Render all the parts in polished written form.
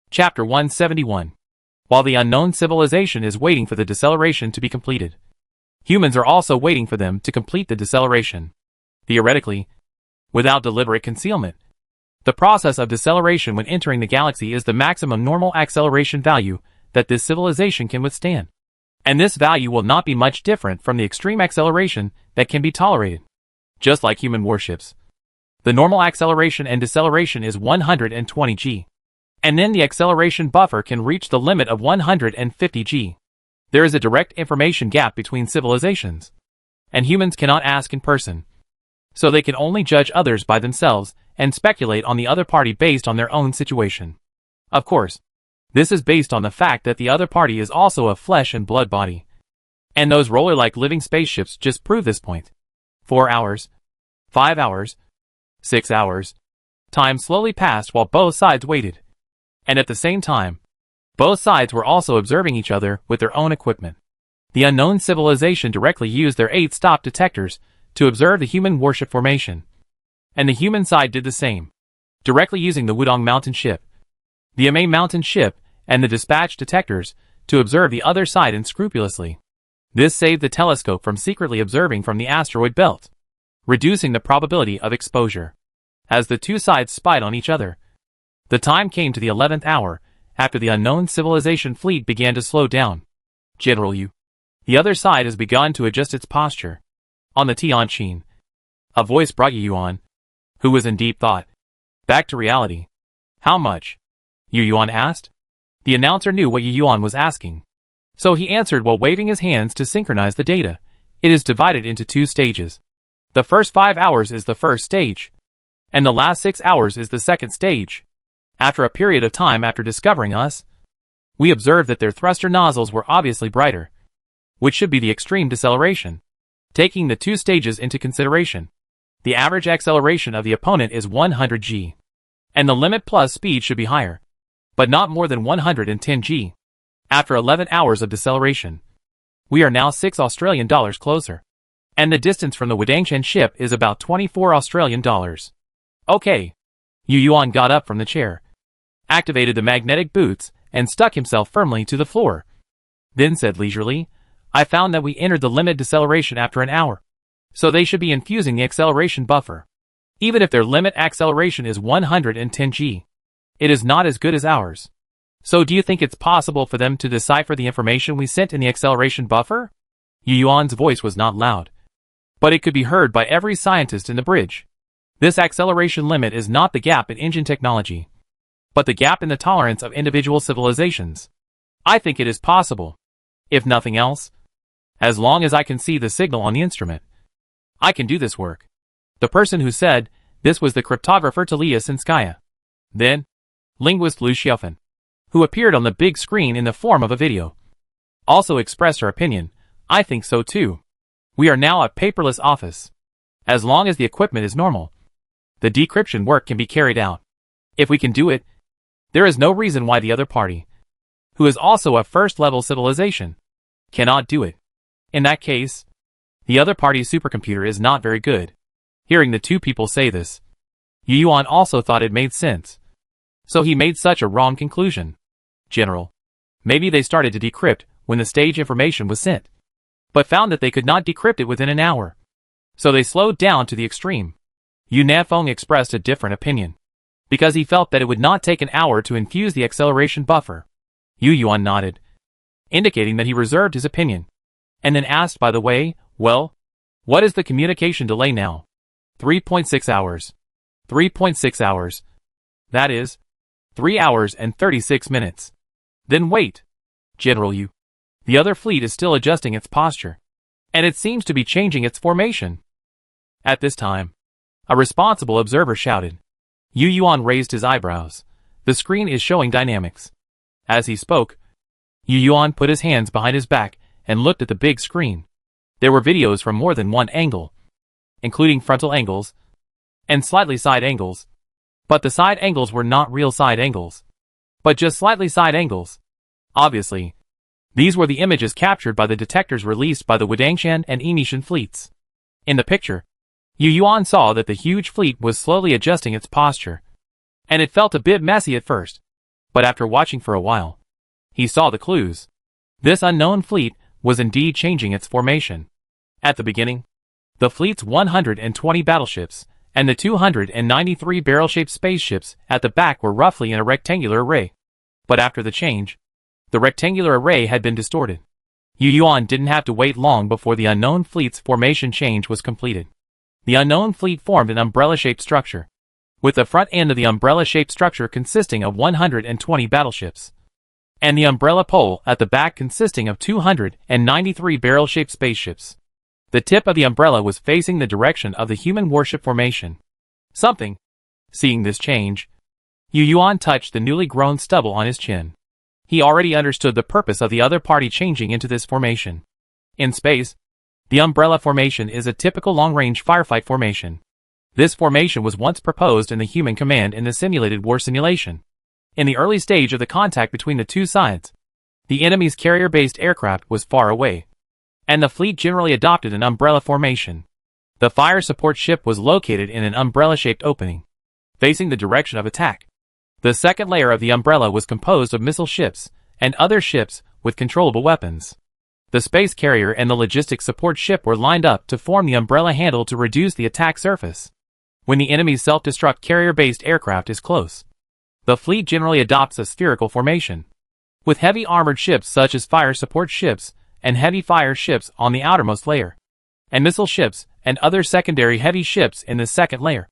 Chapter 171. While the unknown civilization is waiting for the deceleration to be completed, humans are also waiting for them to complete the deceleration. Theoretically, without deliberate concealment, the process of deceleration when entering the galaxy is the maximum normal acceleration value that this civilization can withstand. And this value will not be much different from the extreme acceleration that can be tolerated. Just like human warships, the normal acceleration and deceleration is 120 g. And then the acceleration buffer can reach the limit of 150 g. There is a direct information gap between civilizations, and humans cannot ask in person. So they can only judge others by themselves and speculate on the other party based on their own situation. Of course, this is based on the fact that the other party is also a flesh and blood body. And those roller-like living spaceships just prove this point. 4 hours, 5 hours, 6 hours. Time slowly passed while both sides waited. And at the same time, both sides were also observing each other with their own equipment. The unknown civilization directly used their 8 stop detectors to observe the human warship formation. And the human side did the same, directly using the Wudong mountain ship, the Ma mountain ship, and the dispatch detectors to observe the other side unscrupulously. This saved the telescope from secretly observing from the asteroid belt, reducing the probability of exposure. As the two sides spied on each other, the time came to the 11th hour, after the unknown civilization fleet began to slow down. General Yu. The other side has begun to adjust its posture. On the Tianqin, a voice brought Yu Yuan, who was in deep thought, back to reality. How much? Yu Yuan asked. The announcer knew what Yu Yuan was asking, so he answered while waving his hands to synchronize the data. It is divided into 2 stages. The first 5 hours is the first stage, and the last 6 hours is the second stage. After a period of time after discovering us, we observed that their thruster nozzles were obviously brighter, which should be the extreme deceleration. Taking the 2 stages into consideration, the average acceleration of the opponent is 100 g, and the limit plus speed should be higher, but not more than 110 g. After 11 hours of deceleration, we are now $6 closer, and the distance from the Wudangtian ship is about $24. Okay. Yu Yuan got up from the chair, activated the magnetic boots, and stuck himself firmly to the floor. Then said leisurely, I found that we entered the limit deceleration after an hour, so they should be infusing the acceleration buffer. Even if their limit acceleration is 110 g, it is not as good as ours. So do you think it's possible for them to decipher the information we sent in the acceleration buffer? Yu Yuan's voice was not loud, but it could be heard by every scientist in the bridge. This acceleration limit is not the gap in engine technology, but the gap in the tolerance of individual civilizations. I think it is possible. If nothing else, as long as I can see the signal on the instrument, I can do this work. The person who said this was the cryptographer Talia Sinskaya. Then, linguist Lu Xiaofan, who appeared on the big screen in the form of a video, also expressed her opinion. I think so too. We are now a paperless office. As long as the equipment is normal, the decryption work can be carried out. If we can do it, there is no reason why the other party, who is also a first-level civilization, cannot do it. In that case, the other party's supercomputer is not very good. Hearing the 2 people say this, Yu Yuan also thought it made sense. So he made such a wrong conclusion. General, maybe they started to decrypt when the stage information was sent, but found that they could not decrypt it within an hour. So they slowed down to the extreme. Yu Nafeng expressed a different opinion, because he felt that it would not take an hour to infuse the acceleration buffer. Yu Yuan nodded, indicating that he reserved his opinion, and then asked, by the way, well, what is the communication delay now? 3.6 hours. 3.6 hours. That is 3 hours and 36 minutes. Then wait. General Yu. The other fleet is still adjusting its posture, and it seems to be changing its formation. At this time, a responsible observer shouted. Yu Yuan raised his eyebrows. The screen is showing dynamics. As he spoke, Yu Yuan put his hands behind his back and looked at the big screen. There were videos from more than one angle, including frontal angles and slightly side angles. But the side angles were not real side angles, but just slightly side angles. Obviously, these were the images captured by the detectors released by the Wudangtian and Emishan fleets. In the picture, Yu Yuan saw that the huge fleet was slowly adjusting its posture, and it felt a bit messy at first, but after watching for a while, he saw the clues. This unknown fleet was indeed changing its formation. At the beginning, the fleet's 120 battleships and the 293 barrel-shaped spaceships at the back were roughly in a rectangular array. But after the change, the rectangular array had been distorted. Yu Yuan didn't have to wait long before the unknown fleet's formation change was completed. The unknown fleet formed an umbrella-shaped structure, with the front end of the umbrella-shaped structure consisting of 120 battleships, and the umbrella pole at the back consisting of 293 barrel-shaped spaceships. The tip of the umbrella was facing the direction of the human warship formation. Seeing this change, Yu Yuan touched the newly grown stubble on his chin. He already understood the purpose of the other party changing into this formation. In space, the umbrella formation is a typical long-range firefight formation. This formation was once proposed in the human command in the simulated war simulation. In the early stage of the contact between the two sides, the enemy's carrier-based aircraft was far away, and the fleet generally adopted an umbrella formation. The fire support ship was located in an umbrella-shaped opening, facing the direction of attack. The second layer of the umbrella was composed of missile ships and other ships with controllable weapons. The space carrier and the logistics support ship were lined up to form the umbrella handle to reduce the attack surface when the enemy's self-destruct carrier-based aircraft is close. The fleet generally adopts a spherical formation, with heavy armored ships such as fire support ships and heavy fire ships on the outermost layer, and missile ships and other secondary heavy ships in the second layer,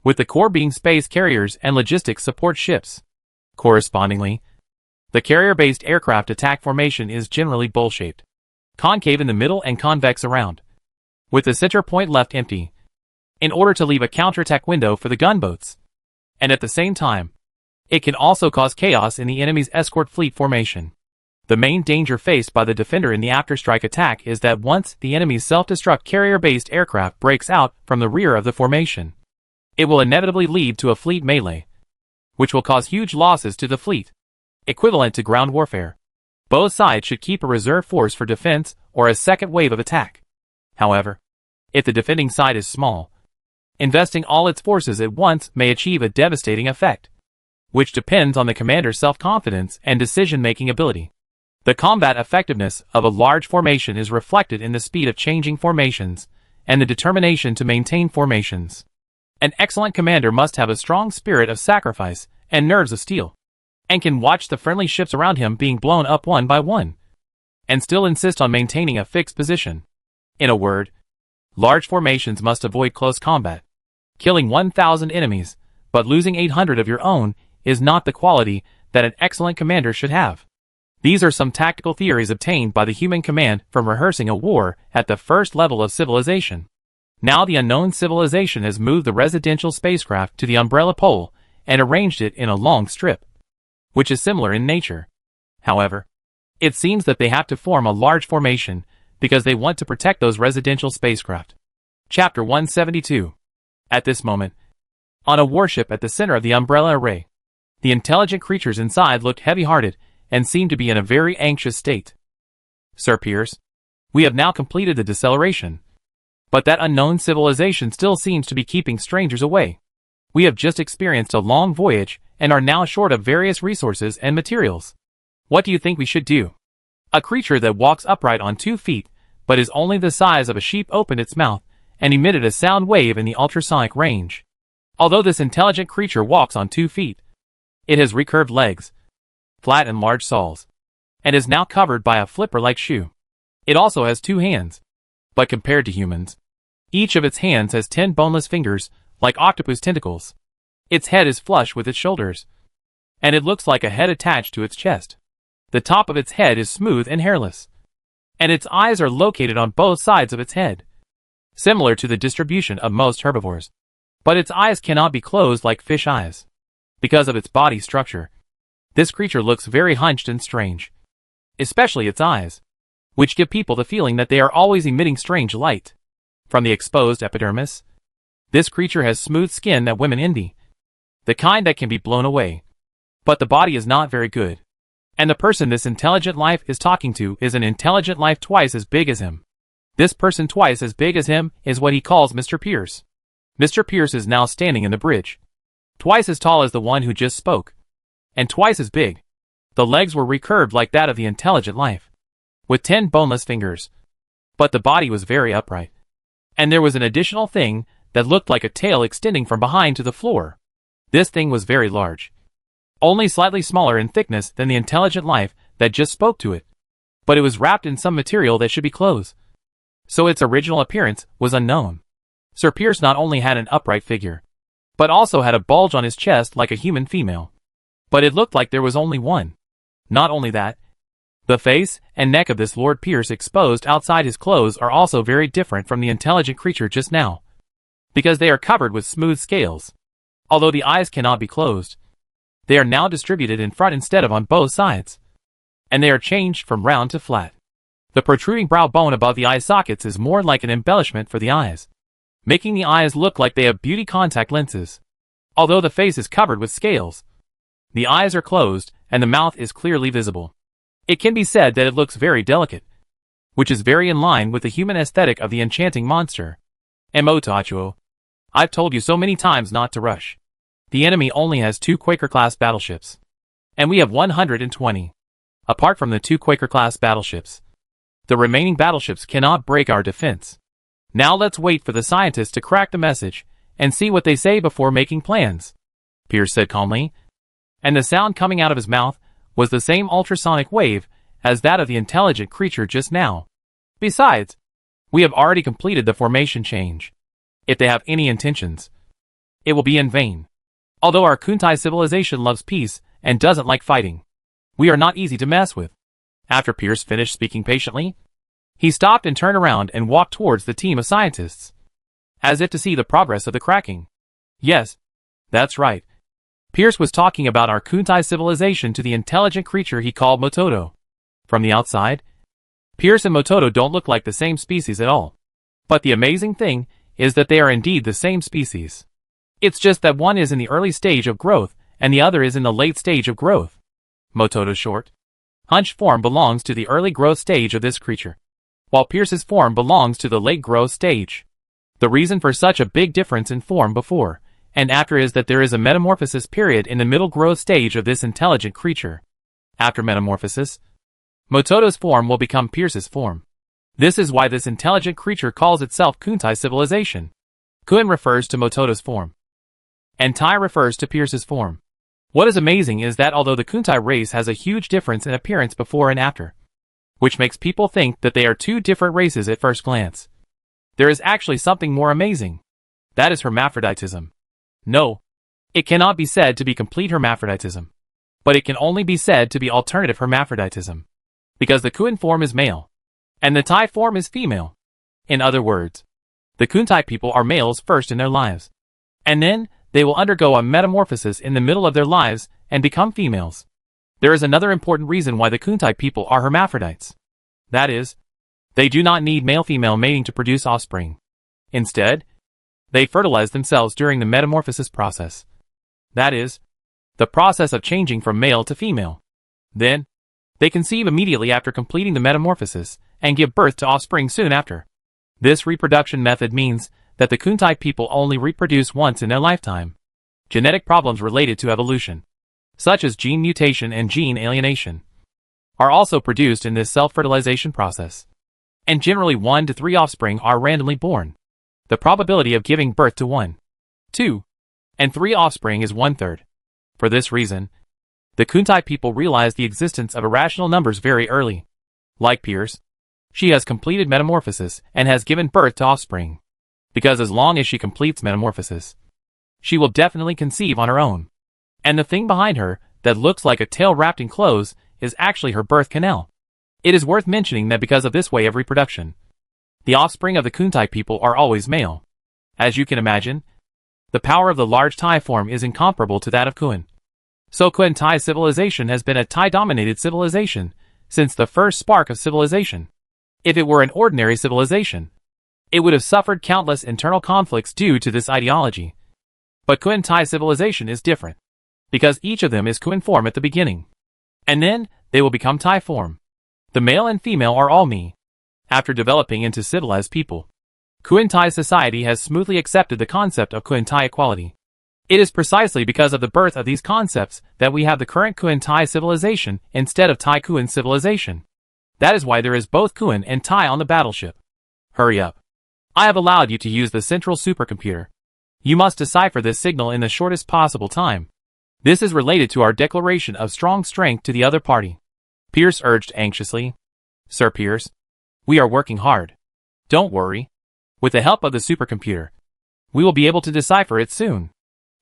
with the core being space carriers and logistics support ships. Correspondingly, the carrier-based aircraft attack formation is generally bowl-shaped, concave in the middle and convex around, with the center point left empty, in order to leave a counterattack window for the gunboats. And at the same time, it can also cause chaos in the enemy's escort fleet formation. The main danger faced by the defender in the after-strike attack is that once the enemy's self-destruct carrier-based aircraft breaks out from the rear of the formation, it will inevitably lead to a fleet melee, which will cause huge losses to the fleet, equivalent to ground warfare. Both sides should keep a reserve force for defense or a second wave of attack. However, if the defending side is small, investing all its forces at once may achieve a devastating effect, which depends on the commander's self-confidence and decision-making ability. The combat effectiveness of a large formation is reflected in the speed of changing formations and the determination to maintain formations. An excellent commander must have a strong spirit of sacrifice and nerves of steel, and can watch the friendly ships around him being blown up one by one, and still insist on maintaining a fixed position. In a word, large formations must avoid close combat. Killing 1,000 enemies, but losing 800 of your own, is not the quality that an excellent commander should have. These are some tactical theories obtained by the human command from rehearsing a war at the first level of civilization. Now the unknown civilization has moved the residential spacecraft to the umbrella pole and arranged it in a long strip, which is similar in nature. However, it seems that they have to form a large formation because they want to protect those residential spacecraft. Chapter 172. At this moment, on a warship at the center of the umbrella array, the intelligent creatures inside looked heavy-hearted and seemed to be in a very anxious state. Sir Pierce, we have now completed the deceleration, but that unknown civilization still seems to be keeping strangers away. We have just experienced a long voyage and are now short of various resources and materials. What do you think we should do? A creature that walks upright on 2 feet, but is only the size of a sheep opened its mouth and emitted a sound wave in the ultrasonic range. Although this intelligent creature walks on 2 feet, it has recurved legs, flat and large soles, and is now covered by a flipper-like shoe. It also has 2 hands, but compared to humans, each of its hands has 10 boneless fingers, like octopus tentacles. Its head is flush with its shoulders, and it looks like a head attached to its chest. The top of its head is smooth and hairless, and its eyes are located on both sides of its head, similar to the distribution of most herbivores. But its eyes cannot be closed like fish eyes, because of its body structure. This creature looks very hunched and strange, especially its eyes, which give people the feeling that they are always emitting strange light. From the exposed epidermis, this creature has smooth skin that women envy, the kind that can be blown away. But the body is not very good, and the person this intelligent life is talking to is an intelligent life twice as big as him. This person twice as big as him is what he calls Mr. Pierce. Mr. Pierce is now standing in the bridge, twice as tall as the one who just spoke, and twice as big. The legs were recurved like that of the intelligent life, with 10 boneless fingers. But the body was very upright. And there was an additional thing that looked like a tail extending from behind to the floor. This thing was very large, only slightly smaller in thickness than the intelligent life that just spoke to it. But it was wrapped in some material that should be clothes, so its original appearance was unknown. Sir Pierce not only had an upright figure, but also had a bulge on his chest like a human female. But it looked like there was only one. Not only that, the face and neck of this Lord Pierce exposed outside his clothes are also very different from the intelligent creature just now, because they are covered with smooth scales. Although the eyes cannot be closed, they are now distributed in front instead of on both sides, and they are changed from round to flat. The protruding brow bone above the eye sockets is more like an embellishment for the eyes, making the eyes look like they have beauty contact lenses. Although the face is covered with scales, the eyes are closed and the mouth is clearly visible. It can be said that it looks very delicate, which is very in line with the human aesthetic of the enchanting monster. Motachuo, I've told you so many times not to rush. The enemy only has 2 Quaker-class battleships, and we have 120. Apart from the 2 Quaker-class battleships, the remaining battleships cannot break our defense. Now let's wait for the scientists to crack the message and see what they say before making plans, Pierce said calmly, and the sound coming out of his mouth was the same ultrasonic wave as that of the intelligent creature just now. Besides, we have already completed the formation change. If they have any intentions, it will be in vain. Although our Kuntai civilization loves peace and doesn't like fighting, we are not easy to mess with. After Pierce finished speaking patiently, he stopped and turned around and walked towards the team of scientists, as if to see the progress of the cracking. Yes, that's right. Pierce was talking about our Kuntai civilization to the intelligent creature he called Mototo. From the outside, Pierce and Mototo don't look like the same species at all. But the amazing thing is that they are indeed the same species. It's just that one is in the early stage of growth and the other is in the late stage of growth. Mototo's short, hunched form belongs to the early growth stage of this creature, while Pierce's form belongs to the late growth stage. The reason for such a big difference in form before and after is that there is a metamorphosis period in the middle growth stage of this intelligent creature. After metamorphosis, Mototo's form will become Pierce's form. This is why this intelligent creature calls itself Kuntai civilization. Kun refers to Mototo's form, and Tai refers to Pierce's form. What is amazing is that although the Kuntai race has a huge difference in appearance before and after, which makes people think that they are 2 different races at first glance, there is actually something more amazing. That is hermaphroditism. No, it cannot be said to be complete hermaphroditism, but it can only be said to be alternative hermaphroditism, because the Kun form is male, and the Tai form is female. In other words, the Kuntai people are males first in their lives, and then they will undergo a metamorphosis in the middle of their lives and become females. There is another important reason why the Kuntai people are hermaphrodites. That is, they do not need male-female mating to produce offspring. Instead, they fertilize themselves during the metamorphosis process. That is, the process of changing from male to female. Then, they conceive immediately after completing the metamorphosis and give birth to offspring soon after. This reproduction method means that the Kuntai people only reproduce once in their lifetime. Genetic problems related to evolution, such as gene mutation and gene alienation, are also produced in this self-fertilization process. And generally 1 to 3 offspring are randomly born. The probability of giving birth to 1, 2, and 3 offspring is 1/3. For this reason, the Kuntai people realize the existence of irrational numbers very early. Like Pierce, she has completed metamorphosis and has given birth to offspring, because as long as she completes metamorphosis, she will definitely conceive on her own. And the thing behind her that looks like a tail wrapped in clothes is actually her birth canal. It is worth mentioning that because of this way of reproduction, the offspring of the Kuntai people are always male. As you can imagine, the power of the large Tai form is incomparable to that of Kun. So Kuntai civilization has been a Tai-dominated civilization since the first spark of civilization. If it were an ordinary civilization, it would have suffered countless internal conflicts due to this ideology. But Kuntai civilization is different, because each of them is Kun form at the beginning, and then they will become Tai form. The male and female are all me. After developing into civilized people, Kuntai society has smoothly accepted the concept of Kuntai equality. It is precisely because of the birth of these concepts that we have the current Kuan-Tai civilization instead of Tai-Kuan civilization. That is why there is both Kuan and Tai on the battleship. Hurry up. I have allowed you to use the central supercomputer. You must decipher this signal in the shortest possible time. This is related to our declaration of strong strength to the other party. Pierce urged anxiously. Sir Pierce, we are working hard. Don't worry. With the help of the supercomputer, we will be able to decipher it soon.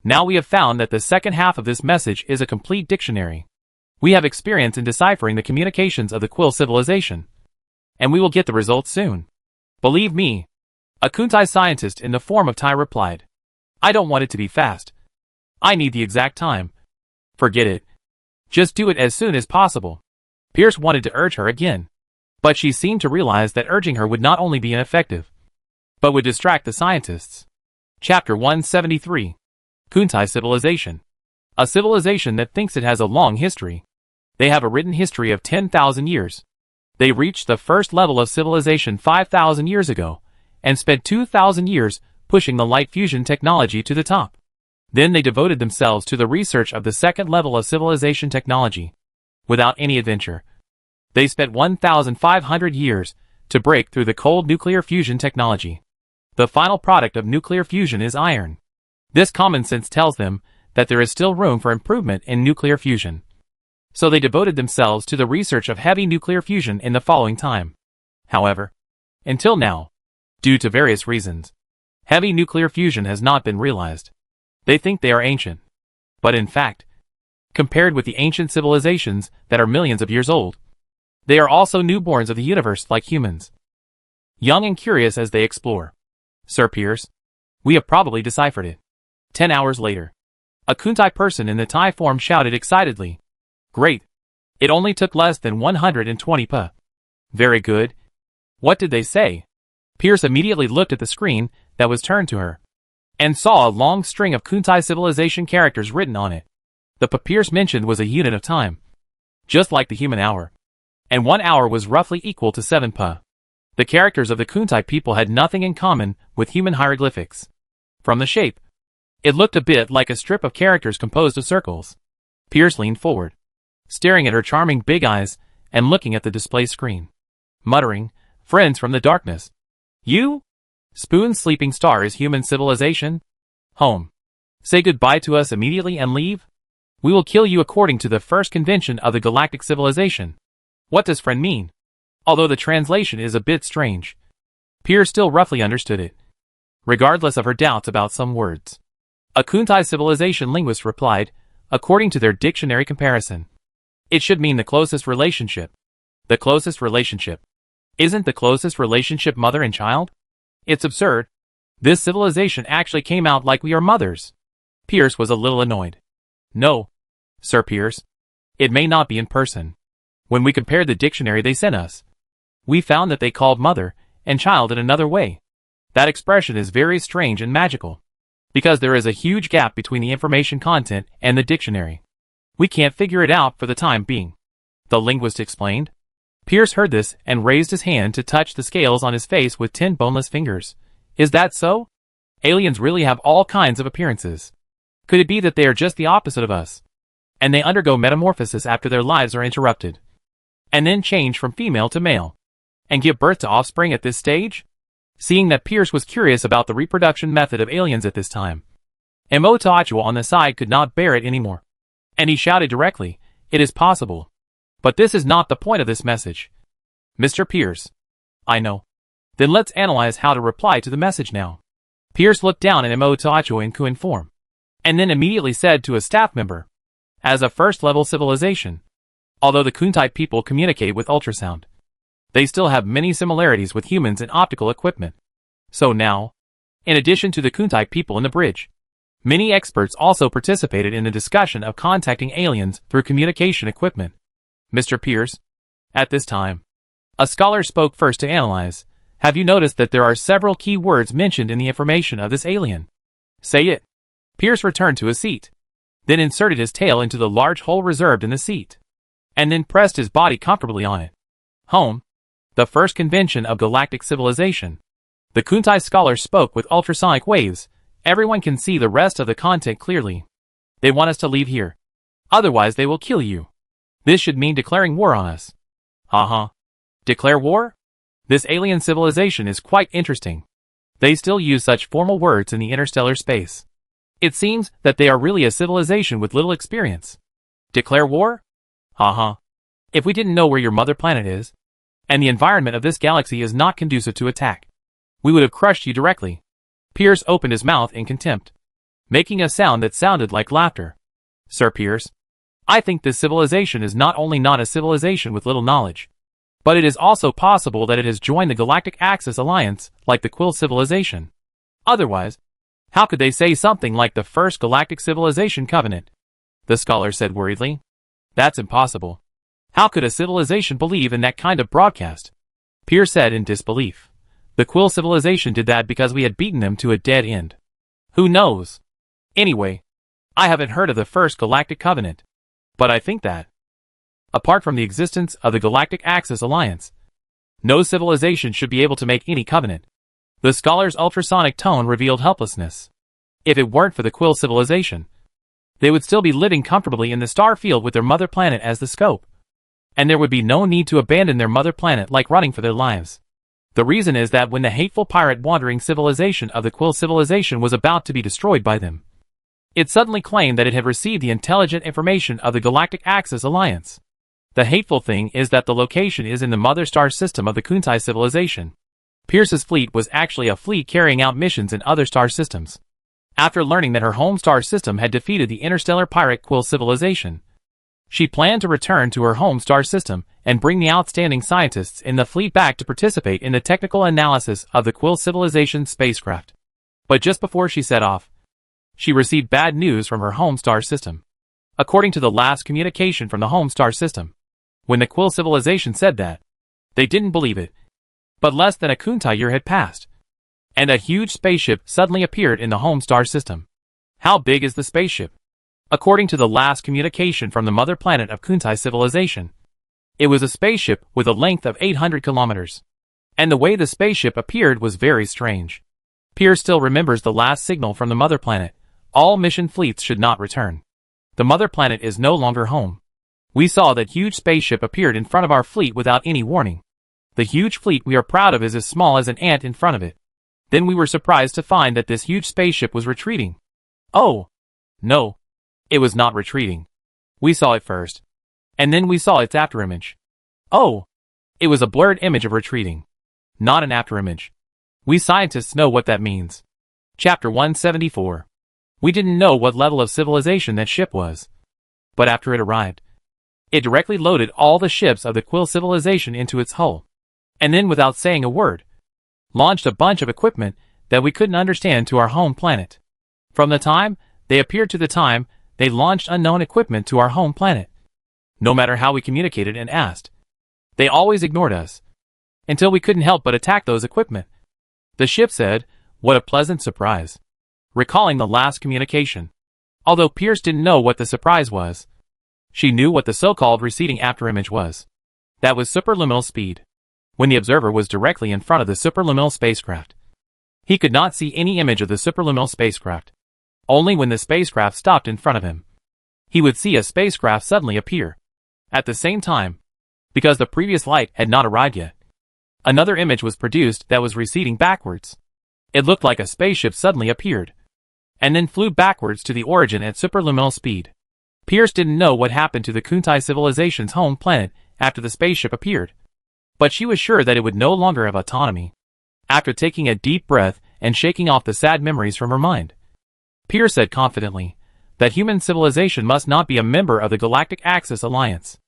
Now we have found that the second half of this message is a complete dictionary. We have experience in deciphering the communications of the Quill civilization. And we will get the results soon. Believe me. A Kuan-Tai scientist in the form of Tai replied. I don't want it to be fast. I need the exact time. Forget it. Just do it as soon as possible. Pierce wanted to urge her again. But she seemed to realize that urging her would not only be ineffective, but would distract the scientists. Chapter 173. Kuan-Tai civilization. A civilization that thinks it has a long history. They have a written history of 10,000 years. They reached the first level of civilization 5,000 years ago, and spent 2,000 years pushing the light fusion technology to the top. Then they devoted themselves to the research of the second level of civilization technology. Without any adventure. They spent 1,500 years to break through the cold nuclear fusion technology. The final product of nuclear fusion is iron. This common sense tells them that there is still room for improvement in nuclear fusion. So they devoted themselves to the research of heavy nuclear fusion in the following time. However, until now, due to various reasons, heavy nuclear fusion has not been realized. They think they are ancient. But in fact, compared with the ancient civilizations that are millions of years old, they are also newborns of the universe like humans. Young and curious as they explore. Sir Pierce, we have probably deciphered it. 10 hours later, a Kuan-Tai person in the Tai form shouted excitedly. Great. It only took less than 120 pa. Very good. What did they say? Pierce immediately looked at the screen that was turned to her, and saw a long string of Kuan-Tai civilization characters written on it. The pa Pierce mentioned was a unit of time, just like the human hour. And 1 hour was roughly equal to 7 pa. The characters of the Kuan-Tai people had nothing in common with human hieroglyphics. From the shape, it looked a bit like a strip of characters composed of circles. Pierce leaned forward, staring at her charming big eyes and looking at the display screen, muttering, friends from the darkness. You? Spoon's sleeping star is human civilization? Home. Say goodbye to us immediately and leave? We will kill you according to the first convention of the galactic civilization. What does friend mean? Although the translation is a bit strange, Pierce still roughly understood it, regardless of her doubts about some words. A Kuan-Tai civilization linguist replied, according to their dictionary comparison. It should mean the closest relationship. The closest relationship. Isn't the closest relationship mother and child? It's absurd. This civilization actually came out like we are mothers. Pierce was a little annoyed. No, Sir Pierce. It may not be in person. When we compared the dictionary they sent us, we found that they called mother and child in another way. That expression is very strange and magical, because there is a huge gap between the information content and the dictionary. We can't figure it out for the time being, the linguist explained. Pierce heard this and raised his hand to touch the scales on his face with 10 boneless fingers. Is that so? Aliens really have all kinds of appearances. Could it be that they are just the opposite of us, and they undergo metamorphosis after their lives are interrupted, and then change from female to male, and give birth to offspring at this stage? Seeing that Pierce was curious about the reproduction method of aliens at this time, Imo on the side could not bear it anymore, and he shouted directly, it is possible. But this is not the point of this message. Mr. Pierce. I know. Then let's analyze how to reply to the message now. Pierce looked down at Imo in Kuan form, and then immediately said to a staff member, as a first-level civilization, although the Kuan-Tai people communicate with ultrasound, they still have many similarities with humans in optical equipment. So now, in addition to the Kuan-Tai people in the bridge, many experts also participated in the discussion of contacting aliens through communication equipment. Mr. Pierce, at this time, a scholar spoke first to analyze. Have you noticed that there are several key words mentioned in the information of this alien? Say it. Pierce returned to his seat, then inserted his tail into the large hole reserved in the seat, and then pressed his body comfortably on it. Home. The first convention of galactic civilization. The Kuan-Tai scholar spoke with ultrasonic waves, Everyone can see the rest of the content clearly. They want us to leave here. Otherwise they will kill you. This should mean declaring war on us. Declare war? This alien civilization is quite interesting. They still use such formal words in the interstellar space. It seems that they are really a civilization with little experience. Declare war? If we didn't know where your mother planet is, and the environment of this galaxy is not conducive to attack, we would have crushed you directly. Pierce opened his mouth in contempt, making a sound that sounded like laughter. Sir Pierce, I think this civilization is not only not a civilization with little knowledge, but it is also possible that it has joined the Galactic Axis Alliance like the Quill civilization. Otherwise, how could they say something like the First Galactic Civilization Covenant? The scholar said worriedly. That's impossible. How could a civilization believe in that kind of broadcast? Pierce said in disbelief. The Quill civilization did that because we had beaten them to a dead end. Who knows? Anyway, I haven't heard of the First Galactic Covenant. But I think that, apart from the existence of the Galactic Axis Alliance, no civilization should be able to make any covenant. The scholar's ultrasonic tone revealed helplessness. If it weren't for the Quill civilization, they would still be living comfortably in the star field with their mother planet as the scope. And there would be no need to abandon their mother planet like running for their lives. The reason is that when the hateful pirate wandering civilization of the Quill civilization was about to be destroyed by them, it suddenly claimed that it had received the intelligent information of the Galactic Axis Alliance. The hateful thing is that the location is in the mother star system of the Kuntai civilization. Pierce's fleet was actually a fleet carrying out missions in other star systems. After learning that her home star system had defeated the interstellar pirate Quill civilization, she planned to return to her home star system and bring the outstanding scientists in the fleet back to participate in the technical analysis of the Quill civilization's spacecraft. But just before she set off, she received bad news from her home star system. According to the last communication from the home star system, when the Quill civilization said that, they didn't believe it. But less than a Kuntai year had passed, and a huge spaceship suddenly appeared in the home star system. How big is the spaceship? According to the last communication from the mother planet of Kuntai civilization, it was a spaceship with a length of 800 kilometers. And the way the spaceship appeared was very strange. Pierce still remembers the last signal from the mother planet. All mission fleets should not return. The mother planet is no longer home. We saw that huge spaceship appeared in front of our fleet without any warning. The huge fleet we are proud of is as small as an ant in front of it. Then we were surprised to find that this huge spaceship was retreating. Oh, no. It was not retreating. We saw it first. And then we saw its afterimage. Oh, it was a blurred image of retreating. Not an afterimage. We scientists know what that means. Chapter 174. We didn't know what level of civilization that ship was. But after it arrived, it directly loaded all the ships of the Quill civilization into its hull. And then without saying a word, launched a bunch of equipment that we couldn't understand to our home planet. From the time they appeared to the time they launched unknown equipment to our home planet. No matter how we communicated and asked, they always ignored us, until we couldn't help but attack those equipment. The ship said, "What a pleasant surprise," recalling the last communication. Although Pierce didn't know what the surprise was, she knew what the so-called receding afterimage was. That was superluminal speed. When the observer was directly in front of the superluminal spacecraft, he could not see any image of the superluminal spacecraft. Only when the spacecraft stopped in front of him, he would see a spacecraft suddenly appear. At the same time, because the previous light had not arrived yet, another image was produced that was receding backwards. It looked like a spaceship suddenly appeared, and then flew backwards to the origin at superluminal speed. Pierce didn't know what happened to the Kuntai civilization's home planet after the spaceship appeared, but she was sure that it would no longer have autonomy. After taking a deep breath and shaking off the sad memories from her mind, Pierce said confidently that human civilization must not be a member of the Galactic Axis Alliance.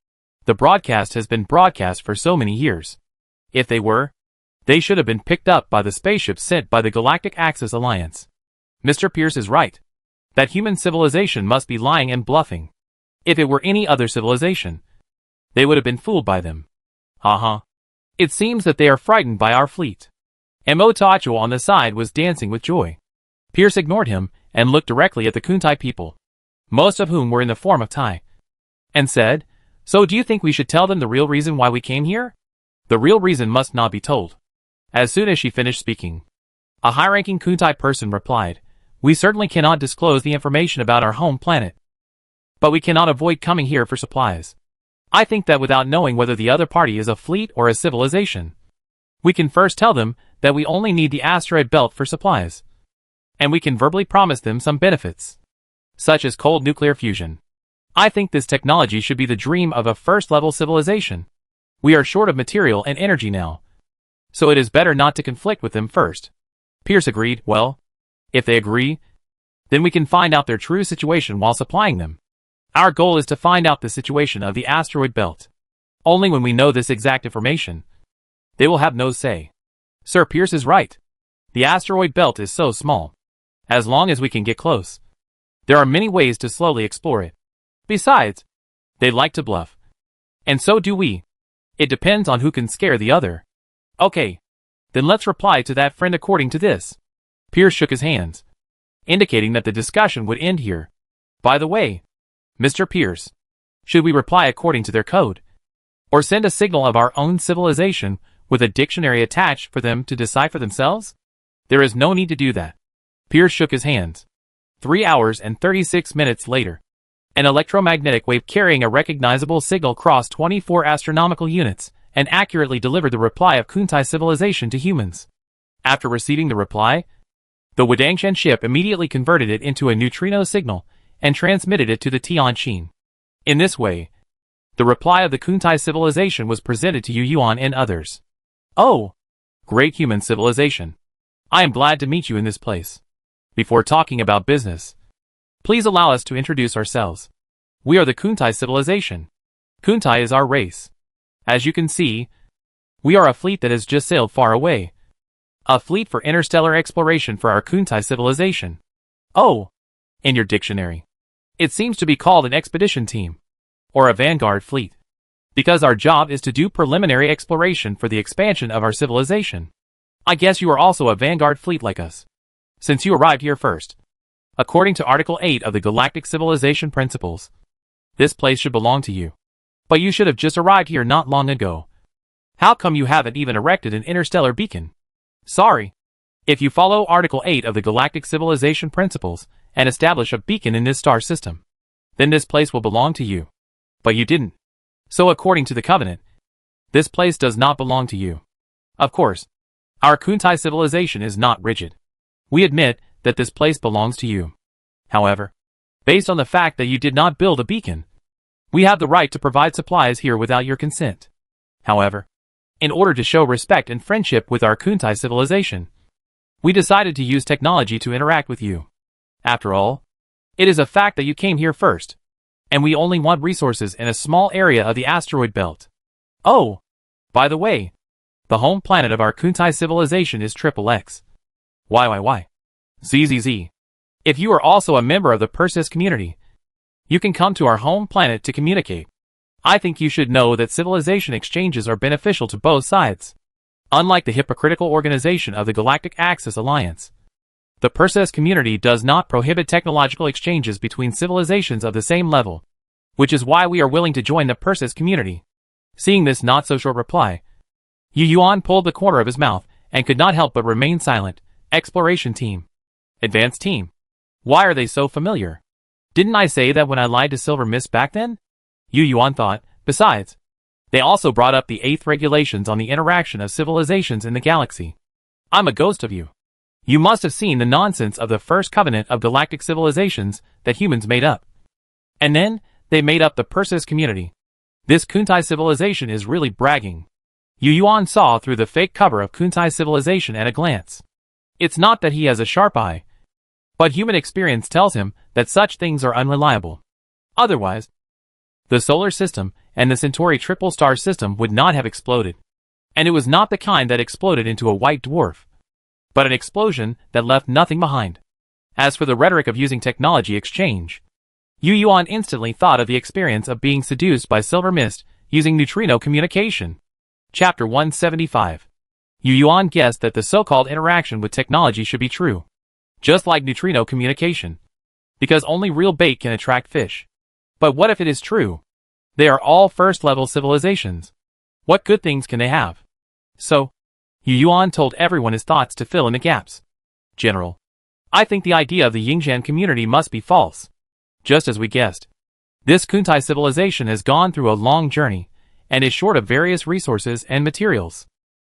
The broadcast has been broadcast for so many years. If they were, they should have been picked up by the spaceship sent by the Galactic Axis Alliance. Mr. Pierce is right. That human civilization must be lying and bluffing. If it were any other civilization, they would have been fooled by them. It seems that they are frightened by our fleet. Motacho on the side was dancing with joy. Pierce ignored him and looked directly at the Kuntai people, most of whom were in the form of Tai, and said, "So do you think we should tell them the real reason why we came here?" The real reason must not be told. As soon as she finished speaking, a high-ranking Kuntai person replied, We certainly cannot disclose the information about our home planet. But we cannot avoid coming here for supplies. I think that without knowing whether the other party is a fleet or a civilization, we can first tell them that we only need the asteroid belt for supplies. And we can verbally promise them some benefits, such as cold nuclear fusion. I think this technology should be the dream of a first-level civilization. We are short of material and energy now, so it is better not to conflict with them first. Pierce agreed. Well, if they agree, then we can find out their true situation while supplying them. Our goal is to find out the situation of the asteroid belt. Only when we know this exact information, they will have no say. Sir Pierce is right. The asteroid belt is so small. As long as we can get close, there are many ways to slowly explore it. Besides, they like to bluff. And so do we. It depends on who can scare the other. Okay. Then let's reply to that friend according to this. Pierce shook his hands, indicating that the discussion would end here. By the way, Mr. Pierce, should we reply according to their code? Or send a signal of our own civilization with a dictionary attached for them to decipher themselves? There is no need to do that. Pierce shook his hands. 3 hours and 36 minutes later, an electromagnetic wave carrying a recognizable signal crossed 24 astronomical units and accurately delivered the reply of Kuntai civilization to humans. After receiving the reply, the Wadangshan ship immediately converted it into a neutrino signal and transmitted it to the Tianqin. In this way, the reply of the Kuntai civilization was presented to Yu Yuan and others. Oh, great human civilization. I am glad to meet you in this place. Before talking about business, please allow us to introduce ourselves. We are the Kuntai civilization. Kuntai is our race. As you can see, we are a fleet that has just sailed far away. A fleet for interstellar exploration for our Kuntai civilization. Oh, in your dictionary, it seems to be called an expedition team, or a vanguard fleet, because our job is to do preliminary exploration for the expansion of our civilization. I guess you are also a vanguard fleet like us, since you arrived here first. According to Article 8 of the Galactic Civilization Principles, this place should belong to you. But you should have just arrived here not long ago. How come you haven't even erected an interstellar beacon? Sorry. If you follow Article 8 of the Galactic Civilization Principles and establish a beacon in this star system, then this place will belong to you. But you didn't. So according to the Covenant, this place does not belong to you. Of course, our Kuntai civilization is not rigid. We admit that this place belongs to you. However, based on the fact that you did not build a beacon, we have the right to provide supplies here without your consent. However, in order to show respect and friendship with our Kuntai civilization, we decided to use technology to interact with you. After all, it is a fact that you came here first, and we only want resources in a small area of the asteroid belt. Oh, by the way, the home planet of our Kuntai civilization is XXX. YYY. ZZZ. If you are also a member of the Persis community, you can come to our home planet to communicate. I think you should know that civilization exchanges are beneficial to both sides. Unlike the hypocritical organization of the Galactic Axis Alliance, the Persis community does not prohibit technological exchanges between civilizations of the same level, which is why we are willing to join the Persis community. Seeing this not-so-short reply, Yu Yuan pulled the corner of his mouth and could not help but remain silent. Exploration team. Advanced team. Why are they so familiar? Didn't I say that when I lied to Silver Mist back then? Yu Yuan thought. Besides, they also brought up the 8th regulations on the interaction of civilizations in the galaxy. I'm a ghost of you. You must have seen the nonsense of the first covenant of galactic civilizations that humans made up. And then, they made up the Persis community. This Kuntai civilization is really bragging. Yu Yuan saw through the fake cover of Kuntai civilization at a glance. It's not that he has a sharp eye, but human experience tells him that such things are unreliable. Otherwise, the solar system and the Centauri triple star system would not have exploded. And it was not the kind that exploded into a white dwarf, but an explosion that left nothing behind. As for the rhetoric of using technology exchange, Yu Yuan instantly thought of the experience of being seduced by Silver Mist using neutrino communication. Chapter 175. Yu Yuan guessed that the so-called interaction with technology should be true, just like neutrino communication, because only real bait can attract fish. But what if it is true? They are all first-level civilizations. What good things can they have? So, Yu Yuan told everyone his thoughts to fill in the gaps. General, I think the idea of the Yingjian community must be false. Just as we guessed. This Kuntai civilization has gone through a long journey, and is short of various resources and materials.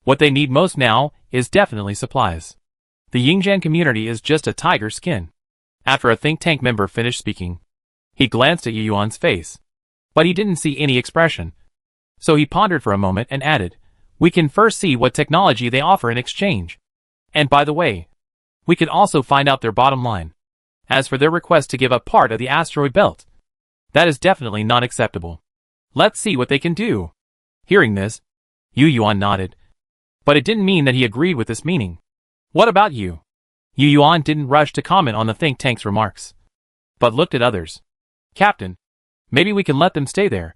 What they need most now is definitely supplies. The Yingjian community is just a tiger skin. After a think tank member finished speaking, he glanced at Yu Yuan's face. But he didn't see any expression. So he pondered for a moment and added, "We can first see what technology they offer in exchange. And by the way, we can also find out their bottom line. As for their request to give up part of the asteroid belt, that is definitely not acceptable. Let's see what they can do." Hearing this, Yu Yuan nodded. But it didn't mean that he agreed with this meaning. "What about you?" Yu Yuan didn't rush to comment on the think tank's remarks, but looked at others. "Captain, maybe we can let them stay there.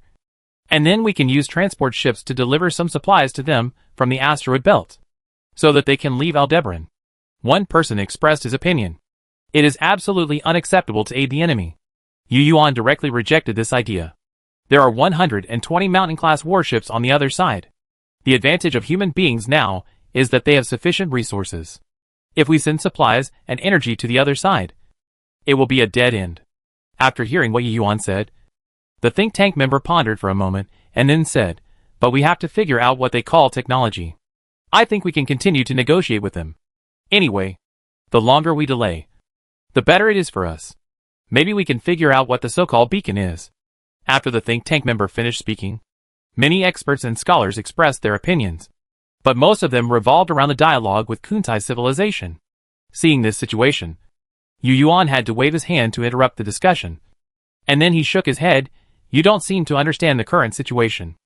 And then we can use transport ships to deliver some supplies to them from the asteroid belt, so that they can leave Aldebaran." One person expressed his opinion. "It is absolutely unacceptable to aid the enemy." Yu Yuan directly rejected this idea. There are 120 mountain-class warships on the other side. The advantage of human beings now is that they have sufficient resources. If we send supplies and energy to the other side, it will be a dead end. After hearing what Yu Yuan said, the think tank member pondered for a moment and then said, "But we have to figure out what they call technology. I think we can continue to negotiate with them. Anyway, the longer we delay, the better it is for us. Maybe we can figure out what the so-called beacon is." After the think tank member finished speaking, many experts and scholars expressed their opinions, but most of them revolved around the dialogue with Kuntai civilization. Seeing this situation, Yu Yuan had to wave his hand to interrupt the discussion. And then he shook his head. "You don't seem to understand the current situation."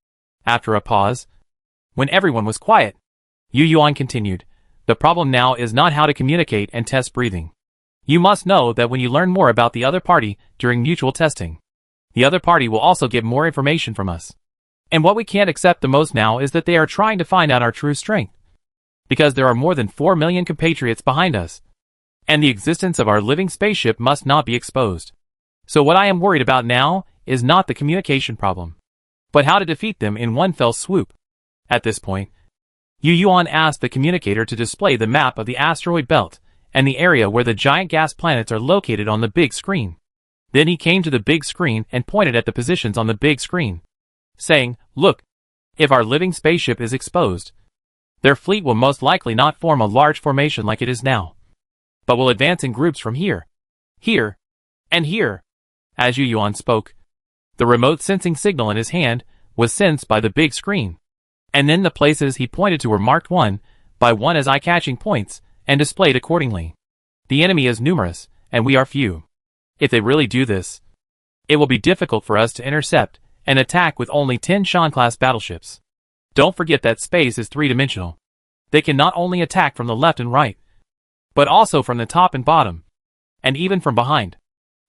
After a pause, when everyone was quiet, Yu Yuan continued, "The problem now is not how to communicate and test breathing. You must know that when you learn more about the other party during mutual testing, the other party will also get more information from us. And what we can't accept the most now is that they are trying to find out our true strength. Because there are more than 4 million compatriots behind us. And the existence of our living spaceship must not be exposed. So what I am worried about now is not the communication problem, but how to defeat them in one fell swoop." At this point, Yu Yuan asked the communicator to display the map of the asteroid belt and the area where the giant gas planets are located on the big screen. Then he came to the big screen and pointed at the positions on the big screen, saying, "Look, if our living spaceship is exposed, their fleet will most likely not form a large formation like it is now, but will advance in groups from here, here, and here." As Yu Yuan spoke, the remote sensing signal in his hand was sensed by the big screen, and then the places he pointed to were marked one by one as eye-catching points and displayed accordingly. The enemy is numerous, and we are few. If they really do this, it will be difficult for us to intercept and attack with only 10 Shan-class battleships. Don't forget that space is three-dimensional. They can not only attack from the left and right, but also from the top and bottom, and even from behind.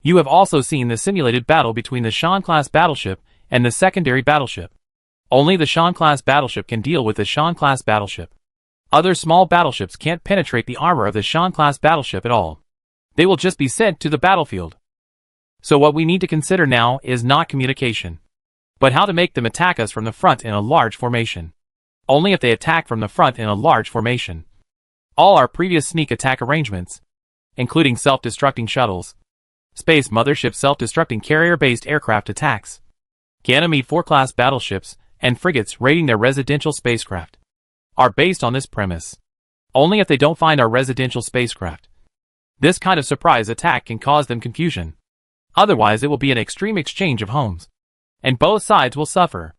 You have also seen the simulated battle between the Shan-class battleship and the secondary battleship. Only the Shan-class battleship can deal with the Shan-class battleship. Other small battleships can't penetrate the armor of the Shan-class battleship at all. They will just be sent to the battlefield. So what we need to consider now is not communication, but how to make them attack us from the front in a large formation. Only if they attack from the front in a large formation. All our previous sneak attack arrangements, including self-destructing shuttles, space mothership self-destructing carrier-based aircraft attacks, Ganymede 4-class battleships, and frigates raiding their residential spacecraft, are based on this premise. Only if they don't find our residential spacecraft. This kind of surprise attack can cause them confusion. Otherwise it will be an extreme exchange of homes, and both sides will suffer.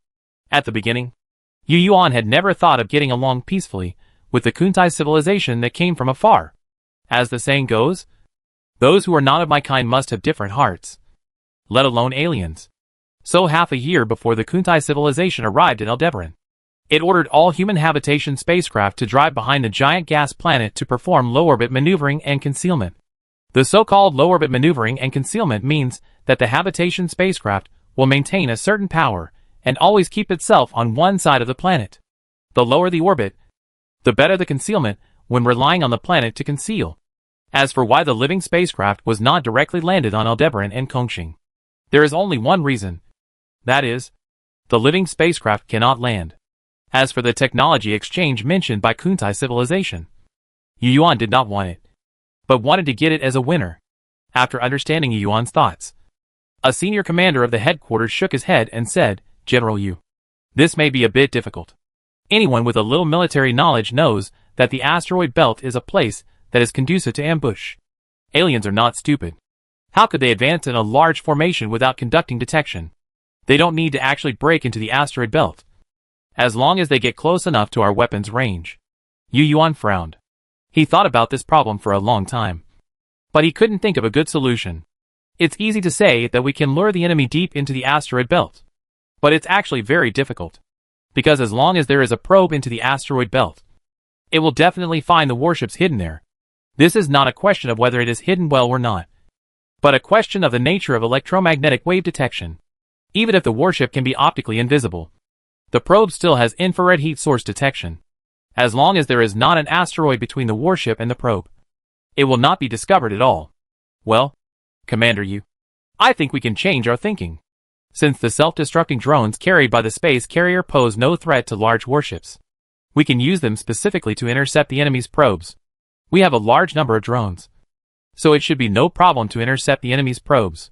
At the beginning, Yu Yuan had never thought of getting along peacefully with the Kuntai civilization that came from afar. As the saying goes, those who are not of my kind must have different hearts, let alone aliens. So half a year before the Kuntai civilization arrived at Aldebaran, it ordered all human habitation spacecraft to drive behind the giant gas planet to perform low-orbit maneuvering and concealment. The so-called low-orbit maneuvering and concealment means that the habitation spacecraft will maintain a certain power and always keep itself on one side of the planet. The lower the orbit, the better the concealment when relying on the planet to conceal. As for why the living spacecraft was not directly landed on Aldebaran and Kongqing, there is only one reason. That is, the living spacecraft cannot land. As for the technology exchange mentioned by Kuntai civilization, Yu Yuan did not want it. but wanted to get it as a winner. After understanding Yuan's thoughts, a senior commander of the headquarters shook his head and said, "General Yu, this may be a bit difficult. Anyone with a little military knowledge knows that the asteroid belt is a place that is conducive to ambush. Aliens are not stupid. How could they advance in a large formation without conducting detection? They don't need to actually break into the asteroid belt, as long as they get close enough to our weapons range." Yu Yuan frowned. He thought about this problem for a long time, but he couldn't think of a good solution. It's easy to say that we can lure the enemy deep into the asteroid belt, but it's actually very difficult, because as long as there is a probe into the asteroid belt, it will definitely find the warships hidden there. This is not a question of whether it is hidden well or not, but a question of the nature of electromagnetic wave detection. Even if the warship can be optically invisible, the probe still has infrared heat source detection. As long as there is not an asteroid between the warship and the probe, it will not be discovered at all. Well, Commander Yu, I think we can change our thinking. Since the self-destructing drones carried by the space carrier pose no threat to large warships, we can use them specifically to intercept the enemy's probes. We have a large number of drones, so it should be no problem to intercept the enemy's probes.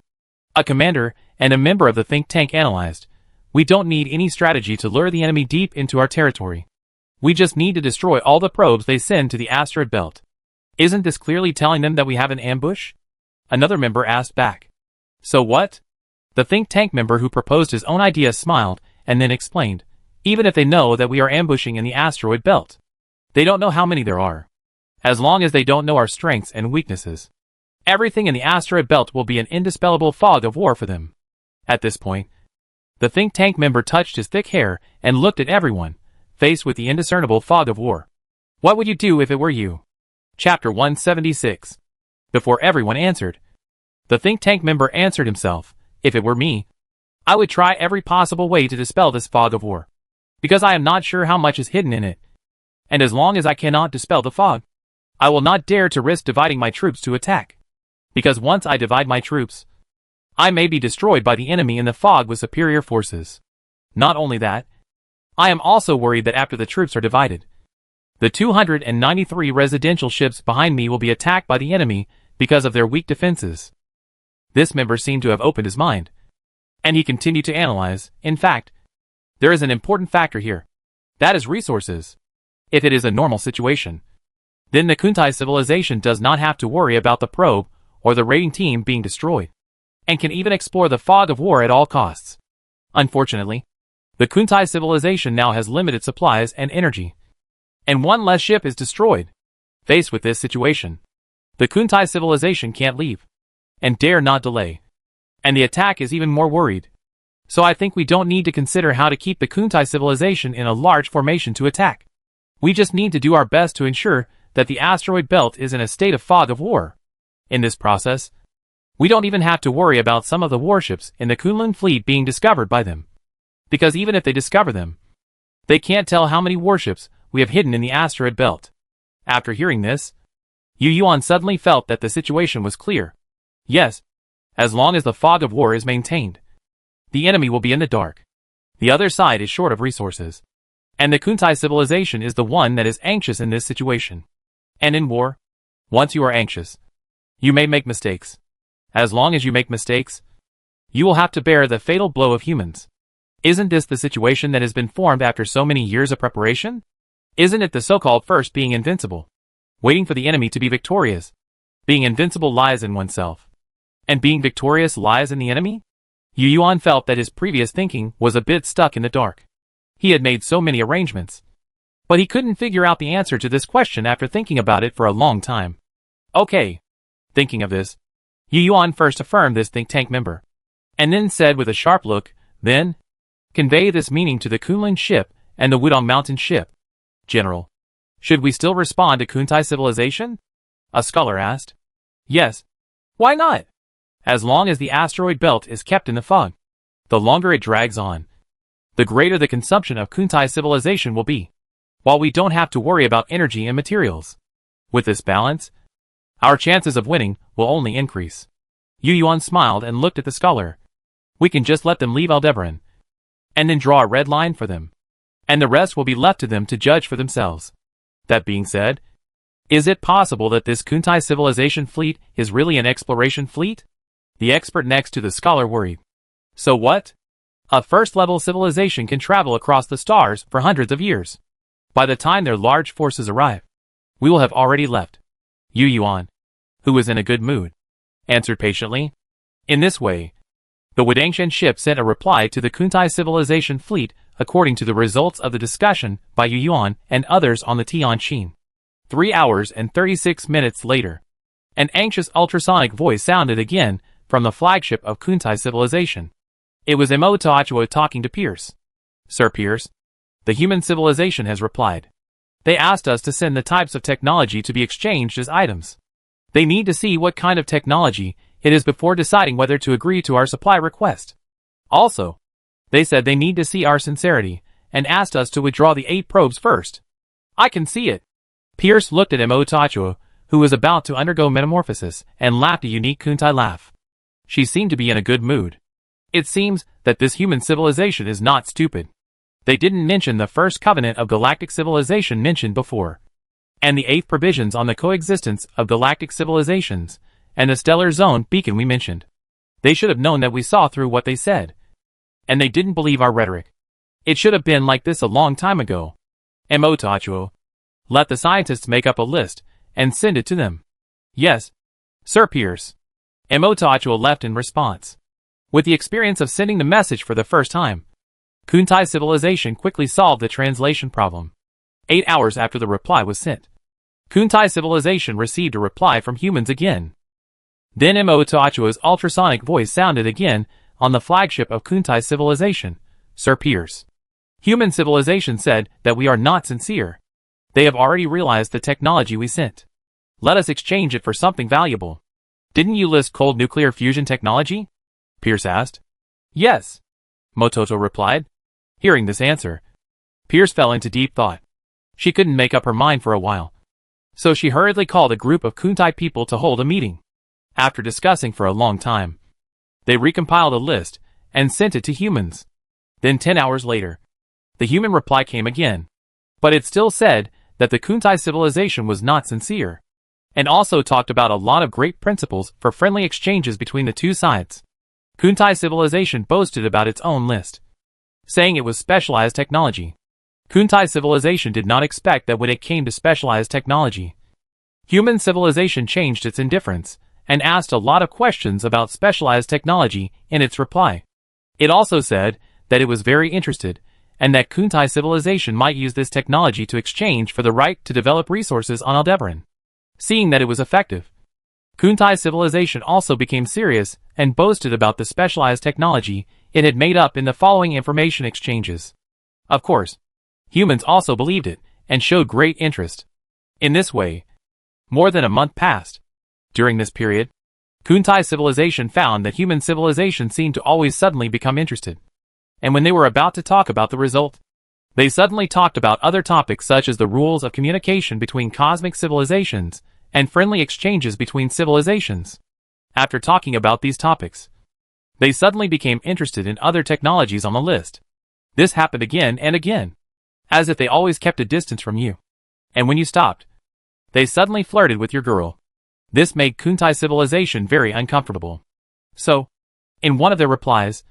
A commander and a member of the think tank analyzed, "We don't need any strategy to lure the enemy deep into our territory. We just need to destroy all the probes they send to the asteroid belt." Isn't this clearly telling them that we have an ambush? Another member asked back. So what? The think tank member who proposed his own idea smiled and then explained, "Even if they know that we are ambushing in the asteroid belt, they don't know how many there are. As long as they don't know our strengths and weaknesses, everything in the asteroid belt will be an indispellable fog of war for them." At this point, the think tank member touched his thick hair and looked at everyone, faced with the indiscernible fog of war. What would you do if it were you? Chapter 176. Before everyone answered, the think tank member answered himself, "If it were me, I would try every possible way to dispel this fog of war, because I am not sure how much is hidden in it. And as long as I cannot dispel the fog, I will not dare to risk dividing my troops to attack. Because once I divide my troops, I may be destroyed by the enemy in the fog with superior forces. Not only that, I am also worried that after the troops are divided, the 293 residential ships behind me will be attacked by the enemy because of their weak defenses." This member seemed to have opened his mind, and he continued to analyze. In fact, there is an important factor here. That is resources. If it is a normal situation, then the Kuntai civilization does not have to worry about the probe or the raiding team being destroyed, and can even explore the fog of war at all costs. Unfortunately, the Kuntai civilization now has limited supplies and energy, and one less ship is destroyed. Faced with this situation, the Kuntai civilization can't leave, and dare not delay. And the attack is even more worried. So I think we don't need to consider how to keep the Kuntai civilization in a large formation to attack. We just need to do our best to ensure that the asteroid belt is in a state of fog of war. In this process, we don't even have to worry about some of the warships in the Kunlun fleet being discovered by them. Because even if they discover them, they can't tell how many warships we have hidden in the asteroid belt." After hearing this, Yu Yuan suddenly felt that the situation was clear. Yes, as long as the fog of war is maintained, the enemy will be in the dark. The other side is short of resources, and the Kuntai civilization is the one that is anxious in this situation. And in war, once you are anxious, you may make mistakes. As long as you make mistakes, you will have to bear the fatal blow of humans. Isn't this the situation that has been formed after so many years of preparation? Isn't it the so-called first being invincible, waiting for the enemy to be victorious? Being invincible lies in oneself, and being victorious lies in the enemy? Yu Yuan felt that his previous thinking was a bit stuck in the dark. He had made so many arrangements, but he couldn't figure out the answer to this question after thinking about it for a long time. Okay. Thinking of this, Yu Yuan first affirmed this think tank member, and then said with a sharp look, "Then, convey this meaning to the Kunlun ship and the Wudong Mountain ship." "General, should we still respond to Kuntai civilization?" a scholar asked. "Yes. Why not? As long as the asteroid belt is kept in the fog, the longer it drags on, the greater the consumption of Kuntai civilization will be, while we don't have to worry about energy and materials. With this balance, our chances of winning will only increase." Yu Yuan smiled and looked at the scholar. "We can just let them leave Aldebaran, and then draw a red line for them, and the rest will be left to them to judge for themselves. That being said, Is it possible that this Kuntai civilization fleet is really an exploration fleet? The expert next to the scholar worried. So what? A first-level civilization can travel across the stars for hundreds of years. By the time their large forces arrive, we will have already left. Yu Yuan, who was in a good mood, answered patiently. In this way, the Wadangshan ship sent a reply to the Kuntai civilization fleet according to the results of the discussion by Yu Yuan and others on the Tianqin. 3 hours and 36 minutes later, an anxious ultrasonic voice sounded again from the flagship of Kuntai civilization. It was Imotoachua talking to Pierce. Sir Pierce, the human civilization has replied. They asked us to send the types of technology to be exchanged as items. They need to see what kind of technology it is before deciding whether to agree to our supply request. Also, they said they need to see our sincerity and asked us to withdraw the 8 probes first. I can see it. Pierce looked at Imotoachua, who was about to undergo metamorphosis, and laughed a unique Kuntai laugh. She seemed to be in a good mood. It seems that this human civilization is not stupid. They didn't mention the first covenant of galactic civilization mentioned before, and the 8th provisions on the coexistence of galactic civilizations, and the stellar zone beacon we mentioned. They should have known that we saw through what they said. And they didn't believe our rhetoric. It should have been like this a long time ago. Imotoachua, let the scientists make up a list and send it to them. Yes, Sir Pierce. Imotoachua left in response. With the experience of sending the message for the first time, Kuntai civilization quickly solved the translation problem. 8 hours after the reply was sent, Kuntai civilization received a reply from humans again. Then Imotoachua's ultrasonic voice sounded again on the flagship of Kuntai civilization, Sir Pierce. Human civilization said that we are not sincere. They have already realized the technology we sent. Let us exchange it for something valuable. Didn't you list cold nuclear fusion technology? Pierce asked. Yes, Mototo replied. Hearing this answer, Pierce fell into deep thought. She couldn't make up her mind for a while. So she hurriedly called a group of Kuntai people to hold a meeting. After discussing for a long time, they recompiled a list and sent it to humans. Then 10 hours later, the human reply came again. But it still said that the Kuntai civilization was not sincere, and also talked about a lot of great principles for friendly exchanges between the two sides. Kuntai civilization boasted about its own list, saying it was specialized technology. Kuntai civilization did not expect that when it came to specialized technology, human civilization changed its indifference and asked a lot of questions about specialized technology in its reply. It also said that it was very interested and that Kuntai civilization might use this technology to exchange for the right to develop resources on Aldebaran. Seeing that it was effective, Kuntai civilization also became serious and boasted about the specialized technology it had made up in the following information exchanges. Of course, humans also believed it and showed great interest. In this way, more than a month passed. During this period, Kuntai civilization found that human civilization seemed to always suddenly become interested. And when they were about to talk about the result, they suddenly talked about other topics such as the rules of communication between cosmic civilizations and friendly exchanges between civilizations. After talking about these topics, they suddenly became interested in other technologies on the list. This happened again and again, as if they always kept a distance from you. And when you stopped, they suddenly flirted with your girl. This made Kuntai civilization very uncomfortable. So, in one of their replies,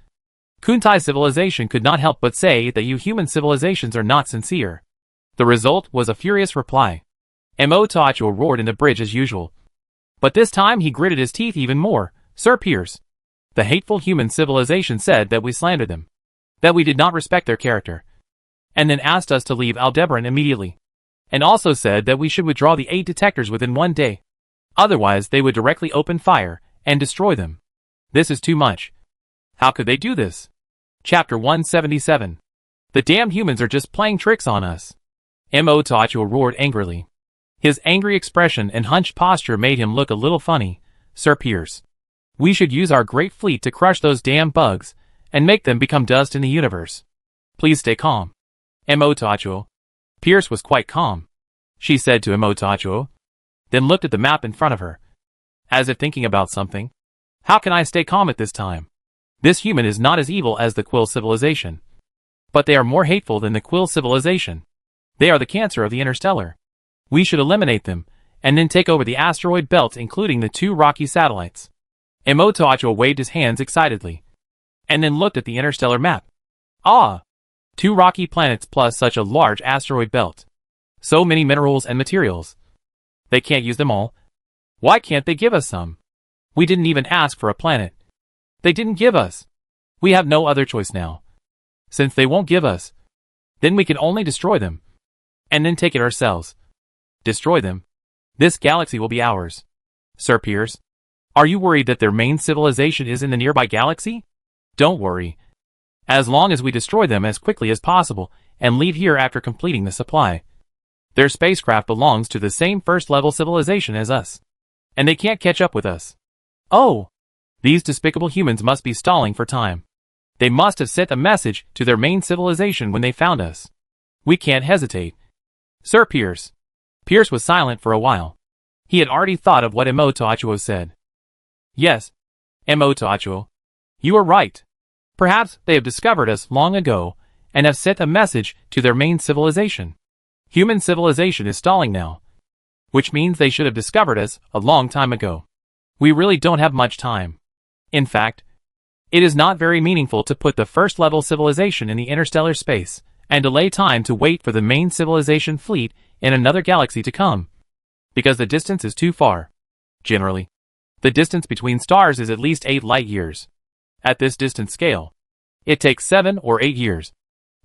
Kuntai civilization could not help but say that you human civilizations are not sincere. The result was a furious reply. Imotoachua roared in the bridge as usual. But this time he gritted his teeth even more. Sir Pierce, the hateful human civilization said that we slandered them, that we did not respect their character, and then asked us to leave Aldebaran immediately, and also said that we should withdraw the 8 detectors within 1 day. Otherwise they would directly open fire and destroy them. This is too much. How could they do this? Chapter 177. The damned humans are just playing tricks on us. Imotoachua roared angrily. His angry expression and hunched posture made him look a little funny. Sir Pierce, we should use our great fleet to crush those damn bugs and make them become dust in the universe. Please stay calm. Imotoachua. Pierce was quite calm. She said to Imotoachua, then looked at the map in front of her, as if thinking about something. How can I stay calm at this time? This human is not as evil as the Quill civilization, but they are more hateful than the Quill civilization. They are the cancer of the Interstellar. We should eliminate them and then take over the asteroid belt, including the 2 rocky satellites. Emotoachua waved his hands excitedly, and then looked at the interstellar map. Ah! 2 rocky planets plus such a large asteroid belt. So many minerals and materials. They can't use them all. Why can't they give us some? We didn't even ask for a planet. They didn't give us. We have no other choice now. Since they won't give us, then we can only destroy them. And then take it ourselves. Destroy them. This galaxy will be ours. Sir Pierce, are you worried that their main civilization is in the nearby galaxy? Don't worry. As long as we destroy them as quickly as possible and leave here after completing the supply. Their spacecraft belongs to the same first-level civilization as us. And they can't catch up with us. Oh! These despicable humans must be stalling for time. They must have sent a message to their main civilization when they found us. We can't hesitate. Sir Pierce. Pierce was silent for a while. He had already thought of what Emotoachua said. Yes, Emotoachua. You are right. Perhaps they have discovered us long ago and have sent a message to their main civilization. Human civilization is stalling now, which means they should have discovered us a long time ago. We really don't have much time. In fact, it is not very meaningful to put the first-level civilization in the interstellar space and delay time to wait for the main civilization fleet in another galaxy to come, because the distance is too far. Generally, the distance between stars is at least 8 light years. At this distance scale, it takes 7 or 8 years,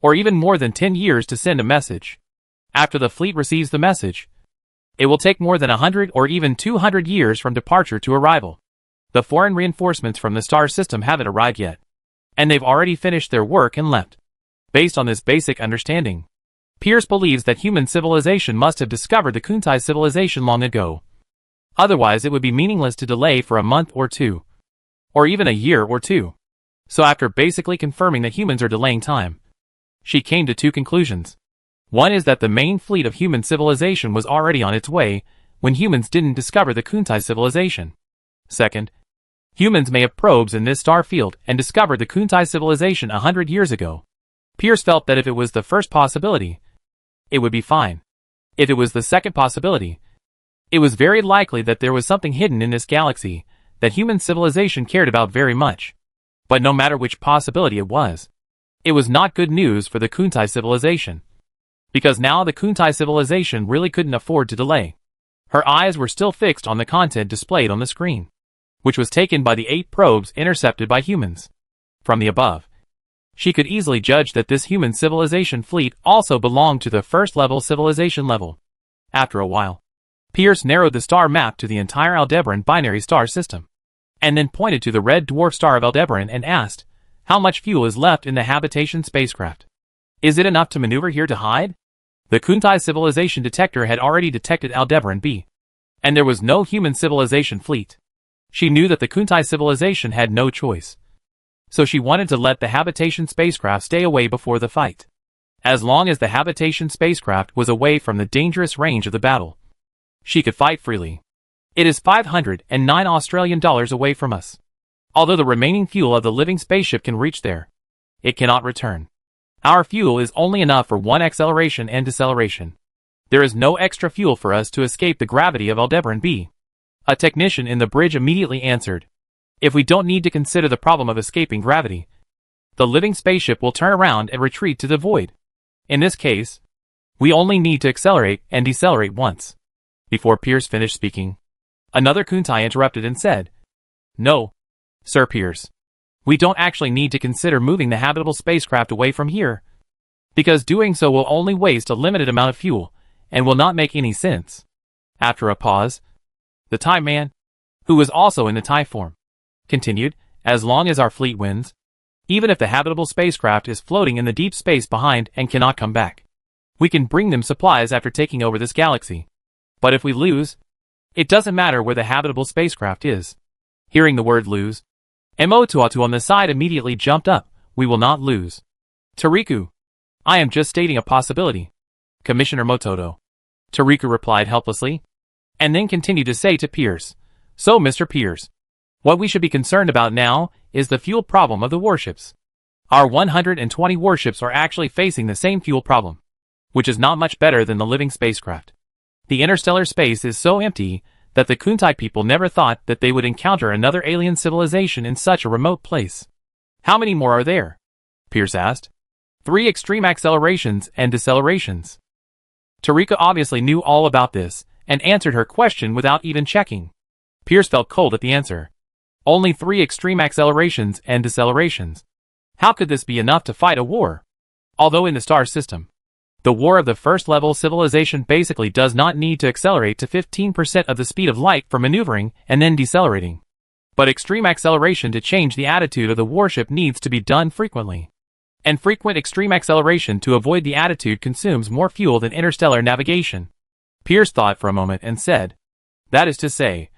or even more than 10 years to send a message. After the fleet receives the message, it will take more than 100 or even 200 years from departure to arrival. The foreign reinforcements from the star system haven't arrived yet, and they've already finished their work and left. Based on this basic understanding, Pierce believes that human civilization must have discovered the Kuntai civilization long ago. Otherwise, it would be meaningless to delay for a month or 2, or even a year or 2. So after basically confirming that humans are delaying time, she came to 2 conclusions. One is that the main fleet of human civilization was already on its way when humans didn't discover the Kuntai civilization. Second, humans may have probes in this star field and discovered the Kuntai civilization 100 years ago. Pierce felt that if it was the first possibility, it would be fine. If it was the second possibility, it was very likely that there was something hidden in this galaxy that human civilization cared about very much. But no matter which possibility it was not good news for the Kuntai civilization. Because now the Kuntai civilization really couldn't afford to delay. Her eyes were still fixed on the content displayed on the screen, which was taken by the 8 probes intercepted by humans. From the above, she could easily judge that this human civilization fleet also belonged to the first-level civilization level. After a while, Pierce narrowed the star map to the entire Aldebaran binary star system, and then pointed to the red dwarf star of Aldebaran and asked, how much fuel is left in the habitation spacecraft? Is it enough to maneuver here to hide? The Kuntai civilization detector had already detected Aldebaran B, and there was no human civilization fleet. She knew that the Kuntai civilization had no choice, so she wanted to let the habitation spacecraft stay away before the fight. As long as the habitation spacecraft was away from the dangerous range of the battle, she could fight freely. It is 509 Australian dollars away from us. Although the remaining fuel of the living spaceship can reach there, it cannot return. Our fuel is only enough for 1 acceleration and deceleration. There is no extra fuel for us to escape the gravity of Aldebaran B. A technician in the bridge immediately answered, if we don't need to consider the problem of escaping gravity, the living spaceship will turn around and retreat to the void. In this case, we only need to accelerate and decelerate once. Before Pierce finished speaking, another Kuntai interrupted and said, no, Sir Pierce. We don't actually need to consider moving the habitable spacecraft away from here, because doing so will only waste a limited amount of fuel and will not make any sense. After a pause, the Thai man, who was also in the Thai form, continued, as long as our fleet wins, even if the habitable spacecraft is floating in the deep space behind and cannot come back, we can bring them supplies after taking over this galaxy. But if we lose, it doesn't matter where the habitable spacecraft is. Hearing the word lose, Emotoachua on the side immediately jumped up. We will not lose. Tariku, I am just stating a possibility. Commissioner Motodo. Tariku replied helplessly, and then continued to say to Pierce, so Mr. Pierce, what we should be concerned about now is the fuel problem of the warships. Our 120 warships are actually facing the same fuel problem, which is not much better than the living spacecraft. The interstellar space is so empty that the Kuntai people never thought that they would encounter another alien civilization in such a remote place. How many more are there? Pierce asked. 3 extreme accelerations and decelerations. Tarika obviously knew all about this, and answered her question without even checking. Pierce felt cold at the answer. Only 3 extreme accelerations and decelerations. How could this be enough to fight a war? Although in the star system, the war of the first-level civilization basically does not need to accelerate to 15% of the speed of light for maneuvering and then decelerating. But extreme acceleration to change the attitude of the warship needs to be done frequently. And frequent extreme acceleration to avoid the attitude consumes more fuel than interstellar navigation. Pierce thought for a moment and said, that is to say,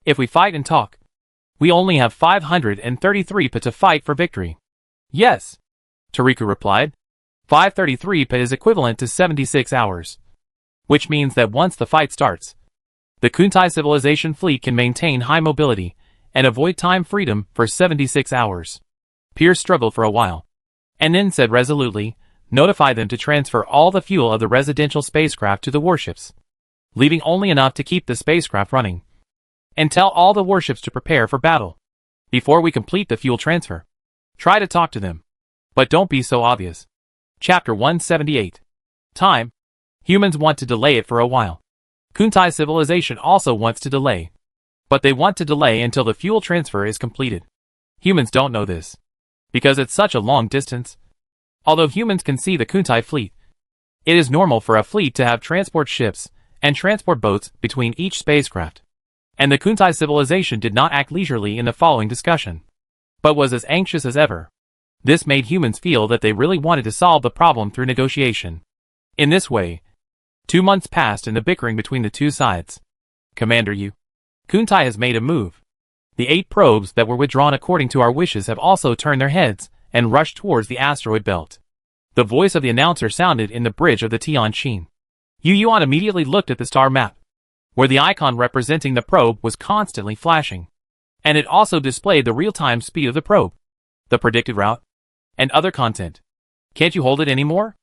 if we fight and talk, we only have 533 pa to fight for victory. Yes, Tarika replied. 533 pa is equivalent to 76 hours. Which means that once the fight starts, the Kuntai civilization fleet can maintain high mobility and avoid time freedom for 76 hours. Pierce struggled for a while, and then said resolutely, notify them to transfer all the fuel of the residential spacecraft to the warships, leaving only enough to keep the spacecraft running. And tell all the warships to prepare for battle. Before we complete the fuel transfer, try to talk to them. But don't be so obvious. Chapter 178. Time. Humans want to delay it for a while. Kuntai civilization also wants to delay. But they want to delay until the fuel transfer is completed. Humans don't know this, because it's such a long distance. Although humans can see the Kuntai fleet, it is normal for a fleet to have transport ships and transport boats between each spacecraft. And the Kuntai civilization did not act leisurely in the following discussion, but was as anxious as ever. This made humans feel that they really wanted to solve the problem through negotiation. In this way, 2 months passed in the bickering between the two sides. Commander Yu, Kuntai has made a move. The 8 probes that were withdrawn according to our wishes have also turned their heads and rushed towards the asteroid belt. The voice of the announcer sounded in the bridge of the Tianqin. Yu Yuan immediately looked at the star map, where the icon representing the probe was constantly flashing. And it also displayed the real-time speed of the probe, the predicted route, and other content. Can't you hold it anymore?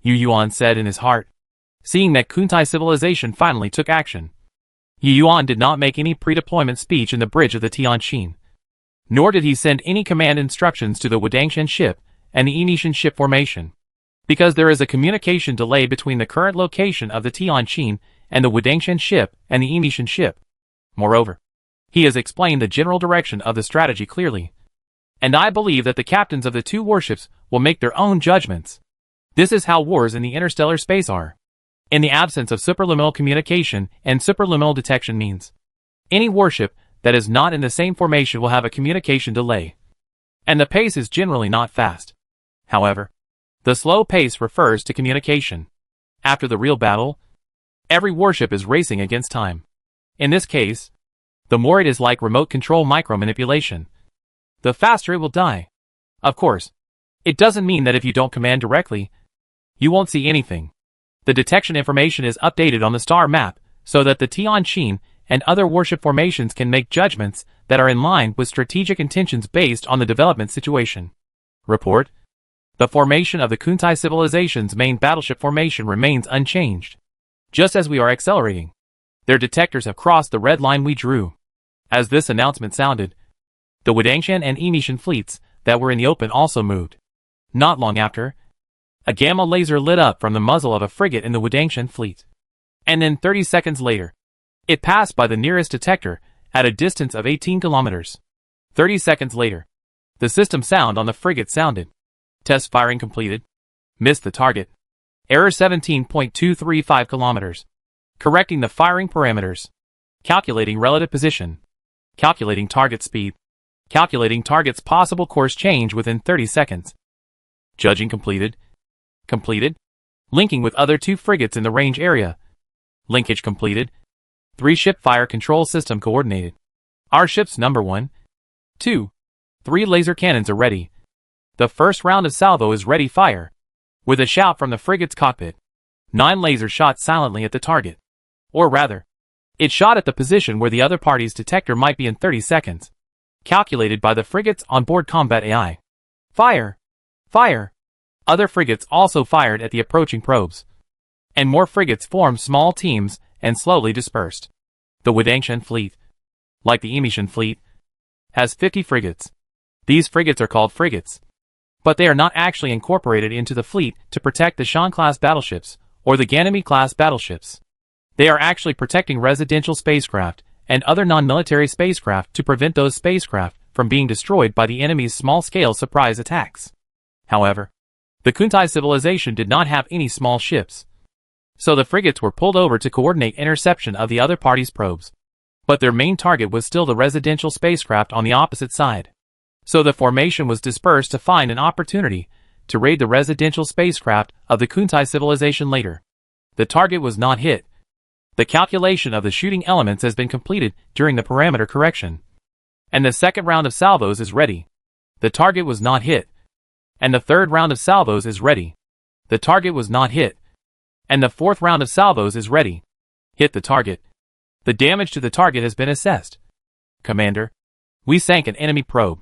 Yu Yuan said in his heart, seeing that Kuntai civilization finally took action. Yu Yuan did not make any pre-deployment speech in the bridge of the Tianqin, nor did he send any command instructions to the Wudangshan ship and the Inishan ship formation, because there is a communication delay between the current location of the Tianqin and the Wudangshan ship and the Inishan ship. Moreover, he has explained the general direction of the strategy clearly, and I believe that the captains of the 2 warships will make their own judgments. This is how wars in the interstellar space are. In the absence of superluminal communication and superluminal detection means, any warship that is not in the same formation will have a communication delay. And the pace is generally not fast. However, the slow pace refers to communication. After the real battle, every warship is racing against time. In this case, the more it is like remote control micromanipulation, the faster it will die. Of course, it doesn't mean that if you don't command directly, you won't see anything. The detection information is updated on the star map so that the Tianqin and other warship formations can make judgments that are in line with strategic intentions based on the development situation. Report. The formation of the Kuntai civilization's main battleship formation remains unchanged. Just as we are accelerating, their detectors have crossed the red line we drew. As this announcement sounded, the Wudangshan and Inishan fleets that were in the open also moved. Not long after, a gamma laser lit up from the muzzle of a frigate in the Wudangshan fleet. And then 30 seconds later, it passed by the nearest detector at a distance of 18 kilometers. 30 seconds later, the system sound on the frigate sounded. Test firing completed. Missed the target. Error 17.235 kilometers. Correcting the firing parameters. Calculating relative position. Calculating target speed. Calculating target's possible course change within 30 seconds. Judging completed. Completed. Linking with other 2 frigates in the range area. Linkage completed. 3 ship fire control system coordinated. Our ships number 1, 2, 3 laser cannons are ready. The first round of salvo is ready fire. With a shout from the frigate's cockpit, 9 lasers shot silently at the target. Or rather, it shot at the position where the other party's detector might be in 30 seconds. Calculated by the frigate's onboard combat AI. Fire! Fire! Other frigates also fired at the approaching probes. And more frigates formed small teams and slowly dispersed. The Wudangtian fleet, like the Emetian fleet, has 50 frigates. These frigates are called frigates, but they are not actually incorporated into the fleet to protect the Shan-class battleships or the Ganymede-class battleships. They are actually protecting residential spacecraft and other non-military spacecraft to prevent those spacecraft from being destroyed by the enemy's small-scale surprise attacks. However, the Kuntai civilization did not have any small ships, so the frigates were pulled over to coordinate interception of the other party's probes. But their main target was still the residential spacecraft on the opposite side. So the formation was dispersed to find an opportunity to raid the residential spacecraft of the Kuntai civilization later. The target was not hit. The calculation of the shooting elements has been completed during the parameter correction, and the second round of salvos is ready. The target was not hit. And the third round of salvos is ready. The target was not hit. And the fourth round of salvos is ready. Hit the target. The damage to the target has been assessed. Commander, we sank an enemy probe.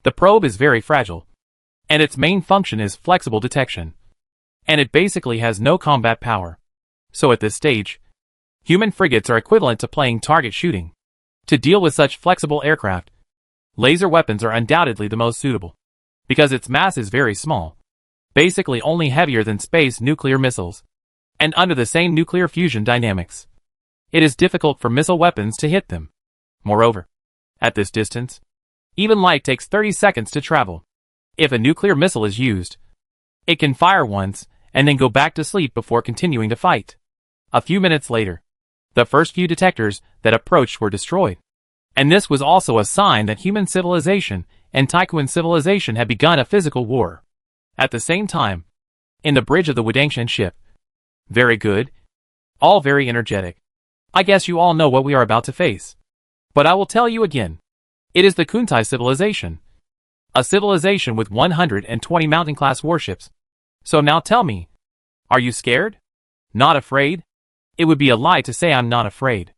The probe is very fragile, and its main function is flexible detection, and it basically has no combat power. So at this stage, human frigates are equivalent to playing target shooting. To deal with such flexible aircraft, laser weapons are undoubtedly the most suitable, because its mass is very small, basically only heavier than space nuclear missiles, and under the same nuclear fusion dynamics. It is difficult for missile weapons to hit them. Moreover, at this distance, even light takes 30 seconds to travel. If a nuclear missile is used, it can fire once and then go back to sleep before continuing to fight. A few minutes later, the first few detectors that approached were destroyed. And this was also a sign that human civilization and Taikuan civilization had begun a physical war. At the same time, in the bridge of the Wudangtian ship. Very good. All very energetic. I guess you all know what we are about to face. But I will tell you again. It is the Kuntai civilization. A civilization with 120 mountain-class warships. So now tell me, are you scared? Not afraid? It would be a lie to say I'm not afraid.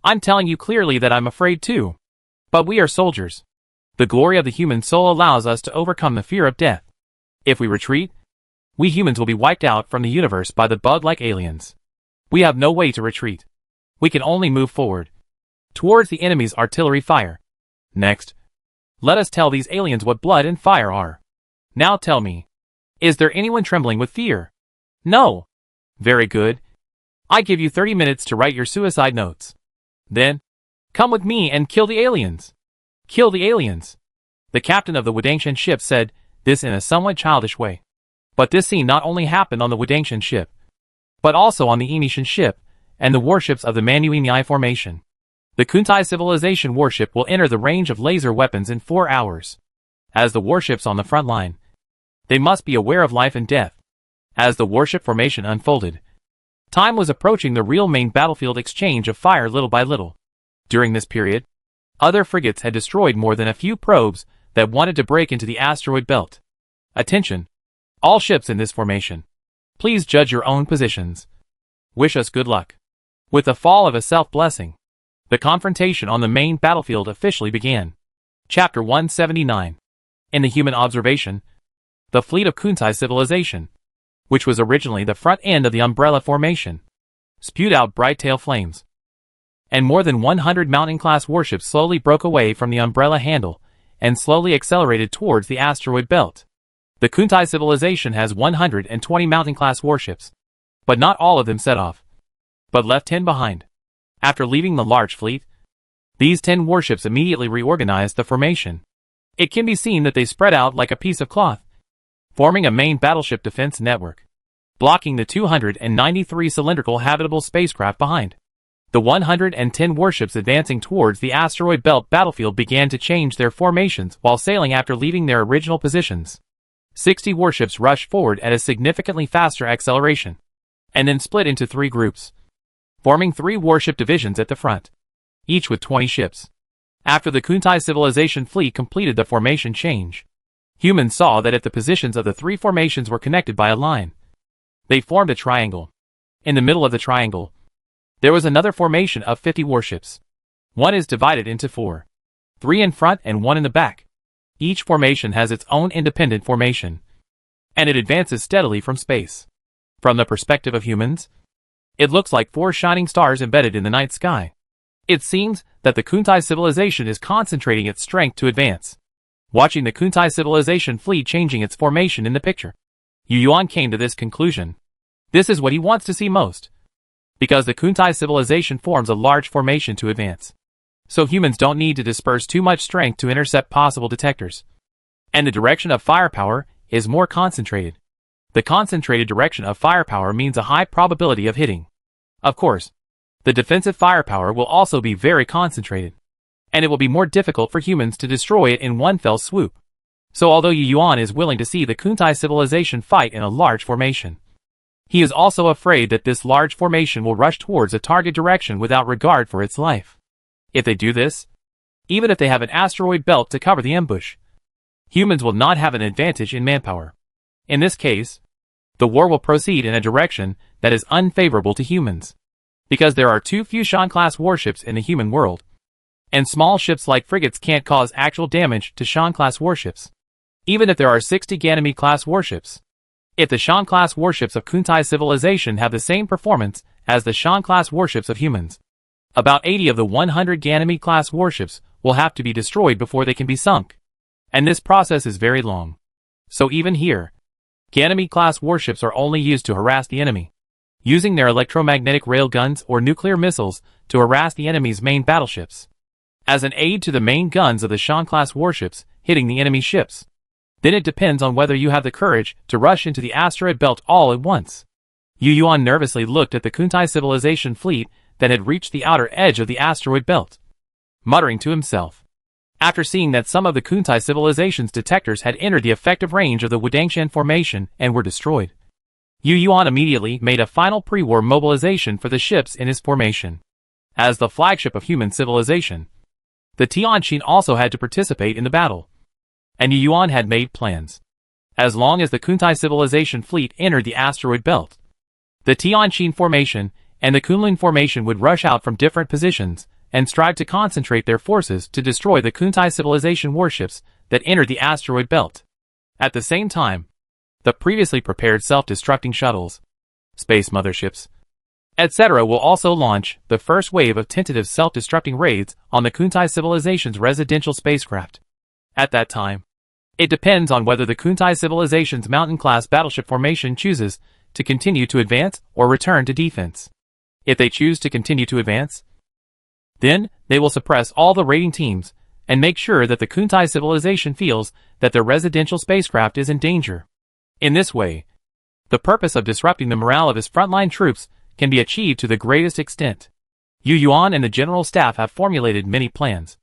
I'm telling you clearly that I'm afraid too. But we are soldiers. The glory of the human soul allows us to overcome the fear of death. If we retreat, we humans will be wiped out from the universe by the bug-like aliens. We have no way to retreat. We can only move forward, towards the enemy's artillery fire. Next, let us tell these aliens what blood and fire are. Now tell me, is there anyone trembling with fear? No. Very good. I give you 30 minutes to write your suicide notes. Then, come with me and kill the aliens. Kill the aliens. The captain of the Wudangtian ship said this in a somewhat childish way. But this scene not only happened on the Wudangtian ship, but also on the Emetian ship and the warships of the Manuimi formation. The Kuntai civilization warship will enter the range of laser weapons in 4 hours. As the warships on the front line, they must be aware of life and death. As the warship formation unfolded, time was approaching the real main battlefield exchange of fire little by little. During this period, other frigates had destroyed more than a few probes that wanted to break into the asteroid belt. Attention! All ships in this formation. Please judge your own positions. Wish us good luck. With the fall of a self-blessing, the confrontation on the main battlefield officially began. Chapter 179. In the human observation, the fleet of Kuntai civilization, which was originally the front end of the umbrella formation, spewed out bright tail flames. And more than 100 mountain-class warships slowly broke away from the umbrella handle and slowly accelerated towards the asteroid belt. The Kuntai civilization has 120 mountain-class warships, but not all of them set off, but left 10 behind. After leaving the large fleet, these 10 warships immediately reorganized the formation. It can be seen that they spread out like a piece of cloth, forming a main battleship defense network, blocking the 293 cylindrical habitable spacecraft behind. The 110 warships advancing towards the asteroid belt battlefield began to change their formations while sailing after leaving their original positions. 60 warships rushed forward at a significantly faster acceleration, and then split into 3 groups, forming 3 warship divisions at the front, each with 20 ships. After the Kuntai civilization fleet completed the formation change, humans saw that if the positions of the 3 formations were connected by a line, they formed a triangle. In the middle of the triangle, there was another formation of 50 warships. One is divided into 4, 3 in front and 1 in the back. Each formation has its own independent formation, and it advances steadily from space. From the perspective of humans, It looks like 4 shining stars embedded in the night sky. It seems that the Kuntai civilization is concentrating its strength to advance. Watching the Kuntai civilization fleet changing its formation in the picture, Yu Yuan came to this conclusion. This is what he wants to see most. Because the Kuntai civilization forms a large formation to advance. So humans don't need to disperse too much strength to intercept possible detectors. And the direction of firepower is more concentrated. The concentrated direction of firepower means a high probability of hitting. Of course, the defensive firepower will also be very concentrated. And it will be more difficult for humans to destroy it in one fell swoop. So although Yu Yuan is willing to see the Kuntai civilization fight in a large formation, he is also afraid that this large formation will rush towards a target direction without regard for its life. If they do this, even if they have an asteroid belt to cover the ambush, humans will not have an advantage in manpower. In this case, the war will proceed in a direction that is unfavorable to humans. Because there are too few Shan-class warships in the human world, and small ships like frigates can't cause actual damage to Shan-class warships. Even if there are 60 Ganymede-class warships. If the Shan-class warships of Kuntai civilization have the same performance as the Shan-class warships of humans, about 80 of the 100 Ganymede-class warships will have to be destroyed before they can be sunk. And this process is very long. So even here, Ganymede-class warships are only used to harass the enemy, using their electromagnetic railguns or nuclear missiles to harass the enemy's main battleships, as an aid to the main guns of the Shan-class warships hitting the enemy ships. Then it depends on whether you have the courage to rush into the asteroid belt all at once. Yu Yuan nervously looked at the Kuntai civilization fleet that had reached the outer edge of the asteroid belt, muttering to himself. After seeing that some of the Kuntai civilization's detectors had entered the effective range of the Wudangshan formation and were destroyed, Yu Yuan immediately made a final pre-war mobilization for the ships in his formation. As the flagship of human civilization, the Tianqin also had to participate in the battle. And Yu Yuan had made plans. As long as the Kuntai civilization fleet entered the asteroid belt, the Tianqin formation and the Kunlun formation would rush out from different positions and strive to concentrate their forces to destroy the Kuntai civilization warships that entered the asteroid belt. At the same time, the previously prepared self-destructing shuttles, space motherships, etc. will also launch the first wave of tentative self-destructing raids on the Kuntai civilization's residential spacecraft. At that time, it depends on whether the Kuntai civilization's mountain-class battleship formation chooses to continue to advance or return to defense. If they choose to continue to advance, then they will suppress all the raiding teams and make sure that the Kuntai civilization feels that their residential spacecraft is in danger. In this way, the purpose of disrupting the morale of his frontline troops can be achieved to the greatest extent. Yu Yuan and the general staff have formulated many plans,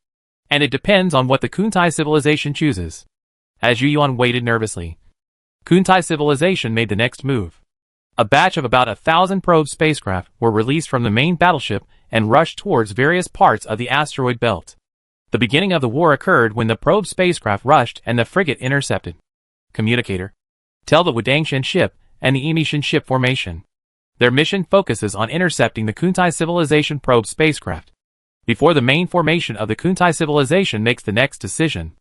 and it depends on what the Kuntai civilization chooses. As Yu Yuan waited nervously, Kuntai civilization made the next move. A batch of about 1,000 probe spacecraft were released from the main battleship and rushed towards various parts of the asteroid belt. The beginning of the war occurred when the probe spacecraft rushed and the frigate intercepted. Communicator, tell the Wudangshan ship and the Emishan ship formation. Their mission focuses on intercepting the Kuntai civilization probe spacecraft before the main formation of the Kuntai civilization makes the next decision.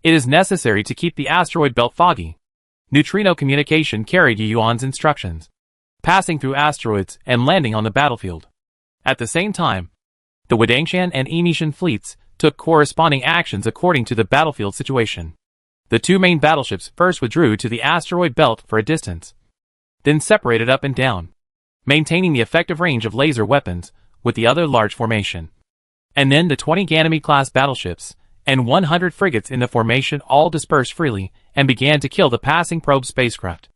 It is necessary to keep the asteroid belt foggy. Neutrino communication carried Yu Yuan's instructions, passing through asteroids and landing on the battlefield. At the same time, the Wudangshan and Emishan fleets took corresponding actions according to the battlefield situation. The two main battleships first withdrew to the asteroid belt for a distance, then separated up and down, maintaining the effective range of laser weapons with the other large formation. And then the 20 Ganymede-class battleships and 100 frigates in the formation all dispersed freely and began to kill the passing probe spacecraft.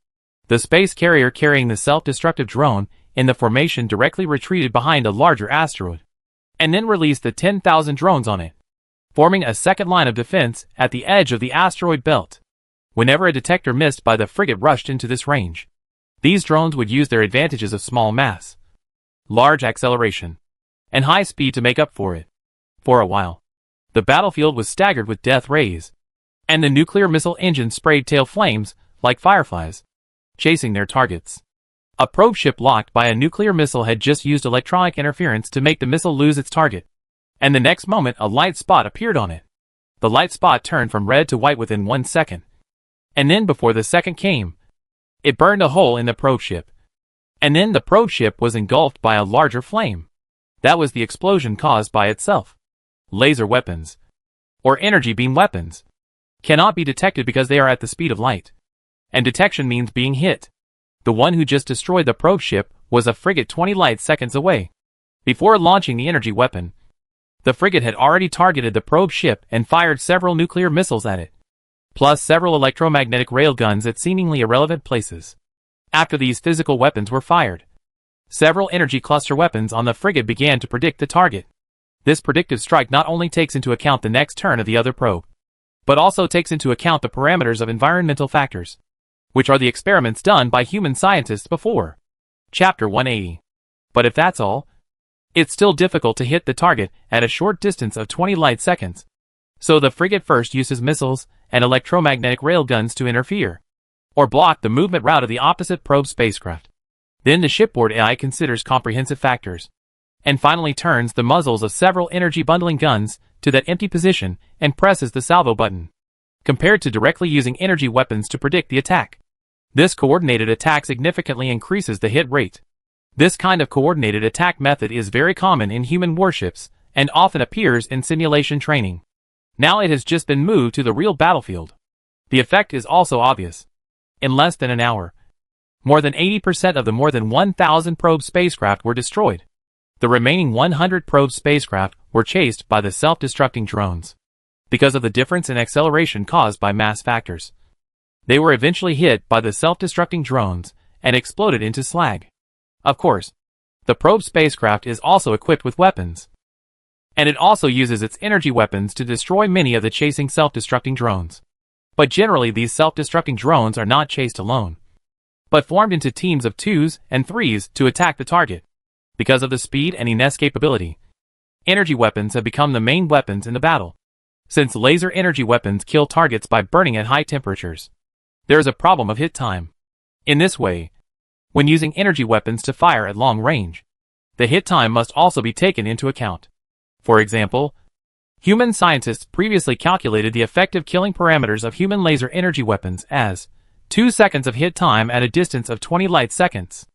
The space carrier carrying the self-destructive drone in the formation directly retreated behind a larger asteroid, and then released the 10,000 drones on it, forming a second line of defense at the edge of the asteroid belt. Whenever a detector missed by the frigate rushed into this range, these drones would use their advantages of small mass, large acceleration, and high speed to make up for it. For a while, the battlefield was staggered with death rays, and the nuclear missile engines sprayed tail flames like fireflies, chasing their targets. A probe ship locked by a nuclear missile had just used electronic interference to make the missile lose its target, and the next moment a light spot appeared on it. The light spot turned from red to white within 1 second, and then before the second came, it burned a hole in the probe ship. And then the probe ship was engulfed by a larger flame. That was the explosion caused by itself. Laser weapons, or energy beam weapons, cannot be detected because they are at the speed of light. And detection means being hit. The one who just destroyed the probe ship was a frigate 20 light seconds away. Before launching the energy weapon, the frigate had already targeted the probe ship and fired several nuclear missiles at it, plus several electromagnetic railguns at seemingly irrelevant places. After these physical weapons were fired, several energy cluster weapons on the frigate began to predict the target. This predictive strike not only takes into account the next turn of the other probe, but also takes into account the parameters of environmental factors, which are the experiments done by human scientists before. Chapter 180. But if that's all, it's still difficult to hit the target at a short distance of 20 light seconds. So the frigate first uses missiles and electromagnetic railguns to interfere, or block the movement route of the opposite probe spacecraft. Then the shipboard AI considers comprehensive factors, and finally turns the muzzles of several energy bundling guns to that empty position and presses the salvo button. Compared to directly using energy weapons to predict the attack, this coordinated attack significantly increases the hit rate. This kind of coordinated attack method is very common in human warships and often appears in simulation training. Now it has just been moved to the real battlefield. The effect is also obvious. In less than an hour, more than 80% of the more than 1,000 probe spacecraft were destroyed. The remaining 100 probe spacecraft were chased by the self-destructing drones. Because of the difference in acceleration caused by mass factors, they were eventually hit by the self-destructing drones and exploded into slag. Of course, the probe spacecraft is also equipped with weapons, and it also uses its energy weapons to destroy many of the chasing self-destructing drones. But generally these self-destructing drones are not chased alone, but formed into teams of 2s and 3s to attack the target. Because of the speed and inescapability, energy weapons have become the main weapons in the battle. Since laser energy weapons kill targets by burning at high temperatures, there is a problem of hit time. In this way, when using energy weapons to fire at long range, the hit time must also be taken into account. For example, human scientists previously calculated the effective killing parameters of human laser energy weapons as 2 seconds of hit time at a distance of 20 light seconds.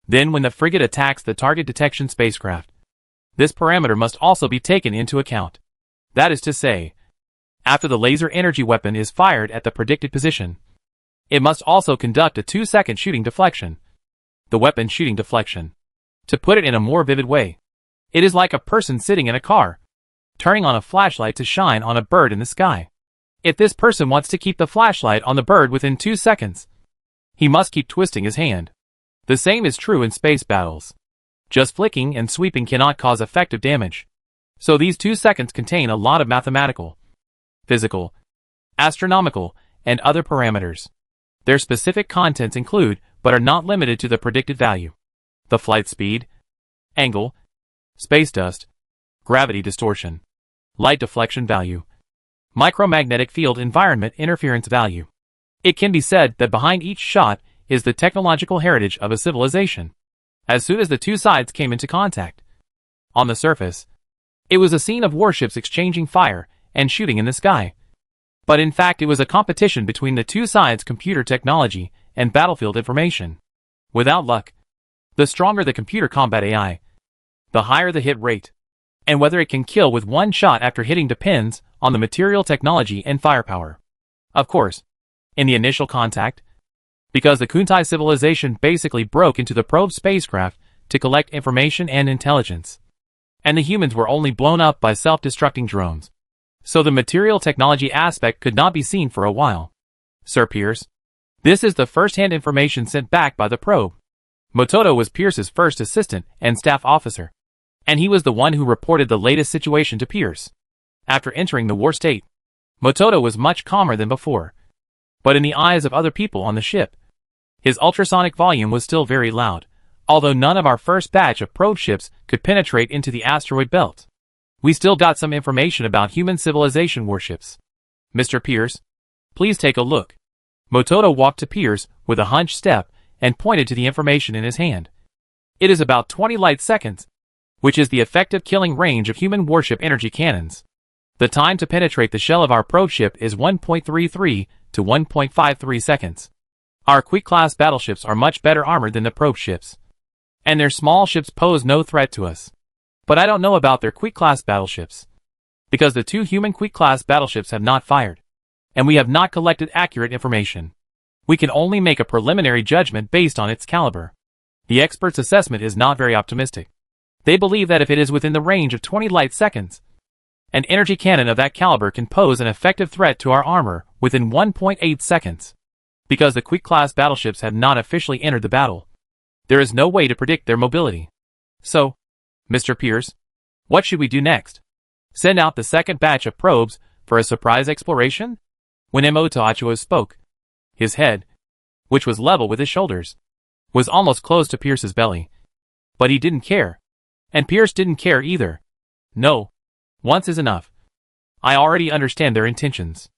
Then when the frigate attacks the target detection spacecraft, this parameter must also be taken into account. That is to say, after the laser energy weapon is fired at the predicted position, it must also conduct a 2-second shooting deflection. The weapon shooting deflection. To put it in a more vivid way, it is like a person sitting in a car, turning on a flashlight to shine on a bird in the sky. If this person wants to keep the flashlight on the bird within 2 seconds, he must keep twisting his hand. The same is true in space battles. Just flicking and sweeping cannot cause effective damage. So these 2 seconds contain a lot of mathematical, physical, astronomical, and other parameters. Their specific contents include, but are not limited to, the predicted value, the flight speed, angle, space dust, gravity distortion, light deflection value, micromagnetic field environment interference value. It can be said that behind each shot is the technological heritage of a civilization. As soon as the two sides came into contact, on the surface, it was a scene of warships exchanging fire and shooting in the sky. But in fact it was a competition between the two sides' computer technology and battlefield information. Without luck, the stronger the computer combat AI, the higher the hit rate. And whether it can kill with one shot after hitting depends on the material technology and firepower. Of course, in the initial contact, because the Kuntai civilization basically broke into the probe spacecraft to collect information and intelligence, and the humans were only blown up by self-destructing drones, so the material technology aspect could not be seen for a while. Sir Pierce, this is the first-hand information sent back by the probe. Mototo was Pierce's first assistant and staff officer, and he was the one who reported the latest situation to Pierce. After entering the war state, Mototo was much calmer than before, but in the eyes of other people on the ship, his ultrasonic volume was still very loud, although none of our first batch of probe ships could penetrate into the asteroid belt. We still got some information about human civilization warships. Mr. Pierce, please take a look. Mototo walked to Pierce with a hunched step and pointed to the information in his hand. It is about 20 light seconds, which is the effective killing range of human warship energy cannons. The time to penetrate the shell of our probe ship is 1.33 to 1.53 seconds. Our Quick-class battleships are much better armored than the probe ships. and their small ships pose no threat to us. But I don't know about their Quick-class battleships, because the 2 human Quick-class battleships have not fired, and we have not collected accurate information. We can only make a preliminary judgment based on its caliber. The experts' assessment is not very optimistic. They believe that if it is within the range of 20 light seconds, an energy cannon of that caliber can pose an effective threat to our armor within 1.8 seconds. Because the Quick-class battleships have not officially entered the battle, there is no way to predict their mobility. So, Mr. Pierce, what should we do next? Send out the second batch of probes for a surprise exploration? When Emoto spoke, his head, which was level with his shoulders, was almost close to Pierce's belly. But he didn't care. And Pierce didn't care either. No. Once is enough. I already understand their intentions.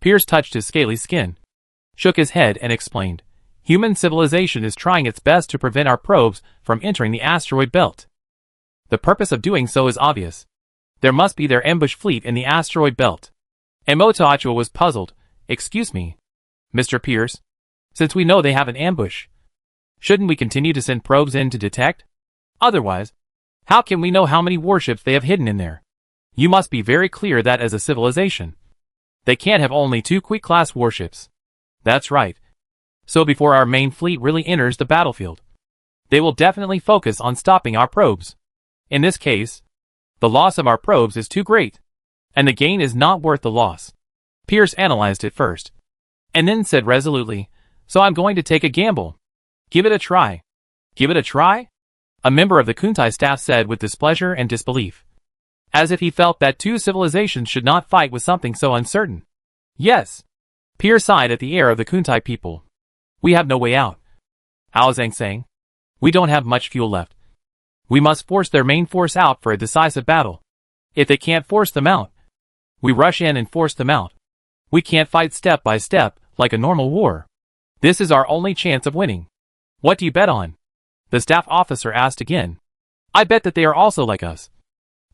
Pierce touched his scaly skin, shook his head and explained, human civilization is trying its best to prevent our probes from entering the asteroid belt. The purpose of doing so is obvious. There must be their ambush fleet in the asteroid belt. Emoto was puzzled. Excuse me, Mr. Pierce, since we know they have an ambush, shouldn't we continue to send probes in to detect? Otherwise, how can we know how many warships they have hidden in there? You must be very clear that as a civilization, they can't have only 2 Quick-class warships. That's right. So before our main fleet really enters the battlefield, they will definitely focus on stopping our probes. In this case, the loss of our probes is too great, and the gain is not worth the loss. Pierce analyzed it first, and then said resolutely, so I'm going to take a gamble. Give it a try. Give it a try? A member of the Kuntai staff said with displeasure and disbelief, as if he felt that 2 civilizations should not fight with something so uncertain. Yes. Pierce sighed at the air of the Kuntai people. We have no way out. Ao Zhang sang. We don't have much fuel left. We must force their main force out for a decisive battle. If they can't force them out, we rush in and force them out. We can't fight step by step, like a normal war. This is our only chance of winning. What do you bet on? The staff officer asked again. I bet that they are also like us,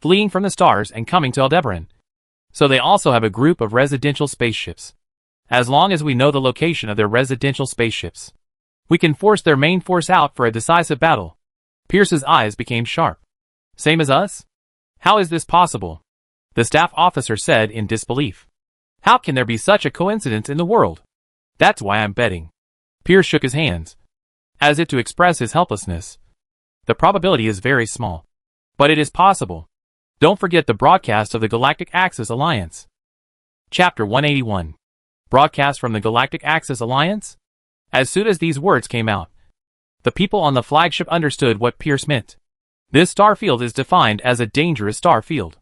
fleeing from the stars and coming to Aldebaran. So they also have a group of residential spaceships. As long as we know the location of their residential spaceships, we can force their main force out for a decisive battle. Pierce's eyes became sharp. Same as us? How is this possible? The staff officer said in disbelief. How can there be such a coincidence in the world? That's why I'm betting. Pierce shook his hands, as if to express his helplessness. The probability is very small, but it is possible. Don't forget the broadcast of the Galactic Axis Alliance. Chapter 181. Broadcast from the Galactic Axis Alliance? As soon as these words came out, the people on the flagship understood what Pierce meant. This star field is defined as a dangerous star field.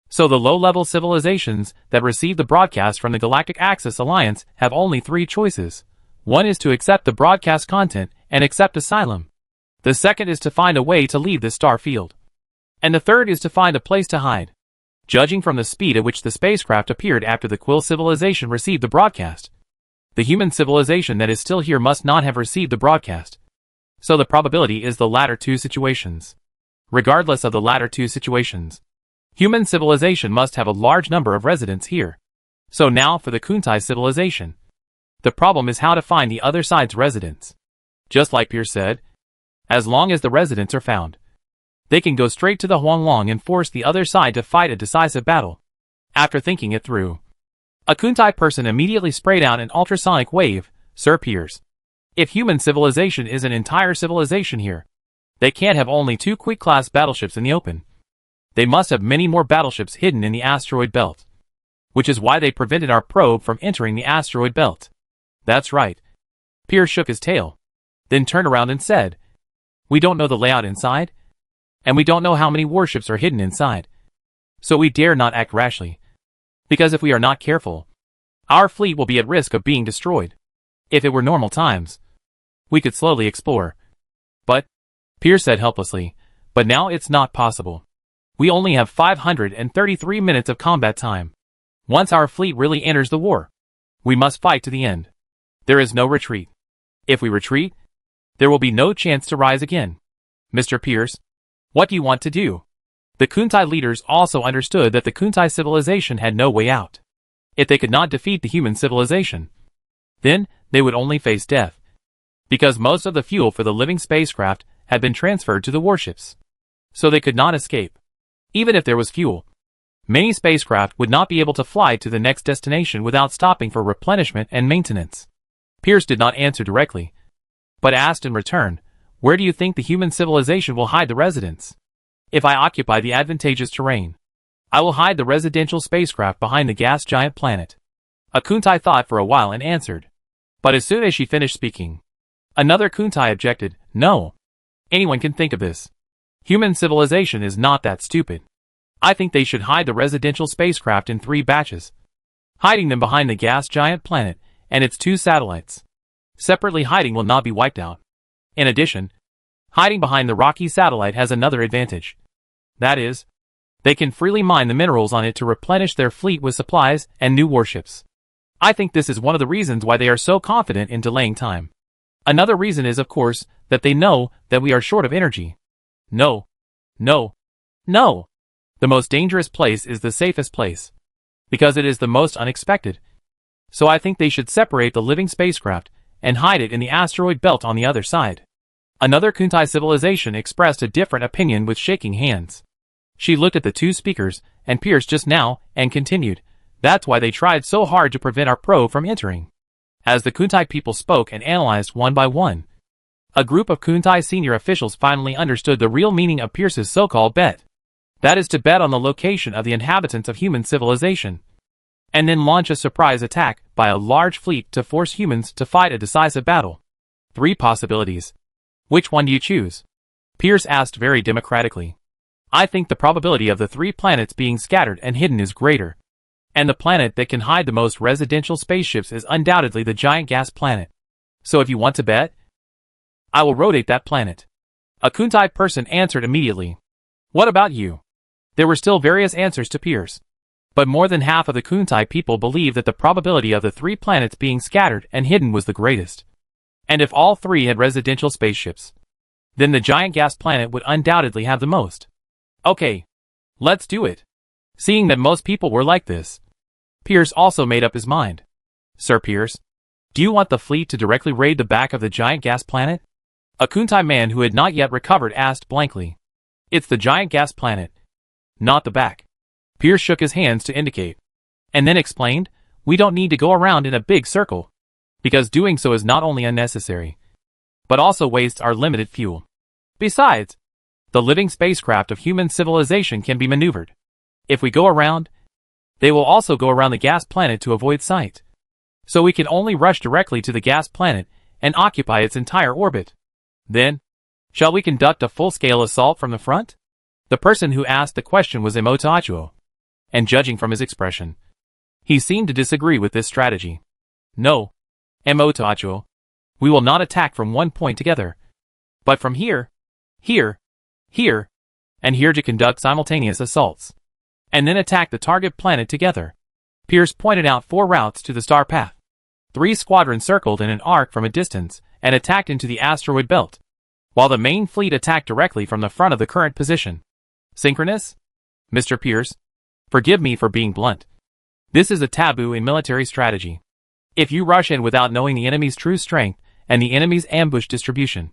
So the low-level civilizations that receive the broadcast from the Galactic Axis Alliance have only 3 choices. One is to accept the broadcast content and accept asylum. The second is to find a way to leave this star field. And the third is to find a place to hide. Judging from the speed at which the spacecraft appeared after the Quill civilization received the broadcast, the human civilization that is still here must not have received the broadcast. So the probability is the latter 2 situations. Regardless of the latter 2 situations, human civilization must have a large number of residents here. So now for the Kuntai civilization. The problem is how to find the other side's residents. Just like Pierce said, as long as the residents are found, they can go straight to the Huanglong and force the other side to fight a decisive battle. After thinking it through, a Kuntai person immediately sprayed out an ultrasonic wave. Sir Pierce, if human civilization is an entire civilization here, they can't have only 2 Quick-class battleships in the open. They must have many more battleships hidden in the asteroid belt, which is why they prevented our probe from entering the asteroid belt. That's right. Pierce shook his tail, then turned around and said, we don't know the layout inside, and we don't know how many warships are hidden inside. So we dare not act rashly, because if we are not careful, our fleet will be at risk of being destroyed. If it were normal times, we could slowly explore. But, Pierce said helplessly, but now it's not possible. We only have 533 minutes of combat time. Once our fleet really enters the war, we must fight to the end. There is no retreat. If we retreat, there will be no chance to rise again. Mr. Pierce, what do you want to do? The Kuntai leaders also understood that the Kuntai civilization had no way out. If they could not defeat the human civilization, then they would only face death. Because most of the fuel for the living spacecraft had been transferred to the warships, so they could not escape. Even if there was fuel, many spacecraft would not be able to fly to the next destination without stopping for replenishment and maintenance. Pierce did not answer directly, but asked in return, "Where do you think the human civilization will hide the residents?" "If I occupy the advantageous terrain, I will hide the residential spacecraft behind the gas giant planet." Kuntai thought for a while and answered. But as soon as she finished speaking, another Kuntai objected, "No. Anyone can think of this. Human civilization is not that stupid. I think they should hide the residential spacecraft in 3 batches, hiding them behind the gas giant planet and its 2 satellites. Separately hiding will not be wiped out. In addition, hiding behind the rocky satellite has another advantage. That is, they can freely mine the minerals on it to replenish their fleet with supplies and new warships. I think this is one of the reasons why they are so confident in delaying time. Another reason is, of course, that they know that we are short of energy. No. No. No. The most dangerous place is the safest place, because it is the most unexpected. So I think they should separate the living spacecraft and hide it in the asteroid belt on the other side." Another Kuntai civilization expressed a different opinion with shaking hands. She looked at the 2 speakers and Pierce just now and continued, "That's why they tried so hard to prevent our probe from entering." As the Kuntai people spoke and analyzed one by one, a group of Kuntai senior officials finally understood the real meaning of Pierce's so-called bet. That is to bet on the location of the inhabitants of human civilization, and then launch a surprise attack by a large fleet to force humans to fight a decisive battle. 3 possibilities. Which one do you choose? Pierce asked very democratically. "I think the probability of the 3 planets being scattered and hidden is greater, and the planet that can hide the most residential spaceships is undoubtedly the giant gas planet. So if you want to bet, I will rotate that planet." A Kuntai person answered immediately. "What about you?" There were still various answers to Pierce, but more than half of the Kuntai people believed that the probability of the 3 planets being scattered and hidden was the greatest. And if all 3 had residential spaceships, then the giant gas planet would undoubtedly have the most. "Okay, let's do it." Seeing that most people were like this, Pierce also made up his mind. "Sir Pierce, do you want the fleet to directly raid the back of the giant gas planet?" A Kuntai man who had not yet recovered asked blankly. "It's the giant gas planet, not the back." Pierce shook his hands to indicate, and then explained, "We don't need to go around in a big circle, because doing so is not only unnecessary, but also wastes our limited fuel. Besides, the living spacecraft of human civilization can be maneuvered. If we go around, they will also go around the gas planet to avoid sight. So we can only rush directly to the gas planet and occupy its entire orbit. Then, shall we conduct a full-scale assault from the front?" The person who asked the question was Emotachuo, and judging from his expression, he seemed to disagree with this strategy. "No, Emotachuo, we will not attack from one point together, but from here, here, here, and here to conduct simultaneous assaults, and then attack the target planet together." Pierce pointed out 4 routes to the star path. 3 squadrons circled in an arc from a distance and attacked into the asteroid belt, while the main fleet attacked directly from the front of the current position. Synchronous? Mr. Pierce, forgive me for being blunt. This is a taboo in military strategy. If you rush in without knowing the enemy's true strength and the enemy's ambush distribution,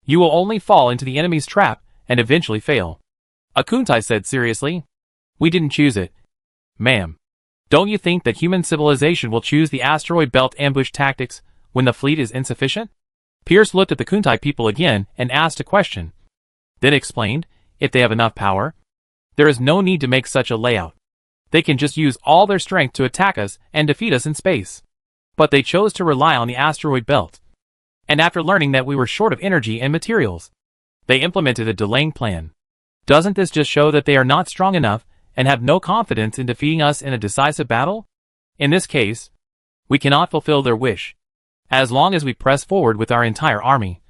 you will only fall into the enemy's trap and eventually fail. A Kuntai said seriously. "We didn't choose it, ma'am. Don't you think that human civilization will choose the asteroid belt ambush tactics when the fleet is insufficient?" Pierce looked at the Kuntai people again and asked a question, then explained, "If they have enough power, there is no need to make such a layout. They can just use all their strength to attack us and defeat us in space." But they chose to rely on the asteroid belt. And after learning that we were short of energy and materials, they implemented a delaying plan. Doesn't this just show that they are not strong enough and have no confidence in defeating us in a decisive battle? In this case, we cannot fulfill their wish. As long as we press forward with our entire army,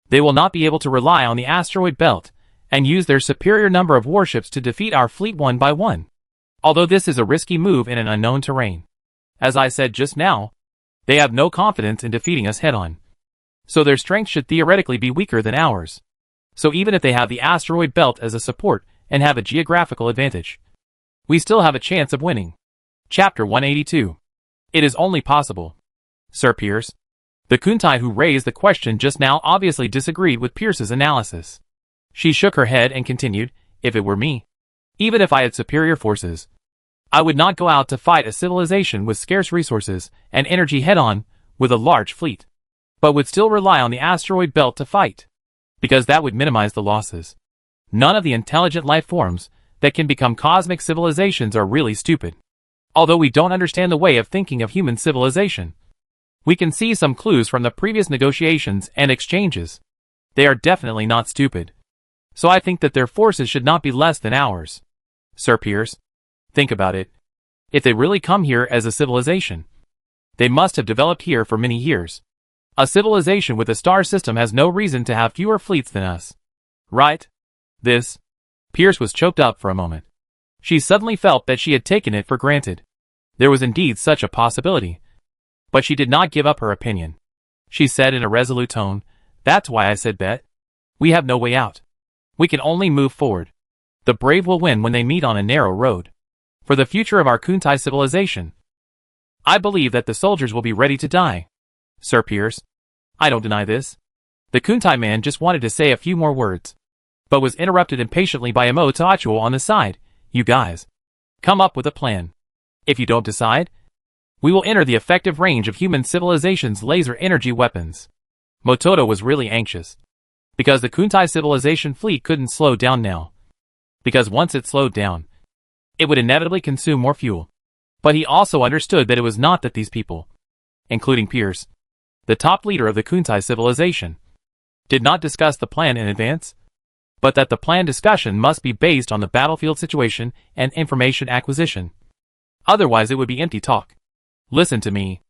they will not be able to rely on the asteroid belt and use their superior number of warships to defeat our fleet one by one. Although this is a risky move in an unknown terrain, as I said just now, they have no confidence in defeating us head-on. So their strength should theoretically be weaker than ours. So even if they have the asteroid belt as a support and have a geographical advantage, we still have a chance of winning. Chapter 182. It is only possible. Sir Pierce, The Kuntai who raised the question just now obviously disagreed with Pierce's analysis. She shook her head and continued, if it were me, even if I had superior forces, I would not go out to fight a civilization with scarce resources and energy head-on with a large fleet, but would still rely on the asteroid belt to fight, because that would minimize the losses. None of the intelligent life forms that can become cosmic civilizations are really stupid. Although we don't understand the way of thinking of human civilization, we can see some clues from the previous negotiations and exchanges. They are definitely not stupid. So I think that their forces should not be less than ours. Sir Pierce, think about it. If they really come here as a civilization, they must have developed here for many years. A civilization with a star system has no reason to have fewer fleets than us. Right? Pierce was choked up for a moment. She suddenly felt that she had taken it for granted. There was indeed such a possibility. But she did not give up her opinion. She said in a resolute tone, that's why I said bet. We have no way out. We can only move forward. The brave will win when they meet on a narrow road. For the future of our Kuntai civilization, I believe that the soldiers will be ready to die. Sir Pierce, I don't deny this. The Kuntai man just wanted to say a few more words, but was interrupted impatiently by Imo on the side. You guys, come up with a plan. If you don't decide, we will enter the effective range of human civilization's laser energy weapons. Mototo was really anxious, because the Kuntai civilization fleet couldn't slow down now. Because once it slowed down, it would inevitably consume more fuel. But he also understood that it was not that these people, including Pierce, the top leader of the Kuntai civilization, did not discuss the plan in advance, but that the plan discussion must be based on the battlefield situation and information acquisition. Otherwise it would be empty talk. Listen to me,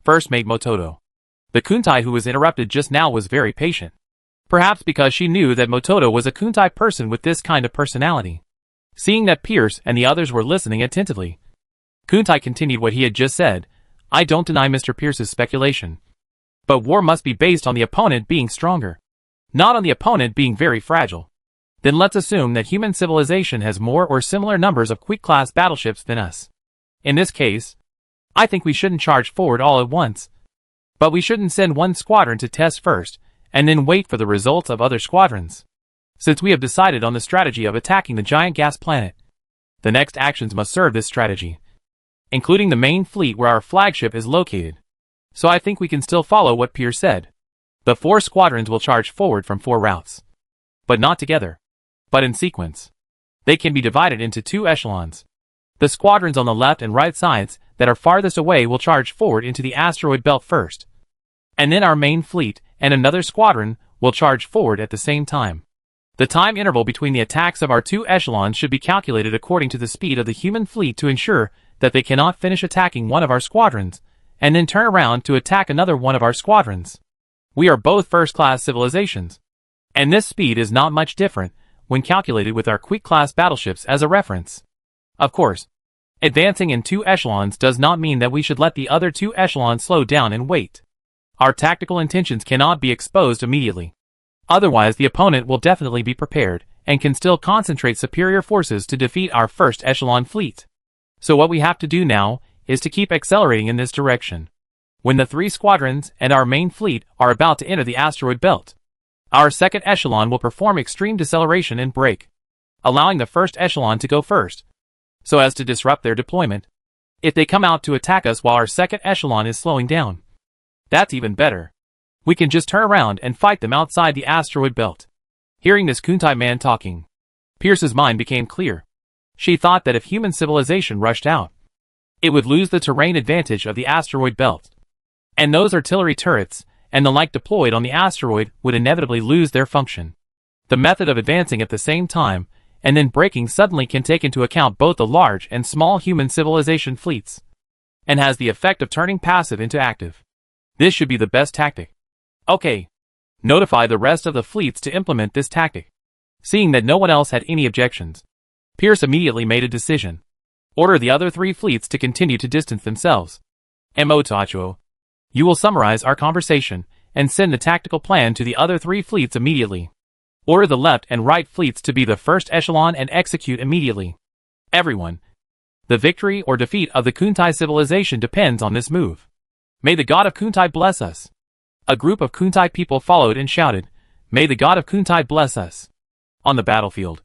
First Mate Mototo. The Kuntai who was interrupted just now was very patient. Perhaps because she knew that Mototo was a Kuntai person with this kind of personality. Seeing that Pierce and the others were listening attentively, Kuntai continued what he had just said. I don't deny Mr. Pierce's speculation. But war must be based on the opponent being stronger, not on the opponent being very fragile. Then let's assume that human civilization has more or similar numbers of Quick-class battleships than us. In this case, I think we shouldn't charge forward all at once. But we shouldn't send one squadron to test first, and then wait for the results of other squadrons. Since we have decided on the strategy of attacking the giant gas planet, the next actions must serve this strategy, including the main fleet where our flagship is located. So I think we can still follow what Pierce said. The 4 squadrons will charge forward from 4 routes. But not together, but in sequence. They can be divided into 2 echelons. The squadrons on the left and right sides that are farthest away will charge forward into the asteroid belt first. And then our main fleet and another squadron will charge forward at the same time. The time interval between the attacks of our 2 echelons should be calculated according to the speed of the human fleet to ensure that they cannot finish attacking one of our squadrons, and then turn around to attack another one of our squadrons. We are both first-class civilizations, and this speed is not much different when calculated with our Quick-class battleships as a reference. Of course, advancing in 2 echelons does not mean that we should let the other 2 echelons slow down and wait. Our tactical intentions cannot be exposed immediately. Otherwise the opponent will definitely be prepared, and can still concentrate superior forces to defeat our first echelon fleet. So what we have to do now is to keep accelerating in this direction. When the 3 squadrons and our main fleet are about to enter the asteroid belt, our second echelon will perform extreme deceleration and brake, allowing the first echelon to go first, so as to disrupt their deployment. If they come out to attack us while our second echelon is slowing down, that's even better. We can just turn around and fight them outside the asteroid belt. Hearing this Kuntai man talking, Pierce's mind became clear. She thought that if human civilization rushed out, it would lose the terrain advantage of the asteroid belt. And those artillery turrets and the like deployed on the asteroid would inevitably lose their function. The method of advancing at the same time and then braking suddenly can take into account both the large and small human civilization fleets, and has the effect of turning passive into active. This should be the best tactic. Okay. Notify the rest of the fleets to implement this tactic. Seeing that no one else had any objections, Pierce immediately made a decision. Order the other 3 fleets to continue to distance themselves. Mototo, you will summarize our conversation and send the tactical plan to the other 3 fleets immediately. Order the left and right fleets to be the first echelon and execute immediately. Everyone. The victory or defeat of the Kuntai civilization depends on this move. May the god of Kuntai bless us. A group of Kuntai people followed and shouted, "May the god of Kuntai bless us." On the battlefield,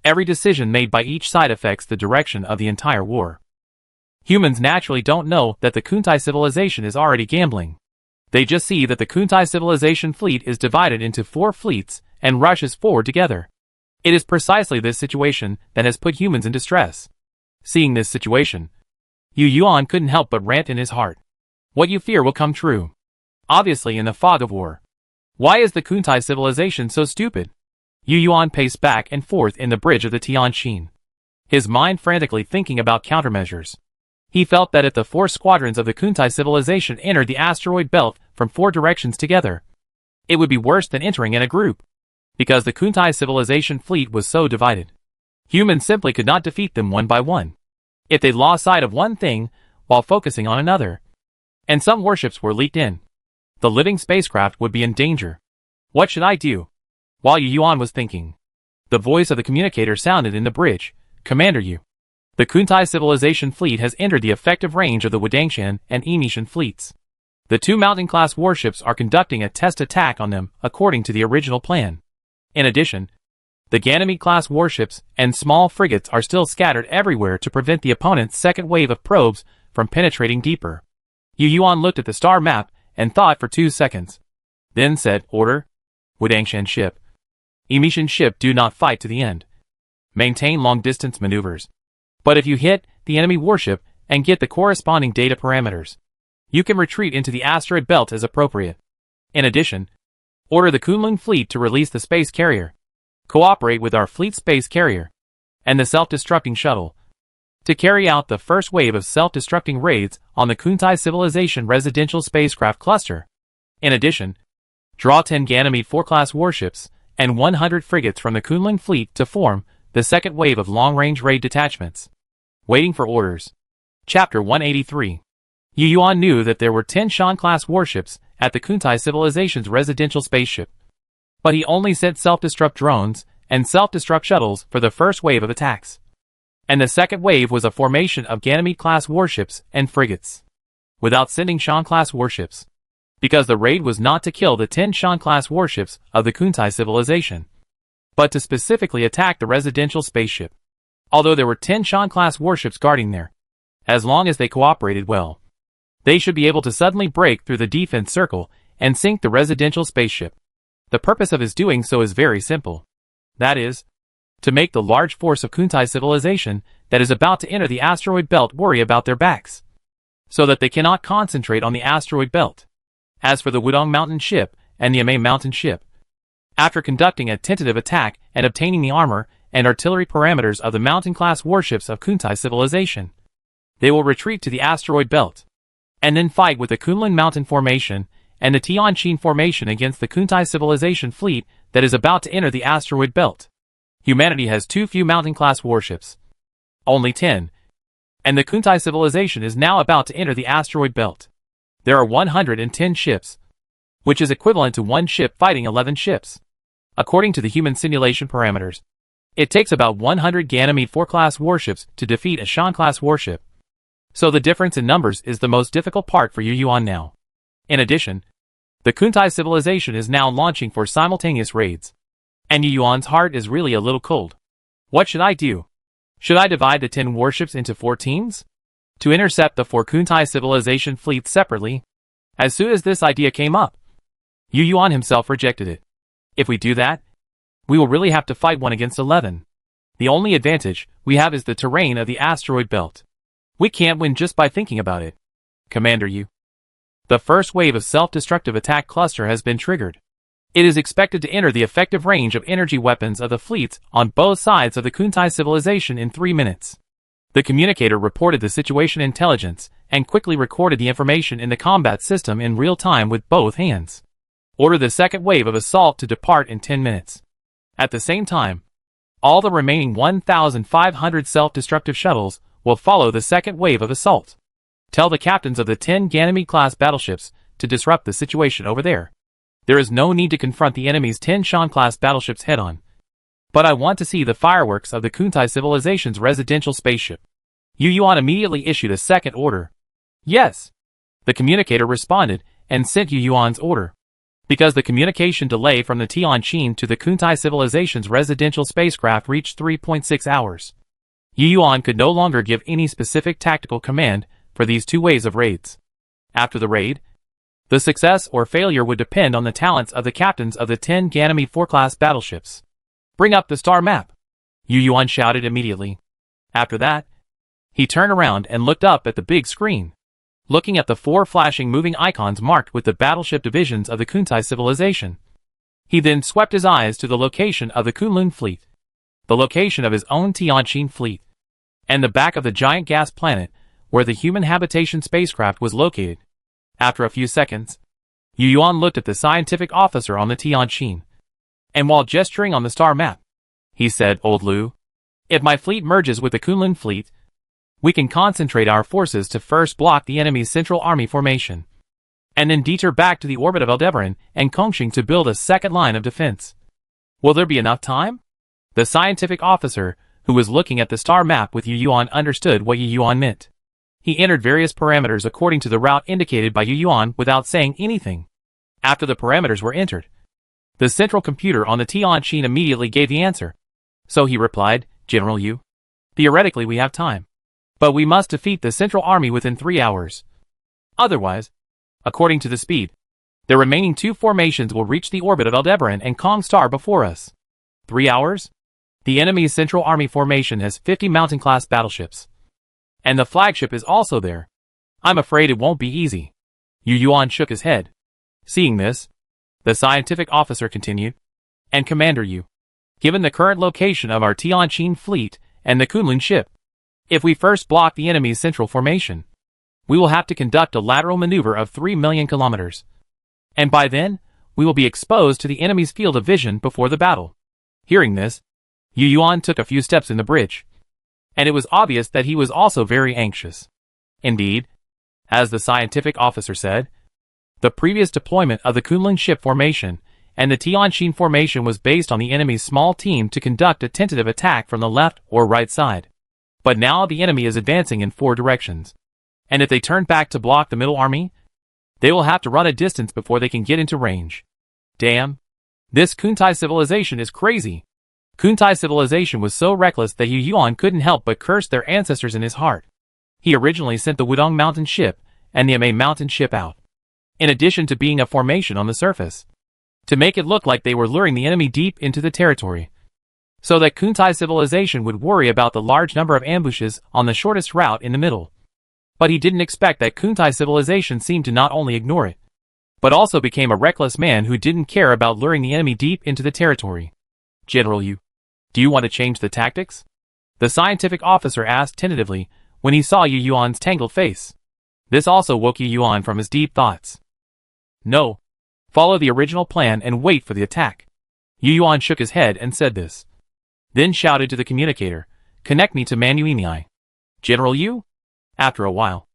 every decision made by each side affects the direction of the entire war. Humans naturally don't know that the Kuntai civilization is already gambling. They just see that the Kuntai civilization fleet is divided into 4 fleets and rushes forward together. It is precisely this situation that has put humans in distress. Seeing this situation, Yu Yuan couldn't help but rant in his heart. What you fear will come true. Obviously in the fog of war. Why is the Kuntai civilization so stupid? Yu Yuan paced back and forth in the bridge of the Tianjin, his mind frantically thinking about countermeasures. He felt that if the 4 squadrons of the Kuntai civilization entered the asteroid belt from 4 directions together, it would be worse than entering in a group. Because the Kuntai civilization fleet was so divided, humans simply could not defeat them one by one. If they lost sight of one thing while focusing on another, and some warships were leaked in, the living spacecraft would be in danger. What should I do? While Yu Yuan was thinking, the voice of the communicator sounded in the bridge. Commander Yu, the Kuntai civilization fleet has entered the effective range of the Wudangshan and Emishan fleets. The 2 mountain-class warships are conducting a test attack on them according to the original plan. In addition, the Ganymede-class warships and small frigates are still scattered everywhere to prevent the opponent's second wave of probes from penetrating deeper. Yu Yuan looked at the star map and thought for 2 seconds. Then said, "Order. Wudangshan ship. Emishan ship, do not fight to the end. Maintain long-distance maneuvers. But if you hit the enemy warship and get the corresponding data parameters, you can retreat into the asteroid belt as appropriate. In addition, order the Kunlun fleet to release the space carrier. Cooperate with our fleet space carrier and the self-destructing shuttle to carry out the first wave of self-destructing raids on the Kuntai civilization residential spacecraft cluster. In addition, draw 10 Ganymede 4-class warships and 100 frigates from the Kunlun fleet to form the second wave of long-range raid detachments. Waiting for orders." Chapter 183. Yu Yuan knew that there were 10 Shan-class warships at the Kuntai civilization's residential spaceship, but he only sent self-destruct drones and self-destruct shuttles for the first wave of attacks. And the second wave was a formation of Ganymede-class warships and frigates, without sending Shan-class warships, because the raid was not to kill the 10 Shan-class warships of the Kuntai civilization, but to specifically attack the residential spaceship. Although there were 10 Shan-class warships guarding there, as long as they cooperated well, they should be able to suddenly break through the defense circle and sink the residential spaceship. The purpose of his doing so is very simple. That is, to make the large force of Kuntai civilization that is about to enter the asteroid belt worry about their backs, so that they cannot concentrate on the asteroid belt. As for the Wudong mountain ship and the Amei mountain ship, after conducting a tentative attack and obtaining the armor and artillery parameters of the mountain-class warships of Kuntai civilization, they will retreat to the asteroid belt, and then fight with the Kunlun Mountain Formation and the Tianjin Formation against the Kuntai civilization fleet that is about to enter the asteroid belt. Humanity has too few mountain-class warships, only 10, and the Kuntai civilization is now about to enter the asteroid belt. There are 110 ships, which is equivalent to 1 ship fighting 11 ships. According to the human simulation parameters, it takes about 100 Ganymede 4-class warships to defeat a Shan-class warship. So the difference in numbers is the most difficult part for Yu Yuan now. In addition, the Kuntai civilization is now launching for simultaneous raids, and Yu Yuan's heart is really a little cold. What should I do? Should I divide the 10 warships into 4 teams to intercept the 4 Kuntai civilization fleets separately? As soon as this idea came up, Yu Yuan himself rejected it. If we do that, we will really have to fight 1 against 11. The only advantage we have is the terrain of the asteroid belt. We can't win just by thinking about it. Commander Yu, the first wave of self-destructive attack cluster has been triggered. It is expected to enter the effective range of energy weapons of the fleets on both sides of the Kuntai civilization in 3 minutes. The communicator reported the situation intelligence and quickly recorded the information in the combat system in real time with both hands. Order the second wave of assault to depart in 10 minutes. At the same time, all the remaining 1,500 self-destructive shuttles will follow the second wave of assault. Tell the captains of the 10 Ganymede-class battleships to disrupt the situation over there. There is no need to confront the enemy's 10 Shan-class battleships head-on. But I want to see the fireworks of the Kuntai civilization's residential spaceship. Yu Yuan immediately issued a second order. Yes. The communicator responded, and sent Yu Yuan's order. Because the communication delay from the Tianqin to the Kuntai civilization's residential spacecraft reached 3.6 hours. Yu Yuan could no longer give any specific tactical command for these two waves of raids. After the raid, the success or failure would depend on the talents of the captains of the 10 Ganymede 4-class battleships. "Bring up the star map," Yu Yuan shouted immediately. After that, he turned around and looked up at the big screen, looking at the 4 flashing moving icons marked with the battleship divisions of the Kuntai civilization. He then swept his eyes to the location of the Kunlun fleet, the location of his own Tianqin fleet, and the back of the giant gas planet where the human habitation spacecraft was located. After a few seconds, Yu Yuan looked at the scientific officer on the Tianqin, and while gesturing on the star map, he said, "Old Lu, if my fleet merges with the Kunlun fleet, we can concentrate our forces to first block the enemy's central army formation, and then detour back to the orbit of Aldebaran and Kongqing to build a second line of defense. Will there be enough time?" The scientific officer, who was looking at the star map with Yu Yuan, understood what Yu Yuan meant. He entered various parameters according to the route indicated by Yu Yuan without saying anything. After the parameters were entered, the central computer on the Tianqin immediately gave the answer. So he replied, "General Yu, theoretically we have time, but we must defeat the central army within 3 hours. Otherwise, according to the speed, the remaining 2 formations will reach the orbit of Aldebaran and Kong Star before us. 3 hours? The enemy's central army formation has 50 mountain-class battleships, and the flagship is also there. I'm afraid it won't be easy." Yu Yuan shook his head. Seeing this, the scientific officer continued, "And Commander Yu, given the current location of our Tianqin fleet and the Kunlun ship, if we first block the enemy's central formation, we will have to conduct a lateral maneuver of 3 million kilometers. And by then, we will be exposed to the enemy's field of vision before the battle." Hearing this, Yu Yuan took a few steps in the bridge, and it was obvious that he was also very anxious. Indeed, as the scientific officer said, the previous deployment of the Kunlun ship formation and the Tianqin formation was based on the enemy's small team to conduct a tentative attack from the left or right side. But now the enemy is advancing in 4 directions, and if they turn back to block the middle army, they will have to run a distance before they can get into range. Damn, this Kuntai civilization is crazy. Kuntai civilization was so reckless that Yu Yuan couldn't help but curse their ancestors in his heart. He originally sent the Wudong mountain ship and the Amei mountain ship out, in addition to being a formation on the surface, to make it look like they were luring the enemy deep into the territory, so that Kuntai civilization would worry about the large number of ambushes on the shortest route in the middle. But he didn't expect that Kuntai civilization seemed to not only ignore it, but also became a reckless man who didn't care about luring the enemy deep into the territory. "General Yu, do you want to change the tactics?" the scientific officer asked tentatively when he saw Yu Yuan's tangled face. This also woke Yu Yuan from his deep thoughts. "No. Follow the original plan and wait for the attack." Yu Yuan shook his head and said this, then shouted to the communicator, "Connect me to Manuimiai." "General Yu?" After a while,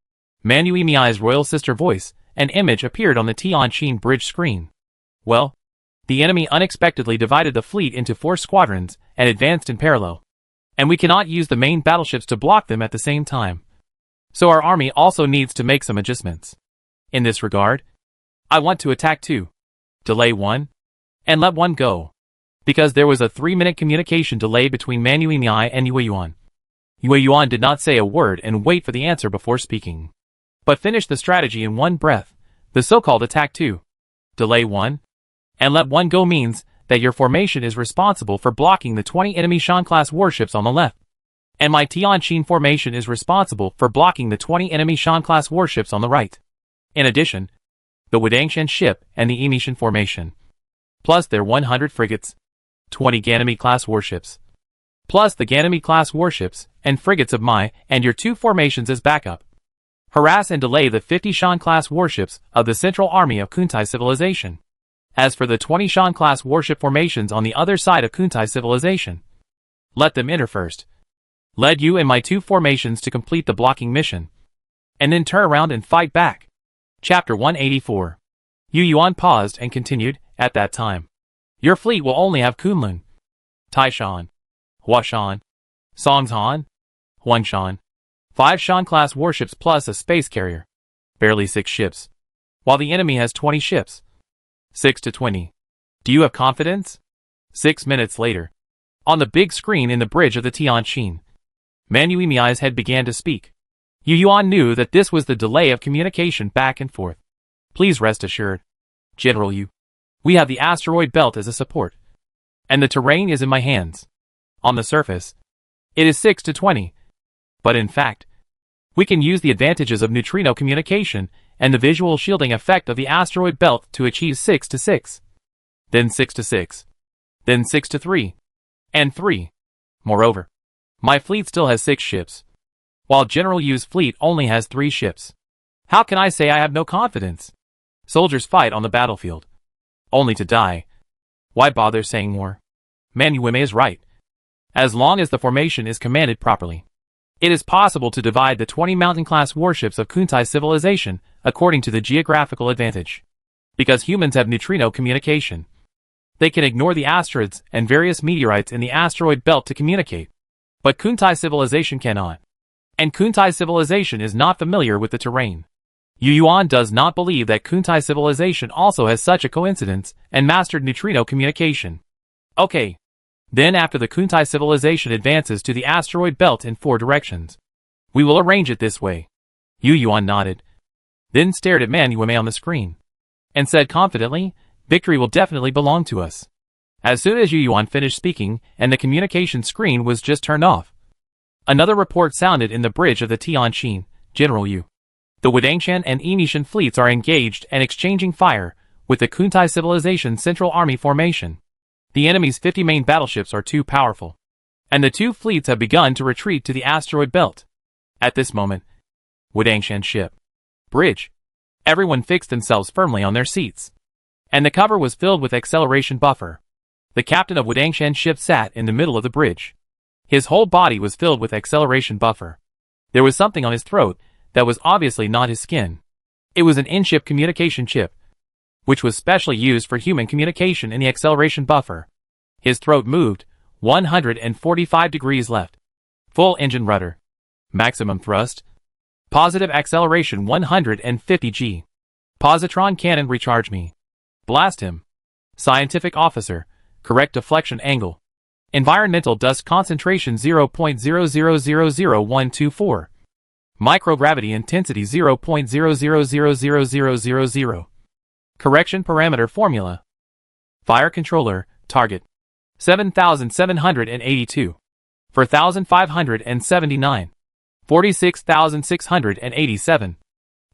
Manuimiai's royal sister voice and image appeared on the Tianqin bridge screen. "Well, the enemy unexpectedly divided the fleet into 4 squadrons and advanced in parallel, and we cannot use the main battleships to block them at the same time. So our army also needs to make some adjustments. In this regard, I want to attack 2, delay 1, and let 1 go." Because there was a 3-minute communication delay between Manuimiai and Yu Yuan. Yu Yuan did not say a word and wait for the answer before speaking, but finished the strategy in one breath. The so-called attack 2, delay 1, and let 1 go means that your formation is responsible for blocking the 20 enemy Shan-class warships on the left, and my Tianqin formation is responsible for blocking the 20 enemy Shan-class warships on the right. In addition, the Wudangshan ship and the Emishan formation, plus their 100 frigates, 20 Ganymede-class warships, plus the Ganymede-class warships and frigates of Mai and your 2 formations as backup, harass and delay the 50 Shan-class warships of the central army of Kuntai civilization. As for the 20 Shan-class warship formations on the other side of Kuntai civilization, let them enter first. Lead you and my 2 formations to complete the blocking mission, and then turn around and fight back. Chapter 184. Yu Yuan paused and continued, "At that time, your fleet will only have Kunlun, Taishan, Huashan, Songshan, Huangshan, 5 Shan-class warships plus a space carrier, barely 6 ships, while the enemy has 20 ships. 6-20. Do you have confidence? 6 minutes later. On the big screen in the bridge of the Tianjin, Man Yuemi's head began to speak. Yu Yuan knew that this was the delay of communication back and forth. Please rest assured, General Yu. We have the asteroid belt as a support. And the terrain is in my hands. On the surface, it is 6-20. But in fact, we can use the advantages of neutrino communication and the visual shielding effect of the asteroid belt to achieve 6-6. Then 6-6. Then 6-3. And 3. Moreover, my fleet still has 6 ships, while General Yu's fleet only has 3 ships. How can I say I have no confidence? Soldiers fight on the battlefield, only to die. Why bother saying more? Man Yuemi is right. As long as the formation is commanded properly, it is possible to divide the 20 mountain-class warships of Kuntai civilization according to the geographical advantage. Because humans have neutrino communication, they can ignore the asteroids and various meteorites in the asteroid belt to communicate. But Kuntai civilization cannot. And Kuntai civilization is not familiar with the terrain. Yu Yuan does not believe that Kuntai civilization also has such a coincidence and mastered neutrino communication. Okay. Then after the Kuntai civilization advances to the asteroid belt in 4 directions, we will arrange it this way. Yu Yuan nodded, then stared at Man Yuemi on the screen, and said confidently, victory will definitely belong to us. As soon as Yu Yuan finished speaking and the communication screen was just turned off, another report sounded in the bridge of the Tianjin. General Yu, the Wudangshan and Inishan fleets are engaged and exchanging fire with the Kuntai civilization Central Army formation. The enemy's 50 main battleships are too powerful, and the 2 fleets have begun to retreat to the asteroid belt. At this moment, Wudangshan ship, bridge, everyone fixed themselves firmly on their seats, and the cover was filled with acceleration buffer. The captain of Wudangshan ship sat in the middle of the bridge. His whole body was filled with acceleration buffer. There was something on his throat that was obviously not his skin. It was an in-ship communication chip, which was specially used for human communication in the acceleration buffer. His throat moved, 145 degrees left. Full engine rudder. Maximum thrust. Positive acceleration 150 G. Positron cannon recharge me. Blast him. Scientific officer, correct deflection angle. Environmental dust concentration 0.0000124. Microgravity intensity 0.0000000. Correction parameter formula. Fire controller, target. 7,782. 4,579. 46,687.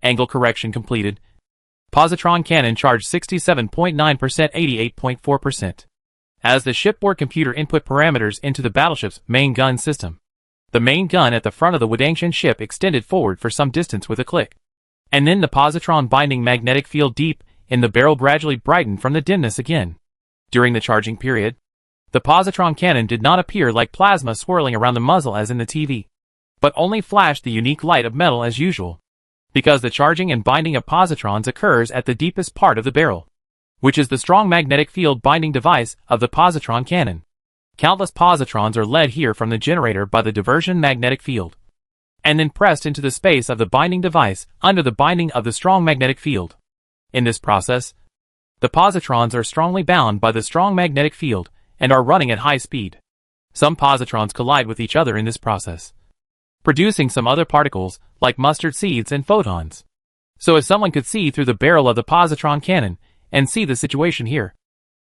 Angle correction completed. Positron cannon charge 67.9%, 88.4%. As the shipboard computer input parameters into the battleship's main gun system, the main gun at the front of the Wudangshan ship extended forward for some distance with a click. And then the positron binding magnetic field deep in the barrel gradually brightened from the dimness again. During the charging period, the positron cannon did not appear like plasma swirling around the muzzle as in the TV, but only flashed the unique light of metal as usual, because the charging and binding of positrons occurs at the deepest part of the barrel, which is the strong magnetic field binding device of the positron cannon. Countless positrons are led here from the generator by the diversion magnetic field, and then pressed into the space of the binding device under the binding of the strong magnetic field. In this process, the positrons are strongly bound by the strong magnetic field and are running at high speed. Some positrons collide with each other in this process, producing some other particles like mustard seeds and photons. So if someone could see through the barrel of the positron cannon and see the situation here,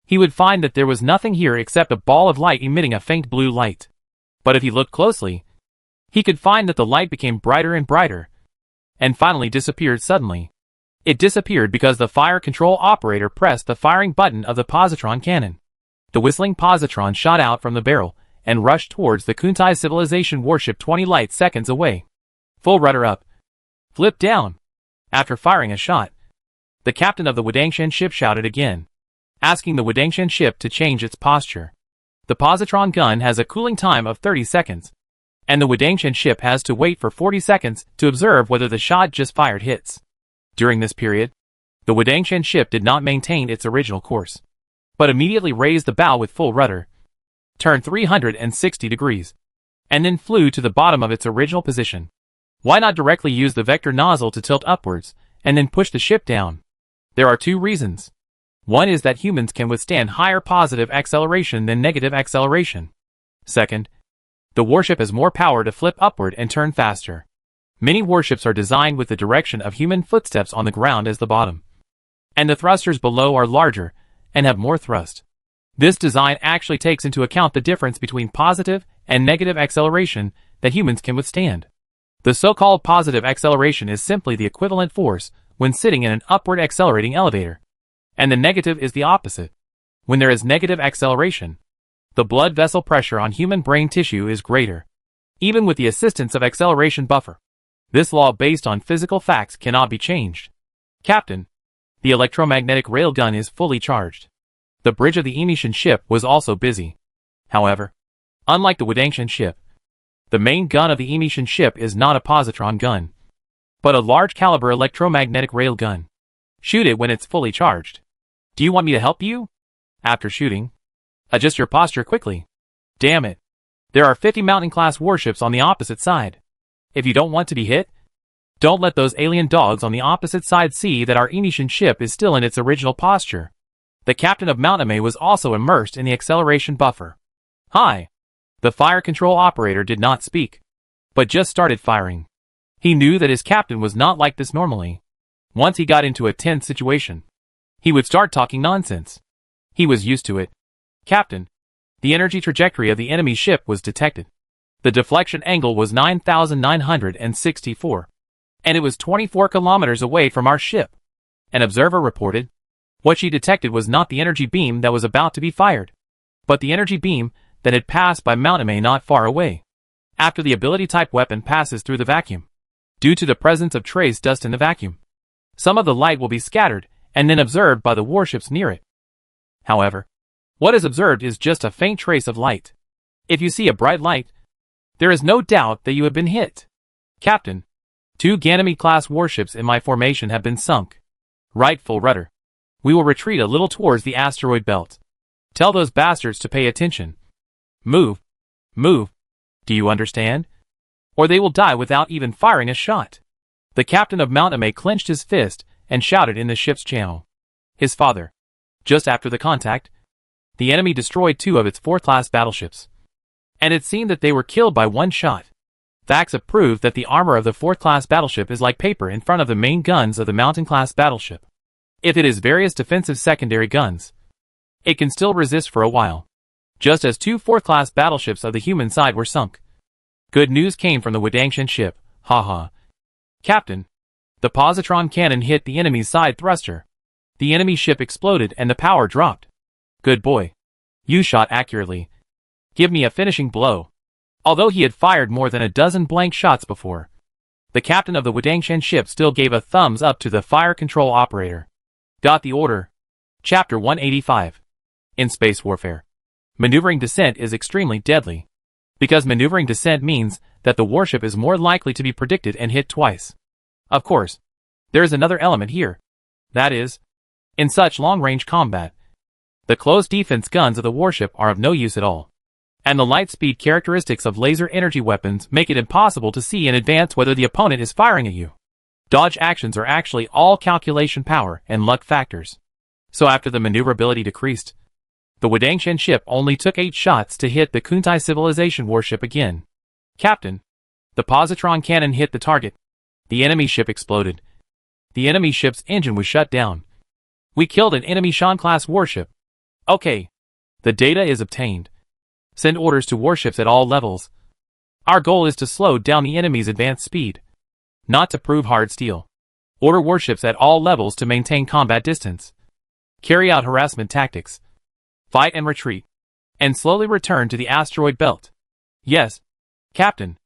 he would find that there was nothing here except a ball of light emitting a faint blue light. But if he looked closely, he could find that the light became brighter and brighter, and finally disappeared suddenly. It disappeared because the fire control operator pressed the firing button of the positron cannon. The whistling positron shot out from the barrel and rushed towards the Kuntai civilization warship 20 light seconds away. Full rudder up. Flip down. After firing a shot, the captain of the Wudangshan ship shouted again, asking the Wudangshan ship to change its posture. The positron gun has a cooling time of 30 seconds, and the Wudangshan ship has to wait for 40 seconds to observe whether the shot just fired hits. During this period, the Wudangshan ship did not maintain its original course, but immediately raised the bow with full rudder, turned 360 degrees, and then flew to the bottom of its original position. Why not directly use the vector nozzle to tilt upwards, and then push the ship down? There are two reasons. One is that humans can withstand higher positive acceleration than negative acceleration. Second, the warship has more power to flip upward and turn faster. Many warships are designed with the direction of human footsteps on the ground as the bottom, and the thrusters below are larger and have more thrust. This design actually takes into account the difference between positive and negative acceleration that humans can withstand. The so-called positive acceleration is simply the equivalent force when sitting in an upward accelerating elevator, and the negative is the opposite. When there is negative acceleration, the blood vessel pressure on human brain tissue is greater, even with the assistance of acceleration buffer. This law based on physical facts cannot be changed. Captain, the electromagnetic railgun is fully charged. The bridge of the Emetian ship was also busy. However, unlike the Wadangshan ship, the main gun of the Emetian ship is not a positron gun, but a large caliber electromagnetic railgun. Shoot it when it's fully charged. Do you want me to help you? After shooting, adjust your posture quickly. Damn it. There are 50 Mountain-class warships on the opposite side. If you don't want to be hit, don't let those alien dogs on the opposite side see that our Emetian ship is still in its original posture. The captain of Mountain was also immersed in the acceleration buffer. Hi. The fire control operator did not speak, but just started firing. He knew that his captain was not like this normally. Once he got into a tense situation, he would start talking nonsense. He was used to it. Captain, the energy trajectory of the enemy ship was detected. The deflection angle was 9,964, and it was 24 kilometers away from our ship. An observer reported. What she detected was not the energy beam that was about to be fired, but the energy beam that had passed by Mountain not far away. After the ability-type weapon passes through the vacuum, due to the presence of trace dust in the vacuum, some of the light will be scattered and then observed by the warships near it. However, what is observed is just a faint trace of light. If you see a bright light, there is no doubt that you have been hit. Captain, 2 Ganymede-class warships in my formation have been sunk. Right full rudder. We will retreat a little towards the asteroid belt. Tell those bastards to pay attention. Move. Move. Do you understand? Or they will die without even firing a shot. The captain of Mountain clenched his fist and shouted in the ship's channel. His father. Just after the contact, the enemy destroyed 2 of its 4th-class battleships, and it seemed that they were killed by one shot. Facts have proved that the armor of the 4th-class battleship is like paper in front of the main guns of the Mountain-class battleship. If it is various defensive secondary guns, it can still resist for a while, just as 2 4th-class battleships of the human side were sunk. Good news came from the Wadangshan ship, haha. Captain, the positron cannon hit the enemy's side thruster. The enemy ship exploded and the power dropped. Good boy. You shot accurately. Give me a finishing blow. Although he had fired more than a dozen blank shots before, the captain of the Wadangshan ship still gave a thumbs up to the fire control operator. Got the order. Chapter 185. In space warfare, maneuvering descent is extremely deadly, because maneuvering descent means that the warship is more likely to be predicted and hit twice. Of course, there is another element here. That is, in such long-range combat, the close defense guns of the warship are of no use at all, and the light speed characteristics of laser energy weapons make it impossible to see in advance whether the opponent is firing at you. Dodge actions are actually all calculation power and luck factors. So after the maneuverability decreased, the Wadangshan ship only took 8 shots to hit the Kuntai civilization warship again. Captain, the positron cannon hit the target. The enemy ship exploded. The enemy ship's engine was shut down. We killed an enemy Shan-class warship. Okay. The data is obtained. Send orders to warships at all levels. Our goal is to slow down the enemy's advance speed, not to prove hard steel. Order warships at all levels to maintain combat distance. Carry out harassment tactics. Fight and retreat, and slowly return to the asteroid belt. Yes, Captain.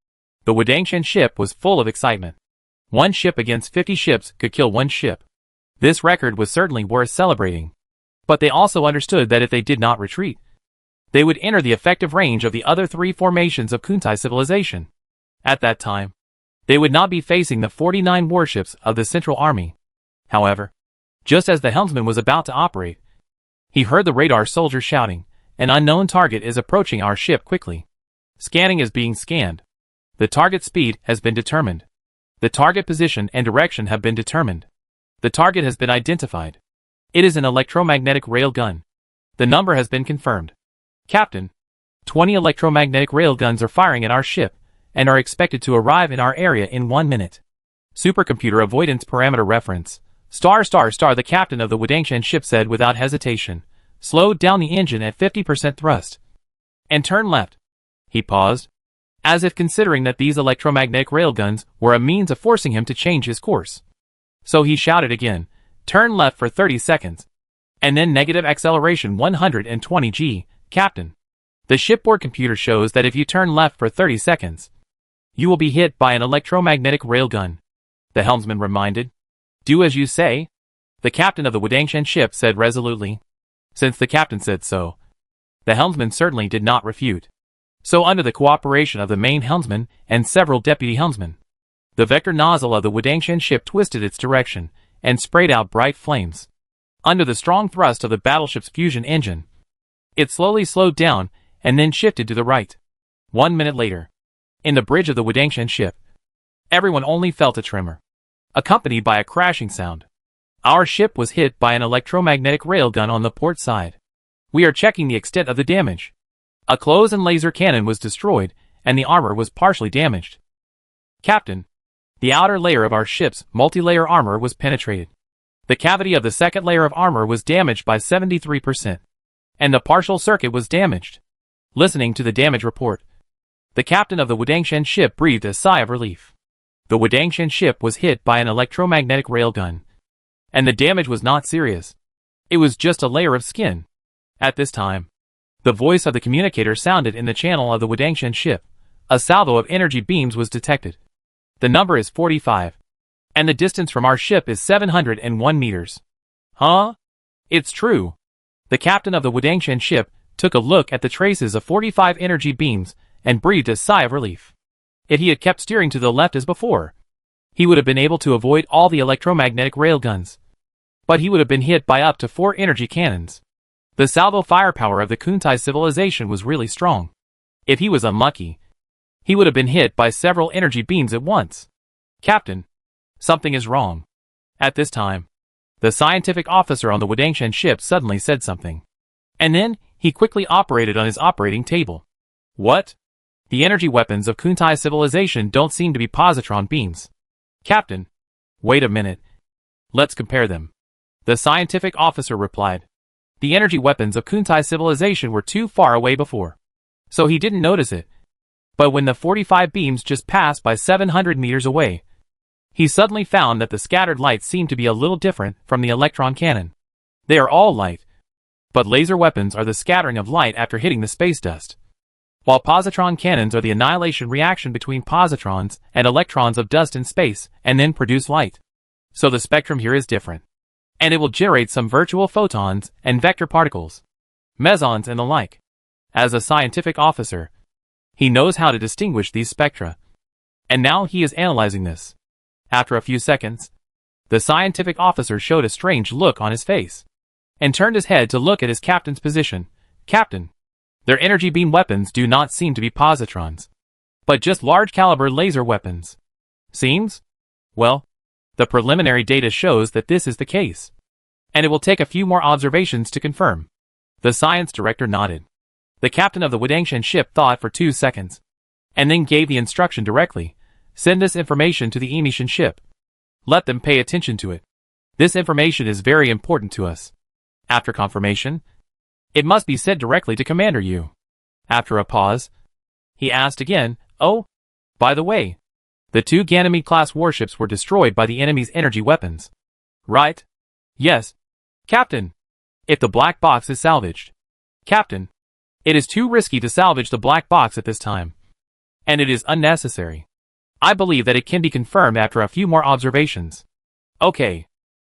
The Wadangshan ship was full of excitement. 1 ship against 50 ships could kill 1 ship. This record was certainly worth celebrating. But they also understood that if they did not retreat, they would enter the effective range of the other 3 formations of Kuntai civilization. At that time, they would not be facing the 49 warships of the Central Army. However, just as the helmsman was about to operate, he heard the radar soldier shouting, "An unknown target is approaching our ship quickly. Scanning is being scanned. The target speed has been determined. The target position and direction have been determined. The target has been identified. It is an electromagnetic railgun. The number has been confirmed. Captain, 20 electromagnetic railguns are firing at our ship and are expected to arrive in our area in 1 minute. Supercomputer avoidance parameter reference. The captain of the Wadangshan ship said without hesitation, slowed down the engine at 50% thrust, and turn left. He paused, as if considering that these electromagnetic railguns were a means of forcing him to change his course. So he shouted again, turn left for 30 seconds, and then negative acceleration 120 G, Captain. The shipboard computer shows that if you turn left for 30 seconds, you will be hit by an electromagnetic railgun. The helmsman reminded. Do as you say, the captain of the Wadangshan ship said resolutely. Since the captain said so, the helmsman certainly did not refute. So under the cooperation of the main helmsman and several deputy helmsmen, the vector nozzle of the Wadangshan ship twisted its direction and sprayed out bright flames. Under the strong thrust of the battleship's fusion engine, it slowly slowed down and then shifted to the right. 1 minute later, in the bridge of the Wadangshan ship, everyone only felt a tremor, accompanied by a crashing sound. Our ship was hit by an electromagnetic railgun on the port side. We are checking the extent of the damage. A close and laser cannon was destroyed, and the armor was partially damaged. Captain, the outer layer of our ship's multi-layer armor was penetrated. The cavity of the second layer of armor was damaged by 73%, and the partial circuit was damaged. Listening to the damage report, the captain of the Wadangshan ship breathed a sigh of relief. The Wadangshan ship was hit by an electromagnetic railgun, and the damage was not serious. It was just a layer of skin. At this time, the voice of the communicator sounded in the channel of the Wadangshan ship. A salvo of energy beams was detected. The number is 45, and the distance from our ship is 701 meters. Huh? It's true. The captain of the Wadangshan ship took a look at the traces of 45 energy beams and breathed a sigh of relief. If he had kept steering to the left as before, he would have been able to avoid all the electromagnetic railguns. But he would have been hit by up to 4 energy cannons. The salvo firepower of the Kuntai civilization was really strong. If he was unlucky, he would have been hit by several energy beams at once. Captain, something is wrong. At this time, the scientific officer on the Wadangshan ship suddenly said something. And then, he quickly operated on his operating table. What? The energy weapons of Kuntai civilization don't seem to be positron beams. Captain, wait a minute. Let's compare them. The scientific officer replied. The energy weapons of Kuntai civilization were too far away before, so he didn't notice it. But when the 45 beams just passed by 700 meters away, he suddenly found that the scattered light seemed to be a little different from the electron cannon. They are all light, but laser weapons are the scattering of light after hitting the space dust, while positron cannons are the annihilation reaction between positrons and electrons of dust in space and then produce light. So the spectrum here is different, and it will generate some virtual photons and vector particles, mesons and the like. As a scientific officer, he knows how to distinguish these spectra, and now he is analyzing this. After a few seconds, the scientific officer showed a strange look on his face, and turned his head to look at his captain's position. Captain, their energy beam weapons do not seem to be positrons, but just large-caliber laser weapons. Seems? Well, the preliminary data shows that this is the case, and it will take a few more observations to confirm. The science director nodded. The captain of the Wadangshan ship thought for 2 seconds, and then gave the instruction directly, send this information to the Emishan ship. Let them pay attention to it. This information is very important to us. After confirmation, it must be said directly to Commander Yu. After a pause, he asked again, oh, by the way, the 2 Ganymede-class warships were destroyed by the enemy's energy weapons. Right? Yes. Captain, if the black box is salvaged. Captain, it is too risky to salvage the black box at this time, and it is unnecessary. I believe that it can be confirmed after a few more observations. Okay.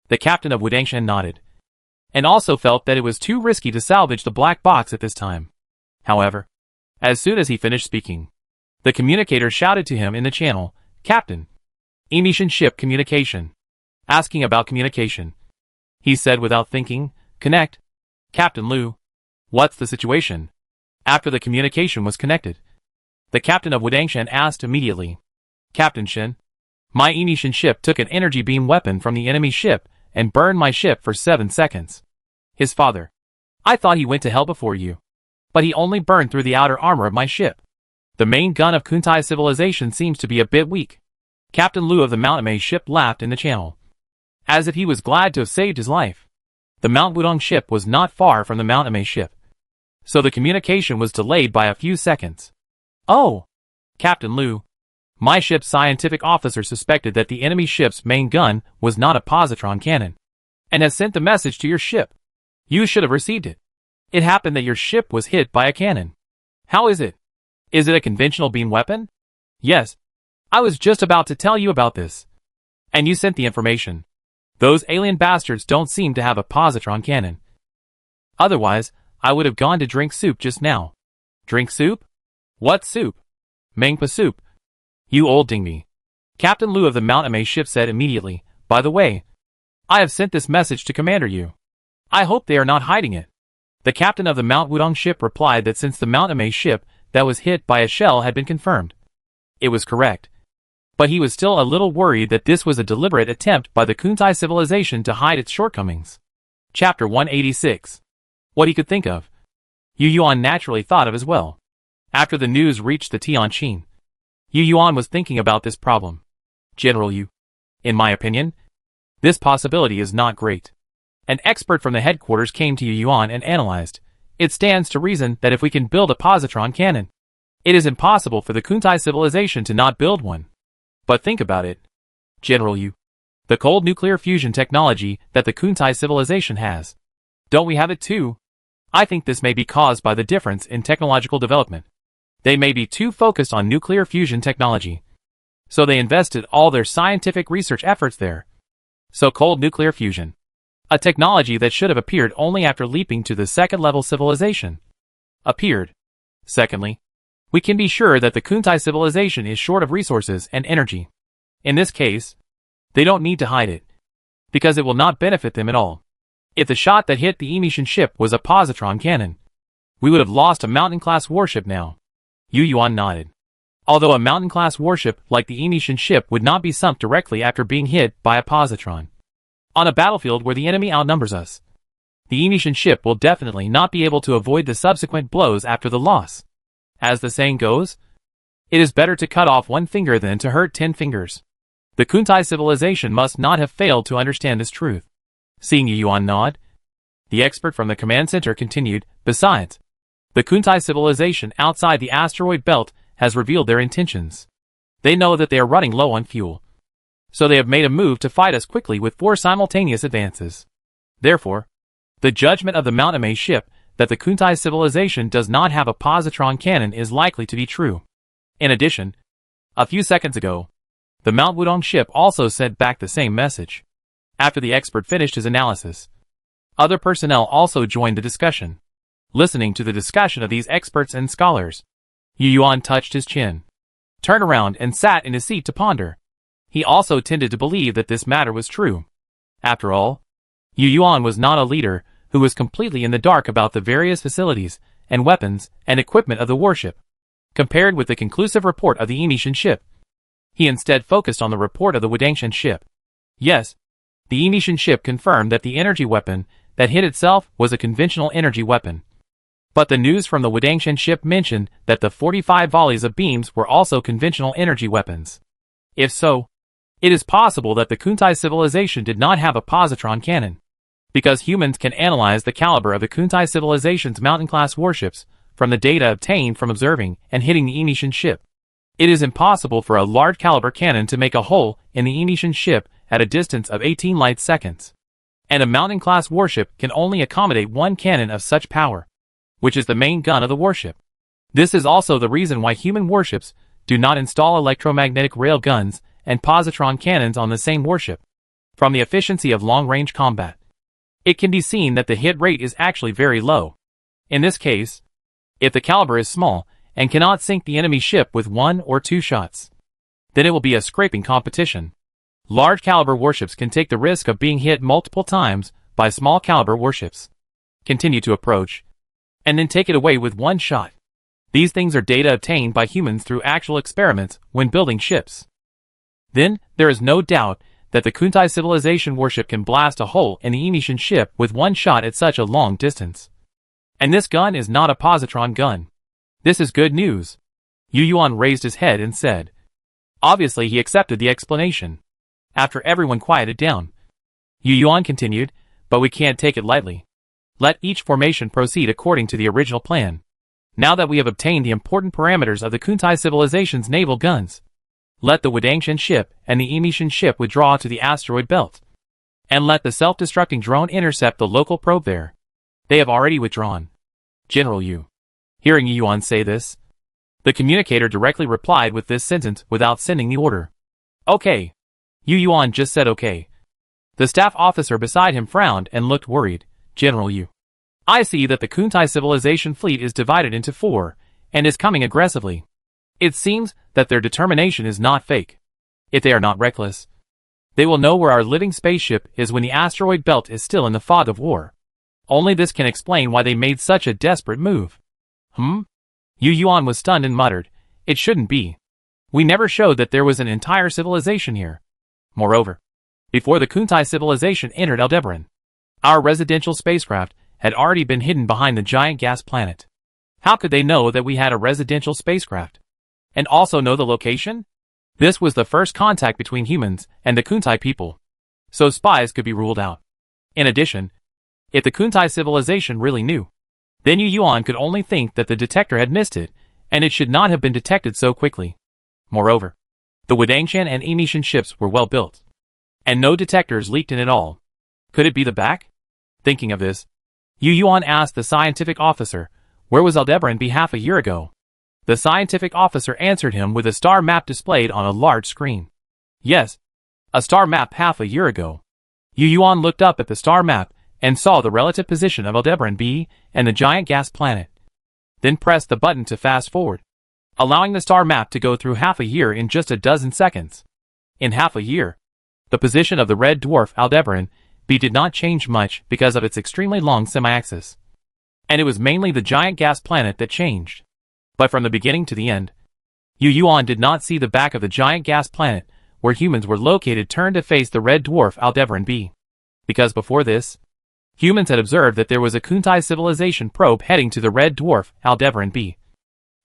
The captain of Wadangshan nodded, and also felt that it was too risky to salvage the black box at this time. However, as soon as he finished speaking, the communicator shouted to him in the channel, Captain, Emishan ship communication. Asking about communication. He said without thinking, connect. Captain Liu, what's the situation? After the communication was connected, the captain of Wadangshan asked immediately, Captain Shen, my Emishan ship took an energy beam weapon from the enemy ship and burned my ship for 7 seconds. His father. I thought he went to hell before you. But he only burned through the outer armor of my ship. The main gun of Kuntai civilization seems to be a bit weak. Captain Liu of the Mount Mei ship laughed in the channel, as if he was glad to have saved his life. The Mount Wudong ship was not far from the Mount Mei ship, so the communication was delayed by a few seconds. Oh! Captain Liu. My ship's scientific officer suspected that the enemy ship's main gun was not a positron cannon, and has sent the message to your ship. You should have received it. It happened that your ship was hit by a cannon. How is it? Is it a conventional beam weapon? Yes. I was just about to tell you about this. And you sent the information. Those alien bastards don't seem to have a positron cannon. Otherwise, I would have gone to drink soup just now. Drink soup? What soup? Mangpa soup. You old dingby. Captain Liu of the Mount Mei ship said immediately, by the way, I have sent this message to Commander Yu. I hope they are not hiding it. The captain of the Mount Wudong ship replied that since the Mount Mei ship that was hit by a shell had been confirmed, it was correct. But he was still a little worried that this was a deliberate attempt by the Kuntai civilization to hide its shortcomings. Chapter 186. What he could think of. Yu Yuan naturally thought of as well. After the news reached the Tianqin, Yu Yuan was thinking about this problem. General Yu. In my opinion, this possibility is not great. An expert from the headquarters came to Yu Yuan and analyzed. It stands to reason that if we can build a positron cannon, it is impossible for the Kuntai civilization to not build one. But think about it, General Yu. The cold nuclear fusion technology that the Kuntai civilization has. Don't we have it too? I think this may be caused by the difference in technological development. They may be too focused on nuclear fusion technology, so they invested all their scientific research efforts there. So cold nuclear fusion, a technology that should have appeared only after leaping to the second-level civilization, appeared. Secondly, we can be sure that the Kuntai civilization is short of resources and energy. In this case, they don't need to hide it, because it will not benefit them at all. If the shot that hit the Emishan ship was a positron cannon, we would have lost a mountain-class warship now. Yu Yuan nodded. Although a mountain-class warship like the Emishan ship would not be sunk directly after being hit by a positron, on a battlefield where the enemy outnumbers us, the Emishan ship will definitely not be able to avoid the subsequent blows after the loss. As the saying goes, it is better to cut off one finger than to hurt 10 fingers. The Kuntai civilization must not have failed to understand this truth. Seeing Yu Yuan nod, the expert from the command center continued, besides, the Kuntai civilization outside the asteroid belt has revealed their intentions. They know that they are running low on fuel, so they have made a move to fight us quickly with 4 simultaneous advances. Therefore, the judgment of the Mount Mei ship that the Kuntai civilization does not have a positron cannon is likely to be true. In addition, a few seconds ago, the Mount Wudong ship also sent back the same message. After the expert finished his analysis, other personnel also joined the discussion. Listening to the discussion of these experts and scholars, Yu Yuan touched his chin, turned around and sat in his seat to ponder. He also tended to believe that this matter was true. After all, Yu Yuan was not a leader who was completely in the dark about the various facilities and weapons and equipment of the warship. Compared with the conclusive report of the Emishan ship, he instead focused on the report of the Wudangshan ship. Yes, the Emishan ship confirmed that the energy weapon that hit itself was a conventional energy weapon. But the news from the Wudangshan ship mentioned that the 45 volleys of beams were also conventional energy weapons. If so, it is possible that the Kuntai civilization did not have a positron cannon, because humans can analyze the caliber of the Kuntai civilization's mountain-class warships from the data obtained from observing and hitting the Emishan ship. It is impossible for a large-caliber cannon to make a hole in the Emishan ship at a distance of 18 light seconds. And a mountain-class warship can only accommodate one cannon of such power, which is the main gun of the warship. This is also the reason why human warships do not install electromagnetic rail guns and positron cannons on the same warship. From the efficiency of long-range combat, it can be seen that the hit rate is actually very low. In this case, if the caliber is small and cannot sink the enemy ship with 1 or 2 shots, then it will be a scraping competition. Large caliber warships can take the risk of being hit multiple times by small caliber warships, continue to approach, and then take it away with 1 shot. These things are data obtained by humans through actual experiments when building ships. Then, there is no doubt that the Kuntai civilization warship can blast a hole in the Emission ship with one shot at such a long distance. And this gun is not a positron gun. This is good news. Yu Yuan raised his head and said. Obviously he accepted the explanation. After everyone quieted down, Yu Yuan continued, but we can't take it lightly. Let each formation proceed according to the original plan. Now that we have obtained the important parameters of the Kuntai civilization's naval guns, let the Wadangshan ship and the Emission ship withdraw to the asteroid belt. And let the self-destructing drone intercept the local probe there. They have already withdrawn. General Yu. Hearing Yu Yuan say this, the communicator directly replied with this sentence without sending the order. Okay. Yu Yuan just said okay. The staff officer beside him frowned and looked worried. General Yu. I see that the Kuntai civilization fleet is divided into 4, and is coming aggressively. It seems that their determination is not fake. If they are not reckless, they will know where our living spaceship is when the asteroid belt is still in the fog of war. Only this can explain why they made such a desperate move. Yu Yuan was stunned and muttered, it shouldn't be. We never showed that there was an entire civilization here. Moreover, before the Kuntai civilization entered Aldebaran, our residential spacecraft had already been hidden behind the giant gas planet. How could they know that we had a residential spacecraft? And also know the location? This was the first contact between humans and the Kuntai people. So spies could be ruled out. In addition, if the Kuntai civilization really knew, then Yu Yuan could only think that the detector had missed it, and it should not have been detected so quickly. Moreover, the Wadangshan and Emission ships were well built, and no detectors leaked in at all. Could it be the back? Thinking of this, Yu Yuan asked the scientific officer, where was Aldebaran be half a year ago? The scientific officer answered him with a star map displayed on a large screen. Yes, a star map half a year ago. Yu Yuan looked up at the star map and saw the relative position of Aldebaran B and the giant gas planet. Then pressed the button to fast forward, allowing the star map to go through half a year in just a dozen seconds. In half a year, the position of the red dwarf Aldebaran B did not change much because of its extremely long semi-axis. And it was mainly the giant gas planet that changed. But from the beginning to the end, Yu Yuan did not see the back of the giant gas planet where humans were located turned to face the red dwarf Aldebaran B. Because before this, humans had observed that there was a Kuntai civilization probe heading to the red dwarf Aldebaran B.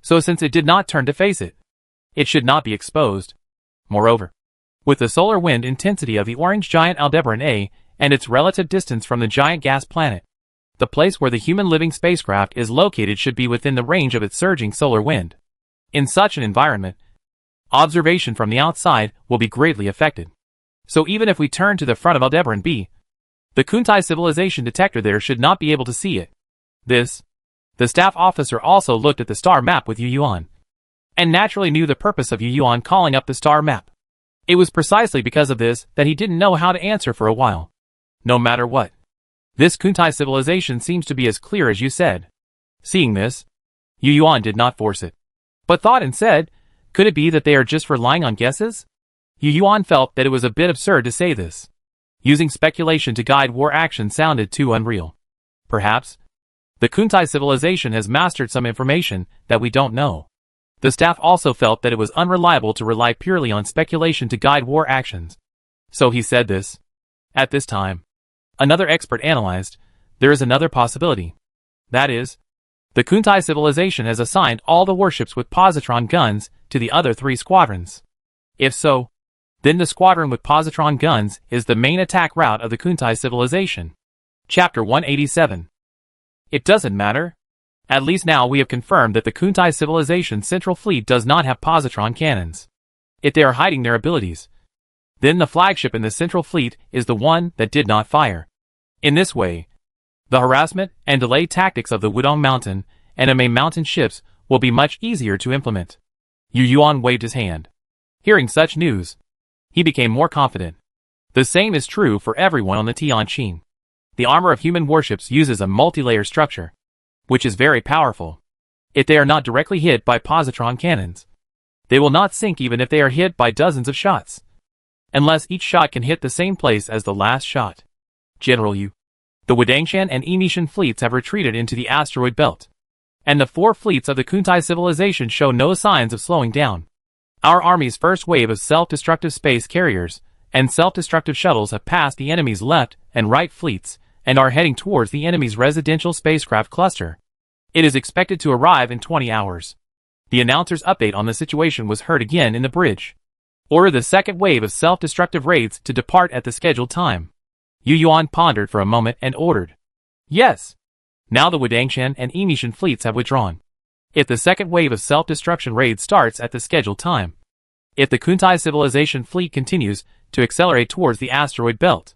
So since it did not turn to face it, it should not be exposed. Moreover, with the solar wind intensity of the orange giant Aldebaran A and its relative distance from the giant gas planet, the place where the human living spacecraft is located should be within the range of its surging solar wind. In such an environment, observation from the outside will be greatly affected. So even if we turn to the front of Aldebaran B, the Kuntai civilization detector there should not be able to see it. The staff officer also looked at the star map with Yu Yuan, and naturally knew the purpose of Yu Yuan calling up the star map. It was precisely because of this that he didn't know how to answer for a while. No matter what, this Kuntai civilization seems to be as clear as you said. Seeing this, Yu Yuan did not force it, but thought and said, could it be that they are just relying on guesses? Yu Yuan felt that it was a bit absurd to say this. Using speculation to guide war action sounded too unreal. Perhaps, the Kuntai civilization has mastered some information that we don't know. The staff also felt that it was unreliable to rely purely on speculation to guide war actions. So he said this. At this time, another expert analyzed, there is another possibility. That is, the Kuntai civilization has assigned all the warships with positron guns to the other 3 squadrons. If so, then the squadron with positron guns is the main attack route of the Kuntai civilization. Chapter 187. It doesn't matter. At least now we have confirmed that the Kuntai civilization's central fleet does not have positron cannons. If they are hiding their abilities, then the flagship in the central fleet is the one that did not fire. In this way, the harassment and delay tactics of the Wudong Mountain and Amei Mountain ships will be much easier to implement. Yu Yuan waved his hand. Hearing such news, he became more confident. The same is true for everyone on the Tianqin. The armor of human warships uses a multi-layer structure, which is very powerful. If they are not directly hit by positron cannons, they will not sink even if they are hit by dozens of shots, unless each shot can hit the same place as the last shot. General Yu, the Wadangshan and Emission fleets have retreated into the asteroid belt, and the 4 fleets of the Kuntai civilization show no signs of slowing down. Our army's first wave of self-destructive space carriers and self-destructive shuttles have passed the enemy's left and right fleets and are heading towards the enemy's residential spacecraft cluster. It is expected to arrive in 20 hours. The announcer's update on the situation was heard again in the bridge. Order the second wave of self-destructive raids to depart at the scheduled time. Yu Yuan pondered for a moment and ordered. Yes. Now the Wudangshan and Emishan fleets have withdrawn. If the second wave of self-destruction raids starts at the scheduled time, if the Kuntai civilization fleet continues to accelerate towards the asteroid belt,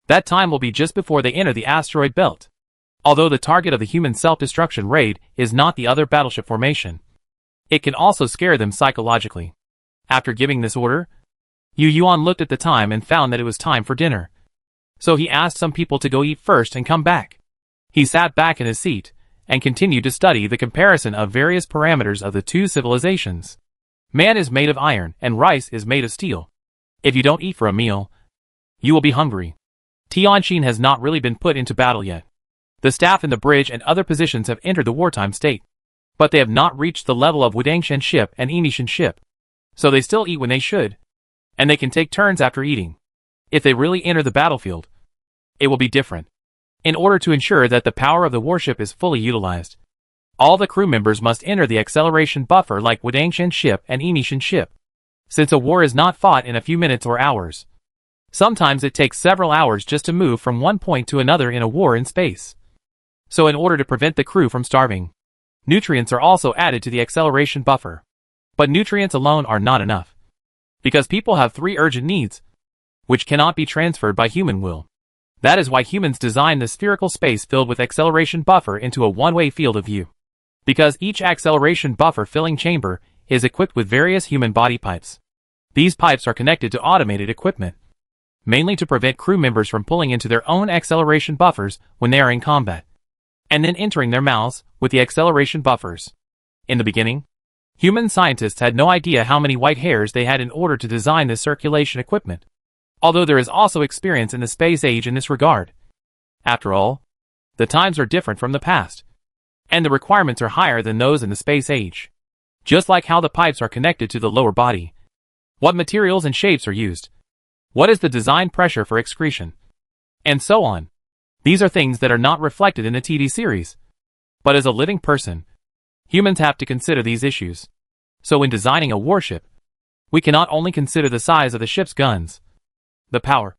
that time will be just before they enter the asteroid belt. Although the target of the human self-destruction raid is not the other battleship formation, it can also scare them psychologically. After giving this order, Yu Yuan looked at the time and found that it was time for dinner. So he asked some people to go eat first and come back. He sat back in his seat and continued to study the comparison of various parameters of the two civilizations. Man is made of iron and rice is made of steel. If you don't eat for a meal, you will be hungry. Tianjin has not really been put into battle yet. The staff in the bridge and other positions have entered the wartime state, but they have not reached the level of Wudangshan ship and Emishan ship. So they still eat when they should, and they can take turns after eating. If they really enter the battlefield, it will be different. In order to ensure that the power of the warship is fully utilized, all the crew members must enter the acceleration buffer like Wudangshan ship and Emishan ship. Since a war is not fought in a few minutes or hours, sometimes it takes several hours just to move from one point to another in a war in space. So in order to prevent the crew from starving, nutrients are also added to the acceleration buffer. But nutrients alone are not enough, because people have 3 urgent needs, which cannot be transferred by human will. That is why humans designed the spherical space filled with acceleration buffer into a one-way field of view. Because each acceleration buffer filling chamber is equipped with various human body pipes. These pipes are connected to automated equipment, mainly to prevent crew members from pulling into their own acceleration buffers when they are in combat, and then entering their mouths with the acceleration buffers. In the beginning, human scientists had no idea how many white hairs they had in order to design this circulation equipment, although there is also experience in the space age in this regard. After all, the times are different from the past, and the requirements are higher than those in the space age. Just like how the pipes are connected to the lower body, what materials and shapes are used, what is the design pressure for excretion, and so on. These are things that are not reflected in the TV series. But as a living person, humans have to consider these issues. So when designing a warship, we cannot only consider the size of the ship's guns, the power,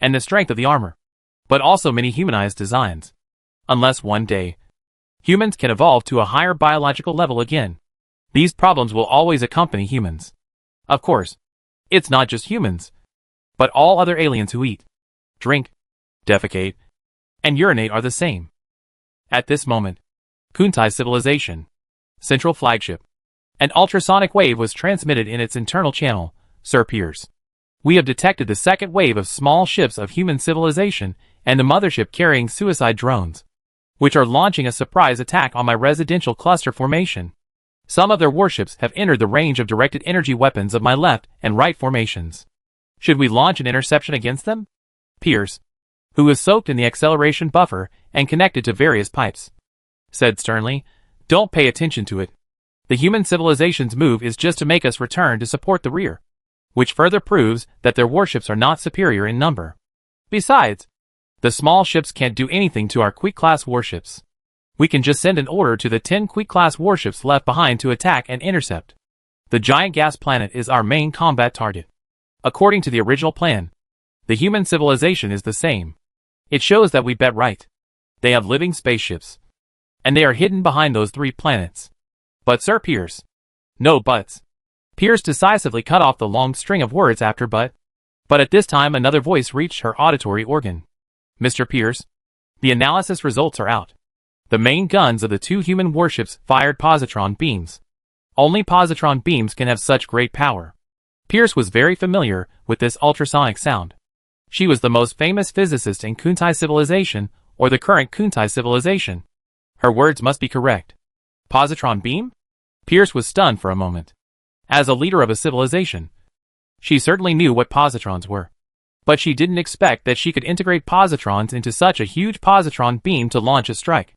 and the strength of the armor, but also many humanized designs. Unless one day, humans can evolve to a higher biological level again, these problems will always accompany humans. Of course, it's not just humans, but all other aliens who eat, drink, defecate, and urinate are the same. At this moment, Kuntai civilization, central flagship, an ultrasonic wave was transmitted in its internal channel. Sir Piers, we have detected the second wave of small ships of human civilization and the mothership carrying suicide drones, which are launching a surprise attack on my residential cluster formation. Some of their warships have entered the range of directed energy weapons of my left and right formations. Should we launch an interception against them? Piers, who is soaked in the acceleration buffer and connected to various pipes, said sternly, "Don't pay attention to it. The human civilization's move is just to make us return to support the rear, which further proves that their warships are not superior in number. Besides, the small ships can't do anything to our Quick-class warships. We can just send an order to the 10 Quick-class warships left behind to attack and intercept. The giant gas planet is our main combat target. According to the original plan, the human civilization is the same. It shows that we bet right. They have living spaceships, and they are hidden behind those 3 planets. But Sir Piers, no buts." Piers decisively cut off the long string of words after but at this time another voice reached her auditory organ. "Mr. Piers, the analysis results are out. The main guns of the 2 human warships fired positron beams. Only positron beams can have such great power." Piers was very familiar with this ultrasonic sound. She was the most famous physicist in Kuntai civilization, or the current Kuntai civilization. Her words must be correct. Positron beam? Piers was stunned for a moment. As a leader of a civilization, she certainly knew what positrons were. But she didn't expect that she could integrate positrons into such a huge positron beam to launch a strike.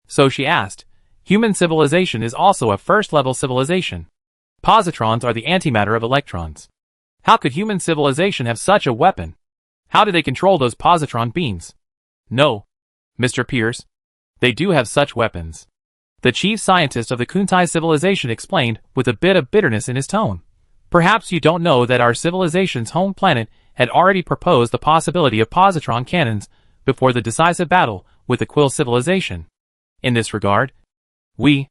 So she asked, "Human civilization is also a first-level civilization. Positrons are the antimatter of electrons. How could human civilization have such a weapon? How do they control those positron beams? No, Mr. Pierce. They do have such weapons. The chief scientist of the Kuntai civilization explained with a bit of bitterness in his tone. Perhaps you don't know that our civilization's home planet had already proposed the possibility of positron cannons before the decisive battle with the Quill civilization. In this regard, we,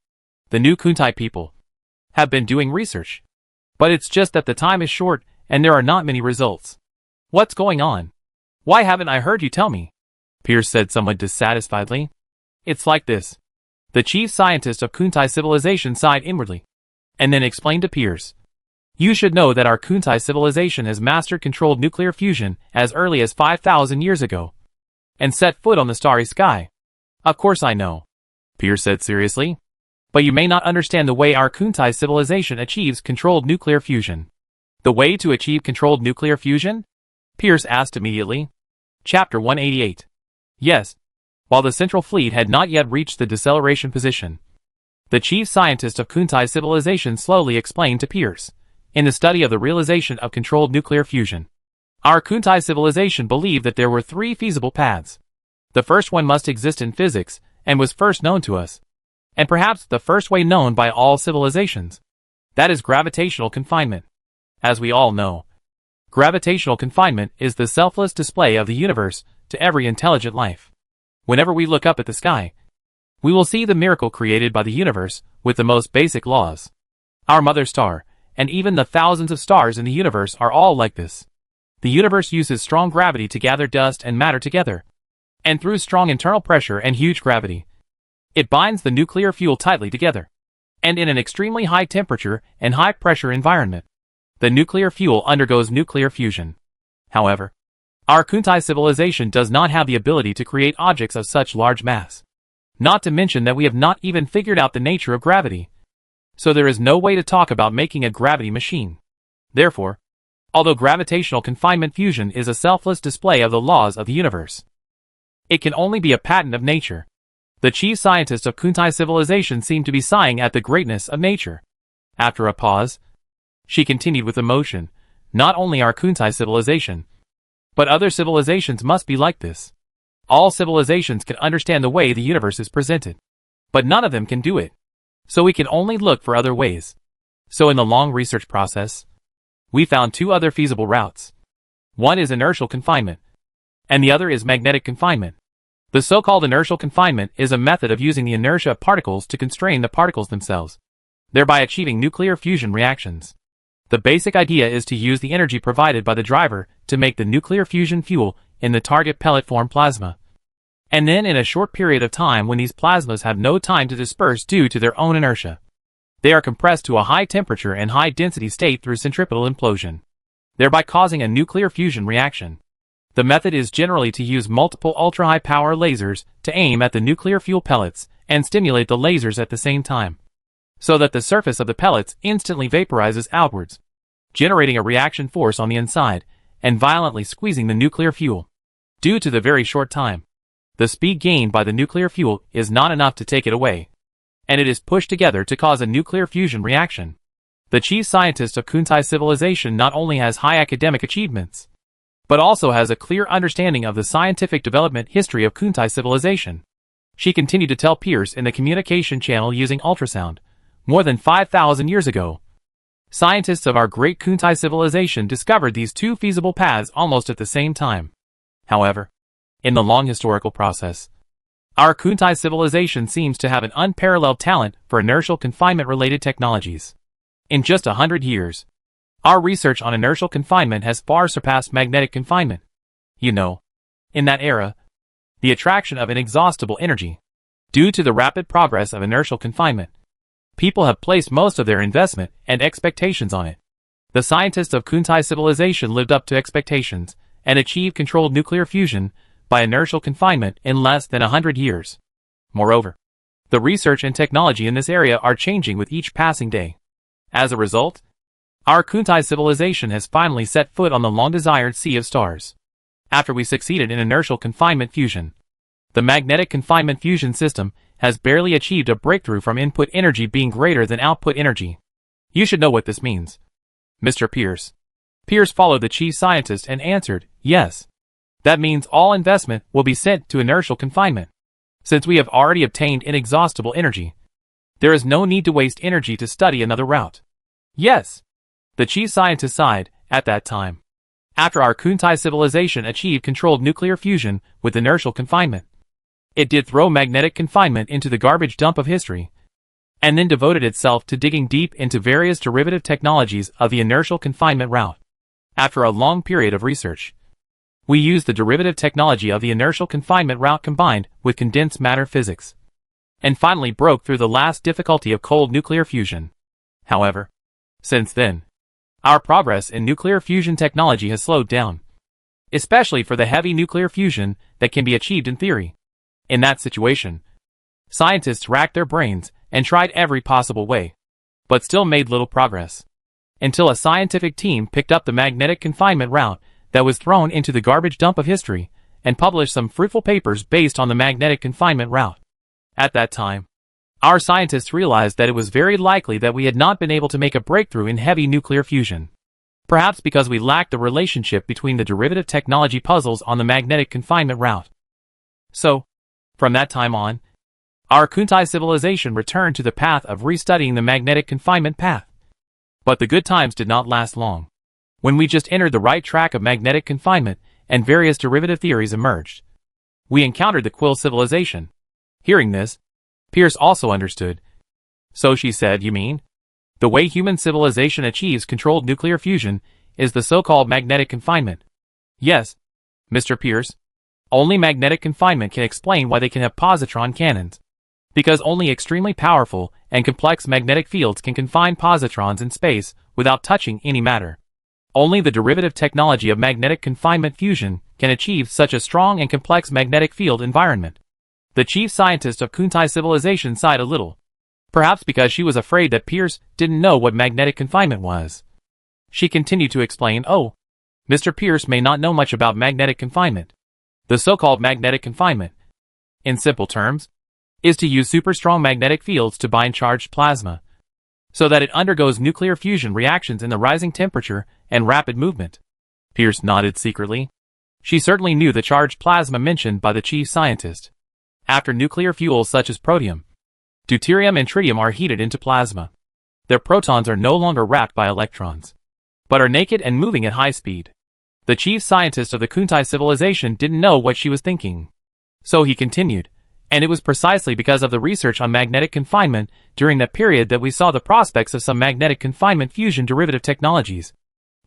the new Kuntai people, have been doing research. But it's just that the time is short and there are not many results. What's going on? Why haven't I heard you tell me? Pierce said somewhat dissatisfiedly. It's like this. The chief scientist of Kuntai civilization sighed inwardly, and then explained to Pierce. You should know that our Kuntai civilization has mastered controlled nuclear fusion as early as 5,000 years ago, and set foot on the starry sky. Of course I know, Pierce said seriously. But you may not understand the way our Kuntai civilization achieves controlled nuclear fusion. The way to achieve controlled nuclear fusion? Pierce asked immediately. Chapter 188. Yes. While the Central Fleet had not yet reached the deceleration position, the chief scientist of Kuntai civilization slowly explained to Pierce, in the study of the realization of controlled nuclear fusion, our Kuntai civilization believed that there were three feasible paths. The first one must exist in physics, and was first known to us, and perhaps the first way known by all civilizations. That is gravitational confinement. As we all know, gravitational confinement is the selfless display of the universe to every intelligent life. Whenever we look up at the sky, we will see the miracle created by the universe with the most basic laws. Our mother star, and even the thousands of stars in the universe are all like this. The universe uses strong gravity to gather dust and matter together, and through strong internal pressure and huge gravity, it binds the nuclear fuel tightly together. And in an extremely high temperature and high pressure environment, the nuclear fuel undergoes nuclear fusion. However, our Kuntai civilization does not have the ability to create objects of such large mass. Not to mention that we have not even figured out the nature of gravity. So there is no way to talk about making a gravity machine. Therefore, although gravitational confinement fusion is a selfless display of the laws of the universe, it can only be a patent of nature. The chief scientist of Kuntai civilization seemed to be sighing at the greatness of nature. After a pause, she continued with emotion, not only our Kuntai civilization, but other civilizations must be like this. All civilizations can understand the way the universe is presented, but none of them can do it. So we can only look for other ways. So in the long research process, we found two other feasible routes. One is inertial confinement, and the other is magnetic confinement. The so-called inertial confinement is a method of using the inertia of particles to constrain the particles themselves, thereby achieving nuclear fusion reactions. The basic idea is to use the energy provided by the driver to make the nuclear fusion fuel in the target pellet form plasma. And then in a short period of time when these plasmas have no time to disperse due to their own inertia, they are compressed to a high temperature and high density state through centripetal implosion, thereby causing a nuclear fusion reaction. The method is generally to use multiple ultra-high power lasers to aim at the nuclear fuel pellets and stimulate the lasers at the same time, so that the surface of the pellets instantly vaporizes outwards, generating a reaction force on the inside and violently squeezing the nuclear fuel. Due to the very short time, the speed gained by the nuclear fuel is not enough to take it away, and it is pushed together to cause a nuclear fusion reaction. The chief scientist of Kuntai civilization not only has high academic achievements, but also has a clear understanding of the scientific development history of Kuntai civilization. She continued to tell Pierce in the communication channel using ultrasound, more than 5,000 years ago, scientists of our great Kuntai civilization discovered these two feasible paths almost at the same time. However, in the long historical process, our Kuntai civilization seems to have an unparalleled talent for inertial confinement-related technologies. In just 100 years, our research on inertial confinement has far surpassed magnetic confinement. You know, in that era, the attraction of inexhaustible energy, due to the rapid progress of inertial confinement, people have placed most of their investment and expectations on it. The scientists of Kuntai civilization lived up to expectations and achieved controlled nuclear fusion by inertial confinement in less than 100 years. Moreover, the research and technology in this area are changing with each passing day. As a result, our Kuntai civilization has finally set foot on the long-desired sea of stars. After we succeeded in inertial confinement fusion, the magnetic confinement fusion system has barely achieved a breakthrough from input energy being greater than output energy. You should know what this means, Mr. Pierce. Pierce followed the chief scientist and answered, yes. That means all investment will be sent to inertial confinement. Since we have already obtained inexhaustible energy, there is no need to waste energy to study another route. Yes. The chief scientist sighed at that time. After our Kuntai civilization achieved controlled nuclear fusion with inertial confinement, it did throw magnetic confinement into the garbage dump of history, and then devoted itself to digging deep into various derivative technologies of the inertial confinement route. After a long period of research, we used the derivative technology of the inertial confinement route combined with condensed matter physics, and finally broke through the last difficulty of cold nuclear fusion. However, since then, our progress in nuclear fusion technology has slowed down, especially for the heavy nuclear fusion that can be achieved in theory. In that situation, scientists racked their brains and tried every possible way, but still made little progress, until a scientific team picked up the magnetic confinement route that was thrown into the garbage dump of history and published some fruitful papers based on the magnetic confinement route. At that time, our scientists realized that it was very likely that we had not been able to make a breakthrough in heavy nuclear fusion, perhaps because we lacked the relationship between the derivative technology puzzles on the magnetic confinement route. So, from that time on, our Kuntai civilization returned to the path of restudying the magnetic confinement path. But the good times did not last long. When we just entered the right track of magnetic confinement and various derivative theories emerged, we encountered the Quill civilization. Hearing this, Pierce also understood. So she said, you mean? The way human civilization achieves controlled nuclear fusion is the so-called magnetic confinement. Yes, Mr. Pierce. Only magnetic confinement can explain why they can have positron cannons. Because only extremely powerful and complex magnetic fields can confine positrons in space without touching any matter. Only the derivative technology of magnetic confinement fusion can achieve such a strong and complex magnetic field environment. The chief scientist of Kuntai civilization sighed a little, perhaps because she was afraid that Pierce didn't know what magnetic confinement was. She continued to explain, oh, Mr. Pierce may not know much about magnetic confinement. The so-called magnetic confinement, in simple terms, is to use super-strong magnetic fields to bind charged plasma, so that it undergoes nuclear fusion reactions in the rising temperature and rapid movement. Pierce nodded secretly. She certainly knew the charged plasma mentioned by the chief scientist. After nuclear fuels such as protium, deuterium and tritium are heated into plasma, their protons are no longer wrapped by electrons, but are naked and moving at high speed. The chief scientist of the Kuntai civilization didn't know what she was thinking. So he continued, and it was precisely because of the research on magnetic confinement during that period that we saw the prospects of some magnetic confinement fusion derivative technologies,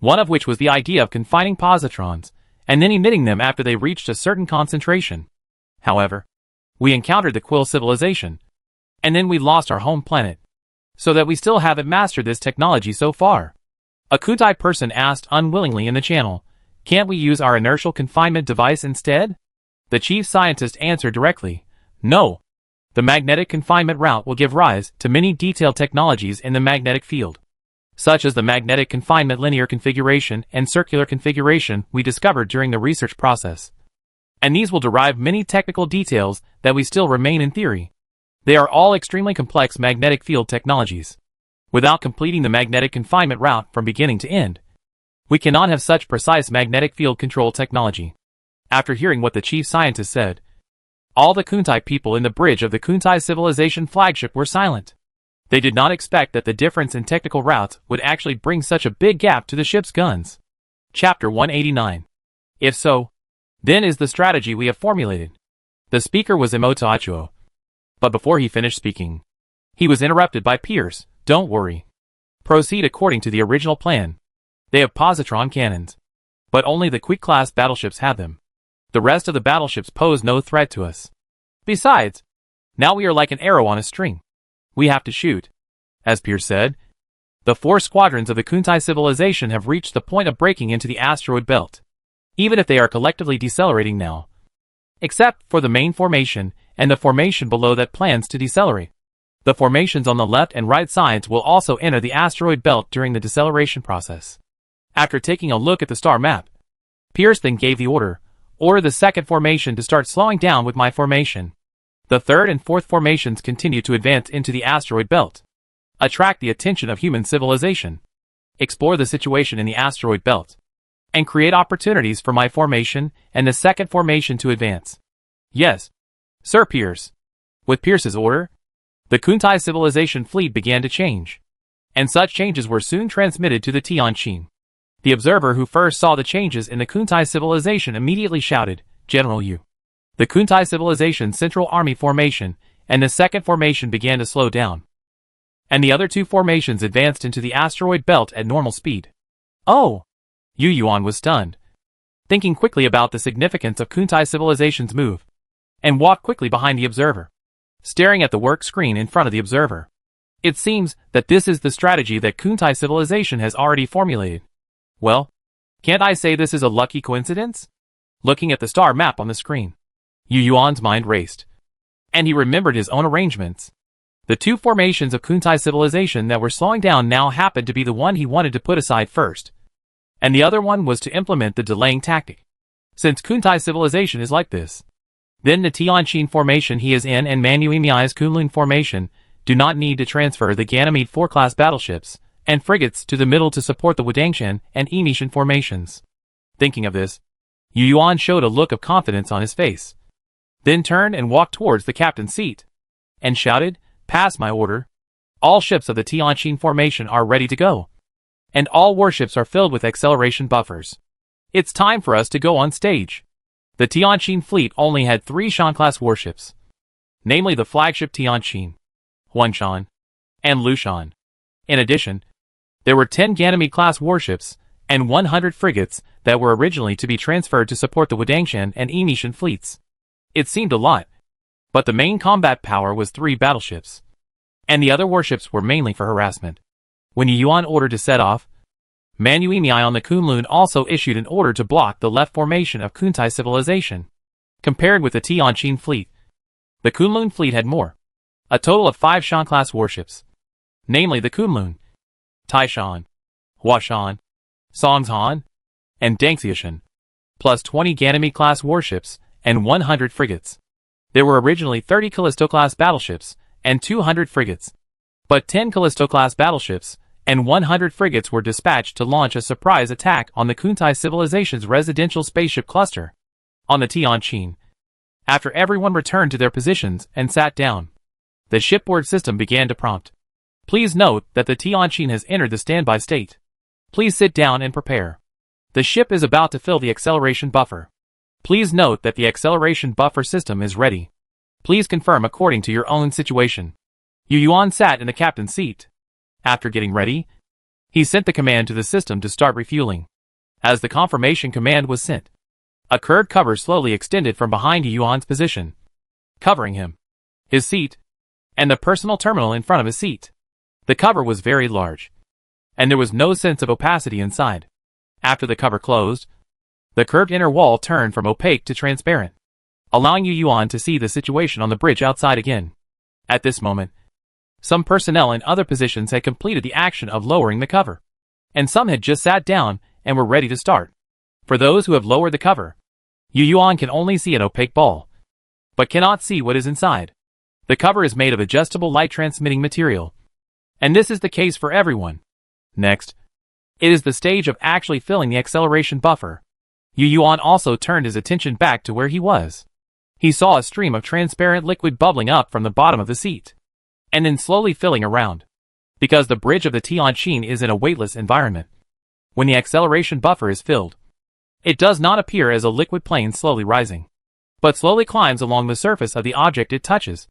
one of which was the idea of confining positrons, and then emitting them after they reached a certain concentration. However, we encountered the Quill civilization, and then we lost our home planet, so that we still haven't mastered this technology so far. A Kuntai person asked unwillingly in the channel, can't we use our inertial confinement device instead? The chief scientist answered directly, no. The magnetic confinement route will give rise to many detailed technologies in the magnetic field, such as the magnetic confinement linear configuration and circular configuration we discovered during the research process. And these will derive many technical details that we still remain in theory. They are all extremely complex magnetic field technologies. Without completing the magnetic confinement route from beginning to end, we cannot have such precise magnetic field control technology. After hearing what the chief scientist said, all the Kuntai people in the bridge of the Kuntai civilization flagship were silent. They did not expect that the difference in technical routes would actually bring such a big gap to the ship's guns. Chapter 189. If so, then is the strategy we have formulated. The speaker was Emoto Achuo. But before he finished speaking, he was interrupted by Pierce. Don't worry. Proceed according to the original plan. They have positron cannons, but only the Quick-class battleships have them. The rest of the battleships pose no threat to us. Besides, now we are like an arrow on a string. We have to shoot. As Pierce said, the 4 squadrons of the Kuntai civilization have reached the point of breaking into the asteroid belt, even if they are collectively decelerating now, except for the main formation and the formation below that plans to decelerate. The formations on the left and right sides will also enter the asteroid belt during the deceleration process. After taking a look at the star map, Pierce then gave the order the second formation to start slowing down with my formation. The third and fourth formations continue to advance into the asteroid belt, attract the attention of human civilization. explore the situation in the asteroid belt, and create opportunities for my formation and the second formation to advance. Yes, Sir Pierce. With Pierce's order, the Kuntai civilization fleet began to change, and such changes were soon transmitted to the Tianqin. The observer who first saw the changes in the Kuntai civilization immediately shouted, "General Yu." The Kuntai civilization's central army formation and the second formation began to slow down, and the other two formations advanced into the asteroid belt at normal speed. Oh! Yu Yuan was stunned, thinking quickly about the significance of Kuntai civilization's move, and walked quickly behind the observer, staring at the work screen in front of the observer. It seems that this is the strategy that Kuntai civilization has already formulated. Well, can't I say this is a lucky coincidence? Looking at the star map on the screen, Yu Yuan's mind raced, and he remembered his own arrangements. The two formations of Kuntai civilization that were slowing down now happened to be the one he wanted to put aside first, and the other one was to implement the delaying tactic. Since Kuntai civilization is like this, then the Tianqin formation he is in and Manu Emiai's Kunlun formation do not need to transfer the Ganymede 4-class battleships and frigates to the middle to support the Wudangshan and Emishan formations. Thinking of this, Yu Yuan showed a look of confidence on his face, then turned and walked towards the captain's seat, and shouted, "Pass my order. All ships of the Tianqin formation are ready to go, and all warships are filled with acceleration buffers. It's time for us to go on stage." The Tianqin fleet only had 3 Shan-class warships, namely the flagship Tianqin, Huanshan, and Lushan. In addition, there were 10 Ganymede-class warships and 100 frigates that were originally to be transferred to support the Wudangshan and Emishan fleets. It seemed a lot, but the main combat power was 3 battleships, and the other warships were mainly for harassment. When Yu Yuan ordered to set off, Manu Emiai on the Kunlun also issued an order to block the left formation of Kuntai civilization. Compared with the Tianqin fleet, the Kunlun fleet had more, a total of 5 Shan-class warships, namely the Kunlun, Taishan, Huashan, Songshan, and Dengxiashan, plus 20 Ganymede-class warships and 100 frigates. There were originally 30 Callisto-class battleships and 200 frigates, but 10 Callisto-class battleships and 100 frigates were dispatched to launch a surprise attack on the Kuntai civilization's residential spaceship cluster on the Tianqin. After everyone returned to their positions and sat down, the shipboard system began to prompt. Please note that the Tianqin has entered the standby state. Please sit down and prepare. The ship is about to fill the acceleration buffer. Please note that the acceleration buffer system is ready. Please confirm according to your own situation. Yu Yuan sat in the captain's seat. After getting ready, he sent the command to the system to start refueling. As the confirmation command was sent, a curved cover slowly extended from behind Yu Yuan's position, covering him, his seat, and the personal terminal in front of his seat. The cover was very large, and there was no sense of opacity inside. After the cover closed, the curved inner wall turned from opaque to transparent, allowing Yu Yuan to see the situation on the bridge outside again. At this moment, some personnel in other positions had completed the action of lowering the cover, and some had just sat down and were ready to start. For those who have lowered the cover, Yu Yuan can only see an opaque ball, but cannot see what is inside. The cover is made of adjustable light-transmitting material, and this is the case for everyone. Next, it is the stage of actually filling the acceleration buffer. Yu Yuan also turned his attention back to where he was. He saw a stream of transparent liquid bubbling up from the bottom of the seat, and then slowly filling around, because the bridge of the Tianqin is in a weightless environment. When the acceleration buffer is filled, it does not appear as a liquid plane slowly rising, but slowly climbs along the surface of the object it touches,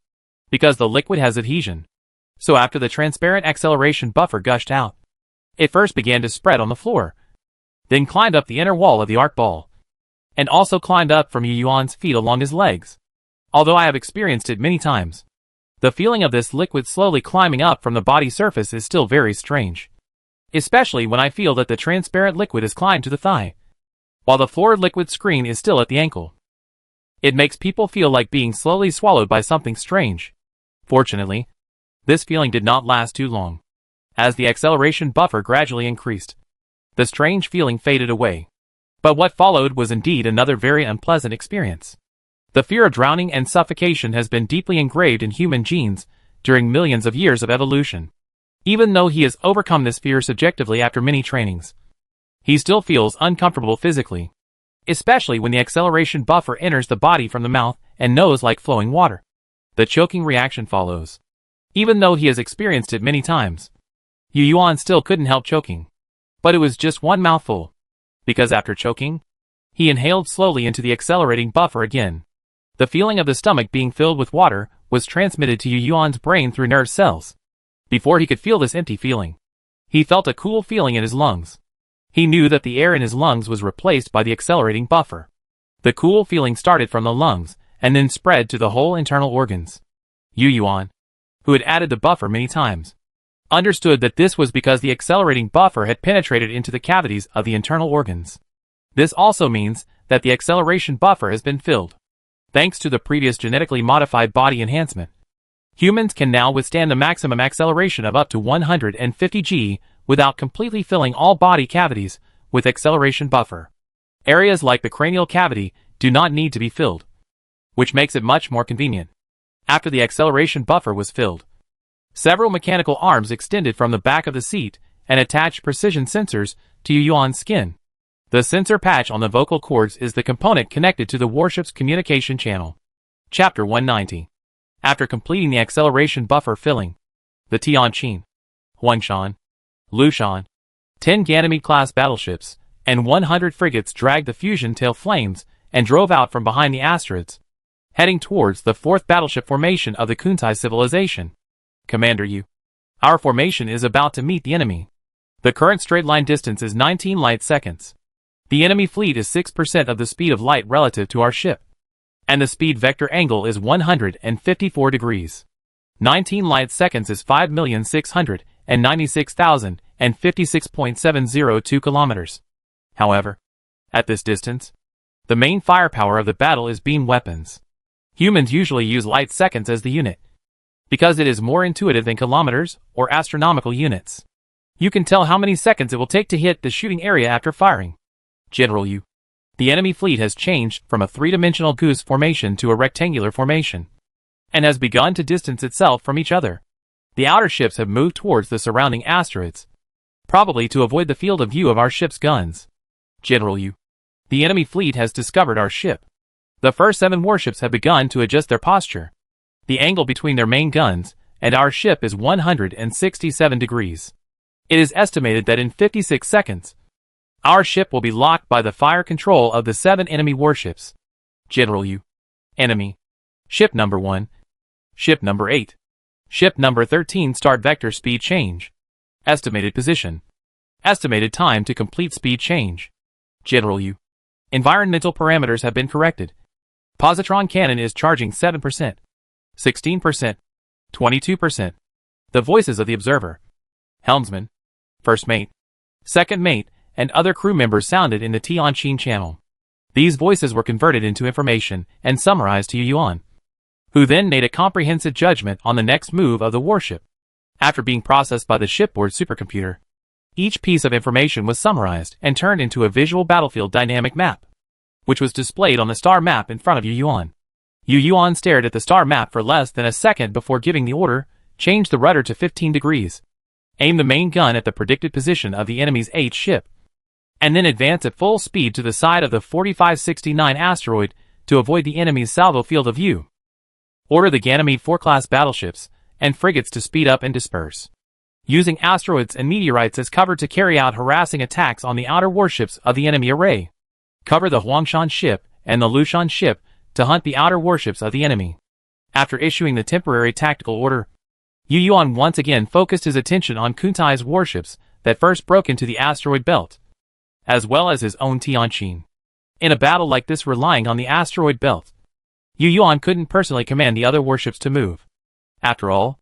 because the liquid has adhesion. So after the transparent acceleration buffer gushed out, it first began to spread on the floor, then climbed up the inner wall of the arc ball, and also climbed up from Yu Yuan's feet along his legs. Although I have experienced it many times, the feeling of this liquid slowly climbing up from the body surface is still very strange, especially when I feel that the transparent liquid has climbed to the thigh, while the floor liquid screen is still at the ankle. It makes people feel like being slowly swallowed by something strange. Fortunately, this feeling did not last too long. As the acceleration buffer gradually increased, the strange feeling faded away. But what followed was indeed another very unpleasant experience. The fear of drowning and suffocation has been deeply engraved in human genes during millions of years of evolution. Even though he has overcome this fear subjectively after many trainings, he still feels uncomfortable physically, especially when the acceleration buffer enters the body from the mouth and nose like flowing water. The choking reaction follows. Even though he has experienced it many times, Yu Yuan still couldn't help choking. But it was just one mouthful, because after choking, he inhaled slowly into the accelerating buffer again. The feeling of the stomach being filled with water was transmitted to Yu Yuan's brain through nerve cells. Before he could feel this empty feeling, he felt a cool feeling in his lungs. He knew that the air in his lungs was replaced by the accelerating buffer. The cool feeling started from the lungs and then spread to the whole internal organs. Yu Yuan, who had added the buffer many times, understood that this was because the accelerating buffer had penetrated into the cavities of the internal organs. This also means that the acceleration buffer has been filled. Thanks to the previous genetically modified body enhancement, humans can now withstand a maximum acceleration of up to 150 g without completely filling all body cavities with acceleration buffer. Areas like the cranial cavity do not need to be filled, which makes it much more convenient. After the acceleration buffer was filled, several mechanical arms extended from the back of the seat and attached precision sensors to Yu Yuan's skin. The sensor patch on the vocal cords is the component connected to the warship's communication channel. Chapter 190. After completing the acceleration buffer filling, the Tianqin, Huangshan, Lushan, 10 Ganymede-class battleships, and 100 frigates dragged the fusion tail flames and drove out from behind the asteroids, heading towards the 4th battleship formation of the Kuntai civilization. Commander Yu, our formation is about to meet the enemy. The current straight line distance is 19 light seconds. The enemy fleet is 6% of the speed of light relative to our ship, and the speed vector angle is 154 degrees. 19 light seconds is 5,696,056.702 kilometers. However, at this distance, the main firepower of the battle is beam weapons. Humans usually use light seconds as the unit, because it is more intuitive than kilometers or astronomical units. You can tell how many seconds it will take to hit the shooting area after firing. General Yu, the enemy fleet has changed from a three-dimensional goose formation to a rectangular formation, and has begun to distance itself from each other. The outer ships have moved towards the surrounding asteroids, probably to avoid the field of view of our ship's guns. General Yu, the enemy fleet has discovered our ship. The first 7 warships have begun to adjust their posture. The angle between their main guns and our ship is 167 degrees. It is estimated that in 56 seconds, our ship will be locked by the fire control of the 7 enemy warships. General Yu, enemy. Ship number 1. Ship number 8. Ship number 13 start vector speed change. Estimated position. Estimated time to complete speed change. General Yu, environmental parameters have been corrected. Positron cannon is charging 7%, 16%, 22%. The voices of the observer, helmsman, first mate, second mate, and other crew members sounded in the Tianqin channel. These voices were converted into information and summarized to Yu Yuan, who then made a comprehensive judgment on the next move of the warship. After being processed by the shipboard supercomputer, each piece of information was summarized and turned into a visual battlefield dynamic map, which was displayed on the star map in front of Yu Yuan. Yu Yuan stared at the star map for less than a second before giving the order, change the rudder to 15 degrees, aim the main gun at the predicted position of the enemy's 8th ship, and then advance at full speed to the side of the 4569 asteroid to avoid the enemy's salvo field of view. Order the Ganymede 4-class battleships and frigates to speed up and disperse, using asteroids and meteorites as cover to carry out harassing attacks on the outer warships of the enemy array. Cover the Huangshan ship and the Lushan ship to hunt the outer warships of the enemy. After issuing the temporary tactical order, Yu Yuan once again focused his attention on Kuntai's warships that first broke into the asteroid belt, as well as his own Tianqin. In a battle like this relying on the asteroid belt, Yu Yuan couldn't personally command the other warships to move. After all,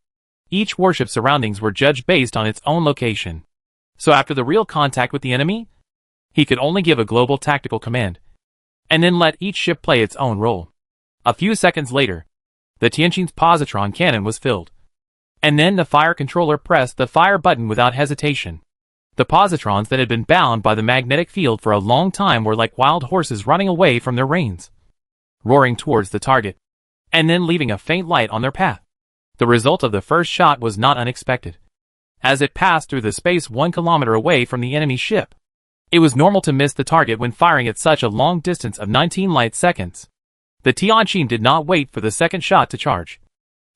each warship's surroundings were judged based on its own location. So after the real contact with the enemy, he could only give a global tactical command, and then let each ship play its own role. A few seconds later, the Tianqin's positron cannon was filled, and then the fire controller pressed the fire button without hesitation. The positrons that had been bound by the magnetic field for a long time were like wild horses running away from their reins, roaring towards the target, and then leaving a faint light on their path. The result of the first shot was not unexpected. as it passed through the space 1 kilometer away from the enemy ship. It was normal to miss the target when firing at such a long distance of 19 light seconds. The Tianjin did not wait for the second shot to charge,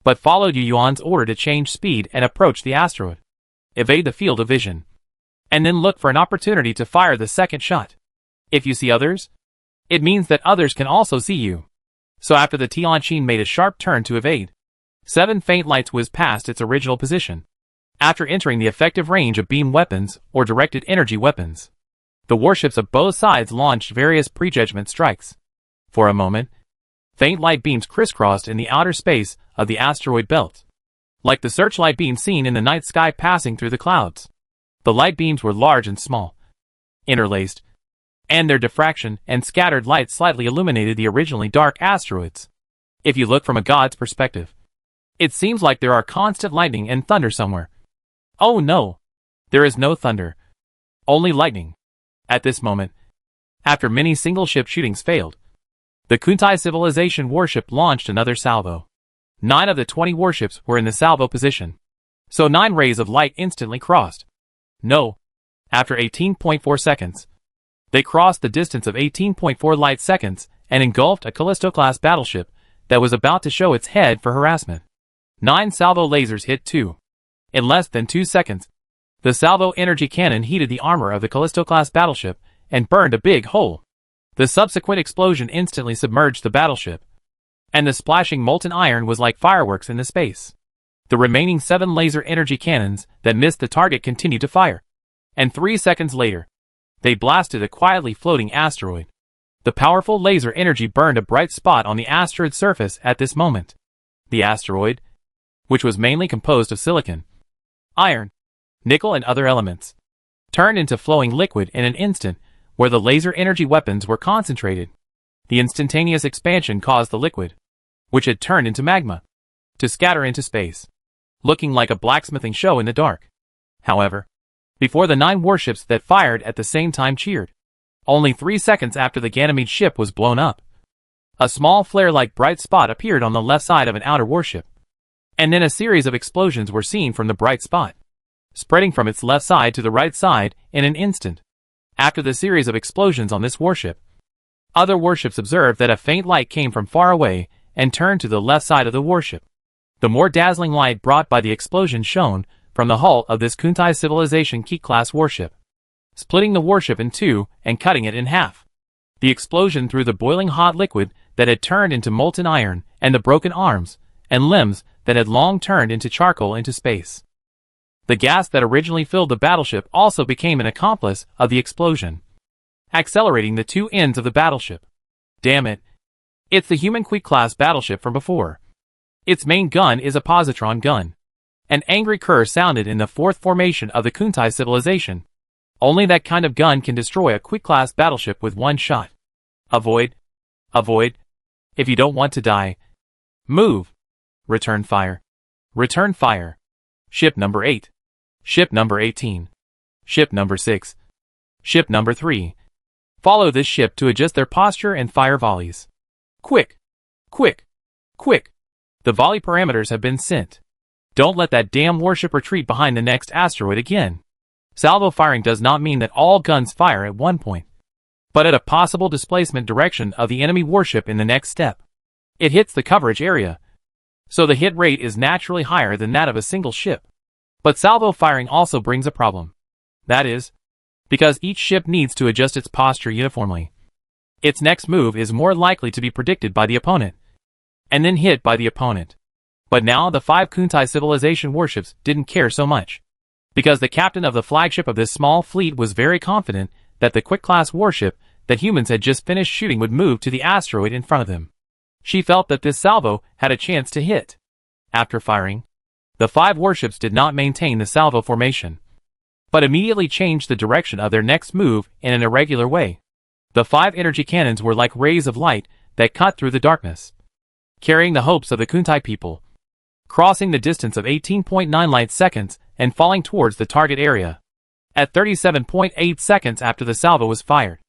but followed Yu Yuan's order to change speed and approach the asteroid, evade the field of vision, and then look for an opportunity to fire the second shot. If you see others, it means that others can also see you. So after the Tianjin made a sharp turn to evade, 7 faint lights whizzed past its original position. After entering the effective range of beam weapons or directed energy weapons, the warships of both sides launched various prejudgment strikes. For a moment, faint light beams crisscrossed in the outer space of the asteroid belt, like the searchlight beams seen in the night sky passing through the clouds. The light beams were large and small, interlaced, and their diffraction and scattered light slightly illuminated the originally dark asteroids. If you look from a god's perspective, it seems like there are constant lightning and thunder somewhere. Oh no! There is no thunder. Only lightning. At this moment, after many single-ship shootings failed, the Kuntai civilization warship launched another salvo. 9 of the 20 warships were in the salvo position, so 9 rays of light instantly crossed. No. After 18.4 seconds, they crossed the distance of 18.4 light seconds and engulfed a Callisto-class battleship that was about to show its head for harassment. 9 salvo lasers hit 2. In less than 2 seconds, the salvo energy cannon heated the armor of the Callisto-class battleship and burned a big hole. The subsequent explosion instantly submerged the battleship, and the splashing molten iron was like fireworks in the space. The remaining 7 laser energy cannons that missed the target continued to fire, and 3 seconds later, they blasted a quietly floating asteroid. The powerful laser energy burned a bright spot on the asteroid's surface at this moment. The asteroid, which was mainly composed of silicon, iron, nickel and other elements, turned into flowing liquid in an instant where the laser energy weapons were concentrated. The instantaneous expansion caused the liquid, which had turned into magma, to scatter into space, looking like a blacksmithing show in the dark. However, before the 9 warships that fired at the same time cheered, only 3 seconds after the Ganymede ship was blown up, a small flare-like bright spot appeared on the left side of an outer warship, and then a series of explosions were seen from the bright spot, spreading from its left side to the right side in an instant. After the series of explosions on this warship, other warships observed that a faint light came from far away and turned to the left side of the warship. The more dazzling light brought by the explosion shone from the hull of this Kuntai civilization Ki-class warship, splitting the warship in 2 and cutting it in half. The explosion threw the boiling hot liquid that had turned into molten iron and the broken arms and limbs that had long turned into charcoal into space. The gas that originally filled the battleship also became an accomplice of the explosion, accelerating the 2 ends of the battleship. Damn it. It's the human Qui-class battleship from before. Its main gun is a positron gun. An angry kurr sounded in the 4th formation of the Kuntai civilization. Only that kind of gun can destroy a Qui-class battleship with 1 shot. Avoid. Avoid. If you don't want to die, move. Return fire. Return fire. Ship number 8. Ship number 18. Ship number 6. Ship number 3. Follow this ship to adjust their posture and fire volleys. Quick. Quick. Quick. The volley parameters have been sent. Don't let that damn warship retreat behind the next asteroid again. Salvo firing does not mean that all guns fire at one point, but at a possible displacement direction of the enemy warship in the next step. It hits the coverage area, so the hit rate is naturally higher than that of a single ship. But salvo firing also brings a problem. That is, because each ship needs to adjust its posture uniformly. Its next move is more likely to be predicted by the opponent, and then hit by the opponent. But now the 5 Kuntai civilization warships didn't care so much, because the captain of the flagship of this small fleet was very confident that the Qui-class warship that humans had just finished shooting would move to the asteroid in front of them. She felt that this salvo had a chance to hit. After firing, the 5 warships did not maintain the salvo formation, but immediately changed the direction of their next move in an irregular way. The 5 energy cannons were like rays of light that cut through the darkness, carrying the hopes of the Kuntai people, crossing the distance of 18.9 light seconds and falling towards the target area. At 37.8 seconds after the salvo was fired,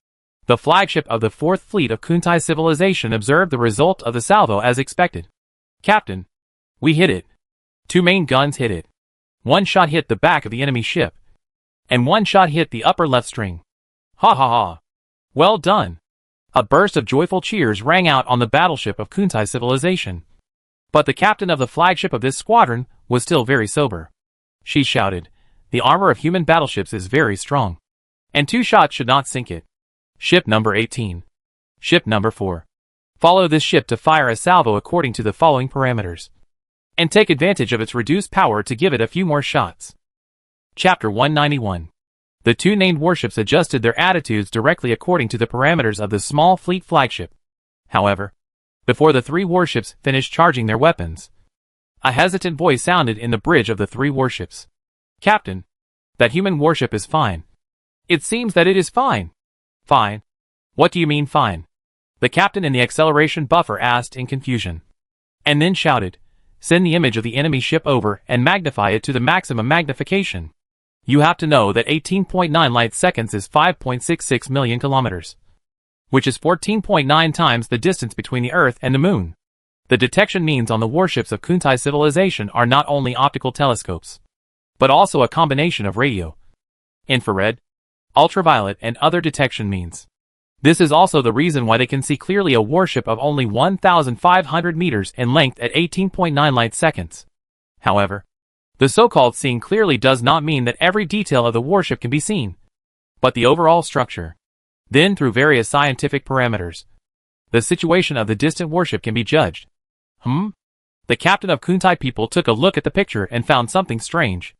the flagship of the 4th Fleet of Kuntai civilization observed the result of the salvo as expected. Captain, we hit it. 2 main guns hit it. One shot hit the back of the enemy ship, and one shot hit the upper left string. Ha ha ha. Well done. A burst of joyful cheers rang out on the battleship of Kuntai civilization. But the captain of the flagship of this squadron was still very sober. She shouted, "The armor of human battleships is very strong, and 2 shots should not sink it. Ship number 18. Ship number 4. Follow this ship to fire a salvo according to the following parameters, and take advantage of its reduced power to give it a few more shots." Chapter 191. The 2 named warships adjusted their attitudes directly according to the parameters of the small fleet flagship. However, before the 3 warships finished charging their weapons, a hesitant voice sounded in the bridge of the 3 warships. "Captain, that human warship is fine." "It seems that it is fine." "Fine? What do you mean fine?" the captain in the acceleration buffer asked in confusion, and then shouted, "Send the image of the enemy ship over and magnify it to the maximum magnification. You have to know that 18.9 light seconds is 5.66 million kilometers, which is 14.9 times the distance between the Earth and the Moon. The detection means on the warships of Kuntai civilization are not only optical telescopes, but also a combination of radio, infrared, ultraviolet, and other detection means. This is also the reason why they can see clearly a warship of only 1,500 meters in length at 18.9 light seconds. However, the so-called seeing clearly does not mean that every detail of the warship can be seen, but the overall structure. Then, through various scientific parameters, the situation of the distant warship can be judged. The captain of Kuntai people took a look at the picture and found something strange.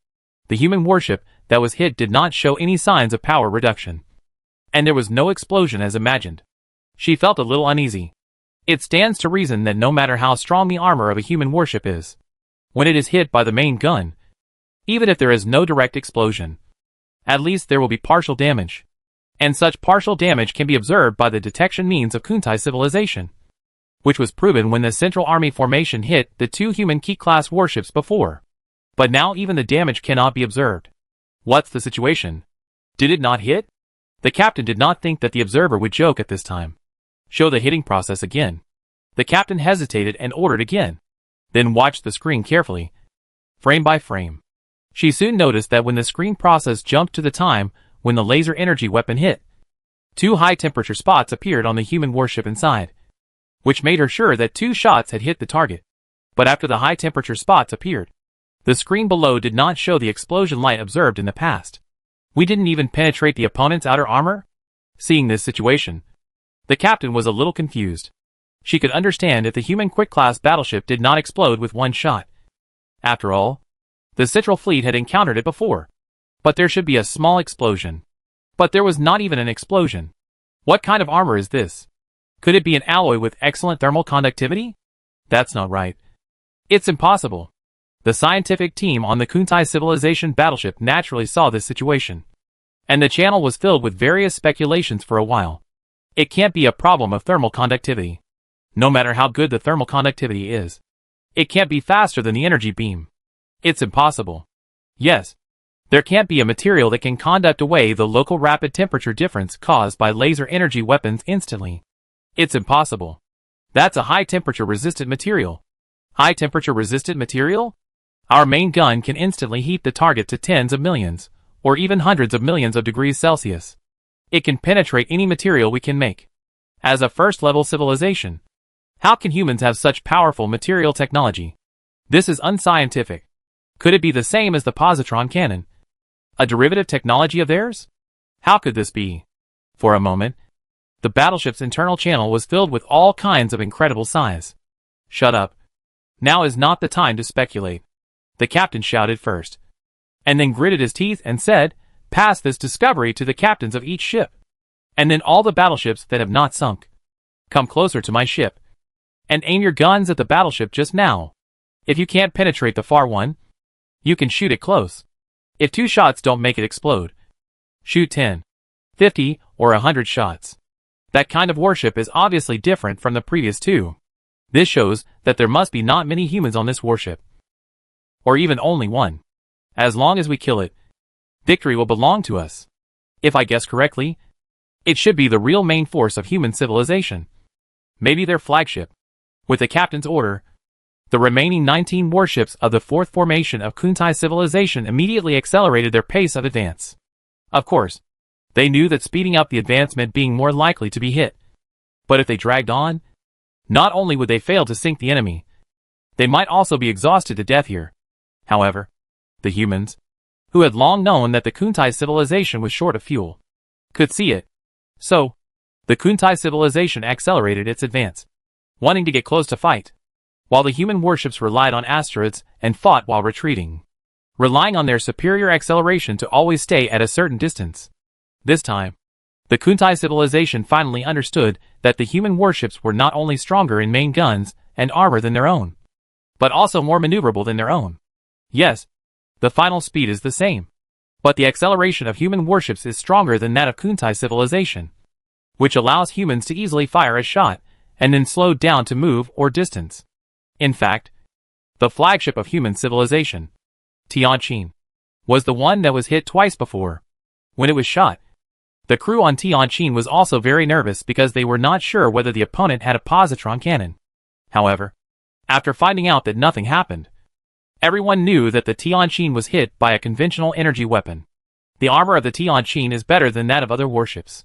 The human warship that was hit did not show any signs of power reduction, and there was no explosion as imagined. She felt a little uneasy. It stands to reason that no matter how strong the armor of a human warship is, when it is hit by the main gun, even if there is no direct explosion, at least there will be partial damage. And such partial damage can be observed by the detection means of Kuntai civilization, which was proven when the Central Army formation hit the 2 human Ki-class warships before. But now even the damage cannot be observed. What's the situation? Did it not hit? The captain did not think that the observer would joke at this time. Show the hitting process again. The captain hesitated and ordered again, then watched the screen carefully, frame by frame. She soon noticed that when the screen process jumped to the time when the laser energy weapon hit, 2 high-temperature spots appeared on the human warship inside, which made her sure that 2 shots had hit the target. But after the high-temperature spots appeared, the screen below did not show the explosion light observed in the past. We didn't even penetrate the opponent's outer armor? Seeing this situation, the captain was a little confused. She could understand if the human quick-class battleship did not explode with 1 shot. After all, the Central Fleet had encountered it before. But there should be a small explosion. But there was not even an explosion. What kind of armor is this? Could it be an alloy with excellent thermal conductivity? That's not right. It's impossible. The scientific team on the Kuntai civilization battleship naturally saw this situation, and the channel was filled with various speculations for a while. It can't be a problem of thermal conductivity. No matter how good the thermal conductivity is, it can't be faster than the energy beam. It's impossible. Yes, there can't be a material that can conduct away the local rapid temperature difference caused by laser energy weapons instantly. It's impossible. That's a high-temperature resistant material. High-temperature resistant material? Our main gun can instantly heat the target to tens of millions, or even hundreds of millions of degrees Celsius. It can penetrate any material we can make. As a first-level civilization, how can humans have such powerful material technology? This is unscientific. Could it be the same as the positron cannon? A derivative technology of theirs? How could this be? For a moment, the battleship's internal channel was filled with all kinds of incredible size. Shut up. Now is not the time to speculate. The captain shouted first, and then gritted his teeth and said, "Pass this discovery to the captains of each ship, and then all the battleships that have not sunk. Come closer to my ship, and aim your guns at the battleship just now. If you can't penetrate the far one, you can shoot it close. If 2 shots don't make it explode, shoot 10, 50, or 100 shots. That kind of warship is obviously different from the previous 2. This shows that there must be not many humans on this warship. Or even only 1. As long as we kill it, victory will belong to us. If I guess correctly, it should be the real main force of human civilization. Maybe their flagship. With the captain's order, The remaining 19 warships of the fourth formation of Kuntai civilization immediately accelerated their pace of advance. Of course, they knew that speeding up the advance meant being more likely to be hit. But if they dragged on, not only would they fail to sink the enemy, they might also be exhausted to death here. However, the humans, who had long known that the Kuntai civilization was short of fuel, could see it. So, the Kuntai civilization accelerated its advance, wanting to get close to fight, while the human warships relied on asteroids and fought while retreating, relying on their superior acceleration to always stay at a certain distance. This time, the Kuntai civilization finally understood that the human warships were not only stronger in main guns and armor than their own, but also more maneuverable than their own. Yes, the final speed is the same, but the acceleration of human warships is stronger than that of Kuntai civilization, which allows humans to easily fire a shot and then slow down to move or distance. In fact, the flagship of human civilization, Tianqin, was the one that was hit twice before. When it was shot, the crew on Tianqin was also very nervous because they were not sure whether the opponent had a positron cannon. However, after finding out that nothing happened, everyone knew that the Tianqin was hit by a conventional energy weapon. The armor of the Tianqin is better than that of other warships.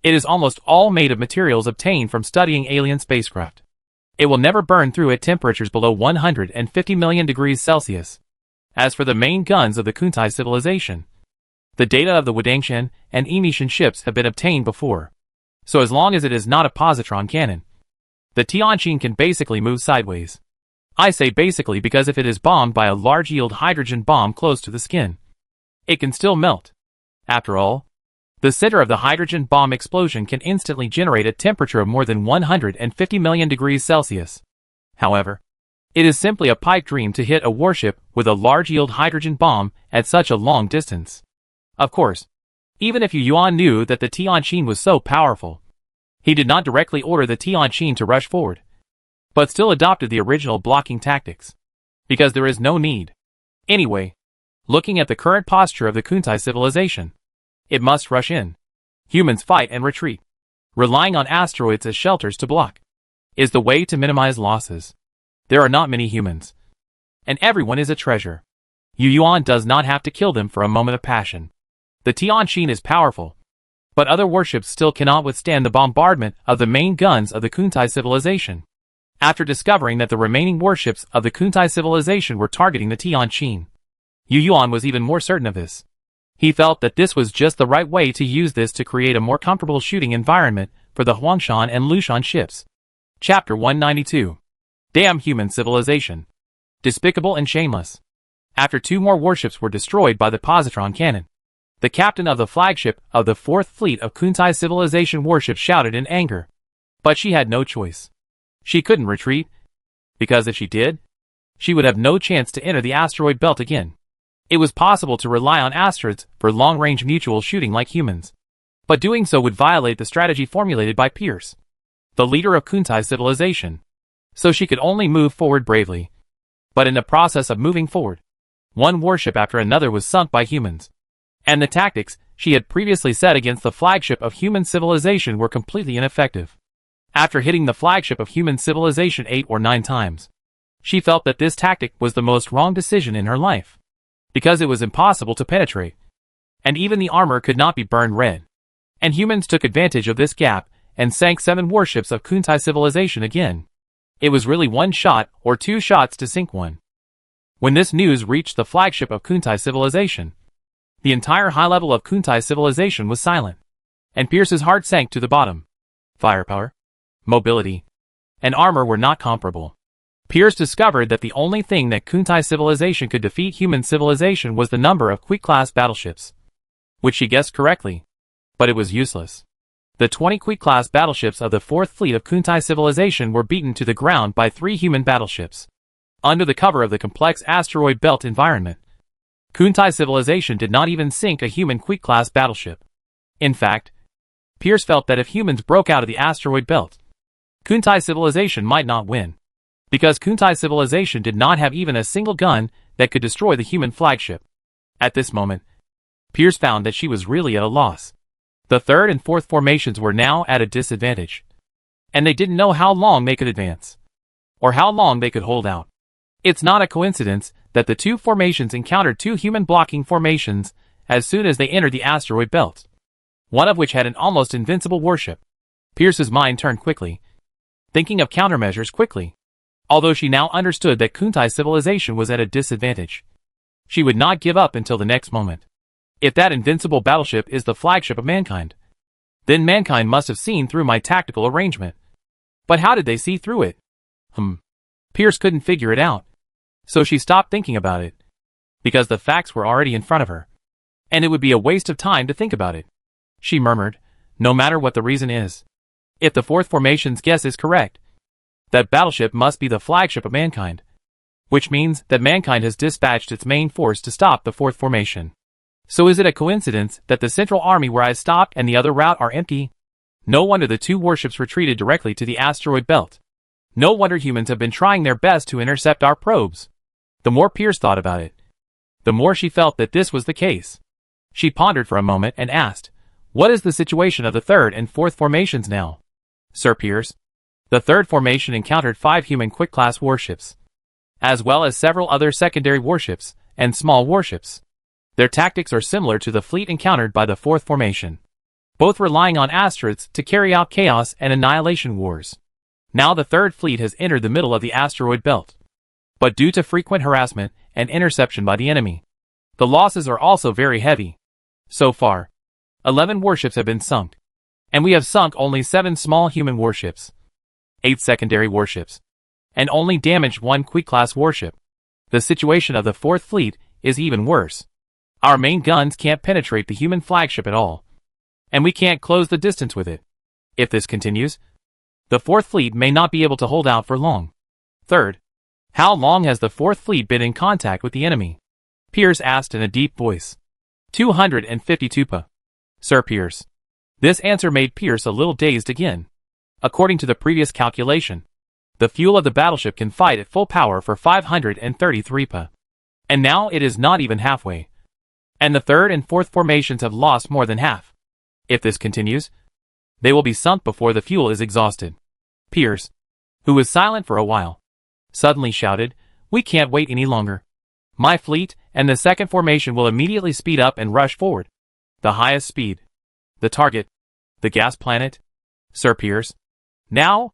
It is almost all made of materials obtained from studying alien spacecraft. It will never burn through at temperatures below 150 million degrees Celsius. As for the main guns of the Kuntai civilization, the data of the Wadangshan and Emishan ships have been obtained before. So as long as it is not a positron cannon, the Tianqin can basically move sideways. I say basically because if it is bombed by a large-yield hydrogen bomb close to the skin, it can still melt. After all, the center of the hydrogen bomb explosion can instantly generate a temperature of more than 150 million degrees Celsius. However, it is simply a pipe dream to hit a warship with a large-yield hydrogen bomb at such a long distance. Of course, even if Yu Yuan knew that the Tianqin was so powerful, he did not directly order the Tianqin to rush forward, but still adopted the original blocking tactics, because there is no need. Anyway, looking at the current posture of the Kuntai civilization, it must rush in. Humans fight and retreat, relying on asteroids as shelters to block, is the way to minimize losses. There are not many humans, and everyone is a treasure. Yu Yuan does not have to kill them for a moment of passion. The Tianqin is powerful, but other warships still cannot withstand the bombardment of the main guns of the Kuntai civilization. After discovering that the remaining warships of the Kuntai civilization were targeting the Tianqin, Yu Yuan was even more certain of this. He felt that this was just the right way to use this to create a more comfortable shooting environment for the Huangshan and Lushan ships. Chapter 192. Damn human civilization. Despicable and shameless. After 2 more warships were destroyed by the positron cannon, the captain of the flagship of the 4th fleet of Kuntai civilization warships shouted in anger. But she had no choice. She couldn't retreat, because if she did, she would have no chance to enter the asteroid belt again. It was possible to rely on asteroids for long-range mutual shooting like humans, but doing so would violate the strategy formulated by Pierce, the leader of Kuntai civilization. So she could only move forward bravely. But in the process of moving forward, one warship after another was sunk by humans, and the tactics she had previously set against the flagship of human civilization were completely ineffective. After hitting the flagship of human civilization 8 or 9 times, she felt that this tactic was the most wrong decision in her life, because it was impossible to penetrate, and even the armor could not be burned red. And humans took advantage of this gap and sank 7 warships of Kuntai civilization again. It was really 1 shot or 2 shots to sink one. When this news reached the flagship of Kuntai civilization, the entire high level of Kuntai civilization was silent, and Pierce's heart sank to the bottom. Firepower, mobility, and armor were not comparable. Pierce discovered that the only thing that Kuntai civilization could defeat human civilization was the number of Quick-class battleships, which she guessed correctly, but it was useless. The 20 Quick-class battleships of the 4th fleet of Kuntai civilization were beaten to the ground by 3 human battleships. Under the cover of the complex asteroid belt environment, Kuntai civilization did not even sink a human Quick-class battleship. In fact, Pierce felt that if humans broke out of the asteroid belt, Kuntai civilization might not win, because Kuntai civilization did not have even a single gun that could destroy the human flagship. At this moment, Pierce found that she was really at a loss. The 3rd and 4th formations were now at a disadvantage, and they didn't know how long they could advance, or how long they could hold out. It's not a coincidence that the two formations encountered two human blocking formations as soon as they entered the asteroid belt, one of which had an almost invincible warship. Pierce's mind turned quickly, thinking of countermeasures quickly. Although she now understood that Kuntai civilization was at a disadvantage, she would not give up until the next moment. If that invincible battleship is the flagship of mankind, then mankind must have seen through my tactical arrangement. But how did they see through it? Pierce couldn't figure it out. So she stopped thinking about it, because the facts were already in front of her, and it would be a waste of time to think about it. She murmured, no matter what the reason is, if the fourth formation's guess is correct, that battleship must be the flagship of mankind, which means that mankind has dispatched its main force to stop the fourth formation. So is it a coincidence that the central army where I stopped and the other route are empty? No wonder the two warships retreated directly to the asteroid belt. No wonder humans have been trying their best to intercept our probes. The more Pierce thought about it, the more she felt that this was the case. She pondered for a moment and asked, what is the situation of the third and fourth formations now? Sir Pierce, the third formation encountered 5 human quick-class warships, as well as several other secondary warships and small warships. Their tactics are similar to the fleet encountered by the fourth formation, both relying on asteroids to carry out chaos and annihilation wars. Now the third fleet has entered the middle of the asteroid belt, but due to frequent harassment and interception by the enemy, the losses are also very heavy. So far, 11 warships have been sunk, and we have sunk only 7 small human warships, 8 secondary warships, and only damaged 1 quick-class warship. The situation of the fourth fleet is even worse. Our main guns can't penetrate the human flagship at all, and we can't close the distance with it. If this continues, the fourth fleet may not be able to hold out for long. Third, how long has the fourth fleet been in contact with the enemy? Pierce asked in a deep voice. 252 pa. Sir Pierce. This answer made Pierce a little dazed again. According to the previous calculation, the fuel of the battleship can fight at full power for 533 pa. And now it is not even halfway. And the third and fourth formations have lost more than half. If this continues, they will be sunk before the fuel is exhausted. Pierce, who was silent for a while, suddenly shouted, we can't wait any longer. My fleet and the second formation will immediately speed up and rush forward. The highest speed. The target. The gas planet. Sir Pierce. Now?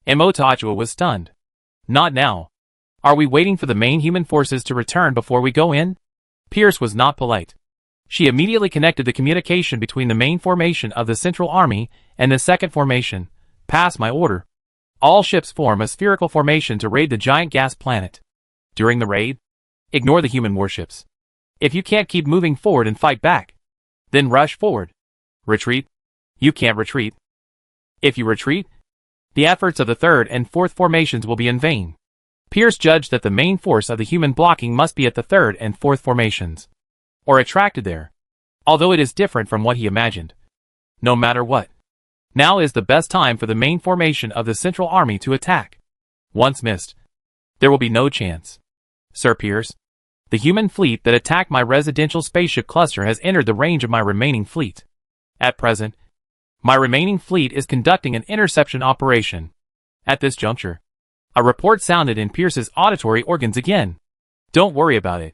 Imotajua was stunned. Not now. Are we waiting for the main human forces to return before we go in? Pierce was not polite. She immediately connected the communication between the main formation of the Central Army and the second formation. Pass my order. All ships form a spherical formation to raid the giant gas planet. During the raid, ignore the human warships. If you can't keep moving forward and fight back, then rush forward. Retreat? You can't retreat. If you retreat, the efforts of the third and fourth formations will be in vain. Pierce judged that the main force of the human blocking must be at the third and fourth formations, or attracted there, although it is different from what he imagined. No matter what, now is the best time for the main formation of the Central Army to attack. Once missed, there will be no chance. Sir Pierce, the human fleet that attacked my residential spaceship cluster has entered the range of my remaining fleet. At present, my remaining fleet is conducting an interception operation. At this juncture, a report sounded in Pierce's auditory organs again. Don't worry about it.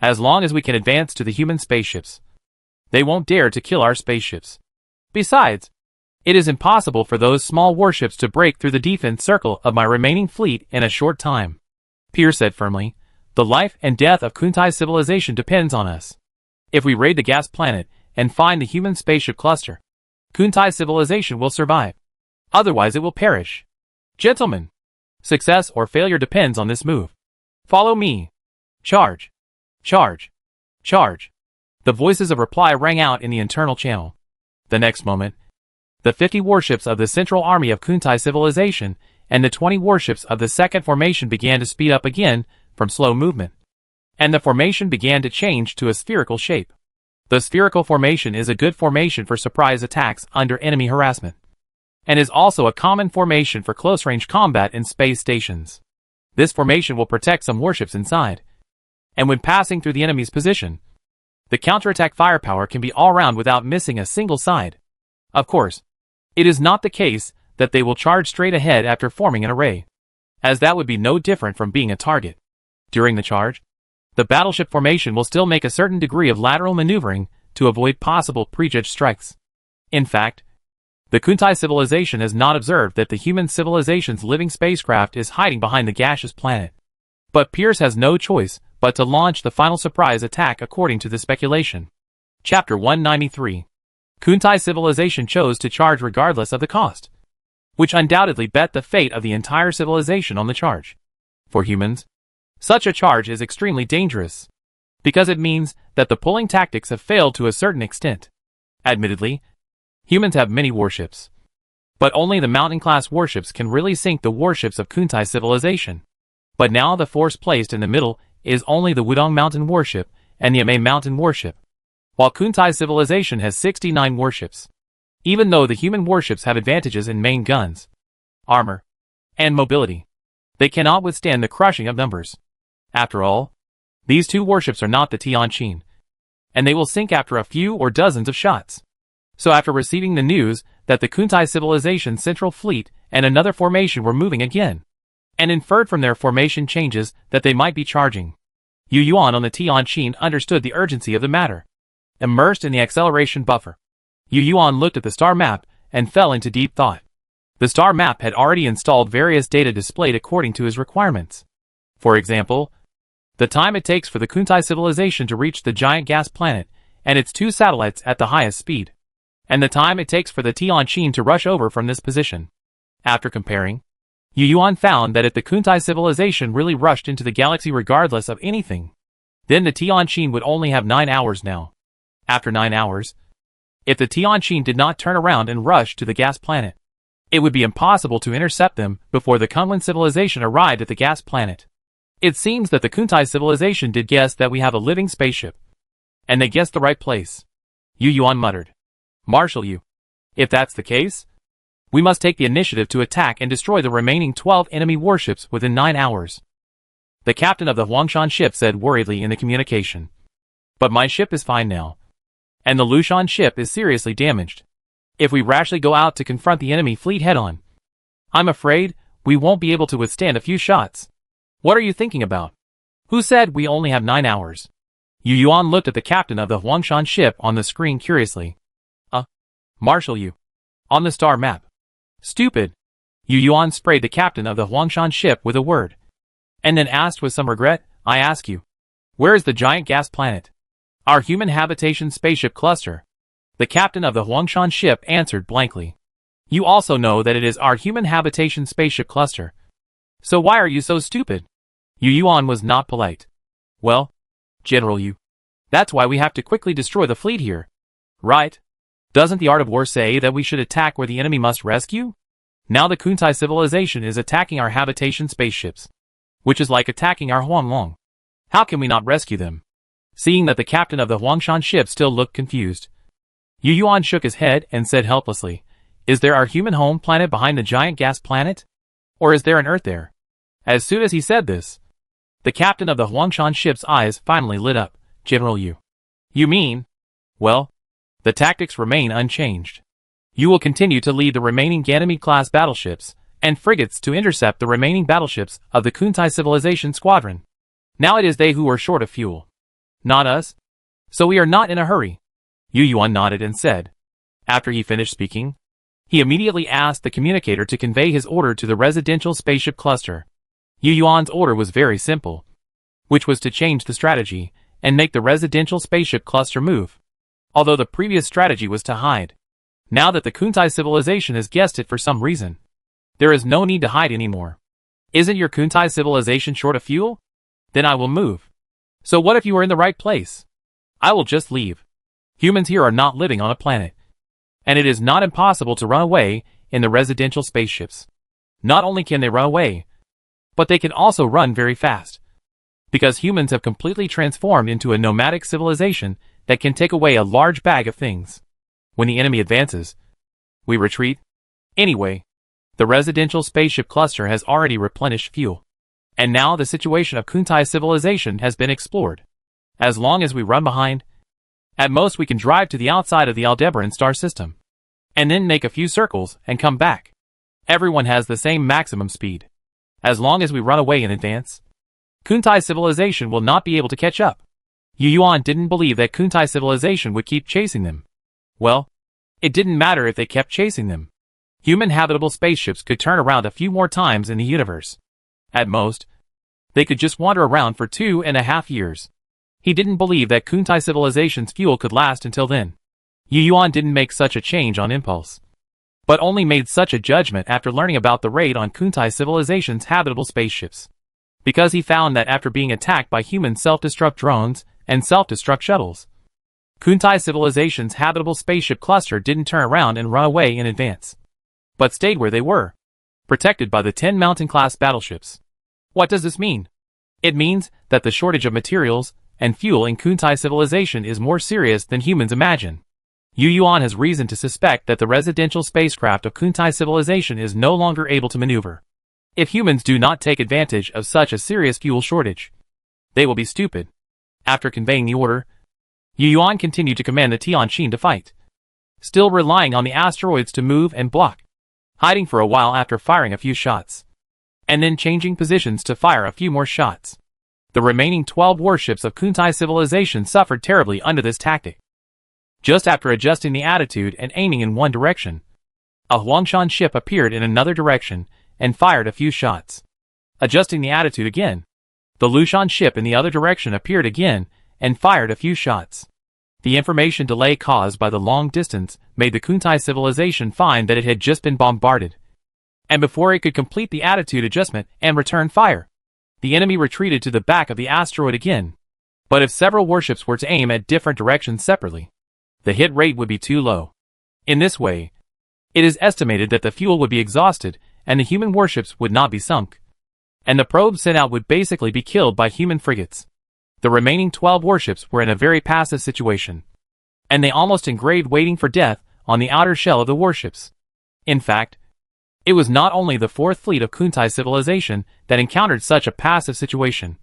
As long as we can advance to the human spaceships, they won't dare to kill our spaceships. Besides, it is impossible for those small warships to break through the defense circle of my remaining fleet in a short time. Pierce said firmly, the life and death of Kuntai civilization depends on us. If we raid the gas planet and find the human spaceship cluster, Kuntai civilization will survive. Otherwise it will perish. Gentlemen, success or failure depends on this move. Follow me. Charge. Charge. Charge. The voices of reply rang out in the internal channel. The next moment, the 50 warships of the Central Army of Kuntai civilization and the 20 warships of the second formation began to speed up again from slow movement, and the formation began to change to a spherical shape. The spherical formation is a good formation for surprise attacks under enemy harassment, and is also a common formation for close-range combat in space stations. This formation will protect some warships inside, and when passing through the enemy's position, the counterattack firepower can be all round without missing a single side. Of course, it is not the case that they will charge straight ahead after forming an array, as that would be no different from being a target. During the charge, the battleship formation will still make a certain degree of lateral maneuvering to avoid possible prejudged strikes. In fact, the Kuntai civilization has not observed that the human civilization's living spacecraft is hiding behind the gaseous planet. But Pierce has no choice but to launch the final surprise attack according to the speculation. Chapter 193. Kuntai civilization chose to charge regardless of the cost, which undoubtedly bet the fate of the entire civilization on the charge. For humans, such a charge is extremely dangerous, because it means that the pulling tactics have failed to a certain extent. Admittedly, humans have many warships, but only the mountain-class warships can really sink the warships of Kuntai civilization. But now the force placed in the middle is only the Wudong Mountain warship and the Amei Mountain warship, while Kuntai civilization has 69 warships. Even though the human warships have advantages in main guns, armor, and mobility, they cannot withstand the crushing of numbers. After all, these two warships are not the Tianqin, and they will sink after a few or dozens of shots. So after receiving the news that the Kuntai civilization's central fleet and another formation were moving again, and inferred from their formation changes that they might be charging, Yu Yuan on the Tianqin understood the urgency of the matter. Immersed in the acceleration buffer, Yu Yuan looked at the star map and fell into deep thought. The star map had already installed various data displayed according to his requirements. For example, the time it takes for the Kuntai civilization to reach the giant gas planet and its two satellites at the highest speed, and the time it takes for the Tianqin to rush over from this position. After comparing, Yu Yuan found that if the Kuntai civilization really rushed into the galaxy regardless of anything, then the Tianqin would only have 9 hours now. After 9 hours, if the Tianqin did not turn around and rush to the gas planet, it would be impossible to intercept them before the Kunlun civilization arrived at the gas planet. It seems that the Kuntai civilization did guess that we have a living spaceship, and they guessed the right place. Yu Yuan muttered. Marshal Yu, if that's the case, we must take the initiative to attack and destroy the remaining 12 enemy warships within 9 hours. The captain of the Huangshan ship said worriedly in the communication. But my ship is fine now, and the Lushan ship is seriously damaged. If we rashly go out to confront the enemy fleet head-on, I'm afraid we won't be able to withstand a few shots. What are you thinking about? Who said we only have 9 hours? Yu Yuan looked at the captain of the Huangshan ship on the screen curiously. Marshal Yu. On the star map. Stupid. Yu Yuan sprayed the captain of the Huangshan ship with a word, and then asked with some regret, I ask you, where is the giant gas planet? Our human habitation spaceship cluster. The captain of the Huangshan ship answered blankly. You also know that it is our human habitation spaceship cluster. So why are you so stupid? Yu Yuan was not polite. Well, General Yu, that's why we have to quickly destroy the fleet here. Right? Doesn't the art of war say that we should attack where the enemy must rescue? Now the Kuntai civilization is attacking our habitation spaceships, which is like attacking our Huanglong. How can we not rescue them? Seeing that the captain of the Huangshan ship still looked confused, Yu Yuan shook his head and said helplessly, Is there our human home planet behind the giant gas planet? Or is there an Earth there? As soon as he said this, the captain of the Huangshan ship's eyes finally lit up. General Yu. You mean? Well, the tactics remain unchanged. You will continue to lead the remaining Ganymede-class battleships and frigates to intercept the remaining battleships of the Kuntai civilization squadron. Now it is they who are short of fuel, not us. So we are not in a hurry. Yu Yuan nodded and said. After he finished speaking, he immediately asked the communicator to convey his order to the residential spaceship cluster. Yu Yuan's order was very simple, which was to change the strategy and make the residential spaceship cluster move, although the previous strategy was to hide. Now that the Kuntai civilization has guessed it for some reason, there is no need to hide anymore. Isn't your Kuntai civilization short of fuel? Then I will move. So what if you are in the right place? I will just leave. Humans here are not living on a planet, and it is not impossible to run away in the residential spaceships. Not only can they run away, but they can also run very fast, because humans have completely transformed into a nomadic civilization that can take away a large bag of things. When the enemy advances, we retreat. Anyway, the residential spaceship cluster has already replenished fuel, and now the situation of Kuntai civilization has been explored. As long as we run behind, at most we can drive to the outside of the Aldebaran star system, and then make a few circles and come back. Everyone has the same maximum speed. As long as we run away in advance, Kuntai civilization will not be able to catch up. Yu Yuan didn't believe that Kuntai civilization would keep chasing them. Well, it didn't matter if they kept chasing them. Human habitable spaceships could turn around a few more times in the universe. At most, they could just wander around for 2.5 years. He didn't believe that Kuntai civilization's fuel could last until then. Yu Yuan didn't make such a change on impulse, but only made such a judgment after learning about the raid on Kuntai civilization's habitable spaceships. Because he found that after being attacked by human self-destruct drones and self-destruct shuttles, Kuntai civilization's habitable spaceship cluster didn't turn around and run away in advance, but stayed where they were, protected by the 10 Mountain-class battleships. What does this mean? It means that the shortage of materials and fuel in Kuntai civilization is more serious than humans imagine. Yu Yuan has reason to suspect that the residential spacecraft of Kuntai civilization is no longer able to maneuver. If humans do not take advantage of such a serious fuel shortage, they will be stupid. After conveying the order, Yu Yuan continued to command the Tianqin to fight, still relying on the asteroids to move and block, hiding for a while after firing a few shots, and then changing positions to fire a few more shots. The remaining 12 warships of Kuntai civilization suffered terribly under this tactic. Just after adjusting the attitude and aiming in one direction, a Huangshan ship appeared in another direction and fired a few shots. Adjusting the attitude again, the Lushan ship in the other direction appeared again and fired a few shots. The information delay caused by the long distance made the Kuntai civilization find that it had just been bombarded, and before it could complete the attitude adjustment and return fire, the enemy retreated to the back of the asteroid again. But if several warships were to aim at different directions separately, the hit rate would be too low. In this way, it is estimated that the fuel would be exhausted and the human warships would not be sunk, and the probes sent out would basically be killed by human frigates. The remaining 12 warships were in a very passive situation, and they almost engraved waiting for death on the outer shell of the warships. In fact, it was not only the 4th fleet of Kuntai civilization that encountered such a passive situation,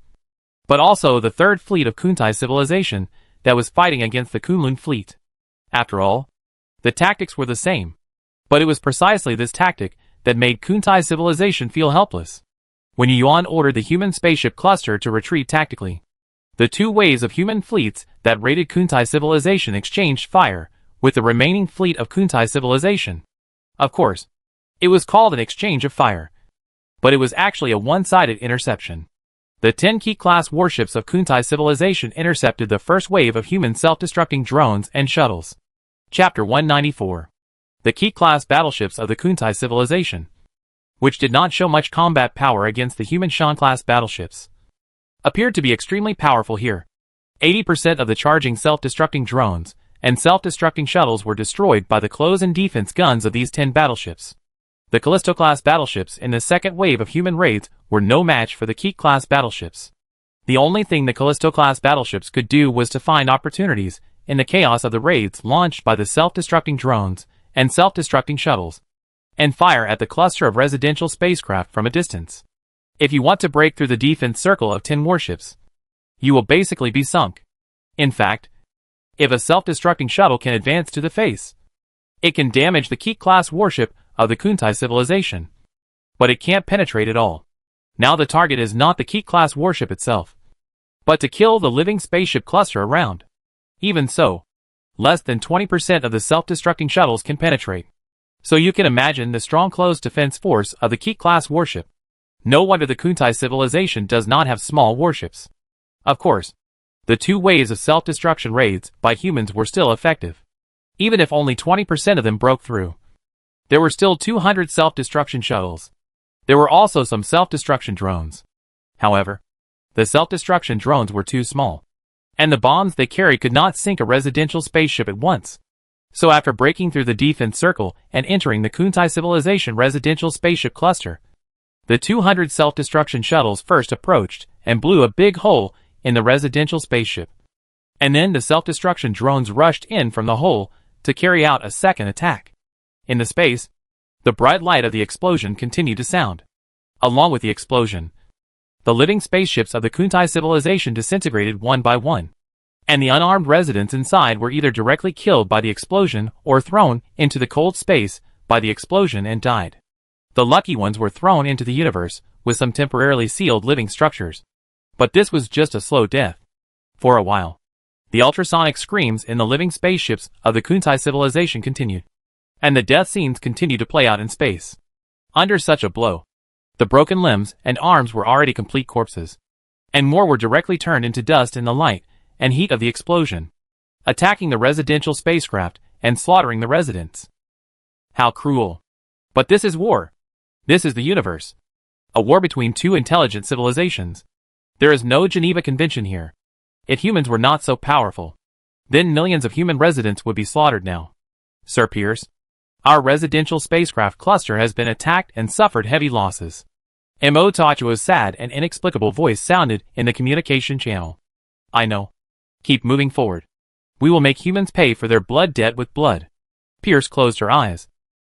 but also the 3rd fleet of Kuntai civilization that was fighting against the Kunlun fleet. After all, the tactics were the same, but it was precisely this tactic that made Kuntai civilization feel helpless. When Yu Yuan ordered the human spaceship cluster to retreat tactically, the two waves of human fleets that raided Kuntai civilization exchanged fire with the remaining fleet of Kuntai civilization. Of course, it was called an exchange of fire, but it was actually a one-sided interception. The 10 Ki-class warships of Kuntai civilization intercepted the first wave of human self-destructing drones and shuttles. Chapter 194. The Ki-class battleships of the Kuntai civilization, which did not show much combat power against the human Shan-class battleships, appeared to be extremely powerful here. 80% of the charging self-destructing drones and self-destructing shuttles were destroyed by the close-in defense guns of these 10 battleships. The Callisto-class battleships in the second wave of human raids were no match for the Ki-class battleships. The only thing the Callisto-class battleships could do was to find opportunities in the chaos of the raids launched by the self-destructing drones and self-destructing shuttles, and fire at the cluster of residential spacecraft from a distance. If you want to break through the defense circle of 10 warships, you will basically be sunk. In fact, if a self-destructing shuttle can advance to the face, it can damage the Ki-class warship of the Kuntai civilization, but it can't penetrate at all. Now the target is not the Ki-class warship itself, but to kill the living spaceship cluster around. Even so, less than 20% of the self-destructing shuttles can penetrate. So you can imagine the strong close defense force of the Ki-class warship. No wonder the Kuntai civilization does not have small warships. Of course, the two waves of self-destruction raids by humans were still effective. Even if only 20% of them broke through, there were still 200 self-destruction shuttles. There were also some self-destruction drones. However, the self-destruction drones were too small, and the bombs they carried could not sink a residential spaceship at once. So after breaking through the defense circle and entering the Kuntai civilization residential spaceship cluster, the 200 self-destruction shuttles first approached and blew a big hole in the residential spaceship. And then the self-destruction drones rushed in from the hole to carry out a second attack. In the space, the bright light of the explosion continued to sound. Along with the explosion, the living spaceships of the Kuntai civilization disintegrated one by one, and the unarmed residents inside were either directly killed by the explosion or thrown into the cold space by the explosion and died. The lucky ones were thrown into the universe with some temporarily sealed living structures. But this was just a slow death. For a while, the ultrasonic screams in the living spaceships of the Kuntai civilization continued, and the death scenes continued to play out in space. Under such a blow, the broken limbs and arms were already complete corpses, and more were directly turned into dust in the light and heat of the explosion, attacking the residential spacecraft and slaughtering the residents. How cruel. But this is war. This is the universe. A war between two intelligent civilizations. There is no Geneva Convention here. If humans were not so powerful, then millions of human residents would be slaughtered now. Sir Pierce, our residential spacecraft cluster has been attacked and suffered heavy losses. Imotacho's sad and inexplicable voice sounded in the communication channel. I know. Keep moving forward. We will make humans pay for their blood debt with blood. Pierce closed her eyes,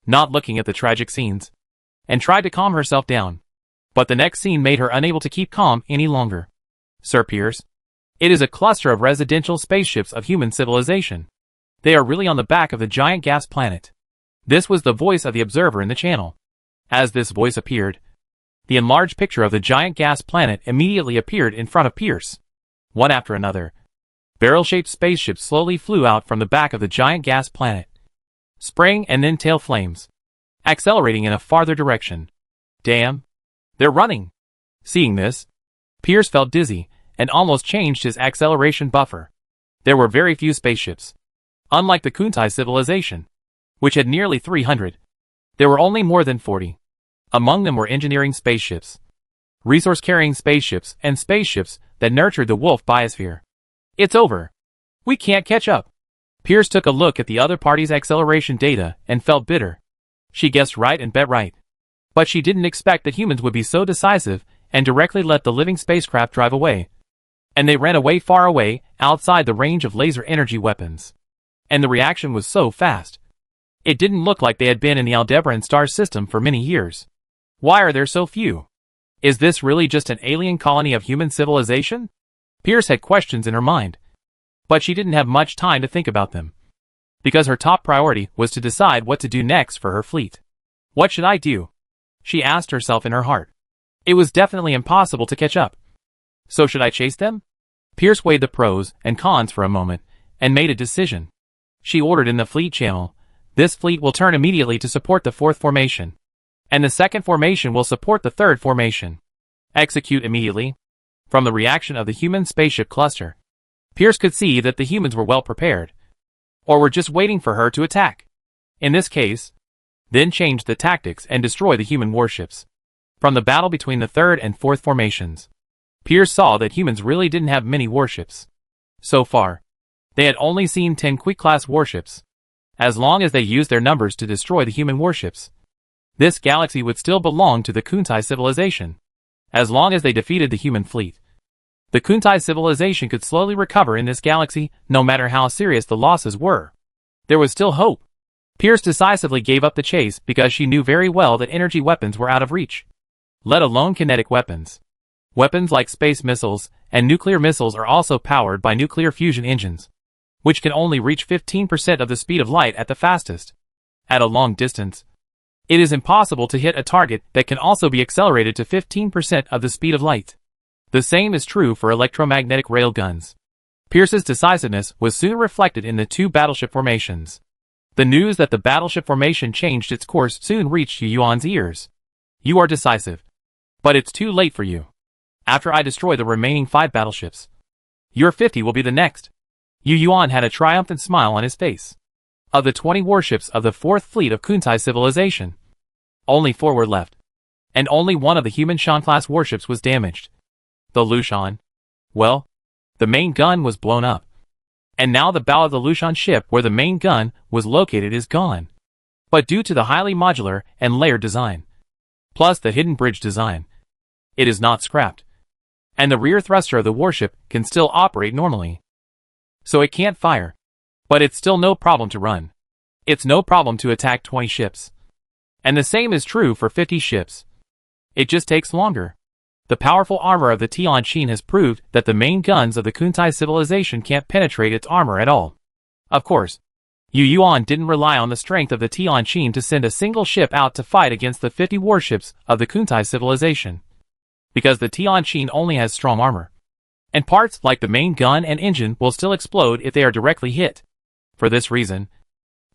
not looking at the tragic scenes, and tried to calm herself down. But the next scene made her unable to keep calm any longer. Sir Pierce, it is a cluster of residential spaceships of human civilization. They are really on the back of the giant gas planet. This was the voice of the observer in the channel. As this voice appeared, the enlarged picture of the giant gas planet immediately appeared in front of Pierce. One after another, barrel-shaped spaceships slowly flew out from the back of the giant gas planet, spraying and then tail flames, accelerating in a farther direction. Damn! They're running! Seeing this, Pierce felt dizzy and almost changed his acceleration buffer. There were very few spaceships. Unlike the Kuntai civilization, which had nearly 300, there were only more than 40. Among them were engineering spaceships, resource-carrying spaceships, and spaceships that nurtured the wolf biosphere. It's over. We can't catch up. Pierce took a look at the other party's acceleration data and felt bitter. She guessed right and bet right. But she didn't expect that humans would be so decisive and directly let the living spacecraft drive away. And they ran away far away, outside the range of laser energy weapons. And the reaction was so fast. It didn't look like they had been in the Aldebaran star system for many years. Why are there so few? Is this really just an alien colony of human civilization? Pierce had questions in her mind. But she didn't have much time to think about them, because her top priority was to decide what to do next for her fleet. What should I do? She asked herself in her heart. It was definitely impossible to catch up. So should I chase them? Pierce weighed the pros and cons for a moment, and made a decision. She ordered in the fleet channel, this fleet will turn immediately to support the fourth formation, and the second formation will support the third formation. Execute immediately. From the reaction of the human spaceship cluster, Pierce could see that the humans were well prepared, or were just waiting for her to attack. In this case, then change the tactics and destroy the human warships. From the battle between the third and fourth formations, Pierce saw that humans really didn't have many warships. So far, they had only seen 10 quick-class warships. As long as they used their numbers to destroy the human warships, this galaxy would still belong to the Kuntai civilization. As long as they defeated the human fleet, the Kuntai civilization could slowly recover in this galaxy, no matter how serious the losses were. There was still hope. Pierce decisively gave up the chase because she knew very well that energy weapons were out of reach, let alone kinetic weapons. Weapons like space missiles and nuclear missiles are also powered by nuclear fusion engines, which can only reach 15% of the speed of light at the fastest. At a long distance, it is impossible to hit a target that can also be accelerated to 15% of the speed of light. The same is true for electromagnetic railguns. Pierce's decisiveness was soon reflected in the two battleship formations. The news that the battleship formation changed its course soon reached Yu Yuan's ears. You are decisive. But it's too late for you. After I destroy the remaining 5 battleships, your 50 will be the next. Yu Yuan had a triumphant smile on his face. Of the 20 warships of the 4th fleet of Kuntai civilization, only 4 were left. And only one of the human Shan-class warships was damaged. The Lushan. Well, the main gun was blown up. And now the bow of the Lushan ship where the main gun was located is gone. But due to the highly modular and layered design, plus the hidden bridge design, it is not scrapped. And the rear thruster of the warship can still operate normally. So it can't fire. But it's still no problem to run. It's no problem to attack 20 ships. And the same is true for 50 ships. It just takes longer. The powerful armor of the Tianqin has proved that the main guns of the Kuntai civilization can't penetrate its armor at all. Of course, Yu Yuan didn't rely on the strength of the Tianqin to send a single ship out to fight against the 50 warships of the Kuntai civilization, because the Tianqin only has strong armor. And parts like the main gun and engine will still explode if they are directly hit. For this reason,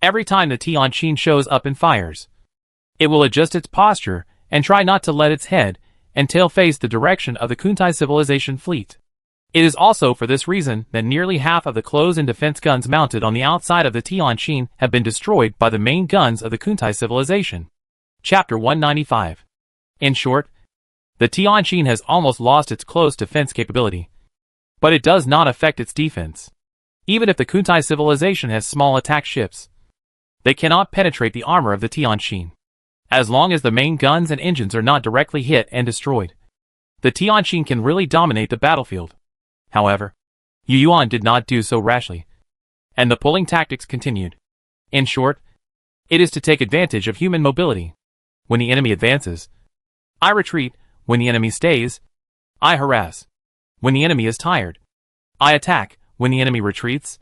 every time the Tianqin shows up and fires, it will adjust its posture and try not to let its head and tail face the direction of the Kuntai civilization fleet. It is also for this reason that nearly half of the close-in defense guns mounted on the outside of the Tianqin have been destroyed by the main guns of the Kuntai civilization. Chapter 195. In short, the Tianqin has almost lost its close defense capability. But it does not affect its defense. Even if the Kuntai civilization has small attack ships, they cannot penetrate the armor of the Tianqin. As long as the main guns and engines are not directly hit and destroyed, the Tianqin can really dominate the battlefield. However, Yu Yuan did not do so rashly, and the pulling tactics continued. In short, it is to take advantage of human mobility. When the enemy advances, I retreat. When the enemy stays, I harass. When the enemy is tired, I attack. When the enemy retreats,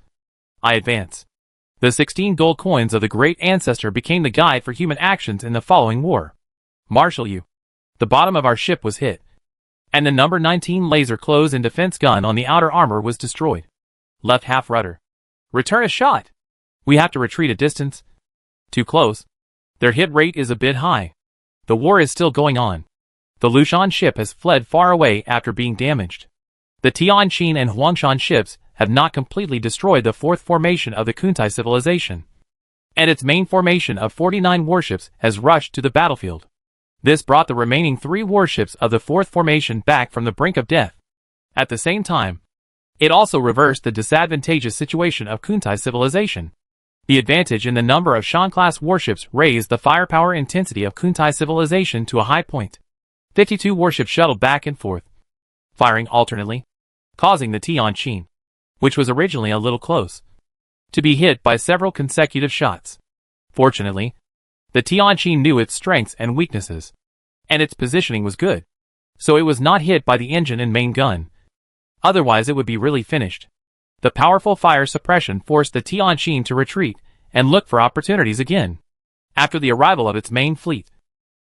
I advance. The 16 gold coins of the great ancestor became the guide for human actions in the following war. Marshal Yu. The bottom of our ship was hit, and the number 19 laser close-in defense gun on the outer armor was destroyed. Left half rudder. Return a shot. We have to retreat a distance. Too close. Their hit rate is a bit high. The war is still going on. The Lushan ship has fled far away after being damaged. The Tianqin and Huangshan ships have not completely destroyed the fourth formation of the Kuntai civilization, and its main formation of 49 warships has rushed to the battlefield. This brought the remaining 3 warships of the fourth formation back from the brink of death. At the same time, it also reversed the disadvantageous situation of Kuntai civilization. The advantage in the number of Shan-class warships raised the firepower intensity of Kuntai civilization to a high point. 52 warships shuttled back and forth, firing alternately, causing the Tianqin, which was originally a little close, to be hit by several consecutive shots. Fortunately, the Tianqin knew its strengths and weaknesses, and its positioning was good, so it was not hit by the engine and main gun. Otherwise it would be really finished. The powerful fire suppression forced the Tianqin to retreat and look for opportunities again. After the arrival of its main fleet,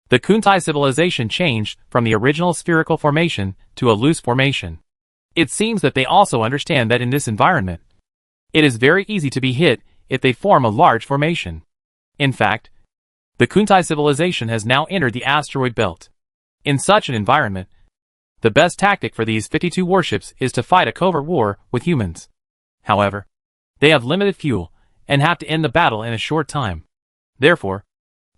the Kuntai civilization changed from the original spherical formation to a loose formation. It seems that they also understand that in this environment, it is very easy to be hit if they form a large formation. In fact, the Kuntai civilization has now entered the asteroid belt. In such an environment, the best tactic for these 52 warships is to fight a covert war with humans. However, they have limited fuel and have to end the battle in a short time. Therefore,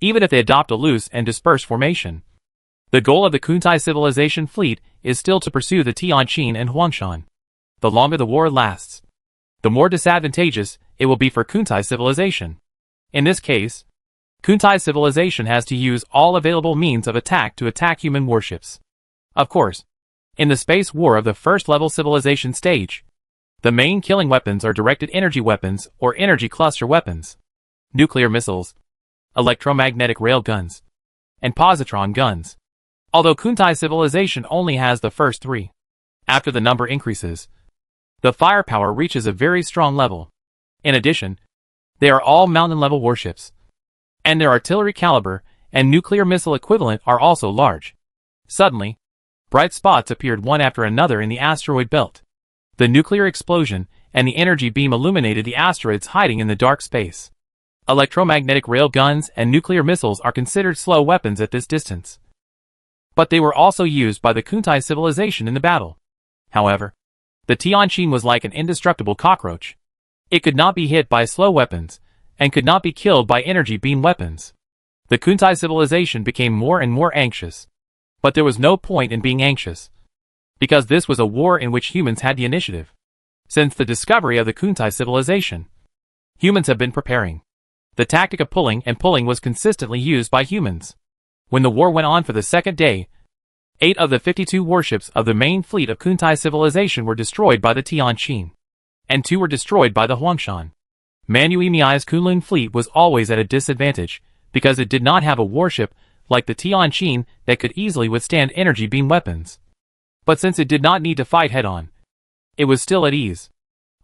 even if they adopt a loose and dispersed formation, the goal of the Kuntai civilization fleet is still to pursue the Tianqin and Huangshan. The longer the war lasts, the more disadvantageous it will be for Kuntai civilization. In this case, Kuntai civilization has to use all available means of attack to attack human warships. Of course, in the space war of the first-level civilization stage, the main killing weapons are directed energy weapons or energy cluster weapons, nuclear missiles, electromagnetic rail guns, and positron guns. Although Kuntai civilization only has the first 3. After the number increases, the firepower reaches a very strong level. In addition, they are all mountain-level warships, and their artillery caliber and nuclear missile equivalent are also large. Suddenly, bright spots appeared one after another in the asteroid belt. The nuclear explosion and the energy beam illuminated the asteroids hiding in the dark space. Electromagnetic rail guns and nuclear missiles are considered slow weapons at this distance, but they were also used by the Kuntai civilization in the battle. However, the Tianqin was like an indestructible cockroach. It could not be hit by slow weapons, and could not be killed by energy beam weapons. The Kuntai civilization became more and more anxious. But there was no point in being anxious, because this was a war in which humans had the initiative. Since the discovery of the Kuntai civilization, humans have been preparing. The tactic of pulling and pulling was consistently used by humans. When the war went on for the second day, 8 of the 52 warships of the main fleet of Kuntai civilization were destroyed by the Tianqin, and 2 were destroyed by the Huangshan. Manu Emiai's Kunlun fleet was always at a disadvantage, because it did not have a warship like the Tianqin that could easily withstand energy beam weapons. But since it did not need to fight head-on, it was still at ease.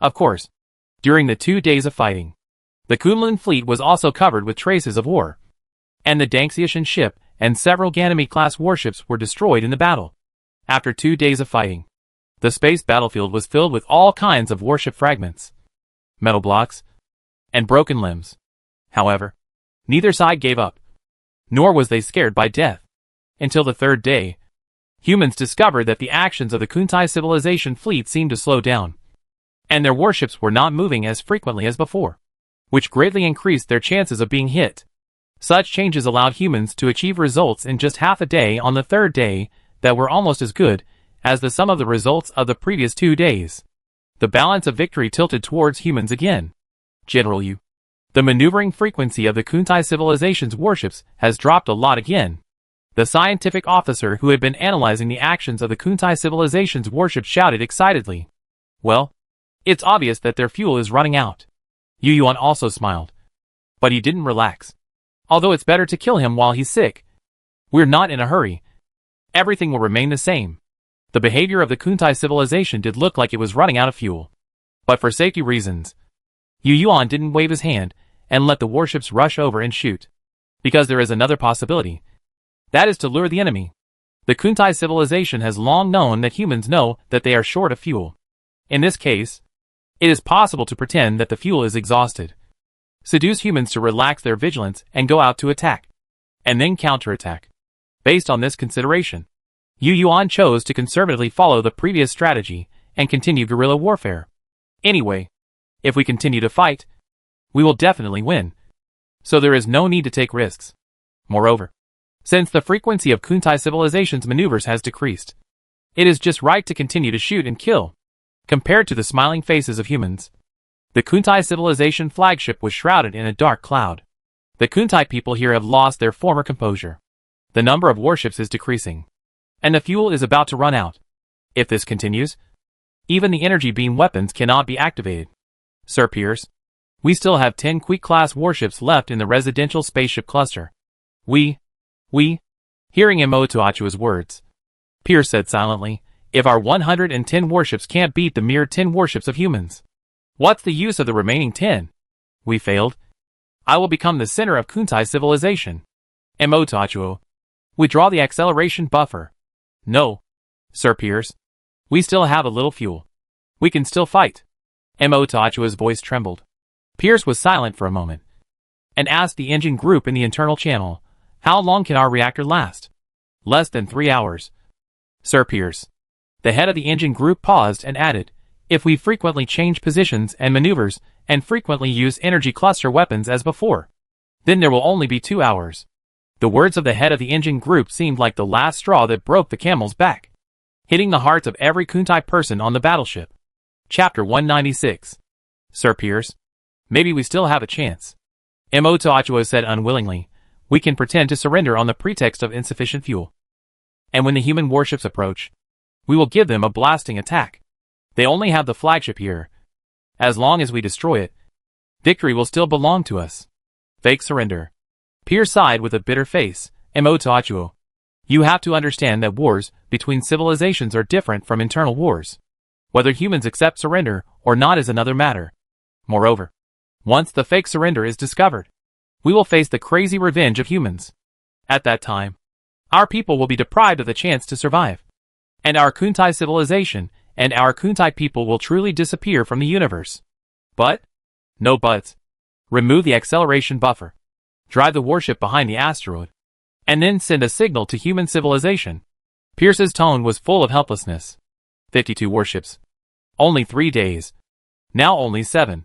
Of course, during the 2 days of fighting, the Kunlun fleet was also covered with traces of war, and the Dangxiashan ship and several Ganymede-class warships were destroyed in the battle. After 2 days of fighting, the space battlefield was filled with all kinds of warship fragments, metal blocks, and broken limbs. However, neither side gave up, nor was they scared by death. Until the third day, humans discovered that the actions of the Kuntai civilization fleet seemed to slow down, and their warships were not moving as frequently as before, which greatly increased their chances of being hit. Such changes allowed humans to achieve results in just half a day on the third day that were almost as good as the sum of the results of the previous 2 days. The balance of victory tilted towards humans again. General Yu, the maneuvering frequency of the Kuntai civilization's warships has dropped a lot again. The scientific officer who had been analyzing the actions of the Kuntai civilization's warships shouted excitedly. Well, it's obvious that their fuel is running out. Yu Yuan also smiled. But he didn't relax. Although it's better to kill him while he's sick, we're not in a hurry. Everything will remain the same. The behavior of the Kuntai civilization did look like it was running out of fuel. But for safety reasons, Yu Yuan didn't wave his hand and let the warships rush over and shoot. Because there is another possibility. That is to lure the enemy. The Kuntai civilization has long known that humans know that they are short of fuel. In this case, it is possible to pretend that the fuel is exhausted. Seduce humans to relax their vigilance and go out to attack. And then counterattack. Based on this consideration, Yu Yuan chose to conservatively follow the previous strategy and continue guerrilla warfare. Anyway, if we continue to fight, we will definitely win. So there is no need to take risks. Moreover, since the frequency of Kuntai civilization's maneuvers has decreased, it is just right to continue to shoot and kill. Compared to the smiling faces of humans, the Kuntai civilization flagship was shrouded in a dark cloud. The Kuntai people here have lost their former composure. The number of warships is decreasing, and the fuel is about to run out. If this continues, even the energy beam weapons cannot be activated. Sir Pierce, we still have 10 Queen-class warships left in the residential spaceship cluster. Hearing Imotoachua's words, Pierce said silently, if our 110 warships can't beat the mere 10 warships of humans, what's the use of the remaining 10? We failed. I will become the center of Kuntai civilization. Imotoachuo, withdraw the acceleration buffer. No, Sir Pierce. We still have a little fuel. We can still fight. Imotoachua's voice trembled. Pierce was silent for a moment, and asked the engine group in the internal channel, how long can our reactor last? Less than 3 hours. Sir Pierce. The head of the engine group paused and added, if we frequently change positions and maneuvers, and frequently use energy cluster weapons as before, then there will only be 2 hours. The words of the head of the engine group seemed like the last straw that broke the camel's back, hitting the hearts of every Kuntai person on the battleship. Chapter 196. Sir Pierce, maybe we still have a chance. Imotoachua said unwillingly, we can pretend to surrender on the pretext of insufficient fuel. And when the human warships approach, we will give them a blasting attack. They only have the flagship here. As long as we destroy it, victory will still belong to us. Fake surrender. Pierce sighed with a bitter face. Imotoachuo, you have to understand that wars between civilizations are different from internal wars. Whether humans accept surrender or not is another matter. Moreover, once the fake surrender is discovered, we will face the crazy revenge of humans. At that time, our people will be deprived of the chance to survive. And our Kuntai civilization and our Kuntai people will truly disappear from the universe. But, no buts. Remove the acceleration buffer. Drive the warship behind the asteroid. And then send a signal to human civilization. Pierce's tone was full of helplessness. 52 warships. Only 3 days. Now only 7.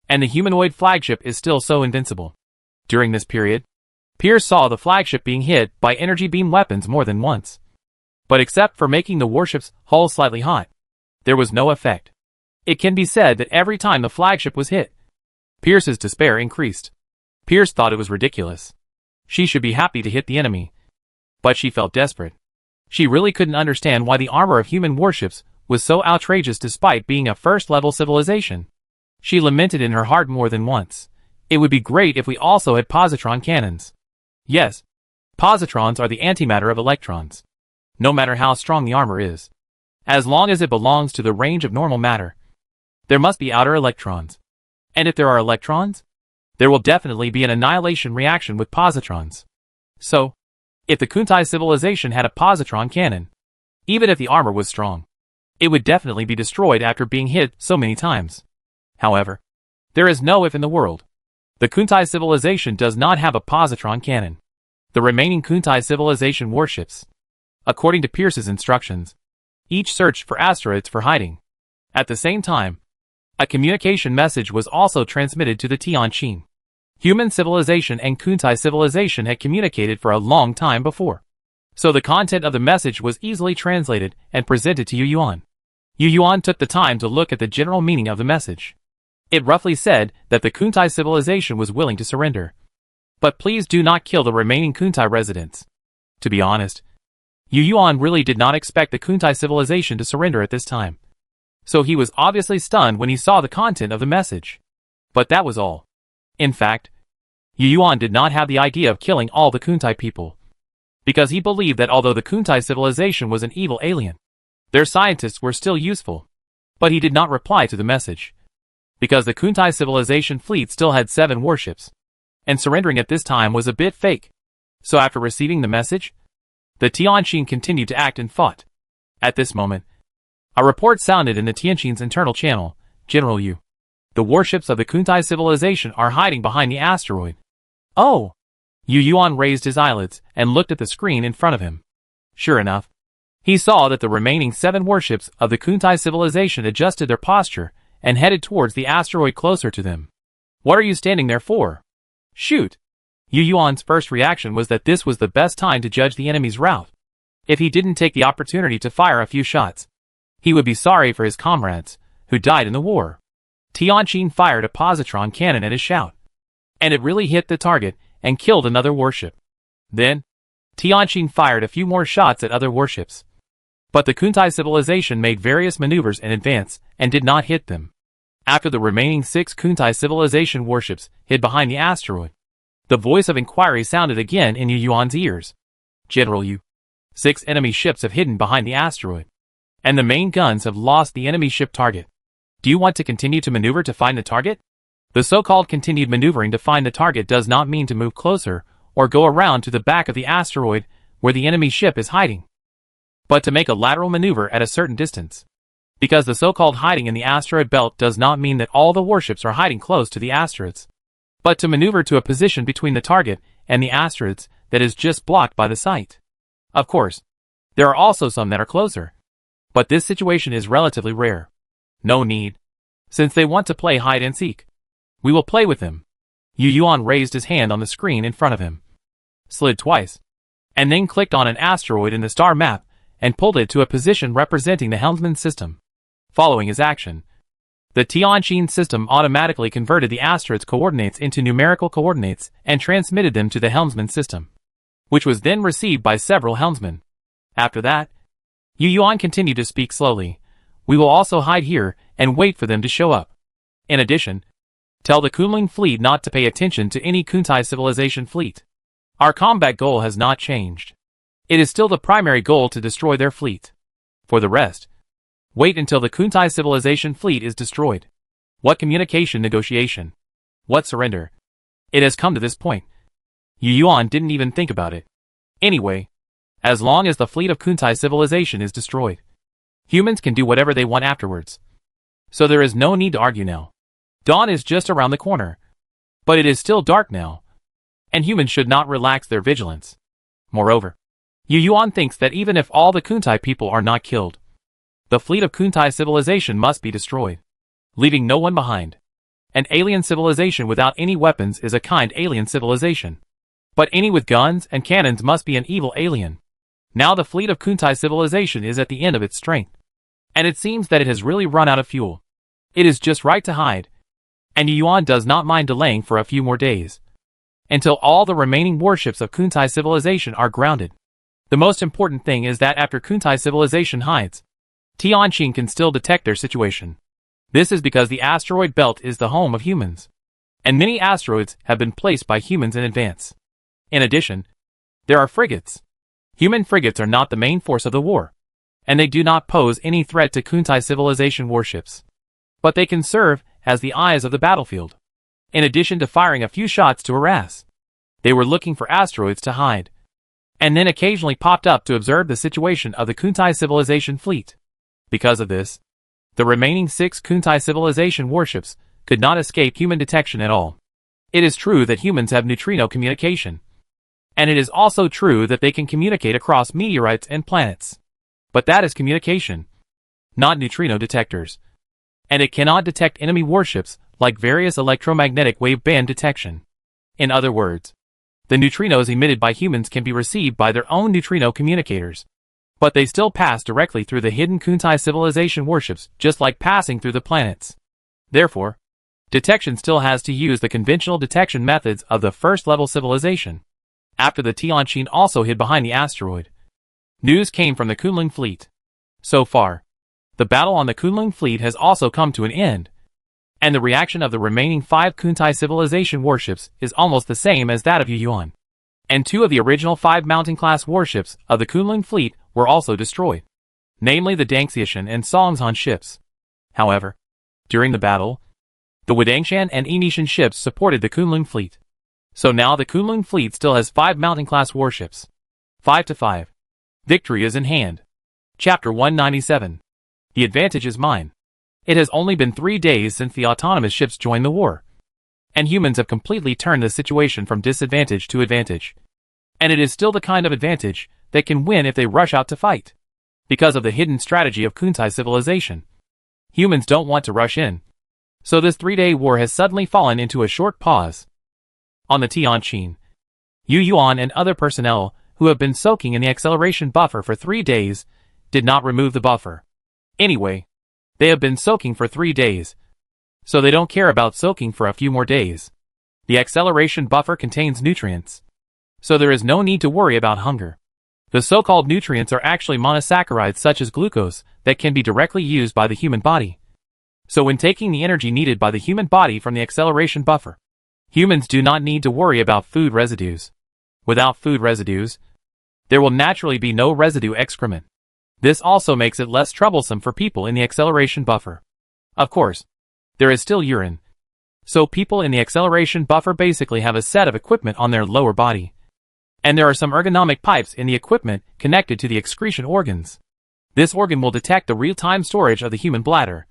And the humanoid flagship is still so invincible. During this period, Pierce saw the flagship being hit by energy beam weapons more than once. But except for making the warship's hull slightly hot, there was no effect. It can be said that every time the flagship was hit, Pierce's despair increased. Pierce thought it was ridiculous. She should be happy to hit the enemy. But she felt desperate. She really couldn't understand why the armor of human warships was so outrageous despite being a first-level civilization. She lamented in her heart more than once. It would be great if we also had positron cannons. Yes, positrons are the antimatter of electrons. No matter how strong the armor is, as long as it belongs to the range of normal matter, there must be outer electrons. And if there are electrons, there will definitely be an annihilation reaction with positrons. So, if the Kuntai civilization had a positron cannon, Even if the armor was strong, it would definitely be destroyed after being hit so many times. However, there is no if in the world. The Kuntai civilization does not have a positron cannon. The remaining Kuntai civilization warships, according to Pierce's instructions, each searched for asteroids for hiding. At the same time, a communication message was also transmitted to the Tianqin. Human civilization and Kuntai civilization had communicated for a long time before, so the content of the message was easily translated and presented to Yu Yuan. Yu Yuan took the time to look at the general meaning of the message. It roughly said that the Kuntai civilization was willing to surrender. But please do not kill the remaining Kuntai residents. To be honest, Yu Yuan really did not expect the Kuntai civilization to surrender at this time. So he was obviously stunned when he saw the content of the message. But that was all. In fact, Yu Yuan did not have the idea of killing all the Kuntai people, because he believed that although the Kuntai civilization was an evil alien, their scientists were still useful. But he did not reply to the message, because the Kuntai civilization fleet still had 7 warships, and surrendering at this time was a bit fake. So after receiving the message, the Tianqin continued to act and fought. At this moment, a report sounded in the Tianqin's internal channel. General Yu, the warships of the Kuntai civilization are hiding behind the asteroid. Oh! Yu Yuan raised his eyelids and looked at the screen in front of him. Sure enough, he saw that the remaining 7 warships of the Kuntai civilization adjusted their posture and headed towards the asteroid closer to them. What are you standing there for? Shoot! Yu Yuan's first reaction was that this was the best time to judge the enemy's route. If he didn't take the opportunity to fire a few shots, he would be sorry for his comrades, who died in the war. Tianqin fired a positron cannon at his shout, and it really hit the target and killed another warship. Then, Tianqin fired a few more shots at other warships. But the Kuntai civilization made various maneuvers in advance and did not hit them. After the remaining 6 Kuntai civilization warships hid behind the asteroid, the voice of inquiry sounded again in Yu Yuan's ears. General Yu, 6 enemy ships have hidden behind the asteroid, and the main guns have lost the enemy ship target. Do you want to continue to maneuver to find the target? The so-called continued maneuvering to find the target does not mean to move closer or go around to the back of the asteroid where the enemy ship is hiding, but to make a lateral maneuver at a certain distance. Because the so-called hiding in the asteroid belt does not mean that all the warships are hiding close to the asteroids, but to maneuver to a position between the target and the asteroids that is just blocked by the site. Of course, there are also some that are closer, but this situation is relatively rare. No need. Since they want to play hide and seek, we will play with them. Yu Yuan raised his hand on the screen in front of him, slid twice, and then clicked on an asteroid in the star map and pulled it to a position representing the helmsman system. Following his action, the Tianqin system automatically converted the asteroid's coordinates into numerical coordinates and transmitted them to the helmsman system, which was then received by several helmsmen. After that, Yu Yuan continued to speak slowly. We will also hide here and wait for them to show up. In addition, tell the Kunlun fleet not to pay attention to any Kuntai civilization fleet. Our combat goal has not changed. It is still the primary goal to destroy their fleet. For the rest, wait until the Kuntai civilization fleet is destroyed. What communication negotiation? What surrender? It has come to this point. Yu Yuan didn't even think about it. Anyway, as long as the fleet of Kuntai civilization is destroyed, humans can do whatever they want afterwards. So there is no need to argue now. Dawn is just around the corner. But it is still dark now, and humans should not relax their vigilance. Moreover, Yu Yuan thinks that even if all the Kuntai people are not killed, the fleet of Kuntai civilization must be destroyed, leaving no one behind. An alien civilization without any weapons is a kind alien civilization, but any with guns and cannons must be an evil alien. Now the fleet of Kuntai civilization is at the end of its strength, and it seems that it has really run out of fuel. It is just right to hide, and Yu Yuan does not mind delaying for a few more days, until all the remaining warships of Kuntai civilization are grounded. The most important thing is that after Kuntai civilization hides, Tianqin can still detect their situation. This is because the asteroid belt is the home of humans, and many asteroids have been placed by humans in advance. In addition, there are frigates. Human frigates are not the main force of the war, and they do not pose any threat to Kuntai civilization warships, but they can serve as the eyes of the battlefield. In addition to firing a few shots to harass, they were looking for asteroids to hide. and then occasionally popped up to observe the situation of the Kuntai civilization fleet. Because of this, the remaining 6 Kuntai civilization warships could not escape human detection at all. It is true that humans have neutrino communication, and it is also true that they can communicate across meteorites and planets. But that is communication, not neutrino detectors. And it cannot detect enemy warships like various electromagnetic wave band detection. In other words, the neutrinos emitted by humans can be received by their own neutrino communicators, but they still pass directly through the hidden Kuntai civilization warships, just like passing through the planets. Therefore, detection still has to use the conventional detection methods of the first-level civilization. After the Tianqin also hid behind the asteroid, news came from the Kunlun fleet. So far, the battle on the Kunlun fleet has also come to an end, and the reaction of the remaining 5 Kuntai civilization warships is almost the same as that of Yuyuan. And 2 of the original 5 Mountain-class warships of the Kunlun fleet were also destroyed, namely the Dangxiashan and Songzhan ships. However, during the battle, the Wadangshan and Inishan ships supported the Kunlun fleet. So now the Kunlun fleet still has 5 Mountain-class warships. 5-5. Victory is in hand. Chapter 197. The advantage is mine. It has only been 3 days since the autonomous ships joined the war, and humans have completely turned the situation from disadvantage to advantage. And it is still the kind of advantage that can win if they rush out to fight. Because of the hidden strategy of Kuntai civilization, humans don't want to rush in. So this 3-day war has suddenly fallen into a short pause. On the Tianqin, Yu Yuan and other personnel who have been soaking in the acceleration buffer for 3 days did not remove the buffer. Anyway, they have been soaking for 3 days, so they don't care about soaking for a few more days. The acceleration buffer contains nutrients, so there is no need to worry about hunger. The so-called nutrients are actually monosaccharides such as glucose that can be directly used by the human body. So when taking the energy needed by the human body from the acceleration buffer, humans do not need to worry about food residues. Without food residues, there will naturally be no residue excrement. This also makes it less troublesome for people in the acceleration buffer. Of course, there is still urine. So people in the acceleration buffer basically have a set of equipment on their lower body. And there are some ergonomic pipes in the equipment connected to the excretion organs. This organ will detect the real-time storage of the human bladder,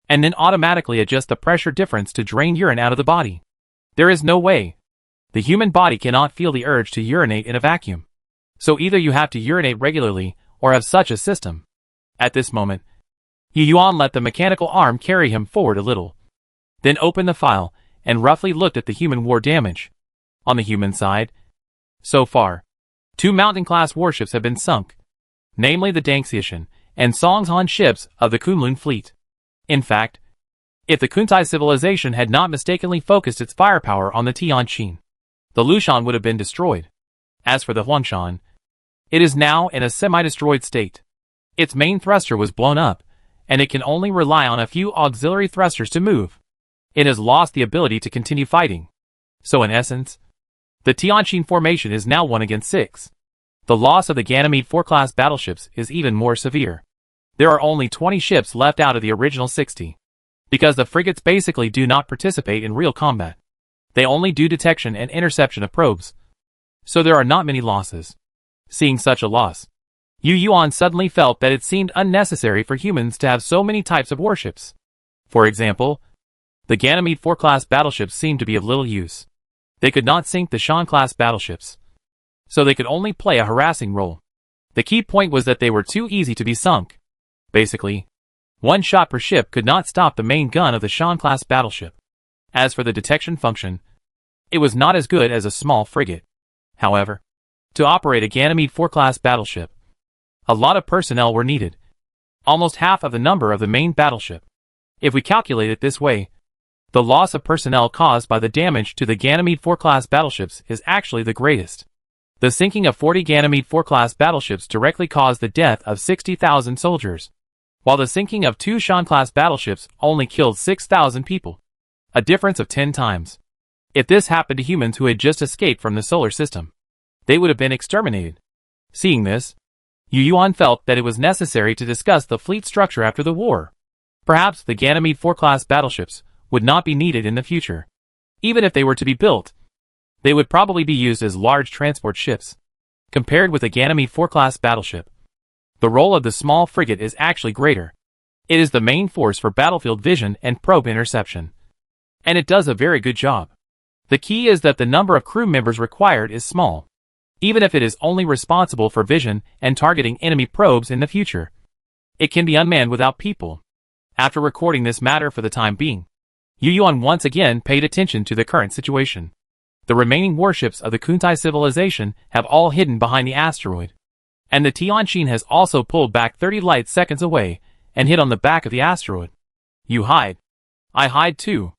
and then automatically adjust the pressure difference to drain urine out of the body. There is no way. The human body cannot feel the urge to urinate in a vacuum. So either you have to urinate regularly, or have such a system. At this moment, Yu Yuan let the mechanical arm carry him forward a little, then opened the file, and roughly looked at the human war damage. On the human side, so far, 2 Mountain-class warships have been sunk, namely the Dangxiashan and Songzhan ships of the Kunlun fleet. In fact, if the Kuntai civilization had not mistakenly focused its firepower on the Tianqin, the Lushan would have been destroyed. As for the Huangshan, it is now in a semi-destroyed state. Its main thruster was blown up, and it can only rely on a few auxiliary thrusters to move. It has lost the ability to continue fighting. So in essence, the Tianqin formation is now 1 against 6. The loss of the Ganymede 4-class battleships is even more severe. There are only 20 ships left out of the original 60. Because the frigates basically do not participate in real combat. They only do detection and interception of probes. So there are not many losses. Seeing such a loss, Yu Yuan suddenly felt that it seemed unnecessary for humans to have so many types of warships. For example, the Ganymede 4-class battleships seemed to be of little use. They could not sink the Shan-class battleships, so they could only play a harassing role. The key point was that they were too easy to be sunk. Basically, 1 shot per ship could not stop the main gun of the Shan-class battleship. As for the detection function, it was not as good as a small frigate. However, to operate a Ganymede 4-class battleship, a lot of personnel were needed, almost half of the number of the main battleship. If we calculate it this way, the loss of personnel caused by the damage to the Ganymede 4-class battleships is actually the greatest. The sinking of 40 Ganymede 4-class battleships directly caused the death of 60,000 soldiers, while the sinking of 2 Shan-class battleships only killed 6,000 people, a difference of 10 times. If this happened to humans who had just escaped from the solar system, they would have been exterminated. Seeing this, Yu Yuan felt that it was necessary to discuss the fleet structure after the war. Perhaps the Ganymede 4-class battleships would not be needed in the future. Even if they were to be built, they would probably be used as large transport ships. compared with a Ganymede 4 class battleship. The role of the small frigate is actually greater. It is the main force for battlefield vision and probe interception. And it does a very good job. The key is that the number of crew members required is small, even if it is only responsible for vision and targeting enemy probes in the future. It can be unmanned without people. After recording this matter for the time being, Yu Yuan once again paid attention to the current situation. The remaining warships of the Kuntai civilization have all hidden behind the asteroid, and the Tianjin has also pulled back 30 light seconds away and hit on the back of the asteroid. You hide. I hide too.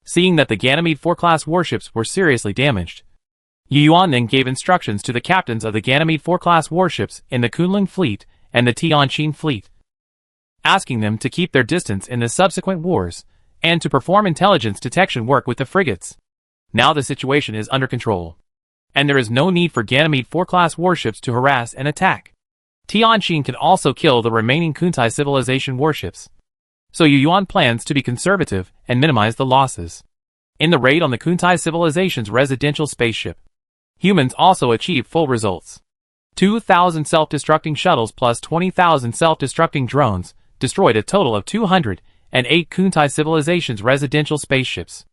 Seeing that the Ganymede 4 class warships were seriously damaged, Yu Yuan then gave instructions to the captains of the Ganymede 4 class warships in the Kunlun fleet and the Tianjin fleet, asking them to keep their distance in the subsequent wars and to perform intelligence detection work with the frigates. Now the situation is under control, and there is no need for Ganymede 4 class warships to harass and attack. Tianjin can also kill the remaining Kuntai civilization warships, so Yu Yuan plans to be conservative and minimize the losses. In the raid on the Kuntai civilization's residential spaceship, humans also achieved full results. 2,000 self-destructing shuttles plus 20,000 self-destructing drones destroyed a total of 208 Kuntai civilization's residential spaceships.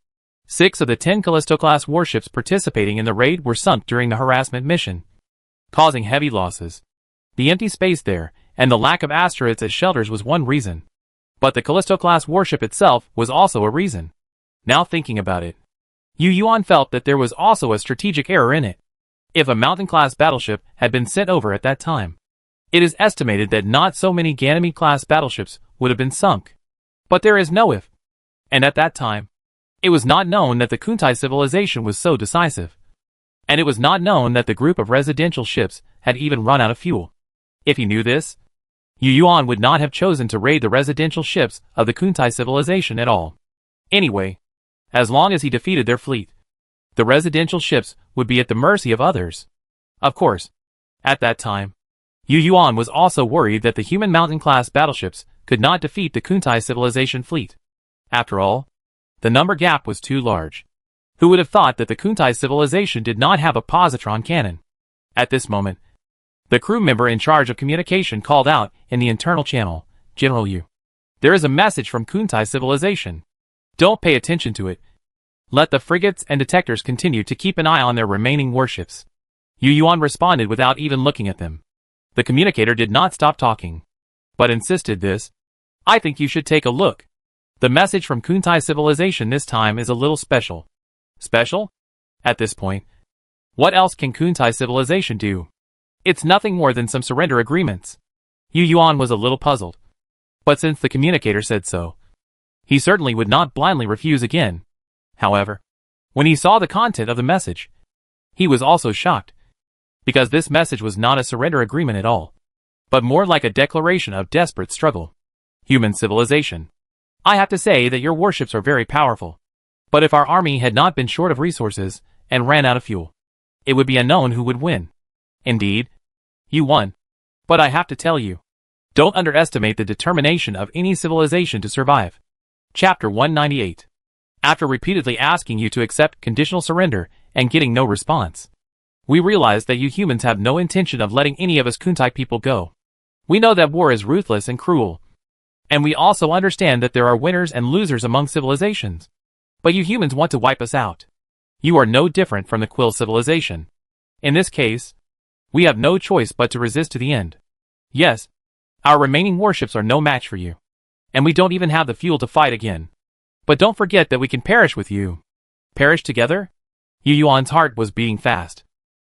6 of the 10 Callisto-class warships participating in the raid were sunk during the harassment mission, causing heavy losses. The empty space there and the lack of asteroids as shelters was one reason, but the Callisto-class warship itself was also a reason. Now thinking about it, Yu Yuan felt that there was also a strategic error in it. If a Mountain-class battleship had been sent over at that time, it is estimated that not so many Ganymede-class battleships would have been sunk. But there is no if. And at that time, it was not known that the Kuntai civilization was so decisive. And it was not known that the group of residential ships had even run out of fuel. If he knew this, Yu Yuan would not have chosen to raid the residential ships of the Kuntai civilization at all. Anyway, as long as he defeated their fleet, the residential ships would be at the mercy of others. Of course, at that time, Yu Yuan was also worried that the human mountain-class battleships could not defeat the Kuntai civilization fleet. After all, the number gap was too large. Who would have thought that the Kuntai civilization did not have a positron cannon? At this moment, the crew member in charge of communication called out in the internal channel, "General Yu, there is a message from Kuntai civilization. Don't pay attention to it. Let the frigates and detectors continue to keep an eye on their remaining warships." Yu Yuan responded without even looking at them. The communicator did not stop talking, but insisted this. "I think you should take a look. The message from Kuntai civilization this time is a little special." Special? At this point, what else can Kuntai civilization do? It's nothing more than some surrender agreements. Yu Yuan was a little puzzled. But since the communicator said so, he certainly would not blindly refuse again. However, when he saw the content of the message, he was also shocked, because this message was not a surrender agreement at all, but more like a declaration of desperate struggle. Human civilization, I have to say that your warships are very powerful. But if our army had not been short of resources and ran out of fuel, it would be unknown who would win. Indeed, you won. But I have to tell you, don't underestimate the determination of any civilization to survive. Chapter 198. After repeatedly asking you to accept conditional surrender and getting no response, we realize that you humans have no intention of letting any of us Kuntai people go. We know that war is ruthless and cruel, and we also understand that there are winners and losers among civilizations. But you humans want to wipe us out. You are no different from the Quill civilization. In this case, we have no choice but to resist to the end. Yes, our remaining warships are no match for you, and we don't even have the fuel to fight again. But don't forget that we can perish with you. Perish together? Yu Yuan's heart was beating fast.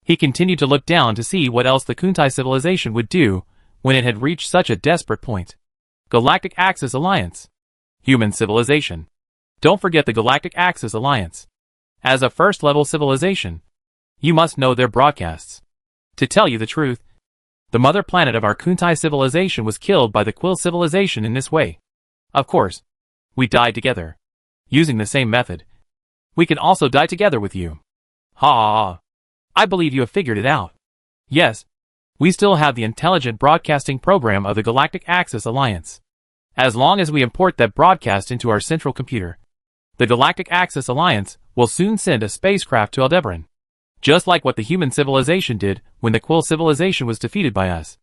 He continued to look down to see what else the Kuntai civilization would do when it had reached such a desperate point. Galactic Axis Alliance. Human civilization. Don't forget the Galactic Axis Alliance. As a first-level civilization, you must know their broadcasts. To tell you the truth, the mother planet of our Kuntai civilization was killed by the Quill civilization in this way. Of course, we died together. Using the same method, we can also die together with you. Ha ha ha. I believe you have figured it out. Yes, we still have the intelligent broadcasting program of the Galactic Axis Alliance. As long as we import that broadcast into our central computer, the Galactic Axis Alliance will soon send a spacecraft to Aldebaran. Just like what the human civilization did when the Quill civilization was defeated by us.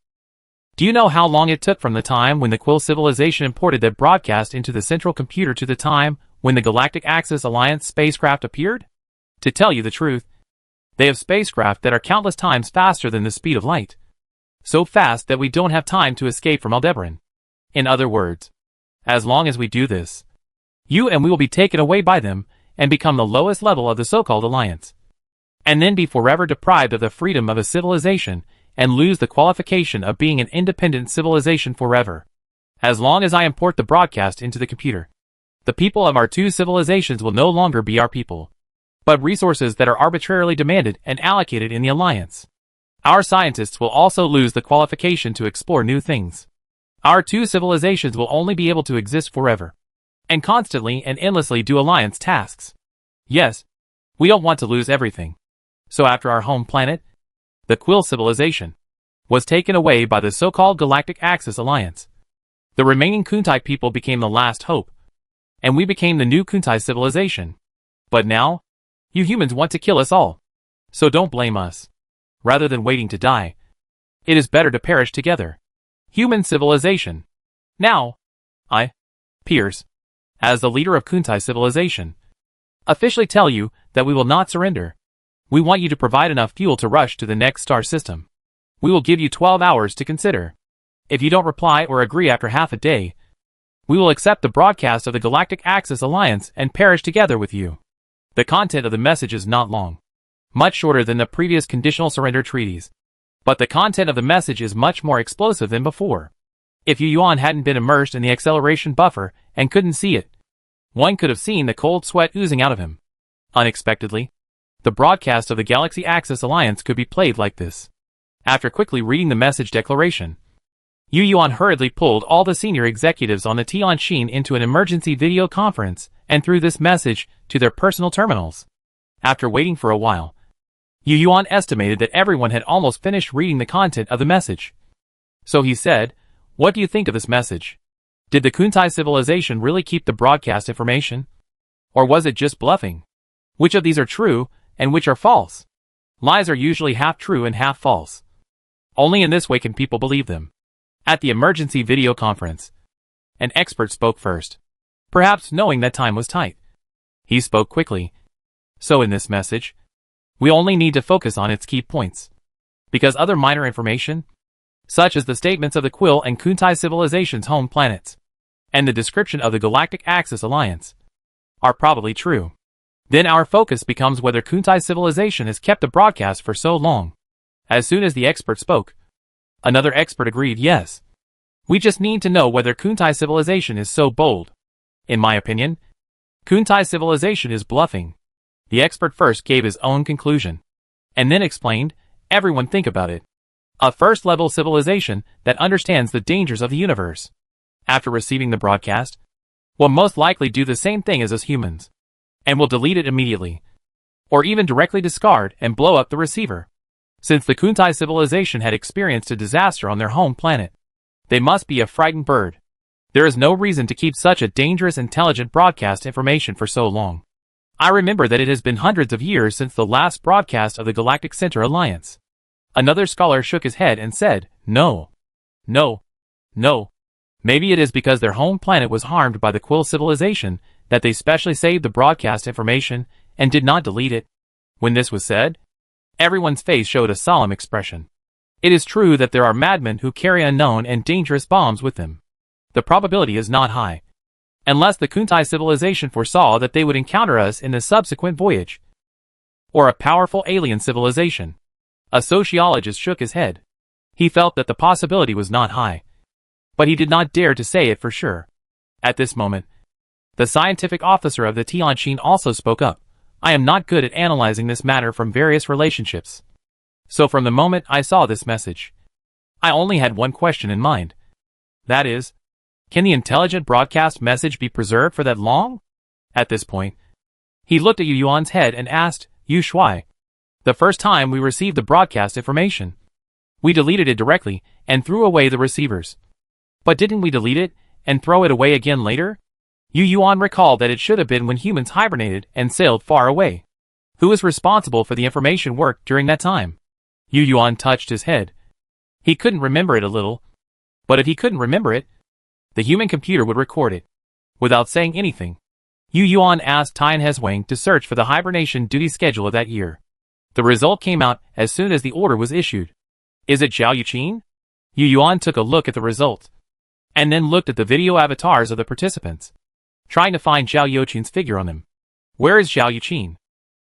Do you know how long it took from the time when the Quill civilization imported that broadcast into the central computer to the time when the Galactic Axis Alliance spacecraft appeared? To tell you the truth, they have spacecraft that are countless times faster than the speed of light. So fast that we don't have time to escape from Aldebaran. In other words, as long as we do this, you and we will be taken away by them and become the lowest level of the so-called alliance. And then be forever deprived of the freedom of a civilization and lose the qualification of being an independent civilization forever. As long as I import the broadcast into the computer, the people of our two civilizations will no longer be our people, but resources that are arbitrarily demanded and allocated in the alliance. Our scientists will also lose the qualification to explore new things. Our two civilizations will only be able to exist forever, and constantly and endlessly do alliance tasks. Yes, we don't want to lose everything. So after our home planet, the Quill civilization, was taken away by the so-called Galactic Axis Alliance, the remaining Kuntai people became the last hope, and we became the new Kuntai civilization. But now, you humans want to kill us all. So don't blame us. Rather than waiting to die, it is better to perish together. Human civilization. Now, I, Piers, as the leader of Kuntai civilization, officially tell you that we will not surrender. We want you to provide enough fuel to rush to the next star system. We will give you 12 hours to consider. If you don't reply or agree after half a day, we will accept the broadcast of the Galactic Axis Alliance and perish together with you. The content of the message is not long, much shorter than the previous conditional surrender treaties, but the content of the message is much more explosive than before. If Yu Yuan hadn't been immersed in the acceleration buffer and couldn't see it, one could have seen the cold sweat oozing out of him. Unexpectedly, the broadcast of the Galaxy Axis Alliance could be played like this. After quickly reading the message declaration, Yu Yuan hurriedly pulled all the senior executives on the Tianjin into an emergency video conference and threw this message to their personal terminals. After waiting for a while, Yu Yuan estimated that everyone had almost finished reading the content of the message. So he said, "What do you think of this message? Did the Kuntai civilization really keep the broadcast information? Or was it just bluffing? Which of these are true, and which are false? Lies are usually half true and half false. Only in this way can people believe them." At the emergency video conference, an expert spoke first, perhaps knowing that time was tight. He spoke quickly. So in this message, we only need to focus on its key points, because other minor information, such as the statements of the Quill and Kuntai civilization's home planets, and the description of the Galactic Axis Alliance, are probably true. Then our focus becomes whether Kuntai civilization has kept the broadcast for so long. As soon as the expert spoke, another expert agreed, yes. We just need to know whether Kuntai civilization is so bold. In my opinion, Kuntai civilization is bluffing. The expert first gave his own conclusion, and then explained, everyone think about it. A first-level civilization that understands the dangers of the universe, after receiving the broadcast, will most likely do the same thing as us humans, and will delete it immediately, or even directly discard and blow up the receiver. Since the Kuntai civilization had experienced a disaster on their home planet, they must be a frightened bird. There is no reason to keep such a dangerous intelligent broadcast information for so long. I remember that it has been hundreds of years since the last broadcast of the Galactic Center Alliance. Another scholar shook his head and said, no. Maybe it is because their home planet was harmed by the Quill civilization that they specially saved the broadcast information and did not delete it. When this was said, everyone's face showed a solemn expression. It is true that there are madmen who carry unknown and dangerous bombs with them. The probability is not high, unless the Kuntai civilization foresaw that they would encounter us in the subsequent voyage, or a powerful alien civilization. A sociologist shook his head. He felt that the possibility was not high, but he did not dare to say it for sure. At this moment, the scientific officer of the Tianjin also spoke up. I am not good at analyzing this matter from various relationships. So from the moment I saw this message, I only had one question in mind. That is, can the intelligent broadcast message be preserved for that long? At this point, he looked at Yu Yuan's head and asked, Yu Shuai, the first time we received the broadcast information, we deleted it directly and threw away the receivers. But didn't we delete it and throw it away again later? Yu Yuan recalled that it should have been when humans hibernated and sailed far away. Who was responsible for the information work during that time? Yu Yuan touched his head. He couldn't remember it a little. But if he couldn't remember it, the human computer would record it. Without saying anything, Yu Yuan asked Tian Hezwang to search for the hibernation duty schedule of that year. The result came out as soon as the order was issued. Is it Zhao Yuqin? Yu Yuan took a look at the result, and then looked at the video avatars of the participants, trying to find Zhao Yuqin's figure on them. Where is Zhao Yuqin?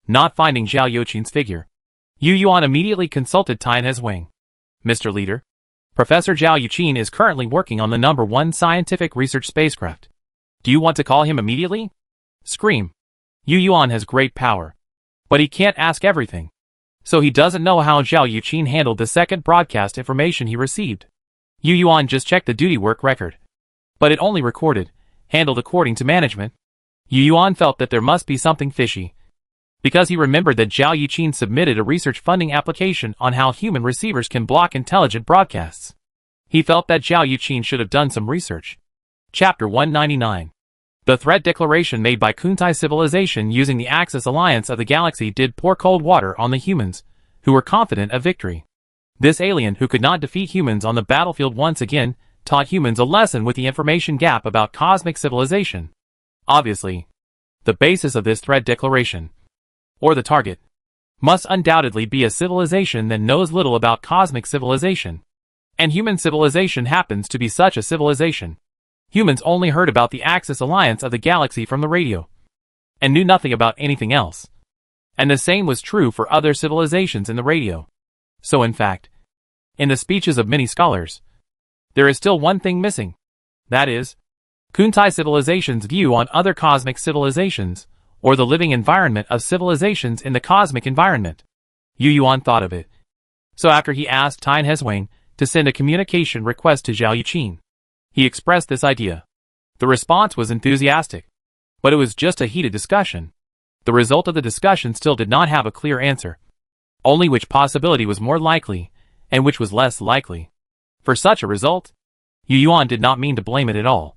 Not finding Zhao Yuqin's figure, Yu Yuan immediately consulted Tian Hezwang. Mr. Leader, Professor Zhao Yuqin is currently working on the #1 scientific research spacecraft. Do you want to call him immediately? Scream. Yu Yuan has great power, but he can't ask everything. So he doesn't know how Zhao Yuqin handled the second broadcast information he received. Yu Yuan just checked the duty work record, but it only recorded, handled according to management. Yu Yuan felt that there must be something fishy, because he remembered that Zhao Yuqin submitted a research funding application on how human receivers can block intelligent broadcasts. He felt that Zhao Yuqin should have done some research. Chapter 199. The threat declaration made by Kuntai civilization using the Axis alliance of the galaxy did pour cold water on the humans, who were confident of victory. This alien who could not defeat humans on the battlefield once again taught humans a lesson with the information gap about cosmic civilization. Obviously, the basis of this threat declaration, or the target, must undoubtedly be a civilization that knows little about cosmic civilization. And human civilization happens to be such a civilization. Humans only heard about the Axis alliance of the galaxy from the radio, and knew nothing about anything else. And the same was true for other civilizations in the radio. So in fact, in the speeches of many scholars, there is still one thing missing. That is, Kuntai civilization's view on other cosmic civilizations, or the living environment of civilizations in the cosmic environment. Yu Yuan thought of it. So after he asked Tian Hezwang to send a communication request to Zhao Yuqin, he expressed this idea. The response was enthusiastic, but it was just a heated discussion. The result of the discussion still did not have a clear answer, only which possibility was more likely, and which was less likely. For such a result, Yu Yuan did not mean to blame it at all,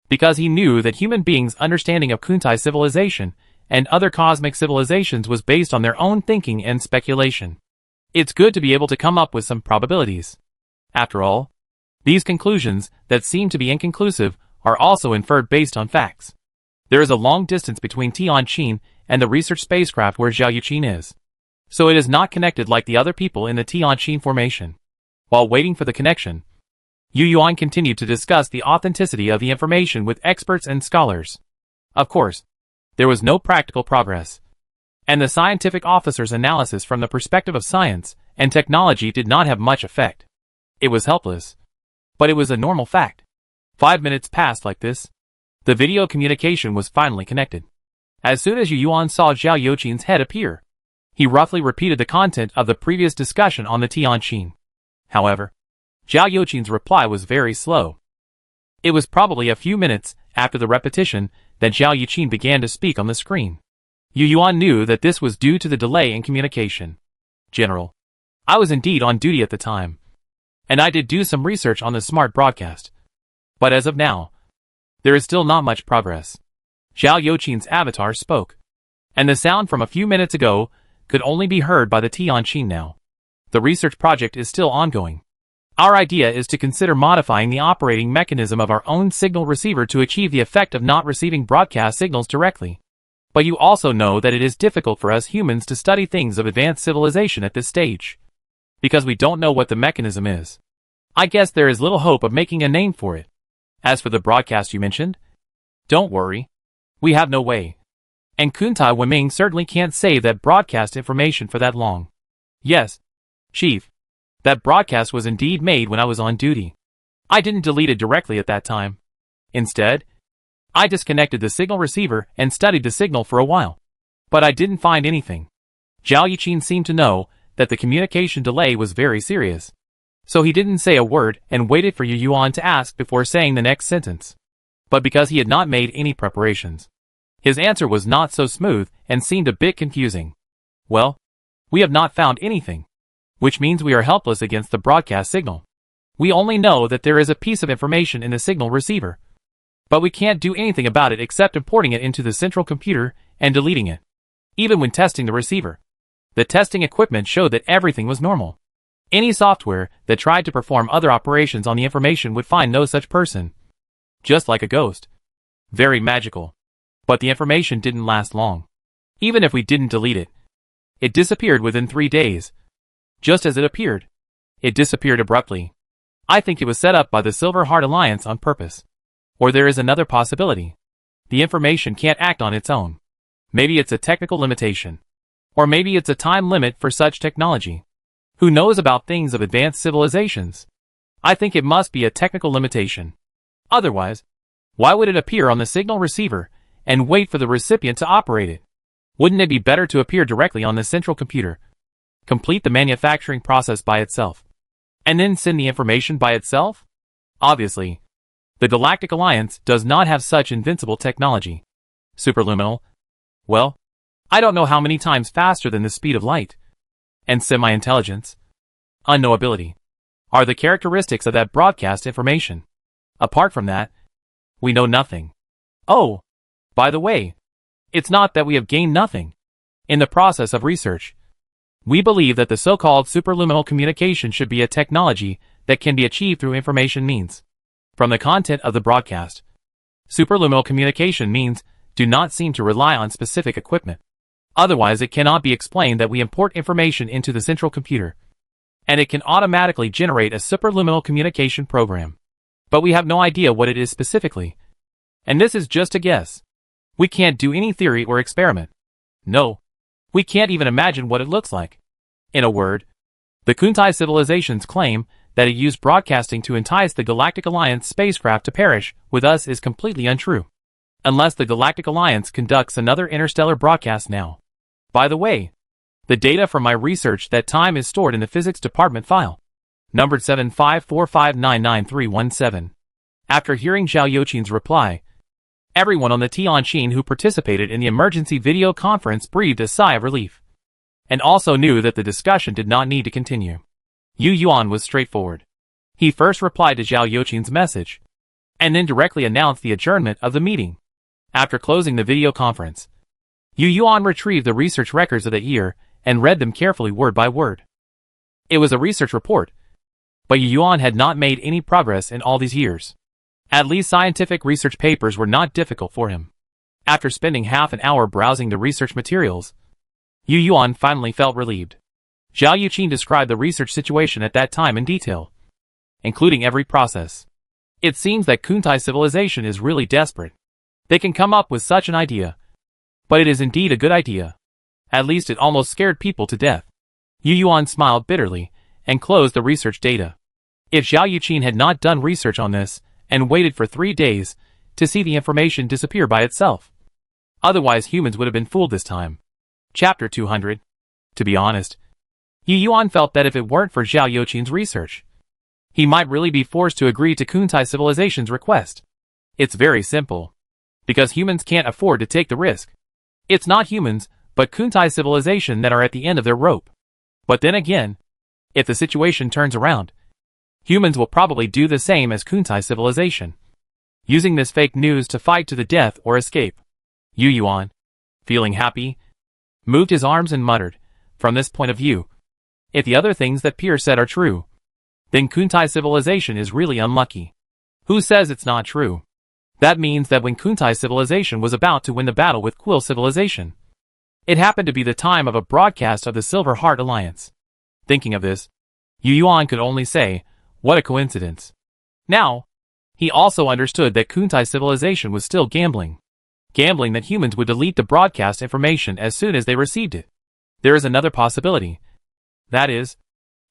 because he knew that human beings' understanding of Kuntai civilization and other cosmic civilizations was based on their own thinking and speculation. It's good to be able to come up with some probabilities. After all, these conclusions, that seem to be inconclusive, are also inferred based on facts. There is a long distance between Tianqin and the research spacecraft where Zhao Yuqin is, so it is not connected like the other people in the Tianqin formation. While waiting for the connection, Yu Yuan continued to discuss the authenticity of the information with experts and scholars. Of course, there was no practical progress, and the scientific officer's analysis from the perspective of science and technology did not have much effect. It was helpless, but it was a normal fact. 5 minutes passed like this. The video communication was finally connected. As soon as Yu Yuan saw Zhao Yuqin's head appear, he roughly repeated the content of the previous discussion on the Tianqin. However, Zhao Yuqin's reply was very slow. It was probably a few minutes after the repetition that Zhao Yuqin began to speak on the screen. Yu Yuan knew that this was due to the delay in communication. General, I was indeed on duty at the time, and I did do some research on the smart broadcast. But as of now, there is still not much progress. Zhao Yuqin's avatar spoke, and the sound from a few minutes ago could only be heard by the Tianqin now. The research project is still ongoing. Our idea is to consider modifying the operating mechanism of our own signal receiver to achieve the effect of not receiving broadcast signals directly. But you also know that it is difficult for us humans to study things of advanced civilization at this stage, because we don't know what the mechanism is. I guess there is little hope of making a name for it. As for the broadcast you mentioned, don't worry. We have no way. And Kuntai Wenming certainly can't save that broadcast information for that long. Yes, Chief. That broadcast was indeed made when I was on duty. I didn't delete it directly at that time. Instead, I disconnected the signal receiver and studied the signal for a while. But I didn't find anything. Zhao Yuqin seemed to know that the communication delay was very serious. So he didn't say a word and waited for Yu Yuan to ask before saying the next sentence. But because he had not made any preparations, his answer was not so smooth and seemed a bit confusing. Well, we have not found anything, which means we are helpless against the broadcast signal. We only know that there is a piece of information in the signal receiver, but we can't do anything about it except importing it into the central computer and deleting it. Even when testing the receiver, the testing equipment showed that everything was normal. Any software that tried to perform other operations on the information would find no such person. Just like a ghost. Very magical. But the information didn't last long. Even if we didn't delete it, it disappeared within 3 days. Just as it appeared, it disappeared abruptly. I think it was set up by the Silver Heart Alliance on purpose. Or there is another possibility. The information can't act on its own. Maybe it's a technical limitation. Or maybe it's a time limit for such technology. Who knows about things of advanced civilizations? I think it must be a technical limitation. Otherwise, why would it appear on the signal receiver and wait for the recipient to operate it? Wouldn't it be better to appear directly on the central computer, complete the manufacturing process by itself, and then send the information by itself? Obviously, the Galactic Alliance does not have such invincible technology. Superluminal? Well, I don't know how many times faster than the speed of light. And semi-intelligence, unknowability, are the characteristics of that broadcast information. Apart from that, we know nothing. Oh, by the way, it's not that we have gained nothing. In the process of research, we believe that the so-called superluminal communication should be a technology that can be achieved through information means. From the content of the broadcast, superluminal communication means do not seem to rely on specific equipment. Otherwise, it cannot be explained that we import information into the central computer, and it can automatically generate a superluminal communication program. But we have no idea what it is specifically. And this is just a guess. We can't do any theory or experiment. No. We can't even imagine what it looks like. In a word, the Kuntai civilization's claim that it used broadcasting to entice the Galactic Alliance spacecraft to perish with us is completely untrue. Unless the Galactic Alliance conducts another interstellar broadcast now. By the way, the data from my research that time is stored in the physics department file, numbered 7545999317. After hearing Zhao Youqin's reply, everyone on the Tianjin who participated in the emergency video conference breathed a sigh of relief, and also knew that the discussion did not need to continue. Yu Yuan was straightforward. He first replied to Zhao Youqin's message, and then directly announced the adjournment of the meeting. After closing the video conference, Yu Yuan retrieved the research records of that year and read them carefully word by word. It was a research report, but Yu Yuan had not made any progress in all these years. At least scientific research papers were not difficult for him. After spending half an hour browsing the research materials, Yu Yuan finally felt relieved. Zhao Youqin described the research situation at that time in detail, including every process. It seems that Kuntai civilization is really desperate. They can come up with such an idea. But it is indeed a good idea. At least it almost scared people to death. Yu Yuan smiled bitterly and closed the research data. If Zhao Youqin had not done research on this and waited for 3 days to see the information disappear by itself, otherwise humans would have been fooled this time. Chapter 200. To be honest, Yu Yuan felt that if it weren't for Zhao Youqin's research, he might really be forced to agree to Kuntai civilization's request. It's very simple. Because humans can't afford to take the risk. It's not humans, but Kuntai civilization that are at the end of their rope. But then again, if the situation turns around, humans will probably do the same as Kuntai civilization, using this fake news to fight to the death or escape. Yu Yuan, feeling happy, moved his arms and muttered, from this point of view, if the other things that Pierre said are true, then Kuntai civilization is really unlucky. Who says it's not true? That means that when Kuntai civilization was about to win the battle with Quill civilization, it happened to be the time of a broadcast of the Silver Heart Alliance. Thinking of this, Yu Yuan could only say, what a coincidence. Now, he also understood that Kuntai civilization was still gambling. Gambling that humans would delete the broadcast information as soon as they received it. There is another possibility. That is,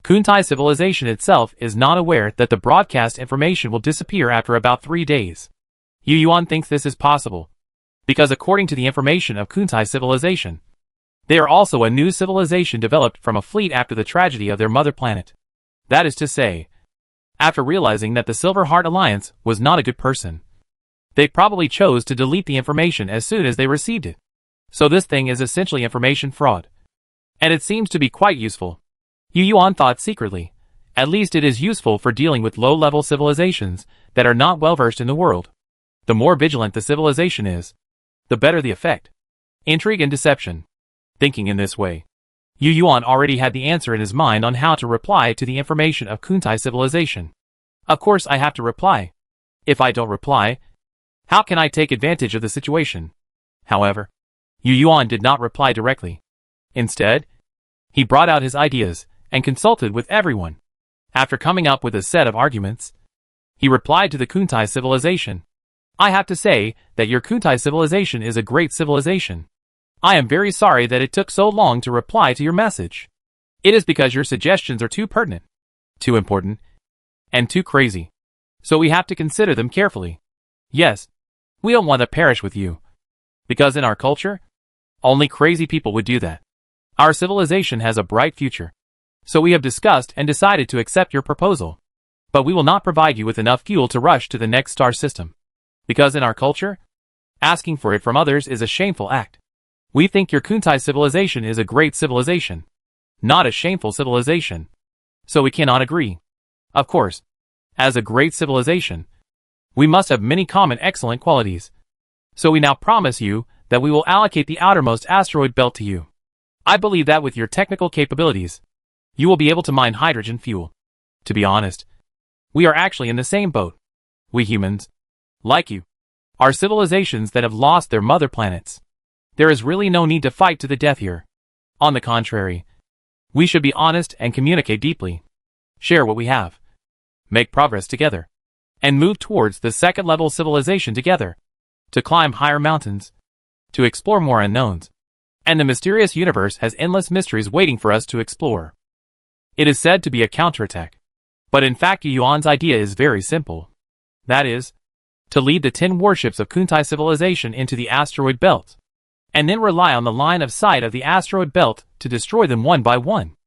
Kuntai civilization itself is not aware that the broadcast information will disappear after about 3 days. Yu Yuan thinks this is possible, because according to the information of Kuntai civilization, they are also a new civilization developed from a fleet after the tragedy of their mother planet. That is to say, after realizing that the Silver Heart Alliance was not a good person, they probably chose to delete the information as soon as they received it. So this thing is essentially information fraud. And it seems to be quite useful. Yu Yuan thought secretly, at least it is useful for dealing with low-level civilizations that are not well-versed in the world. The more vigilant the civilization is, the better the effect. Intrigue and deception. Thinking in this way, Yu Yuan already had the answer in his mind on how to reply to the information of Kuntai civilization. Of course I have to reply. If I don't reply, how can I take advantage of the situation? However, Yu Yuan did not reply directly. Instead, he brought out his ideas and consulted with everyone. After coming up with a set of arguments, he replied to the Kuntai civilization. I have to say that your Kuntai civilization is a great civilization. I am very sorry that it took so long to reply to your message. It is because your suggestions are too pertinent, too important, and too crazy. So we have to consider them carefully. Yes, we don't want to perish with you. Because in our culture, only crazy people would do that. Our civilization has a bright future. So we have discussed and decided to accept your proposal. But we will not provide you with enough fuel to rush to the next star system. Because in our culture, asking for it from others is a shameful act. We think your Kuntai civilization is a great civilization, not a shameful civilization. So we cannot agree. Of course, as a great civilization, we must have many common excellent qualities. So we now promise you that we will allocate the outermost asteroid belt to you. I believe that with your technical capabilities, you will be able to mine hydrogen fuel. To be honest, we are actually in the same boat. We humans, like you, are civilizations that have lost their mother planets. There is really no need to fight to the death here. On the contrary, we should be honest and communicate deeply. Share what we have. Make progress together. And move towards the second-level civilization together. To climb higher mountains. To explore more unknowns. And the mysterious universe has endless mysteries waiting for us to explore. It is said to be a counterattack. But in fact Yu Yuan's idea is very simple. That is, to lead the 10 warships of Kuntai civilization into the asteroid belt. And then rely on the line of sight of the asteroid belt to destroy them one by one.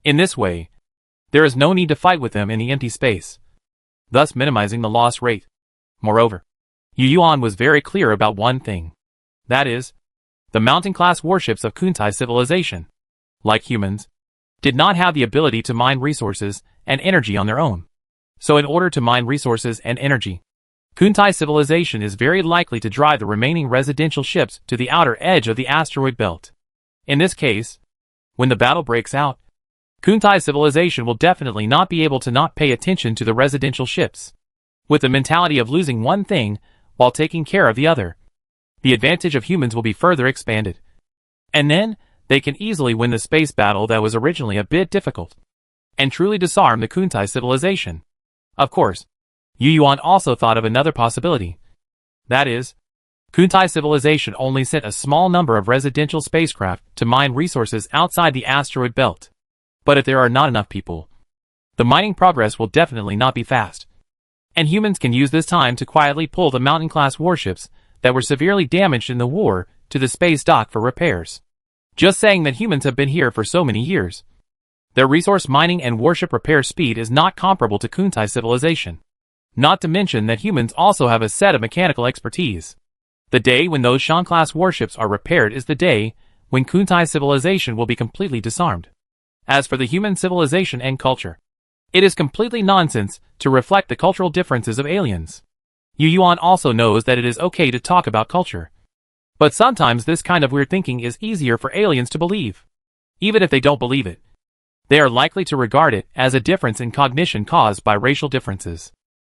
In this way, there is no need to fight with them in the empty space, thus minimizing the loss rate. Moreover, Yu Yuan was very clear about one thing. That is, the mountain-class warships of Kuntai civilization, like humans, did not have the ability to mine resources and energy on their own. So in order to mine resources and energy, Kuntai civilization is very likely to drive the remaining residential ships to the outer edge of the asteroid belt. In this case, when the battle breaks out, Kuntai civilization will definitely not be able to not pay attention to the residential ships. With the mentality of losing one thing while taking care of the other, the advantage of humans will be further expanded. And then, they can easily win the space battle that was originally a bit difficult, and truly disarm the Kuntai civilization. Of course, Yu Yuan also thought of another possibility. That is, Kuntai civilization only sent a small number of residential spacecraft to mine resources outside the asteroid belt. But if there are not enough people, the mining progress will definitely not be fast. And humans can use this time to quietly pull the mountain-class warships that were severely damaged in the war to the space dock for repairs. Just saying that humans have been here for so many years. Their resource mining and warship repair speed is not comparable to Kuntai civilization. Not to mention that humans also have a set of mechanical expertise. The day when those Shan-class warships are repaired is the day when Kuntai civilization will be completely disarmed. As for the human civilization and culture, it is completely nonsense to reflect the cultural differences of aliens. Yu Yuan also knows that it is okay to talk about culture. But sometimes this kind of weird thinking is easier for aliens to believe. Even if they don't believe it, they are likely to regard it as a difference in cognition caused by racial differences.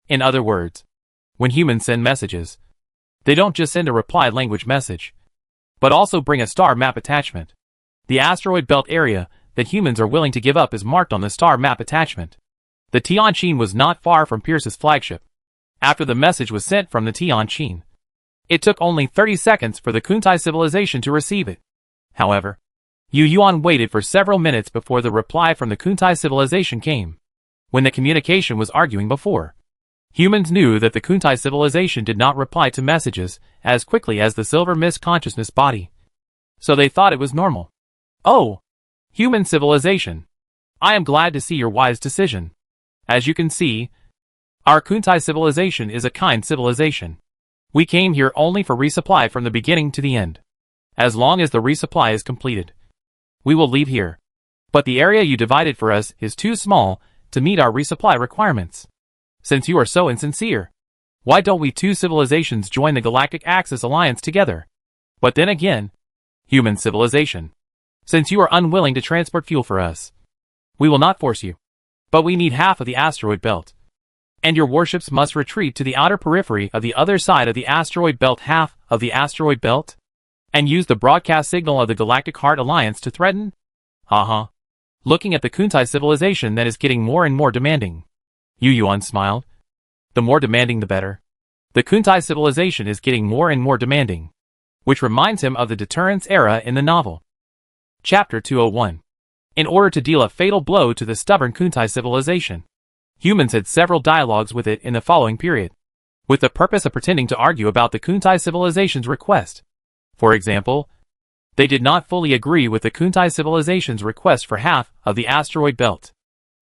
In other words, when humans send messages, they don't just send a reply language message, but also bring a star map attachment. The asteroid belt area that humans are willing to give up is marked on the star map attachment. The Tianqin was not far from Pierce's flagship. After the message was sent from the Tianqin, it took only 30 seconds for the Kuntai civilization to receive it. However, Yu Yuan waited for several minutes before the reply from the Kuntai civilization came. When the communication was arguing before, humans knew that the Kuntai civilization did not reply to messages as quickly as the Silver Mist consciousness body. So they thought it was normal. Oh, human civilization. I am glad to see your wise decision. As you can see, our Kuntai civilization is a kind civilization. We came here only for resupply from the beginning to the end. As long as the resupply is completed, we will leave here. But the area you divided for us is too small to meet our resupply requirements. Since you are so insincere, why don't we two civilizations join the Galactic Axis Alliance together? But then again, human civilization. Since you are unwilling to transport fuel for us, we will not force you. But we need half of the asteroid belt. And your warships must retreat to the outer periphery of the other side of the asteroid belt, half of the asteroid belt, and use the broadcast signal of the Galactic Heart Alliance to threaten? Looking at the Kuntai civilization that is getting more and more demanding. Yu Yuan smiled. The more demanding the better. The Kuntai civilization is getting more and more demanding. Which reminds him of the deterrence era in the novel. Chapter 201. In order to deal a fatal blow to the stubborn Kuntai civilization, humans had several dialogues with it in the following period, with the purpose of pretending to argue about the Kuntai civilization's request. For example, they did not fully agree with the Kuntai civilization's request for half of the asteroid belt.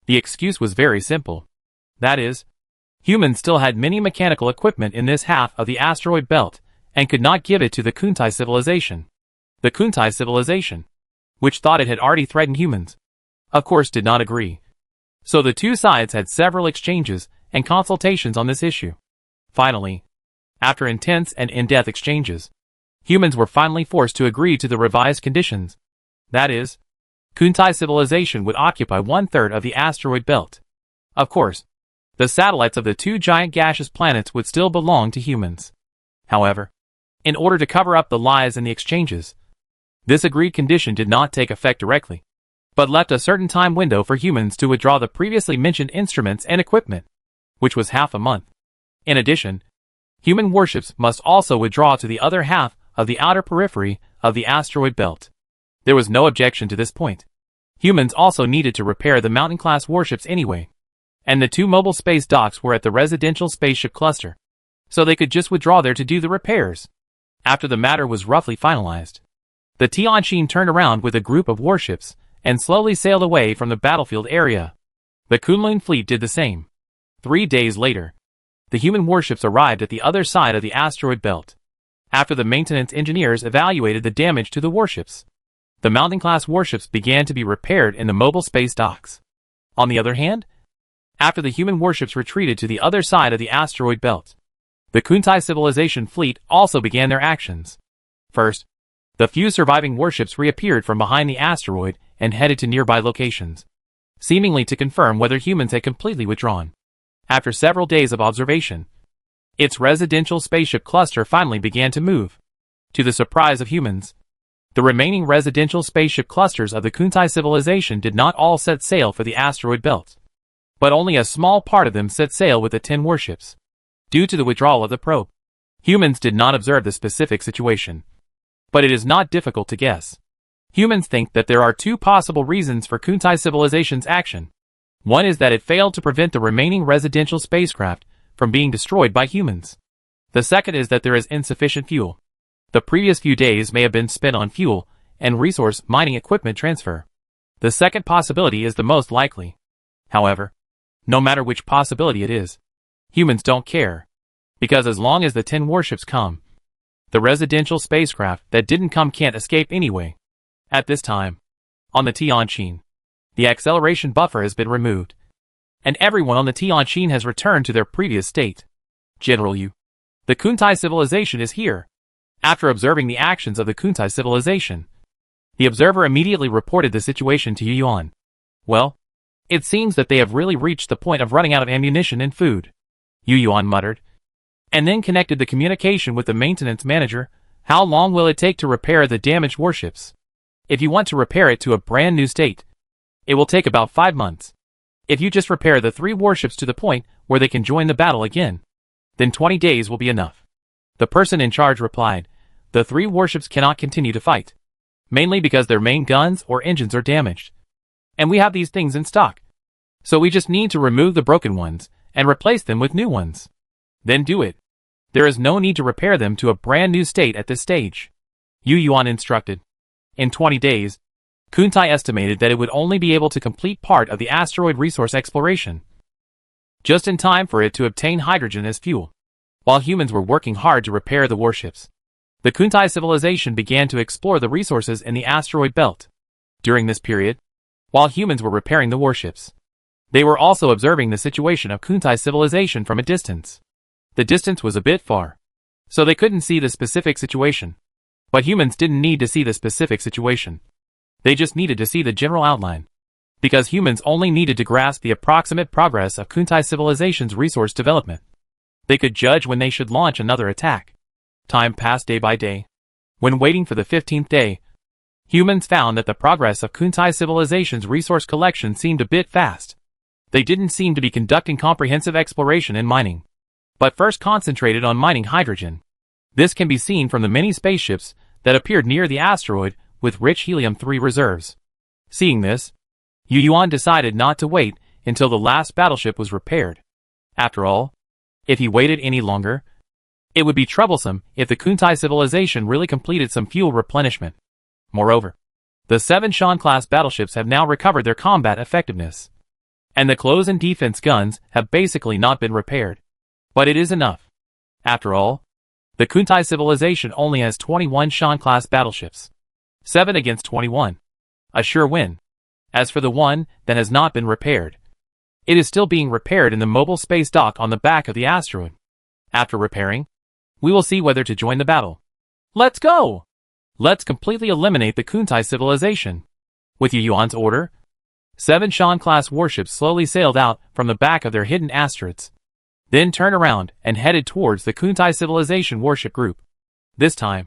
The excuse was very simple. That is, humans still had many mechanical equipment in this half of the asteroid belt and could not give it to the Kuntai civilization. The Kuntai civilization, which thought it had already threatened humans, of course did not agree. So the two sides had several exchanges and consultations on this issue. Finally, after intense and in-depth exchanges, humans were finally forced to agree to the revised conditions. That is, Kuntai civilization would occupy 1/3 of the asteroid belt. Of course, the satellites of the two giant gaseous planets would still belong to humans. However, in order to cover up the lies in the exchanges, this agreed condition did not take effect directly, but left a certain time window for humans to withdraw the previously mentioned instruments and equipment, which was half a month. In addition, human warships must also withdraw to the other half of the outer periphery of the asteroid belt. There was no objection to this point. Humans also needed to repair the Mountain-class warships anyway, and the two mobile space docks were at the residential spaceship cluster, so they could just withdraw there to do the repairs. After the matter was roughly finalized, the Tianjin turned around with a group of warships and slowly sailed away from the battlefield area. The Kunlun fleet did the same. 3 days later, the human warships arrived at the other side of the asteroid belt. After the maintenance engineers evaluated the damage to the warships, the Mountain-class warships began to be repaired in the mobile space docks. On the other hand, after the human warships retreated to the other side of the asteroid belt, the Kuntai civilization fleet also began their actions. First, the few surviving warships reappeared from behind the asteroid and headed to nearby locations, seemingly to confirm whether humans had completely withdrawn. After several days of observation, its residential spaceship cluster finally began to move. To the surprise of humans, the remaining residential spaceship clusters of the Kuntai civilization did not all set sail for the asteroid belt, but only a small part of them set sail with the 10 warships. Due to the withdrawal of the probe, humans did not observe the specific situation, but it is not difficult to guess. Humans think that there are two possible reasons for Kuntai civilization's action. One is that it failed to prevent the remaining residential spacecraft from being destroyed by humans. The second is that there is insufficient fuel. The previous few days may have been spent on fuel and resource mining equipment transfer. The second possibility is the most likely. However, no matter which possibility it is, humans don't care, because as long as the 10 warships come, the residential spacecraft that didn't come can't escape anyway. At this time, on the Tianjin, the acceleration buffer has been removed, and everyone on the Tianjin has returned to their previous state. General Yu, the Kuntai civilization is here. After observing the actions of the Kuntai civilization, the observer immediately reported the situation to Yu Yuan. Well, it seems that they have really reached the point of running out of ammunition and food, Yu Yuan muttered, and then connected the communication with the maintenance manager. How long will it take to repair the damaged warships? If you want to repair it to a brand new state, it will take about 5 months. If you just repair the 3 warships to the point where they can join the battle again, then 20 days will be enough. The person in charge replied, the 3 warships cannot continue to fight, mainly because their main guns or engines are damaged. And we have these things in stock. So we just need to remove the broken ones and replace them with new ones. Then do it. There is no need to repair them to a brand new state at this stage, Yu Yuan instructed. In 20 days, Kuntai estimated that it would only be able to complete part of the asteroid resource exploration, just in time for it to obtain hydrogen as fuel. While humans were working hard to repair the warships, the Kuntai civilization began to explore the resources in the asteroid belt. During this period, while humans were repairing the warships, they were also observing the situation of Kuntai civilization from a distance. The distance was a bit far, so they couldn't see the specific situation. But humans didn't need to see the specific situation. They just needed to see the general outline. Because humans only needed to grasp the approximate progress of Kuntai civilization's resource development, they could judge when they should launch another attack. Time passed day by day. When waiting for the 15th day, humans found that the progress of Kuntai civilization's resource collection seemed a bit fast. They didn't seem to be conducting comprehensive exploration and mining, but first concentrated on mining hydrogen. This can be seen from the many spaceships that appeared near the asteroid with rich helium-3 reserves. Seeing this, Yu Yuan decided not to wait until the last battleship was repaired. After all, if he waited any longer, it would be troublesome if the Kuntai civilization really completed some fuel replenishment. Moreover, the 7 Shan-class battleships have now recovered their combat effectiveness, and the close and defense guns have basically not been repaired. But it is enough. After all, the Kuntai civilization only has 21 Shan-class battleships. 7 against 21. A sure win. As for the one that has not been repaired, it is still being repaired in the mobile space dock on the back of the asteroid. After repairing, we will see whether to join the battle. Let's go! Let's completely eliminate the Kuntai civilization. With Yu Yuan's order, 7 Shan-class warships slowly sailed out from the back of their hidden asteroids, then turned around and headed towards the Kuntai civilization warship group. This time,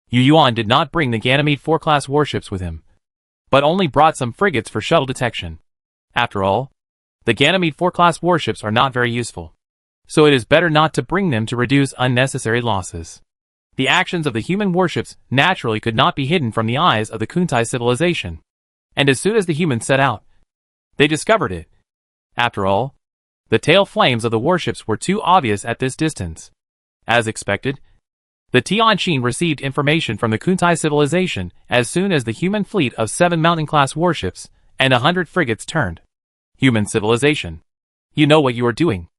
Yu Yuan did not bring the Ganymede 4-class warships with him, but only brought some frigates for shuttle detection. After all, the Ganymede 4-class warships are not very useful, so it is better not to bring them to reduce unnecessary losses. The actions of the human warships naturally could not be hidden from the eyes of the Kuntai civilization, and as soon as the humans set out, they discovered it. After all, the tail flames of the warships were too obvious at this distance. As expected, the Tianqin received information from the Kuntai civilization as soon as the human fleet of 7 mountain-class warships and 100 frigates turned. Human civilization, you know what you are doing.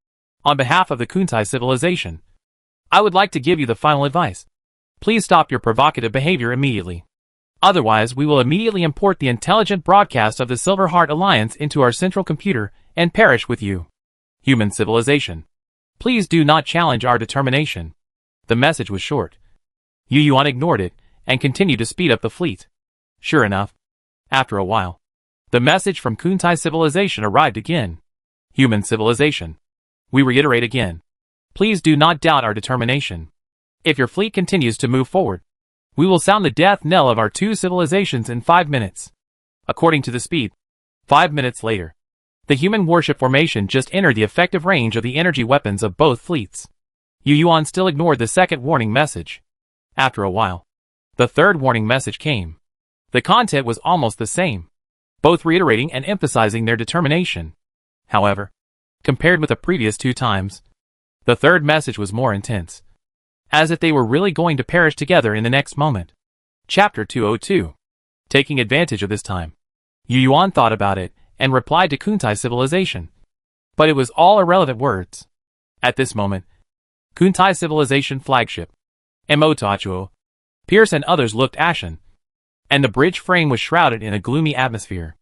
On behalf of the Kuntai civilization, I would like to give you the final advice. Please stop your provocative behavior immediately. Otherwise, we will immediately import the intelligent broadcast of the Silver Heart Alliance into our central computer and perish with you. Human civilization, please do not challenge our determination. The message was short. Yu Yuan ignored it and continued to speed up the fleet. Sure enough, after a while, the message from Kuntai civilization arrived again. Human civilization, we reiterate again. Please do not doubt our determination. If your fleet continues to move forward, we will sound the death knell of our 2 civilizations in 5 minutes. According to the speed. 5 minutes later, the human warship formation just entered the effective range of the energy weapons of both fleets. Yu Yuan still ignored the second warning message. After a while, the third warning message came. The content was almost the same, both reiterating and emphasizing their determination. However, compared with the previous 2 times, the third message was more intense, as if they were really going to perish together in the next moment. Chapter 202. Taking advantage of this time, Yu Yuan thought about it and replied to Kuntai civilization. But it was all irrelevant words. At this moment, Kuntai civilization flagship, Mo-Tachuo, Pierce and others looked ashen, and the bridge frame was shrouded in a gloomy atmosphere.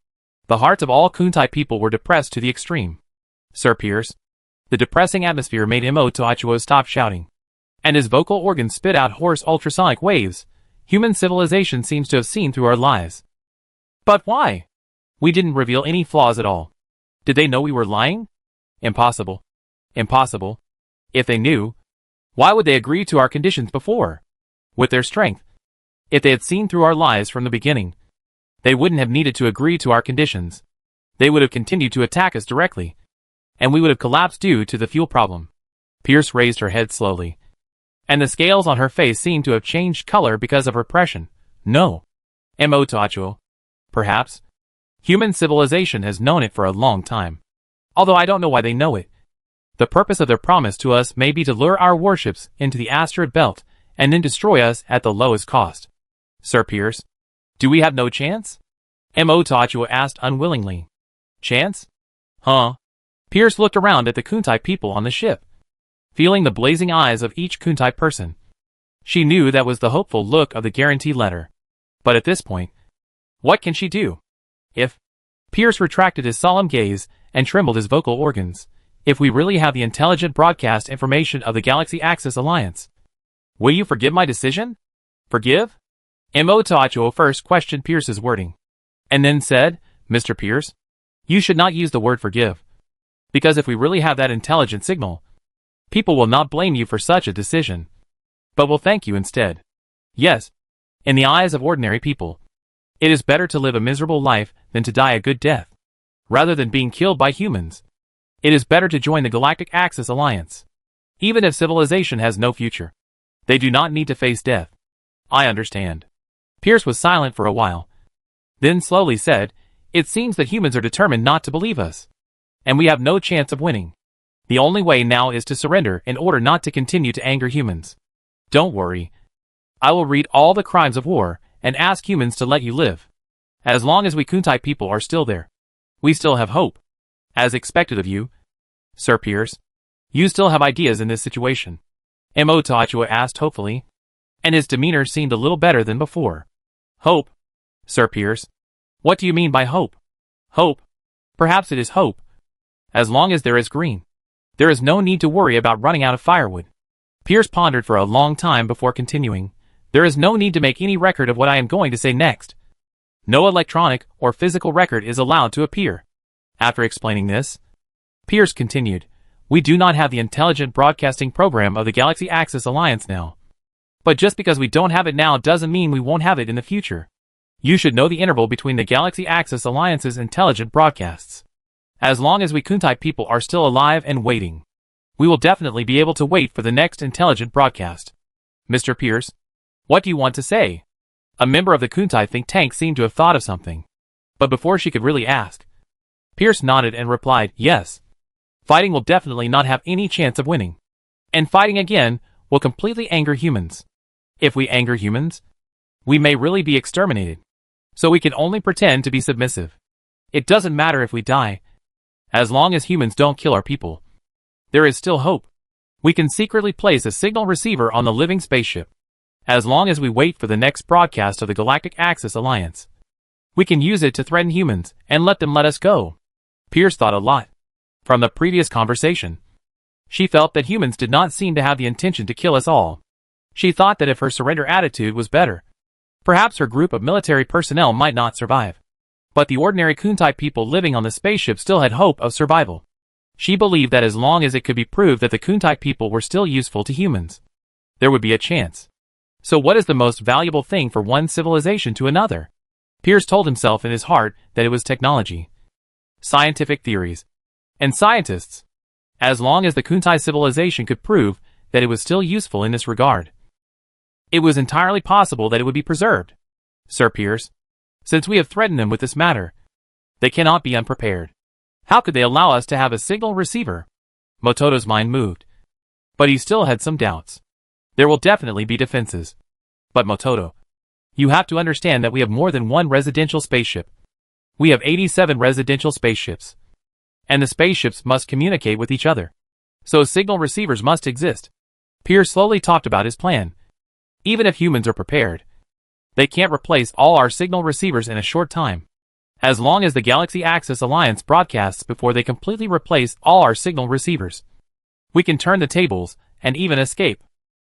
The hearts of all Kuntai people were depressed to the extreme. Sir Pierce, the depressing atmosphere made Mo-Tachuo stop shouting, and his vocal organs spit out hoarse ultrasonic waves. Human civilization seems to have seen through our lies. But why? We didn't reveal any flaws at all. Did they know we were lying? Impossible. Impossible. If they knew, why would they agree to our conditions before? With their strength, if they had seen through our lies from the beginning, they wouldn't have needed to agree to our conditions. They would have continued to attack us directly, and we would have collapsed due to the fuel problem. Pierce raised her head slowly, and the scales on her face seemed to have changed color because of repression. No. Mo-Tachuo. Perhaps. Human civilization has known it for a long time. Although I don't know why they know it. The purpose of their promise to us may be to lure our warships into the asteroid belt and then destroy us at the lowest cost. Sir Pierce, do we have no chance? Mo-Tachuo asked unwillingly. Chance? Huh? Pierce looked around at the Kuntai people on the ship, feeling the blazing eyes of each Kuntai person. She knew that was the hopeful look of the guarantee letter. But at this point, what can she do? If Pierce retracted his solemn gaze and trembled his vocal organs. If we really have the intelligent broadcast information of the Galaxy Axis Alliance, will you forgive my decision? Forgive? Mo-Tachuo first questioned Pierce's wording. and then said, Mr. Pierce, you should not use the word forgive. Because if we really have that intelligent signal, people will not blame you for such a decision, but will thank you instead. Yes, in the eyes of ordinary people, it is better to live a miserable life than to die a good death. Rather than being killed by humans, it is better to join the Galactic Axis Alliance. Even if civilization has no future, they do not need to face death. I understand. Pierce was silent for a while, then slowly said, it seems that humans are determined not to believe us, and we have no chance of winning. The only way now is to surrender in order not to continue to anger humans. Don't worry. I will read all the crimes of war and ask humans to let you live. As long as we Kuntai people are still there, we still have hope. As expected of you, Sir Pierce, you still have ideas in this situation. Motoachua asked hopefully, and his demeanor seemed a little better than before. Hope? Sir Pierce, what do you mean by hope? Hope? Perhaps it is hope. As long as there is green, there is no need to worry about running out of firewood. Pierce pondered for a long time before continuing. There is no need to make any record of what I am going to say next. No electronic or physical record is allowed to appear. After explaining this, Pierce continued, we do not have the intelligent broadcasting program of the Galaxy Axis Alliance now. But just because we don't have it now doesn't mean we won't have it in the future. You should know the interval between the Galaxy Axis Alliance's intelligent broadcasts. As long as we Kuntai people are still alive and waiting, we will definitely be able to wait for the next intelligent broadcast. Mr. Pierce, what do you want to say? A member of the Kuntai think tank seemed to have thought of something. But before she could really ask, Pierce nodded and replied, yes. Fighting will definitely not have any chance of winning. And fighting again will completely anger humans. If we anger humans, we may really be exterminated. So we can only pretend to be submissive. It doesn't matter if we die. As long as humans don't kill our people, there is still hope. We can secretly place a signal receiver on the living spaceship. As long as we wait for the next broadcast of the Galactic Axis Alliance, we can use it to threaten humans and let them let us go. Pierce thought a lot. From the previous conversation, she felt that humans did not seem to have the intention to kill us all. She thought that if her surrender attitude was better, perhaps her group of military personnel might not survive. But the ordinary Kuntai people living on the spaceship still had hope of survival. She believed that as long as it could be proved that the Kuntai people were still useful to humans, there would be a chance. So what is the most valuable thing for one civilization to another? Pierce told himself in his heart that it was technology, scientific theories, and scientists. As long as the Kuntai civilization could prove that it was still useful in this regard, it was entirely possible that it would be preserved. Sir Pierce, since we have threatened them with this matter, they cannot be unprepared. How could they allow us to have a signal receiver? Mototo's mind moved, but he still had some doubts. There will definitely be defenses. But Mototo, you have to understand that we have more than one residential spaceship. We have 87 residential spaceships. And the spaceships must communicate with each other. So signal receivers must exist. Pierce slowly talked about his plan. Even if humans are prepared, they can't replace all our signal receivers in a short time. As long as the Galaxy Axis Alliance broadcasts before they completely replace all our signal receivers, we can turn the tables and even escape.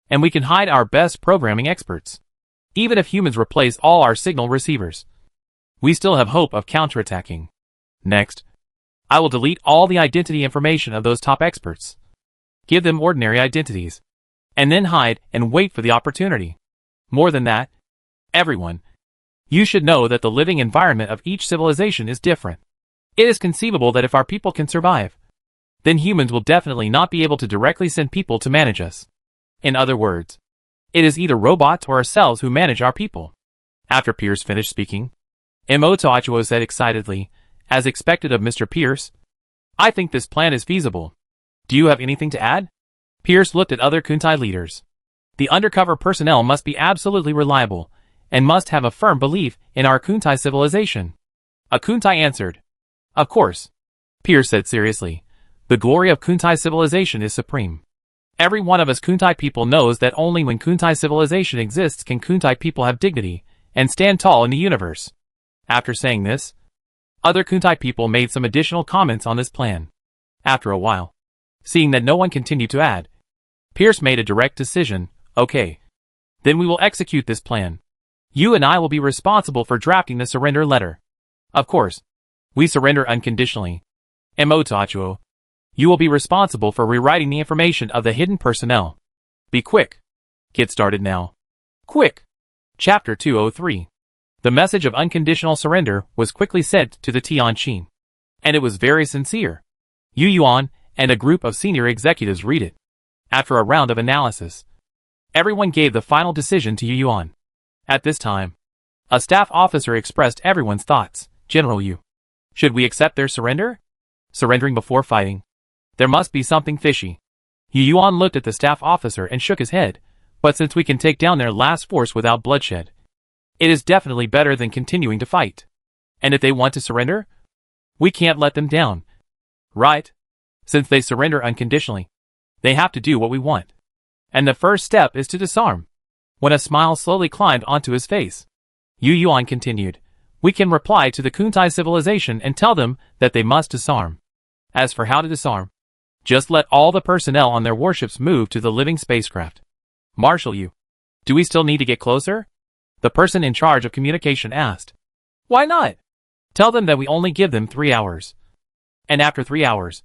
And we can hide our best programming experts. Even if humans replace all our signal receivers, we still have hope of counterattacking. Next, I will delete all the identity information of those top experts. Give them ordinary identities. And then hide and wait for the opportunity. More than that, everyone, you should know that the living environment of each civilization is different. It is conceivable that if our people can survive, then humans will definitely not be able to directly send people to manage us. In other words, it is either robots or ourselves who manage our people. After Pierce finished speaking, Motoachua said excitedly, as expected of Mr. Pierce, I think this plan is feasible. Do you have anything to add? Pierce looked at other Kuntai leaders. The undercover personnel must be absolutely reliable, and must have a firm belief in our Kuntai civilization. A Kuntai answered. Of course. Pierce said seriously. The glory of Kuntai civilization is supreme. Every one of us Kuntai people knows that only when Kuntai civilization exists can Kuntai people have dignity, and stand tall in the universe. After saying this, other Kuntai people made some additional comments on this plan. After a while, seeing that no one continued to add, Pierce made a direct decision. Okay. Then we will execute this plan. You and I will be responsible for drafting the surrender letter. Of course, we surrender unconditionally. Emotachuo, you will be responsible for rewriting the information of the hidden personnel. Be quick. Get started now. Quick. Chapter 203. The message of unconditional surrender was quickly sent to the Tianqin. And it was very sincere. Yu Yuan and a group of senior executives read it. After a round of analysis, everyone gave the final decision to Yu Yuan. At this time, a staff officer expressed everyone's thoughts. General Yu, should we accept their surrender? Surrendering before fighting? There must be something fishy. Yu Yuan looked at the staff officer and shook his head, but since we can take down their last force without bloodshed, it is definitely better than continuing to fight. And if they want to surrender, we can't let them down. Right? Since they surrender unconditionally, they have to do what we want. And the first step is to disarm. When a smile slowly climbed onto his face, Yu Yuan continued, we can reply to the Kuntai civilization and tell them that they must disarm. As for how to disarm, just let all the personnel on their warships move to the living spacecraft. Marshal Yu, do we still need to get closer? The person in charge of communication asked. Why not? Tell them that we only give them 3 hours. And after 3 hours,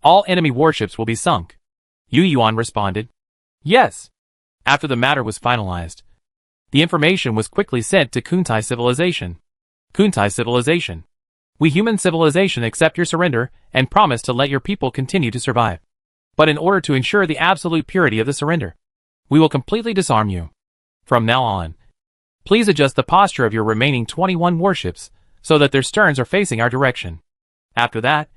all enemy warships will be sunk. Yu Yuan responded. Yes. After the matter was finalized, the information was quickly sent to Kuntai civilization. Kuntai civilization. We human civilization accept your surrender and promise to let your people continue to survive. But in order to ensure the absolute purity of the surrender, we will completely disarm you. From now on, please adjust the posture of your remaining 21 warships so that their sterns are facing our direction. After that,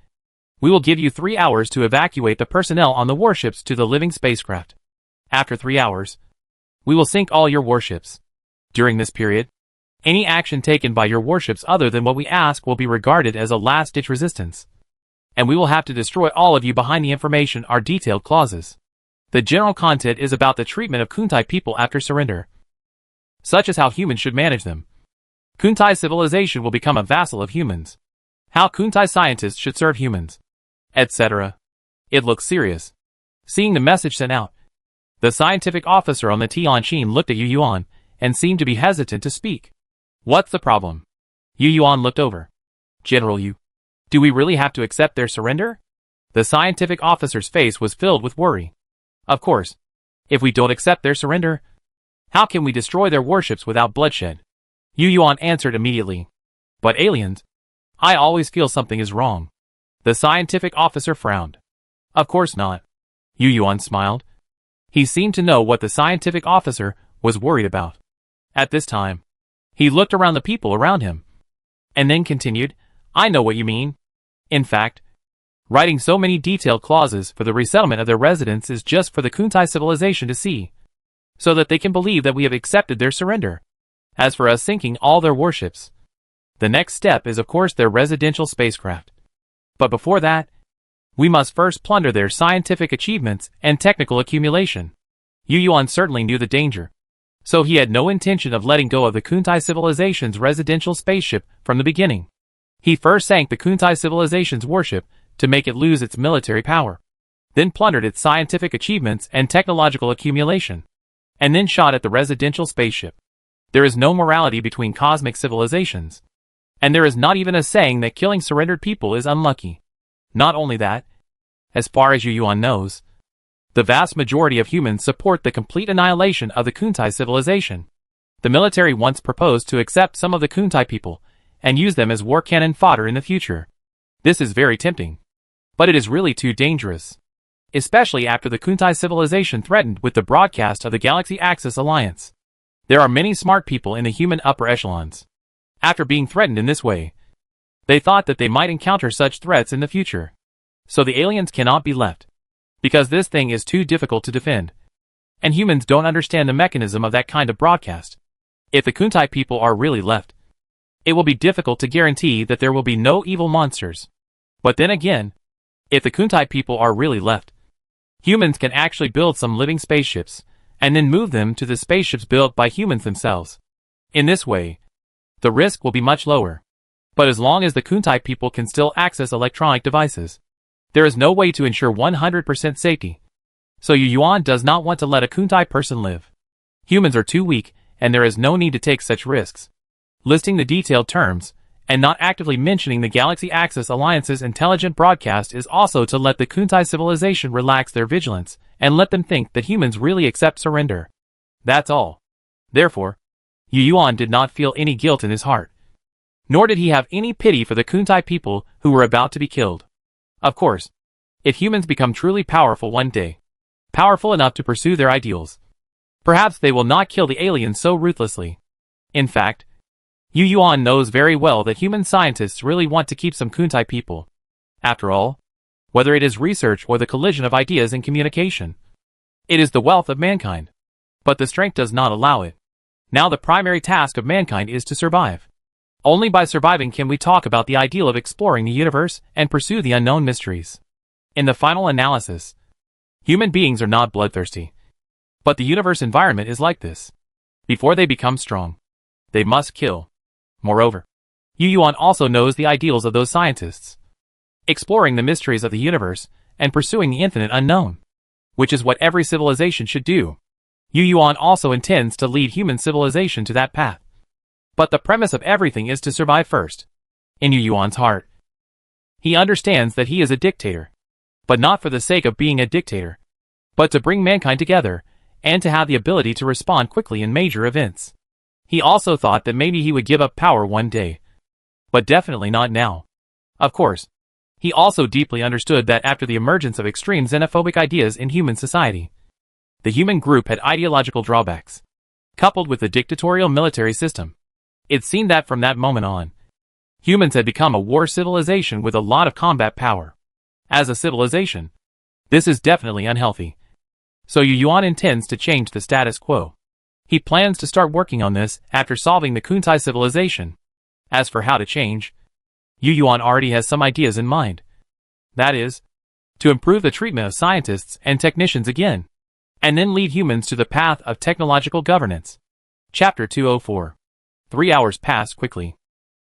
we will give you 3 hours to evacuate the personnel on the warships to the living spacecraft. After 3 hours, we will sink all your warships. During this period, any action taken by your warships other than what we ask will be regarded as a last-ditch resistance. And we will have to destroy all of you. Behind the information are detailed clauses. The general content is about the treatment of Kuntai people after surrender, such as how humans should manage them. Kuntai civilization will become a vassal of humans. How Kuntai scientists should serve humans, etc. It looks serious. Seeing the message sent out, the scientific officer on the Tianqin looked at Yu Yuan and seemed to be hesitant to speak. What's the problem? Yu Yuan looked over. General Yu, do we really have to accept their surrender? The scientific officer's face was filled with worry. Of course. If we don't accept their surrender, how can we destroy their warships without bloodshed? Yu Yuan answered immediately. But aliens, I always feel something is wrong. The scientific officer frowned. Of course not. Yu Yuan smiled. He seemed to know what the scientific officer was worried about. At this time, he looked around the people around him, and then continued, I know what you mean. In fact, writing so many detailed clauses for the resettlement of their residents is just for the Kuntai civilization to see, so that they can believe that we have accepted their surrender. As for us sinking all their warships, the next step is of course their residential spacecraft. But before that, we must first plunder their scientific achievements and technical accumulation. Yu Yuan certainly knew the danger, so he had no intention of letting go of the Kuntai civilization's residential spaceship from the beginning. He first sank the Kuntai civilization's warship to make it lose its military power, then plundered its scientific achievements and technological accumulation, and then shot at the residential spaceship. There is no morality between cosmic civilizations, and there is not even a saying that killing surrendered people is unlucky. Not only that, as far as Yu Yuan knows, the vast majority of humans support the complete annihilation of the Kuntai civilization. The military once proposed to accept some of the Kuntai people and use them as war cannon fodder in the future. This is very tempting, but it is really too dangerous, especially after the Kuntai civilization threatened with the broadcast of the Galaxy Axis Alliance. There are many smart people in the human upper echelons. After being threatened in this way, they thought that they might encounter such threats in the future. So the aliens cannot be left, because this thing is too difficult to defend, and humans don't understand the mechanism of that kind of broadcast. If the Kuntai people are really left, it will be difficult to guarantee that there will be no evil monsters. But then again, if the Kuntai people are really left, humans can actually build some living spaceships, and then move them to the spaceships built by humans themselves. In this way, the risk will be much lower. But as long as the Kuntai people can still access electronic devices, there is no way to ensure 100% safety. So Yu Yuan does not want to let a Kuntai person live. Humans are too weak, and there is no need to take such risks. Listing the detailed terms, and not actively mentioning the Galaxy Axis Alliance's intelligent broadcast is also to let the Kuntai civilization relax their vigilance and let them think that humans really accept surrender. That's all. Therefore, Yu Yuan did not feel any guilt in his heart. Nor did he have any pity for the Kuntai people who were about to be killed. Of course, if humans become truly powerful one day, powerful enough to pursue their ideals, perhaps they will not kill the aliens so ruthlessly. In fact, Yu Yuan knows very well that human scientists really want to keep some Kuntai people. After all, whether it is research or the collision of ideas and communication, it is the wealth of mankind. But the strength does not allow it. Now the primary task of mankind is to survive. Only by surviving can we talk about the ideal of exploring the universe and pursue the unknown mysteries. In the final analysis, human beings are not bloodthirsty. But the universe environment is like this. Before they become strong, they must kill. Moreover, Yu Yuan also knows the ideals of those scientists. Exploring the mysteries of the universe and pursuing the infinite unknown, which is what every civilization should do. Yu Yuan also intends to lead human civilization to that path. But the premise of everything is to survive first. In Yu Yuan's heart, he understands that he is a dictator. But not for the sake of being a dictator, but to bring mankind together, and to have the ability to respond quickly in major events. He also thought that maybe he would give up power one day. But definitely not now. Of course, he also deeply understood that after the emergence of extreme xenophobic ideas in human society, the human group had ideological drawbacks. Coupled with the dictatorial military system, it seemed that from that moment on, humans had become a war civilization with a lot of combat power. As a civilization, this is definitely unhealthy. So Yu Yuan intends to change the status quo. He plans to start working on this after solving the Kuntai civilization. As for how to change, Yu Yuan already has some ideas in mind. That is, to improve the treatment of scientists and technicians again, and then lead humans to the path of technological governance. Chapter 204. 3 hours passed quickly.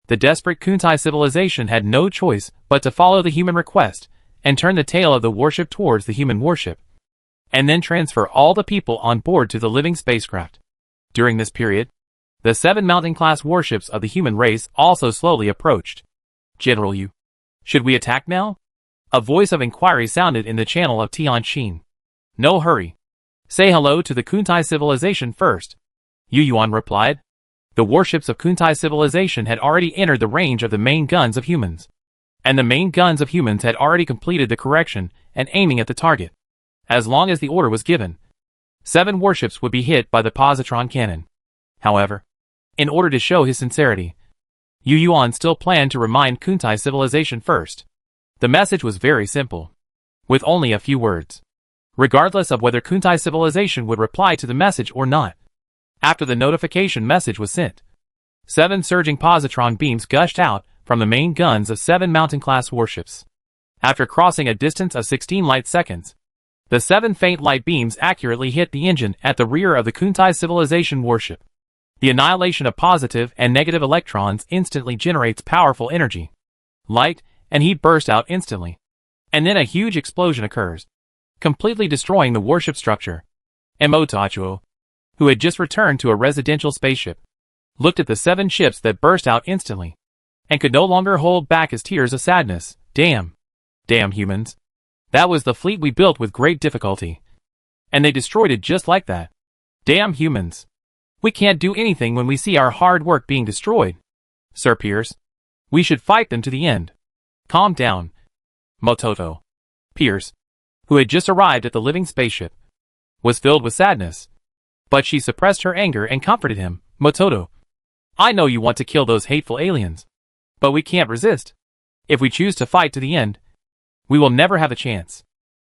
The desperate Kuntai civilization had no choice but to follow the human request and turn the tail of the warship towards the human warship, and then transfer all the people on board to the living spacecraft. During this period, the 7 Mountain-class warships of the human race also slowly approached. General Yu, should we attack now? A voice of inquiry sounded in the channel of Tianjin. No hurry. Say hello to the Kuntai civilization first. Yu Yuan replied. The warships of Kuntai civilization had already entered the range of the main guns of humans. And the main guns of humans had already completed the correction and aiming at the target. As long as the order was given, 7 warships would be hit by the positron cannon. However, in order to show his sincerity, Yu Yuan still planned to remind Kuntai civilization first. The message was very simple, with only a few words, regardless of whether Kuntai civilization would reply to the message or not. After the notification message was sent, 7 surging positron beams gushed out from the main guns of 7 Mountain-class warships. After crossing a distance of 16 light seconds, the 7 faint light beams accurately hit the engine at the rear of the Kuntai civilization warship. The annihilation of positive and negative electrons instantly generates powerful energy. Light and heat burst out instantly. And then a huge explosion occurs, completely destroying the warship structure. Motachuo, who had just returned to a residential spaceship, looked at the 7 ships that burst out instantly, and could no longer hold back his tears of sadness. Damn. Damn humans. That was the fleet we built with great difficulty. And they destroyed it just like that. Damn humans. We can't do anything when we see our hard work being destroyed. Sir Pierce, we should fight them to the end. Calm down. Mototo. Pierce, who had just arrived at the living spaceship, was filled with sadness. But she suppressed her anger and comforted him. Mototo, I know you want to kill those hateful aliens, but we can't resist. If we choose to fight to the end, we will never have a chance.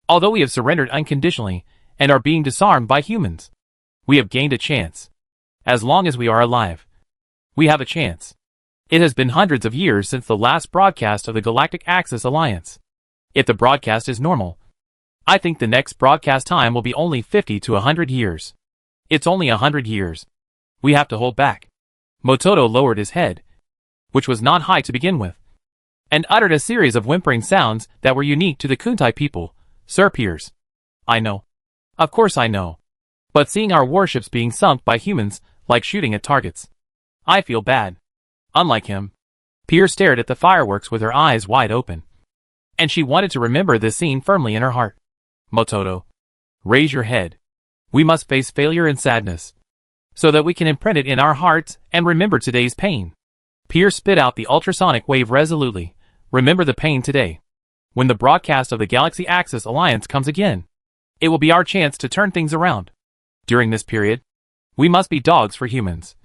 Although we have surrendered unconditionally and are being disarmed by humans, we have gained a chance. As long as we are alive, we have a chance. It has been hundreds of years since the last broadcast of the Galactic Axis Alliance. If the broadcast is normal, I think the next broadcast time will be only 50 to 100 years. It's only 100 years. We have to hold back. Mototo lowered his head, which was not high to begin with, and uttered a series of whimpering sounds that were unique to the Kuntai people. Sir Pierce, I know. Of course I know. But seeing our warships being sunk by humans, like shooting at targets, I feel bad. Unlike him, Pierce stared at the fireworks with her eyes wide open. And she wanted to remember this scene firmly in her heart. Mototo, raise your head. We must face failure and sadness, so that we can imprint it in our hearts and remember today's pain. Pierce spit out the ultrasonic wave resolutely. Remember the pain today. When the broadcast of the Galaxy Axis Alliance comes again, it will be our chance to turn things around. During this period, we must be dogs for humans.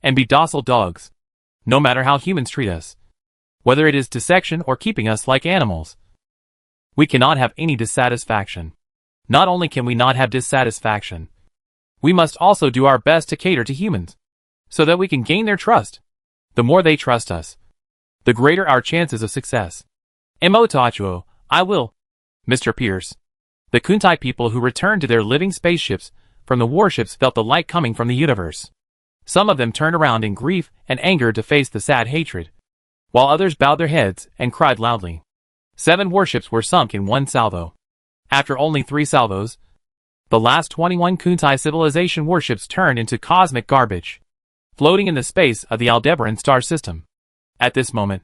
And be docile dogs, no matter how humans treat us. Whether it is dissection or keeping us like animals. We cannot have any dissatisfaction. Not only can we not have dissatisfaction, we must also do our best to cater to humans, so that we can gain their trust. The more they trust us, the greater our chances of success. Emotachuo, I will. Mr. Pierce. The Kuntai people who returned to their living spaceships from the warships felt the light coming from the universe. Some of them turned around in grief and anger to face the sad hatred, while others bowed their heads and cried loudly. 7 warships were sunk in one salvo. After only 3 salvos, the last 21 Kuntai civilization warships turned into cosmic garbage, floating in the space of the Aldebaran star system. At this moment,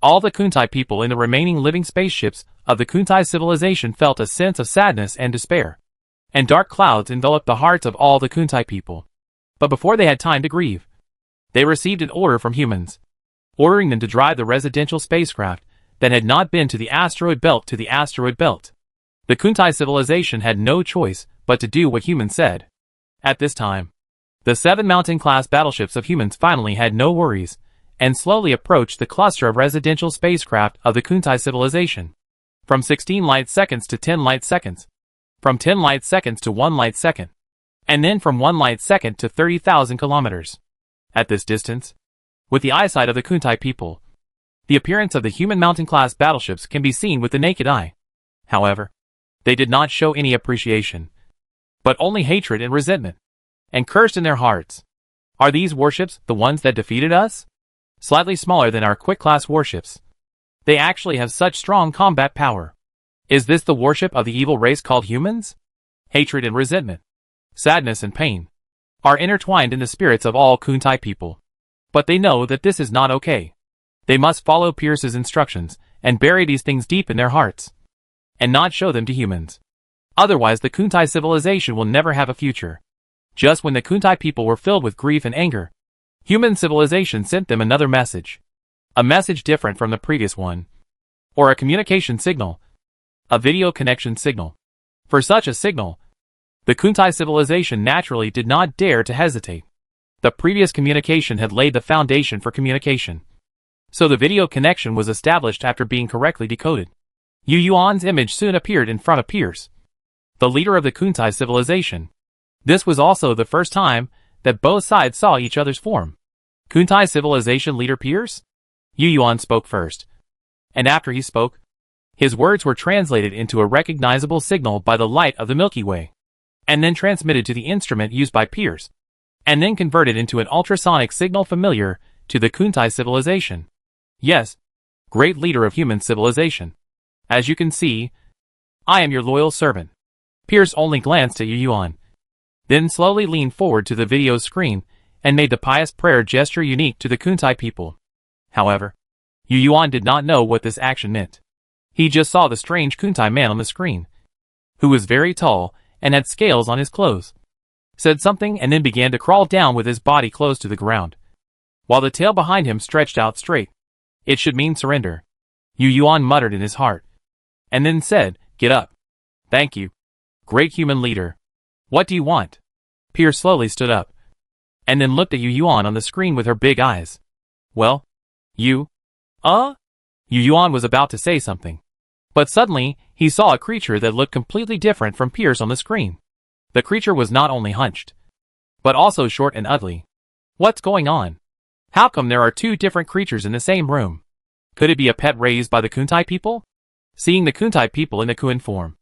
all the Kuntai people in the remaining living spaceships of the Kuntai civilization felt a sense of sadness and despair, and dark clouds enveloped the hearts of all the Kuntai people. But before they had time to grieve, they received an order from humans, ordering them to drive the residential spacecraft that had not been to the asteroid belt to the asteroid belt. The Kuntai civilization had no choice but to do what humans said. At this time, the 7 Mountain-class battleships of humans finally had no worries, and slowly approached the cluster of residential spacecraft of the Kuntai civilization. From 16 light seconds to 10 light seconds. From 10 light seconds to 1 light second. And then from 1 light second to 30,000 kilometers. At this distance, with the eyesight of the Kuntai people, the appearance of the human Mountain-class battleships can be seen with the naked eye. However, they did not show any appreciation, but only hatred and resentment, and cursed in their hearts. Are these warships the ones that defeated us? Slightly smaller than our quick-class warships, they actually have such strong combat power. Is this the warship of the evil race called humans? Hatred and resentment, sadness and pain, are intertwined in the spirits of all Kuntai people. But they know that this is not okay. They must follow Pierce's instructions and bury these things deep in their hearts, and not show them to humans. Otherwise the Kuntai civilization will never have a future. Just when the Kuntai people were filled with grief and anger, human civilization sent them another message. A message different from the previous one. Or a communication signal. A video connection signal. For such a signal, the Kuntai civilization naturally did not dare to hesitate. The previous communication had laid the foundation for communication. So the video connection was established after being correctly decoded. Yu Yuan's image soon appeared in front of Pierce, the leader of the Kuntai civilization. This was also the first time that both sides saw each other's form. Kuntai civilization leader Pierce? Yu Yuan spoke first. And after he spoke, his words were translated into a recognizable signal by the light of the Milky Way, and then transmitted to the instrument used by Pierce, and then converted into an ultrasonic signal familiar to the Kuntai civilization. Yes, great leader of human civilization. As you can see, I am your loyal servant. Pierce only glanced at Yu Yuan, then slowly leaned forward to the video screen and made the pious prayer gesture unique to the Kuntai people. However, Yu Yuan did not know what this action meant. He just saw the strange Kuntai man on the screen, who was very tall and had scales on his clothes, said something and then began to crawl down with his body close to the ground, while the tail behind him stretched out straight. It should mean surrender. Yu Yuan muttered in his heart, and then said, "Get up. Thank you, great human leader. What do you want?" Pierce slowly stood up, and then looked at Yu Yuan on the screen with her big eyes. "Well, you? Yu Yuan was about to say something, but suddenly he saw a creature that looked completely different from Pierce on the screen. The creature was not only hunched, but also short and ugly. What's going on? How come there are 2 different creatures in the same room? Could it be a pet raised by the Kuntai people? Seeing the Kuntai people in the Kun form,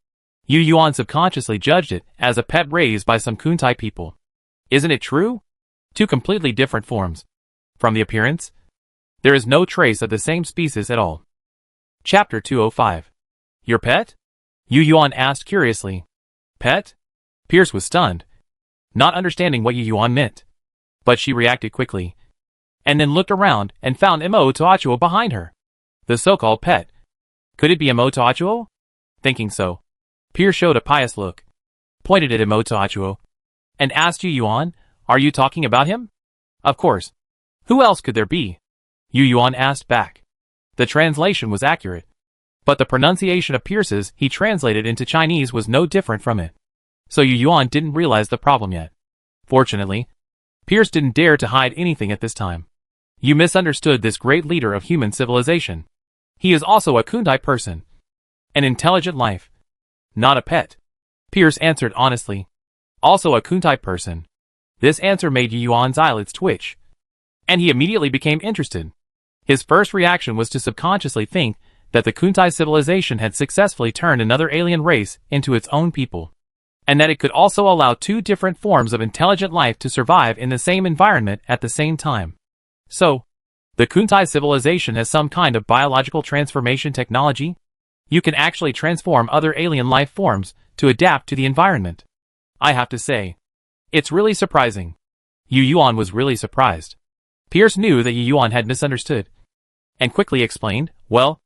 Yu Yuan subconsciously judged it as a pet raised by some Kuntai people. Isn't it true? 2 completely different forms. From the appearance, there is no trace of the same species at all. Chapter 205. Your pet? Yu Yuan asked curiously. Pet? Pierce was stunned, not understanding what Yu Yuan meant. But she reacted quickly, and then looked around and found Imo behind her. The so-called pet. Could it be Imo? Thinking so, Pierce showed a pious look, pointed at Imo, and asked Yu Yuan, "Are you talking about him?" "Of course. Who else could there be?" Yu Yuan asked back. The translation was accurate, but the pronunciation of Pierce's he translated into Chinese was no different from it. So Yu Yuan didn't realize the problem yet. Fortunately, Pierce didn't dare to hide anything at this time. "You misunderstood this great leader of human civilization. He is also a kuntai person. An intelligent life. Not a pet." Pierce answered honestly. "Also a kuntai person." This answer made Yu Yuan's eyelids twitch, and he immediately became interested. His first reaction was to subconsciously think that the kuntai civilization had successfully turned another alien race into its own people, and that it could also allow two different forms of intelligent life to survive in the same environment at the same time. So, the kuntai civilization has some kind of biological transformation technology? You can actually transform other alien life forms to adapt to the environment. I have to say, it's really surprising. Yu Yuan was really surprised. Pierce knew that Yu Yuan had misunderstood, and quickly explained, "Well,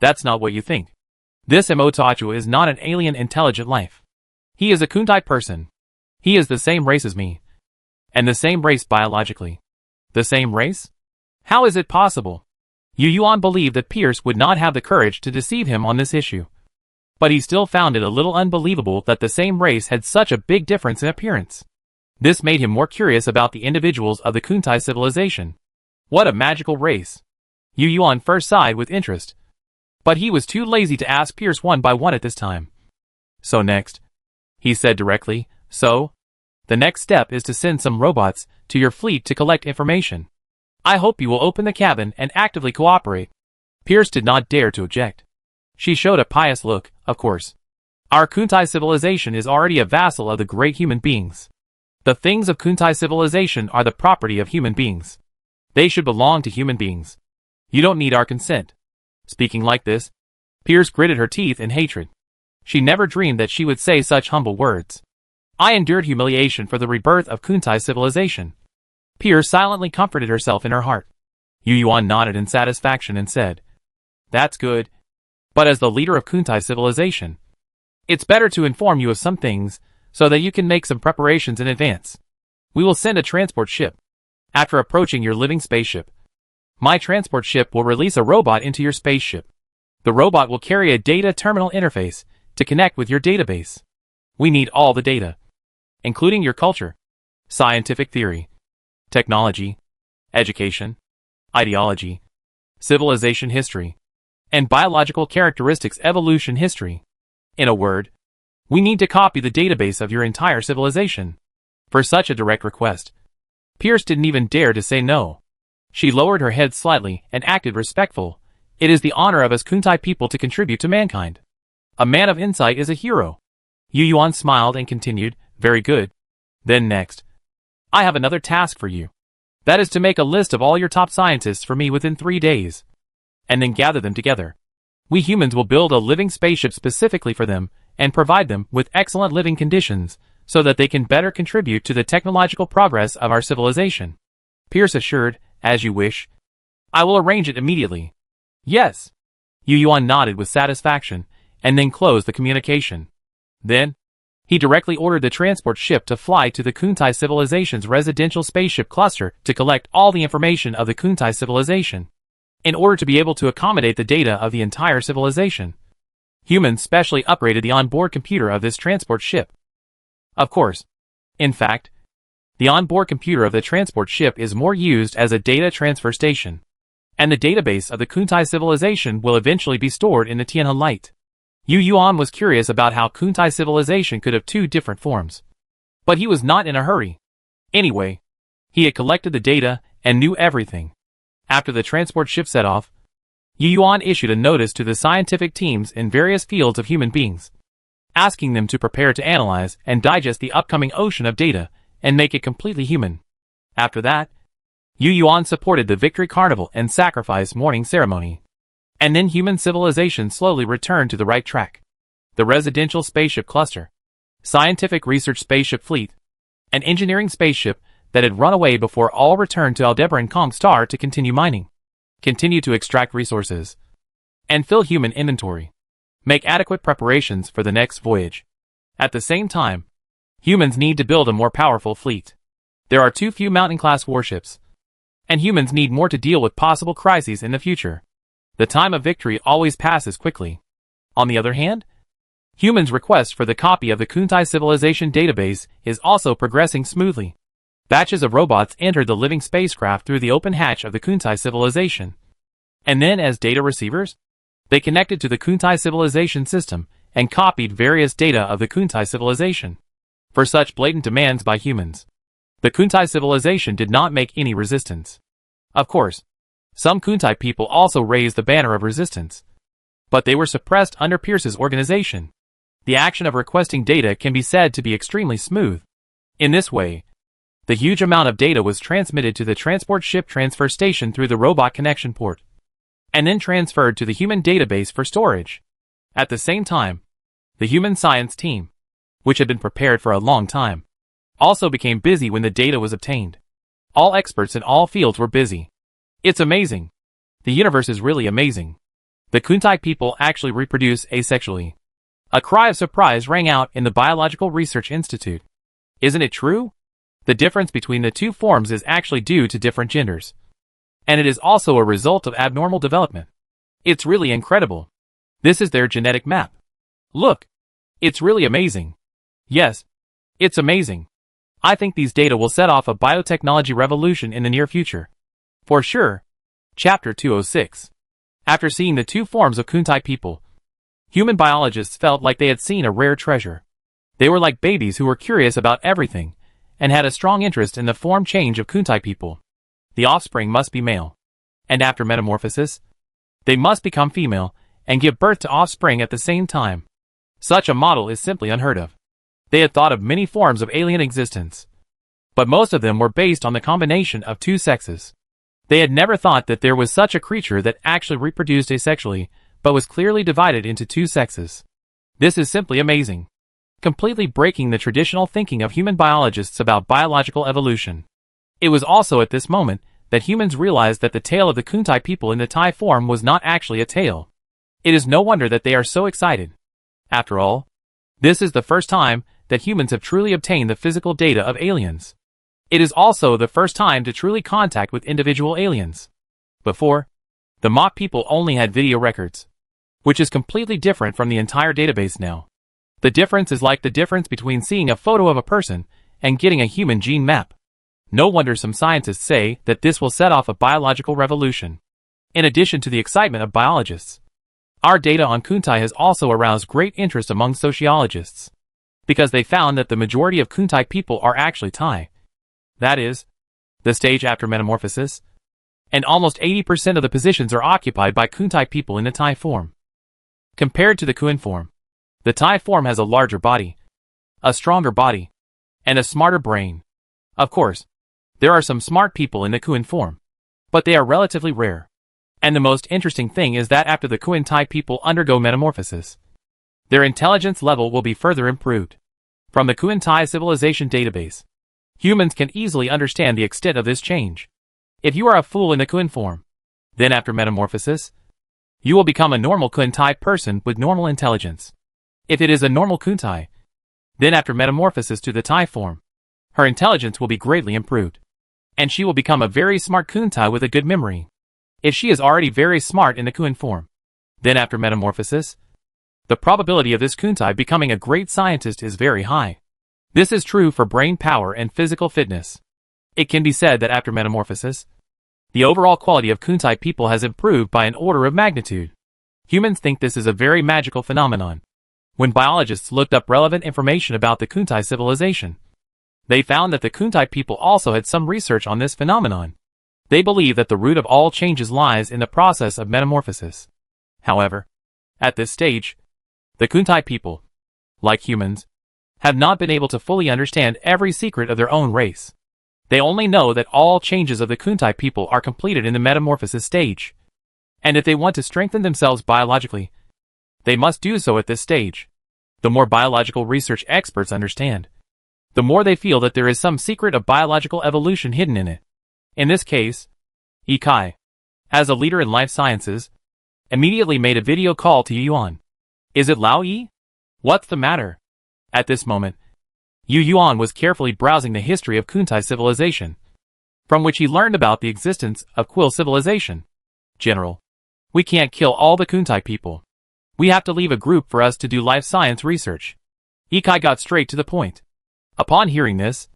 that's not what you think. This Imo is not an alien intelligent life. He is a kuntai person. He is the same race as me. And the same race biologically." "The same race? How is it possible?" Yu Yuan believed that Pierce would not have the courage to deceive him on this issue, but he still found it a little unbelievable that the same race had such a big difference in appearance. This made him more curious about the individuals of the kuntai civilization. What a magical race! Yu Yuan first sighed with interest, but he was too lazy to ask Pierce one by one at this time. "So next," he said directly, the next step is to send some robots to your fleet to collect information. I hope you will open the cabin and actively cooperate." Pierce did not dare to object. She showed a pious look, "Of course. Our kuntai civilization is already a vassal of the great human beings. The things of kuntai civilization are the property of human beings. They should belong to human beings. You don't need our consent." Speaking like this, Pierce gritted her teeth in hatred. She never dreamed that she would say such humble words. "I endured humiliation for the rebirth of kuntai civilization." Pierce silently comforted herself in her heart. Yu Yuan nodded in satisfaction and said, "That's good. But as the leader of kuntai civilization, it's better to inform you of some things so that you can make some preparations in advance. We will send a transport ship. After approaching your living spaceship, my transport ship will release a robot into your spaceship. The robot will carry a data terminal interface to connect with your database. We need all the data, including your culture, scientific theory, technology, education, ideology, civilization history, and biological characteristics evolution history. In a word, we need to copy the database of your entire civilization." For such a direct request, Pierce didn't even dare to say no. She lowered her head slightly and acted respectful. It is the honor of us kuntai people to contribute to mankind. A man of insight is a hero. Yu Yuan smiled and continued, "Very good. Then next, I have another task for you. That is to make a list of all your top scientists for me within 3 days, and then gather them together. We humans will build a living spaceship specifically for them, and provide them with excellent living conditions, so that they can better contribute to the technological progress of our civilization." Pierce assured, "As you wish. I will arrange it immediately." "Yes." Yu Yuan nodded with satisfaction, and then closed the communication. Then, he directly ordered the transport ship to fly to the kuntai civilization's residential spaceship cluster to collect all the information of the kuntai civilization, in order to be able to accommodate the data of the entire civilization. Humans specially upgraded the onboard computer of this transport ship. Of course. In fact, the onboard computer of the transport ship is more used as a data transfer station, and the database of the kuntai civilization will eventually be stored in the Tianhe Light. Yu Yuan was curious about how kuntai civilization could have two different forms, but he was not in a hurry. Anyway, he had collected the data and knew everything. After the transport ship set off, Yu Yuan issued a notice to the scientific teams in various fields of human beings, asking them to prepare to analyze and digest the upcoming ocean of data and make it completely human. After that, Yu Yuan supported the victory carnival and sacrifice mourning ceremony. And then human civilization slowly returned to the right track. The residential spaceship cluster, scientific research spaceship fleet, an engineering spaceship, that had run away before all returned to Aldebaran Kong Star to continue mining, continue to extract resources, and fill human inventory, make adequate preparations for the next voyage. At the same time, humans need to build a more powerful fleet. There are too few Mountain-class warships, and humans need more to deal with possible crises in the future. The time of victory always passes quickly. On the other hand, humans' request for the copy of the Kuntai civilization database is also progressing smoothly. Batches of robots entered the living spacecraft through the open hatch of the Kuntai civilization. And then as data receivers, they connected to the Kuntai civilization system and copied various data of the Kuntai civilization. For such blatant demands by humans, the Kuntai civilization did not make any resistance. Of course, some Kuntai people also raised the banner of resistance, but they were suppressed under Pierce's organization. The action of requesting data can be said to be extremely smooth. In this way, the huge amount of data was transmitted to the transport ship transfer station through the robot connection port, and then transferred to the human database for storage. At the same time, the human science team, which had been prepared for a long time, also became busy when the data was obtained. All experts in all fields were busy. It's amazing. The universe is really amazing. The Kuntai people actually reproduce asexually. A cry of surprise rang out in the Biological Research Institute. Isn't it true? The difference between the two forms is actually due to different genders. And it is also a result of abnormal development. It's really incredible. This is their genetic map. Look. It's really amazing. Yes. It's amazing. I think these data will set off a biotechnology revolution in the near future. For sure. Chapter 206. After seeing the two forms of Kuntai people, human biologists felt like they had seen a rare treasure. They were like babies who were curious about everything, and had a strong interest in the form change of Kuntai people. The offspring must be male. And after metamorphosis, they must become female, and give birth to offspring at the same time. Such a model is simply unheard of. They had thought of many forms of alien existence, but most of them were based on the combination of two sexes. They had never thought that there was such a creature that actually reproduced asexually, but was clearly divided into two sexes. This is simply amazing. Completely breaking the traditional thinking of human biologists about biological evolution. It was also at this moment that humans realized that the tail of the Kuntai people in the Tai form was not actually a tail. It is no wonder that they are so excited. After all, this is the first time that humans have truly obtained the physical data of aliens. It is also the first time to truly contact with individual aliens. Before, the Mach people only had video records, which is completely different from the entire database now. The difference is like the difference between seeing a photo of a person and getting a human gene map. No wonder some scientists say that this will set off a biological revolution. In addition to the excitement of biologists, our data on Kuntai has also aroused great interest among sociologists, because they found that the majority of Kuntai people are actually Tai. That is, the stage after metamorphosis, and almost 80% of the positions are occupied by Kuntai people in the Tai form. Compared to the Kun form, the Tai form has a larger body, a stronger body, and a smarter brain. Of course, there are some smart people in the Kun form, but they are relatively rare. And the most interesting thing is that after the Kun Tai people undergo metamorphosis, their intelligence level will be further improved. From the Kun Tai civilization database, humans can easily understand the extent of this change. If you are a fool in the Kun form, then after metamorphosis, you will become a normal Kun Tai person with normal intelligence. If it is a normal Kun Tai, then after metamorphosis to the Tai form, her intelligence will be greatly improved, and she will become a very smart Kun Tai with a good memory. If she is already very smart in the Kun form, then after metamorphosis, the probability of this Kun Tai becoming a great scientist is very high. This is true for brain power and physical fitness. It can be said that after metamorphosis, the overall quality of Kuntai people has improved by an order of magnitude. Humans think this is a very magical phenomenon. When biologists looked up relevant information about the Kuntai civilization, they found that the Kuntai people also had some research on this phenomenon. They believe that the root of all changes lies in the process of metamorphosis. However, at this stage, the Kuntai people, like humans, have not been able to fully understand every secret of their own race. They only know that all changes of the Kuntai people are completed in the metamorphosis stage. And if they want to strengthen themselves biologically, they must do so at this stage. The more biological research experts understand, the more they feel that there is some secret of biological evolution hidden in it. In this case, Ikai, as a leader in life sciences, immediately made a video call to Yuan. Is it Lao Yi? What's the matter? At this moment, Yuan was carefully browsing the history of Kuntai civilization, from which he learned about the existence of Quill civilization. General, we can't kill all the Kuntai people. We have to leave a group for us to do life science research. Ikai got straight to the point. Upon hearing this,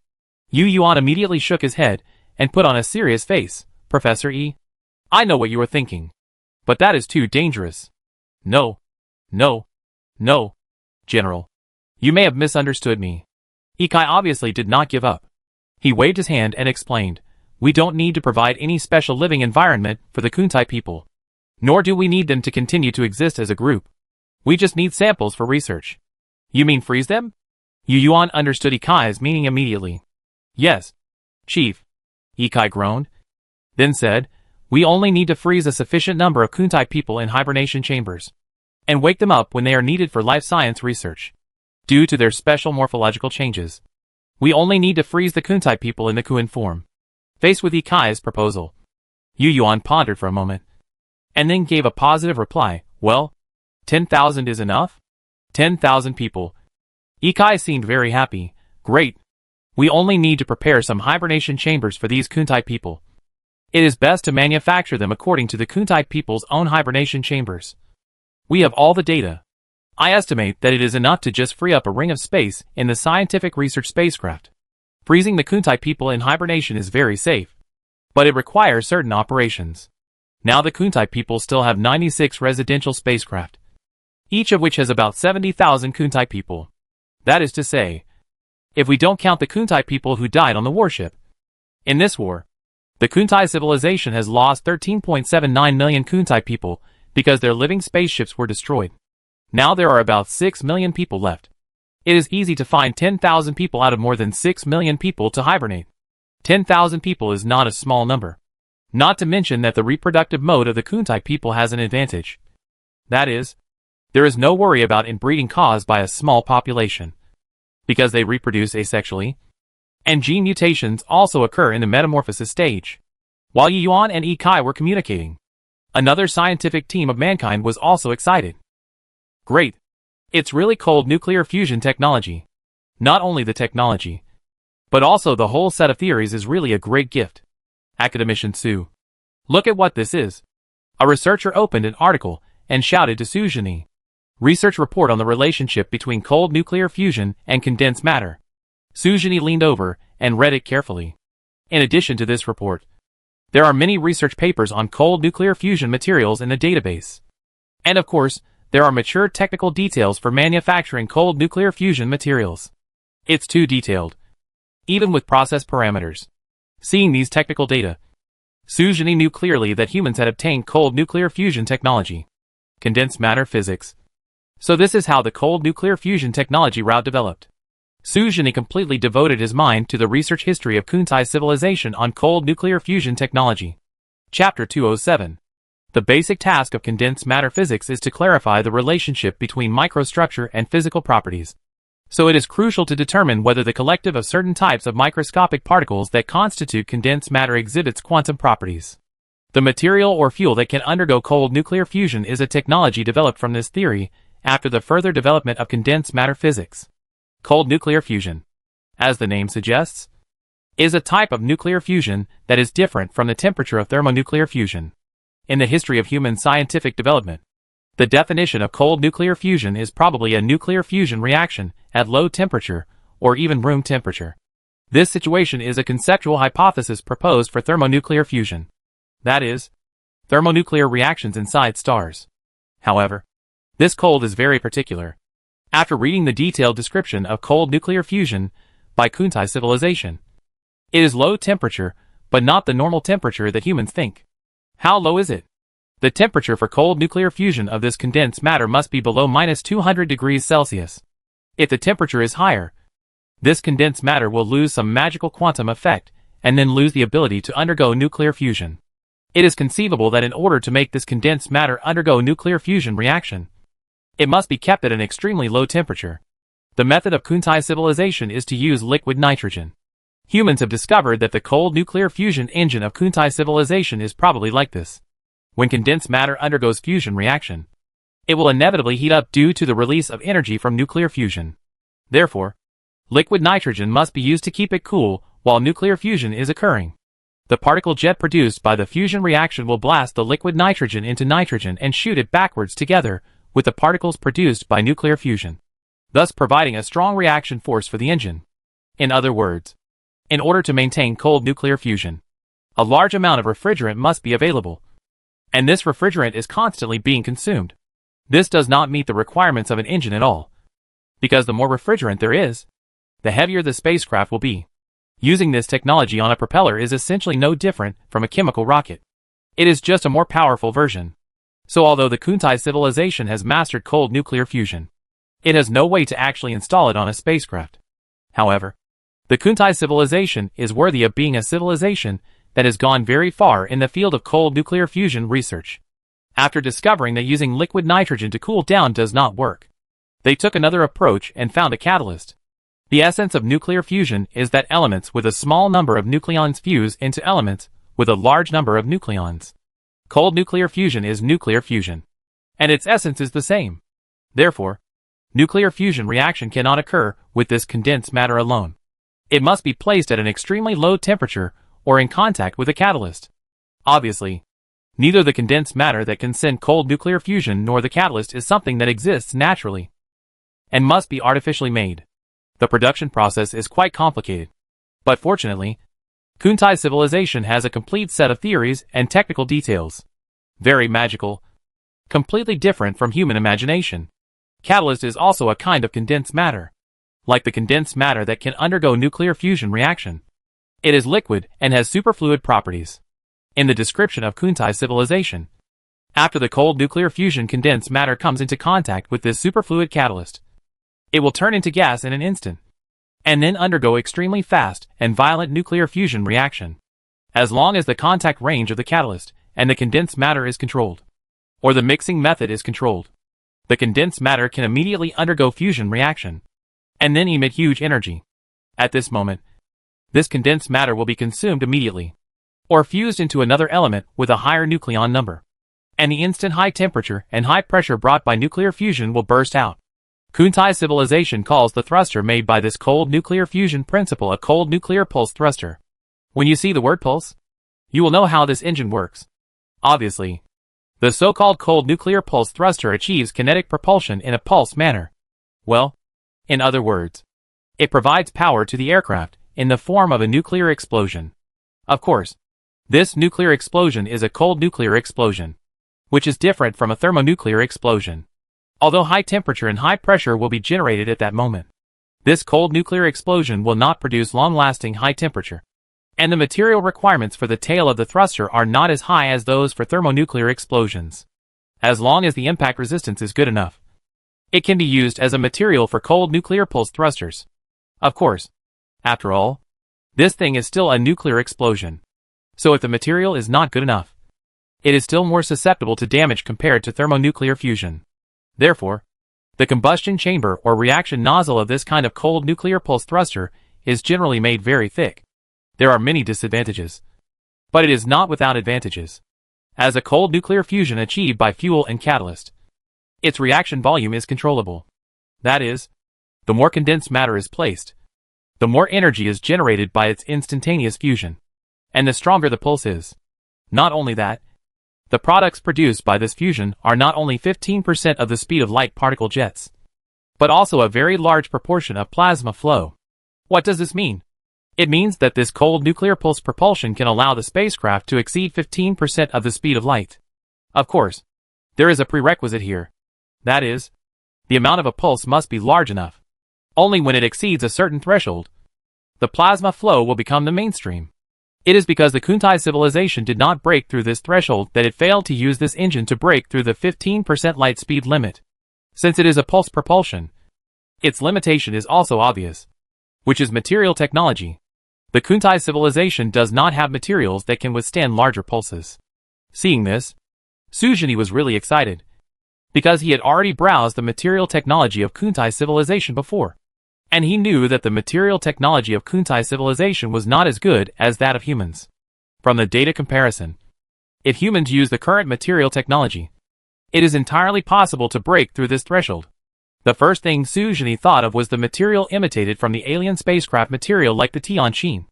Yuan immediately shook his head and put on a serious face. Professor E, I know what you are thinking, but that is too dangerous. No, General. You may have misunderstood me. Ikai obviously did not give up. He waved his hand and explained, we don't need to provide any special living environment for the Kuntai people. Nor do we need them to continue to exist as a group. We just need samples for research. You mean freeze them? Yuan understood Ikai's meaning immediately. Yes, Chief. Ikai groaned. Then said, we only need to freeze a sufficient number of Kuntai people in hibernation chambers, and wake them up when they are needed for life science research. Due to their special morphological changes, we only need to freeze the Kuntai people in the Kuin form. Faced with Ikai's proposal, Yuan pondered for a moment, and then gave a positive reply. Well, 10,000 is enough? 10,000 people. Ikai seemed very happy. Great. We only need to prepare some hibernation chambers for these Kuntai people. It is best to manufacture them according to the Kuntai people's own hibernation chambers. We have all the data. I estimate that it is enough to just free up a ring of space in the scientific research spacecraft. Freezing the Kuntai people in hibernation is very safe, but it requires certain operations. Now the Kuntai people still have 96 residential spacecraft, each of which has about 70,000 Kuntai people. That is to say, if we don't count the Kuntai people who died on the warship. In this war, the Kuntai civilization has lost 13.79 million Kuntai people because their living spaceships were destroyed. Now there are about 6 million people left. It is easy to find 10,000 people out of more than 6 million people to hibernate. 10,000 people is not a small number. Not to mention that the reproductive mode of the Kuntai people has an advantage. That is, there is no worry about inbreeding caused by a small population, because they reproduce asexually, and gene mutations also occur in the metamorphosis stage. While Yuan and Ikai were communicating, another scientific team of mankind was also excited. Great. It's really cold nuclear fusion technology. Not only the technology, but also the whole set of theories is really a great gift. Academician Su. Look at what this is. A researcher opened an article and shouted to Suzhini. Research report on the relationship between cold nuclear fusion and condensed matter. Suzhini leaned over and read it carefully. In addition to this report, there are many research papers on cold nuclear fusion materials in the database. And of course, there are mature technical details for manufacturing cold nuclear fusion materials. It's too detailed, even with process parameters. Seeing these technical data, Suzhini knew clearly that humans had obtained cold nuclear fusion technology, condensed matter physics. So this is how the cold nuclear fusion technology route developed. Suzhini completely devoted his mind to the research history of Kuntai civilization on cold nuclear fusion technology. Chapter 207. The basic task of condensed matter physics is to clarify the relationship between microstructure and physical properties. So it is crucial to determine whether the collective of certain types of microscopic particles that constitute condensed matter exhibits quantum properties. The material or fuel that can undergo cold nuclear fusion is a technology developed from this theory after the further development of condensed matter physics. Cold nuclear fusion, as the name suggests, is a type of nuclear fusion that is different from the temperature of thermonuclear fusion. In the history of human scientific development, the definition of cold nuclear fusion is probably a nuclear fusion reaction at low temperature or even room temperature. This situation is a conceptual hypothesis proposed for thermonuclear fusion. That is, thermonuclear reactions inside stars. However, this cold is very particular. After reading the detailed description of cold nuclear fusion by Kuntai civilization, it is low temperature, but not the normal temperature that humans think. How low is it? The temperature for cold nuclear fusion of this condensed matter must be below -200 degrees Celsius. If the temperature is higher, this condensed matter will lose some magical quantum effect and then lose the ability to undergo nuclear fusion. It is conceivable that in order to make this condensed matter undergo nuclear fusion reaction, it must be kept at an extremely low temperature. The method of Kuntai civilization is to use liquid nitrogen. Humans have discovered that the cold nuclear fusion engine of Kuntai civilization is probably like this. When condensed matter undergoes fusion reaction, it will inevitably heat up due to the release of energy from nuclear fusion. Therefore, liquid nitrogen must be used to keep it cool while nuclear fusion is occurring. The particle jet produced by the fusion reaction will blast the liquid nitrogen into nitrogen and shoot it backwards together with the particles produced by nuclear fusion, thus providing a strong reaction force for the engine. In other words, in order to maintain cold nuclear fusion, a large amount of refrigerant must be available, and this refrigerant is constantly being consumed. This does not meet the requirements of an engine at all, because the more refrigerant there is, the heavier the spacecraft will be. Using this technology on a propeller is essentially no different from a chemical rocket. It is just a more powerful version. So although the Kuntai civilization has mastered cold nuclear fusion, it has no way to actually install it on a spacecraft. However, the Kuntai civilization is worthy of being a civilization that has gone very far in the field of cold nuclear fusion research. After discovering that using liquid nitrogen to cool down does not work, they took another approach and found a catalyst. The essence of nuclear fusion is that elements with a small number of nucleons fuse into elements with a large number of nucleons. Cold nuclear fusion is nuclear fusion, and its essence is the same. Therefore, nuclear fusion reaction cannot occur with this condensed matter alone. It must be placed at an extremely low temperature or in contact with a catalyst. Obviously, neither the condensed matter that can send cold nuclear fusion nor the catalyst is something that exists naturally and must be artificially made. The production process is quite complicated. But fortunately, Kuntai civilization has a complete set of theories and technical details. Very magical. Completely different from human imagination. Catalyst is also a kind of condensed matter. Like the condensed matter that can undergo nuclear fusion reaction. It is liquid and has superfluid properties. In the description of Kuntai civilization, after the cold nuclear fusion condensed matter comes into contact with this superfluid catalyst, it will turn into gas in an instant, and then undergo extremely fast and violent nuclear fusion reaction. As long as the contact range of the catalyst and the condensed matter is controlled, or the mixing method is controlled, the condensed matter can immediately undergo fusion reaction, and then emit huge energy. At this moment, this condensed matter will be consumed immediately, or fused into another element with a higher nucleon number, and the instant high temperature and high pressure brought by nuclear fusion will burst out. Kuntai civilization calls the thruster made by this cold nuclear fusion principle a cold nuclear pulse thruster. When you see the word pulse, you will know how this engine works. Obviously, the so-called cold nuclear pulse thruster achieves kinetic propulsion in a pulse manner. Well, in other words, it provides power to the aircraft in the form of a nuclear explosion. Of course, this nuclear explosion is a cold nuclear explosion, which is different from a thermonuclear explosion. Although high temperature and high pressure will be generated at that moment, this cold nuclear explosion will not produce long-lasting high temperature, and the material requirements for the tail of the thruster are not as high as those for thermonuclear explosions. As long as the impact resistance is good enough, it can be used as a material for cold nuclear pulse thrusters. Of course, after all, this thing is still a nuclear explosion, so if the material is not good enough, it is still more susceptible to damage compared to thermonuclear fusion. Therefore, the combustion chamber or reaction nozzle of this kind of cold nuclear pulse thruster is generally made very thick. There are many disadvantages, but it is not without advantages. As a cold nuclear fusion achieved by fuel and catalyst, its reaction volume is controllable. That is, the more condensed matter is placed, the more energy is generated by its instantaneous fusion, and the stronger the pulse is. Not only that, the products produced by this fusion are not only 15% of the speed of light particle jets, but also a very large proportion of plasma flow. What does this mean? It means that this cold nuclear pulse propulsion can allow the spacecraft to exceed 15% of the speed of light. Of course, there is a prerequisite here. That is, the amount of a pulse must be large enough. Only when it exceeds a certain threshold, the plasma flow will become the mainstream. It is because the Kuntai civilization did not break through this threshold that it failed to use this engine to break through the 15% light speed limit. Since it is a pulse propulsion, its limitation is also obvious, which is material technology. The Kuntai civilization does not have materials that can withstand larger pulses. Seeing this, Sujini was really excited, because he had already browsed the material technology of Kuntai civilization before. And he knew that the material technology of Kuntai civilization was not as good as that of humans. From the data comparison, if humans use the current material technology, it is entirely possible to break through this threshold. The first thing Suzhini thought of was the material imitated from the alien spacecraft material like the Tianqin,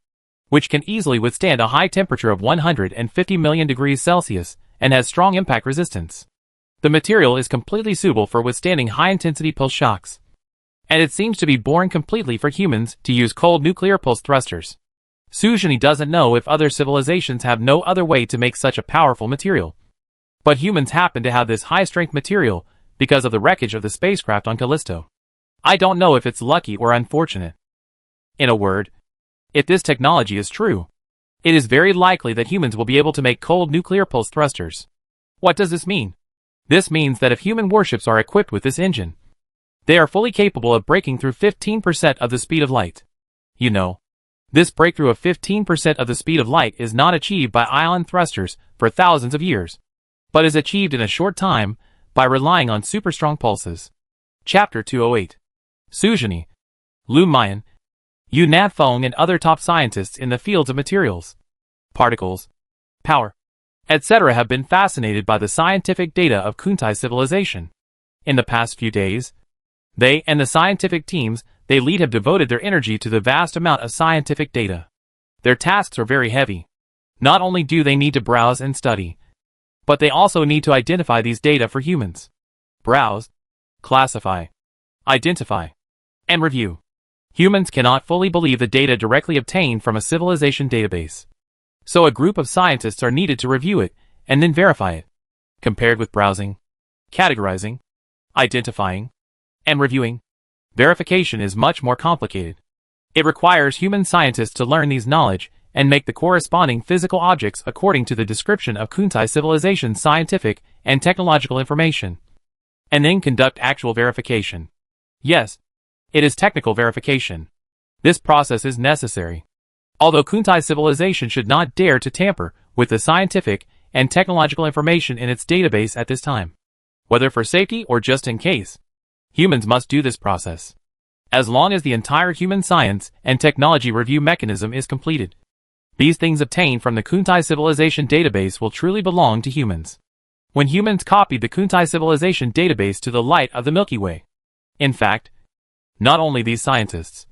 which can easily withstand a high temperature of 150 million degrees Celsius and has strong impact resistance. The material is completely suitable for withstanding high-intensity pulse shocks, and it seems to be born completely for humans to use cold nuclear pulse thrusters. Suzhini doesn't know if other civilizations have no other way to make such a powerful material. But humans happen to have this high-strength material because of the wreckage of the spacecraft on Callisto. I don't know if it's lucky or unfortunate. In a word, if this technology is true, it is very likely that humans will be able to make cold nuclear pulse thrusters. What does this mean? This means that if human warships are equipped with this engine, they are fully capable of breaking through 15% of the speed of light. You know, this breakthrough of 15% of the speed of light is not achieved by ion thrusters for thousands of years, but is achieved in a short time by relying on super-strong pulses. Chapter 208. Suzhini, Lu Mian, Yu Nafeng and other top scientists in the fields of materials, particles, power, etc. have been fascinated by the scientific data of Kuntai civilization. In the past few days, they and the scientific teams they lead have devoted their energy to the vast amount of scientific data. Their tasks are very heavy. Not only do they need to browse and study, but they also need to identify these data for humans. Browse, classify, identify, and review. Humans cannot fully believe the data directly obtained from a civilization database. So a group of scientists are needed to review it and then verify it. Compared with browsing, categorizing, identifying, and reviewing, verification is much more complicated. It requires human scientists to learn these knowledge and make the corresponding physical objects according to the description of Kuntai civilization's scientific and technological information, and then conduct actual verification. Yes, it is technical verification. This process is necessary. Although Kuntai civilization should not dare to tamper with the scientific and technological information in its database at this time, whether for safety or just in case, humans must do this process. As long as the entire human science and technology review mechanism is completed, these things obtained from the Kuntai civilization database will truly belong to humans. When humans copied the Kuntai civilization database to the light of the Milky Way, in fact, not only these scientists,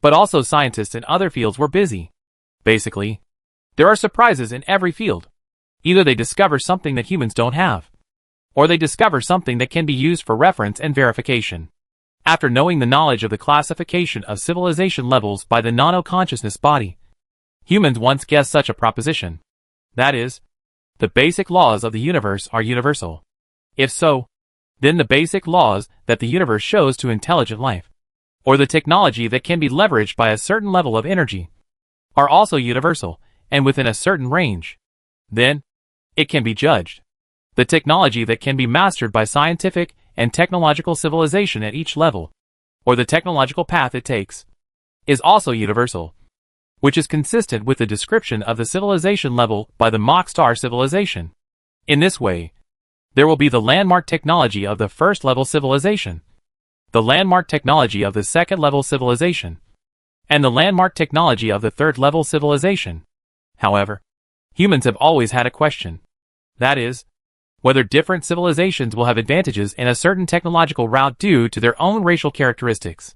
but also scientists in other fields were busy. Basically, there are surprises in every field. Either they discover something that humans don't have, or they discover something that can be used for reference and verification. After knowing the knowledge of the classification of civilization levels by the nano-consciousness body, humans once guessed such a proposition. That is, the basic laws of the universe are universal. If so, then the basic laws that the universe shows to intelligent life, or the technology that can be leveraged by a certain level of energy, are also universal and within a certain range. Then, it can be judged. The technology that can be mastered by scientific and technological civilization at each level, or the technological path it takes, is also universal, which is consistent with the description of the civilization level by the Mach star civilization. In this way, there will be the landmark technology of the first level civilization, the landmark technology of the second level civilization, and the landmark technology of the third level civilization. However, humans have always had a question. That is, whether different civilizations will have advantages in a certain technological route due to their own racial characteristics.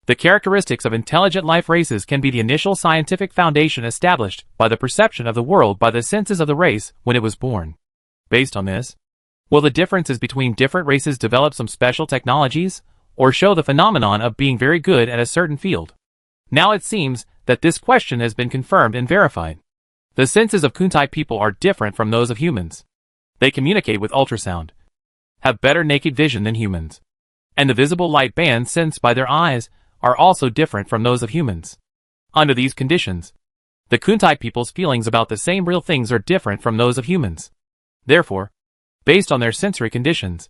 The characteristics of intelligent life races can be the initial scientific foundation established by the perception of the world by the senses of the race when it was born. Based on this, will the differences between different races develop some special technologies, or show the phenomenon of being very good at a certain field? Now it seems that this question has been confirmed and verified. The senses of Kuntai people are different from those of humans. They communicate with ultrasound, have better naked vision than humans, and the visible light bands sensed by their eyes are also different from those of humans. Under these conditions, the Kuntai people's feelings about the same real things are different from those of humans. Therefore, based on their sensory conditions,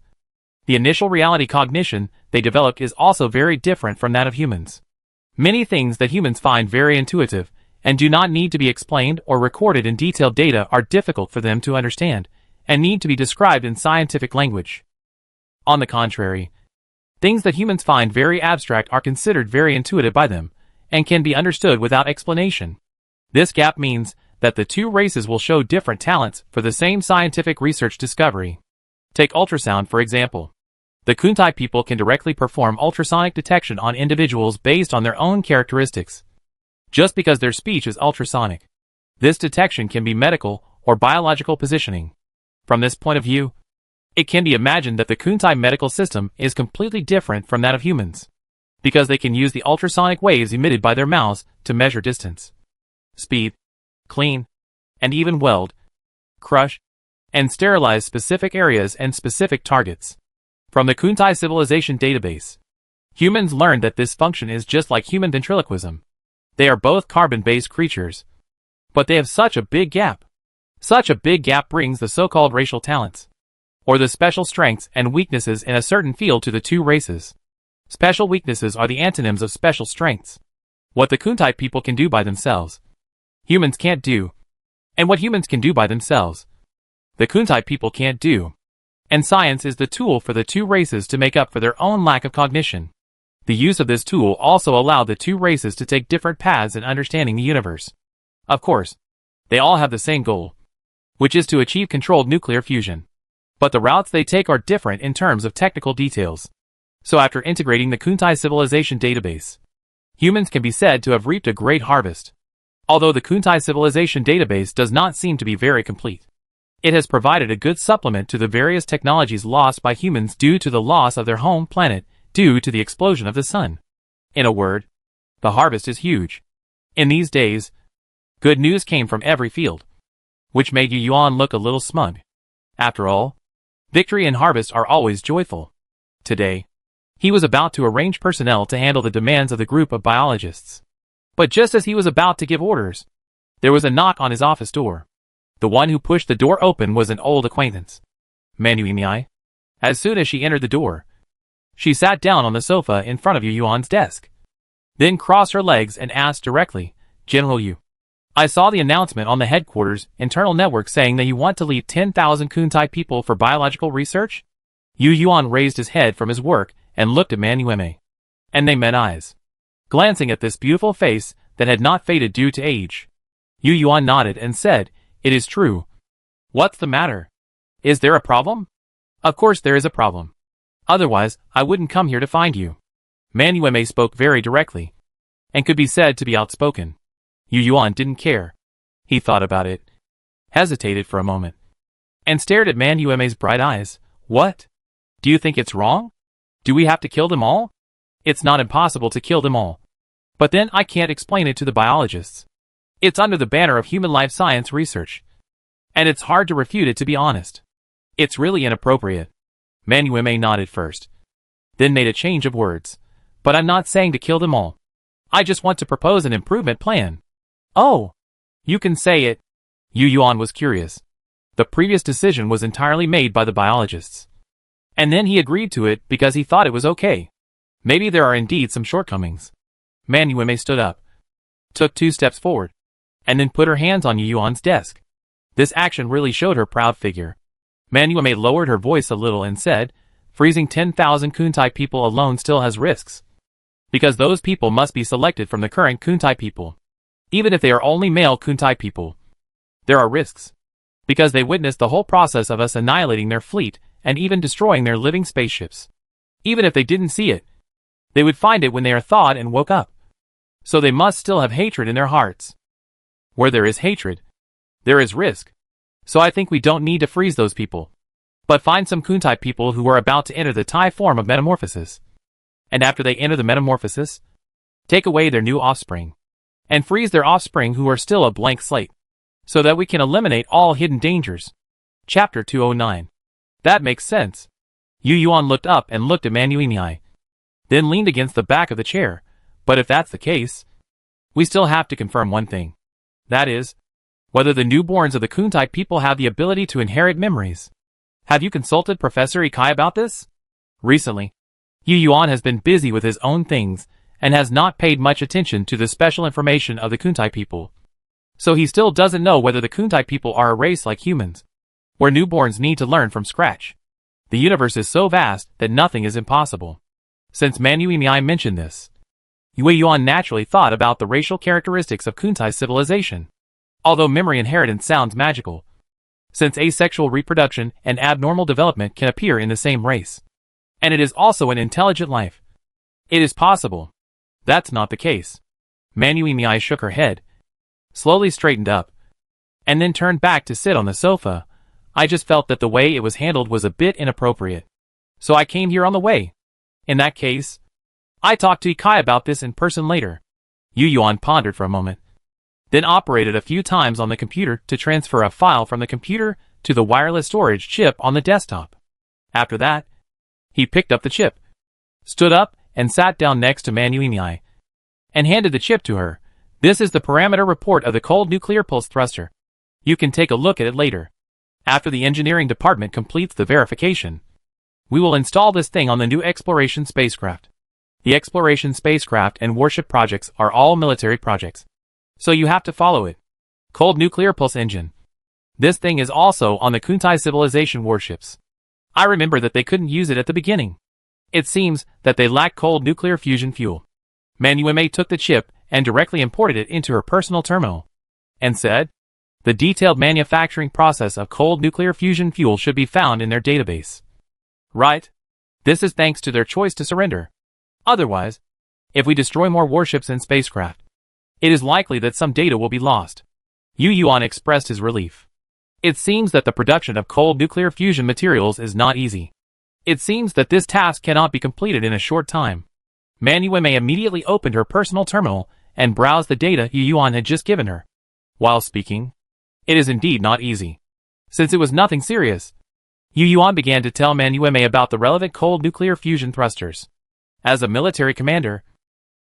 the initial reality cognition they developed is also very different from that of humans. Many things that humans find very intuitive and do not need to be explained or recorded in detailed data are difficult for them to understand and need to be described in scientific language. On the contrary, Things that humans find very abstract are considered very intuitive by them, and can be understood without explanation. This gap means that the two races will show different talents for the same scientific research discovery. Take ultrasound for example. The Kuntai people can directly perform ultrasonic detection on individuals based on their own characteristics. Just because their speech is ultrasonic. This detection can be medical or biological positioning. From this point of view, it can be imagined that the Kuntai medical system is completely different from that of humans, because they can use the ultrasonic waves emitted by their mouths to measure distance, speed, clean, and even weld, crush, and sterilize specific areas and specific targets. From the Kuntai civilization database, humans learned that this function is just like human ventriloquism. They are both carbon-based creatures, but they have such a big gap. Such a big gap brings the so-called racial talents, or the special strengths and weaknesses in a certain field to the two races. Special weaknesses are the antonyms of special strengths. What the Kuntai people can do by themselves, humans can't do. And what humans can do by themselves, the Kuntai people can't do. And science is the tool for the two races to make up for their own lack of cognition. The use of this tool also allowed the two races to take different paths in understanding the universe. Of course, they all have the same goal, which is to achieve controlled nuclear fusion. But the routes they take are different in terms of technical details. So after integrating the Kuntai civilization database, humans can be said to have reaped a great harvest. Although the Kuntai civilization database does not seem to be very complete, it has provided a good supplement to the various technologies lost by humans due to the loss of their home planet due to the explosion of the sun. In a word, the harvest is huge. In these days, good news came from every field, which made Yu Yuan look a little smug. After all, victory and harvest are always joyful. Today, he was about to arrange personnel to handle the demands of the group of biologists. But just as he was about to give orders, there was a knock on his office door. The one who pushed the door open was an old acquaintance, Manuimiai. As soon as she entered the door, she sat down on the sofa in front of Yu Yuan's desk, then crossed her legs and asked directly, "General Yu, I saw the announcement on the headquarters internal network saying that you want to leave 10,000 Kuntai people for biological research?" Yu Yuan raised his head from his work and looked at Manuimiai, and they met eyes. Glancing at this beautiful face that had not faded due to age, Yu Yuan nodded and said, "It is true." "What's the matter? Is there a problem?" "Of course there is a problem. Otherwise, I wouldn't come here to find you." Manuimiai spoke very directly, and could be said to be outspoken. Yu Yuan didn't care. He thought about it, hesitated for a moment, and stared at Manuimiai's bright eyes. "What? Do you think it's wrong? Do we have to kill them all?" "It's not impossible to kill them all. But then I can't explain it to the biologists. It's under the banner of human life science research, and it's hard to refute it, to be honest. It's really inappropriate." Manuimiai nodded first, then made a change of words. "But I'm not saying to kill them all. I just want to propose an improvement plan." "Oh, you can say it." Yu Yuan was curious. The previous decision was entirely made by the biologists, and then he agreed to it because he thought it was okay. Maybe there are indeed some shortcomings. Manuimiai stood up, took 2 steps forward, and then put her hands on Yu Yuan's desk. This action really showed her proud figure. Manuimiai lowered her voice a little and said, "Freezing 10,000 Kuntai people alone still has risks, because those people must be selected from the current Kuntai people. Even if they are only male Kuntai people, there are risks, because they witnessed the whole process of us annihilating their fleet and even destroying their living spaceships. Even if they didn't see it, they would find it when they are thawed and woke up. So they must still have hatred in their hearts. Where there is hatred, there is risk. So I think we don't need to freeze those people, but find some Kuntai people who are about to enter the Tai form of metamorphosis. And after they enter the metamorphosis, take away their new offspring, and freeze their offspring who are still a blank slate, so that we can eliminate all hidden dangers." Chapter 209. That makes sense. Yu Yuan looked up and looked at Manuimiai, then leaned against the back of the chair. "But if that's the case, we still have to confirm one thing. That is, whether the newborns of the Kuntai people have the ability to inherit memories. Have you consulted Professor Ikai about this?" Recently, Yu Yuan has been busy with his own things and has not paid much attention to the special information of the Kuntai people. So he still doesn't know whether the Kuntai people are a race like humans, where newborns need to learn from scratch. The universe is so vast that nothing is impossible. Since Manuimi mentioned this, Yue Yuan naturally thought about the racial characteristics of Kuntai's civilization. Although memory inheritance sounds magical, since asexual reproduction and abnormal development can appear in the same race, and it is also an intelligent life, it is possible. That's not the case. Manuimi shook her head, slowly straightened up, and then turned back to sit on the sofa. I just felt that the way it was handled was a bit inappropriate. So I came here on the way. In that case, I talked to Ikai about this in person later. Yu Yuan pondered for a moment, then operated a few times on the computer to transfer a file from the computer to the wireless storage chip on the desktop. After that, he picked up the chip, stood up, and sat down next to Manuimi, and handed the chip to her. This is the parameter report of the cold nuclear pulse thruster. You can take a look at it later. After the engineering department completes the verification, we will install this thing on the new exploration spacecraft. The exploration spacecraft and warship projects are all military projects, so you have to follow it. Cold nuclear pulse engine. This thing is also on the Kuntai civilization warships. I remember that they couldn't use it at the beginning. It seems that they lack cold nuclear fusion fuel. Manuime took the chip and directly imported it into her personal terminal, and said, the detailed manufacturing process of cold nuclear fusion fuel should be found in their database. Right? This is thanks to their choice to surrender. Otherwise, if we destroy more warships and spacecraft, it is likely that some data will be lost. Yu Yuan expressed his relief. It seems that the production of cold nuclear fusion materials is not easy. It seems that this task cannot be completed in a short time. Manuime immediately opened her personal terminal and browsed the data Yu Yuan had just given her. While speaking, it is indeed not easy. Since it was nothing serious, Yu Yuan began to tell Manuime about the relevant cold nuclear fusion thrusters. As a military commander,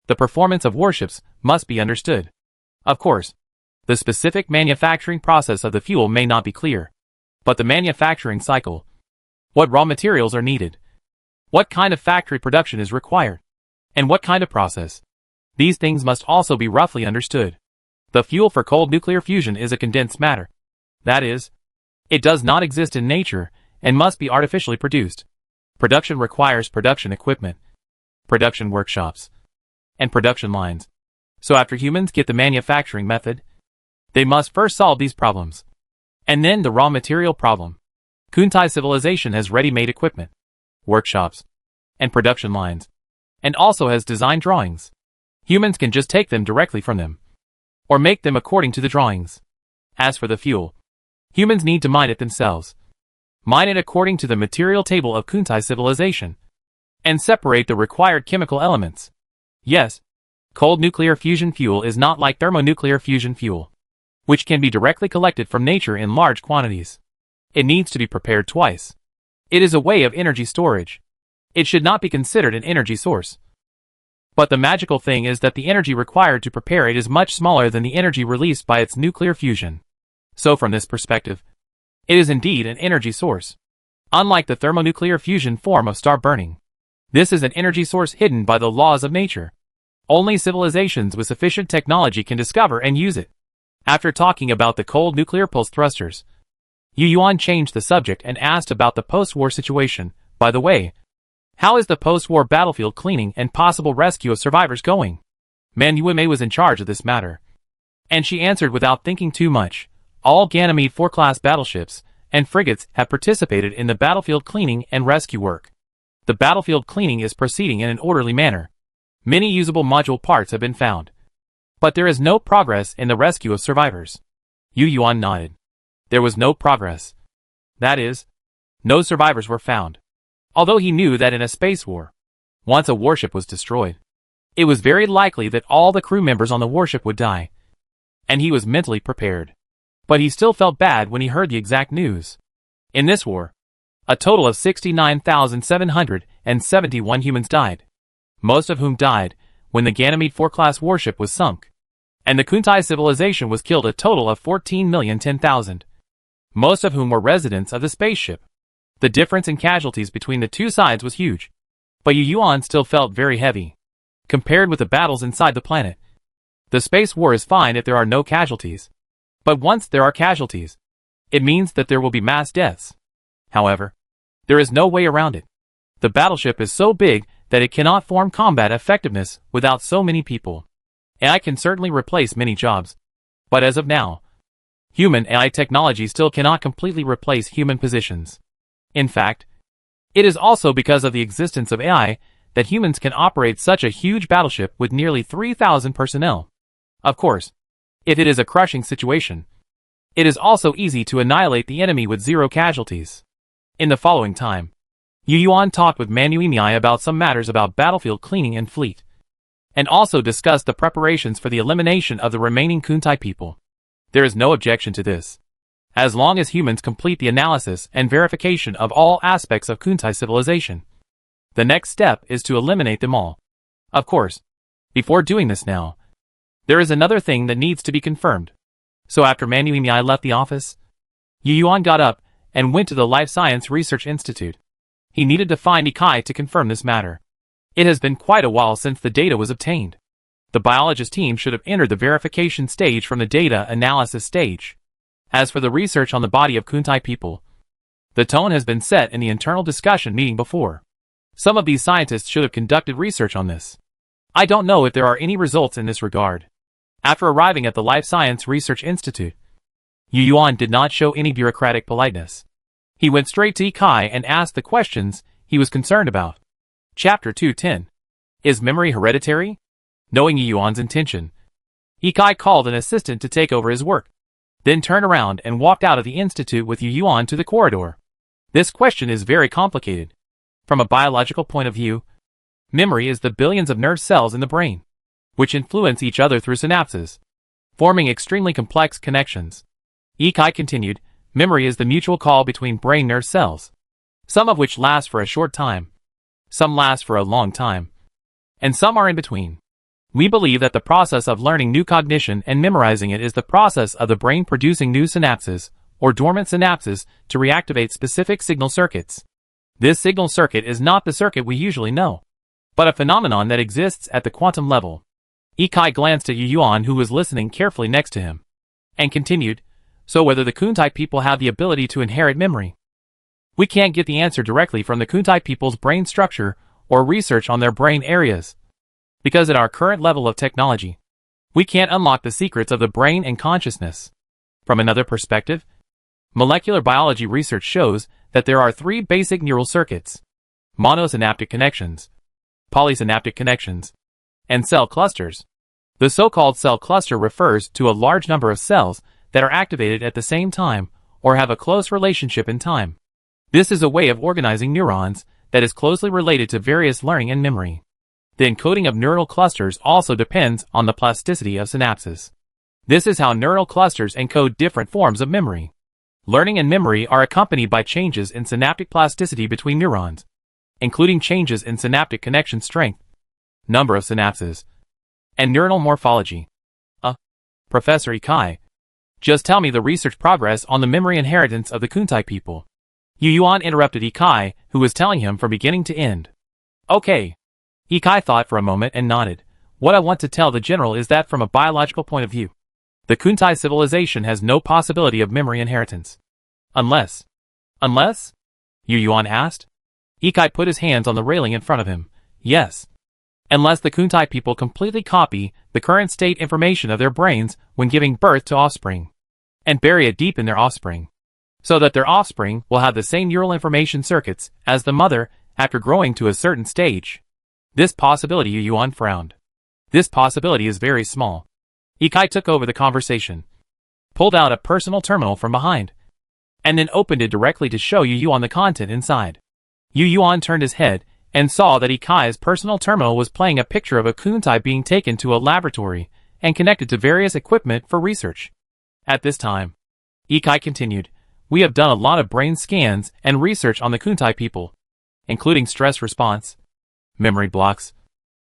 the performance of warships must be understood. Of course, the specific manufacturing process of the fuel may not be clear, but the manufacturing cycle, what raw materials are needed, what kind of factory production is required, and what kind of process, these things must also be roughly understood. The fuel for cold nuclear fusion is a condensed matter. That is, it does not exist in nature and must be artificially produced. Production requires production equipment, production workshops, and production lines. So after humans get the manufacturing method, they must first solve these problems. And then the raw material problem. Kuntai civilization has ready-made equipment, workshops, and production lines, and also has design drawings. Humans can just take them directly from them, or make them according to the drawings. As for the fuel, humans need to mine it themselves. Mine it according to the material table of Kuntai civilization, and separate the required chemical elements. Yes, cold nuclear fusion fuel is not like thermonuclear fusion fuel, which can be directly collected from nature in large quantities. It needs to be prepared twice. It is a way of energy storage. It should not be considered an energy source. But the magical thing is that the energy required to prepare it is much smaller than the energy released by its nuclear fusion. So from this perspective, it is indeed an energy source. Unlike the thermonuclear fusion form of star burning, this is an energy source hidden by the laws of nature. Only civilizations with sufficient technology can discover and use it. After talking about the cold nuclear pulse thrusters, Yu Yuan changed the subject and asked about the post-war situation. By the way, how is the post-war battlefield cleaning and possible rescue of survivors going? Manuime was in charge of this matter, and she answered without thinking too much. All Ganymede 4-class battleships and frigates have participated in the battlefield cleaning and rescue work. The battlefield cleaning is proceeding in an orderly manner. Many usable module parts have been found, but there is no progress in the rescue of survivors. Yu Yuan nodded. There was no progress. That is, no survivors were found. Although he knew that in a space war, once a warship was destroyed, it was very likely that all the crew members on the warship would die, and he was mentally prepared. But he still felt bad when he heard the exact news. In this war, a total of 69,771 humans died, most of whom died when the Ganymede 4-class warship was sunk, and the Kuntai civilization was killed a total of 14,010,000, most of whom were residents of the spaceship. The difference in casualties between the two sides was huge, but Yu Yuan still felt very heavy. Compared with the battles inside the planet, the space war is fine if there are no casualties. But once there are casualties, it means that there will be mass deaths. However, there is no way around it. The battleship is so big that it cannot form combat effectiveness without so many people. AI can certainly replace many jobs, but as of now, human AI technology still cannot completely replace human positions. In fact, it is also because of the existence of AI that humans can operate such a huge battleship with nearly 3,000 personnel. Of course, if it is a crushing situation, it is also easy to annihilate the enemy with 0 casualties. In the following time, Yu Yuan talked with Manu Imei about some matters about battlefield cleaning and fleet, and also discussed the preparations for the elimination of the remaining Kuntai people. There is no objection to this, as long as humans complete the analysis and verification of all aspects of Kuntai civilization. The next step is to eliminate them all. Of course, before doing this now, there is another thing that needs to be confirmed. So after Manu Imei left the office, Yu Yuan got up and went to the Life Science Research Institute. He needed to find Ikai to confirm this matter. It has been quite a while since the data was obtained. The biologist team should have entered the verification stage from the data analysis stage. As for the research on the body of Kuntai people, the tone has been set in the internal discussion meeting before. Some of these scientists should have conducted research on this. I don't know if there are any results in this regard. After arriving at the Life Science Research Institute, Yu Yuan did not show any bureaucratic politeness. He went straight to Ikai and asked the questions he was concerned about. Chapter 210. Is memory hereditary? Knowing Yu Yuan's intention, Ikai called an assistant to take over his work, then turned around and walked out of the institute with Yu Yuan to the corridor. This question is very complicated. From a biological point of view, memory is the billions of nerve cells in the brain, which influence each other through synapses, forming extremely complex connections. Ikai continued, memory is the mutual call between brain nerve cells, some of which last for a short time, some last for a long time, and some are in between. We believe that the process of learning new cognition and memorizing it is the process of the brain producing new synapses, or dormant synapses, to reactivate specific signal circuits. This signal circuit is not the circuit we usually know, but a phenomenon that exists at the quantum level. Ikai glanced at Yu Yuan, who was listening carefully next to him, and continued, so whether the Kuntai people have the ability to inherit memory. We can't get the answer directly from the Kuntai people's brain structure or research on their brain areas, because at our current level of technology, we can't unlock the secrets of the brain and consciousness. From another perspective, molecular biology research shows that there are 3 basic neural circuits: monosynaptic connections, polysynaptic connections, and cell clusters. The so-called cell cluster refers to a large number of cells that are activated at the same time or have a close relationship in time. This is a way of organizing neurons that is closely related to various learning and memory. The encoding of neural clusters also depends on the plasticity of synapses. This is how neural clusters encode different forms of memory. Learning and memory are accompanied by changes in synaptic plasticity between neurons, including changes in synaptic connection strength, number of synapses, and neuronal morphology. Professor Ikai, just tell me the research progress on the memory inheritance of the Kuntai people. Yu Yuan interrupted Ikai, who was telling him from beginning to end. Okay. Ikai thought for a moment and nodded. What I want to tell the general is that from a biological point of view, the Kuntai civilization has no possibility of memory inheritance. Unless? Yu Yuan asked. Ikai put his hands on the railing in front of him. Yes. Unless the Kuntai people completely copy the current state information of their brains when giving birth to offspring, and bury it deep in their offspring, so that their offspring will have the same neural information circuits as the mother after growing to a certain stage. This possibility, Yu Yuan frowned. This possibility is very small. Ikai took over the conversation, pulled out a personal terminal from behind, and then opened it directly to show Yu Yuan the content inside. Yu Yuan turned his head and saw that Ikai's personal terminal was playing a picture of a Kuntai being taken to a laboratory and connected to various equipment for research. At this time, Ikai continued, we have done a lot of brain scans and research on the Kuntai people, including stress response, memory blocks,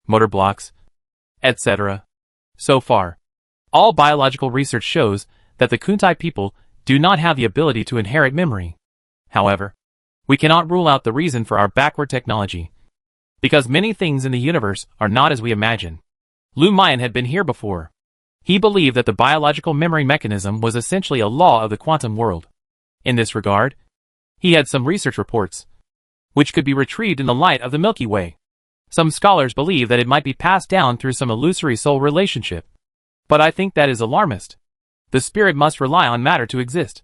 motor blocks, etc. So far, all biological research shows that the Kuntai people do not have the ability to inherit memory. However, we cannot rule out the reason for our backward technology, because many things in the universe are not as we imagine. Lu Mayan had been here before. He believed that the biological memory mechanism was essentially a law of the quantum world. In this regard, he had some research reports, which could be retrieved in the light of the Milky Way. Some scholars believe that it might be passed down through some illusory soul relationship. But I think that is alarmist. The spirit must rely on matter to exist.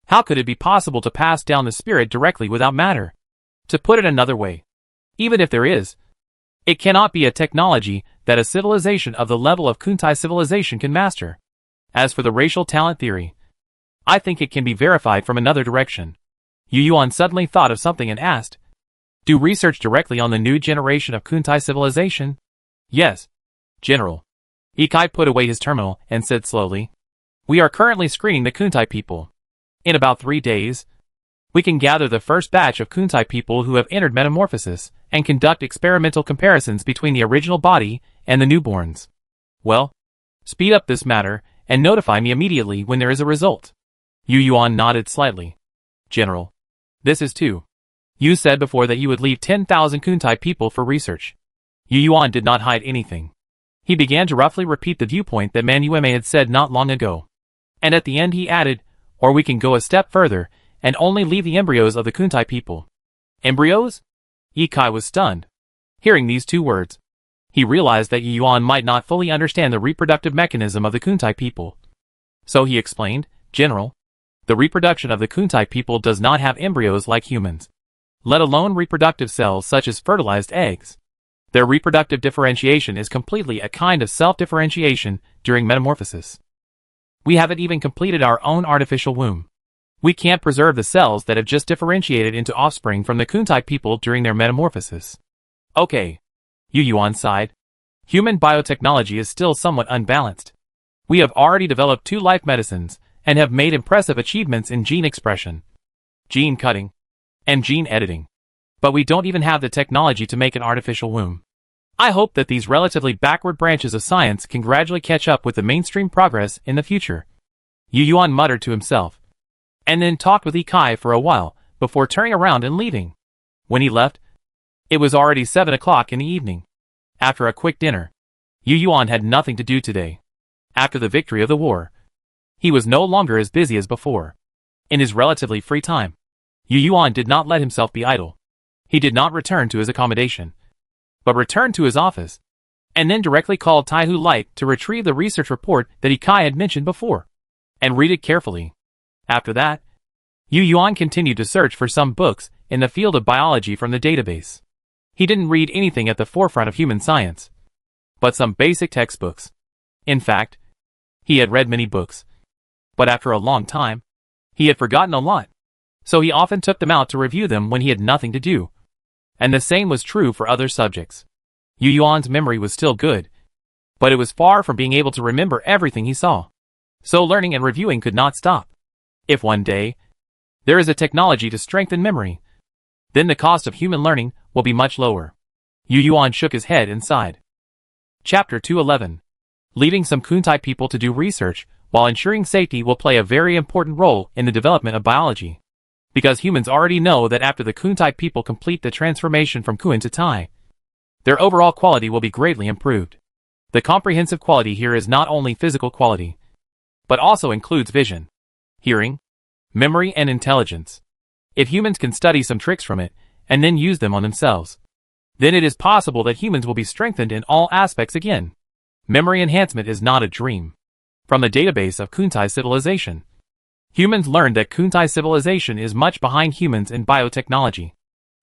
How could it be possible to pass down the spirit directly without matter? To put it another way, even if there is, it cannot be a technology that a civilization of the level of Kuntai civilization can master. As for the racial talent theory, I think it can be verified from another direction. Yu Yuan suddenly thought of something and asked, do research directly on the new generation of Kuntai civilization? Yes, General. Ikai put away his terminal and said slowly, we are currently screening the Kuntai people. In about 3 days, we can gather the first batch of Kuntai people who have entered metamorphosis and conduct experimental comparisons between the original body and the newborns. Well, speed up this matter and notify me immediately when there is a result. Yu Yuan nodded slightly. General, this is too. You said before that you would leave 10,000 Kuntai people for research. Yu Yuan did not hide anything. He began to roughly repeat the viewpoint that Man Yueme had said not long ago. And at the end he added, or we can go a step further and only leave the embryos of the Kuntai people. Embryos? Ye Kai was stunned. Hearing these 2 words, he realized that Yu Yuan might not fully understand the reproductive mechanism of the Kuntai people. So he explained, General, the reproduction of the Kuntai people does not have embryos like humans, let alone reproductive cells such as fertilized eggs. Their reproductive differentiation is completely a kind of self-differentiation during metamorphosis. We haven't even completed our own artificial womb. We can't preserve the cells that have just differentiated into offspring from the Kuntai people during their metamorphosis. Okay. Yu Yuan sighed. Human biotechnology is still somewhat unbalanced. We have already developed 2 life medicines and have made impressive achievements in gene expression, gene cutting, and gene editing. But we don't even have the technology to make an artificial womb. I hope that these relatively backward branches of science can gradually catch up with the mainstream progress in the future. Yu Yuan muttered to himself, and then talked with Ikai for a while before turning around and leaving. When he left, it was already 7 o'clock in the evening. After a quick dinner, Yu Yuan had nothing to do today. After the victory of the war, he was no longer as busy as before. In his relatively free time, Yu Yuan did not let himself be idle. He did not return to his accommodation, but returned to his office, and then directly called Taihu Light to retrieve the research report that Ikai had mentioned before, and read it carefully. After that, Yu Yuan continued to search for some books in the field of biology from the database. He didn't read anything at the forefront of human science, but some basic textbooks. In fact, he had read many books, but after a long time, he had forgotten a lot, so he often took them out to review them when he had nothing to do. And the same was true for other subjects. Yu Yuan's memory was still good, but it was far from being able to remember everything he saw. So learning and reviewing could not stop. If one day, there is a technology to strengthen memory, then the cost of human learning will be much lower. Yu Yuan shook his head and sighed. Chapter 211. Leaving some Kuntai people to do research while ensuring safety will play a very important role in the development of biology. Because humans already know that after the Kuntai people complete the transformation from Kun to Tai, their overall quality will be greatly improved. The comprehensive quality here is not only physical quality, but also includes vision, hearing, memory, and intelligence. If humans can study some tricks from it, and then use them on themselves, then it is possible that humans will be strengthened in all aspects again. Memory enhancement is not a dream. From the database of Kuntai civilization, humans learned that Kuntai civilization is much behind humans in biotechnology.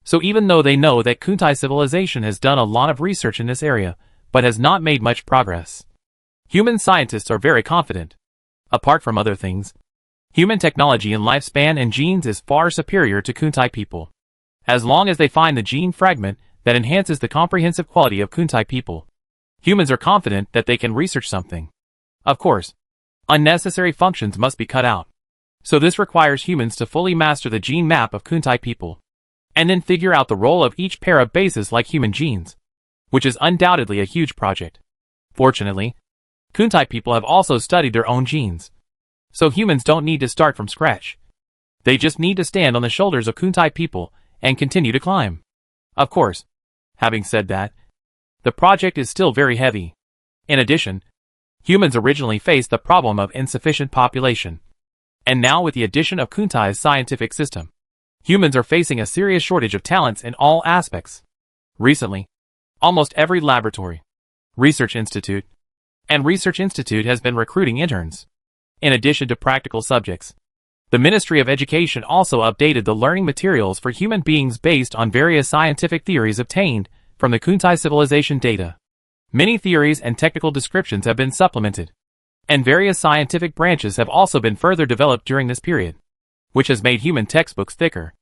So even though they know that Kuntai civilization has done a lot of research in this area, but has not made much progress, human scientists are very confident. Apart from other things, human technology in lifespan and genes is far superior to Kuntai people. As long as they find the gene fragment that enhances the comprehensive quality of Kuntai people, humans are confident that they can research something. Of course, unnecessary functions must be cut out. So this requires humans to fully master the gene map of Kuntai people, and then figure out the role of each pair of bases like human genes, which is undoubtedly a huge project. Fortunately, Kuntai people have also studied their own genes, so humans don't need to start from scratch. They just need to stand on the shoulders of Kuntai people and continue to climb. Of course, having said that, the project is still very heavy. In addition, humans originally faced the problem of insufficient population. And now with the addition of Kuntai's scientific system, humans are facing a serious shortage of talents in all aspects. Recently, Almost every laboratory, research institute, and research institute has been recruiting interns. In addition to practical subjects, the Ministry of Education also updated the learning materials for human beings based on various scientific theories obtained from the Kuntai civilization data. Many theories and technical descriptions have been supplemented, and various scientific branches have also been further developed during this period, which has made human textbooks thicker.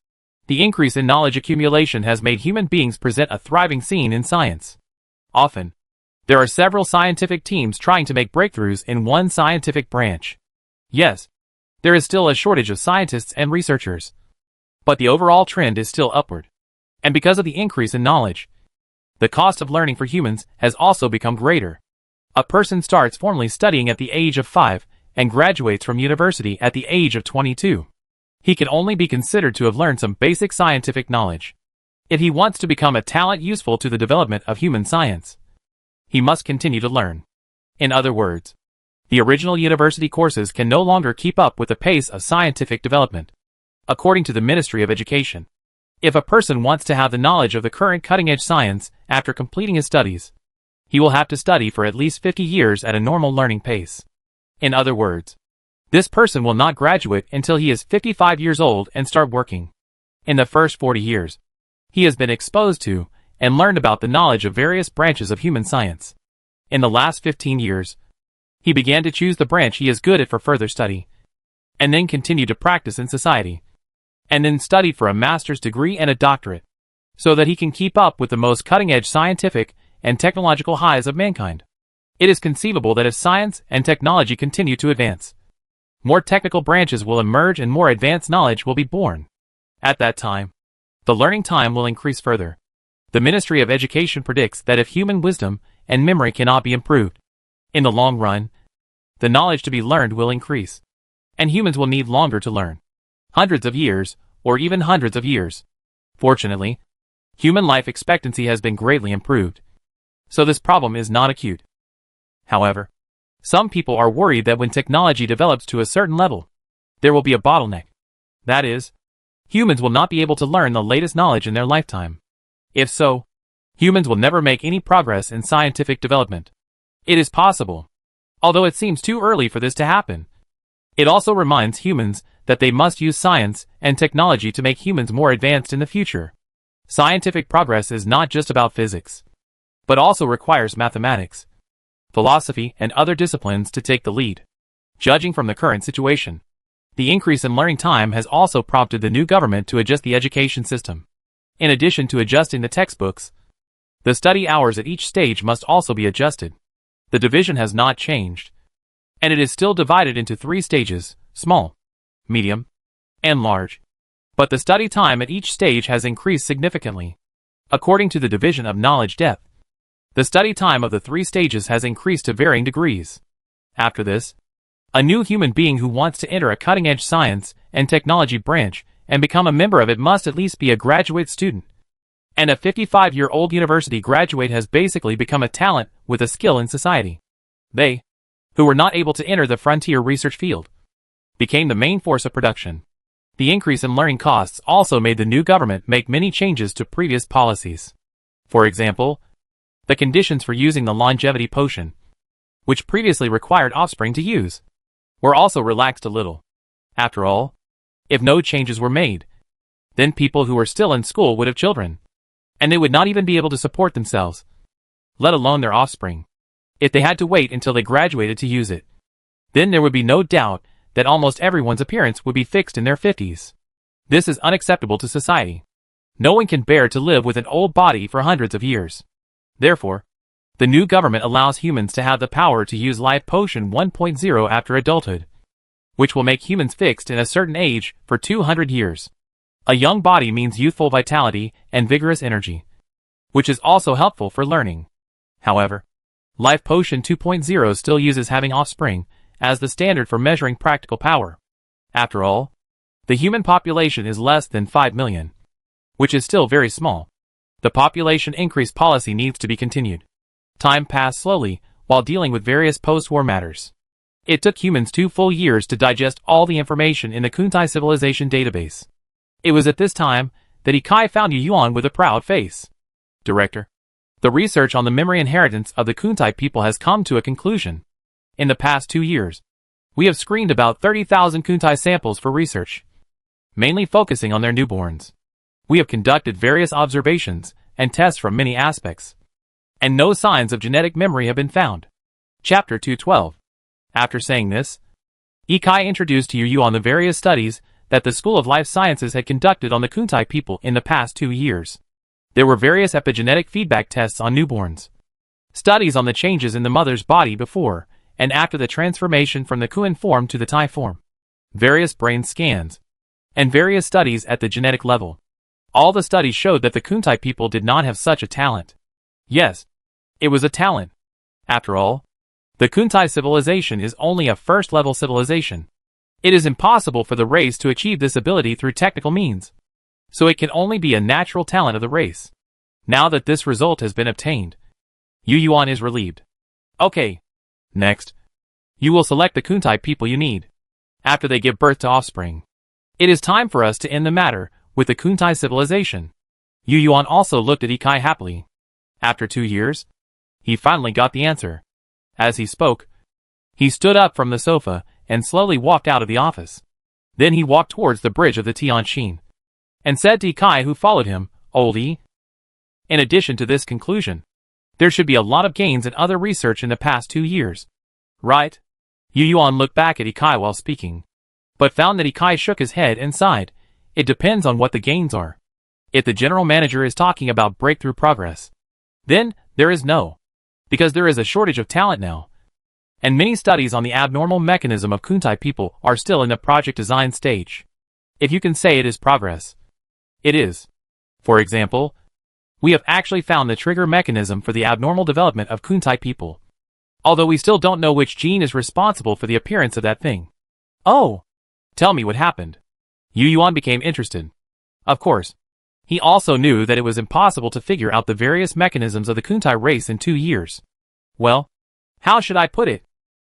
The increase in knowledge accumulation has made human beings present a thriving scene in science. Often, there are several scientific teams trying to make breakthroughs in one scientific branch. Yes, there is still a shortage of scientists and researchers, but the overall trend is still upward. And because of the increase in knowledge, the cost of learning for humans has also become greater. A person starts formally studying at the age of 5 and graduates from university at the age of 22. He can only be considered to have learned some basic scientific knowledge. If he wants to become a talent useful to the development of human science, he must continue to learn. In other words, the original university courses can no longer keep up with the pace of scientific development. According to the Ministry of Education, if a person wants to have the knowledge of the current cutting-edge science after completing his studies, he will have to study for at least 50 years at a normal learning pace. In other words, this person will not graduate until he is 55 years old and start working. In the first 40 years, he has been exposed to and learned about the knowledge of various branches of human science. In the last 15 years, he began to choose the branch he is good at for further study, and then continued to practice in society, and then studied for a master's degree and a doctorate, so that he can keep up with the most cutting-edge scientific and technological highs of mankind. It is conceivable that if science and technology continue to advance, more technical branches will emerge and more advanced knowledge will be born. At that time, the learning time will increase further. The Ministry of Education predicts that if human wisdom and memory cannot be improved, in the long run, the knowledge to be learned will increase, and humans will need longer to learn. Hundreds of years, or even hundreds of years. Fortunately, human life expectancy has been greatly improved, so this problem is not acute. However, some people are worried that when technology develops to a certain level, there will be a bottleneck. That is, humans will not be able to learn the latest knowledge in their lifetime. If so, humans will never make any progress in scientific development. It is possible, although it seems too early for this to happen. It also reminds humans that they must use science and technology to make humans more advanced in the future. Scientific progress is not just about physics, but also requires mathematics, philosophy, and other disciplines to take the lead. Judging from the current situation, the increase in learning time has also prompted the new government to adjust the education system. In addition to adjusting the textbooks, the study hours at each stage must also be adjusted. The division has not changed, and it is still divided into 3 stages: small, medium, and large. But the study time at each stage has increased significantly. According to the division of knowledge depth, the study time of the 3 stages has increased to varying degrees. After this, a new human being who wants to enter a cutting-edge science and technology branch and become a member of it must at least be a graduate student. And a 55-year-old university graduate has basically become a talent with a skill in society. They, who were not able to enter the frontier research field, became the main force of production. The increase in learning costs also made the new government make many changes to previous policies. For example, the conditions for using the longevity potion, which previously required offspring to use, were also relaxed a little. After all, if no changes were made, then people who were still in school would have children, and they would not even be able to support themselves, let alone their offspring, if they had to wait until they graduated to use it. Then there would be no doubt that almost everyone's appearance would be fixed in their 50s. This is unacceptable to society. No one can bear to live with an old body for hundreds of years. Therefore, the new government allows humans to have the power to use Life Potion 1.0 after adulthood, which will make humans fixed in a certain age for 200 years. A young body means youthful vitality and vigorous energy, which is also helpful for learning. However, Life Potion 2.0 still uses having offspring as the standard for measuring practical power. After all, the human population is less than 5 million, which is still very small. The population increase policy needs to be continued. Time passed slowly while dealing with various post-war matters. It took humans 2 full years to digest all the information in the Kuntai civilization database. It was at this time that Ikai found Yu Yuan with a proud face. Director, The research on the memory inheritance of the Kun-type people has come to a conclusion. In the past 2 years, we have screened about 30,000 Kun-type samples for research, mainly focusing on their newborns. We have conducted various observations and tests from many aspects, and no signs of genetic memory have been found. Chapter 212. After saying this, Ikai introduced to you on the various studies that the School of Life Sciences had conducted on the Kun-type people in the past 2 years. There were various epigenetic feedback tests on newborns, studies on the changes in the mother's body before and after the transformation from the Kun form to the Tai form, various brain scans, and various studies at the genetic level. All the studies showed that the Kun-type people did not have such a talent. Yes, it was a talent. After all, the Kun-type civilization is only a first-level civilization. It is impossible for the race to achieve this ability through technical means, so it can only be a natural talent of the race. Now that this result has been obtained, Yu Yuan is relieved. Okay. Next, you will select the Kun-type people you need. After they give birth to offspring, it is time for us to end the matter with the Kun-type civilization. Yu Yuan also looked at Ikai happily. After 2 years, he finally got the answer. As he spoke, he stood up from the sofa and slowly walked out of the office. Then he walked towards the bridge of the Tianjin and said to Ikai, who followed him, "Oldie, in addition to this conclusion, there should be a lot of gains in other research in the past 2 years. Right?" Yu Yuan looked back at Ikai while speaking, but found that Ikai shook his head and sighed. It depends on what the gains are. If the general manager is talking about breakthrough progress, then there is no, because there is a shortage of talent now. And many studies on the abnormal mechanism of Kun-type people are still in the project design stage. If you can say it is progress, it is. For example, we have actually found the trigger mechanism for the abnormal development of Kun-type people, although we still don't know which gene is responsible for the appearance of that thing. Oh, tell me what happened. Yu Yuan became interested. Of course, he also knew that it was impossible to figure out the various mechanisms of the Kun-type race in 2 years. Well, how should I put it?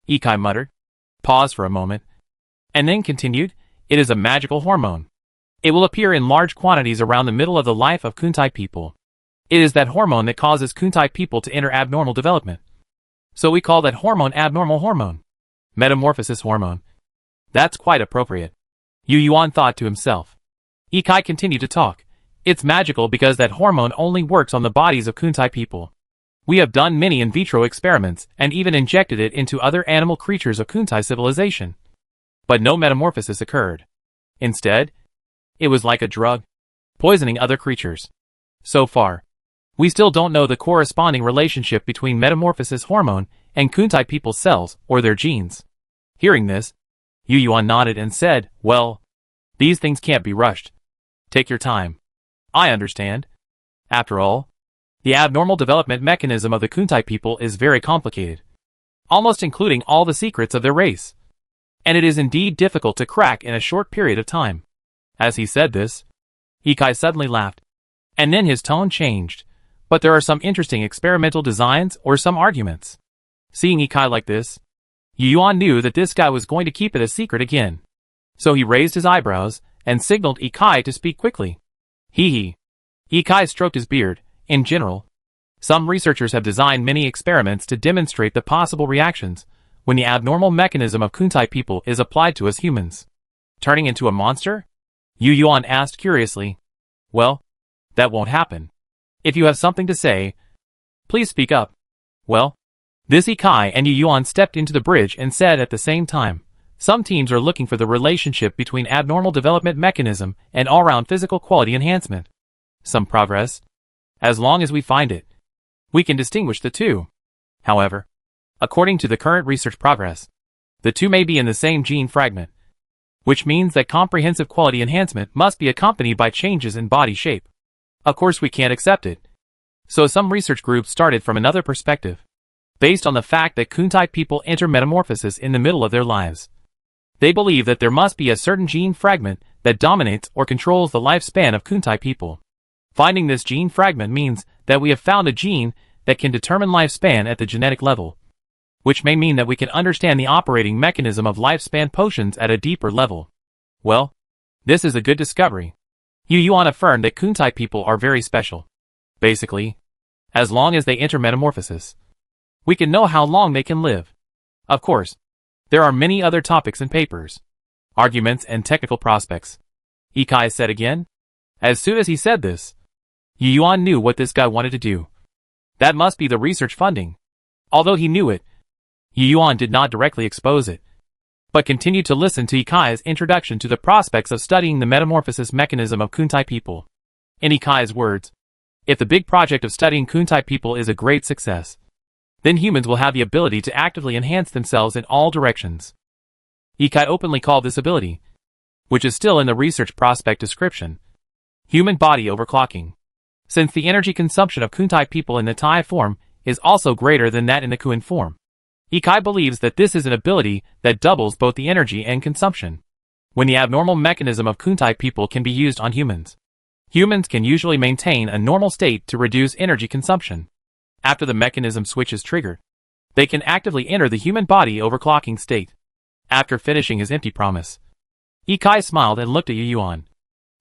Ikai muttered, paused for a moment, and then continued, it is a magical hormone. It will appear in large quantities around the middle of the life of Kun-type people. It is that hormone that causes Kun-type people to enter abnormal development. So we call that hormone abnormal hormone. Metamorphosis hormone. That's quite appropriate. Yu Yuan thought to himself. Ikai continued to talk. It's magical because that hormone only works on the bodies of Kun-type people. We have done many in vitro experiments and even injected it into other animal creatures of Kun-type civilization. But no metamorphosis occurred. Instead, it was like a drug, poisoning other creatures. So far, we still don't know the corresponding relationship between metamorphosis hormone and Kun-type people's cells or their genes. Hearing this, Yu Yuan nodded and said, well, these things can't be rushed. Take your time. I understand. After all, the abnormal development mechanism of the Kun-type people is very complicated, almost including all the secrets of their race. And it is indeed difficult to crack in a short period of time. As he said this, Ikai suddenly laughed, and then his tone changed. But there are some interesting experimental designs or some arguments. Seeing Ikai like this, Yu Yuan knew that this guy was going to keep it a secret again. So he raised his eyebrows and signaled Ikai to speak quickly. Hee. Ikai stroked his beard. In general, some researchers have designed many experiments to demonstrate the possible reactions when the abnormal mechanism of Kun-type people is applied to us humans. Turning into a monster? Yu Yuan asked curiously. Well, that won't happen. If you have something to say, please speak up. Well, this Ikai and Yu Yuan stepped into the bridge and said at the same time, some teams are looking for the relationship between abnormal development mechanism and all-round physical quality enhancement. Some progress. As long as we find it, we can distinguish the two. However, according to the current research progress, the two may be in the same gene fragment, which means that comprehensive quality enhancement must be accompanied by changes in body shape. Of course we can't accept it. So some research groups started from another perspective, based on the fact that Kun-type people enter metamorphosis in the middle of their lives. They believe that there must be a certain gene fragment that dominates or controls the lifespan of Kun-type people. Finding this gene fragment means that we have found a gene that can determine lifespan at the genetic level, which may mean that we can understand the operating mechanism of lifespan potions at a deeper level. Well, this is a good discovery. Yu Yuan affirmed that Kun-type people are very special. Basically, As long as they enter metamorphosis, we can know how long they can live. Of course, there are many other topics and papers, arguments and technical prospects, Ikai said again. As soon as he said this, Yu Yuan knew what this guy wanted to do. That must be the research funding. Although he knew it, Yu Yuan did not directly expose it, but continued to listen to Ikai's introduction to the prospects of studying the metamorphosis mechanism of Kuntai people. In Ikai's words, if the big project of studying Kuntai people is a great success, then humans will have the ability to actively enhance themselves in all directions. Ikai openly called this ability, which is still in the research prospect description, human body overclocking. Since the energy consumption of Kuntai people in the Tai form is also greater than that in the Kun form, Ikai believes that this is an ability that doubles both the energy and consumption. When the abnormal mechanism of Kuntai people can be used on humans, humans can usually maintain a normal state to reduce energy consumption. After the mechanism switch is triggered, they can actively enter the human body overclocking state. After finishing his empty promise, Ikai smiled and looked at Yu Yuan,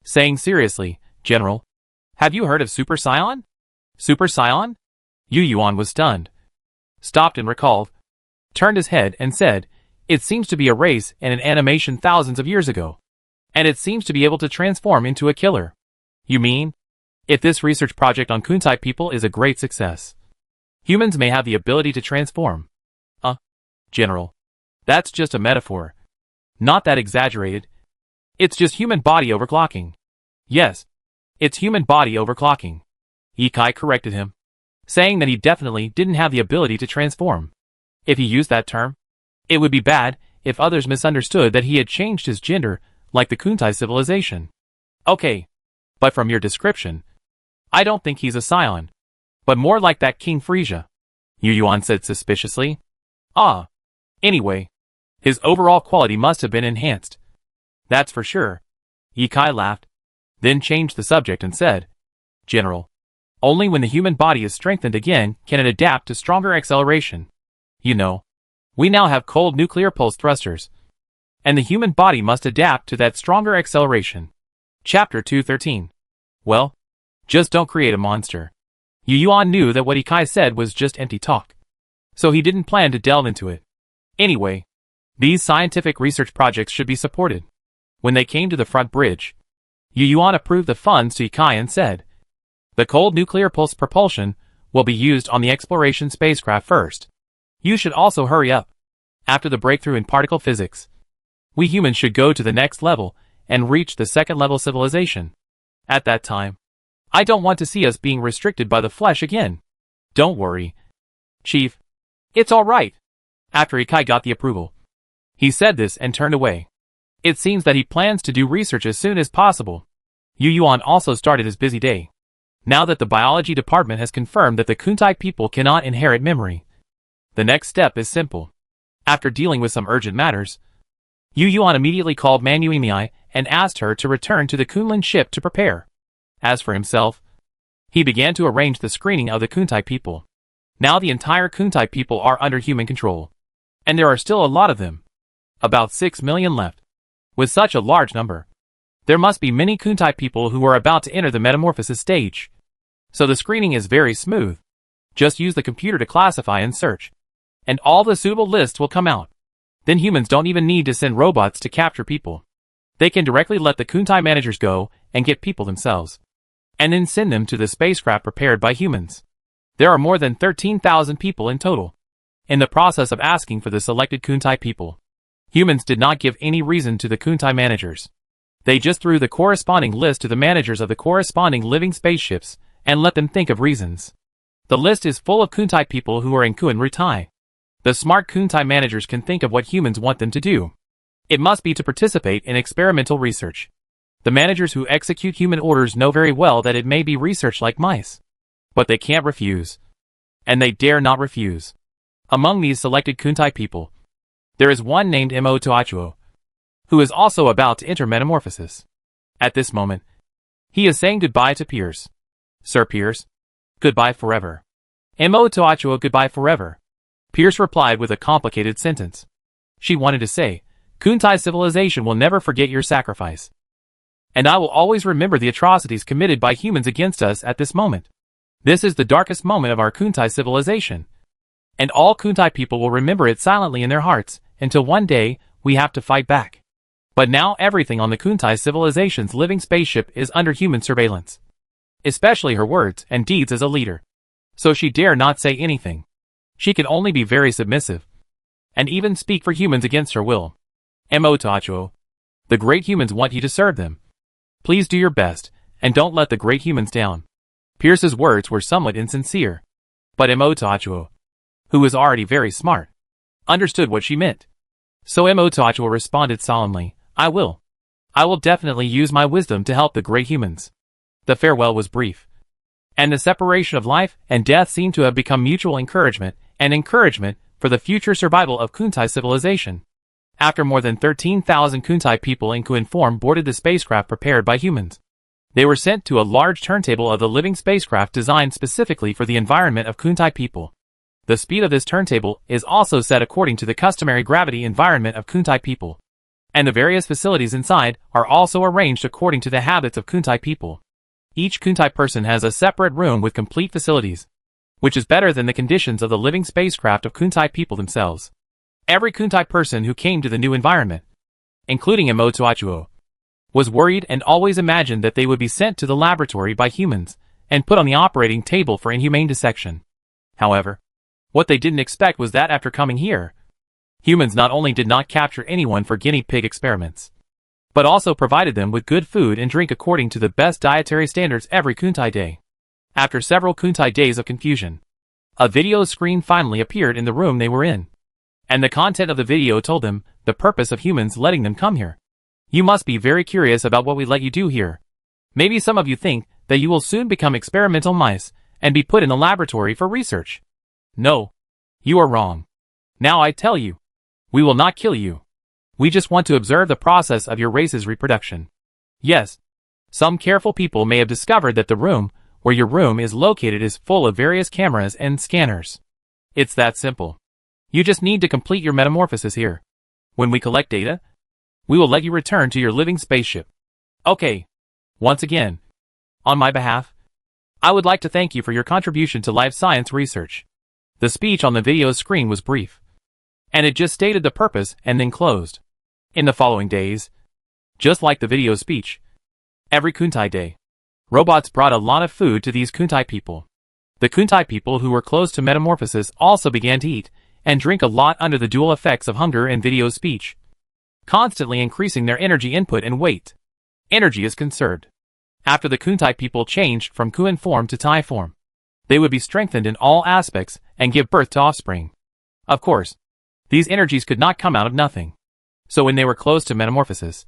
saying seriously, General, have you heard of Super Scion? Super Scion? Yu Yuan was stunned, stopped and recalled, turned his head and said, it seems to be a race and an animation thousands of years ago, and it seems to be able to transform into a killer. You mean, if this research project on Kuntai people is a great success, humans may have the ability to transform? General, that's just a metaphor. Not that exaggerated. It's just human body overclocking. Yes, it's human body overclocking. Ikai corrected him, saying that he definitely didn't have the ability to transform. If he used that term, it would be bad if others misunderstood that he had changed his gender, like the Kuntai civilization. Okay, but from your description, I don't think he's a scion, but more like that King Frisia, Yu Yuan said suspiciously. Anyway, his overall quality must have been enhanced. That's for sure. Ikai laughed, then changed the subject and said, General, only when the human body is strengthened again can it adapt to stronger acceleration. You know, we now have cold nuclear pulse thrusters, and the human body must adapt to that stronger acceleration. Chapter 213. Well, just don't create a monster. Yu Yuan knew that what Ikai said was just empty talk, so he didn't plan to delve into it. Anyway, these scientific research projects should be supported. When they came to the front bridge, Yu Yuan approved the funds to Ikai and said, the cold nuclear pulse propulsion will be used on the exploration spacecraft first. You should also hurry up. After the breakthrough in particle physics, we humans should go to the next level and reach the second level civilization. At that time, I don't want to see us being restricted by the flesh again. Don't worry, Chief. It's all right. After Ikai got the approval, he said this and turned away. It seems that he plans to do research as soon as possible. Yu Yuan also started his busy day. Now that the biology department has confirmed that the Kuntai people cannot inherit memory, the next step is simple. After dealing with some urgent matters, Yu Yuan immediately called Manuimiai and asked her to return to the Kunlun ship to prepare. As for himself, he began to arrange the screening of the Kuntai people. Now the entire Kuntai people are under human control, and there are still a lot of them. About 6 million left. With such a large number, there must be many Kuntai people who are about to enter the metamorphosis stage. So the screening is very smooth. Just use the computer to classify and search, and all the suitable lists will come out. Then humans don't even need to send robots to capture people. They can directly let the Kuntai managers go and get people themselves, and then send them to the spacecraft prepared by humans. There are more than 13,000 people in total. In the process of asking for the selected Kuntai people, humans did not give any reason to the Kuntai managers. They just threw the corresponding list to the managers of the corresponding living spaceships and let them think of reasons. The list is full of Kuntai people who are in Kun Rutai. The smart Kuntai managers can think of what humans want them to do. It must be to participate in experimental research. The managers who execute human orders know very well that it may be research like mice, but they can't refuse, and they dare not refuse. Among these selected Kuntai people, there is one named Mo Toachuo, who is also about to enter metamorphosis. At this moment, he is saying goodbye to Pierce. Sir Pierce, goodbye forever. Mo Toachuo, goodbye forever. Pierce replied with a complicated sentence. She wanted to say, Kuntai civilization will never forget your sacrifice, and I will always remember the atrocities committed by humans against us at this moment. This is the darkest moment of our Kuntai civilization. And all Kuntai people will remember it silently in their hearts, until one day, we have to fight back. But now everything on the Kuntai civilization's living spaceship is under human surveillance. Especially her words and deeds as a leader. So she dare not say anything. She can only be very submissive. And even speak for humans against her will. Motachuo. The great humans want you to serve them. Please do your best, and don't let the great humans down. Pierce's words were somewhat insincere. But Motachuo, who was already very smart, understood what she meant. So Motachuo responded solemnly, I will definitely use my wisdom to help the great humans. The farewell was brief. And the separation of life and death seemed to have become mutual encouragement for the future survival of Kuntai civilization. After more than 13,000 Kuntai people in Kuin form boarded the spacecraft prepared by humans, they were sent to a large turntable of the living spacecraft designed specifically for the environment of Kuntai people. The speed of this turntable is also set according to the customary gravity environment of Kuntai people. And the various facilities inside are also arranged according to the habits of Kuntai people. Each Kuntai person has a separate room with complete facilities, which is better than the conditions of the living spacecraft of Kuntai people themselves. Every Kuntai person who came to the new environment, including Motachuo, was worried and always imagined that they would be sent to the laboratory by humans and put on the operating table for inhumane dissection. However, what they didn't expect was that after coming here, humans not only did not capture anyone for guinea pig experiments, but also provided them with good food and drink according to the best dietary standards every Kuntai day. After several Kuntai days of confusion, a video screen finally appeared in the room they were in. And the content of the video told them the purpose of humans letting them come here. You must be very curious about what we let you do here. Maybe some of you think that you will soon become experimental mice and be put in the laboratory for research. No, you are wrong. Now I tell you, we will not kill you. We just want to observe the process of your race's reproduction. Yes, some careful people may have discovered that the room where your room is located is full of various cameras and scanners. It's that simple. You just need to complete your metamorphosis here. When we collect data, we will let you return to your living spaceship. Okay. Once again, on my behalf, I would like to thank you for your contribution to life science research. The speech on the video screen was brief, and it just stated the purpose and then closed. In the following days, just like the video speech, every Kuntai day, robots brought a lot of food to these Kuntai people. The Kuntai people who were close to metamorphosis also began to eat and drink a lot under the dual effects of hunger and video speech, constantly increasing their energy input and weight. Energy is conserved. After the Kuntai people changed from Kuin form to Tai form, they would be strengthened in all aspects and give birth to offspring. Of course, these energies could not come out of nothing. So when they were close to metamorphosis,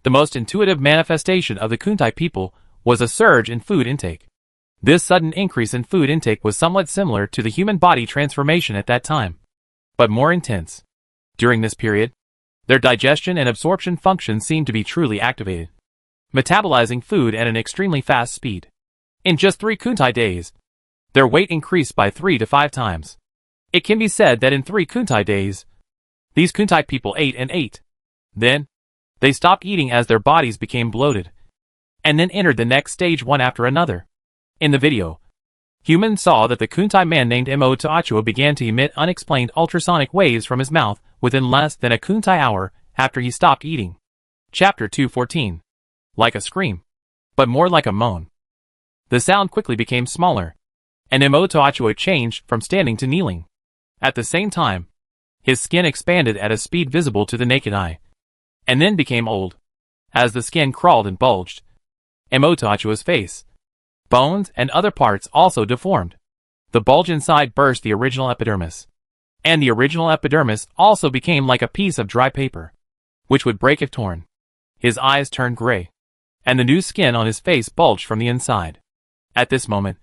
the most intuitive manifestation of the Kuntai people was a surge in food intake. This sudden increase in food intake was somewhat similar to the human body transformation at that time, but more intense. During this period, their digestion and absorption functions seemed to be truly activated, metabolizing food at an extremely fast speed. In just 3 Kuntai days, their weight increased by 3 to 5 times. It can be said that in 3 Kuntai days, these Kuntai people ate and ate. Then, they stopped eating as their bodies became bloated, and then entered the next stage one after another. In the video, humans saw that the Kuntai man named Motachuo began to emit unexplained ultrasonic waves from his mouth within less than a Kuntai hour after he stopped eating. Chapter 214. Like a scream, but more like a moan. The sound quickly became smaller, and Motachuo changed from standing to kneeling. At the same time, his skin expanded at a speed visible to the naked eye, and then became old. As the skin crawled and bulged, Motachuo's face, bones, and other parts also deformed. The bulge inside burst the original epidermis, and the original epidermis also became like a piece of dry paper, which would break if torn. His eyes turned gray, and the new skin on his face bulged from the inside. At this moment,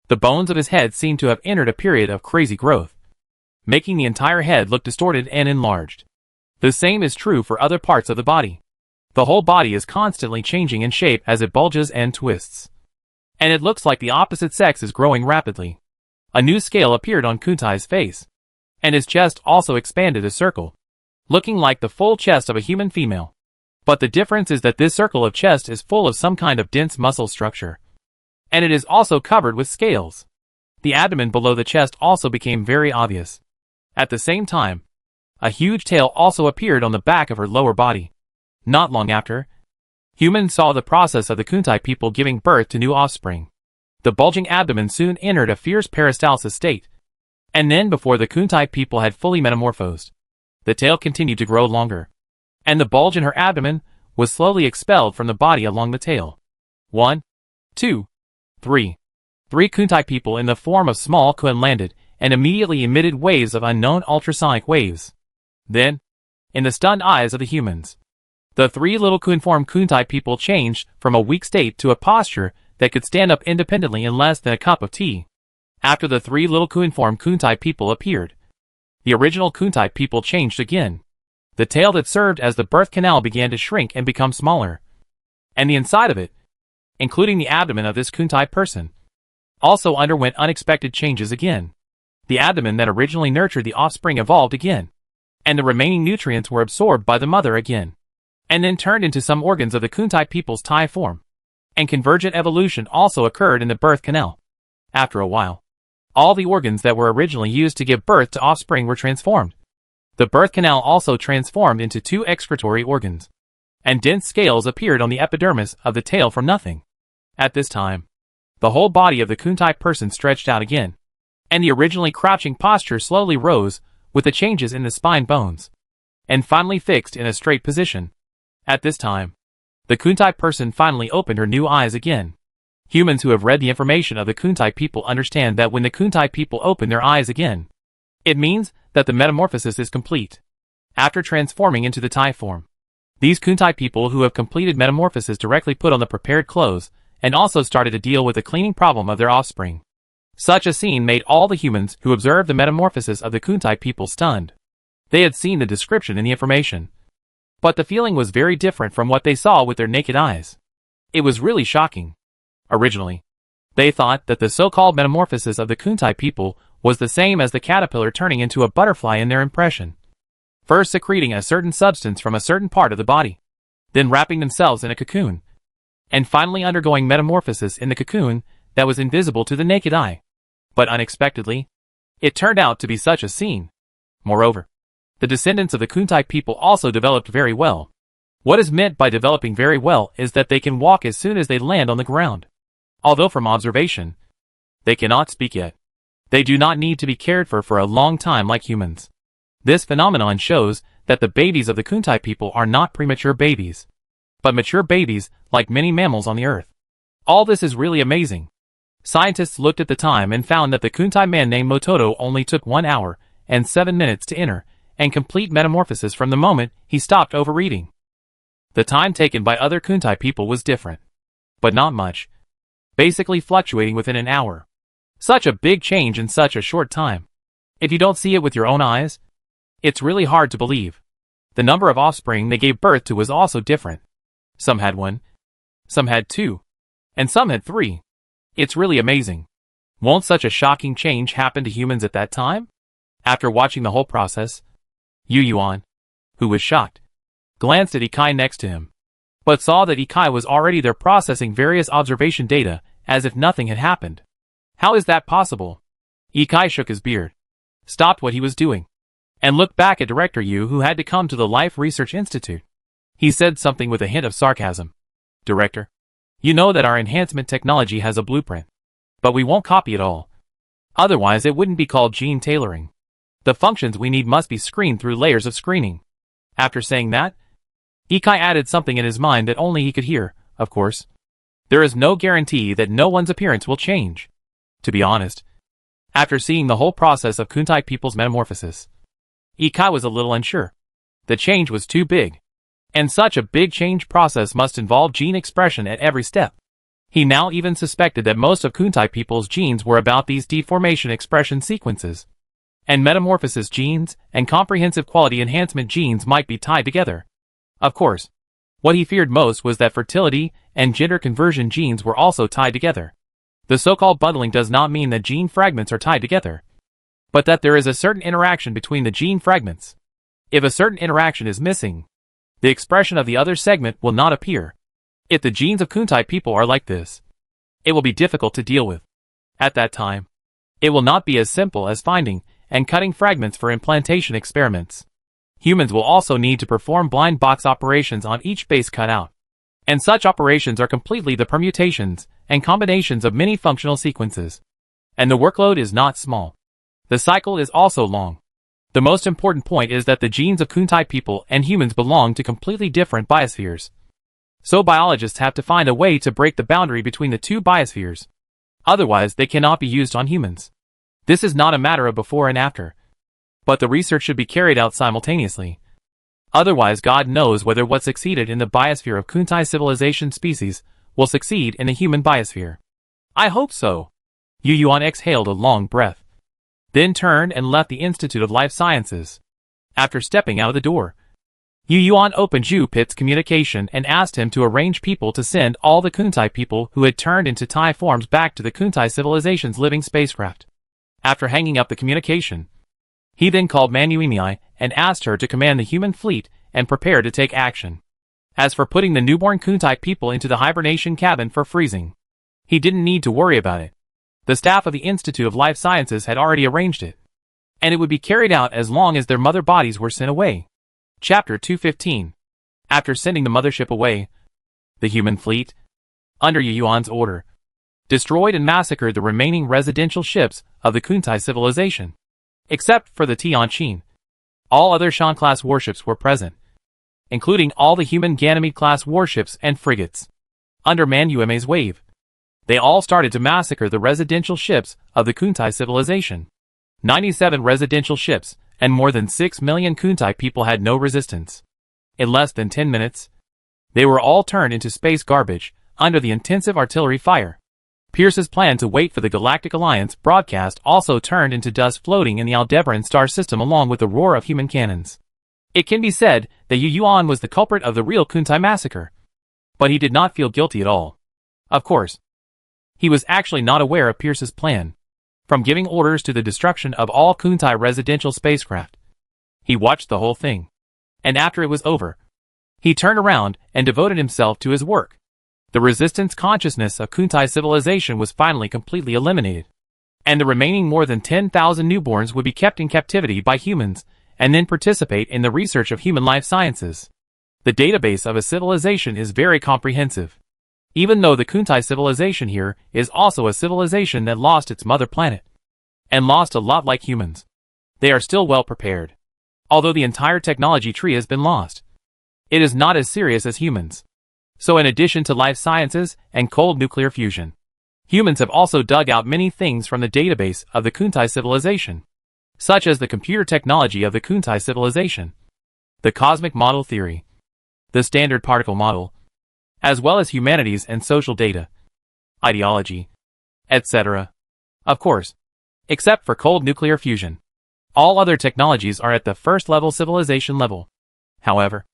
the bones of his head seemed to have entered a period of crazy growth, making the entire head look distorted and enlarged. The same is true for other parts of the body. The whole body is constantly changing in shape as it bulges and twists. And it looks like the opposite sex is growing rapidly. A new scale appeared on Kuntai's face, and his chest also expanded a circle, looking like the full chest of a human female. But the difference is that this circle of chest is full of some kind of dense muscle structure. and it is also covered with scales. The abdomen below the chest also became very obvious. At the same time, a huge tail also appeared on the back of her lower body. Not long after, humans saw the process of the Kuntai people giving birth to new offspring. The bulging abdomen soon entered a fierce peristalsis state, and then before the Kuntai people had fully metamorphosed, the tail continued to grow longer, and the bulge in her abdomen was slowly expelled from the body along the tail. 1, 2, 3. 3 Kuntai people in the form of small Kun landed and immediately emitted waves of unknown ultrasonic waves. Then, in the stunned eyes of the humans, the 3 little Kun-formed Kuntai people changed from a weak state to a posture that could stand up independently in less than a cup of tea. After the 3 little Kun-formed Kuntai people appeared, the original Kuntai people changed again. The tail that served as the birth canal began to shrink and become smaller, and the inside of it, including the abdomen of this Kuntai person, also underwent unexpected changes again. The abdomen that originally nurtured the offspring evolved again, and the remaining nutrients were absorbed by the mother again, and then turned into some organs of the Kuntai people's Thai form. And convergent evolution also occurred in the birth canal. After a while, all the organs that were originally used to give birth to offspring were transformed. The birth canal also transformed into 2 excretory organs, and dense scales appeared on the epidermis of the tail from nothing. At this time, the whole body of the Kuntai person stretched out again, and the originally crouching posture slowly rose with the changes in the spine bones, and finally fixed in a straight position. At this time, the Kuntai person finally opened her new eyes again. Humans who have read the information of the Kuntai people understand that when the Kuntai people open their eyes again, it means that the metamorphosis is complete. After transforming into the Thai form, these Kuntai people who have completed metamorphosis directly put on the prepared clothes and also started to deal with the cleaning problem of their offspring. Such a scene made all the humans who observed the metamorphosis of the Kuntai people stunned. They had seen the description in the information, but the feeling was very different from what they saw with their naked eyes. It was really shocking. Originally, they thought that the so-called metamorphosis of the Kuntai people was the same as the caterpillar turning into a butterfly in their impression. First secreting a certain substance from a certain part of the body, then wrapping themselves in a cocoon, and finally undergoing metamorphosis in the cocoon that was invisible to the naked eye. But unexpectedly, it turned out to be such a scene. Moreover, the descendants of the Kuntai people also developed very well. What is meant by developing very well is that they can walk as soon as they land on the ground. Although from observation, they cannot speak yet. They do not need to be cared for a long time like humans. This phenomenon shows that the babies of the Kuntai people are not premature babies, but mature babies like many mammals on the earth. All this is really amazing. Scientists looked at the time and found that the Kuntai man named Mototo only took 1 hour and 7 minutes to enter and complete metamorphosis from the moment he stopped overeating. The time taken by other Kuntai people was different, but not much, basically fluctuating within an hour. Such a big change in such a short time. If you don't see it with your own eyes, it's really hard to believe. The number of offspring they gave birth to was also different. Some had 1, some had 2, and some had 3. It's really amazing. Won't such a shocking change happen to humans at that time? After watching the whole process, Yu Yuan, who was shocked, glanced at Ikai next to him, but saw that Ikai was already there processing various observation data as if nothing had happened. How is that possible? Ikai shook his beard, stopped what he was doing, and looked back at Director Yu, who had to come to the Life Research Institute. He said something with a hint of sarcasm. Director, you know that our enhancement technology has a blueprint, but we won't copy it all. Otherwise it wouldn't be called gene tailoring. The functions we need must be screened through layers of screening. After saying that, Ikai added something in his mind that only he could hear. Of course, there is no guarantee that no one's appearance will change. To be honest, after seeing the whole process of Kuntai people's metamorphosis, Ikai was a little unsure. The change was too big, and such a big change process must involve gene expression at every step. He now even suspected that most of Kuntai people's genes were about these deformation expression sequences, and metamorphosis genes and comprehensive quality enhancement genes might be tied together. Of course, what he feared most was that fertility and gender conversion genes were also tied together. The so-called bundling does not mean that gene fragments are tied together, but that there is a certain interaction between the gene fragments. If a certain interaction is missing, the expression of the other segment will not appear. If the genes of Kuntai people are like this, it will be difficult to deal with. At that time, it will not be as simple as finding and cutting fragments for implantation experiments. Humans will also need to perform blind box operations on each base cut out. And such operations are completely the permutations and combinations of many functional sequences. And the workload is not small. The cycle is also long. The most important point is that the genes of Kuntai people and humans belong to completely different biospheres. So biologists have to find a way to break the boundary between the two biospheres. Otherwise, they cannot be used on humans. This is not a matter of before and after. But the research should be carried out simultaneously. Otherwise, God knows whether what succeeded in the biosphere of Kuntai civilization species will succeed in the human biosphere. I hope so. Yu Yuan exhaled a long breath, then turned and left the Institute of Life Sciences. After stepping out of the door, Yu Yuan opened Zhu Pit's communication and asked him to arrange people to send all the Kuntai people who had turned into Tai forms back to the Kuntai civilization's living spacecraft. After hanging up the communication, he then called Manuimei and asked her to command the human fleet and prepare to take action. As for putting the newborn Kuntai people into the hibernation cabin for freezing, he didn't need to worry about it. The staff of the Institute of Life Sciences had already arranged it, and it would be carried out as long as their mother bodies were sent away. Chapter 215. After sending the mothership away, the human fleet, under Yu Yuan's order, destroyed and massacred the remaining residential ships of the Kuntai civilization. Except for the Tianqin, all other Shan-class warships were present, including all the human Ganymede-class warships and frigates. Under Manuimei's wave, they all started to massacre the residential ships of the Kuntai civilization. 97 residential ships and more than 6 million Kuntai people had no resistance. In less than 10 minutes, they were all turned into space garbage under the intensive artillery fire. Pierce's plan to wait for the Galactic Alliance broadcast also turned into dust floating in the Aldebaran star system along with the roar of human cannons. It can be said that Yu Yuan was the culprit of the real Kuntai massacre. But he did not feel guilty at all. Of course, he was actually not aware of Pierce's plan. From giving orders to the destruction of all Kuntai residential spacecraft, he watched the whole thing. And after it was over, he turned around and devoted himself to his work. The resistance consciousness of Kuntai civilization was finally completely eliminated, and the remaining more than 10,000 newborns would be kept in captivity by humans and then participate in the research of human life sciences. The database of a civilization is very comprehensive. Even though the Kuntai civilization here is also a civilization that lost its mother planet, and lost a lot like humans, they are still well prepared. Although the entire technology tree has been lost, it is not as serious as humans. So in addition to life sciences and cold nuclear fusion, humans have also dug out many things from the database of the Kuntai civilization, such as the computer technology of the Kuntai civilization, the cosmic model theory, the standard particle model, as well as humanities and social data, ideology, etc. Of course, except for cold nuclear fusion, all other technologies are at the first level civilization level. However,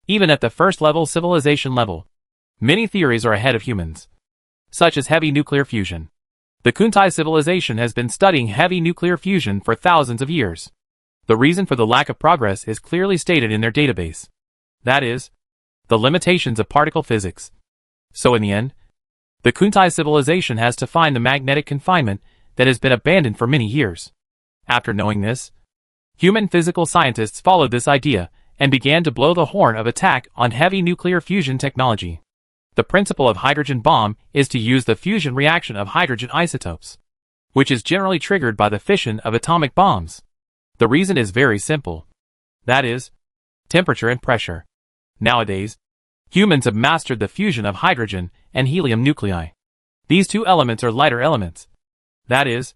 even at the first level civilization level, many theories are ahead of humans, such as heavy nuclear fusion. The Kuntai civilization has been studying heavy nuclear fusion for thousands of years. The reason for the lack of progress is clearly stated in their database. That is, the limitations of particle physics. So in the end, the Kuntai civilization has to find the magnetic confinement that has been abandoned for many years. After knowing this, human physical scientists followed this idea and began to blow the horn of attack on heavy nuclear fusion technology. The principle of hydrogen bomb is to use the fusion reaction of hydrogen isotopes, which is generally triggered by the fission of atomic bombs. The reason is very simple. That is, temperature and pressure. Nowadays, humans have mastered the fusion of hydrogen and helium nuclei. These two elements are lighter elements. That is,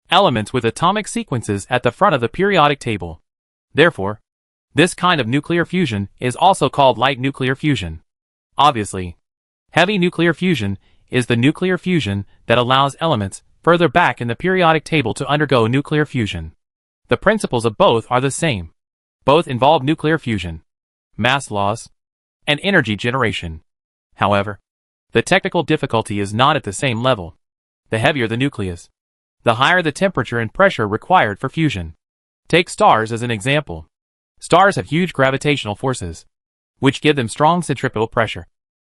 elements with atomic sequences at the front of the periodic table. Therefore, this kind of nuclear fusion is also called light nuclear fusion. Obviously, heavy nuclear fusion is the nuclear fusion that allows elements further back in the periodic table to undergo nuclear fusion. The principles of both are the same. Both involve nuclear fusion, mass loss, and energy generation. However, the technical difficulty is not at the same level. The heavier the nucleus, the higher the temperature and pressure required for fusion. Take stars as an example. Stars have huge gravitational forces, which give them strong centripetal pressure.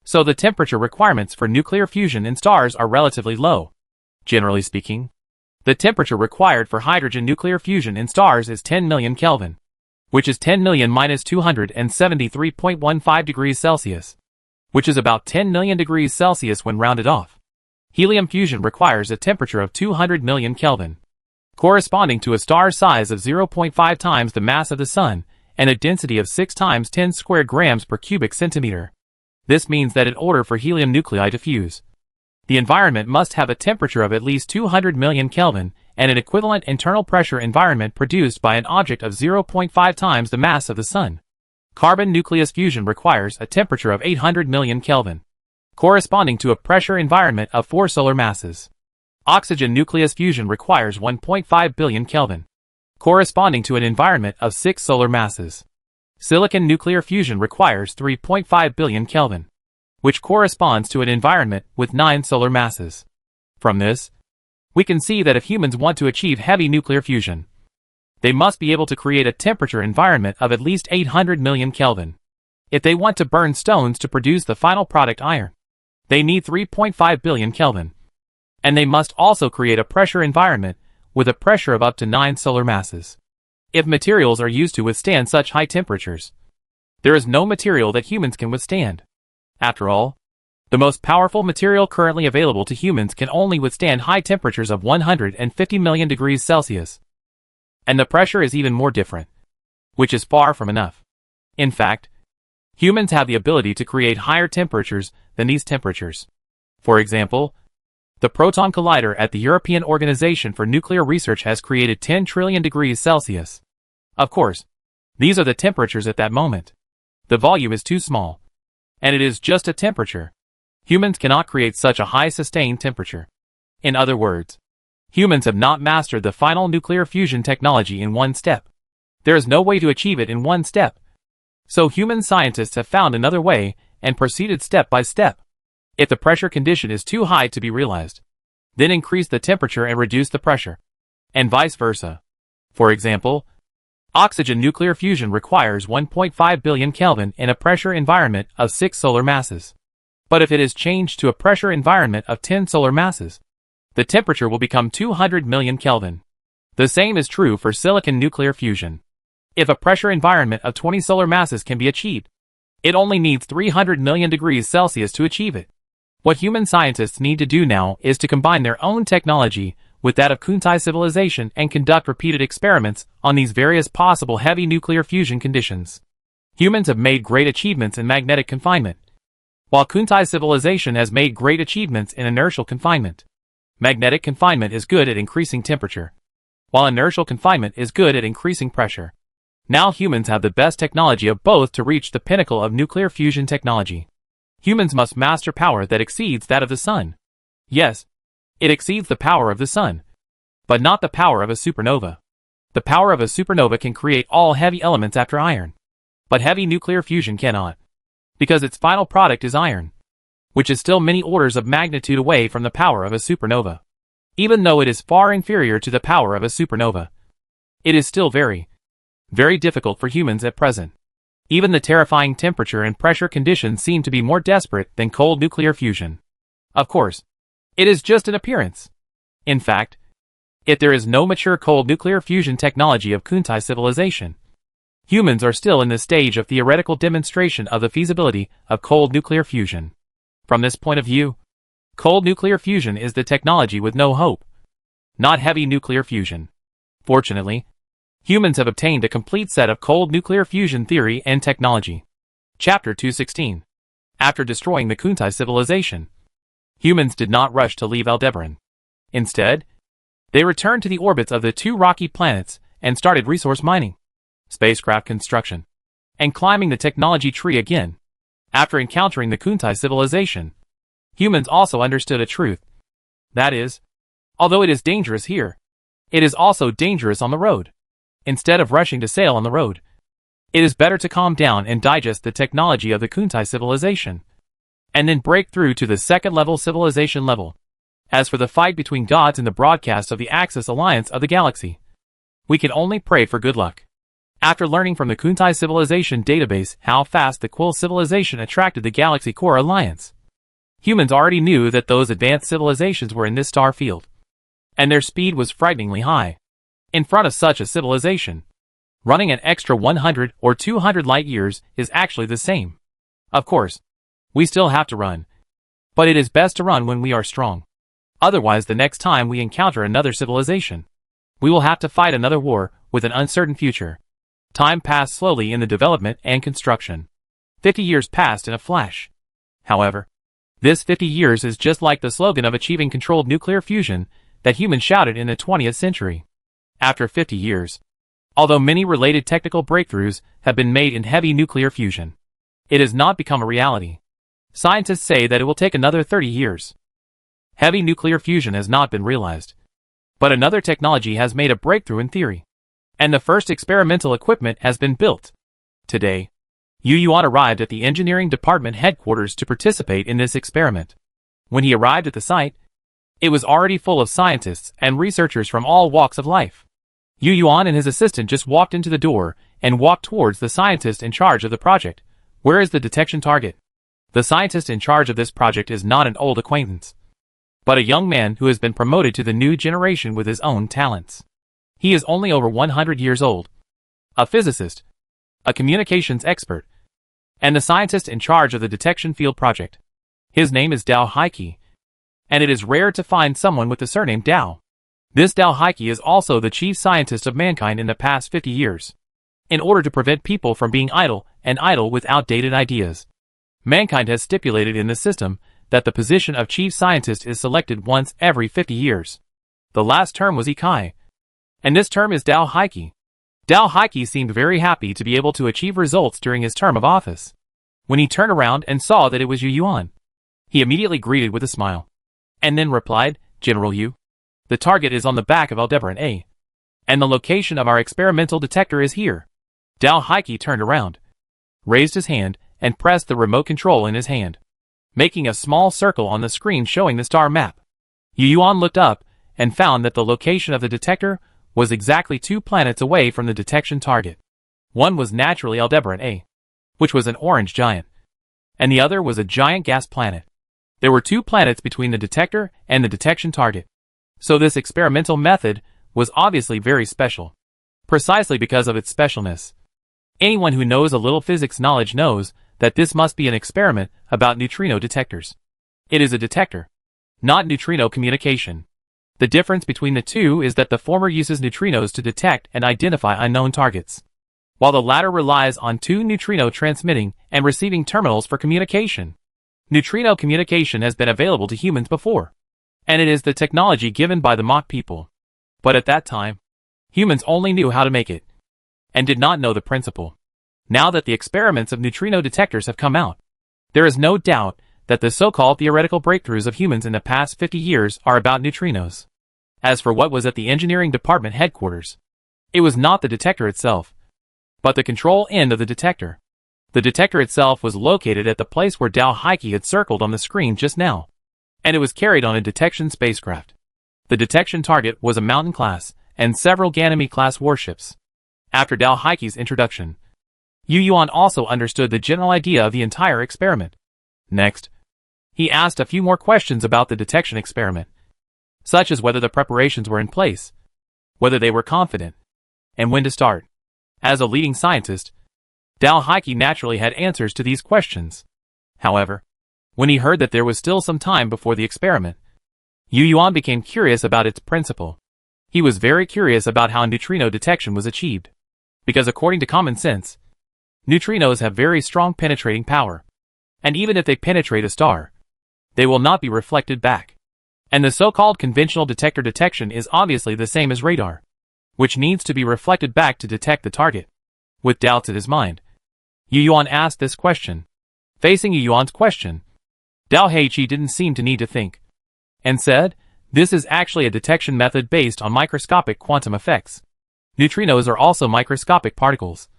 So the temperature requirements for nuclear fusion in stars are relatively low. Generally speaking, the temperature required for hydrogen nuclear fusion in stars is 10 million Kelvin, which is 10 million minus 273.15 degrees Celsius, which is about 10 million degrees Celsius when rounded off. Helium fusion requires a temperature of 200 million Kelvin, corresponding to a star size of 0.5 times the mass of the Sun and a density of 6 times 10 squared grams per cubic centimeter. This means that in order for helium nuclei to fuse, the environment must have a temperature of at least 200 million Kelvin and an equivalent internal pressure environment produced by an object of 0.5 times the mass of the Sun. Carbon nucleus fusion requires a temperature of 800 million Kelvin, corresponding to a pressure environment of 4 solar masses. Oxygen nucleus fusion requires 1.5 billion Kelvin, corresponding to an environment of 6 solar masses. Silicon nuclear fusion requires 3.5 billion Kelvin, which corresponds to an environment with 9 solar masses. From this, we can see that if humans want to achieve heavy nuclear fusion, they must be able to create a temperature environment of at least 800 million Kelvin. If they want to burn stones to produce the final product iron, they need 3.5 billion Kelvin. And they must also create a pressure environment with a pressure of up to 9 solar masses. If materials are used to withstand such high temperatures, there is no material that humans can withstand. After all, the most powerful material currently available to humans can only withstand high temperatures of 150 million degrees Celsius. And the pressure is even more different, which is far from enough. In fact, humans have the ability to create higher temperatures than these temperatures. For example, the Proton Collider at the European Organization for Nuclear Research has created 10 trillion degrees Celsius. Of course, these are the temperatures at that moment. The volume is too small, and it is just a temperature. Humans cannot create such a high sustained temperature. In other words, humans have not mastered the final nuclear fusion technology in one step. There is no way to achieve it in one step. So human scientists have found another way and proceeded step by step. If the pressure condition is too high to be realized, then increase the temperature and reduce the pressure, and vice versa. For example, oxygen nuclear fusion requires 1.5 billion Kelvin in a pressure environment of 6 solar masses. But if it is changed to a pressure environment of 10 solar masses, the temperature will become 200 million Kelvin. The same is true for silicon nuclear fusion. If a pressure environment of 20 solar masses can be achieved, it only needs 300 million degrees Celsius to achieve it. What human scientists need to do now is to combine their own technology with that of Kuntai civilization and conduct repeated experiments on these various possible heavy nuclear fusion conditions. Humans have made great achievements in magnetic confinement, while Kuntai civilization has made great achievements in inertial confinement. Magnetic confinement is good at increasing temperature, while inertial confinement is good at increasing pressure. Now humans have the best technology of both to reach the pinnacle of nuclear fusion technology. Humans must master power that exceeds that of the Sun. Yes, it exceeds the power of the Sun, but not the power of a supernova. The power of a supernova can create all heavy elements after iron, but heavy nuclear fusion cannot, because its final product is iron, which is still many orders of magnitude away from the power of a supernova. Even though it is far inferior to the power of a supernova, it is still very, very difficult for humans at present. Even the terrifying temperature and pressure conditions seem to be more desperate than cold nuclear fusion. Of course, it is just an appearance. In fact, if there is no mature cold nuclear fusion technology of Kuntai civilization, humans are still in the stage of theoretical demonstration of the feasibility of cold nuclear fusion. From this point of view, cold nuclear fusion is the technology with no hope, not heavy nuclear fusion. Fortunately, humans have obtained a complete set of cold nuclear fusion theory and technology. Chapter 216. After destroying the Kuntai civilization, humans did not rush to leave Aldebaran. Instead, they returned to the orbits of the 2 rocky planets and started resource mining, spacecraft construction, and climbing the technology tree again. After encountering the Kuntai civilization, humans also understood a truth. That is, although it is dangerous here, it is also dangerous on the road. Instead of rushing to sail on the road, it is better to calm down and digest the technology of the Kuntai civilization, and then break through to the second-level civilization level. As for the fight between gods in the broadcast of the Axis Alliance of the galaxy, we can only pray for good luck. After learning from the Kuntai civilization database how fast the Quill civilization attracted the Galaxy Core Alliance, humans already knew that those advanced civilizations were in this star field, and their speed was frighteningly high. In front of such a civilization, running an extra 100 or 200 light years is actually the same. Of course, we still have to run, but it is best to run when we are strong. Otherwise, the next time we encounter another civilization, we will have to fight another war with an uncertain future. Time passed slowly in the development and construction. 50 years passed in a flash. However, this 50 years is just like the slogan of achieving controlled nuclear fusion that humans shouted in the 20th century. After 50 years, although many related technical breakthroughs have been made in heavy nuclear fusion, it has not become a reality. Scientists say that it will take another 30 years. Heavy nuclear fusion has not been realized, but another technology has made a breakthrough in theory, and the first experimental equipment has been built. Today, Yu Yuan arrived at the engineering department headquarters to participate in this experiment. When he arrived at the site, it was already full of scientists and researchers from all walks of life. Yu Yuan and his assistant just walked into the door and walked towards the scientist in charge of the project. Where is the detection target? The scientist in charge of this project is not an old acquaintance, but a young man who has been promoted to the new generation with his own talents. He is only over 100 years old, a physicist, a communications expert, and the scientist in charge of the detection field project. His name is Dao Heike, and it is rare to find someone with the surname Dao. This Dao Heike is also the chief scientist of mankind in the past 50 years. In order to prevent people from being idle and idle with outdated ideas, mankind has stipulated in the system that the position of chief scientist is selected once every 50 years. The last term was Ikai, and this term is Dao Heike. Dao Heike seemed very happy to be able to achieve results during his term of office. When he turned around and saw that it was Yu Yuan, he immediately greeted with a smile, and then replied, "General Yu, the target is on the back of Aldebaran A, and the location of our experimental detector is here." Dao Heike turned around, raised his hand, and pressed the remote control in his hand, making a small circle on the screen showing the star map. Yu Yuan looked up and found that the location of the detector was exactly 2 planets away from the detection target. One was naturally Aldebaran A, which was an orange giant, and the other was a giant gas planet. There were 2 planets between the detector and the detection target, so this experimental method was obviously very special, precisely because of its specialness. Anyone who knows a little physics knowledge knows that this must be an experiment about neutrino detectors. It is a detector, not neutrino communication. The difference between the two is that the former uses neutrinos to detect and identify unknown targets, while the latter relies on 2 neutrino transmitting and receiving terminals for communication. Neutrino communication has been available to humans before, and it is the technology given by the Mach people. But at that time, humans only knew how to make it, and did not know the principle. Now that the experiments of neutrino detectors have come out, there is no doubt that the so-called theoretical breakthroughs of humans in the past 50 years are about neutrinos. As for what was at the engineering department headquarters, it was not the detector itself, but the control end of the detector. The detector itself was located at the place where Dao Heike had circled on the screen just now, and it was carried on a detection spacecraft. The detection target was a Mountain class and several Ganymede class warships. After Dao Heike's introduction, Yu Yuan also understood the general idea of the entire experiment. Next, he asked a few more questions about the detection experiment, such as whether the preparations were in place, whether they were confident, and when to start. As a leading scientist, Dao Heike naturally had answers to these questions. However, when he heard that there was still some time before the experiment, Yu Yuan became curious about its principle. He was very curious about how neutrino detection was achieved, because according to common sense, neutrinos have very strong penetrating power, and even if they penetrate a star, they will not be reflected back. And the so-called conventional detector detection is obviously the same as radar, which needs to be reflected back to detect the target. With doubts in his mind, Yu Yuan asked this question. Facing Yu Yuan's question, Dao Heike didn't seem to need to think, and said, "This is actually a detection method based on microscopic quantum effects. Neutrinos are also microscopic particles,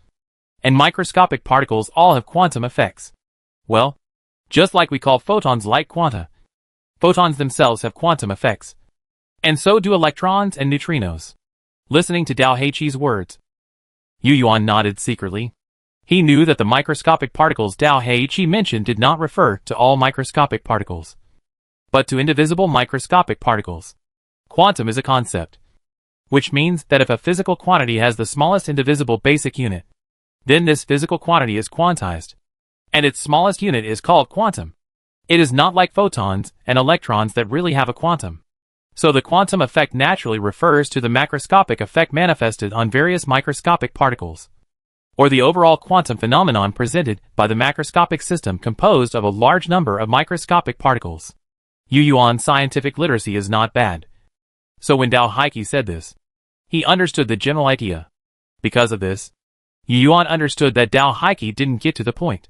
and microscopic particles all have quantum effects. Well, just like we call photons light quanta, photons themselves have quantum effects, and so do electrons and neutrinos." Listening to Dao Heike's words, Yu Yuan nodded secretly. He knew that the microscopic particles Dao Heiqi mentioned did not refer to all microscopic particles, but to indivisible microscopic particles. Quantum is a concept, which means that if a physical quantity has the smallest indivisible basic unit, then this physical quantity is quantized, and its smallest unit is called quantum. It is not like photons and electrons that really have a quantum. So the quantum effect naturally refers to the macroscopic effect manifested on various microscopic particles, or the overall quantum phenomenon presented by the macroscopic system composed of a large number of microscopic particles. Yu Yuan's scientific literacy is not bad. So when Dao Heiqi said this, he understood the general idea. Because of this, Yu Yuan understood that Dao Heiqi didn't get to the point.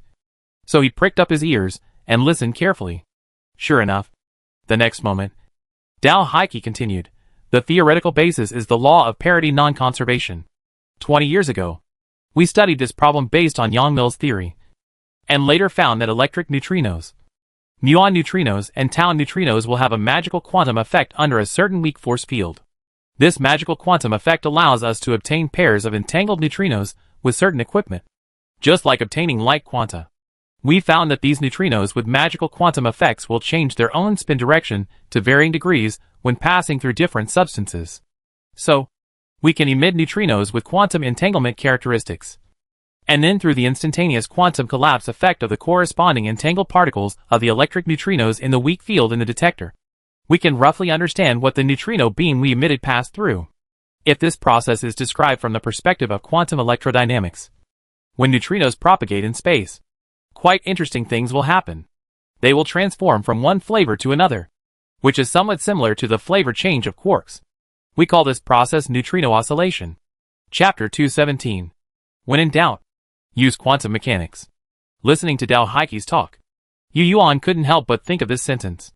So he pricked up his ears and listened carefully. Sure enough, the next moment, Dao Heiqi continued, the theoretical basis is the law of parity non-conservation. 20 years ago, we studied this problem based on Yang-Mills theory, and later found that electric neutrinos, muon neutrinos and tau neutrinos will have a magical quantum effect under a certain weak force field. This magical quantum effect allows us to obtain pairs of entangled neutrinos with certain equipment, just like obtaining light quanta. We found that these neutrinos with magical quantum effects will change their own spin direction to varying degrees when passing through different substances. So, we can emit neutrinos with quantum entanglement characteristics. And then through the instantaneous quantum collapse effect of the corresponding entangled particles of the electric neutrinos in the weak field in the detector, we can roughly understand what the neutrino beam we emitted passed through. If this process is described from the perspective of quantum electrodynamics, when neutrinos propagate in space, quite interesting things will happen. They will transform from one flavor to another, which is somewhat similar to the flavor change of quarks. We call this process neutrino oscillation. Chapter 217. When in doubt, use quantum mechanics. Listening to Dao Heiqi's talk, Yu Yuan couldn't help but think of this sentence.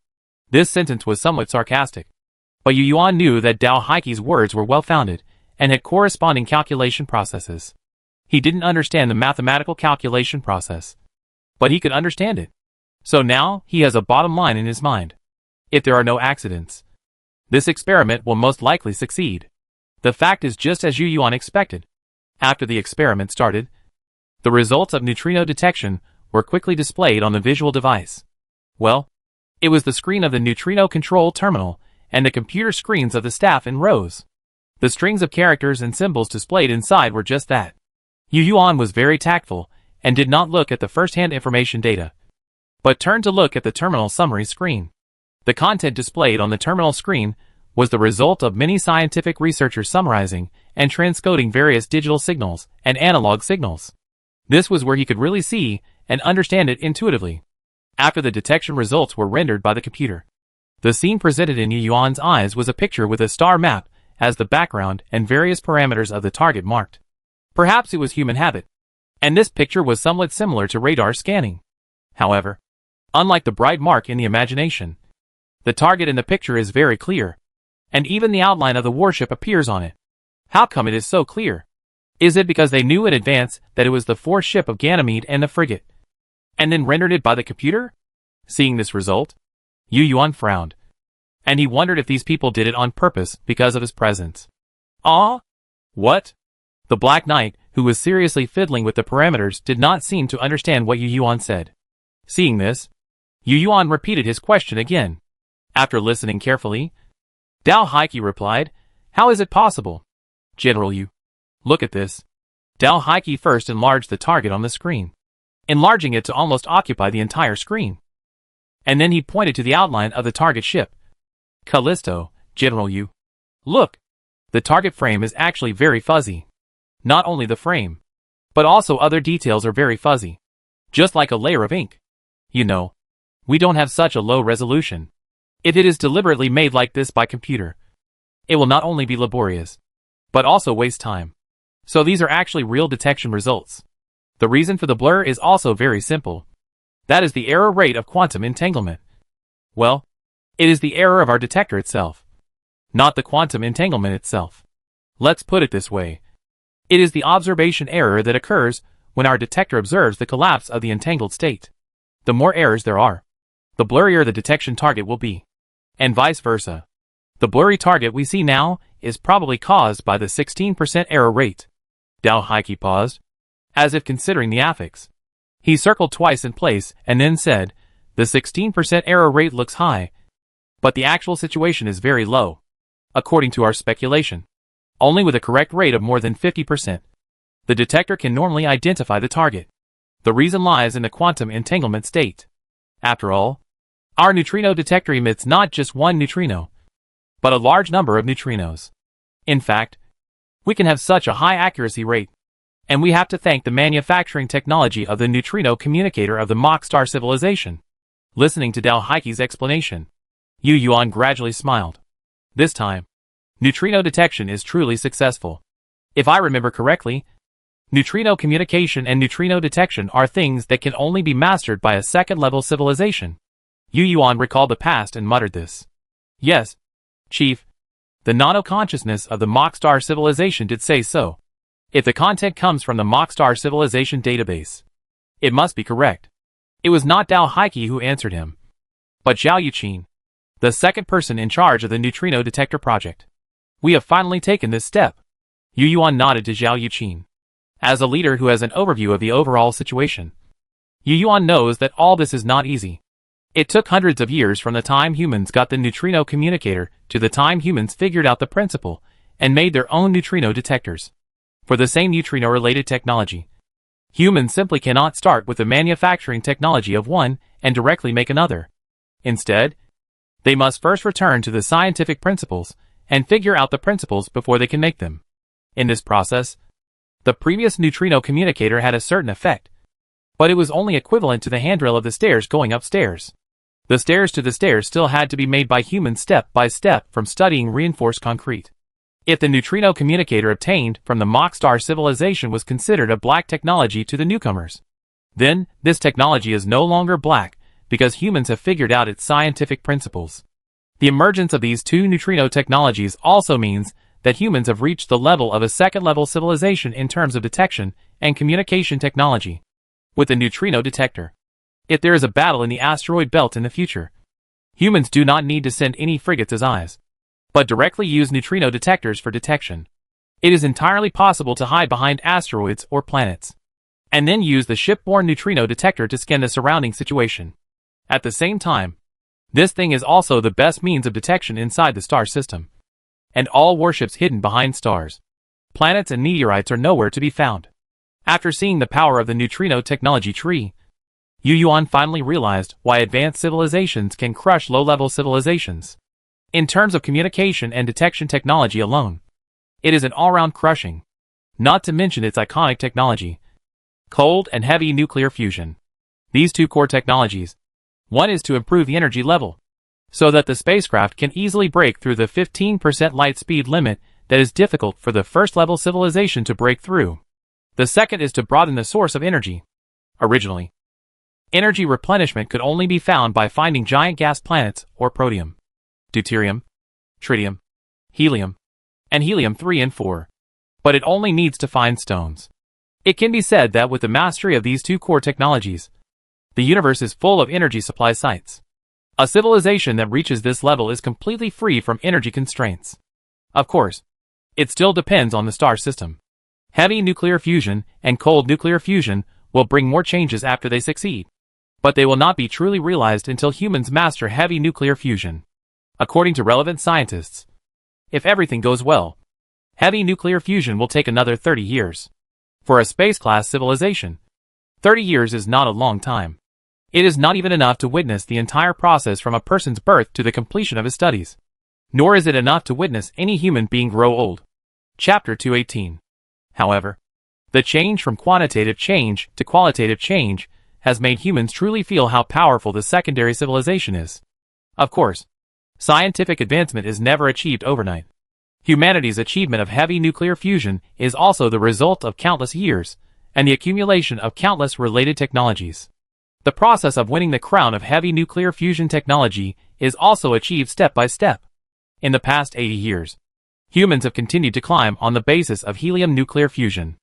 This sentence was somewhat sarcastic, but Yu Yuan knew that Dao Heiqi's words were well-founded and had corresponding calculation processes. He didn't understand the mathematical calculation process, but he could understand it. So now he has a bottom line in his mind. If there are no accidents, this experiment will most likely succeed. The fact is just as Yu Yuan expected. After the experiment started, the results of neutrino detection were quickly displayed on the visual device. Well, it was the screen of the neutrino control terminal and the computer screens of the staff in rows. The strings of characters and symbols displayed inside were just that. Yu Yuan was very tactful and did not look at the first-hand information data, but turned to look at the terminal summary screen. The content displayed on the terminal screen was the result of many scientific researchers summarizing and transcoding various digital signals and analog signals. This was where he could really see and understand it intuitively. After the detection results were rendered by the computer, the scene presented in Yu Yuan's eyes was a picture with a star map as the background and various parameters of the target marked. Perhaps it was human habit, and this picture was somewhat similar to radar scanning. However, unlike the bright mark in the imagination, the target in the picture is very clear, and even the outline of the warship appears on it. How come it is so clear? Is it because they knew in advance that it was the fourth ship of Ganymede and the frigate, and then rendered it by the computer? Seeing this result, Yu Yuan frowned, and he wondered if these people did it on purpose because of his presence. Ah? What? The Black Knight, who was seriously fiddling with the parameters, did not seem to understand what Yu Yuan said. Seeing this, Yu Yuan repeated his question again. After listening carefully, Dao Heiqi replied, "How is it possible? General Yu, look at this." Dao Heiqi first enlarged the target on the screen, enlarging it to almost occupy the entire screen. And then he pointed to the outline of the target ship. "Callisto, General Yu. Look, the target frame is actually very fuzzy. Not only the frame, but also other details are very fuzzy. Just like a layer of ink. You know, we don't have such a low resolution. If it is deliberately made like this by computer, it will not only be laborious, but also waste time. So these are actually real detection results. The reason for the blur is also very simple. That is the error rate of quantum entanglement. Well, it is the error of our detector itself, not the quantum entanglement itself. Let's put it this way. It is the observation error that occurs when our detector observes the collapse of the entangled state. The more errors there are, the blurrier the detection target will be. And vice versa. The blurry target we see now is probably caused by the 16% error rate. Dao Heike paused, as if considering the affix. He circled twice in place and then said, "The 16% error rate looks high, but the actual situation is very low. According to our speculation, only with a correct rate of more than 50%, the detector can normally identify the target. The reason lies in the quantum entanglement state. After all, our neutrino detector emits not just one neutrino, but a large number of neutrinos. In fact, we can have such a high accuracy rate, and we have to thank the manufacturing technology of the neutrino communicator of the Mach star civilization." Listening to Dao Heike's explanation, Yu Yuan gradually smiled. This time, neutrino detection is truly successful. If I remember correctly, neutrino communication and neutrino detection are things that can only be mastered by a second-level civilization. Yu Yuan recalled the past and muttered this. "Yes, Chief, the nano-consciousness of the Mach star civilization did say so. If the content comes from the Mach star civilization database, it must be correct." It was not Dao Heike who answered him, but Zhao Yuqin, the second person in charge of the neutrino detector project. "We have finally taken this step." Yu Yuan nodded to Zhao Yuqin. As a leader who has an overview of the overall situation, Yu Yuan knows that all this is not easy. It took hundreds of years from the time humans got the neutrino communicator to the time humans figured out the principle and made their own neutrino detectors. For the same neutrino-related technology, humans simply cannot start with the manufacturing technology of one and directly make another. Instead, they must first return to the scientific principles and figure out the principles before they can make them. In this process, the previous neutrino communicator had a certain effect, but it was only equivalent to the handrail of the stairs going upstairs. The stairs to the stairs still had to be made by humans step by step from studying reinforced concrete. If the neutrino communicator obtained from the Mach star civilization was considered a black technology to the newcomers, then this technology is no longer black because humans have figured out its scientific principles. The emergence of these two neutrino technologies also means that humans have reached the level of a second-level civilization in terms of detection and communication technology. With the neutrino detector, if there is a battle in the asteroid belt in the future, humans do not need to send any frigates as eyes, but directly use neutrino detectors for detection. It is entirely possible to hide behind asteroids or planets, and then use the shipborne neutrino detector to scan the surrounding situation. At the same time, this thing is also the best means of detection inside the star system, and all warships hidden behind stars, planets and meteorites are nowhere to be found. After seeing the power of the neutrino technology tree, Yu Yuan finally realized why advanced civilizations can crush low-level civilizations. In terms of communication and detection technology alone, it is an all-round crushing, not to mention its iconic technology, cold and heavy nuclear fusion. These two core technologies, one is to improve the energy level, so that the spacecraft can easily break through the 15% light speed limit that is difficult for the first-level civilization to break through. The second is to broaden the source of energy. Originally, energy replenishment could only be found by finding giant gas planets or protium, deuterium, tritium, helium, and helium-3 and 4. But it only needs to find stones. It can be said that with the mastery of these two core technologies, the universe is full of energy supply sites. A civilization that reaches this level is completely free from energy constraints. Of course, it still depends on the star system. Heavy nuclear fusion and cold nuclear fusion will bring more changes after they succeed, but they will not be truly realized until humans master heavy nuclear fusion. According to relevant scientists, if everything goes well, heavy nuclear fusion will take another 30 years. For a space-class civilization, 30 years is not a long time. It is not even enough to witness the entire process from a person's birth to the completion of his studies. Nor is it enough to witness any human being grow old. Chapter 218. However, the change from quantitative change to qualitative change has made humans truly feel how powerful the secondary civilization is. Of course, scientific advancement is never achieved overnight. Humanity's achievement of heavy nuclear fusion is also the result of countless years and the accumulation of countless related technologies. The process of winning the crown of heavy nuclear fusion technology is also achieved step by step. In the past 80 years, humans have continued to climb on the basis of helium nuclear fusion.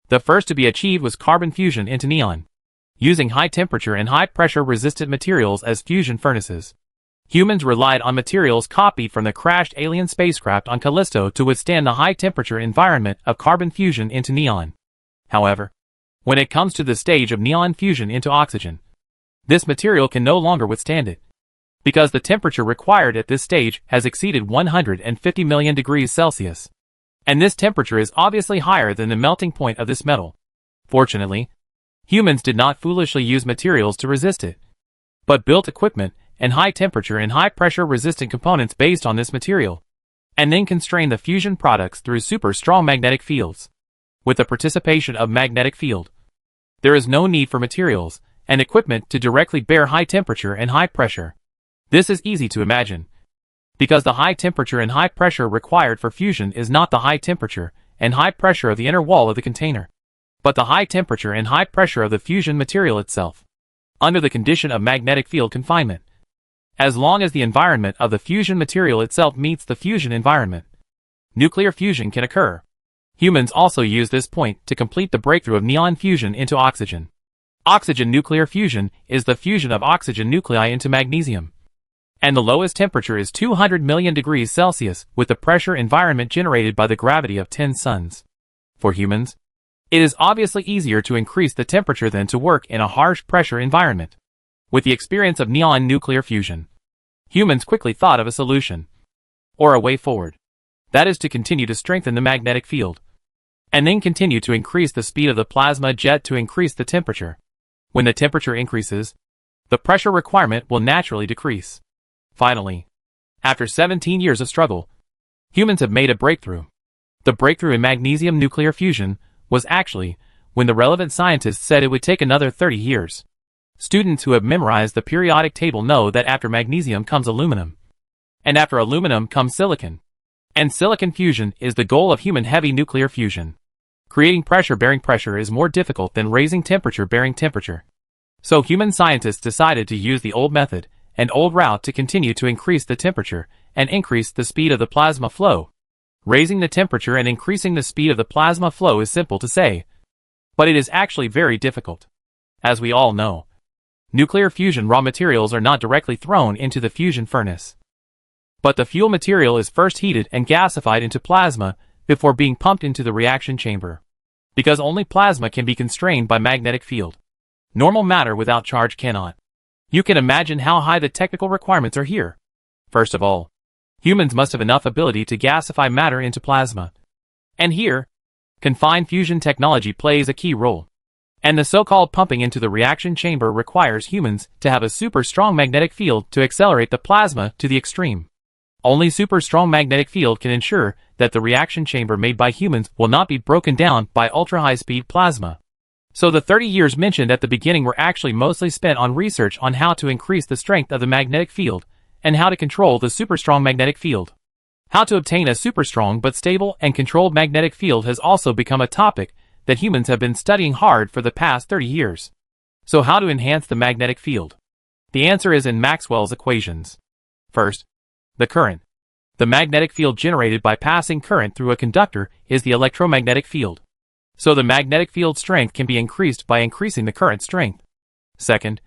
The first to be achieved was carbon fusion into neon, using high temperature and high pressure resistant materials as fusion furnaces. Humans relied on materials copied from the crashed alien spacecraft on Callisto to withstand the high-temperature environment of carbon fusion into neon. However, when it comes to the stage of neon fusion into oxygen, this material can no longer withstand it, because the temperature required at this stage has exceeded 150 million degrees Celsius. And this temperature is obviously higher than the melting point of this metal. Fortunately, humans did not foolishly use materials to resist it, but built equipment and high-temperature and high-pressure resistant components based on this material, and then constrained the fusion products through super-strong magnetic fields. With the participation of magnetic field, there is no need for materials and equipment to directly bear high temperature and high pressure. This is easy to imagine, because the high temperature and high pressure required for fusion is not the high temperature and high pressure of the inner wall of the container, but the high temperature and high pressure of the fusion material itself, under the condition of magnetic field confinement. As long as the environment of the fusion material itself meets the fusion environment, nuclear fusion can occur. Humans also use this point to complete the breakthrough of neon fusion into oxygen. Oxygen nuclear fusion is the fusion of oxygen nuclei into magnesium, and the lowest temperature is 200 million degrees Celsius with the pressure environment generated by the gravity of 10 suns. For humans, it is obviously easier to increase the temperature than to work in a harsh pressure environment. With the experience of neon nuclear fusion, humans quickly thought of a solution, or a way forward. That is to continue to strengthen the magnetic field, and then continue to increase the speed of the plasma jet to increase the temperature. When the temperature increases, the pressure requirement will naturally decrease. Finally, after 17 years of struggle, humans have made a breakthrough. The breakthrough in magnesium nuclear fusion was actually when the relevant scientists said it would take another 30 years. Students who have memorized the periodic table know that after magnesium comes aluminum, and after aluminum comes silicon. And silicon fusion is the goal of human heavy nuclear fusion. Creating pressure-bearing pressure is more difficult than raising temperature-bearing temperature. So human scientists decided to use the old method and old route to continue to increase the temperature and increase the speed of the plasma flow. Raising the temperature and increasing the speed of the plasma flow is simple to say, but it is actually very difficult. As we all know, nuclear fusion raw materials are not directly thrown into the fusion furnace, but the fuel material is first heated and gasified into plasma before being pumped into the reaction chamber, because only plasma can be constrained by magnetic field. Normal matter without charge cannot. You can imagine how high the technical requirements are here. First of all, humans must have enough ability to gasify matter into plasma. And here, confined fusion technology plays a key role. And the so-called pumping into the reaction chamber requires humans to have a super strong magnetic field to accelerate the plasma to the extreme. Only super strong magnetic field can ensure that the reaction chamber made by humans will not be broken down by ultra-high-speed plasma. So the 30 years mentioned at the beginning were actually mostly spent on research on how to increase the strength of the magnetic field and how to control the super strong magnetic field. How to obtain a super strong but stable and controlled magnetic field has also become a topic that humans have been studying hard for the past 30 years. So how to enhance the magnetic field? The answer is in Maxwell's equations. First, the current. The magnetic field generated by passing current through a conductor is the electromagnetic field. So the magnetic field strength can be increased by increasing the current strength. Second,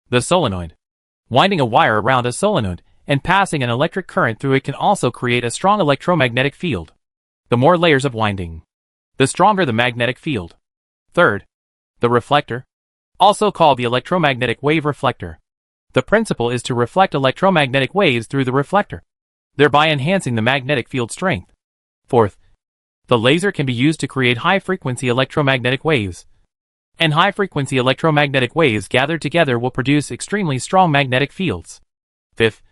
the solenoid. Winding a wire around a solenoid and passing an electric current through it can also create a strong electromagnetic field. The more layers of winding, the stronger the magnetic field. Third, the reflector, also called the electromagnetic wave reflector. The principle is to reflect electromagnetic waves through the reflector, thereby enhancing the magnetic field strength. Fourth, the laser can be used to create high-frequency electromagnetic waves. And high-frequency electromagnetic waves gathered together will produce extremely strong magnetic fields. Fifth,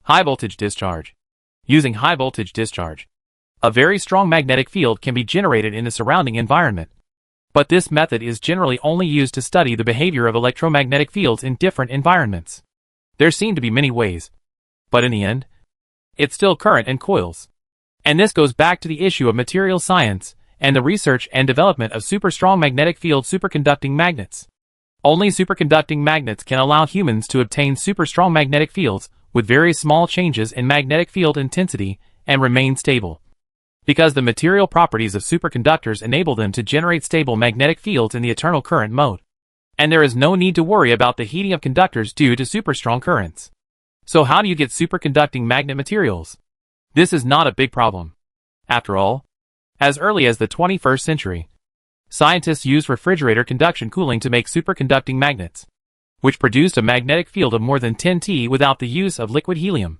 high-voltage discharge. Using high-voltage discharge, a very strong magnetic field can be generated in the surrounding environment. But this method is generally only used to study the behavior of electromagnetic fields in different environments. There seem to be many ways, but in the end, it's still current and coils. And this goes back to the issue of material science and the research and development of super strong magnetic field superconducting magnets. Only superconducting magnets can allow humans to obtain super strong magnetic fields with very small changes in magnetic field intensity and remain stable, because the material properties of superconductors enable them to generate stable magnetic fields in the eternal current mode. And there is no need to worry about the heating of conductors due to super strong currents. So how do you get superconducting magnet materials? This is not a big problem. After all, as early as the 21st century, scientists used refrigerator conduction cooling to make superconducting magnets, which produced a magnetic field of more than 10 T without the use of liquid helium.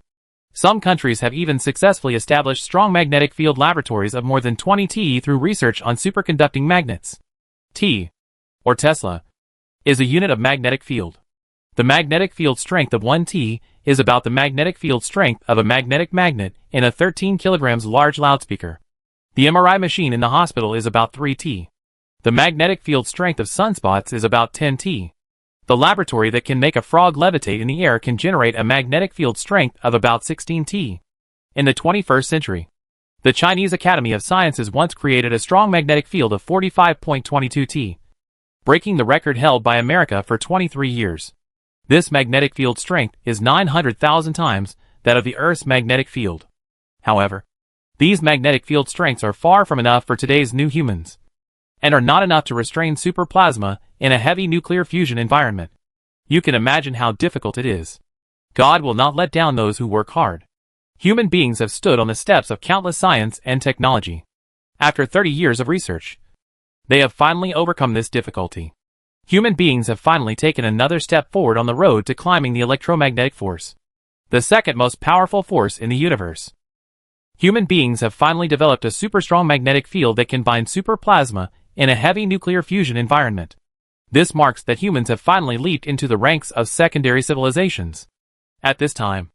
Some countries have even successfully established strong magnetic field laboratories of more than 20 T through research on superconducting magnets. T, or Tesla, is a unit of magnetic field. The magnetic field strength of 1 T is about the magnetic field strength of a magnetic magnet in a 13 kilograms large loudspeaker. The MRI machine in the hospital is about 3 T. The magnetic field strength of sunspots is about 10 T. The laboratory that can make a frog levitate in the air can generate a magnetic field strength of about 16 T. In the 21st century, the Chinese Academy of Sciences once created a strong magnetic field of 45.22 T, breaking the record held by America for 23 years. This magnetic field strength is 900,000 times that of the Earth's magnetic field. However, these magnetic field strengths are far from enough for today's new humans, and are not enough to restrain superplasma in a heavy nuclear fusion environment. You can imagine how difficult it is. God will not let down those who work hard. Human beings have stood on the steps of countless science and technology. After 30 years of research, they have finally overcome this difficulty. Human beings have finally taken another step forward on the road to climbing the electromagnetic force, the second most powerful force in the universe. Human beings have finally developed a super strong magnetic field that can bind superplasma in a heavy nuclear fusion environment. This marks that humans have finally leaped into the ranks of secondary civilizations. At this time,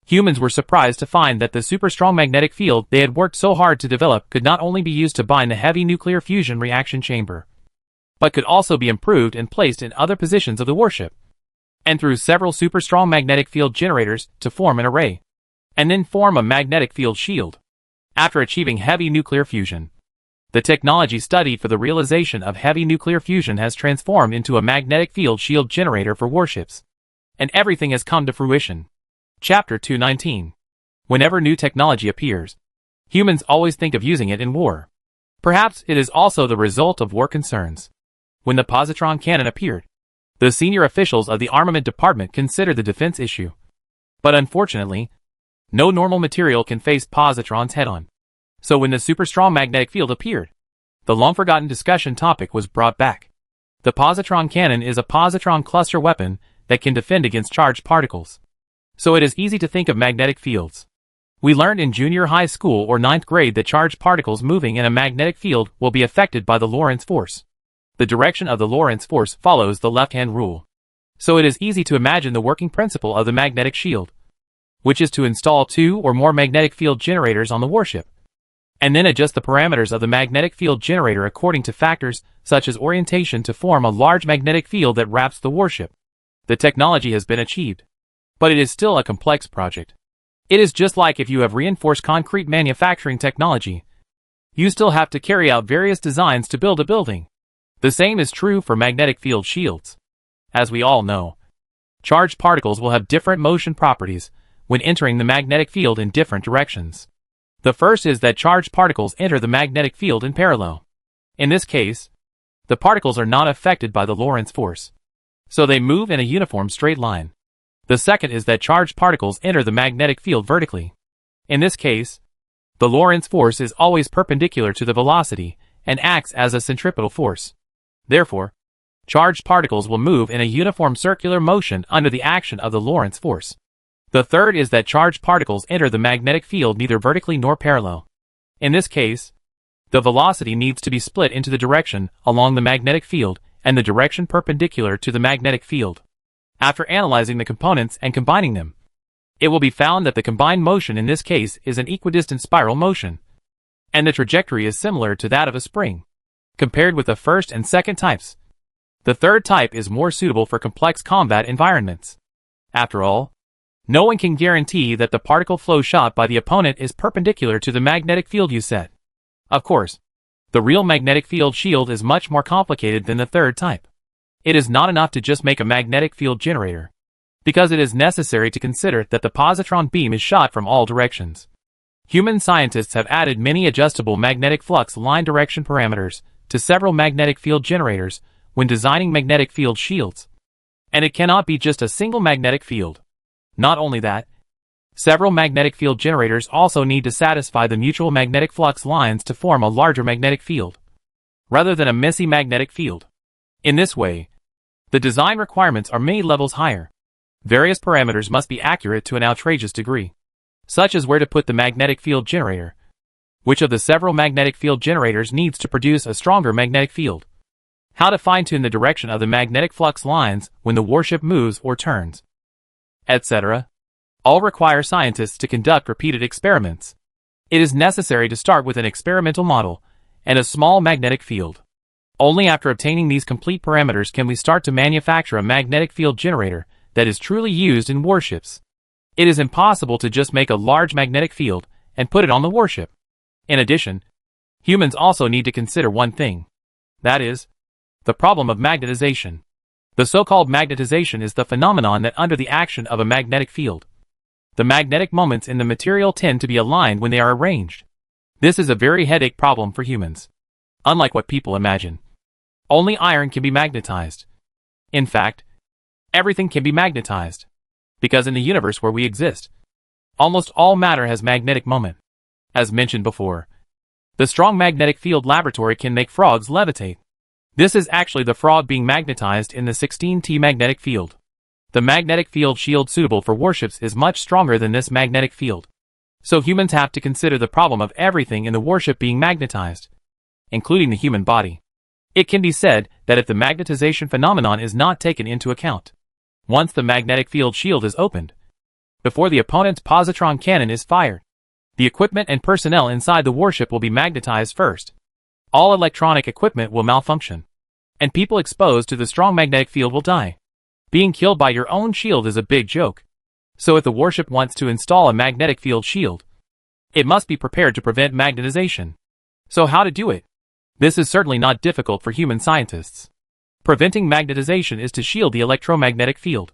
humans were surprised to find that the super strong magnetic field they had worked so hard to develop could not only be used to bind the heavy nuclear fusion reaction chamber, but could also be improved and placed in other positions of the warship, and through several super strong magnetic field generators to form an array, and then form a magnetic field shield. After achieving heavy nuclear fusion, the technology studied for the realization of heavy nuclear fusion has transformed into a magnetic field shield generator for warships, and everything has come to fruition. Chapter 219. Whenever new technology appears, humans always think of using it in war. Perhaps it is also the result of war concerns. When the positron cannon appeared, the senior officials of the armament department considered the defense issue. But unfortunately, no normal material can face positrons head-on. So when the super strong magnetic field appeared, the long-forgotten discussion topic was brought back. The positron cannon is a positron cluster weapon that can defend against charged particles. So it is easy to think of magnetic fields. We learned in junior high school or 9th grade that charged particles moving in a magnetic field will be affected by the Lorentz force. The direction of the Lorentz force follows the left-hand rule. So it is easy to imagine the working principle of the magnetic shield, which is to install 2 or more magnetic field generators on the warship, and then adjust the parameters of the magnetic field generator according to factors such as orientation to form a large magnetic field that wraps the warship. The technology has been achieved, but it is still a complex project. It is just like if you have reinforced concrete manufacturing technology. You still have to carry out various designs to build a building. The same is true for magnetic field shields. As we all know, charged particles will have different motion properties when entering the magnetic field in different directions. The first is that charged particles enter the magnetic field in parallel. In this case, the particles are not affected by the Lorentz force, so they move in a uniform straight line. The second is that charged particles enter the magnetic field vertically. In this case, the Lorentz force is always perpendicular to the velocity and acts as a centripetal force. Therefore, charged particles will move in a uniform circular motion under the action of the Lorentz force. The third is that charged particles enter the magnetic field neither vertically nor parallel. In this case, the velocity needs to be split into the direction along the magnetic field and the direction perpendicular to the magnetic field. After analyzing the components and combining them, it will be found that the combined motion in this case is an equidistant spiral motion, and the trajectory is similar to that of a spring. Compared with the first and second types, the third type is more suitable for complex combat environments. After all, no one can guarantee that the particle flow shot by the opponent is perpendicular to the magnetic field you set. Of course, the real magnetic field shield is much more complicated than the third type. It is not enough to just make a magnetic field generator, because it is necessary to consider that the positron beam is shot from all directions. Human scientists have added many adjustable magnetic flux line direction parameters to several magnetic field generators when designing magnetic field shields. And it cannot be just a single magnetic field. Not only that, several magnetic field generators also need to satisfy the mutual magnetic flux lines to form a larger magnetic field, rather than a messy magnetic field. In this way, the design requirements are many levels higher. Various parameters must be accurate to an outrageous degree, such as where to put the magnetic field generator, which of the several magnetic field generators needs to produce a stronger magnetic field, how to fine-tune the direction of the magnetic flux lines when the warship moves or turns, etc. All require scientists to conduct repeated experiments. It is necessary to start with an experimental model and a small magnetic field. Only after obtaining these complete parameters can we start to manufacture a magnetic field generator that is truly used in warships. It is impossible to just make a large magnetic field and put it on the warship. In addition, humans also need to consider one thing. That is, the problem of magnetization. The so-called magnetization is the phenomenon that under the action of a magnetic field, the magnetic moments in the material tend to be aligned when they are arranged. This is a very headache problem for humans. Unlike what people imagine, only iron can be magnetized. In fact, everything can be magnetized, because in the universe where we exist, almost all matter has magnetic moment. As mentioned before, the strong magnetic field laboratory can make frogs levitate. This is actually the frog being magnetized in the 16T magnetic field. The magnetic field shield suitable for warships is much stronger than this magnetic field. So humans have to consider the problem of everything in the warship being magnetized, including the human body. It can be said that if the magnetization phenomenon is not taken into account, once the magnetic field shield is opened, before the opponent's positron cannon is fired, the equipment and personnel inside the warship will be magnetized first. All electronic equipment will malfunction, and people exposed to the strong magnetic field will die. Being killed by your own shield is a big joke. So if the warship wants to install a magnetic field shield, it must be prepared to prevent magnetization. So how to do it? This is certainly not difficult for human scientists. Preventing magnetization is to shield the electromagnetic field.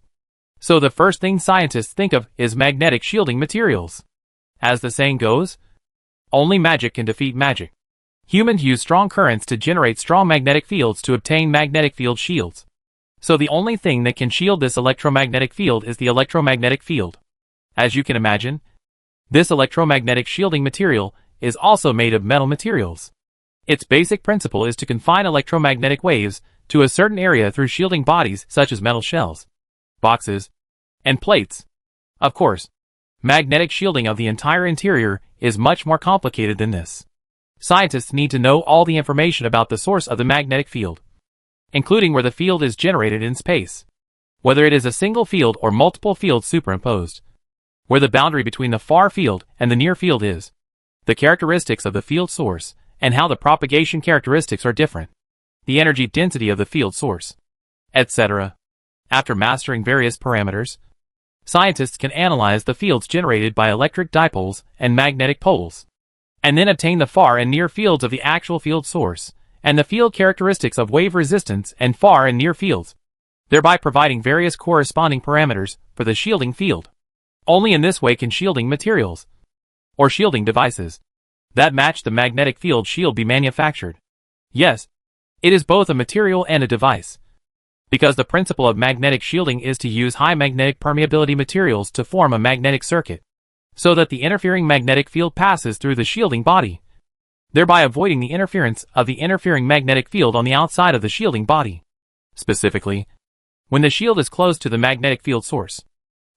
So the first thing scientists think of is magnetic shielding materials. As the saying goes, only magic can defeat magic. Humans use strong currents to generate strong magnetic fields to obtain magnetic field shields. So the only thing that can shield this electromagnetic field is the electromagnetic field. As you can imagine, this electromagnetic shielding material is also made of metal materials. Its basic principle is to confine electromagnetic waves to a certain area through shielding bodies such as metal shells, boxes, and plates. Of course, magnetic shielding of the entire interior is much more complicated than this. Scientists need to know all the information about the source of the magnetic field, including where the field is generated in space, whether it is a single field or multiple fields superimposed, where the boundary between the far field and the near field is, the characteristics of the field source, and how the propagation characteristics are different, the energy density of the field source, etc. After mastering various parameters, scientists can analyze the fields generated by electric dipoles and magnetic poles, and then obtain the far and near fields of the actual field source, and the field characteristics of wave resistance and far and near fields, thereby providing various corresponding parameters for the shielding field. Only in this way can shielding materials, or shielding devices, that match the magnetic field shield be manufactured. Yes, it is both a material and a device, because the principle of magnetic shielding is to use high magnetic permeability materials to form a magnetic circuit, so that the interfering magnetic field passes through the shielding body, thereby avoiding the interference of the interfering magnetic field on the outside of the shielding body. Specifically, when the shield is close to the magnetic field source,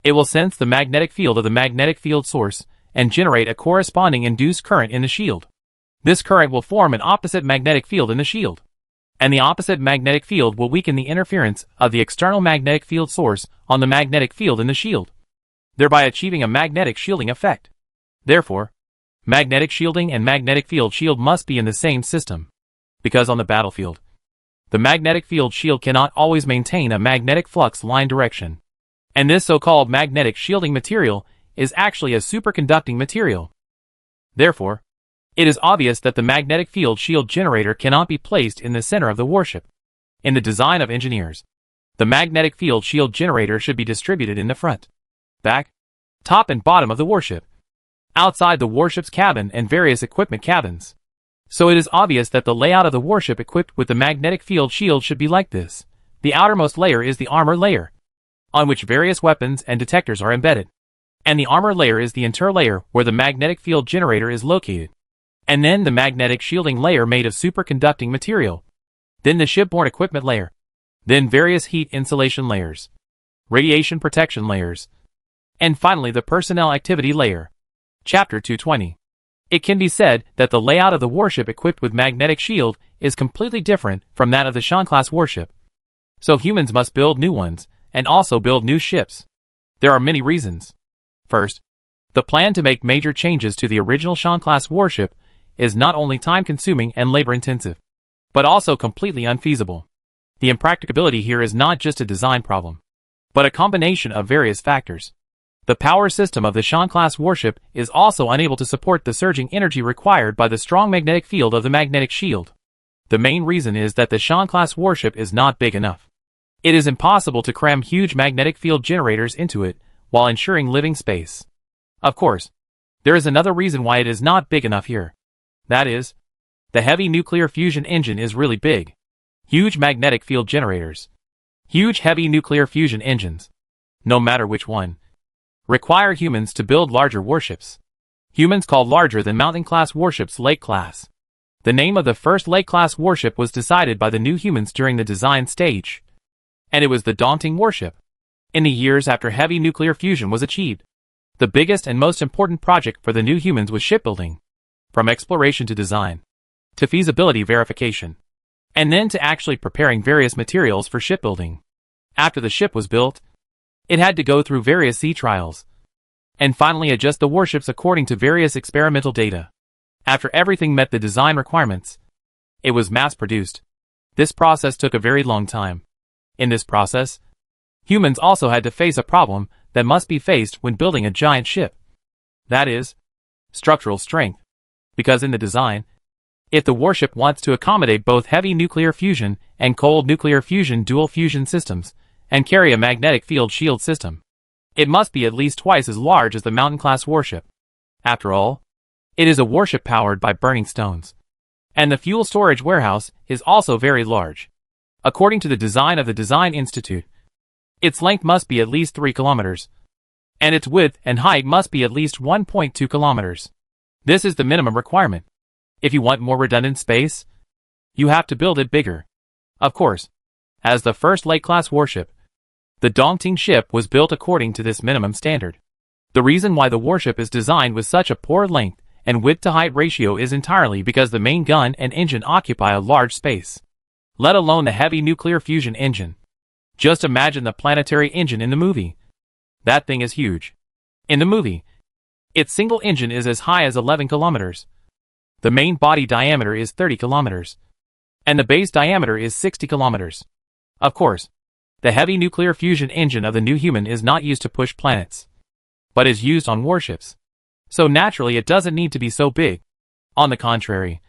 it will sense the magnetic field of the magnetic field source and generate a corresponding induced current in the shield. This current will form an opposite magnetic field in the shield, and the opposite magnetic field will weaken the interference of the external magnetic field source on the magnetic field in the shield, thereby achieving a magnetic shielding effect. Therefore, magnetic shielding and magnetic field shield must be in the same system, because on the battlefield, the magnetic field shield cannot always maintain a magnetic flux line direction, and this so-called magnetic shielding material is actually a superconducting material. Therefore, it is obvious that the magnetic field shield generator cannot be placed in the center of the warship. In the design of engineers, the magnetic field shield generator should be distributed in the front, back, top and bottom of the warship, outside the warship's cabin and various equipment cabins. So it is obvious that the layout of the warship equipped with the magnetic field shield should be like this. The outermost layer is the armor layer, on which various weapons and detectors are embedded. And the armor layer is the interlayer where the magnetic field generator is located. And then the magnetic shielding layer made of superconducting material. Then the shipborne equipment layer. Then various heat insulation layers, radiation protection layers, and finally the personnel activity layer. Chapter 220. It can be said that the layout of the warship equipped with magnetic shield is completely different from that of the Shan-class warship. So humans must build new ones, and also build new ships. There are many reasons. First, the plan to make major changes to the original Shan-class warship is not only time-consuming and labor-intensive, but also completely unfeasible. The impracticability here is not just a design problem, but a combination of various factors. The power system of the Shan-class warship is also unable to support the surging energy required by the strong magnetic field of the magnetic shield. The main reason is that the Shan-class warship is not big enough. It is impossible to cram huge magnetic field generators into it while ensuring living space. Of course, there is another reason why it is not big enough here. That is, the heavy nuclear fusion engine is really big. Huge magnetic field generators, huge heavy nuclear fusion engines, no matter which one, require humans to build larger warships. Humans call larger than Mountain-class warships Lake-class. The name of the first Lake-class warship was decided by the new humans during the design stage, and it was the Daunting warship. In the years after heavy nuclear fusion was achieved, the biggest and most important project for the new humans was shipbuilding. From exploration to design, to feasibility verification, and then to actually preparing various materials for shipbuilding. After the ship was built, it had to go through various sea trials, and finally adjust the warships according to various experimental data. After everything met the design requirements, it was mass-produced. This process took a very long time. In this process, humans also had to face a problem that must be faced when building a giant ship. That is, structural strength. Because in the design, if the warship wants to accommodate both heavy nuclear fusion and cold nuclear fusion dual fusion systems, and carry a magnetic field shield system, it must be at least twice as large as the Mountain-class warship. After all, it is a warship powered by burning stones. And the fuel storage warehouse is also very large. According to the design of the Design Institute, its length must be at least 3 kilometers, and its width and height must be at least 1.2 kilometers. This is the minimum requirement. If you want more redundant space, you have to build it bigger. Of course, as the first Lake-class warship, the Daunting ship was built according to this minimum standard. The reason why the warship is designed with such a poor length and width-to-height ratio is entirely because the main gun and engine occupy a large space, let alone the heavy nuclear fusion engine. Just imagine the planetary engine in the movie. That thing is huge. In the movie, its single engine is as high as 11 kilometers. The main body diameter is 30 kilometers, and the base diameter is 60 kilometers. Of course, the heavy nuclear fusion engine of the new human is not used to push planets, but is used on warships. So naturally it doesn't need to be so big. On the contrary,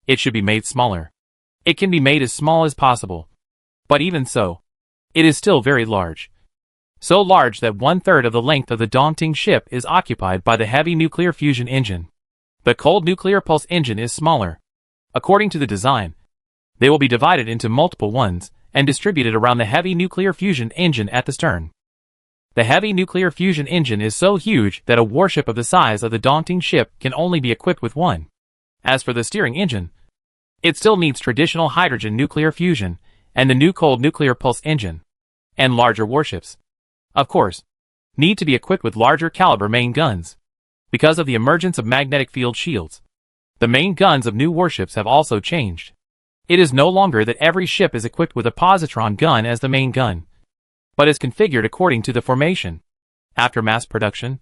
it should be made smaller. It can be made as small as possible. But even so, it is still very large. So large that 1/3 of the length of the Daunting ship is occupied by the heavy nuclear fusion engine. The cold nuclear pulse engine is smaller. According to the design, they will be divided into multiple ones and distributed around the heavy nuclear fusion engine at the stern. The heavy nuclear fusion engine is so huge that a warship of the size of the Daunting ship can only be equipped with one. As for the steering engine, it still needs traditional hydrogen nuclear fusion and the new cold nuclear pulse engine. And larger warships, of course, need to be equipped with larger caliber main guns. Because of the emergence of magnetic field shields, the main guns of new warships have also changed. It is no longer that every ship is equipped with a positron gun as the main gun, but is configured according to the formation. After mass production,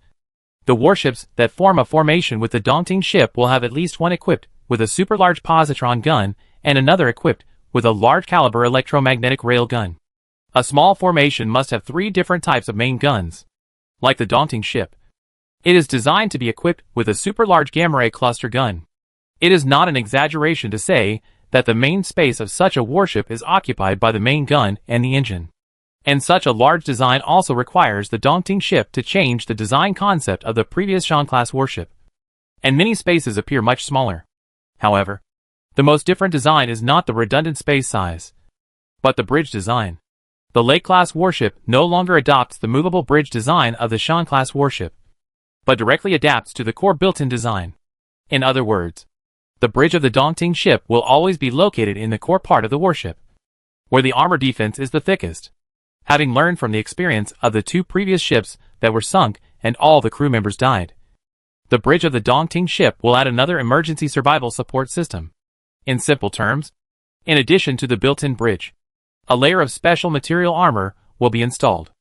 the warships that form a formation with the Daunting ship will have at least one equipped with a super large positron gun and another equipped with a large caliber electromagnetic rail gun. A small formation must have 3 different types of main guns. Like the Daunting ship, it is designed to be equipped with a super large gamma ray cluster gun. It is not an exaggeration to say that the main space of such a warship is occupied by the main gun and the engine. And such a large design also requires the Daunting ship to change the design concept of the previous Shan-class warship. And many spaces appear much smaller. However, the most different design is not the redundant space size, but the bridge design. The Lake-class warship no longer adopts the movable bridge design of the Shan-class warship, but directly adapts to the core built-in design. In other words, the bridge of the Dongting ship will always be located in the core part of the warship, where the armor defense is the thickest. Having learned from the experience of the 2 previous ships that were sunk and all the crew members died, the bridge of the Dongting ship will add another emergency survival support system. In simple terms, in addition to the built-in bridge, a layer of special material armor will be installed.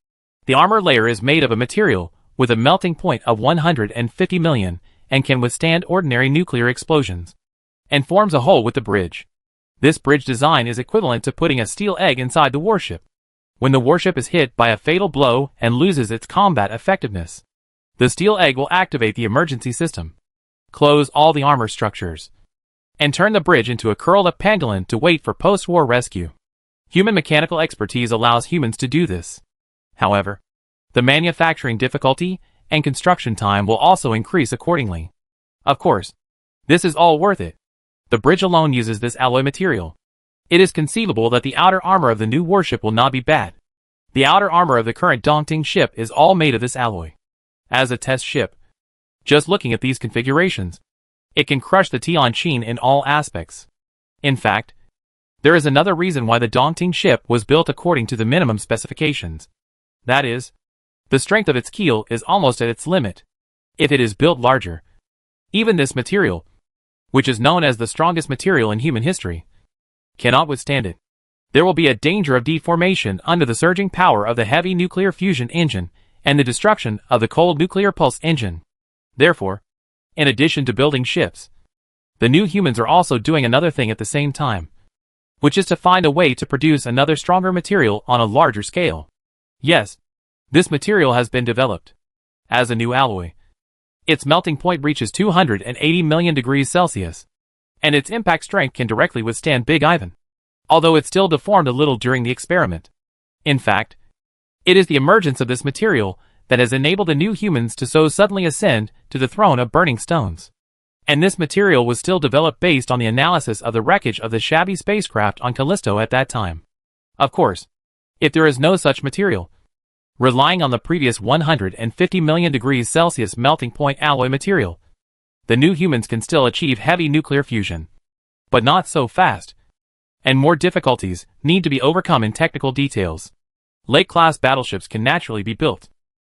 The armor layer is made of a material with a melting point of 150 million and can withstand ordinary nuclear explosions, and forms a hole with the bridge. This bridge design is equivalent to putting a steel egg inside the warship. When the warship is hit by a fatal blow and loses its combat effectiveness, the steel egg will activate the emergency system, close all the armor structures, and turn the bridge into a curled-up pangolin to wait for post-war rescue. Human mechanical expertise allows humans to do this. However, the manufacturing difficulty and construction time will also increase accordingly. Of course, this is all worth it. The bridge alone uses this alloy material. It is conceivable that the outer armor of the new warship will not be bad. The outer armor of the current Dongting ship is all made of this alloy. As a test ship, just looking at these configurations, it can crush the Tianqin in all aspects. In fact, there is another reason why the Dongting ship was built according to the minimum specifications. That is, the strength of its keel is almost at its limit. If it is built larger, even this material, which is known as the strongest material in human history, cannot withstand it. There will be a danger of deformation under the surging power of the heavy nuclear fusion engine and the destruction of the cold nuclear pulse engine. Therefore, in addition to building ships, the new humans are also doing another thing at the same time, which is to find a way to produce another stronger material on a larger scale. Yes, this material has been developed as a new alloy. Its melting point reaches 280 million degrees Celsius, and its impact strength can directly withstand Big Ivan, although it still deformed a little during the experiment. In fact, it is the emergence of this material that has enabled the new humans to so suddenly ascend to the throne of burning stones. And this material was still developed based on the analysis of the wreckage of the shabby spacecraft on Callisto at that time. Of course, if there is no such material, relying on the previous 150 million degrees Celsius melting point alloy material, the new humans can still achieve heavy nuclear fusion. But not so fast. And more difficulties need to be overcome in technical details. Lake-class battleships can naturally be built,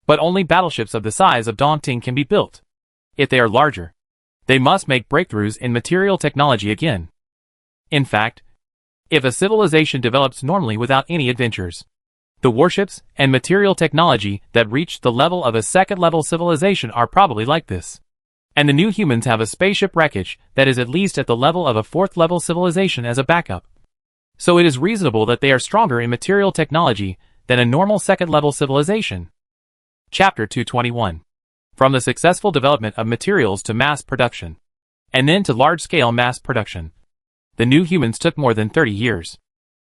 but only battleships of the size of Dongting can be built. If they are larger, they must make breakthroughs in material technology again. In fact, if a civilization develops normally without any adventures, the warships and material technology that reach the level of a second-level civilization are probably like this. And the new humans have a spaceship wreckage that is at least at the level of a fourth-level civilization as a backup. So it is reasonable that they are stronger in material technology than a normal second-level civilization. Chapter 221. From the successful development of materials to mass production, and then to large-scale mass production, the new humans took more than 30 years.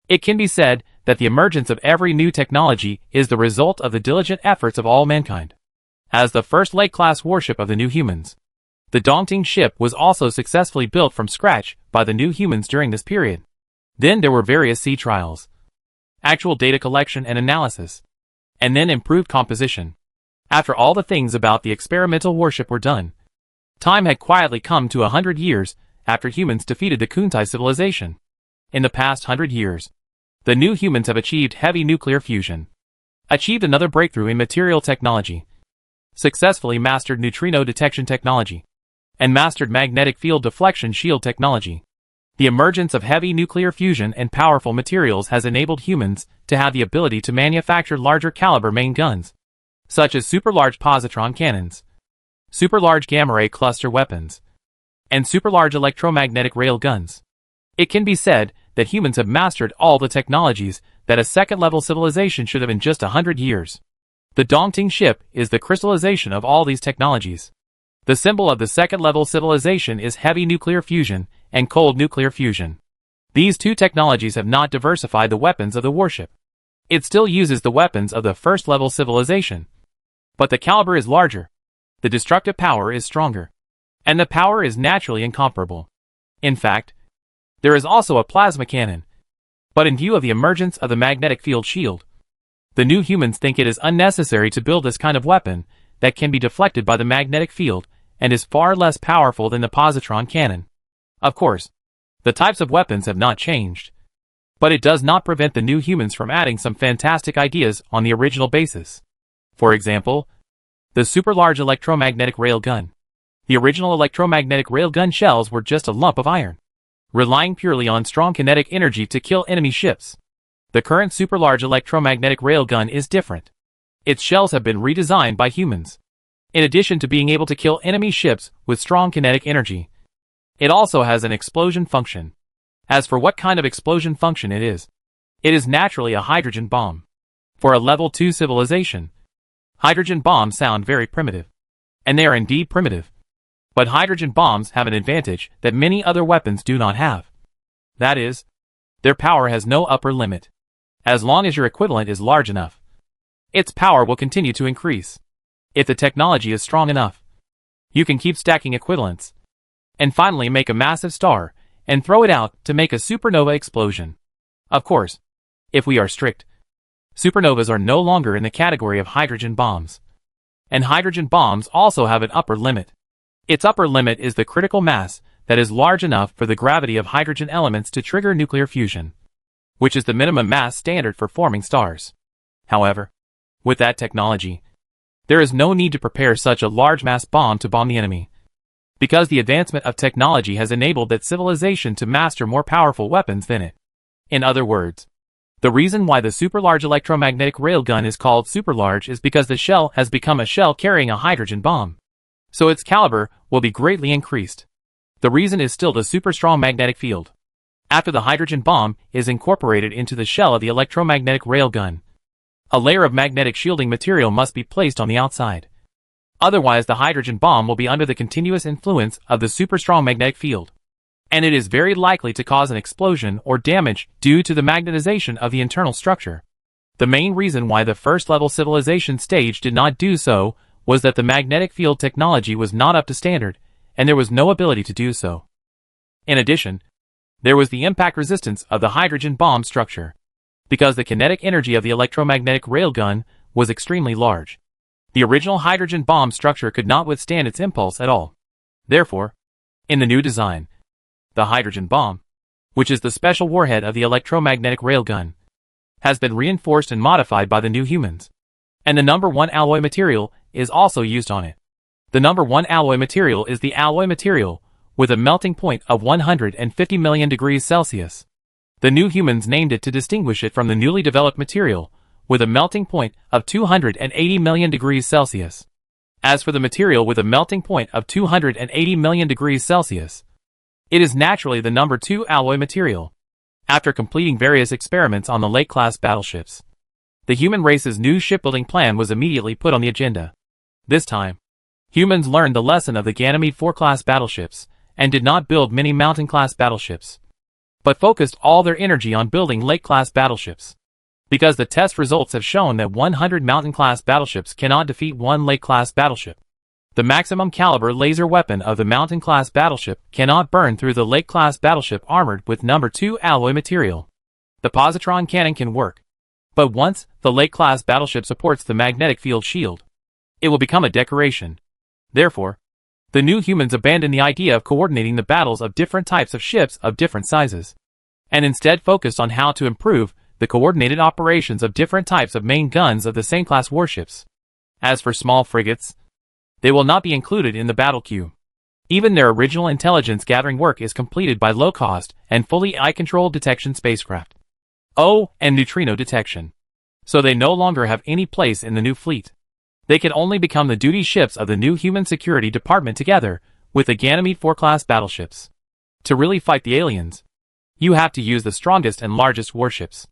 It can be said that the emergence of every new technology is the result of the diligent efforts of all mankind. As the first Lake-class warship of the new humans, the Dongting ship was also successfully built from scratch by the new humans during this period. Then there were various sea trials, actual data collection and analysis, and then improved composition. After all the things about the experimental warship were done, time had quietly come to 100 years after humans defeated the Kuntai civilization. In the past 100 years, the new humans have achieved heavy nuclear fusion, achieved another breakthrough in material technology, successfully mastered neutrino detection technology, and mastered magnetic field deflection shield technology. The emergence of heavy nuclear fusion and powerful materials has enabled humans to have the ability to manufacture larger caliber main guns, such as super-large positron cannons, super-large gamma-ray cluster weapons, and super-large electromagnetic rail guns. It can be said that humans have mastered all the technologies that a second-level civilization should have in just 100 years. The Dongting ship is the crystallization of all these technologies. The symbol of the second-level civilization is heavy nuclear fusion and cold nuclear fusion. These two technologies have not diversified the weapons of the warship. It still uses the weapons of the first-level civilization. But the caliber is larger, the destructive power is stronger, and the power is naturally incomparable. In fact, there is also a plasma cannon. But in view of the emergence of the magnetic field shield, The new humans think it is unnecessary to build this kind of weapon that can be deflected by the magnetic field and is far less powerful than the positron cannon. Of course, the types of weapons have not changed, but it does not prevent the new humans from adding some fantastic ideas on the original basis. For example, the super large electromagnetic railgun. The original electromagnetic railgun shells were just a lump of iron, relying purely on strong kinetic energy to kill enemy ships. The current super large electromagnetic railgun is different. Its shells have been redesigned by humans. In addition to being able to kill enemy ships with strong kinetic energy, it also has an explosion function. As for what kind of explosion function it is naturally a hydrogen bomb. For a level 2 civilization, hydrogen bombs sound very primitive. And they are indeed primitive. But hydrogen bombs have an advantage that many other weapons do not have. That is, their power has no upper limit. As long as your equivalent is large enough, its power will continue to increase. If the technology is strong enough, you can keep stacking equivalents, and finally make a massive star, and throw it out to make a supernova explosion. Of course, if we are strict, supernovas are no longer in the category of hydrogen bombs. And hydrogen bombs also have an upper limit. Its upper limit is the critical mass that is large enough for the gravity of hydrogen elements to trigger nuclear fusion, which is the minimum mass standard for forming stars. However, with that technology, there is no need to prepare such a large mass bomb to bomb the enemy, because the advancement of technology has enabled that civilization to master more powerful weapons than it. In other words, the reason why the super-large electromagnetic railgun is called super-large is because the shell has become a shell carrying a hydrogen bomb, so its caliber will be greatly increased. The reason is still the super-strong magnetic field. After the hydrogen bomb is incorporated into the shell of the electromagnetic railgun, a layer of magnetic shielding material must be placed on the outside. Otherwise, the hydrogen bomb will be under the continuous influence of the super-strong magnetic field, and it is very likely to cause an explosion or damage due to the magnetization of the internal structure. The main reason why the first-level civilization stage did not do so was that the magnetic field technology was not up to standard, and there was no ability to do so. In addition, there was the impact resistance of the hydrogen bomb structure, because the kinetic energy of the electromagnetic railgun was extremely large. The original hydrogen bomb structure could not withstand its impulse at all. Therefore, in the new design, the hydrogen bomb, which is the special warhead of the electromagnetic railgun, has been reinforced and modified by the new humans. And the number 1 alloy material is also used on it. The number 1 alloy material is the alloy material with a melting point of 150 million degrees Celsius. The new humans named it to distinguish it from the newly developed material with a melting point of 280 million degrees Celsius. As for the material with a melting point of 280 million degrees Celsius, it is naturally the number 2 alloy material. After completing various experiments on the Lake-class battleships, the human race's new shipbuilding plan was immediately put on the agenda. This time, humans learned the lesson of the Ganymede 4-class battleships and did not build many Mountain-class battleships, but focused all their energy on building Lake-class battleships. Because the test results have shown that 100 Mountain-class battleships cannot defeat one Lake-class battleship. The maximum caliber laser weapon of the Mountain-class battleship cannot burn through the Lake-class battleship armored with number 2 alloy material. The positron cannon can work, but once the Lake-class battleship supports the magnetic field shield, it will become a decoration. Therefore, the new humans abandoned the idea of coordinating the battles of different types of ships of different sizes, and instead focused on how to improve the coordinated operations of different types of main guns of the same class warships. As for small frigates, they will not be included in the battle queue. Even their original intelligence gathering work is completed by low-cost and fully AI-controlled detection spacecraft. And neutrino detection. So they no longer have any place in the new fleet. They can only become the duty ships of the new Human Security Department together with the Ganymede 4-class battleships. To really fight the aliens, you have to use the strongest and largest warships.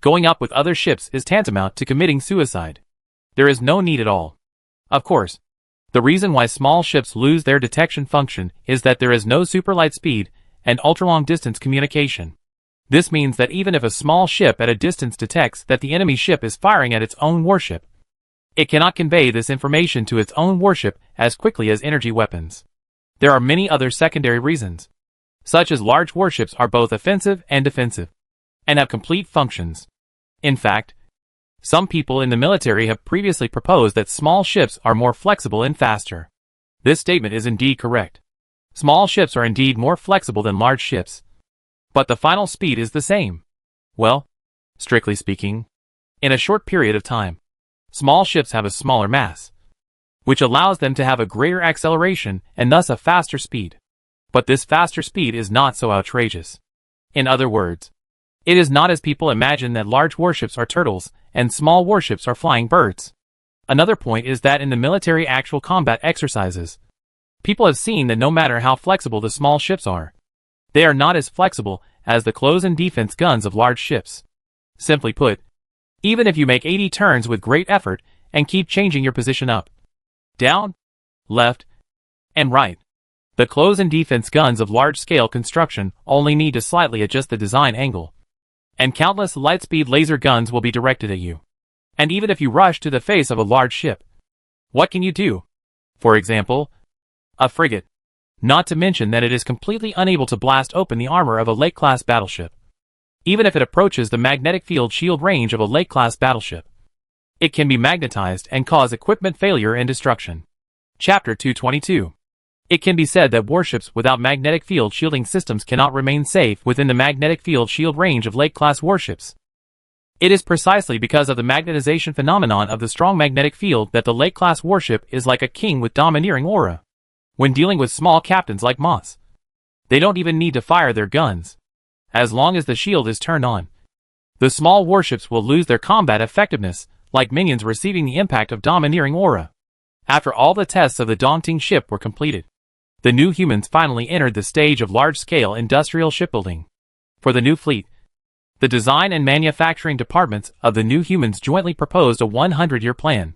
Going up with other ships is tantamount to committing suicide. There is no need at all. Of course, the reason why small ships lose their detection function is that there is no superlight speed and ultra-long distance communication. This means that even if a small ship at a distance detects that the enemy ship is firing at its own warship, it cannot convey this information to its own warship as quickly as energy weapons. There are many other secondary reasons, such as large warships are both offensive and defensive, and have complete functions. In fact, Some people in the military have previously proposed that small ships are more flexible and faster. This statement is indeed correct. Small ships are indeed more flexible than large ships. But the final speed is the same. Well, strictly speaking, in a short period of time, small ships have a smaller mass, which allows them to have a greater acceleration and thus a faster speed. But this faster speed is not so outrageous. In other words, it is not as people imagine that large warships are turtles and small warships are flying birds. Another point is that in the military actual combat exercises, people have seen that no matter how flexible the small ships are, they are not as flexible as the close-in defense guns of large ships. Simply put, even if you make 80 turns with great effort and keep changing your position up, down, left, and right, the close-in defense guns of large-scale construction only need to slightly adjust the design angle, and countless light-speed laser guns will be directed at you. And even if you rush to the face of a large ship, what can you do? For example, a frigate. Not to mention that it is completely unable to blast open the armor of a Lake-class battleship, even if it approaches the magnetic field shield range of a Lake-class battleship. It can be magnetized and cause equipment failure and destruction. Chapter 222. It can be said that warships without magnetic field shielding systems cannot remain safe within the magnetic field shield range of Lake-class warships. It is precisely because of the magnetization phenomenon of the strong magnetic field that the Lake-class warship is like a king with domineering aura. When dealing with small captains like Moss, they don't even need to fire their guns. As long as the shield is turned on, the small warships will lose their combat effectiveness, like minions receiving the impact of domineering aura. After all the tests of the daunting ship were completed, the new humans finally entered the stage of large-scale industrial shipbuilding. For the new fleet, the design and manufacturing departments of the new humans jointly proposed a 100-year plan.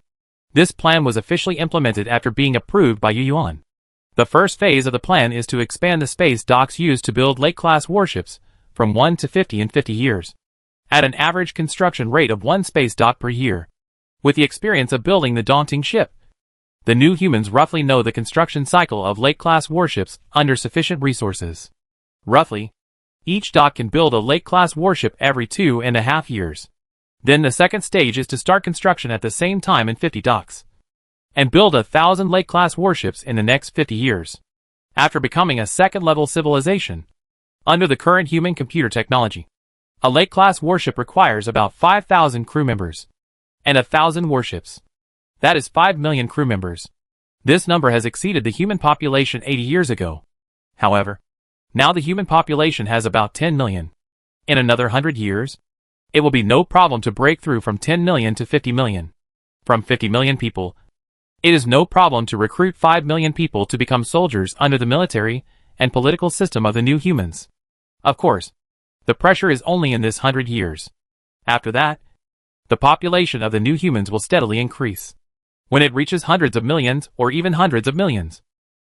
This plan was officially implemented after being approved by Yuan. The first phase of the plan is to expand the space docks used to build Lake-class warships from 1 to 50 in 50 years, at an average construction rate of 1 space dock per year. With the experience of building the daunting ship, the new humans roughly know the construction cycle of Lake-class warships under sufficient resources. Roughly, each dock can build a Lake-class warship every 2.5 years. Then the second stage is to start construction at the same time in 50 docks, and build 1,000 Lake-class warships in the next 50 years. After becoming a second-level civilization, under the current human computer technology, a Lake-class warship requires about 5,000 crew members, and 1,000 warships. That is 5 million crew members. This number has exceeded the human population 80 years ago. However, now the human population has about 10 million. In another 100 years, it will be no problem to break through from 10 million to 50 million. From 50 million people, it is no problem to recruit 5 million people to become soldiers under the military and political system of the new humans. Of course, the pressure is only in this 100 years. After that, the population of the new humans will steadily increase. When it reaches hundreds of millions or even hundreds of millions,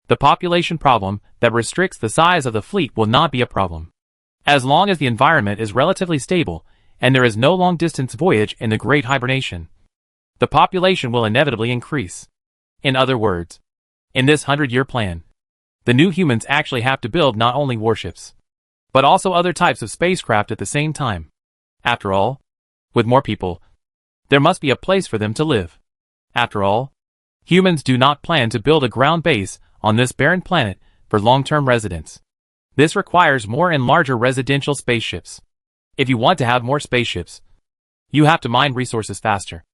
the population problem that restricts the size of the fleet will not be a problem. As long as the environment is relatively stable and there is no long-distance voyage in the Great Hibernation, the population will inevitably increase. In other words, in this 100-year plan, the new humans actually have to build not only warships, but also other types of spacecraft at the same time. After all, with more people, there must be a place for them to live. After all, humans do not plan to build a ground base on this barren planet for long-term residence. This requires more and larger residential spaceships. If you want to have more spaceships, you have to mine resources faster,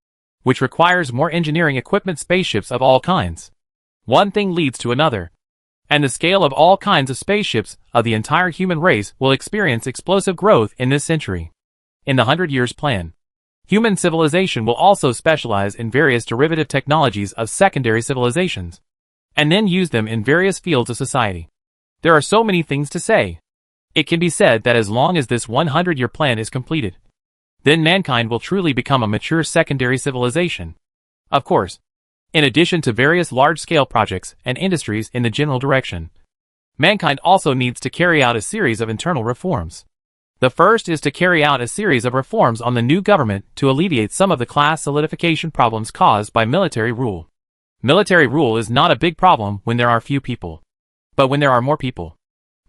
which requires more engineering equipment, spaceships of all kinds. One thing leads to another, and the scale of all kinds of spaceships of the entire human race will experience explosive growth in this century. In the 100 Years Plan, human civilization will also specialize in various derivative technologies of secondary civilizations, and then use them in various fields of society. There are so many things to say. It can be said that as long as this 100-year plan is completed, then mankind will truly become a mature secondary civilization. Of course, in addition to various large-scale projects and industries in the general direction, mankind also needs to carry out a series of internal reforms. The first is to carry out a series of reforms on the new government to alleviate some of the class solidification problems caused by military rule. Military rule is not a big problem when there are few people. But when there are more people,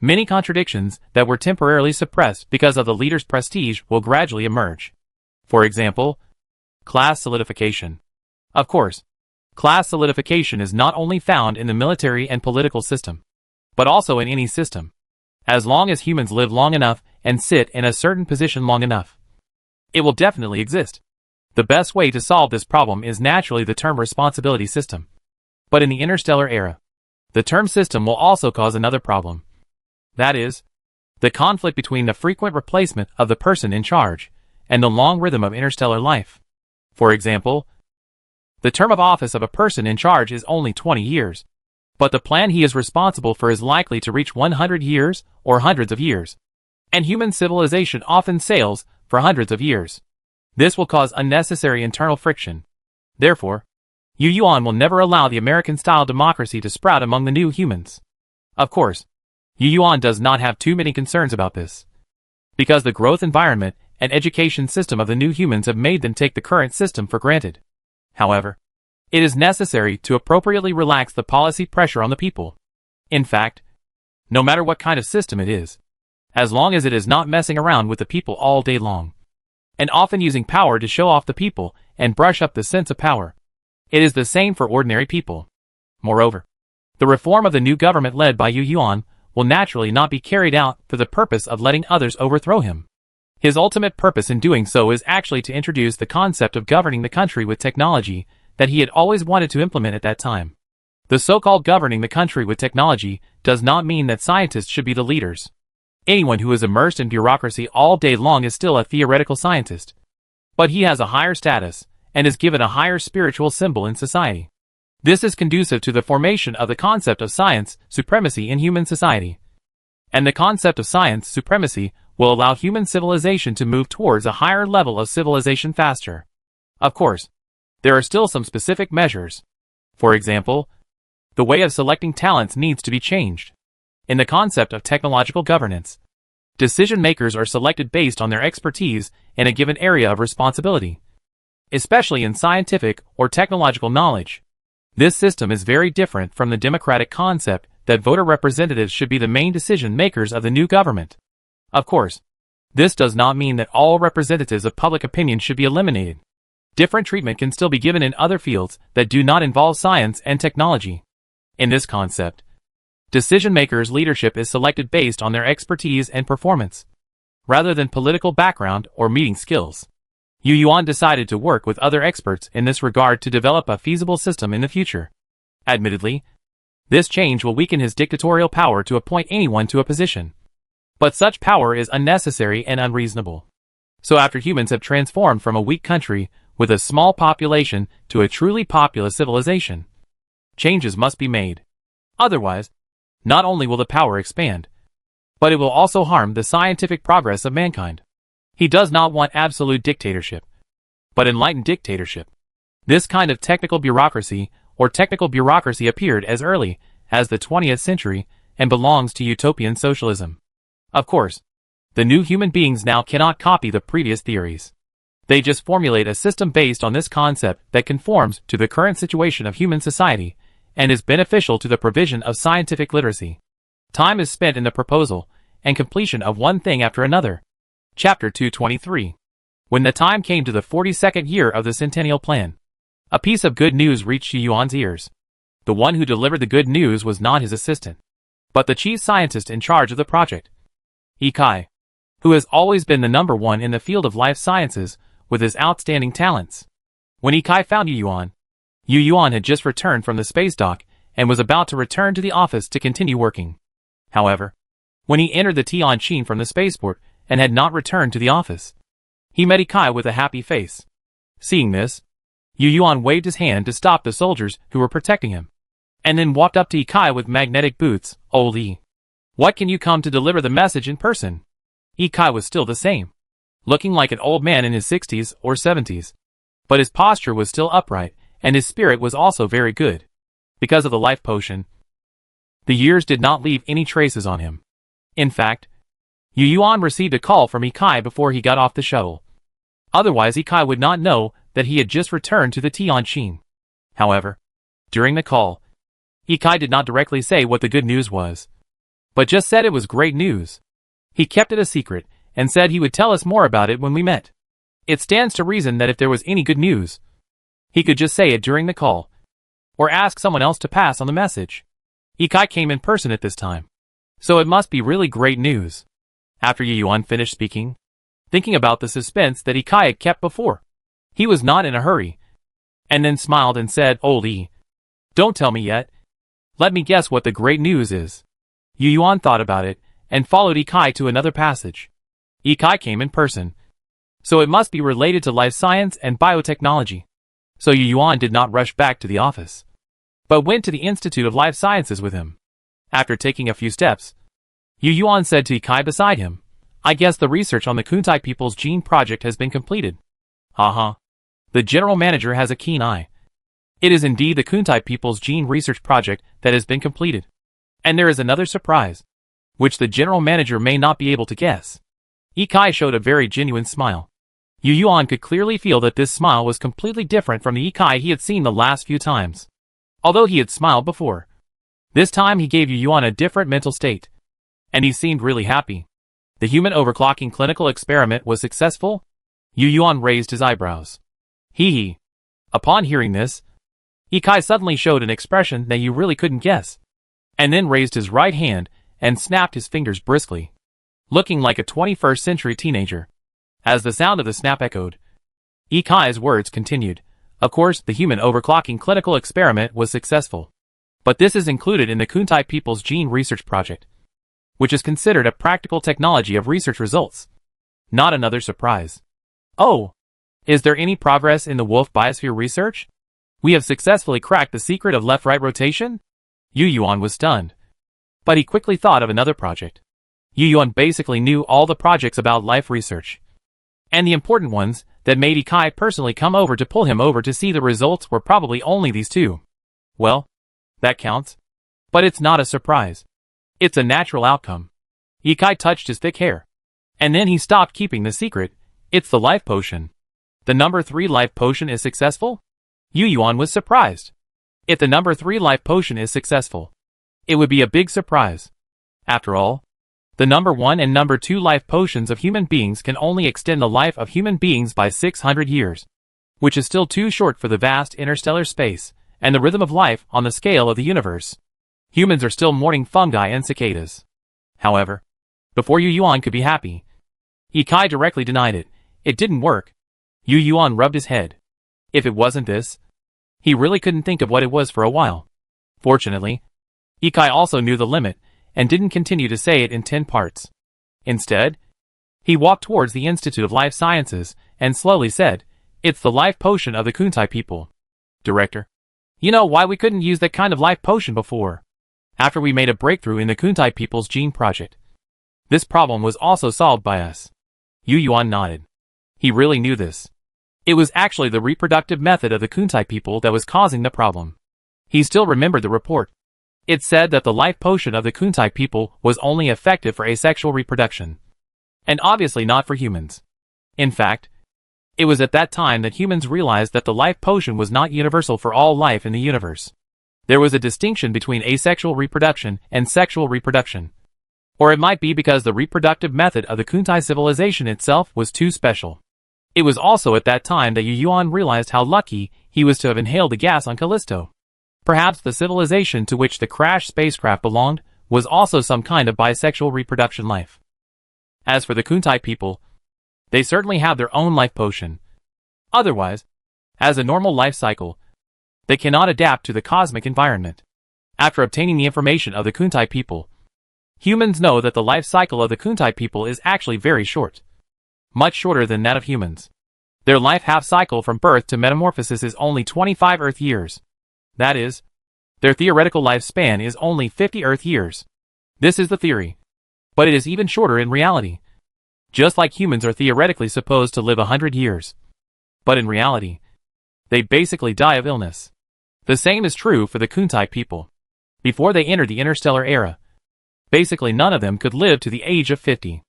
many contradictions that were temporarily suppressed because of the leader's prestige will gradually emerge. For example, Class solidification. Of course, class solidification is not only found in the military and political system, but also in any system. As long as humans live long enough and sit in a certain position long enough, it will definitely exist. The best way to solve this problem is naturally the term responsibility system. But in the interstellar era, the term system will also cause another problem. That is, the conflict between the frequent replacement of the person in charge and the long rhythm of interstellar life. For example, the term of office of a person in charge is only 20 years, but the plan he is responsible for is likely to reach 100 years or hundreds of years. And human civilization often sails for hundreds of years. This will cause unnecessary internal friction. Therefore, Yu Yuan will never allow the American-style democracy to sprout among the new humans. Of course, Yu Yuan does not have too many concerns about this, because the growth environment and education system of the new humans have made them take the current system for granted. However, it is necessary to appropriately relax the policy pressure on the people. In fact, no matter what kind of system it is, as long as it is not messing around with the people all day long, and often using power to show off the people and brush up the sense of power, it is the same for ordinary people. Moreover, the reform of the new government led by Yu Yuan will naturally not be carried out for the purpose of letting others overthrow him. His ultimate purpose in doing so is actually to introduce the concept of governing the country with technology that he had always wanted to implement at that time. The so-called governing the country with technology does not mean that scientists should be the leaders. Anyone who is immersed in bureaucracy all day long is still a theoretical scientist. But he has a higher status, and is given a higher spiritual symbol in society. This is conducive to the formation of the concept of science supremacy in human society. And the concept of science supremacy will allow human civilization to move towards a higher level of civilization faster. Of course, there are still some specific measures. For example, the way of selecting talents needs to be changed. In the concept of technological governance, decision makers are selected based on their expertise in a given area of responsibility, especially in scientific or technological knowledge. This system is very different from the democratic concept that voter representatives should be the main decision makers of the new government. Of course, this does not mean that all representatives of public opinion should be eliminated. Different treatment can still be given in other fields that do not involve science and technology. In this concept, decision makers' leadership is selected based on their expertise and performance, rather than political background or meeting skills. Yu Yuan decided to work with other experts in this regard to develop a feasible system in the future. Admittedly, this change will weaken his dictatorial power to appoint anyone to a position. But such power is unnecessary and unreasonable. So after humans have transformed from a weak country with a small population to a truly populous civilization, changes must be made. Otherwise, not only will the power expand, but it will also harm the scientific progress of mankind. He does not want absolute dictatorship, but enlightened dictatorship. This kind of technical bureaucracy appeared as early as the 20th century and belongs to utopian socialism. Of course, the new human beings now cannot copy the previous theories. They just formulate a system based on this concept that conforms to the current situation of human society and is beneficial to the provision of scientific literacy. Time is spent in the proposal and completion of one thing after another. Chapter 223. When the time came to the 42nd year of the Centennial Plan, a piece of good news reached Yu Yuan's ears. The one who delivered the good news was not his assistant, but the chief scientist in charge of the project, Kai, who has always been the #1 in the field of life sciences with his outstanding talents. When Kai found Yu Yuan had just returned from the space dock and was about to return to the office to continue working. However, when he entered the Tianjin from the spaceport and had not returned to the office, he met Kai with a happy face. Seeing this, Yu Yuan waved his hand to stop the soldiers who were protecting him, and then walked up to Kai with magnetic boots. "Old E, what can you come to deliver the message in person?" Kai was still the same, looking like an old man in his 60s or 70s, but his posture was still upright, and his spirit was also very good. Because of the life potion, the years did not leave any traces on him. In fact, Yu Yuan received a call from Kai before he got off the shuttle. Otherwise Kai would not know that he had just returned to the Tianjin. However, during the call, Kai did not directly say what the good news was, but just said it was great news. He kept it a secret and said he would tell us more about it when we met. It stands to reason that if there was any good news, he could just say it during the call, or ask someone else to pass on the message. Ikai came in person at this time, so it must be really great news. After Yu Yuan finished speaking, thinking about the suspense that Ikai had kept before, he was not in a hurry, and then smiled and said, "Old E, don't tell me yet. Let me guess what the great news is." Yu Yuan thought about it, and followed Ikai to another passage. Ikai came in person, so it must be related to life science and biotechnology. So Yu Yuan did not rush back to the office, but went to the Institute of Life Sciences with him. After taking a few steps, Yu Yuan said to Ikai beside him, "I guess the research on the Kuntai people's gene project has been completed." The general manager has a keen eye. It is indeed the Kuntai people's gene research project that has been completed. And there is another surprise, which the general manager may not be able to guess. Ikai showed a very genuine smile. Yu Yuan could clearly feel that this smile was completely different from the Ikai he had seen the last few times. Although he had smiled before, this time he gave Yu Yuan a different mental state, and he seemed really happy. The human overclocking clinical experiment was successful? Yu Yuan raised his eyebrows. Hee. Upon hearing this, Ikai suddenly showed an expression that you really couldn't guess, and then raised his right hand and snapped his fingers briskly, looking like a 21st century teenager. As the sound of the snap echoed, Ikai's words continued. Of course, the human overclocking clinical experiment was successful, but this is included in the Kuntai people's gene research project, which is considered a practical technology of research results. Not another surprise. Oh, is there any progress in the wolf biosphere research? We have successfully cracked the secret of left-right rotation? Yu Yuan was stunned, but he quickly thought of another project. Yu Yuan basically knew all the projects about life research, and the important ones that made Ikai personally come over to pull him over to see the results were probably only these two. Well, that counts. But it's not a surprise. It's a natural outcome. Ikai touched his thick hair, and then he stopped keeping the secret. It's the life potion. The number 3 life potion is successful? Yu Yuan was surprised. If the number 3 life potion is successful, it would be a big surprise. After all, the number 1 and number 2 life potions of human beings can only extend the life of human beings by 600 years, which is still too short for the vast interstellar space and the rhythm of life on the scale of the universe. Humans are still mourning fungi and cicadas. However, before Yu Yuan could be happy, Ikai directly denied it. It didn't work. Yu Yuan rubbed his head. If it wasn't this, he really couldn't think of what it was for a while. Fortunately, Ikai also knew the limit and didn't continue to say it in 10 parts. Instead, he walked towards the Institute of Life Sciences and slowly said, "It's the life potion of the Kuntai people. Director, you know why we couldn't use that kind of life potion before? After we made a breakthrough in the Kuntai people's gene project, this problem was also solved by us." Yu Yuan nodded. He really knew this. It was actually the reproductive method of the Kuntai people that was causing the problem. He still remembered the report. It said that the life potion of the Kuntai people was only effective for asexual reproduction, and obviously not for humans. In fact, it was at that time that humans realized that the life potion was not universal for all life in the universe. There was a distinction between asexual reproduction and sexual reproduction. Or it might be because the reproductive method of the Kuntai civilization itself was too special. It was also at that time that Yu Yuan realized how lucky he was to have inhaled the gas on Callisto. Perhaps the civilization to which the crashed spacecraft belonged was also some kind of bisexual reproduction life. As for the Kuntai people, they certainly have their own life potion. Otherwise, as a normal life cycle, they cannot adapt to the cosmic environment. After obtaining the information of the Kuntai people, humans know that the life cycle of the Kuntai people is actually very short. Much shorter than that of humans. Their life half-cycle from birth to metamorphosis is only 25 Earth years. That is, their theoretical lifespan is only 50 Earth years. This is the theory. But it is even shorter in reality. Just like humans are theoretically supposed to live 100 years. But in reality, they basically die of illness. The same is true for the Kuntai people. Before they entered the interstellar era, basically none of them could live to the age of 50.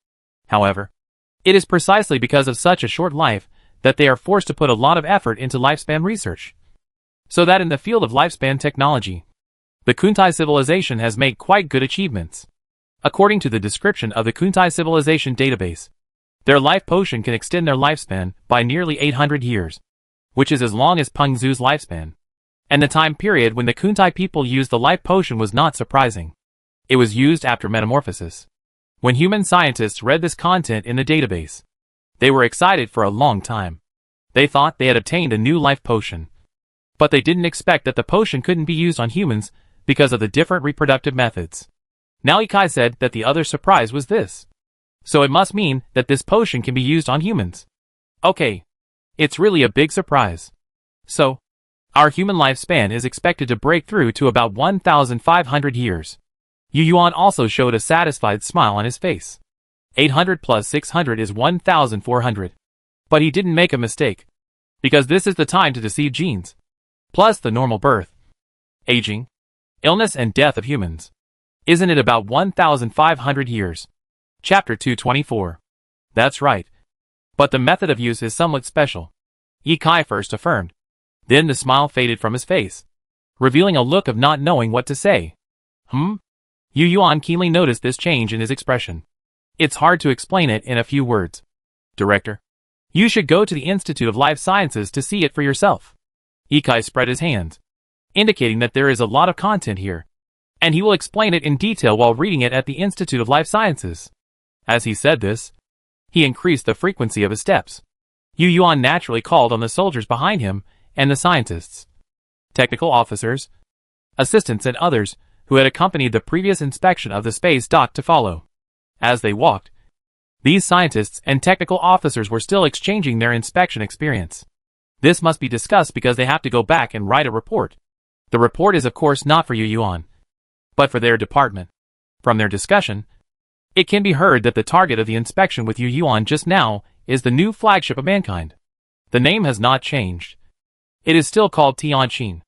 However, it is precisely because of such a short life that they are forced to put a lot of effort into lifespan research. So that in the field of lifespan technology, the Kuntai civilization has made quite good achievements. According to the description of the Kuntai civilization database, Their life potion can extend their lifespan by nearly 800 years, which is as long as Peng Zhu's lifespan. And the time period when the Kuntai people used the life potion was not surprising. It was used after metamorphosis. When human scientists read this content in the database, they were excited for a long time. They thought they had obtained a new life potion. But they didn't expect that the potion couldn't be used on humans because of the different reproductive methods. Now Ikai said that the other surprise was this. So it must mean that this potion can be used on humans. Okay. It's really a big surprise. So, our human lifespan is expected to break through to about 1,500 years. Yu Yuan also showed a satisfied smile on his face. 800 plus 600 is 1,400. But he didn't make a mistake. Because this is the time to deceive genes. Plus the normal birth, aging, illness and death of humans. Isn't it about 1,500 years? Chapter 224. That's right. But the method of use is somewhat special. Ye Kai first affirmed. Then the smile faded from his face, revealing a look of not knowing what to say. Yu Yuan keenly noticed this change in his expression. It's hard to explain it in a few words. Director, you should go to the Institute of Life Sciences to see it for yourself. Ye Kai spread his hands, indicating that there is a lot of content here, and he will explain it in detail while reading it at the Institute of Life Sciences. As he said this, he increased the frequency of his steps. Yu Yuan naturally called on the soldiers behind him and the scientists, technical officers, assistants and others who had accompanied the previous inspection of the space dock to follow. As they walked, these scientists and technical officers were still exchanging their inspection experience. This must be discussed because they have to go back and write a report. The report is of course not for Yu Yuan, but for their department. From their discussion, it can be heard that the target of the inspection with Yu Yuan just now is the new flagship of mankind. The name has not changed. It is still called Tianqin.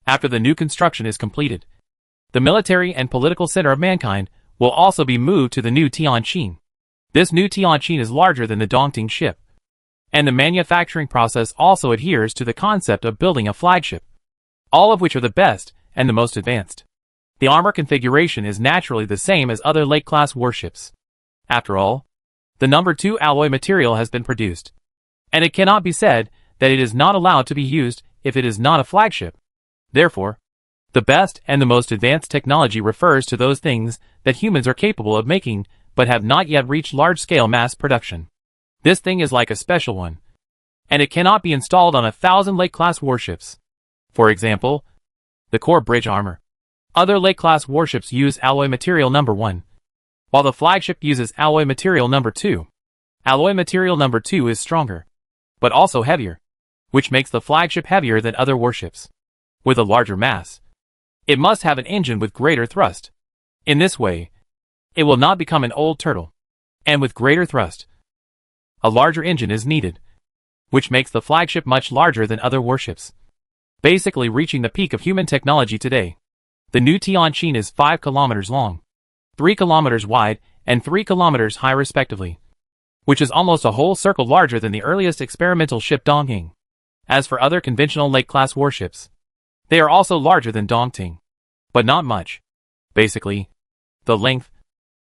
After the new construction is completed, the military and political center of mankind will also be moved to the new Tianqin. This new Tianqin is larger than the Dongting ship, and the manufacturing process also adheres to the concept of building a flagship, all of which are the best and the most advanced. The armor configuration is naturally the same as other Lake-class warships. After all, the number 2 alloy material has been produced, and it cannot be said that it is not allowed to be used if it is not a flagship. Therefore, the best and the most advanced technology refers to those things that humans are capable of making but have not yet reached large-scale mass production. This thing is like a special one, and it cannot be installed on 1,000 Lake-class warships. For example, the core bridge armor. Other Lake-class warships use alloy material number 1, while the flagship uses alloy material number 2. Alloy material number 2 is stronger, but also heavier, which makes the flagship heavier than other warships. With a larger mass, it must have an engine with greater thrust. In this way, it will not become an old turtle. And with greater thrust, a larger engine is needed, which makes the flagship much larger than other warships, basically reaching the peak of human technology today. The new Tianqin is 5 kilometers long, 3 kilometers wide, and 3 kilometers high respectively, which is almost a whole circle larger than the earliest experimental ship Dongting. As for other conventional Lake-class warships, they are also larger than Dongting, but not much. Basically, the length,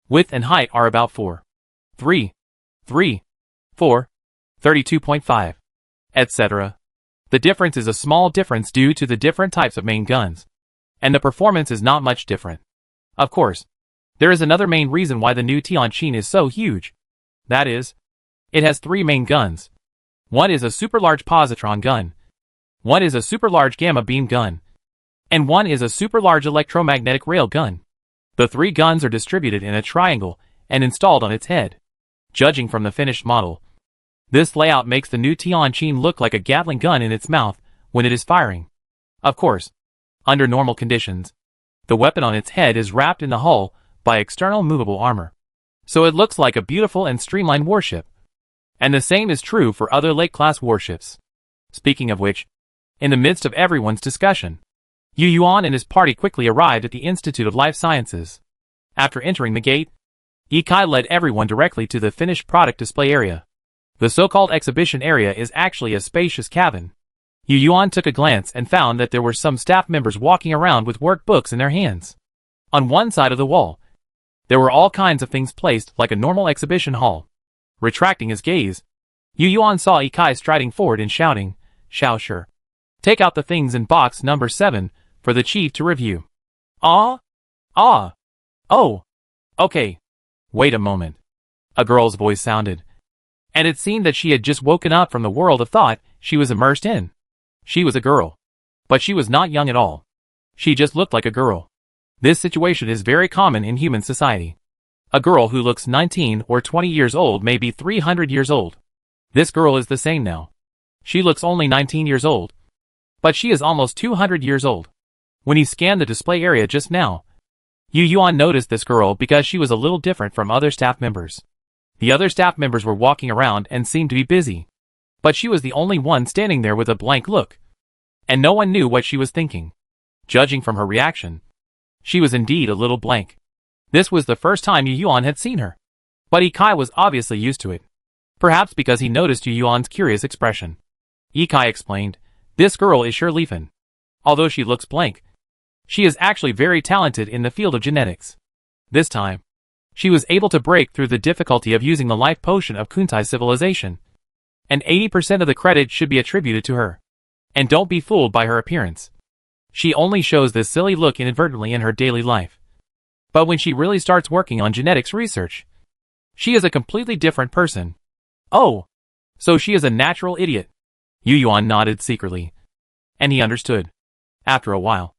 width and height are about 4, 3, 3, 4, 32.5, etc. The difference is a small difference due to the different types of main guns, and the performance is not much different. Of course, there is another main reason why the new Tianqin is so huge. That is, it has 3 main guns. One is a super large positron gun, one is a super large gamma beam gun, and one is a super large electromagnetic rail gun. The 3 guns are distributed in a triangle and installed on its head. Judging from the finished model, this layout makes the new Tianqin look like a Gatling gun in its mouth when it is firing. Of course, under normal conditions, the weapon on its head is wrapped in the hull by external movable armor, so it looks like a beautiful and streamlined warship. And the same is true for other Lake-class warships. Speaking of which, in the midst of everyone's discussion, Yu Yuan and his party quickly arrived at the Institute of Life Sciences. After entering the gate, Ye Kai led everyone directly to the finished product display area. The so-called exhibition area is actually a spacious cabin. Yu Yuan took a glance and found that there were some staff members walking around with workbooks in their hands. On one side of the wall, there were all kinds of things placed like a normal exhibition hall. Retracting his gaze, Yu Yuan saw Ikai striding forward and shouting, "Xiao Shi, take out the things in box number 7 for the chief to review." Ah? Ah. Oh. Okay. Wait a moment. A girl's voice sounded. And it seemed that she had just woken up from the world of thought she was immersed in. She was a girl. But she was not young at all. She just looked like a girl. This situation is very common in human society. A girl who looks 19 or 20 years old may be 300 years old. This girl is the same now. She looks only 19 years old. But she is almost 200 years old. When he scanned the display area just now, Yu Yuan noticed this girl because she was a little different from other staff members. The other staff members were walking around and seemed to be busy. But she was the only one standing there with a blank look. And no one knew what she was thinking. Judging from her reaction, she was indeed a little blank. This was the first time Yu Yuan had seen her. But Ikai was obviously used to it. Perhaps because he noticed Yu Yuan's curious expression. Ikai explained, "This girl is Shi Lifan. Although she looks blank, she is actually very talented in the field of genetics. This time, she was able to break through the difficulty of using the life potion of Kuntai civilization. And 80% of the credit should be attributed to her. And don't be fooled by her appearance. She only shows this silly look inadvertently in her daily life. But when she really starts working on genetics research, she is a completely different person." "Oh, so she is a natural idiot." Yu Yuan nodded secretly. And he understood. After a while,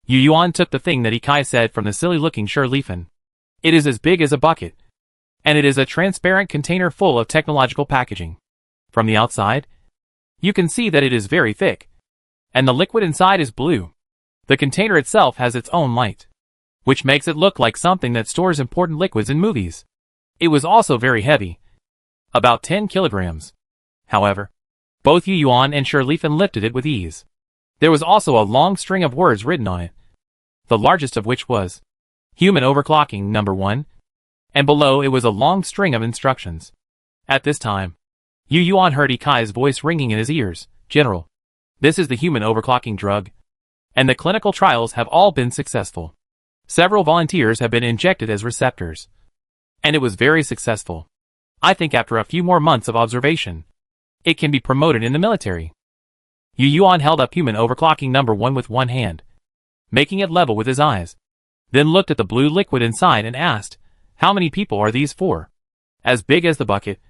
Yu Yuan took the thing that Ikai said from the silly-looking Shi Lifan. It is as big as a bucket. And it is a transparent container full of technological packaging. From the outside, you can see that it is very thick. And the liquid inside is blue. The container itself has its own light, which makes it look like something that stores important liquids in movies. It was also very heavy. About 10 kilograms. However, both Yu Yuan and Shi Lifan lifted it with ease. There was also a long string of words written on it, the largest of which was Human Overclocking Number 1, and below it was a long string of instructions. At this time, Yu Yuan heard Ikai's voice ringing in his ears. "General, this is the human overclocking drug, and the clinical trials have all been successful. Several volunteers have been injected as receptors, and it was very successful. I think after a few more months of observation, it can be promoted in the military." Yu Yuan held up human overclocking number 1 with one hand, making it level with his eyes, then looked at the blue liquid inside and asked, "How many people are these for?" "As big as the bucket."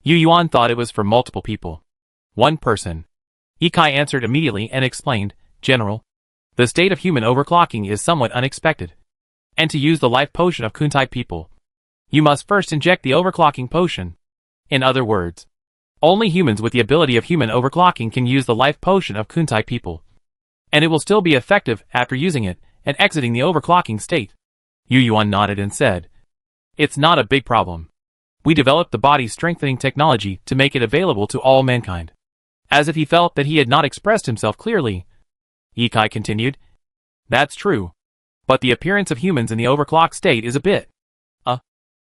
Yu Yuan thought it was for multiple people. "One person." Ikai answered immediately and explained, "General, the state of human overclocking is somewhat unexpected. And to use the life potion of Kuntai people, you must first inject the overclocking potion. In other words, only humans with the ability of human overclocking can use the life potion of Kuntai people. And it will still be effective after using it and exiting the overclocking state." Yu Yuan nodded and said, "It's not a big problem. We developed the body strengthening technology to make it available to all mankind." As if he felt that he had not expressed himself clearly, Ikai continued, "That's true. But the appearance of humans in the overclock state is a bit,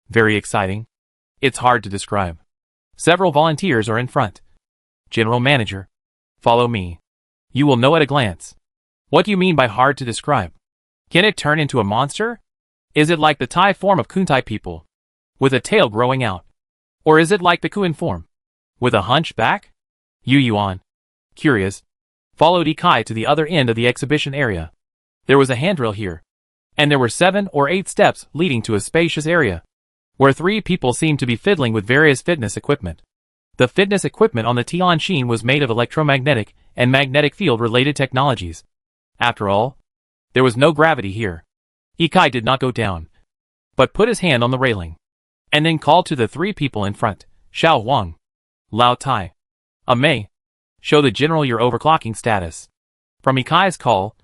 very exciting. It's hard to describe. Several volunteers are in front. General Manager, follow me. You will know at a glance." "What do you mean by hard to describe? Can it turn into a monster? Is it like the Tai form of Kuntai people, with a tail growing out? Or is it like the Kuin form, with a hunchback?" Yu Yuan, curious, followed Ikai to the other end of the exhibition area. There was a handrail here, and there were 7 or 8 steps leading to a spacious area, where 3 people seemed to be fiddling with various fitness equipment. The fitness equipment on the Tianjin was made of electromagnetic and magnetic field-related technologies. After all, there was no gravity here. Ikai did not go down, but put his hand on the railing, and then called to the 3 people in front, "Xiao Huang, Lao Tai, Mei, show the general your overclocking status." From Ikai's call,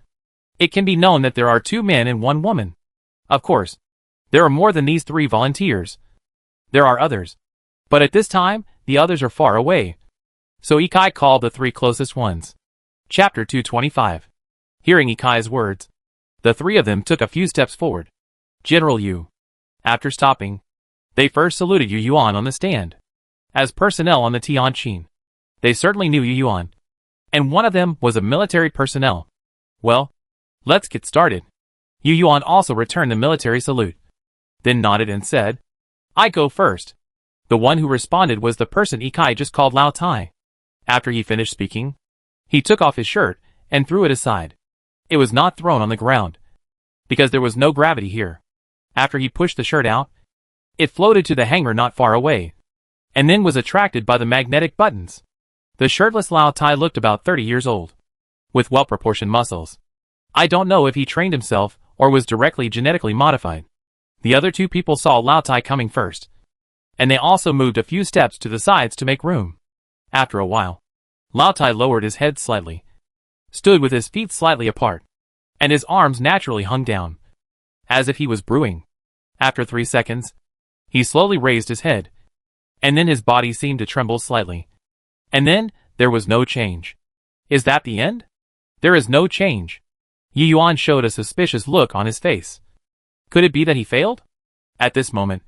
it can be known that there are 2 men and 1 woman. Of course, there are more than these 3 volunteers. There are others, but at this time, the others are far away. So Ikai called the 3 closest ones. Chapter 225. Hearing Ikai's words, the 3 of them took a few steps forward. "General Yu." After stopping, they first saluted Yu Yuan on the stand. As personnel on the Tianjin, they certainly knew Yu Yuan, and one of them was a military personnel. "Well, let's get started." Yu Yuan also returned the military salute, then nodded and said, "I go first." The one who responded was the person Ikai just called Lao Tai. After he finished speaking, he took off his shirt and threw it aside. It was not thrown on the ground, because there was no gravity here. After he pushed the shirt out, it floated to the hanger not far away, and then was attracted by the magnetic buttons. The shirtless Lao Tai looked about 30 years old, with well-proportioned muscles. I don't know if he trained himself or was directly genetically modified. The other two people saw Lao Tai coming first, and they also moved a few steps to the sides to make room. After a while, Lao Tai lowered his head slightly, stood with his feet slightly apart, and his arms naturally hung down, as if he was brewing. After 3 seconds, he slowly raised his head, and then his body seemed to tremble slightly. And then, there was no change. Is that the end? There is no change. Yi Yuan showed a suspicious look on his face. Could it be that he failed? At this moment,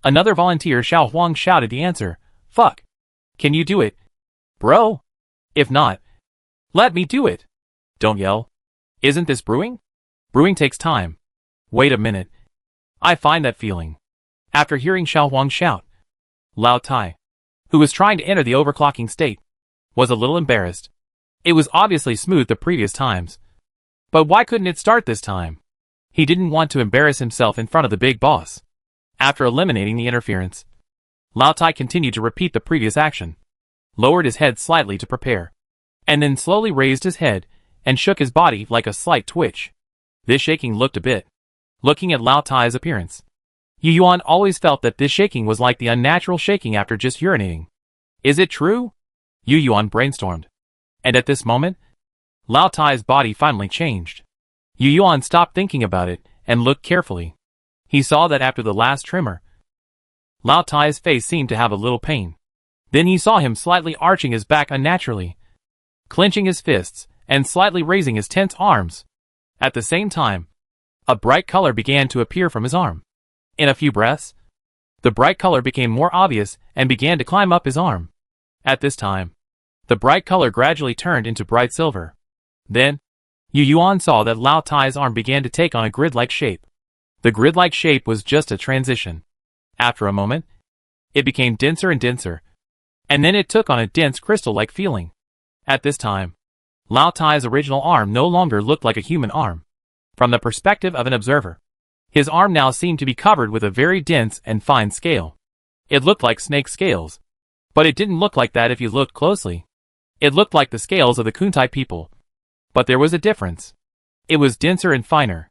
another volunteer Xiao Huang shouted the answer. Fuck. Can you do it, bro? If not, let me do it. Don't yell. Isn't this brewing? Brewing takes time. Wait a minute. I find that feeling. After hearing Xiao Huang shout, Lao Tai, who was trying to enter the overclocking state, was a little embarrassed. It was obviously smooth the previous times. But why couldn't it start this time? He didn't want to embarrass himself in front of the big boss. After eliminating the interference, Lao Tai continued to repeat the previous action, lowered his head slightly to prepare, and then slowly raised his head and shook his body like a slight twitch. This shaking looked a bit. Looking at Lao Tai's appearance, Yi Yuan always felt that this shaking was like the unnatural shaking after just urinating. Is it true? Yi Yuan brainstormed. And at this moment, Lao Tai's body finally changed. Yi Yuan stopped thinking about it and looked carefully. He saw that after the last tremor, Lao Tai's face seemed to have a little pain. Then he saw him slightly arching his back unnaturally, clenching his fists, and slightly raising his tense arms. At the same time, a bright color began to appear from his arm. In a few breaths, the bright color became more obvious and began to climb up his arm. At this time, the bright color gradually turned into bright silver. Then, Yi Yuan saw that Lao Tai's arm began to take on a grid-like shape. The grid-like shape was just a transition. After a moment, it became denser and denser, and then it took on a dense crystal-like feeling. At this time, Lao Tai's original arm no longer looked like a human arm. From the perspective of an observer, his arm now seemed to be covered with a very dense and fine scale. It looked like snake scales, but it didn't look like that if you looked closely. It looked like the scales of the Kuntai people. But there was a difference. It was denser and finer.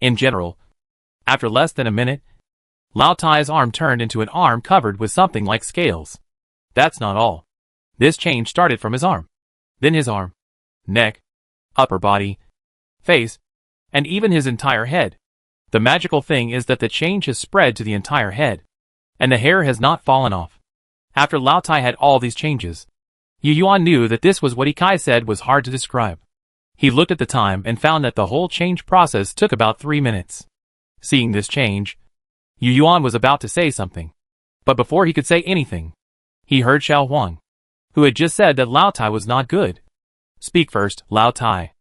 In general, after less than a minute, Lao Tai's arm turned into an arm covered with something like scales. That's not all. This change started from his arm, then his arm, neck, upper body, face, and even his entire head. The magical thing is that the change has spread to the entire head, and the hair has not fallen off. After Lao Tai had all these changes, Yi Yuan knew that this was what Ikai said was hard to describe. He looked at the time and found that the whole change process took about 3 minutes. Seeing this change, Yi Yuan was about to say something. But before he could say anything, he heard Xiao Huang, who had just said that Lao Tai was not good. Speak first, Lao Tai.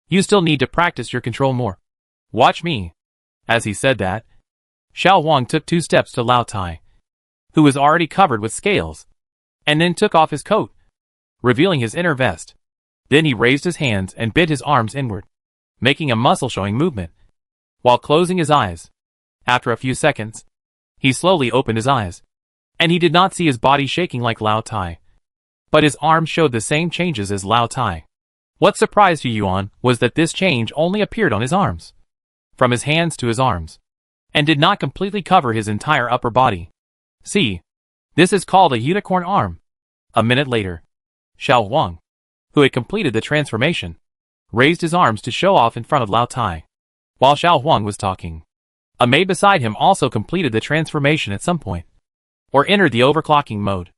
You still need to practice your control more. Watch me. As he said that, Xiao Huang took 2 steps to Lao Tai, who was already covered with scales, and then took off his coat, revealing his inner vest. Then he raised his hands and bent his arms inward, making a muscle-showing movement, while closing his eyes. After a few seconds, he slowly opened his eyes, and he did not see his body shaking like Lao Tai, but his arms showed the same changes as Lao Tai. What surprised Yi Yuan was that this change only appeared on his arms, from his hands to his arms, and did not completely cover his entire upper body. See, this is called a unicorn arm. A minute later, Xiao Huang, who had completed the transformation, raised his arms to show off in front of Lao Tai. While Xiao Huang was talking, a maid beside him also completed the transformation at some point, or entered the overclocking mode.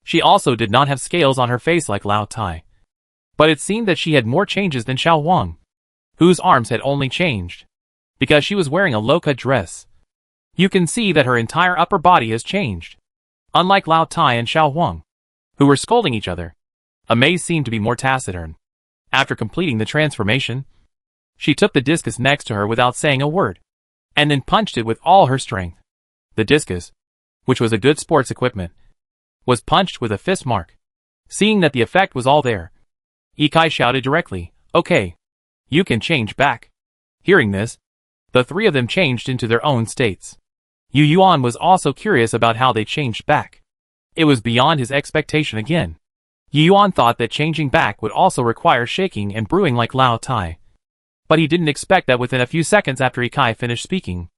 She also did not have scales on her face like Lao Tai, but it seemed that she had more changes than Xiao Huang, whose arms had only changed because she was wearing a low-cut dress. You can see that her entire upper body has changed. Unlike Lao Tai and Xiao Huang, who were scolding each other, Amei seemed to be more taciturn. After completing the transformation, she took the discus next to her without saying a word, and then punched it with all her strength. The discus, which was a good sports equipment, was punched with a fist mark. Seeing that the effect was all there, Ikai shouted directly, "Okay. You can change back." Hearing this, the three of them changed into their own states. Yu Yuan was also curious about how they changed back. It was beyond his expectation again. Yu Yuan thought that changing back would also require shaking and brewing like Lao Tai. But he didn't expect that within a few seconds after Ikai finished speaking.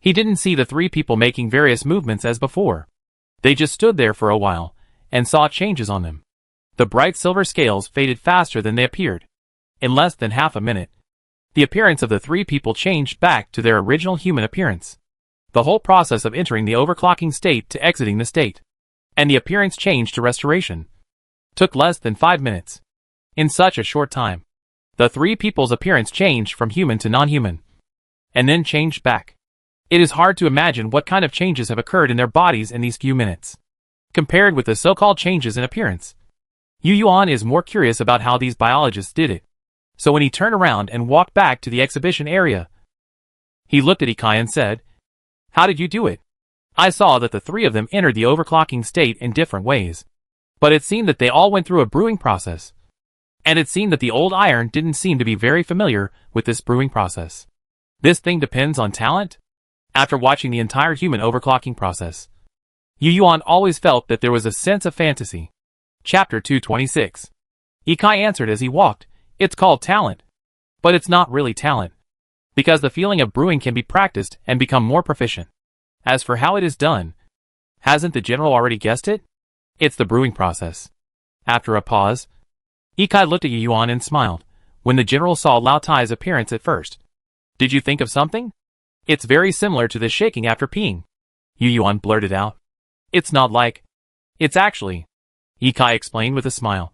He didn't see the three people making various movements as before. They just stood there for a while, and saw changes on them. The bright silver scales faded faster than they appeared. In less than half a minute, the appearance of the three people changed back to their original human appearance. The whole process of entering the overclocking state to exiting the state, and the appearance change to restoration, took less than 5 minutes. In such a short time, the three people's appearance changed from human to non-human, and then changed back. It is hard to imagine what kind of changes have occurred in their bodies in these few minutes, compared with the so-called changes in appearance. Yu Yuan is more curious about how these biologists did it. So when he turned around and walked back to the exhibition area, he looked at Ikai and said, "How did you do it?" I saw that the three of them entered the overclocking state in different ways. But it seemed that they all went through a brewing process. And it seemed that the old iron didn't seem to be very familiar with this brewing process. This thing depends on talent? After watching the entire human overclocking process, Yu Yuan always felt that there was a sense of fantasy. Chapter 226. Ikai answered as he walked, "It's called talent. But it's not really talent. Because the feeling of brewing can be practiced and become more proficient. As for how it is done, hasn't the general already guessed it? It's the brewing process." After a pause, Ikai looked at Yu Yuan and smiled, when the general saw Lao Tai's appearance at first. "Did you think of something? It's very similar to the shaking after peeing," Yu Yuan blurted out. "It's not like. It's actually," Ikai explained with a smile.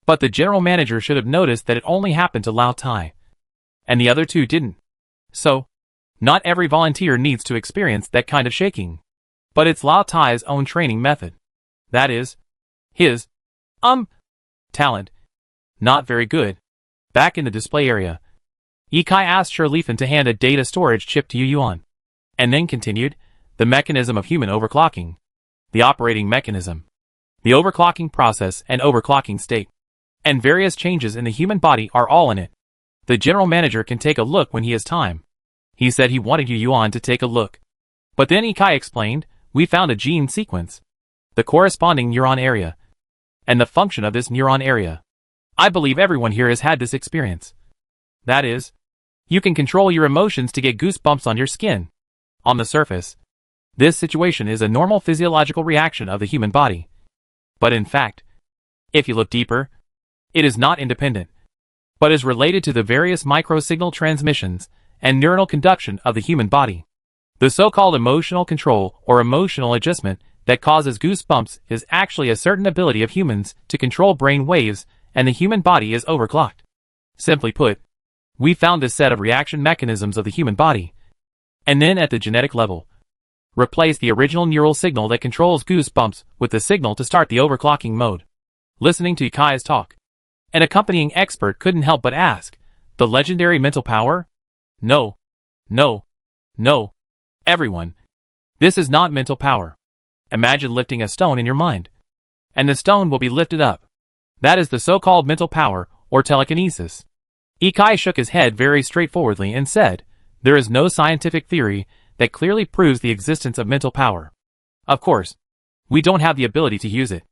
But the general manager should have noticed that it only happened to Lao Tai, and the other two didn't. So, not every volunteer needs to experience that kind of shaking. But it's Lao Tai's own training method. That is, his, talent. Not very good. Back in the display area, Ikai asked Shirliefen to hand a data storage chip to Yu Yuan, and then continued, "The mechanism of human overclocking. The operating mechanism. The overclocking process and overclocking state. And various changes in the human body are all in it. The general manager can take a look when he has time." He said he wanted Yu Yuan to take a look. But then Ikai explained, "We found a gene sequence, the corresponding neuron area, and the function of this neuron area. I believe everyone here has had this experience. That is, you can control your emotions to get goosebumps on your skin. On the surface, this situation is a normal physiological reaction of the human body. But in fact, if you look deeper, it is not independent, but is related to the various microsignal transmissions and neuronal conduction of the human body. The so-called emotional control or emotional adjustment that causes goosebumps is actually a certain ability of humans to control brain waves, and the human body is overclocked. Simply put, we found this set of reaction mechanisms of the human body, and then at the genetic level, replace the original neural signal that controls goosebumps with the signal to start the overclocking mode." Listening to Ikai's talk, an accompanying expert couldn't help but ask, "The legendary mental power?" No. No. No. Everyone. This is not mental power. Imagine lifting a stone in your mind, and the stone will be lifted up. That is the so-called mental power, or telekinesis. Ikai shook his head very straightforwardly and said, "There is no scientific theory that clearly proves the existence of mental power. Of course, we don't have the ability to use it.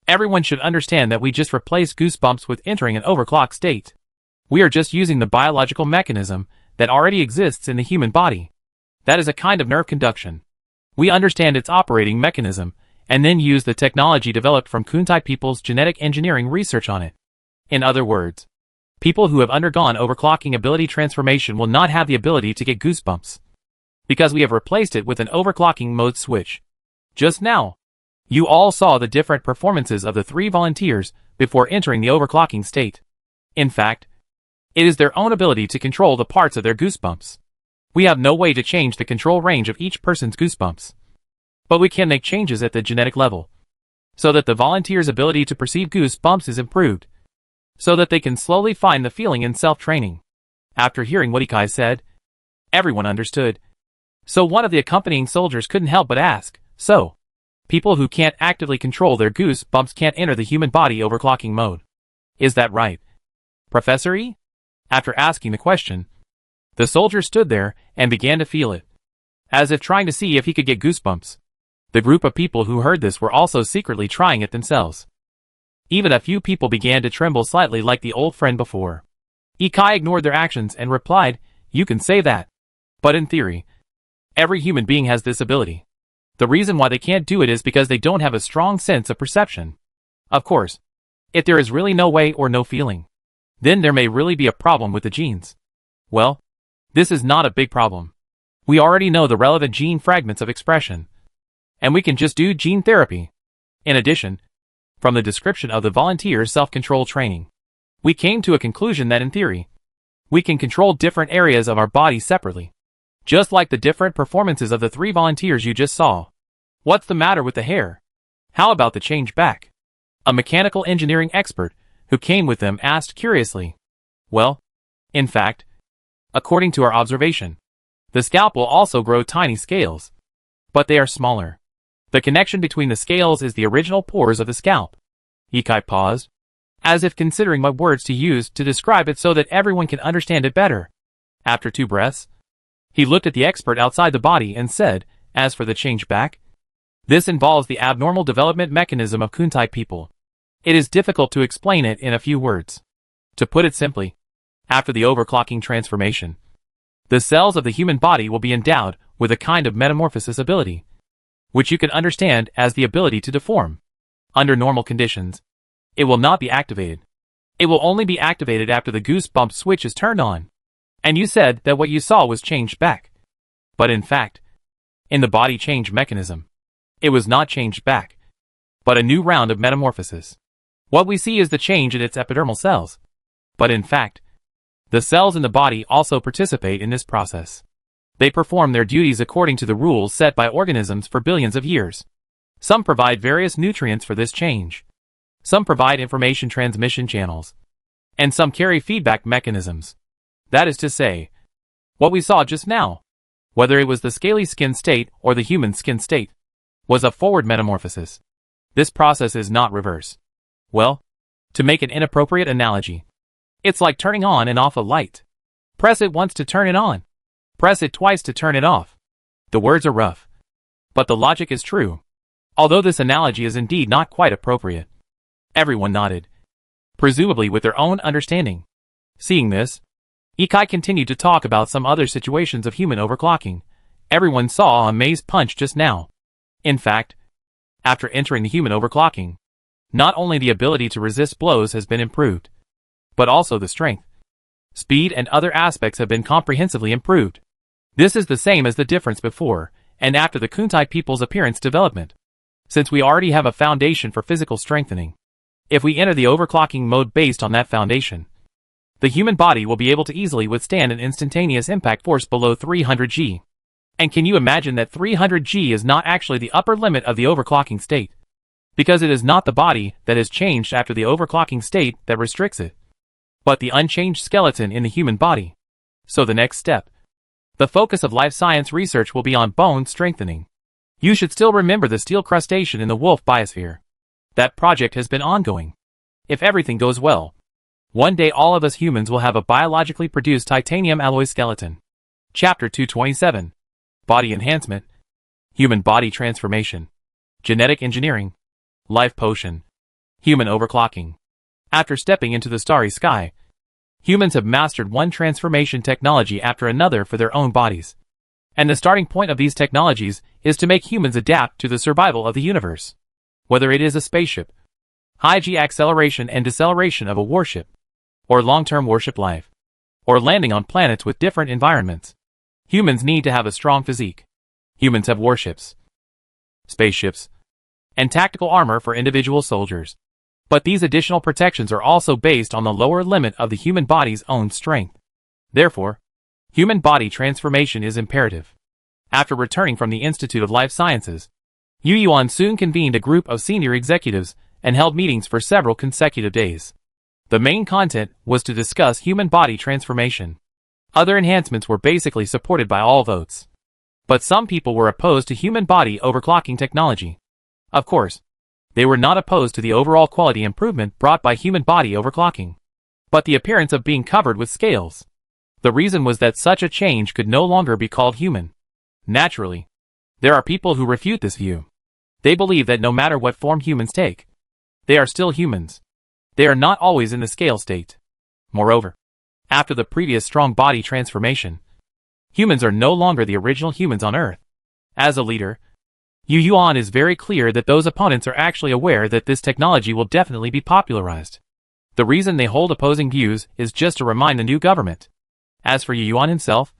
Everyone should understand that we just replace goosebumps with entering an overclock state. We are just using the biological mechanism that already exists in the human body. That is a kind of nerve conduction. We understand its operating mechanism, and then use the technology developed from Kuntai people's genetic engineering research on it. In other words, people who have undergone overclocking ability transformation will not have the ability to get goosebumps, because we have replaced it with an overclocking mode switch. Just now, you all saw the different performances of the three volunteers before entering the overclocking state. In fact, it is their own ability to control the parts of their goosebumps. We have no way to change the control range of each person's goosebumps, but we can make changes at the genetic level, so that the volunteer's ability to perceive goosebumps is improved, so that they can slowly find the feeling in self-training." After hearing what Ikai said, everyone understood. So one of the accompanying soldiers couldn't help but ask, "So, People who can't actively control their goosebumps can't enter the human body overclocking mode. Is that right, Professor E? After asking the question, the soldier stood there and began to feel it, as if trying to see if he could get goosebumps. The group of people who heard this were also secretly trying it themselves. Even a few people began to tremble slightly like the old friend before. Ikai ignored their actions and replied, "You can say that. But in theory, every human being has this ability. The reason why they can't do it is because they don't have a strong sense of perception. Of course, if there is really no way or no feeling, then there may really be a problem with the genes. Well, this is not a big problem. We already know the relevant gene fragments of expression, and we can just do gene therapy. In addition, from the description of the volunteers' self-control training, we came to a conclusion that in theory, we can control different areas of our body separately, just like the different performances of the 3 volunteers you just saw. What's the matter with the hair? How about the change back?" A mechanical engineering expert who came with them asked curiously. "Well, in fact, according to our observation, the scalp will also grow tiny scales, but they are smaller. The connection between the scales is the original pores of the scalp." Ikai paused, as if considering what words to use to describe it so that everyone can understand it better. After 2 breaths, he looked at the expert outside the body and said, "As for the change back, this involves the abnormal development mechanism of Kuntai people. It is difficult to explain it in a few words. To put it simply, after the overclocking transformation, the cells of the human body will be endowed with a kind of metamorphosis ability, which you can understand as the ability to deform. Under normal conditions, it will not be activated. It will only be activated after the goosebump switch is turned on. And you said that what you saw was changed back. But in fact, in the body change mechanism, it was not changed back, but a new round of metamorphosis. What we see is the change in its epidermal cells. But in fact, the cells in the body also participate in this process. They perform their duties according to the rules set by organisms for billions of years. Some provide various nutrients for this change. Some provide information transmission channels. And some carry feedback mechanisms. That is to say, what we saw just now, whether it was the scaly skin state or the human skin state, was a forward metamorphosis. This process is not reverse. Well, to make an inappropriate analogy, it's like turning on and off a light. Press it once to turn it on. Press it twice to turn it off. The words are rough, but the logic is true. Although this analogy is indeed not quite appropriate. Everyone nodded, presumably with their own understanding. Seeing this, Ikai continued to talk about some other situations of human overclocking. Everyone saw a maze punch just now. In fact, after entering the human overclocking, not only the ability to resist blows has been improved, but also the strength, speed and other aspects have been comprehensively improved. This is the same as the difference before and after the Kuntai people's appearance development. Since we already have a foundation for physical strengthening, if we enter the overclocking mode based on that foundation, the human body will be able to easily withstand an instantaneous impact force below 300 G. And can you imagine that 300 G is not actually the upper limit of the overclocking state? Because it is not the body that is changed after the overclocking state that restricts it, but the unchanged skeleton in the human body. So the next step, the focus of life science research will be on bone strengthening. You should still remember the steel crustacean in the wolf biosphere. That project has been ongoing. If everything goes well, one day all of us humans will have a biologically produced titanium alloy skeleton. Chapter 227. Body Enhancement. Human Body Transformation. Genetic Engineering. Life Potion. Human Overclocking. After stepping into the starry sky, humans have mastered one transformation technology after another for their own bodies. And the starting point of these technologies is to make humans adapt to the survival of the universe. Whether it is a spaceship, high-G acceleration and deceleration of a warship, or long-term warship life, or landing on planets with different environments, humans need to have a strong physique. Humans have warships, spaceships, and tactical armor for individual soldiers. But these additional protections are also based on the lower limit of the human body's own strength. Therefore, human body transformation is imperative. After returning from the Institute of Life Sciences, Yu Yuan soon convened a group of senior executives and held meetings for several consecutive days. The main content was to discuss human body transformation. Other enhancements were basically supported by all votes. But some people were opposed to human body overclocking technology. Of course, they were not opposed to the overall quality improvement brought by human body overclocking, but the appearance of being covered with scales. The reason was that such a change could no longer be called human. Naturally, there are people who refute this view. They believe that no matter what form humans take, they are still humans. They are not always in the scale state. Moreover, after the previous strong body transformation, humans are no longer the original humans on Earth. As a leader, Yu Yuan is very clear that those opponents are actually aware that this technology will definitely be popularized. The reason they hold opposing views is just to remind the new government. As for Yu Yuan himself,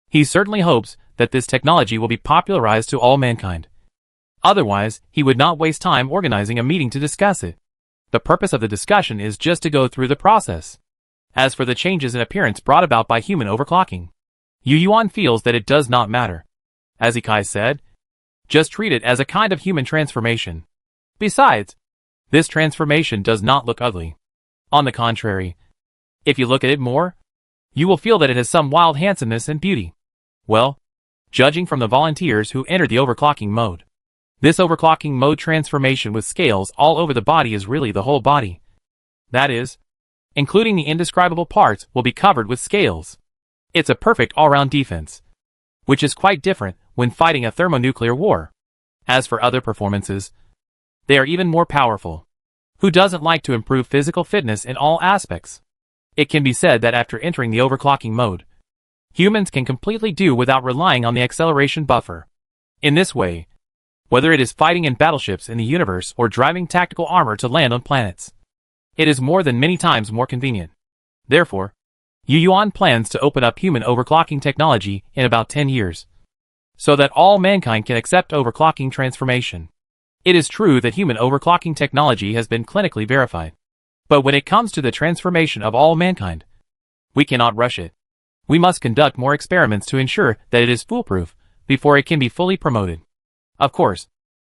he certainly hopes that this technology will be popularized to all mankind. Otherwise, he would not waste time organizing a meeting to discuss it. The purpose of the discussion is just to go through the process. As for the changes in appearance brought about by human overclocking, Yu Yuan feels that it does not matter. As Ikai said, just treat it as a kind of human transformation. Besides, this transformation does not look ugly. On the contrary, if you look at it more, you will feel that it has some wild handsomeness and beauty. Well, judging from the volunteers who entered the overclocking mode, this overclocking mode transformation with scales all over the body is really the whole body. That is, including the indescribable parts will be covered with scales. It's a perfect all-round defense, which is quite different when fighting a thermonuclear war. As for other performances, they are even more powerful. Who doesn't like to improve physical fitness in all aspects? It can be said that after entering the overclocking mode, humans can completely do without relying on the acceleration buffer. In this way, whether it is fighting in battleships in the universe or driving tactical armor to land on planets, it is more than many times more convenient. Therefore, Yu Yuan plans to open up human overclocking technology in about 10 years, so that all mankind can accept overclocking transformation. It is true that human overclocking technology has been clinically verified, but when it comes to the transformation of all mankind, we cannot rush it. We must conduct more experiments to ensure that it is foolproof before it can be fully promoted. Of course,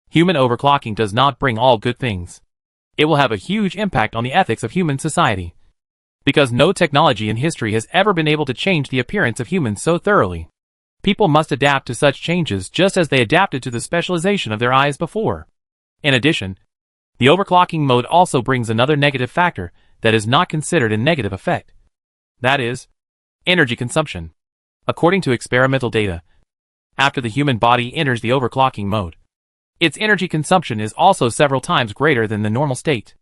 human overclocking does not bring all good things. It will have a huge impact on the ethics of human society, because no technology in history has ever been able to change the appearance of humans so thoroughly. People must adapt to such changes just as they adapted to the specialization of their eyes before. In addition, the overclocking mode also brings another negative factor that is not considered a negative effect. That is, energy consumption. According to experimental data, after the human body enters the overclocking mode, its energy consumption is also several times greater than the normal state.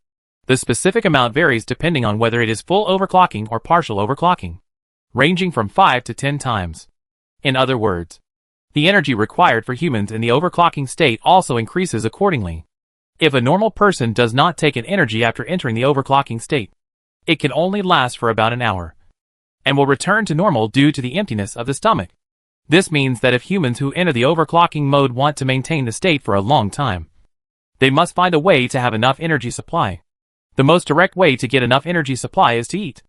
The specific amount varies depending on whether it is full overclocking or partial overclocking, ranging from 5 to 10 times. In other words, the energy required for humans in the overclocking state also increases accordingly. If a normal person does not take an energy after entering the overclocking state, it can only last for about an hour, and will return to normal due to the emptiness of the stomach. This means that if humans who enter the overclocking mode want to maintain the state for a long time, they must find a way to have enough energy supply. The most direct way to get enough energy supply is to eat.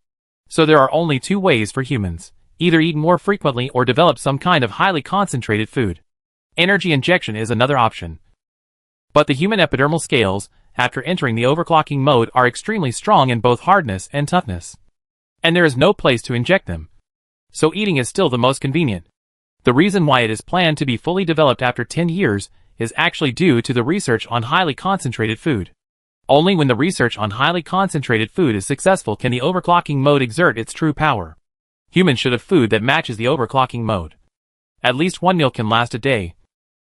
So there are only two ways for humans: either eat more frequently or develop some kind of highly concentrated food. Energy injection is another option. But the human epidermal scales, after entering the overclocking mode, are extremely strong in both hardness and toughness, and there is no place to inject them. So eating is still the most convenient. The reason why it is planned to be fully developed after 10 years is actually due to the research on highly concentrated food. Only when the research on highly concentrated food is successful can the overclocking mode exert its true power. Humans should have food that matches the overclocking mode. At least one meal can last a day,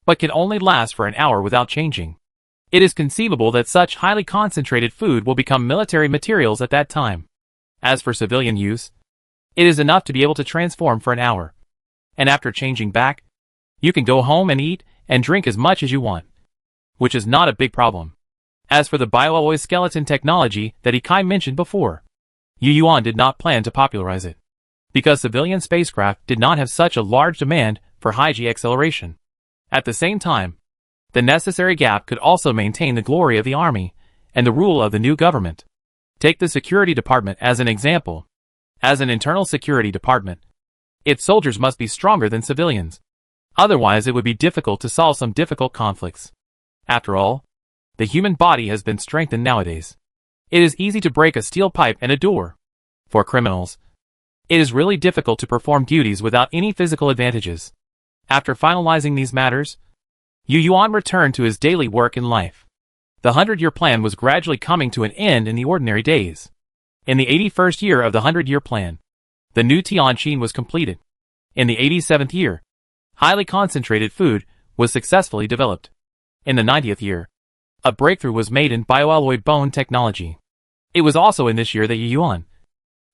but can only last for an hour without changing. It is conceivable that such highly concentrated food will become military materials at that time. As for civilian use, it is enough to be able to transform for an hour, and after changing back, you can go home and eat and drink as much as you want, which is not a big problem. As for the bioalloy skeleton technology that Ikai mentioned before, Yu Yuan did not plan to popularize it, because civilian spacecraft did not have such a large demand for high-G acceleration. At the same time, the necessary gap could also maintain the glory of the army and the rule of the new government. Take the security department as an example. As an internal security department, its soldiers must be stronger than civilians. Otherwise it would be difficult to solve some difficult conflicts. After all, the human body has been strengthened nowadays. It is easy to break a steel pipe and a door. For criminals, it is really difficult to perform duties without any physical advantages. After finalizing these matters, Yu Yuan returned to his daily work in life. The 100-year plan was gradually coming to an end in the ordinary days. In the 81st year of the 100-year plan, the new Tianqin was completed. In the 87th year, highly concentrated food was successfully developed. In the 90th year, a breakthrough was made in bioalloy bone technology. It was also in this year that Yu Yuan,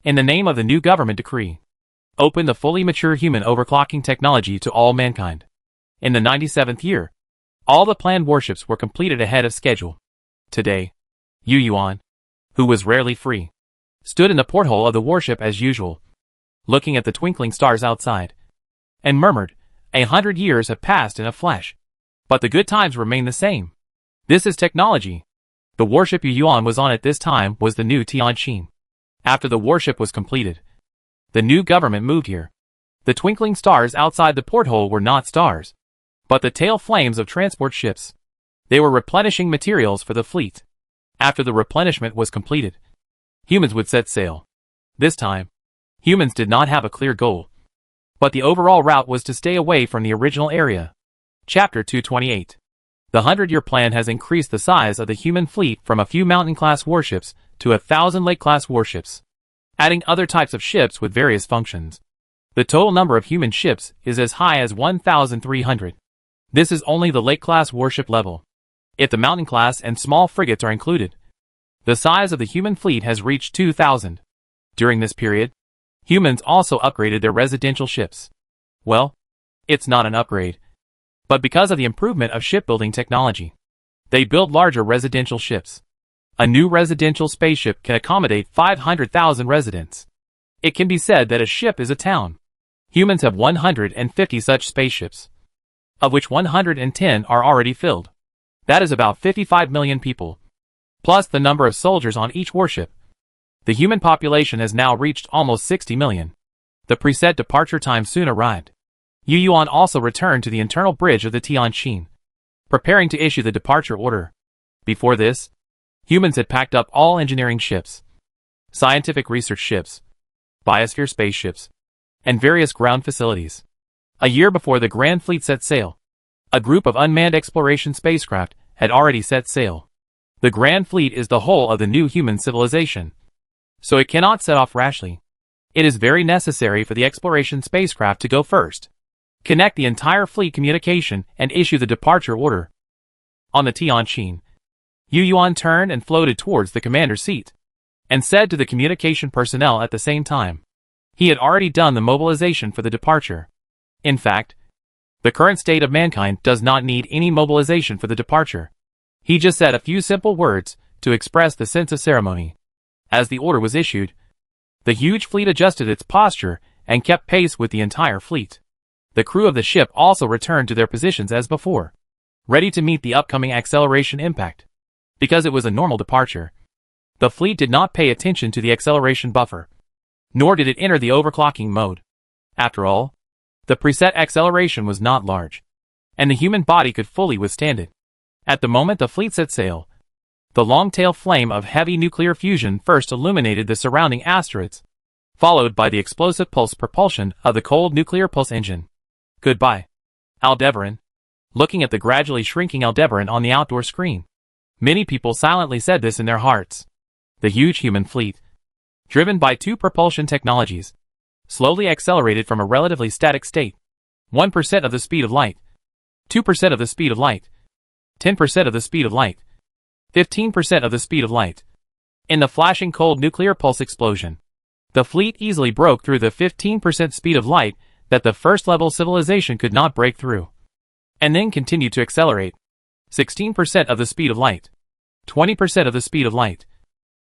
in the name of the new government decree, opened the fully mature human overclocking technology to all mankind. In the 97th year, all the planned warships were completed ahead of schedule. Today, Yu Yuan, who was rarely free, stood in the porthole of the warship as usual, looking at the twinkling stars outside, and murmured, 100 years have passed in a flash, but the good times remain the same. This is technology. The warship Yu Yuan was on at this time was the new Tianqin. After the warship was completed, the new government moved here. The twinkling stars outside the porthole were not stars, but the tail flames of transport ships. They were replenishing materials for the fleet. After the replenishment was completed, humans would set sail. This time, humans did not have a clear goal, but the overall route was to stay away from the original area. Chapter 228. The 100-year plan has increased the size of the human fleet from a few mountain-class warships to 1,000 lake-class warships, adding other types of ships with various functions. The total number of human ships is as high as 1,300. This is only the lake-class warship level. If the mountain-class and small frigates are included, the size of the human fleet has reached 2,000. During this period, humans also upgraded their residential ships. Well, it's not an upgrade, but because of the improvement of shipbuilding technology, they build larger residential ships. A new residential spaceship can accommodate 500,000 residents. It can be said that a ship is a town. Humans have 150 such spaceships, of which 110 are already filled. That is about 55 million people, plus the number of soldiers on each warship. The human population has now reached almost 60 million. The preset departure time soon arrived. Yu Yuan also returned to the internal bridge of the Tianqin, preparing to issue the departure order. Before this, humans had packed up all engineering ships, scientific research ships, biosphere spaceships, and various ground facilities. A year before the Grand Fleet set sail, a group of unmanned exploration spacecraft had already set sail. The Grand Fleet is the whole of the new human civilization, so it cannot set off rashly. It is very necessary for the exploration spacecraft to go first, connect the entire fleet communication, and issue the departure order. On the Tianqin, Yu Yuan turned and floated towards the commander's seat, and said to the communication personnel at the same time, he had already done the mobilization for the departure. In fact, the current state of mankind does not need any mobilization for the departure. He just said a few simple words to express the sense of ceremony. As the order was issued, the huge fleet adjusted its posture and kept pace with the entire fleet. The crew of the ship also returned to their positions as before, ready to meet the upcoming acceleration impact. Because it was a normal departure, the fleet did not pay attention to the acceleration buffer, nor did it enter the overclocking mode. After all, the preset acceleration was not large, and the human body could fully withstand it. At the moment the fleet set sail, the long-tail flame of heavy nuclear fusion first illuminated the surrounding asteroids, followed by the explosive pulse propulsion of the cold nuclear pulse engine. Goodbye, Aldebaran. Looking at the gradually shrinking Aldebaran on the outdoor screen, many people silently said this in their hearts. The huge human fleet, driven by two propulsion technologies, slowly accelerated from a relatively static state. 1% of the speed of light, 2% of the speed of light, 10% of the speed of light, 15% of the speed of light. In the flashing cold nuclear pulse explosion, the fleet easily broke through the 15% speed of light that the first-level civilization could not break through, and then continued to accelerate. 16% of the speed of light, 20% of the speed of light,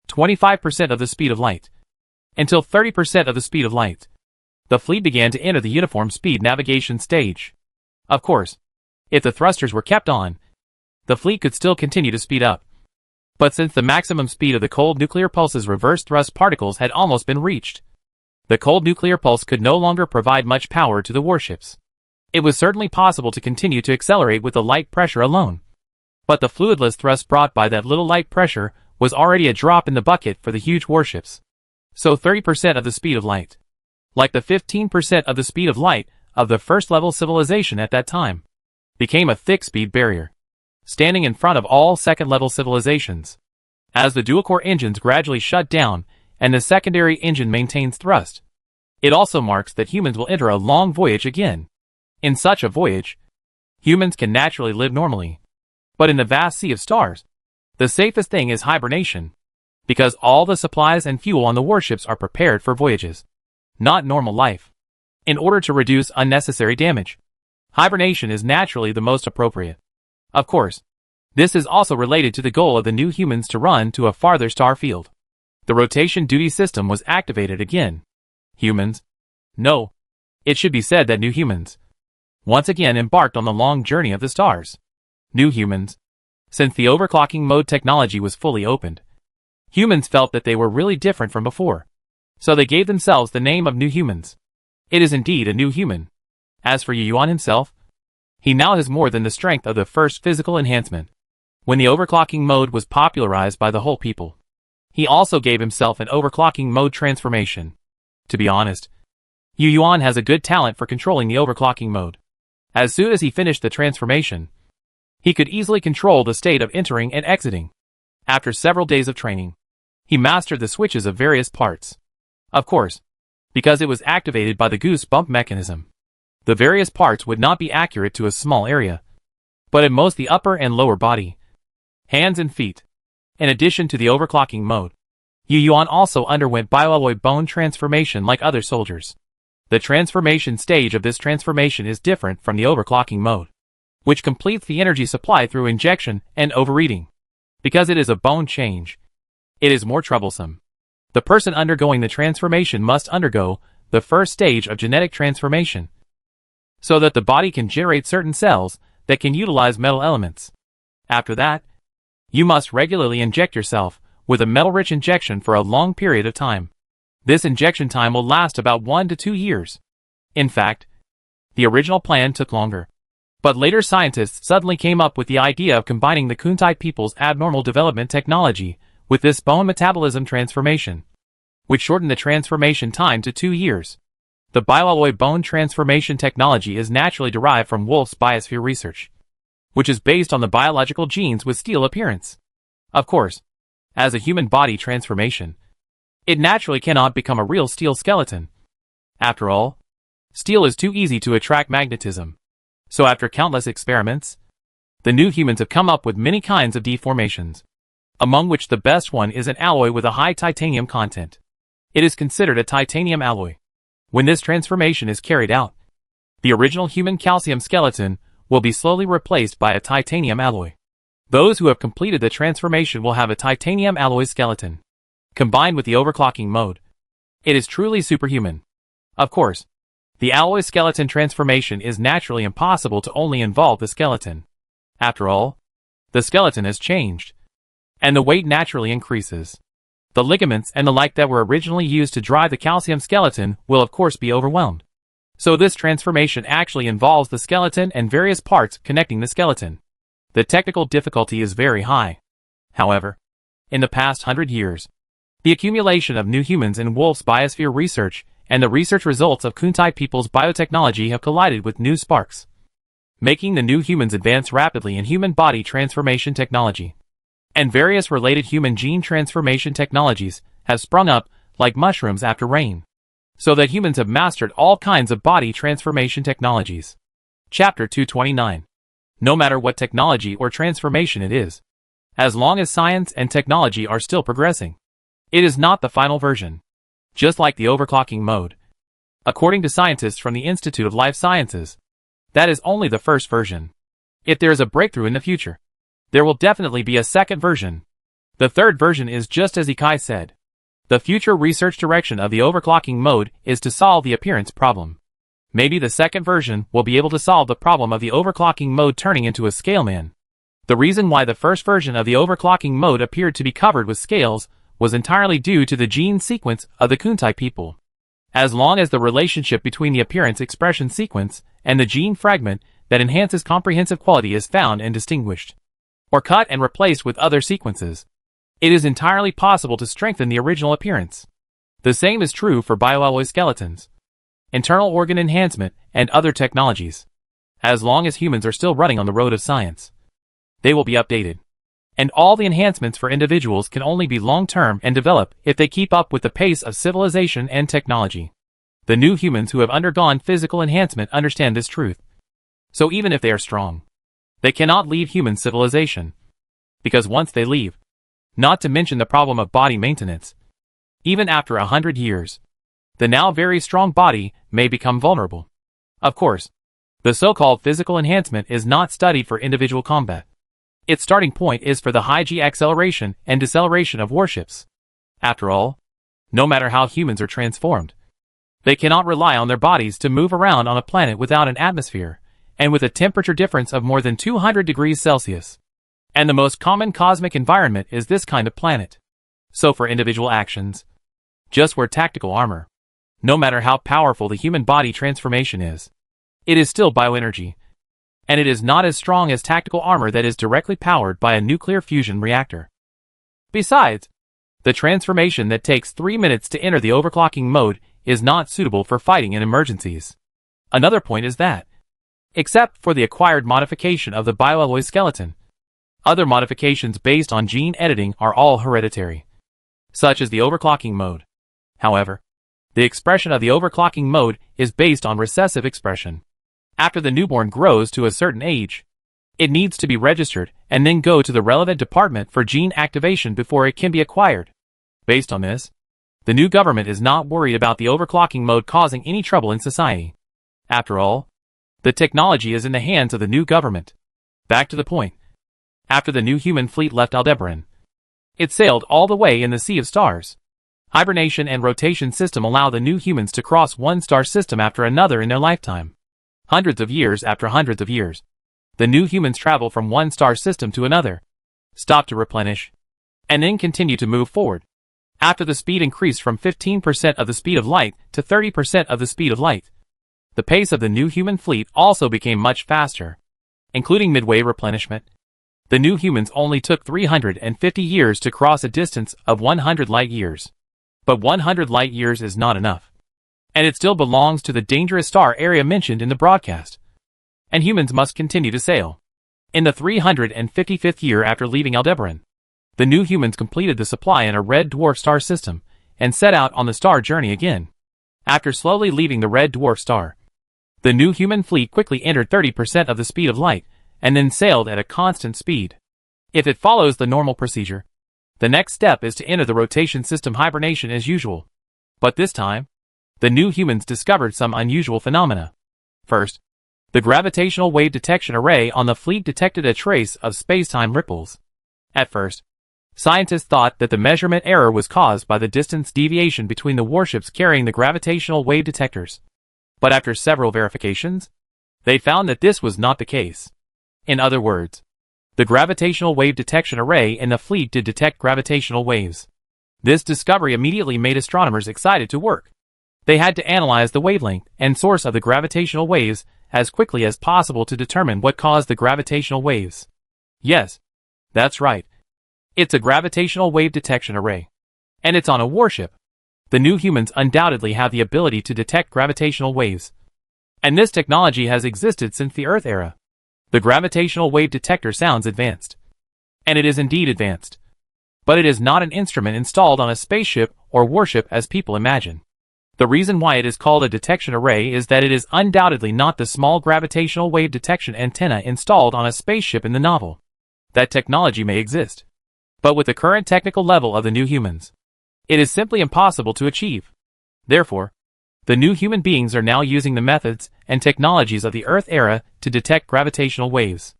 25% of the speed of light, until 30% of the speed of light. The fleet began to enter the uniform speed navigation stage. Of course, if the thrusters were kept on, the fleet could still continue to speed up. But since the maximum speed of the cold nuclear pulse's reverse thrust particles had almost been reached, the cold nuclear pulse could no longer provide much power to the warships. It was certainly possible to continue to accelerate with the light pressure alone, but the fluidless thrust brought by that little light pressure was already a drop in the bucket for the huge warships. So 30% of the speed of light, like the 15% of the speed of light of the first-level civilization at that time. became a thick speed barrier, standing in front of all second-level civilizations. As the dual-core engines gradually shut down and the secondary engine maintains thrust, it also marks that humans will enter a long voyage again. In such a voyage, humans can naturally live normally. But in the vast sea of stars, the safest thing is hibernation, because all the supplies and fuel on the warships are prepared for voyages, not normal life. In order to reduce unnecessary damage, hibernation is naturally the most appropriate. Of course, this is also related to the goal of the new humans to run to a farther star field. The rotation duty system was activated again. Humans? No. It should be said that new humans once again embarked on the long journey of the stars. New humans. Since the overclocking mode technology was fully opened, humans felt that they were really different from before. So they gave themselves the name of new humans. It is indeed a new human. As for Yuan himself, he now has more than the strength of the first physical enhancement. When the overclocking mode was popularized by the whole people, he also gave himself an overclocking mode transformation. To be honest, Yuan has a good talent for controlling the overclocking mode. As soon as he finished the transformation, he could easily control the state of entering and exiting. After several days of training, he mastered the switches of various parts. Of course, because it was activated by the goosebump mechanism, the various parts would not be accurate to a small area, but at most the upper and lower body, hands and feet. In addition to the overclocking mode, Yuan also underwent bioalloy bone transformation like other soldiers. The transformation stage of this transformation is different from the overclocking mode, which completes the energy supply through injection and overeating. Because it is a bone change, it is more troublesome. The person undergoing the transformation must undergo the first stage of genetic transformation, so that the body can generate certain cells that can utilize metal elements. After that, you must regularly inject yourself with a metal-rich injection for a long period of time. This injection time will last about 1 to 2 years. In fact, the original plan took longer. But later scientists suddenly came up with the idea of combining the Kuntai people's abnormal development technology with this bone metabolism transformation, which shortened the transformation time to 2 years. The bioalloy bone transformation technology is naturally derived from Wolff's biosphere research, which is based on the biological genes with steel appearance. Of course, as a human body transformation, it naturally cannot become a real steel skeleton. After all, steel is too easy to attract magnetism. So after countless experiments, the new humans have come up with many kinds of deformations, among which the best one is an alloy with a high titanium content. It is considered a titanium alloy. When this transformation is carried out, the original human calcium skeleton will be slowly replaced by a titanium alloy. Those who have completed the transformation will have a titanium alloy skeleton. Combined with the overclocking mode, it is truly superhuman. Of course, the alloy skeleton transformation is naturally impossible to only involve the skeleton. After all, the skeleton has changed, and the weight naturally increases. The ligaments and the like that were originally used to drive the calcium skeleton will of course be overwhelmed. So this transformation actually involves the skeleton and various parts connecting the skeleton. The technical difficulty is very high. However, in the past 100 years, the accumulation of new humans in Wolff's biosphere research and the research results of Kuntai people's biotechnology have collided with new sparks, making the new humans advance rapidly in human body transformation technology. And various related human gene transformation technologies have sprung up like mushrooms after rain, so that humans have mastered all kinds of body transformation technologies. Chapter 229. No matter what technology or transformation it is, as long as science and technology are still progressing, it is not the final version. Just like the overclocking mode, according to scientists from the Institute of Life Sciences, that is only the first version. If there is a breakthrough in the future, there will definitely be a second version. The third version is just as Ikai said. The future research direction of the overclocking mode is to solve the appearance problem. Maybe the second version will be able to solve the problem of the overclocking mode turning into a scale man. The reason why the first version of the overclocking mode appeared to be covered with scales was entirely due to the gene sequence of the Kuntai people. As long as the relationship between the appearance expression sequence and the gene fragment that enhances comprehensive quality is found and distinguished, or cut and replaced with other sequences, it is entirely possible to strengthen the original appearance. The same is true for bioalloy skeletons, internal organ enhancement, and other technologies. As long as humans are still running on the road of science, they will be updated. And all the enhancements for individuals can only be long-term and develop if they keep up with the pace of civilization and technology. The new humans who have undergone physical enhancement understand this truth. So even if they are strong, they cannot leave human civilization. Because once they leave, not to mention the problem of body maintenance, even after 100 years, the now very strong body may become vulnerable. Of course, the so-called physical enhancement is not studied for individual combat. Its starting point is for the high-G acceleration and deceleration of warships. After all, no matter how humans are transformed, they cannot rely on their bodies to move around on a planet without an atmosphere, and with a temperature difference of more than 200 degrees Celsius. And the most common cosmic environment is this kind of planet. So for individual actions, just wear tactical armor. No matter how powerful the human body transformation is, it is still bioenergy. And it is not as strong as tactical armor that is directly powered by a nuclear fusion reactor. Besides, the transformation that takes 3 minutes to enter the overclocking mode is not suitable for fighting in emergencies. Another point is that, except for the acquired modification of the bioalloy skeleton, other modifications based on gene editing are all hereditary, such as the overclocking mode. However, the expression of the overclocking mode is based on recessive expression. After the newborn grows to a certain age, it needs to be registered and then go to the relevant department for gene activation before it can be acquired. Based on this, the new government is not worried about the overclocking mode causing any trouble in society. After all, the technology is in the hands of the new government. Back to the point. After the new human fleet left Aldebaran, it sailed all the way in the Sea of Stars. Hibernation and rotation system allow the new humans to cross one star system after another in their lifetime. Hundreds of years after hundreds of years, the new humans travel from one star system to another, stop to replenish, and then continue to move forward. After the speed increased from 15% of the speed of light to 30% of the speed of light, the pace of the new human fleet also became much faster, including midway replenishment. The new humans only took 350 years to cross a distance of 100 light years. But 100 light years is not enough. And it still belongs to the dangerous star area mentioned in the broadcast. And humans must continue to sail. In the 355th year after leaving Aldebaran, the new humans completed the supply in a red dwarf star system, and set out on the star journey again. After slowly leaving the red dwarf star, the new human fleet quickly entered 30% of the speed of light, and then sailed at a constant speed. If it follows the normal procedure, the next step is to enter the rotation system hibernation as usual. But this time, the new humans discovered some unusual phenomena. First, the gravitational wave detection array on the fleet detected a trace of space-time ripples. At first, scientists thought that the measurement error was caused by the distance deviation between the warships carrying the gravitational wave detectors. But after several verifications, they found that this was not the case. In other words, the gravitational wave detection array in the fleet did detect gravitational waves. This discovery immediately made astronomers excited to work. They had to analyze the wavelength and source of the gravitational waves as quickly as possible to determine what caused the gravitational waves. Yes, that's right. It's a gravitational wave detection array. And it's on a warship. The new humans undoubtedly have the ability to detect gravitational waves. And this technology has existed since the Earth era. The gravitational wave detector sounds advanced. And it is indeed advanced. But it is not an instrument installed on a spaceship or warship as people imagine. The reason why it is called a detection array is that it is undoubtedly not the small gravitational wave detection antenna installed on a spaceship in the novel. That technology may exist. But with the current technical level of the new humans, it is simply impossible to achieve. Therefore, the new human beings are now using the methods and technologies of the Earth era to detect gravitational waves.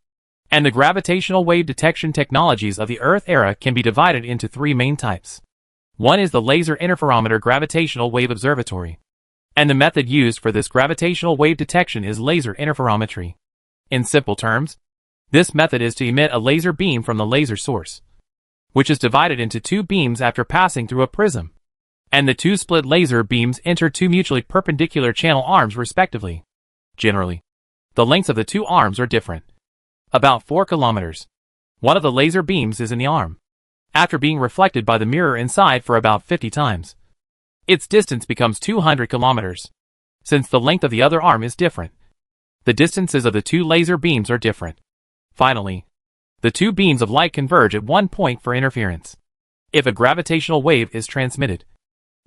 And the gravitational wave detection technologies of the Earth era can be divided into three main types. One is the Laser Interferometer Gravitational Wave Observatory. And the method used for this gravitational wave detection is laser interferometry. In simple terms, this method is to emit a laser beam from the laser source, which is divided into two beams after passing through a prism. And the two split laser beams enter two mutually perpendicular channel arms respectively. Generally, the lengths of the two arms are different. About 4 kilometers. One of the laser beams is in the arm, after being reflected by the mirror inside for about 50 times. Its distance becomes 200 kilometers, since the length of the other arm is different. The distances of the two laser beams are different. Finally, the two beams of light converge at one point for interference. If a gravitational wave is transmitted,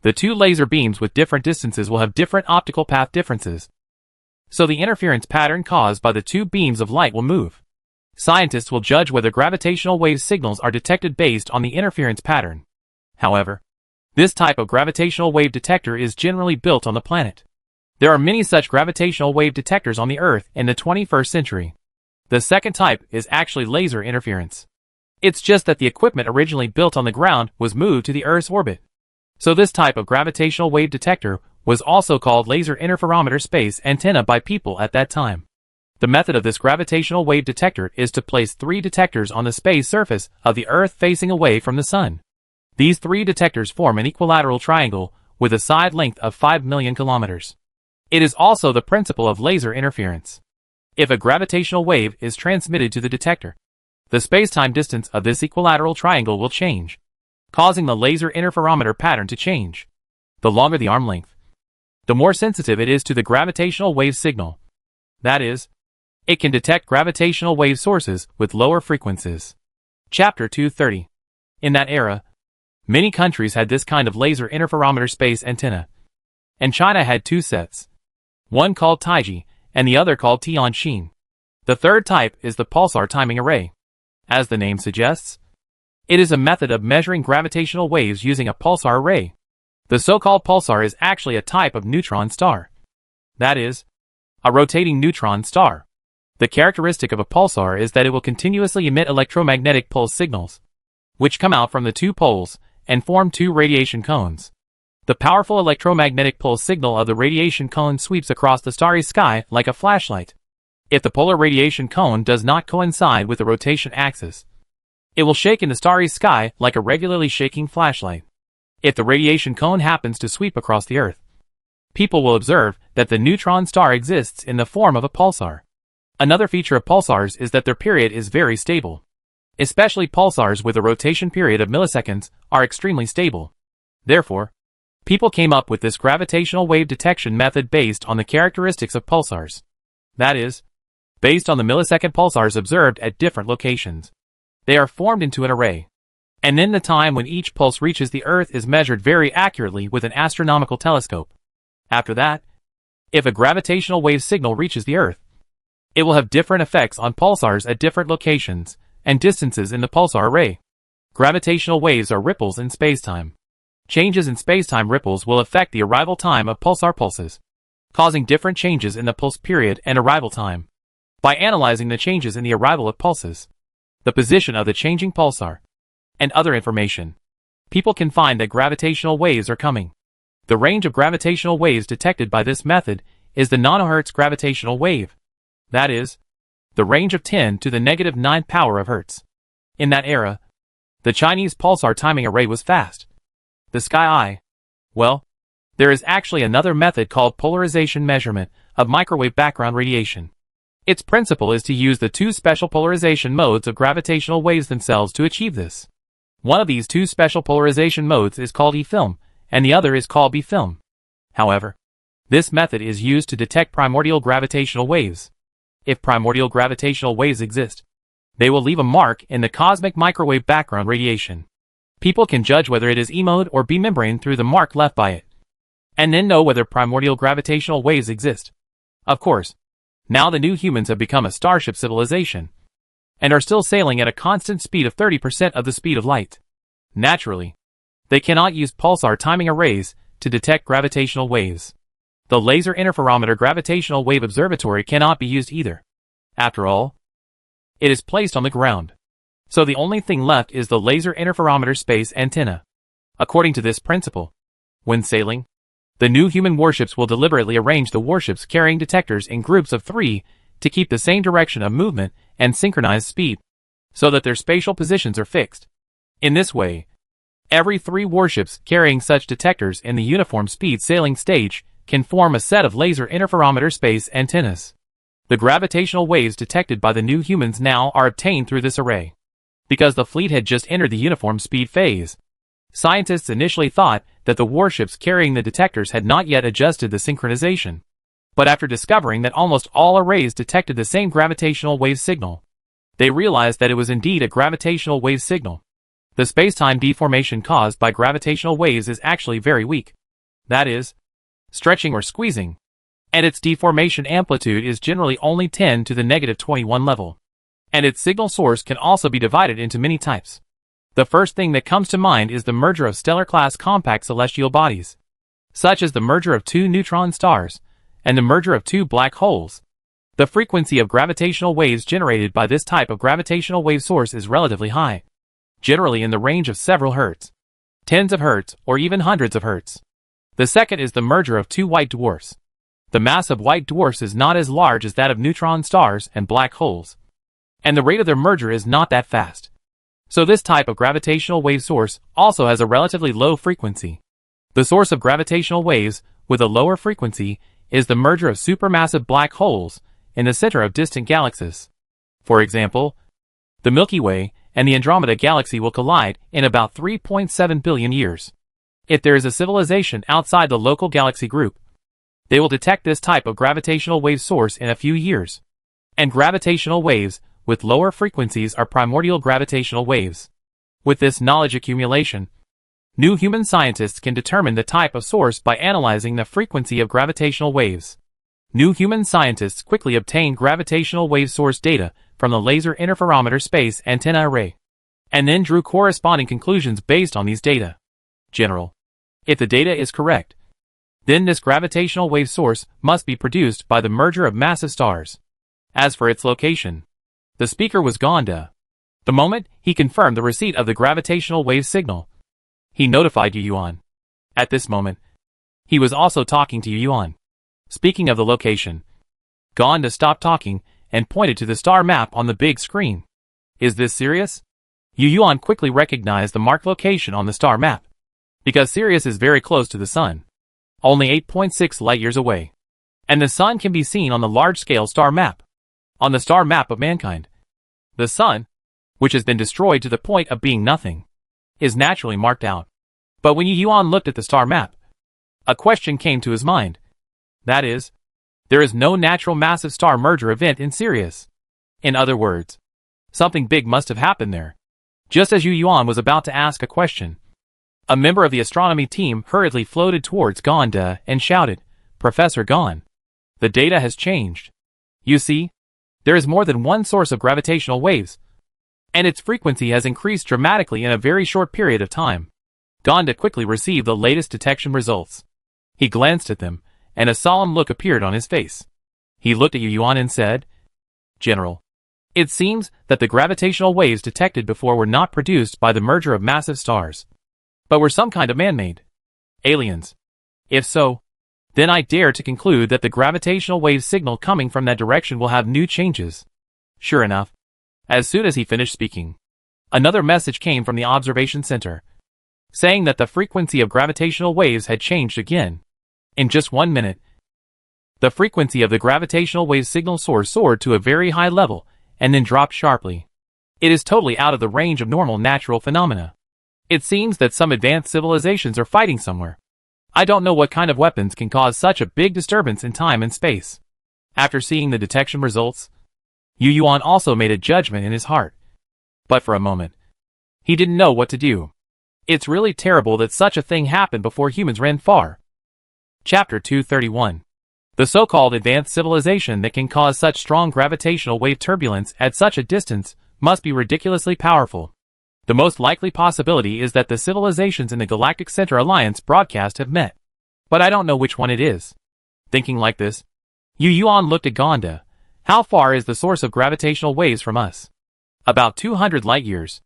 the two laser beams with different distances will have different optical path differences. So the interference pattern caused by the two beams of light will move. Scientists will judge whether gravitational wave signals are detected based on the interference pattern. However, this type of gravitational wave detector is generally built on the planet. There are many such gravitational wave detectors on the Earth in the 21st century. The second type is actually laser interference. It's just that the equipment originally built on the ground was moved to the Earth's orbit. So this type of gravitational wave detector was also called laser interferometer space antenna by people at that time. The method of this gravitational wave detector is to place 3 detectors on the space surface of the Earth facing away from the Sun. These 3 detectors form an equilateral triangle with a side length of 5 million kilometers. It is also the principle of laser interference. If a gravitational wave is transmitted to the detector, the space-time distance of this equilateral triangle will change, causing the laser interferometer pattern to change. The longer the arm length, the more sensitive it is to the gravitational wave signal. That is, it can detect gravitational wave sources with lower frequencies. Chapter 230. In that era, many countries had this kind of laser interferometer space antenna, and China had 2 sets, one called Taiji and the other called Tianxin. The third type is the pulsar timing array. As the name suggests, it is a method of measuring gravitational waves using a pulsar array. The so-called pulsar is actually a type of neutron star. That is, a rotating neutron star. The characteristic of a pulsar is that it will continuously emit electromagnetic pulse signals, which come out from the 2 poles and form 2 radiation cones. The powerful electromagnetic pulse signal of the radiation cone sweeps across the starry sky like a flashlight. If the polar radiation cone does not coincide with the rotation axis, it will shake in the starry sky like a regularly shaking flashlight. If the radiation cone happens to sweep across the Earth, people will observe that the neutron star exists in the form of a pulsar. Another feature of pulsars is that their period is very stable. Especially pulsars with a rotation period of milliseconds are extremely stable. Therefore, people came up with this gravitational wave detection method based on the characteristics of pulsars. That is, based on the millisecond pulsars observed at different locations. They are formed into an array. And then the time when each pulse reaches the Earth is measured very accurately with an astronomical telescope. After that, if a gravitational wave signal reaches the Earth, it will have different effects on pulsars at different locations and distances in the pulsar array. Gravitational waves are ripples in spacetime. Changes in spacetime ripples will affect the arrival time of pulsar pulses, causing different changes in the pulse period and arrival time. By analyzing the changes in the arrival of pulses, the position of the changing pulsar, and other information, people can find that gravitational waves are coming. The range of gravitational waves detected by this method is the nanohertz gravitational wave. That is, the range of 10 to the negative 9th power of hertz. In that era, the Chinese pulsar timing array was fast. The sky eye. Well, there is actually another method called polarization measurement of microwave background radiation. Its principle is to use the 2 special polarization modes of gravitational waves themselves to achieve this. One of these 2 special polarization modes is called E-film, and the other is called B-film. However, this method is used to detect primordial gravitational waves. If primordial gravitational waves exist, they will leave a mark in the cosmic microwave background radiation. People can judge whether it is E-mode or B-membrane through the mark left by it, and then know whether primordial gravitational waves exist. Of course, now the new humans have become a starship civilization, and are still sailing at a constant speed of 30% of the speed of light. Naturally, they cannot use pulsar timing arrays to detect gravitational waves. The Laser Interferometer Gravitational Wave Observatory cannot be used either. After all, it is placed on the ground. So the only thing left is the Laser Interferometer Space Antenna. According to this principle, when sailing, the new human warships will deliberately arrange the warships carrying detectors in groups of 3 to keep the same direction of movement and synchronized speed, so that their spatial positions are fixed. In this way, every 3 warships carrying such detectors in the uniform speed sailing stage can form a set of laser interferometer space antennas. The gravitational waves detected by the new humans now are obtained through this array. Because the fleet had just entered the uniform speed phase, scientists initially thought that the warships carrying the detectors had not yet adjusted the synchronization. But after discovering that almost all arrays detected the same gravitational wave signal, they realized that it was indeed a gravitational wave signal. The space-time deformation caused by gravitational waves is actually very weak. That is, stretching or squeezing. And its deformation amplitude is generally only 10 to the negative 21 level. And its signal source can also be divided into many types. The first thing that comes to mind is the merger of stellar-class compact celestial bodies, such as the merger of two neutron stars, and the merger of two black holes. The frequency of gravitational waves generated by this type of gravitational wave source is relatively high, generally in the range of several hertz, tens of hertz, or even hundreds of hertz. The second is the merger of two white dwarfs. The mass of white dwarfs is not as large as that of neutron stars and black holes, and the rate of their merger is not that fast. So this type of gravitational wave source also has a relatively low frequency. The source of gravitational waves with a lower frequency is the merger of supermassive black holes in the center of distant galaxies. For example, the Milky Way and the Andromeda Galaxy will collide in about 3.7 billion years. If there is a civilization outside the local galaxy group, they will detect this type of gravitational wave source in a few years. And gravitational waves with lower frequencies are primordial gravitational waves. With this knowledge accumulation, new human scientists can determine the type of source by analyzing the frequency of gravitational waves. New human scientists quickly obtained gravitational wave source data from the Laser Interferometer Space Antenna Array, and then drew corresponding conclusions based on these data. General. If the data is correct, then this gravitational wave source must be produced by the merger of massive stars. As for its location, the speaker was Gonda. The moment he confirmed the receipt of the gravitational wave signal, he notified Yuan. At this moment, he was also talking to Yuan. Speaking of the location, Gonda stopped talking and pointed to the star map on the big screen. Is this Sirius? Yuan quickly recognized the marked location on the star map, because Sirius is very close to the Sun, only 8.6 light-years away. And the Sun can be seen on the large-scale star map, on the star map of mankind. The Sun, which has been destroyed to the point of being nothing, is naturally marked out. But when Yuan looked at the star map, a question came to his mind. That is, there is no natural massive star merger event in Sirius. In other words, something big must have happened there. Just as Yuan was about to ask a question, a member of the astronomy team hurriedly floated towards Gonda and shouted, "Professor Gon, the data has changed. You see, there is more than one source of gravitational waves, and its frequency has increased dramatically in a very short period of time." Gonda quickly received the latest detection results. He glanced at them, and a solemn look appeared on his face. He looked at Yuan and said, "General, it seems that the gravitational waves detected before were not produced by the merger of massive stars, but were some kind of man-made aliens. If so, then I dare to conclude that the gravitational wave signal coming from that direction will have new changes." Sure enough, as soon as he finished speaking, another message came from the observation center, saying that the frequency of gravitational waves had changed again. In just 1 minute, the frequency of the gravitational wave signal source soared to a very high level and then dropped sharply. It is totally out of the range of normal natural phenomena. It seems that some advanced civilizations are fighting somewhere. I don't know what kind of weapons can cause such a big disturbance in time and space. After seeing the detection results, Yuan also made a judgment in his heart. But for a moment, he didn't know what to do. It's really terrible that such a thing happened before humans ran far. Chapter 231. The so-called advanced civilization that can cause such strong gravitational wave turbulence at such a distance must be ridiculously powerful. The most likely possibility is that the civilizations in the Galactic Center Alliance broadcast have met. But I don't know which one it is. Thinking like this, Yuan looked at Gonda. How far is the source of gravitational waves from us? About 200 light-years.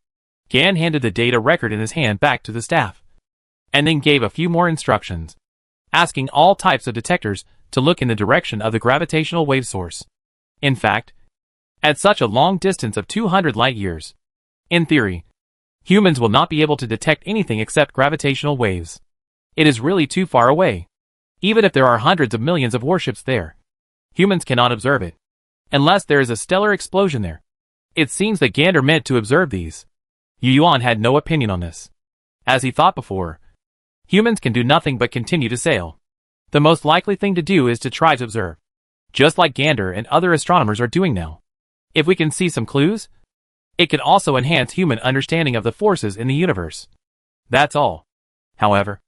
Gan handed the data record in his hand back to the staff, and then gave a few more instructions, asking all types of detectors to look in the direction of the gravitational wave source. In fact, at such a long distance of 200 light-years, in theory, humans will not be able to detect anything except gravitational waves. It is really too far away. Even if there are hundreds of millions of warships there, humans cannot observe it, unless there is a stellar explosion there. It seems that Gander meant to observe these. Yuan had no opinion on this. As he thought before, humans can do nothing but continue to sail. The most likely thing to do is to try to observe, just like Gander and other astronomers are doing now. If we can see some clues, it can also enhance human understanding of the forces in the universe. That's all. However,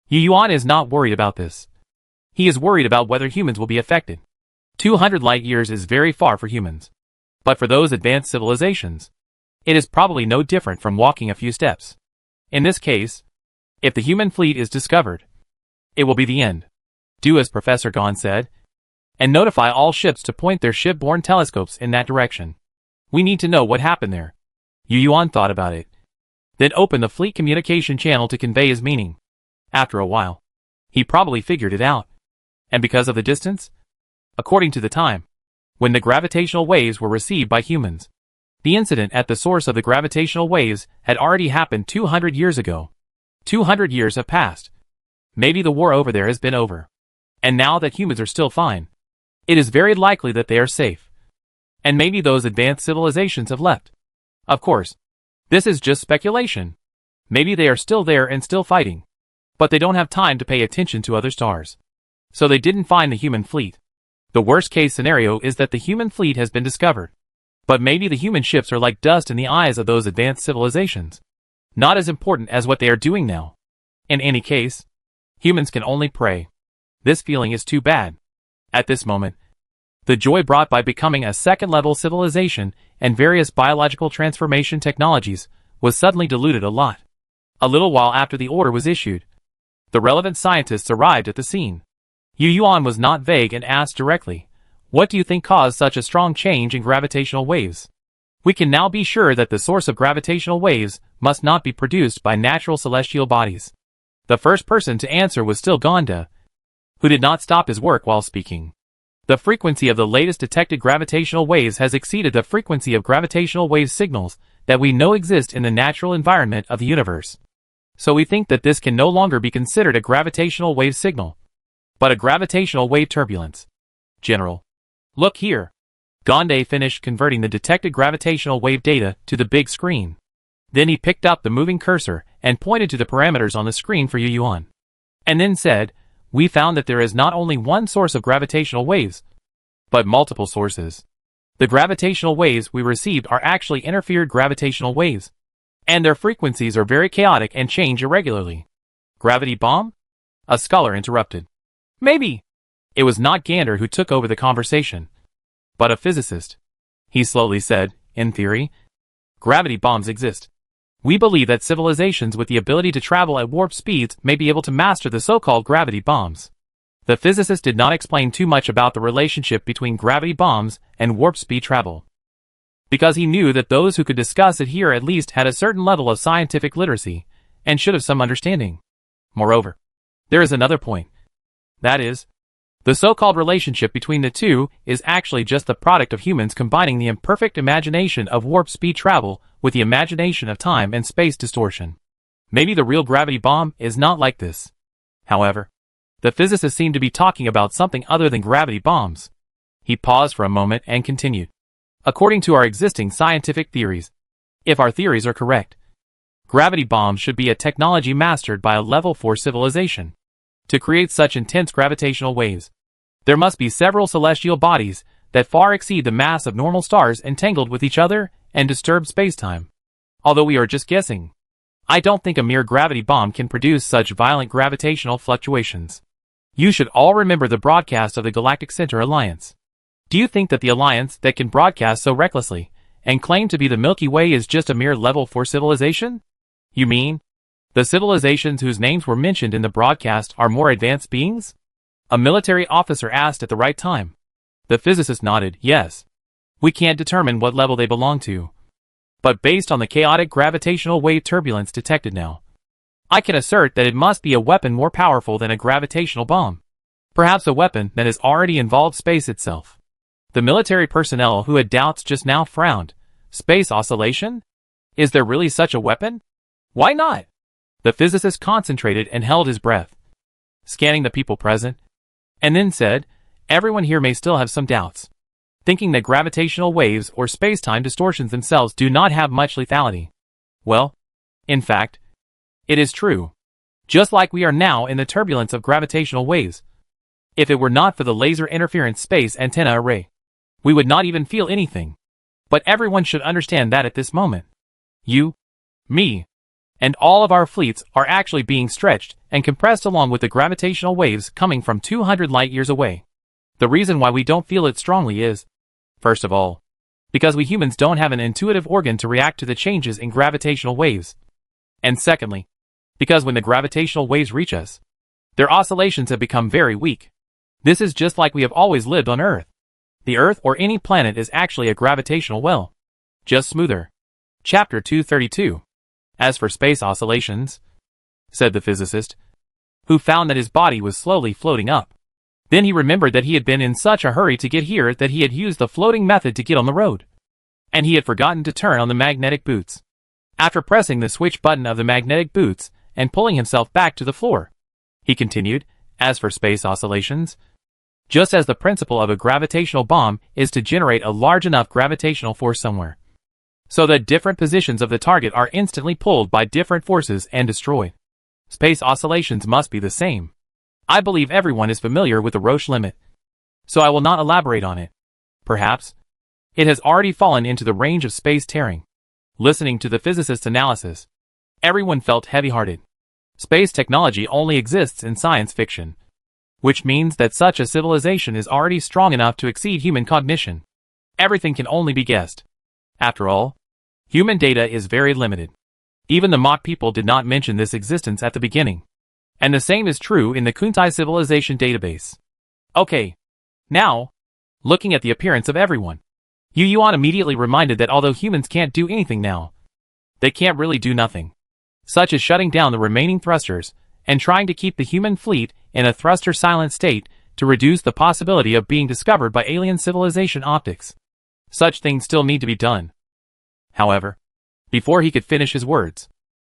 Yu Yuan is not worried about this. He is worried about whether humans will be affected. 200 light years is very far for humans. But for those advanced civilizations, it is probably no different from walking a few steps. In this case, if the human fleet is discovered, it will be the end. Do as Professor Gon said, and notify all ships to point their ship-borne telescopes in that direction. We need to know what happened there. Yu Yuan thought about it, then opened the fleet communication channel to convey his meaning. After a while, he probably figured it out. And because of the distance, according to the time, when the gravitational waves were received by humans, the incident at the source of the gravitational waves had already happened 200 years ago. 200 years have passed. Maybe the war over there has been over. And now that humans are still fine, it is very likely that they are safe. And maybe those advanced civilizations have left. Of course, this is just speculation. Maybe they are still there and still fighting. But they don't have time to pay attention to other stars. So they didn't find the human fleet. The worst case scenario is that the human fleet has been discovered. But maybe the human ships are like dust in the eyes of those advanced civilizations. Not as important as what they are doing now. In any case, humans can only pray. This feeling is too bad. At this moment, the joy brought by becoming a second-level civilization and various biological transformation technologies was suddenly diluted a lot. A little while after the order was issued, the relevant scientists arrived at the scene. Yu Yuan was not vague and asked directly, "What do you think caused such a strong change in gravitational waves? We can now be sure that the source of gravitational waves must not be produced by natural celestial bodies." The first person to answer was still Gonda, who did not stop his work while speaking. The frequency of the latest detected gravitational waves has exceeded the frequency of gravitational wave signals that we know exist in the natural environment of the universe. So we think that this can no longer be considered a gravitational wave signal, but a gravitational wave turbulence. General, look here. Gonda finished converting the detected gravitational wave data to the big screen. Then he picked up the moving cursor and pointed to the parameters on the screen for Yu Yuan. And then said, "We found that there is not only one source of gravitational waves, but multiple sources. The gravitational waves we received are actually interfered gravitational waves, and their frequencies are very chaotic and change irregularly." "Gravity bomb?" a scholar interrupted. "Maybe." It was not Gander who took over the conversation, but a physicist. He slowly said, "In theory, gravity bombs exist. We believe that civilizations with the ability to travel at warp speeds may be able to master the so-called gravity bombs." The physicist did not explain too much about the relationship between gravity bombs and warp speed travel, because he knew that those who could discuss it here at least had a certain level of scientific literacy, and should have some understanding. Moreover, there is another point. That is, the so-called relationship between the two is actually just the product of humans combining the imperfect imagination of warp speed travel with the imagination of time and space distortion. Maybe the real gravity bomb is not like this. However, the physicist seemed to be talking about something other than gravity bombs. He paused for a moment and continued. "According to our existing scientific theories, if our theories are correct, gravity bombs should be a technology mastered by a level 4 civilization. To create such intense gravitational waves, there must be several celestial bodies that far exceed the mass of normal stars entangled with each other and disturb spacetime. Although we are just guessing, I don't think a mere gravity bomb can produce such violent gravitational fluctuations. You should all remember the broadcast of the Galactic Center Alliance. Do you think that the alliance that can broadcast so recklessly and claim to be the Milky Way is just a mere level 4 civilization? You mean the civilizations whose names were mentioned in the broadcast are more advanced beings?" a military officer asked at the right time. The physicist nodded, "Yes. We can't determine what level they belong to, but based on the chaotic gravitational wave turbulence detected now, I can assert that it must be a weapon more powerful than a gravitational bomb. Perhaps a weapon that has already involved space itself." The military personnel who had doubts just now frowned. "Space oscillation? Is there really such a weapon? Why not?" The physicist concentrated and held his breath, scanning the people present, and then said, "Everyone here may still have some doubts, thinking that gravitational waves or space-time distortions themselves do not have much lethality. Well, in fact, it is true. Just like we are now in the turbulence of gravitational waves, If it were not for the laser interference space antenna array, we would not even feel anything. But everyone should understand that at this moment, you, me, and all of our fleets are actually being stretched and compressed along with the gravitational waves coming from 200 light-years away. The reason why we don't feel it strongly is, first of all, because we humans don't have an intuitive organ to react to the changes in gravitational waves. And secondly, because when the gravitational waves reach us, their oscillations have become very weak. This is just like we have always lived on Earth. The Earth or any planet is actually a gravitational well, just smoother. Chapter 232. As for space oscillations, said the physicist, who found that his body was slowly floating up. Then he remembered that he had been in such a hurry to get here that he had used the floating method to get on the road. And he had forgotten to turn on the magnetic boots. After pressing the switch button of the magnetic boots and pulling himself back to the floor, he continued, as for space oscillations, just as the principle of a gravitational bomb is to generate a large enough gravitational force somewhere, so that different positions of the target are instantly pulled by different forces and destroyed. Space oscillations must be the same. I believe everyone is familiar with the Roche limit, so I will not elaborate on it. Perhaps it has already fallen into the range of space tearing. Listening to the physicist's analysis, everyone felt heavy-hearted. Space technology only exists in science fiction, which means that such a civilization is already strong enough to exceed human cognition. Everything can only be guessed. After all, human data is very limited. Even the mock people did not mention this existence at the beginning. And the same is true in the Kuntai civilization database. Okay. Now, looking at the appearance of everyone, Yu Yuan immediately reminded that although humans can't do anything now, they can't really do nothing, such as shutting down the remaining thrusters and trying to keep the human fleet in a thruster-silent state to reduce the possibility of being discovered by alien civilization optics. Such things still need to be done. However, before he could finish his words,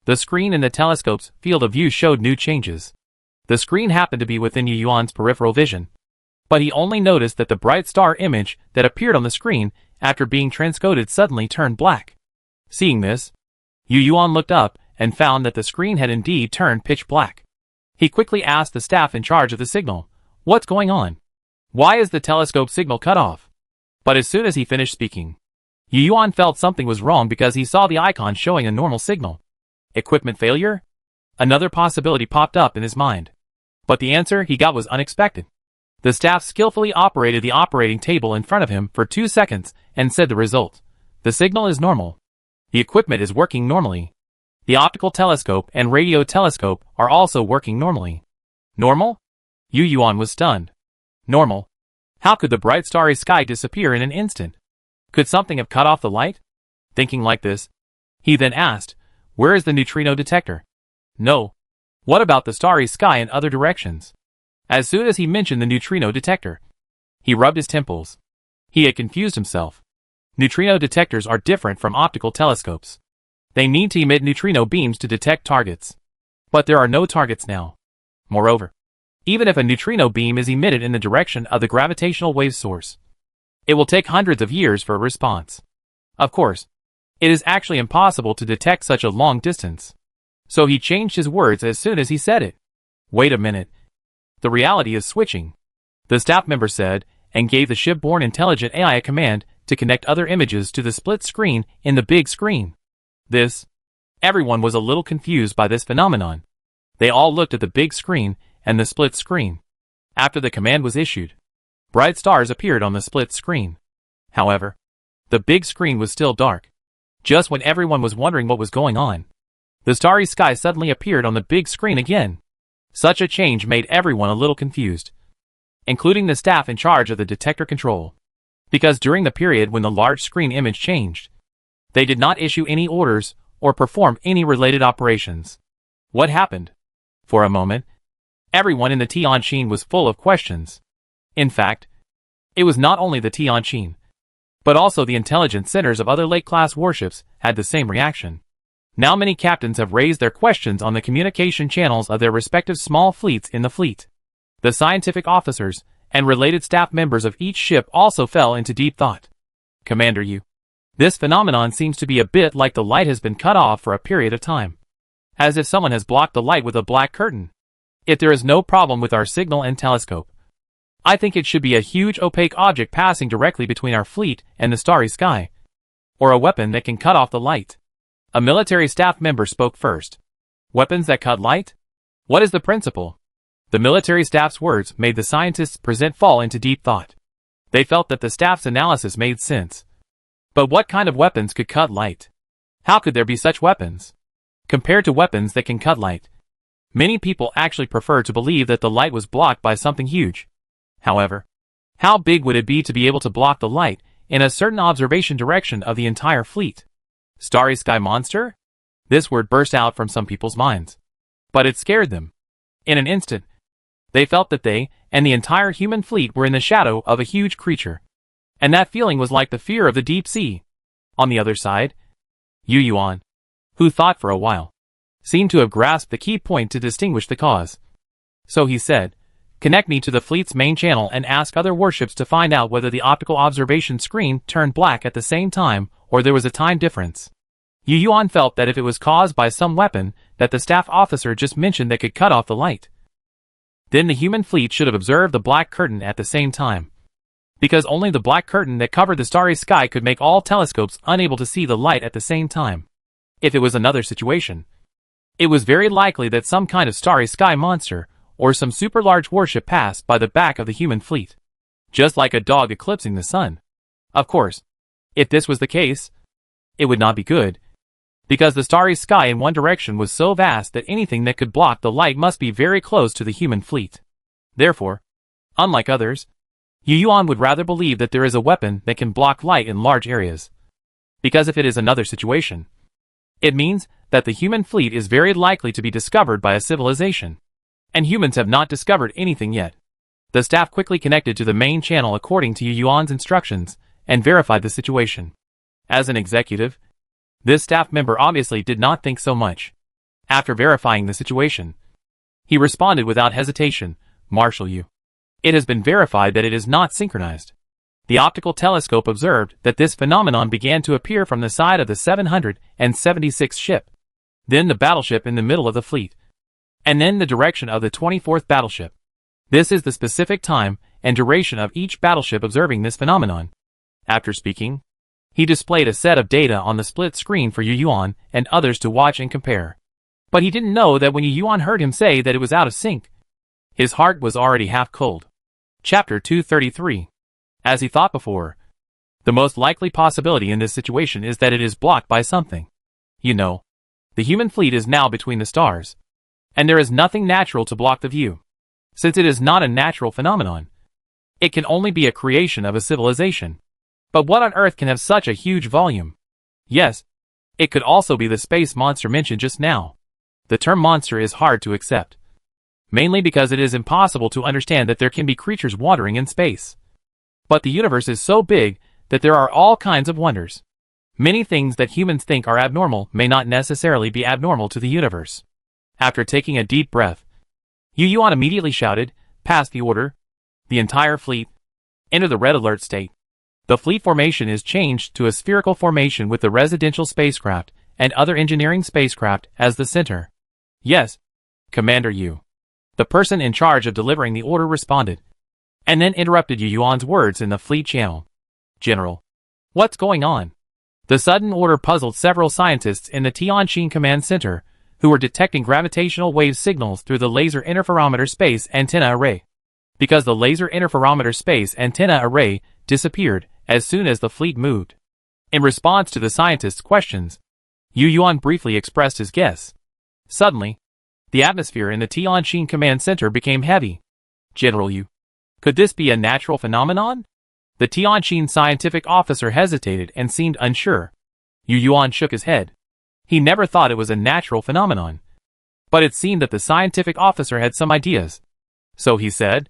the screen in the telescope's field of view showed new changes. The screen happened to be within Yu Yuan's peripheral vision, but he only noticed that the bright star image that appeared on the screen after being transcoded suddenly turned black. Seeing this, Yu Yuan looked up and found that the screen had indeed turned pitch black. He quickly asked the staff in charge of the signal, "What's going on? Why is the telescope signal cut off?" But as soon as he finished speaking, Yu Yuan felt something was wrong because he saw the icon showing a normal signal. Equipment failure? Another possibility popped up in his mind. But the answer he got was unexpected. The staff skillfully operated the operating table in front of him for 2 seconds and said the result. The signal is normal. The equipment is working normally. The optical telescope and radio telescope are also working normally. Normal? Yu Yuan was stunned. Normal? How could the bright starry sky disappear in an instant? Could something have cut off the light? Thinking like this, he then asked, "Where is the neutrino detector?" "No. What about the starry sky in other directions?" As soon as he mentioned the neutrino detector, he rubbed his temples. He had confused himself. Neutrino detectors are different from optical telescopes. They need to emit neutrino beams to detect targets. But there are no targets now. Moreover, even if a neutrino beam is emitted in the direction of the gravitational wave source, it will take hundreds of years for a response. Of course, it is actually impossible to detect such a long distance. So he changed his words as soon as he said it. "Wait a minute. The reality is switching," the staff member said, and gave the shipborne intelligent AI a command to connect other images to the split screen in the big screen. Everyone was a little confused by this phenomenon. They all looked at the big screen and the split screen. After the command was issued, bright stars appeared on the split screen. However, the big screen was still dark. Just when everyone was wondering what was going on, the starry sky suddenly appeared on the big screen again. Such a change made everyone a little confused, including the staff in charge of the detector control, because during the period when the large screen image changed, they did not issue any orders or perform any related operations. What happened? For a moment, everyone in the Tianjin was full of questions. In fact, it was not only the Tianjin, but also the intelligence centers of other lake-class warships had the same reaction. Now many captains have raised their questions on the communication channels of their respective small fleets in the fleet. The scientific officers and related staff members of each ship also fell into deep thought. "Commander Yu, this phenomenon seems to be a bit like the light has been cut off for a period of time, as if someone has blocked the light with a black curtain. If there is no problem with our signal and telescope, I think it should be a huge opaque object passing directly between our fleet and the starry sky. Or a weapon that can cut off the light. A military staff member spoke first. Weapons that cut light? What is the principle? The military staff's words made the scientists present fall into deep thought. They felt that the staff's analysis made sense. But what kind of weapons could cut light? How could there be such weapons? Compared to weapons that can cut light, many people actually prefer to believe that the light was blocked by something huge. However, how big would it be to be able to block the light in a certain observation direction of the entire fleet? Starry sky monster? This word burst out from some people's minds. But it scared them. In an instant, they felt that they and the entire human fleet were in the shadow of a huge creature. And that feeling was like the fear of the deep sea. On the other side, Yu Yuan, who thought for a while, seemed to have grasped the key point to distinguish the cause. So he said, "Connect me to the fleet's main channel and ask other warships to find out whether the optical observation screen turned black at the same time or there was a time difference." Yu Yuan felt that if it was caused by some weapon that the staff officer just mentioned that could cut off the light, then the human fleet should have observed the black curtain at the same time. Because only the black curtain that covered the starry sky could make all telescopes unable to see the light at the same time. If it was another situation, it was very likely that some kind of starry sky monster or some super large warship passed by the back of the human fleet, just like a dog eclipsing the sun. Of course, if this was the case, it would not be good, because the starry sky in one direction was so vast that anything that could block the light must be very close to the human fleet. Therefore, unlike others, Yu Yuan would rather believe that there is a weapon that can block light in large areas. Because if it is another situation, it means that the human fleet is very likely to be discovered by a civilization. And humans have not discovered anything yet. The staff quickly connected to the main channel according to Yu Yuan's instructions and verified the situation. As an executive, this staff member obviously did not think so much. After verifying the situation, he responded without hesitation, "Marshal Yu, it has been verified that it is not synchronized. The optical telescope observed that this phenomenon began to appear from the side of the 776th ship, then the battleship in the middle of the fleet, and then the direction of the 24th battleship. This is the specific time and duration of each battleship observing this phenomenon." After speaking, he displayed a set of data on the split screen for Yu Yuan and others to watch and compare. But he didn't know that when Yu Yuan heard him say that it was out of sync, his heart was already half cold. Chapter 233. As he thought before, the most likely possibility in this situation is that it is blocked by something. You know, the human fleet is now between the stars, and there is nothing natural to block the view. Since it is not a natural phenomenon, it can only be a creation of a civilization. But what on earth can have such a huge volume? Yes, it could also be the space monster mentioned just now. The term monster is hard to accept, mainly because it is impossible to understand that there can be creatures wandering in space. But the universe is so big that there are all kinds of wonders. Many things that humans think are abnormal may not necessarily be abnormal to the universe. After taking a deep breath, Yu Yuan immediately shouted, "Pass the order. The entire fleet, enter the red alert state." The fleet formation is changed to a spherical formation with the residential spacecraft and other engineering spacecraft as the center. "Yes, Commander Yu." The person in charge of delivering the order responded, and then interrupted Yu Yuan's words in the fleet channel. "General, what's going on?" The sudden order puzzled several scientists in the Tianjin Command Center, who were detecting gravitational wave signals through the laser interferometer space antenna array. Because the laser interferometer space antenna array disappeared as soon as the fleet moved. In response to the scientists' questions, Yu Yuan briefly expressed his guess. Suddenly, the atmosphere in the Tianjin Command Center became heavy. "General Yu, could this be a natural phenomenon?" The Tianjin scientific officer hesitated and seemed unsure. Yu Yuan shook his head. He never thought it was a natural phenomenon. But it seemed that the scientific officer had some ideas. So he said,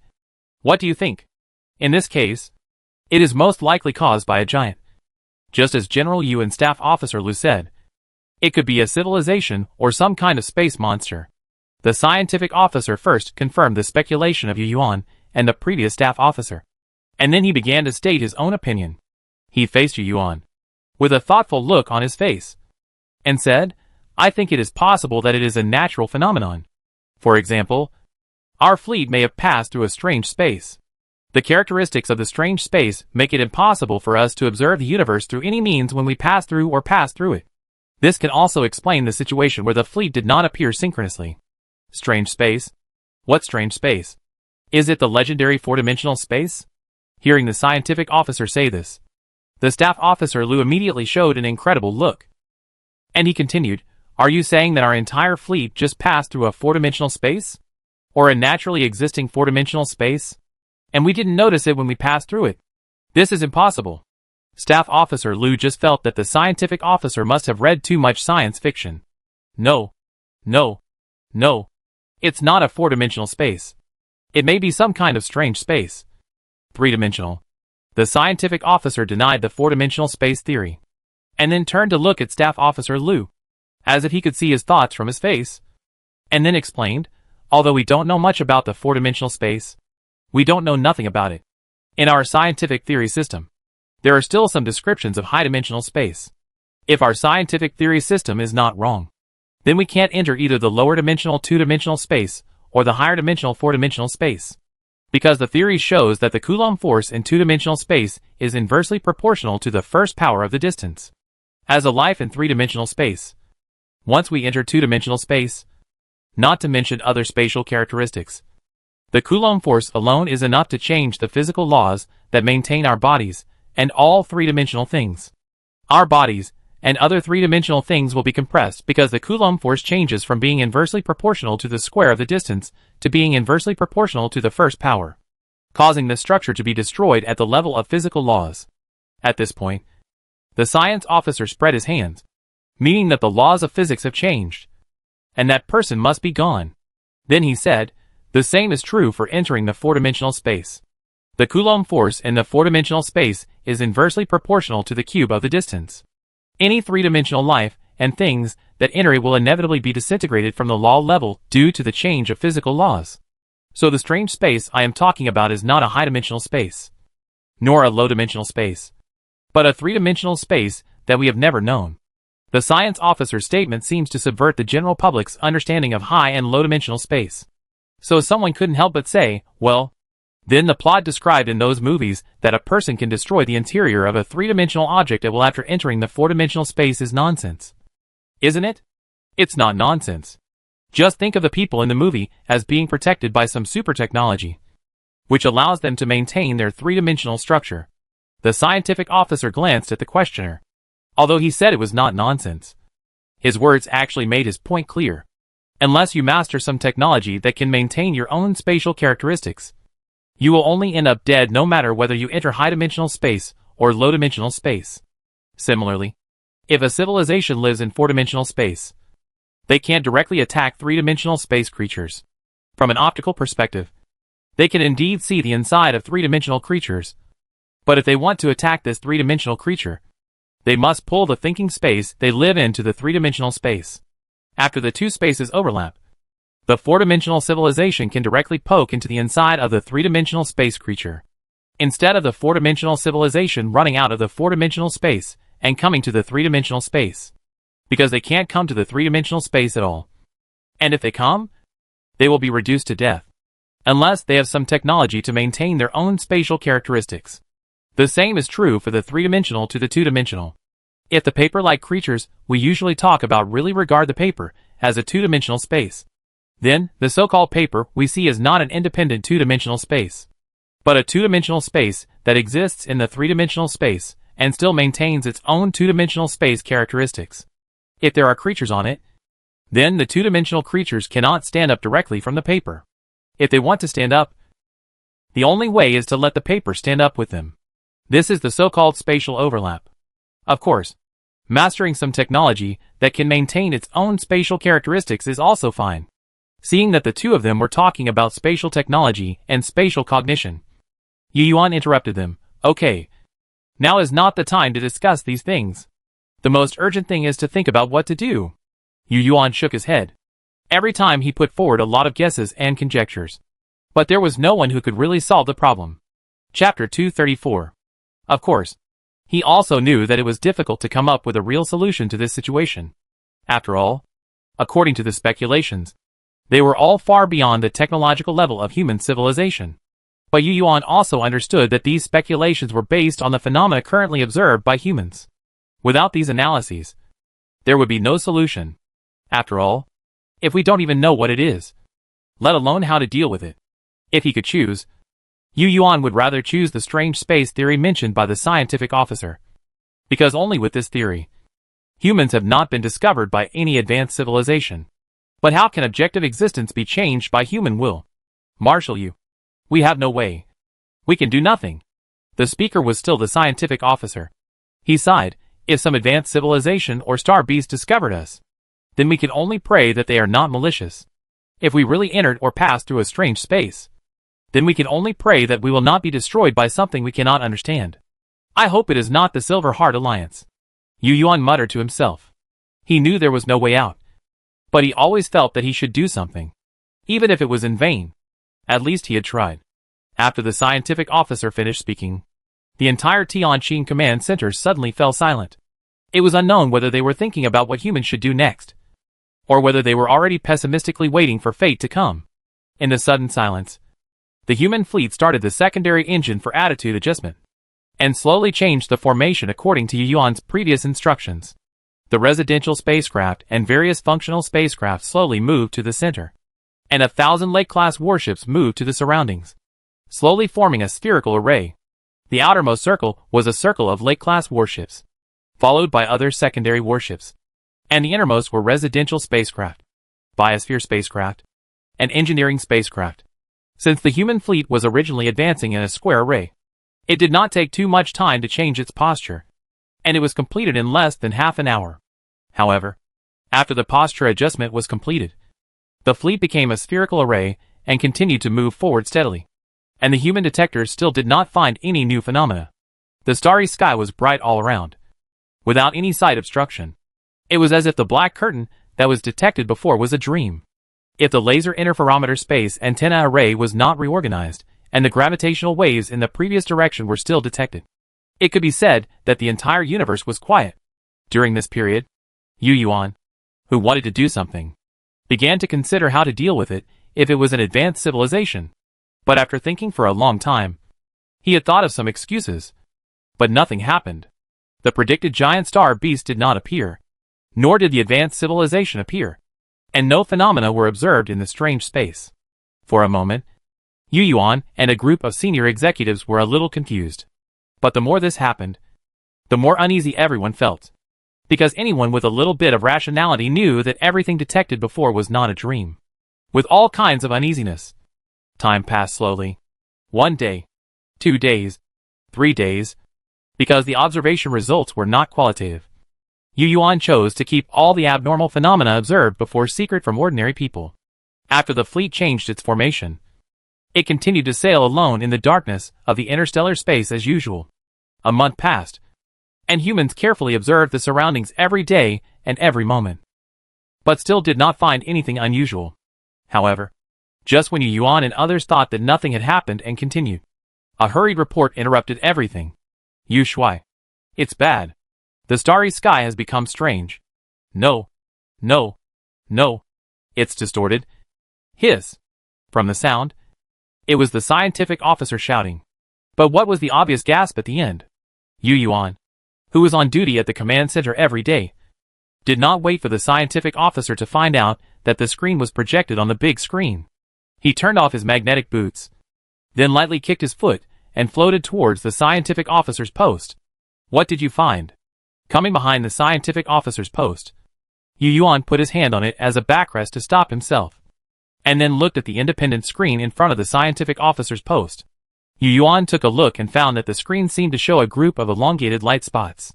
"What do you think? In this case, it is most likely caused by a giant." Just as General Yu and Staff Officer Lu said, it could be a civilization or some kind of space monster. The scientific officer first confirmed the speculation of Yu Yuan and the previous staff officer, and then he began to state his own opinion. He faced Yu Yuan with a thoughtful look on his face and said, "I think it is possible that it is a natural phenomenon. For example, our fleet may have passed through a strange space. The characteristics of the strange space make it impossible for us to observe the universe through any means when we pass through or pass through it. This can also explain the situation where the fleet did not appear synchronously. Strange space? What strange space? Is it the legendary four-dimensional space? Hearing the scientific officer say this, the staff officer Lou immediately showed an incredible look. And he continued, "Are you saying that our entire fleet just passed through a four-dimensional space? Or a naturally existing four-dimensional space? And we didn't notice it when we passed through it? This is impossible." Staff Officer Lou just felt that the scientific officer must have read too much science fiction. No. It's not a four-dimensional space. It may be some kind of strange space. Three-dimensional. The scientific officer denied the four-dimensional space theory, and then turned to look at Staff Officer Lou, as if he could see his thoughts from his face, and then explained, "Although we don't know much about the four-dimensional space, we don't know nothing about it. In our scientific theory system, there are still some descriptions of high-dimensional space. If our scientific theory system is not wrong, then we can't enter either the lower-dimensional two-dimensional space or the higher-dimensional four-dimensional space, because the theory shows that the Coulomb force in two-dimensional space is inversely proportional to the first power of the distance, as a life in three-dimensional space. Once we enter two-dimensional space, not to mention other spatial characteristics, the Coulomb force alone is enough to change the physical laws that maintain our bodies and all three-dimensional things. Our bodies and other three-dimensional things will be compressed because the Coulomb force changes from being inversely proportional to the square of the distance to being inversely proportional to the first power, causing the structure to be destroyed at the level of physical laws. At this point, the science officer spread his hands, meaning that the laws of physics have changed, and that person must be gone. Then he said, "The same is true for entering the four-dimensional space. The Coulomb force in the four-dimensional space is inversely proportional to the cube of the distance. Any three-dimensional life and things that enter it will inevitably be disintegrated from the law level due to the change of physical laws. So the strange space I am talking about is not a high-dimensional space, nor a low-dimensional space, but a three-dimensional space that we have never known." The science officer's statement seems to subvert the general public's understanding of high and low-dimensional space. So someone couldn't help but say, well, then the plot described in those movies that a person can destroy the interior of a three-dimensional object after entering the four-dimensional space is nonsense. Isn't it? It's not nonsense. Just think of the people in the movie as being protected by some super technology, which allows them to maintain their three-dimensional structure. The scientific officer glanced at the questioner. Although he said it was not nonsense, his words actually made his point clear. Unless you master some technology that can maintain your own spatial characteristics, you will only end up dead no matter whether you enter high-dimensional space or low-dimensional space. Similarly, if a civilization lives in four-dimensional space, they can't directly attack three-dimensional space creatures. From an optical perspective, they can indeed see the inside of three-dimensional creatures, but if they want to attack this three-dimensional creature, they must pull the thinking space they live in to the three-dimensional space. After the two spaces overlap, the four-dimensional civilization can directly poke into the inside of the three-dimensional space creature, instead of the four-dimensional civilization running out of the four-dimensional space and coming to the three-dimensional space, because they can't come to the three-dimensional space at all. And if they come, they will be reduced to death, unless they have some technology to maintain their own spatial characteristics. The same is true for the three-dimensional to the two-dimensional. If the paper-like creatures we usually talk about really regard the paper as a two-dimensional space, then the so-called paper we see is not an independent two-dimensional space, but a two-dimensional space that exists in the three-dimensional space and still maintains its own two-dimensional space characteristics. If there are creatures on it, then the two-dimensional creatures cannot stand up directly from the paper. If they want to stand up, the only way is to let the paper stand up with them. This is the so-called spatial overlap. Of course, mastering some technology that can maintain its own spatial characteristics is also fine. Seeing that the two of them were talking about spatial technology and spatial cognition, Yu Yuan interrupted them. Okay, now is not the time to discuss these things. The most urgent thing is to think about what to do. Yu Yuan shook his head. Every time he put forward a lot of guesses and conjectures, but there was no one who could really solve the problem. Chapter 234. Of course, he also knew that it was difficult to come up with a real solution to this situation. After all, according to the speculations, they were all far beyond the technological level of human civilization. But Yu Yuan also understood that these speculations were based on the phenomena currently observed by humans. Without these analyses, there would be no solution. After all, if we don't even know what it is, let alone how to deal with it. If he could choose, Yu Yuan would rather choose the strange space theory mentioned by the scientific officer. Because only with this theory, humans have not been discovered by any advanced civilization. But how can objective existence be changed by human will? Marshal Yu. We have no way. We can do nothing. The speaker was still the scientific officer. He sighed. If some advanced civilization or star beast discovered us, then we can only pray that they are not malicious. If we really entered or passed through a strange space, then we can only pray that we will not be destroyed by something we cannot understand. I hope it is not the Silver Heart Alliance. Yu Yuan muttered to himself. He knew there was no way out, but he always felt that he should do something, even if it was in vain. At least he had tried. After the scientific officer finished speaking, the entire Tianqin command center suddenly fell silent. It was unknown whether they were thinking about what humans should do next, or whether they were already pessimistically waiting for fate to come. In the sudden silence, the human fleet started the secondary engine for attitude adjustment, and slowly changed the formation according to Yu Yuan's previous instructions. The residential spacecraft and various functional spacecraft slowly moved to the center, and 1,000 Lake-class warships moved to the surroundings, slowly forming a spherical array. The outermost circle was a circle of Lake-class warships, followed by other secondary warships, and the innermost were residential spacecraft, biosphere spacecraft, and engineering spacecraft. Since the human fleet was originally advancing in a square array, it did not take too much time to change its posture, and it was completed in less than half an hour. However, after the posture adjustment was completed, the fleet became a spherical array and continued to move forward steadily, and the human detectors still did not find any new phenomena. The starry sky was bright all around, without any sight obstruction. It was as if the black curtain that was detected before was a dream. If the laser interferometer space antenna array was not reorganized, and the gravitational waves in the previous direction were still detected, it could be said that the entire universe was quiet. During this period, Yu Yuan, who wanted to do something, began to consider how to deal with it if it was an advanced civilization. But after thinking for a long time, he had thought of some excuses. But nothing happened. The predicted giant star beast did not appear, nor did the advanced civilization appear, and no phenomena were observed in the strange space. For a moment, Yu Yuan and a group of senior executives were a little confused. But the more this happened, the more uneasy everyone felt, because anyone with a little bit of rationality knew that everything detected before was not a dream. With all kinds of uneasiness, time passed slowly. 1 day, 2 days, 3 days. Because the observation results were not qualitative, Yu Yuan chose to keep all the abnormal phenomena observed before secret from ordinary people. After the fleet changed its formation, it continued to sail alone in the darkness of the interstellar space as usual. A month passed, and humans carefully observed the surroundings every day and every moment, but still did not find anything unusual. However, just when Yu Yuan and others thought that nothing had happened and continued, a hurried report interrupted everything. Yu Shui. It's bad. The starry sky has become strange. No. No. No. It's distorted. Hiss. From the sound, it was the scientific officer shouting. But what was the obvious gasp at the end? Yu Yuan, who was on duty at the command center every day, did not wait for the scientific officer to find out that the screen was projected on the big screen. He turned off his magnetic boots, then lightly kicked his foot and floated towards the scientific officer's post. What did you find? Coming behind the scientific officer's post, Yu Yuan put his hand on it as a backrest to stop himself, and then looked at the independent screen in front of the scientific officer's post. Yu Yuan took a look and found that the screen seemed to show a group of elongated light spots.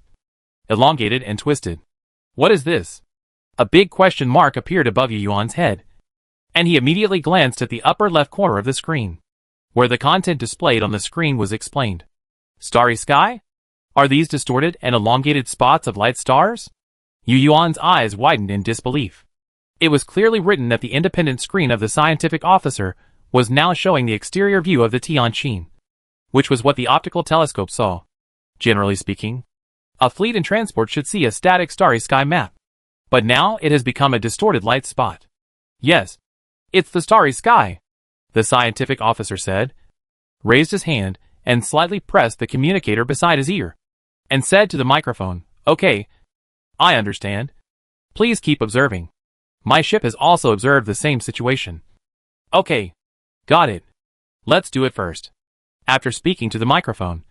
Elongated and twisted. What is this? A big question mark appeared above Yu Yuan's head, and he immediately glanced at the upper left corner of the screen, where the content displayed on the screen was explained. Starry sky? Are these distorted and elongated spots of light stars? Yu Yuan's eyes widened in disbelief. It was clearly written that the independent screen of the scientific officer was now showing the exterior view of the Tianqin, which was what the optical telescope saw. Generally speaking, a fleet in transport should see a static starry sky map. But now it has become a distorted light spot. Yes, it's the starry sky, the scientific officer said. raised his hand, and slightly pressed the communicator beside his ear, and said to the microphone, "Okay, I understand. Please keep observing. My ship has also observed the same situation." "Okay. Got it. Let's do it first." After speaking to the microphone,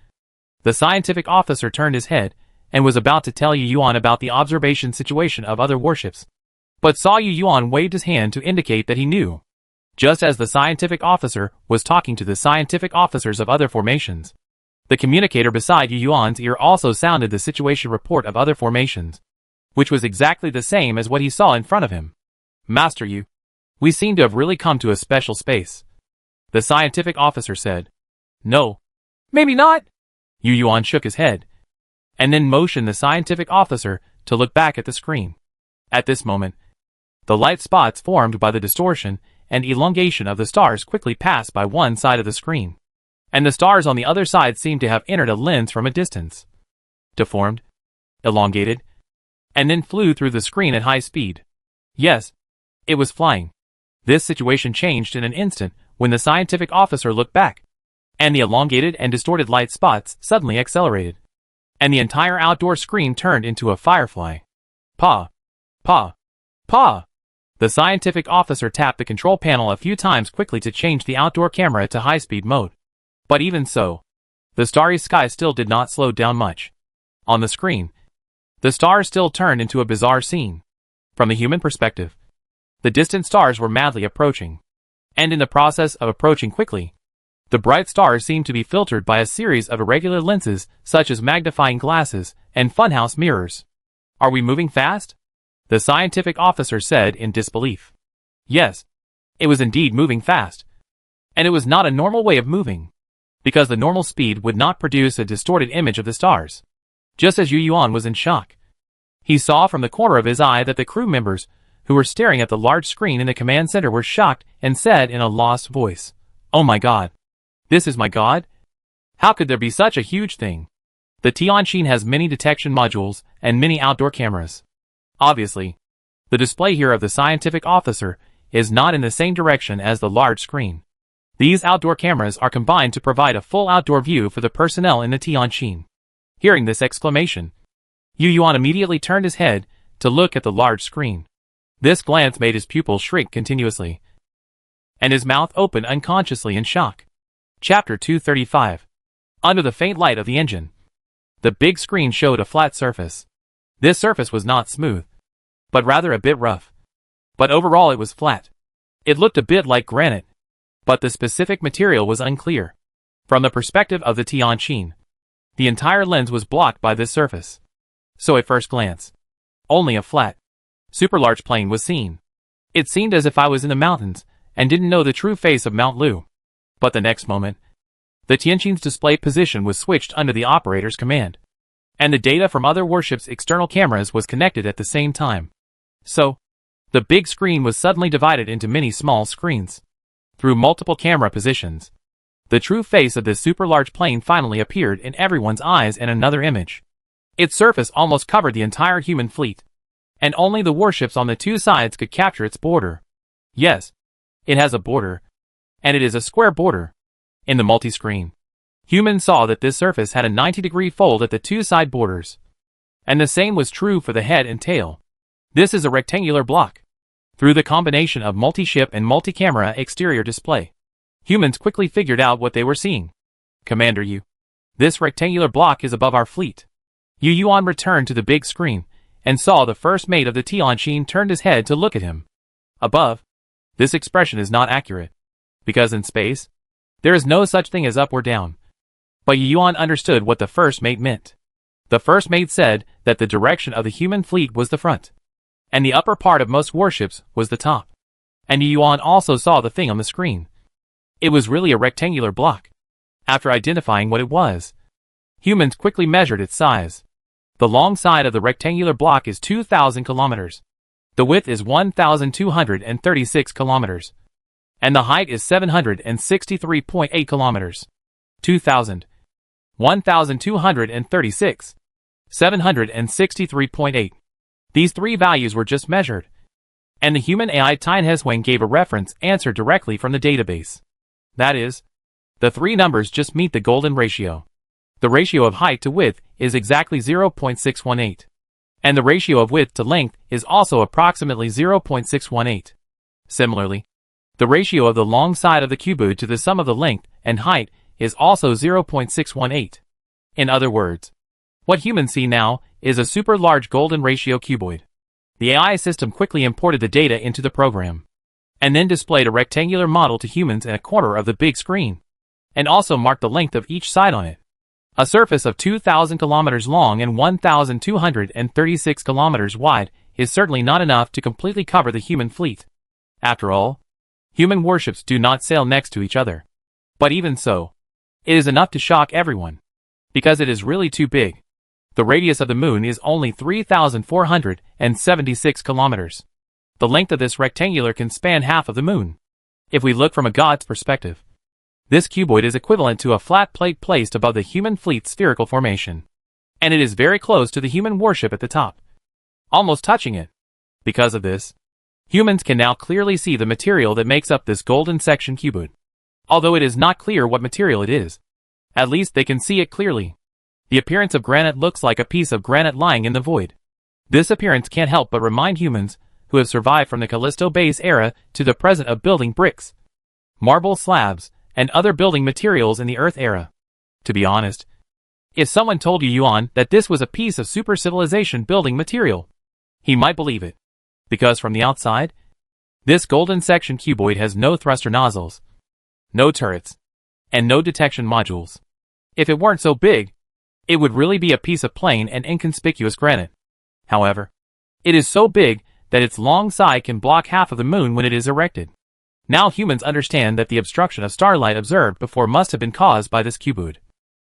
the scientific officer turned his head and was about to tell Yu Yuan about the observation situation of other warships, but saw Yu Yuan waved his hand to indicate that he knew. Just as the scientific officer was talking to the scientific officers of other formations, the communicator beside Yu Yuan's ear also sounded the situation report of other formations, which was exactly the same as what he saw in front of him. "Master Yu, we seem to have really come to a special space," the scientific officer said. "No. Maybe not." Yu Yuan shook his head, and then motioned the scientific officer to look back at the screen. At this moment, the light spots formed by the distortion and elongation of the stars quickly passed by one side of the screen, and the stars on the other side seemed to have entered a lens from a distance, deformed, elongated, and then flew through the screen at high speed. Yes, it was flying. This situation changed in an instant when the scientific officer looked back, and the elongated and distorted light spots suddenly accelerated, and the entire outdoor screen turned into a firefly. "Pa! Pa! Pa!" The scientific officer tapped the control panel a few times quickly to change the outdoor camera to high-speed mode. But even so, the starry sky still did not slow down much. On the screen, the stars still turned into a bizarre scene. From the human perspective, the distant stars were madly approaching, and in the process of approaching quickly, the bright stars seemed to be filtered by a series of irregular lenses such as magnifying glasses and funhouse mirrors. "Are we moving fast?" the scientific officer said in disbelief. Yes, it was indeed moving fast. And it was not a normal way of moving, because the normal speed would not produce a distorted image of the stars. Just as Yu Yuan was in shock, he saw from the corner of his eye that the crew members who were staring at the large screen in the command center were shocked and said in a lost voice, "Oh my God. This is my God? How could there be such a huge thing?" The Tianqin has many detection modules and many outdoor cameras. Obviously, the display here of the scientific officer is not in the same direction as the large screen. These outdoor cameras are combined to provide a full outdoor view for the personnel in the Tianqin. Hearing this exclamation, Yu Yuan immediately turned his head to look at the large screen. This glance made his pupils shrink continuously, and his mouth open unconsciously in shock. Chapter 235. Under the faint light of the engine, the big screen showed a flat surface. This surface was not smooth, but rather a bit rough. But overall it was flat. It looked a bit like granite, but the specific material was unclear. From the perspective of the Tianqin, the entire lens was blocked by this surface. So at first glance, only a flat, super large plane was seen. It seemed as if I was in the mountains and didn't know the true face of Mount Lu. But the next moment, the Tianqin's display position was switched under the operator's command, and the data from other warships' external cameras was connected at the same time. So, the big screen was suddenly divided into many small screens. Through multiple camera positions, the true face of this super large plane finally appeared in everyone's eyes in another image. Its surface almost covered the entire human fleet, and only the warships on the two sides could capture its border. Yes, it has a border, and it is a square border. In the multi-screen, humans saw that this surface had a 90-degree fold at the two side borders, and the same was true for the head and tail. This is a rectangular block. Through the combination of multi-ship and multi-camera exterior display, humans quickly figured out what they were seeing. "Commander Yu, this rectangular block is above our fleet." Yu Yuan returned to the big screen and saw the first mate of the Tianqin turned his head to look at him. Above, this expression is not accurate, because in space, there is no such thing as up or down. But Yu Yuan understood what the first mate meant. The first mate said that the direction of the human fleet was the front, and the upper part of most warships was the top. And Yu Yuan also saw the thing on the screen. It was really a rectangular block. After identifying what it was, humans quickly measured its size. The long side of the rectangular block is 2,000 kilometers. The width is 1,236 kilometers. And the height is 763.8 kilometers. 2,000. 1,236. 763.8. These three values were just measured, and the human AI Tianheswang gave a reference answer directly from the database. That is, The three numbers just meet the golden ratio. The ratio of height to width is exactly 0.618. And the ratio of width to length is also approximately 0.618. Similarly, the ratio of the long side of the cuboid to the sum of the length and height is also 0.618. In other words, what humans see now is a super large golden ratio cuboid. The AI system quickly imported the data into the program, and then displayed a rectangular model to humans in a corner of the big screen, and also marked the length of each side on it. A surface of 2,000 kilometers long and 1,236 kilometers wide is certainly not enough to completely cover the human fleet. After all, human warships do not sail next to each other. But even so, it is enough to shock everyone, because it is really too big. The radius of the moon is only 3,476 kilometers. The length of this rectangular can span half of the moon. If we look from a god's perspective, this cuboid is equivalent to a flat plate placed above the human fleet's spherical formation. And it is very close to the human warship at the top, almost touching it. Because of this, humans can now clearly see the material that makes up this golden section cuboid. Although it is not clear what material it is, at least they can see it clearly. The appearance of granite looks like a piece of granite lying in the void. This appearance can't help but remind humans who have survived from the Callisto base era to the present of building bricks, marble slabs, and other building materials in the Earth era. To be honest, if someone told you Yuan that this was a piece of super civilization building material, he might believe it. Because from the outside, this golden section cuboid has no thruster nozzles, no turrets, and no detection modules. If it weren't so big, it would really be a piece of plain and inconspicuous granite. However, it is so big that its long side can block half of the moon when it is erected. Now humans understand that the obstruction of starlight observed before must have been caused by this cuboid.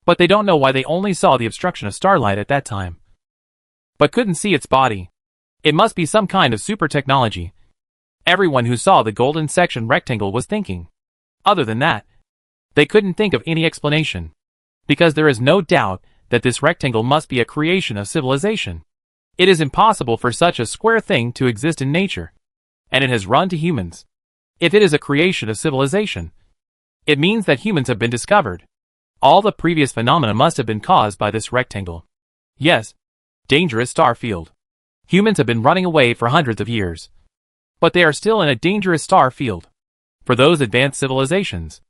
But they don't know why they only saw the obstruction of starlight at that time, but couldn't see its body. It must be some kind of super technology. Everyone who saw the golden section rectangle was thinking. Other than that, they couldn't think of any explanation. Because there is no doubt that this rectangle must be a creation of civilization. It is impossible for such a square thing to exist in nature. And it has run to humans. If it is a creation of civilization, it means that humans have been discovered. All the previous phenomena must have been caused by this rectangle. Yes, dangerous star field. Humans have been running away for hundreds of years. But they are still in a dangerous star field. For those advanced civilizations,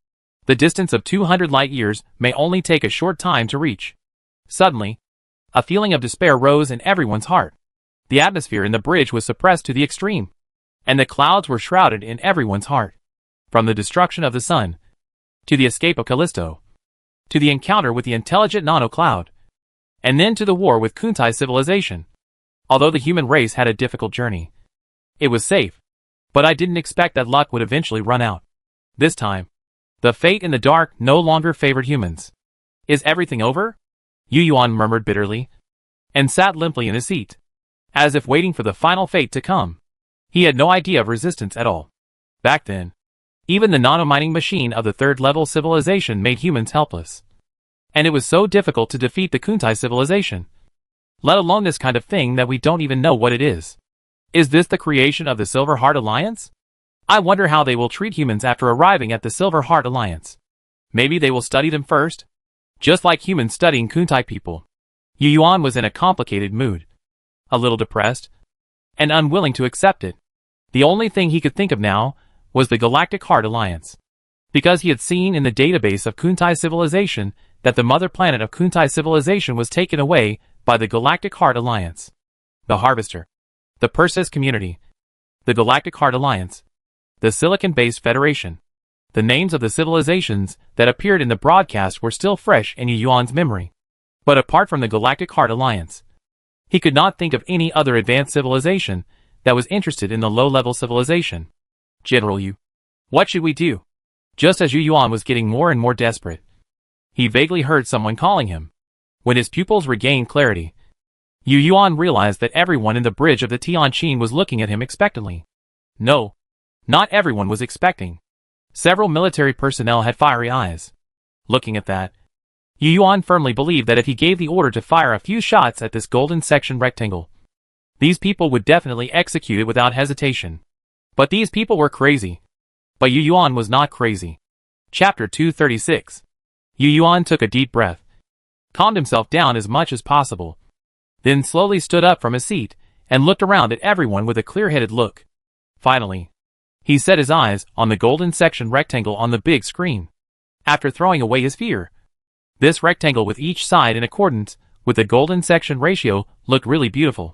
the distance of 200 light years may only take a short time to reach. Suddenly, a feeling of despair rose in everyone's heart. The atmosphere in the bridge was suppressed to the extreme, and the clouds were shrouded in everyone's heart. From the destruction of the sun, to the escape of Callisto, to the encounter with the intelligent Nano Cloud, and then to the war with Kuntai civilization. Although the human race had a difficult journey, it was safe. But I didn't expect that luck would eventually run out. This time, the fate in the dark no longer favored humans. Is everything over? Yu Yuan murmured bitterly, and sat limply in his seat, as if waiting for the final fate to come. He had no idea of resistance at all. Back then, even the nano-mining machine of the third-level civilization made humans helpless. And it was so difficult to defeat the Kuntai civilization, let alone this kind of thing that we don't even know what it is. Is this the creation of the Silver Heart Alliance? I wonder how they will treat humans after arriving at the Silver Heart Alliance. Maybe they will study them first? Just like humans studying Kuntai people. Yu Yuan was in a complicated mood. A little depressed, and unwilling to accept it. The only thing he could think of now was the Galactic Heart Alliance. Because he had seen in the database of Kuntai civilization that the mother planet of Kuntai civilization was taken away by the Galactic Heart Alliance. The Harvester, the Persis Community, the Galactic Heart Alliance, the Silicon-based Federation. The names of the civilizations that appeared in the broadcast were still fresh in Yu Yuan's memory. But apart from the Galactic Heart Alliance, he could not think of any other advanced civilization that was interested in the low-level civilization. General Yu, what should we do? Just as Yu Yuan was getting more and more desperate, he vaguely heard someone calling him. When his pupils regained clarity, Yu Yuan realized that everyone in the bridge of the Tianqin was looking at him expectantly. No, not everyone was expecting. Several military personnel had fiery eyes. Looking at that, Yu Yuan firmly believed that if he gave the order to fire a few shots at this golden section rectangle, these people would definitely execute it without hesitation. But these people were crazy. But Yu Yuan was not crazy. Chapter 236. Yu Yuan took a deep breath, calmed himself down as much as possible, then slowly stood up from his seat and looked around at everyone with a clear-headed look. Finally, he set his eyes on the golden section rectangle on the big screen. After throwing away his fear, this rectangle with each side in accordance with the golden section ratio looked really beautiful.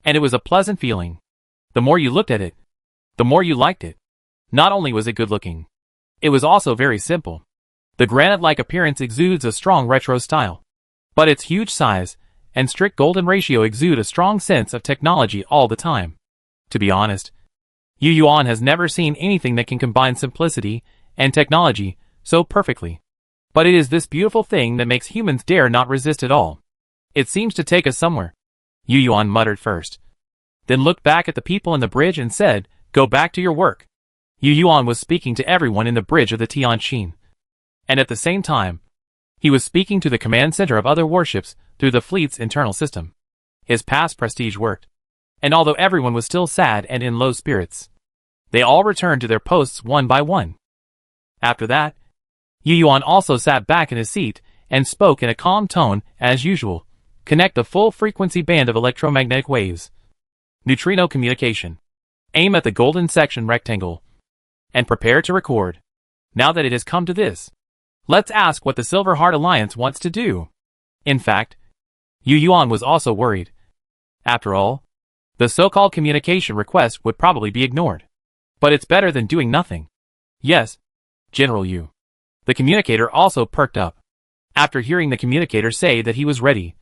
And it was a pleasant feeling. The more you looked at it, the more you liked it. Not only was it good looking, it was also very simple. The granite-like appearance exudes a strong retro style, but its huge size and strict golden ratio exude a strong sense of technology all the time. To be honest, Yu Yuan has never seen anything that can combine simplicity and technology so perfectly. But it is this beautiful thing that makes humans dare not resist at all. It seems to take us somewhere, Yu Yuan muttered first, then looked back at the people in the bridge and said, "Go back to your work." Yu Yuan was speaking to everyone in the bridge of the Tianqin. And at the same time, he was speaking to the command center of other warships through the fleet's internal system. His past prestige worked. And although everyone was still sad and in low spirits, they all returned to their posts one by one. After that, Yu Yuan also sat back in his seat and spoke in a calm tone as usual. Connect the full frequency band of electromagnetic waves. Neutrino communication. Aim at the golden section rectangle. And prepare to record. Now that it has come to this, let's ask what the Silver Heart Alliance wants to do. In fact, Yu Yuan was also worried. After all, the so-called communication request would probably be ignored. But it's better than doing nothing. Yes, General Yu. The communicator also perked up. After hearing the communicator say that he was ready,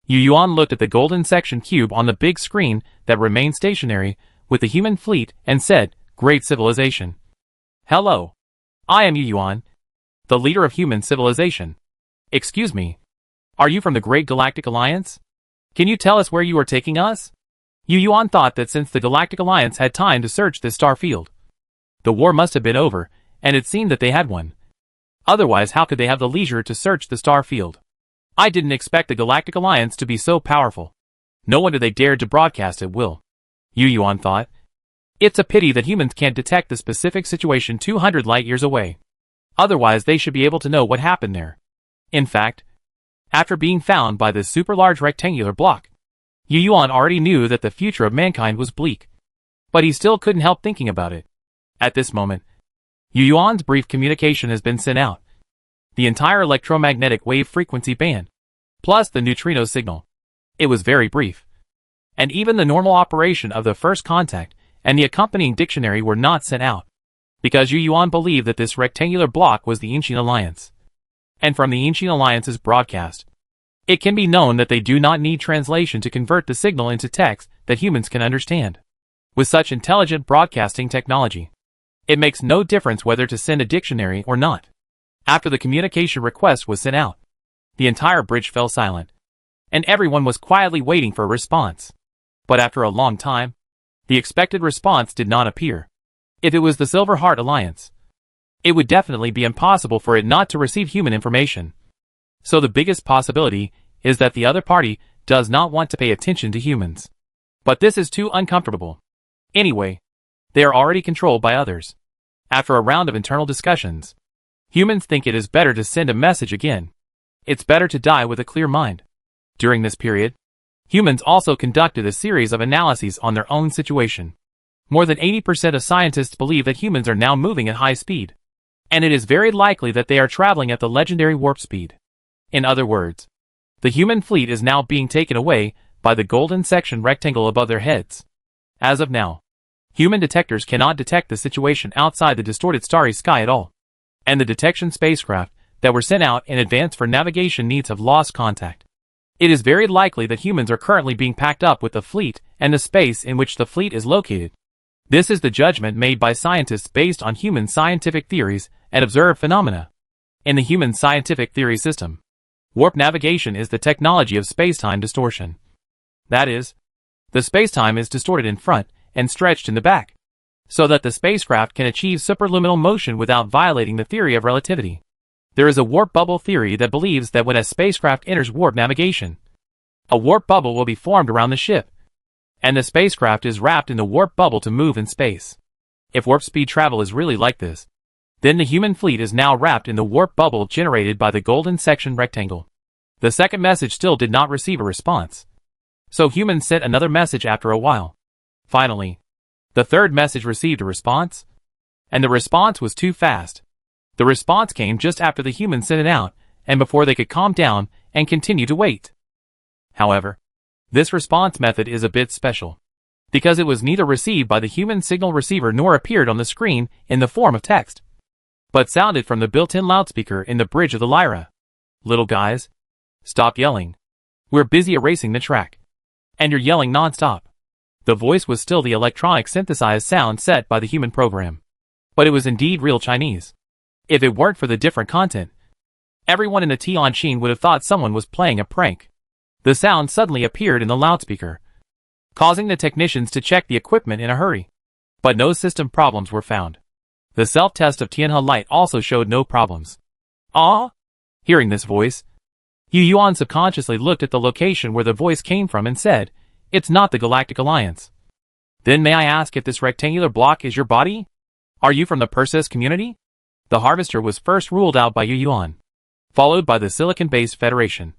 Yu Yuan looked at the golden section cube on the big screen that remained stationary with the human fleet and said, "Great civilization. Hello. I am Yu Yuan, the leader of human civilization. Excuse me. Are you from the Great Galactic Alliance? Can you tell us where you are taking us?" Yu Yuan thought that since the Galactic Alliance had time to search this star field, the war must have been over, and it seemed that they had won. Otherwise, how could they have the leisure to search the star field? I didn't expect the Galactic Alliance to be so powerful. No wonder they dared to broadcast at will, Yu Yuan thought. It's a pity that humans can't detect the specific situation 200 light-years away. Otherwise, they should be able to know what happened there. In fact, after being found by this super-large rectangular block, Yu Yuan already knew that the future of mankind was bleak. But he still couldn't help thinking about it. At this moment, Yu Yuan's brief communication has been sent out. The entire electromagnetic wave frequency band, plus the neutrino signal. It was very brief. And even the normal operation of the first contact and the accompanying dictionary were not sent out, because Yu Yuan believed that this rectangular block was the Incheon Alliance. And from the Incheon Alliance's broadcast, it can be known that they do not need translation to convert the signal into text that humans can understand. With such intelligent broadcasting technology, it makes no difference whether to send a dictionary or not. After the communication request was sent out, the entire bridge fell silent, and everyone was quietly waiting for a response. But after a long time, the expected response did not appear. If it was the Silver Heart Alliance, it would definitely be impossible for it not to receive human information. So the biggest possibility is that the other party does not want to pay attention to humans. But this is too uncomfortable. Anyway, they are already controlled by others. After a round of internal discussions, humans think it is better to send a message again. It's better to die with a clear mind. During this period, humans also conducted a series of analyses on their own situation. More than 80% of scientists believe that humans are now moving at high speed. And it is very likely that they are traveling at the legendary warp speed. In other words, the human fleet is now being taken away by the golden section rectangle above their heads. As of now, human detectors cannot detect the situation outside the distorted starry sky at all. And the detection spacecraft that were sent out in advance for navigation needs have lost contact. It is very likely that humans are currently being packed up with the fleet and the space in which the fleet is located. This is the judgment made by scientists based on human scientific theories and observed phenomena. In the human scientific theory system, warp navigation is the technology of spacetime distortion. That is, the spacetime is distorted in front and stretched in the back, so that the spacecraft can achieve superluminal motion without violating the theory of relativity. There is a warp bubble theory that believes that when a spacecraft enters warp navigation, a warp bubble will be formed around the ship, and the spacecraft is wrapped in the warp bubble to move in space. If warp speed travel is really like this, Then the human fleet is now wrapped in the warp bubble generated by the golden section rectangle. The second message still did not receive a response. So humans sent another message after a while. Finally, the third message received a response, and the response was too fast. The response came just after the humans sent it out, and before they could calm down and continue to wait. However, this response method is a bit special, because it was neither received by the human signal receiver nor appeared on the screen in the form of text, but sounded from the built-in loudspeaker in the bridge of the Lyra. Little guys, stop yelling. We're busy erasing the track. And you're yelling non-stop. The voice was still the electronic synthesized sound set by the human program. But it was indeed real Chinese. If it weren't for the different content, everyone in the Tianjin would have thought someone was playing a prank. The sound suddenly appeared in the loudspeaker, causing the technicians to check the equipment in a hurry. But no system problems were found. The self-test of Tianhe Light also showed no problems. Ah! Hearing this voice, Yu Yuan subconsciously looked at the location where the voice came from and said, "It's not the Galactic Alliance." "Then may I ask if this rectangular block is your body? Are you from the Perseus community?" The Harvester was first ruled out by Yu Yuan, followed by the Silicon-based Federation.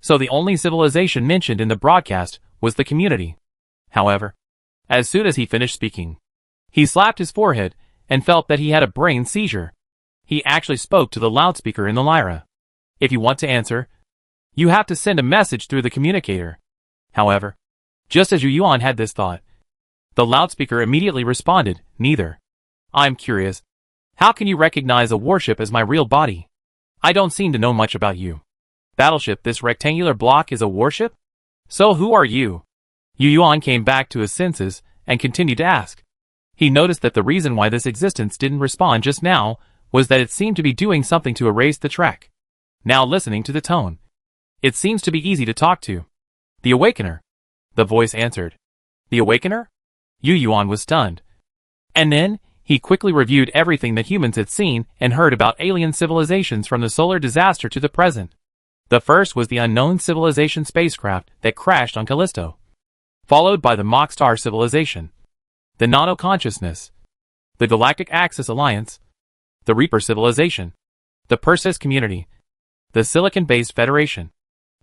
So the only civilization mentioned in the broadcast was the community. However, as soon as he finished speaking, he slapped his forehead and felt that he had a brain seizure. He actually spoke to the loudspeaker in the Lyra. "If you want to answer, you have to send a message through the communicator." However, just as Yu Yuan had this thought, the loudspeaker immediately responded, "Neither. I'm curious. How can you recognize a warship as my real body? I don't seem to know much about you. Battleship, this rectangular block is a warship? So who are you?" Yu Yuan came back to his senses and continued to ask. He noticed that the reason why this existence didn't respond just now was that it seemed to be doing something to erase the track. Now listening to the tone, it seems to be easy to talk to. "The Awakener," the voice answered. "The Awakener?" Yu Yuan was stunned. And then, he quickly reviewed everything that humans had seen and heard about alien civilizations from the solar disaster to the present. The first was the unknown civilization spacecraft that crashed on Callisto, followed by the Mock Star civilization, the Nano-Consciousness, the Galactic Axis Alliance, the Reaper civilization, the Perseus community, the Silicon-based Federation,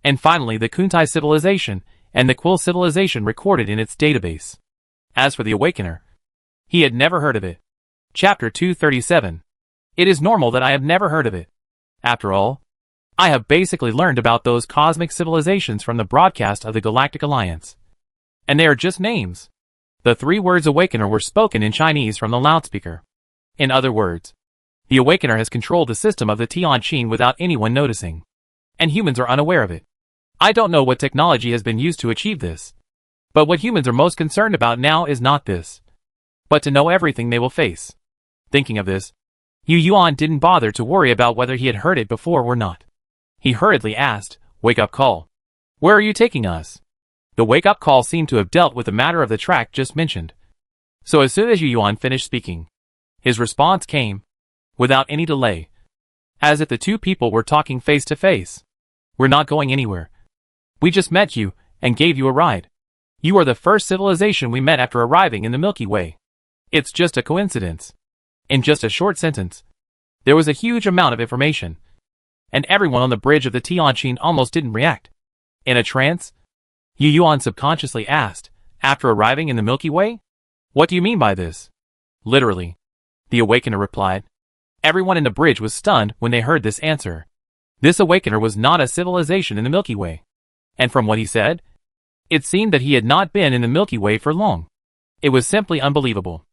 and finally the Kuntai civilization and the Quill civilization recorded in its database. As for the Awakener, he had never heard of it. Chapter 237. It is normal that I have never heard of it. After all, I have basically learned about those cosmic civilizations from the broadcast of the Galactic Alliance. And they are just names. The 3 words Awakener were spoken in Chinese from the loudspeaker. In other words, the Awakener has controlled the system of the Tianjin without anyone noticing. And humans are unaware of it. I don't know what technology has been used to achieve this. But what humans are most concerned about now is not this, but to know everything they will face. Thinking of this, Yu Yuan didn't bother to worry about whether he had heard it before or not. He hurriedly asked, "Wake-up call. Where are you taking us?" The wake-up call seemed to have dealt with the matter of the track just mentioned. So as soon as Yu Yuan finished speaking, his response came, without any delay, as if the two people were talking face to face. "We're not going anywhere. We just met you and gave you a ride. You are the first civilization we met after arriving in the Milky Way. It's just a coincidence." In just a short sentence, there was a huge amount of information, and everyone on the bridge of the Tianjin almost didn't react. In a trance, Yu Yuan subconsciously asked, "After arriving in the Milky Way? What do you mean by this?" "Literally," the Awakener replied. Everyone in the bridge was stunned when they heard this answer. This Awakener was not a civilization in the Milky Way. And from what he said, it seemed that he had not been in the Milky Way for long. It was simply unbelievable.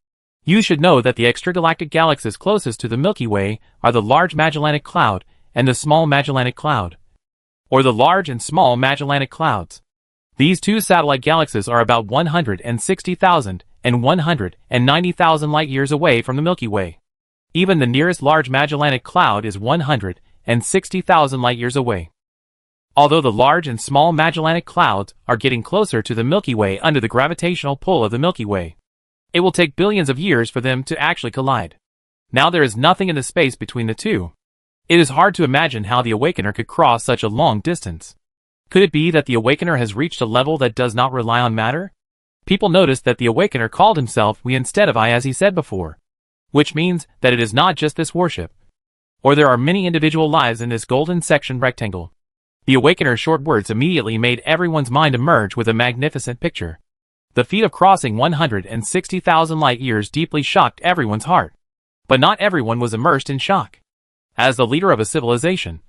You should know that the extragalactic galaxies closest to the Milky Way are the Large Magellanic Cloud and the Small Magellanic Cloud, or the Large and Small Magellanic Clouds. These two satellite galaxies are about 160,000 and 190,000 light-years away from the Milky Way. Even the nearest Large Magellanic Cloud is 160,000 light-years away. Although the Large and Small Magellanic Clouds are getting closer to the Milky Way under the gravitational pull of the Milky Way, it will take billions of years for them to actually collide. Now there is nothing in the space between the two. It is hard to imagine how the Awakener could cross such a long distance. Could it be that the Awakener has reached a level that does not rely on matter? People noticed that the Awakener called himself we instead of I as he said before. which means that it is not just this warship, or there are many individual lives in this golden section rectangle. The Awakener's short words immediately made everyone's mind emerge with a magnificent picture. The feat of crossing 160,000 light-years deeply shocked everyone's heart. But not everyone was immersed in shock. As the leader of a civilization,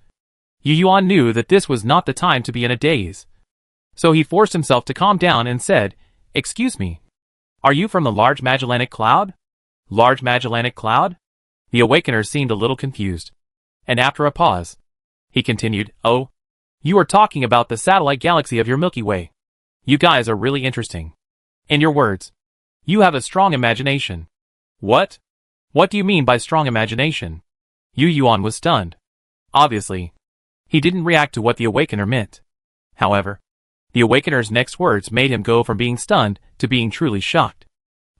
Yu Yuan knew that this was not the time to be in a daze. So he forced himself to calm down and said, "Excuse me. Are you from the Large Magellanic Cloud?" Large Magellanic Cloud? The Awakener seemed a little confused. And after a pause, he continued, "Oh, you are talking about the satellite galaxy of your Milky Way. You guys are really interesting. In your words, you have a strong imagination." "What? What do you mean by strong imagination?" Yu Yuan was stunned. Obviously, he didn't react to what the Awakener meant. However, the Awakener's next words made him go from being stunned to being truly shocked.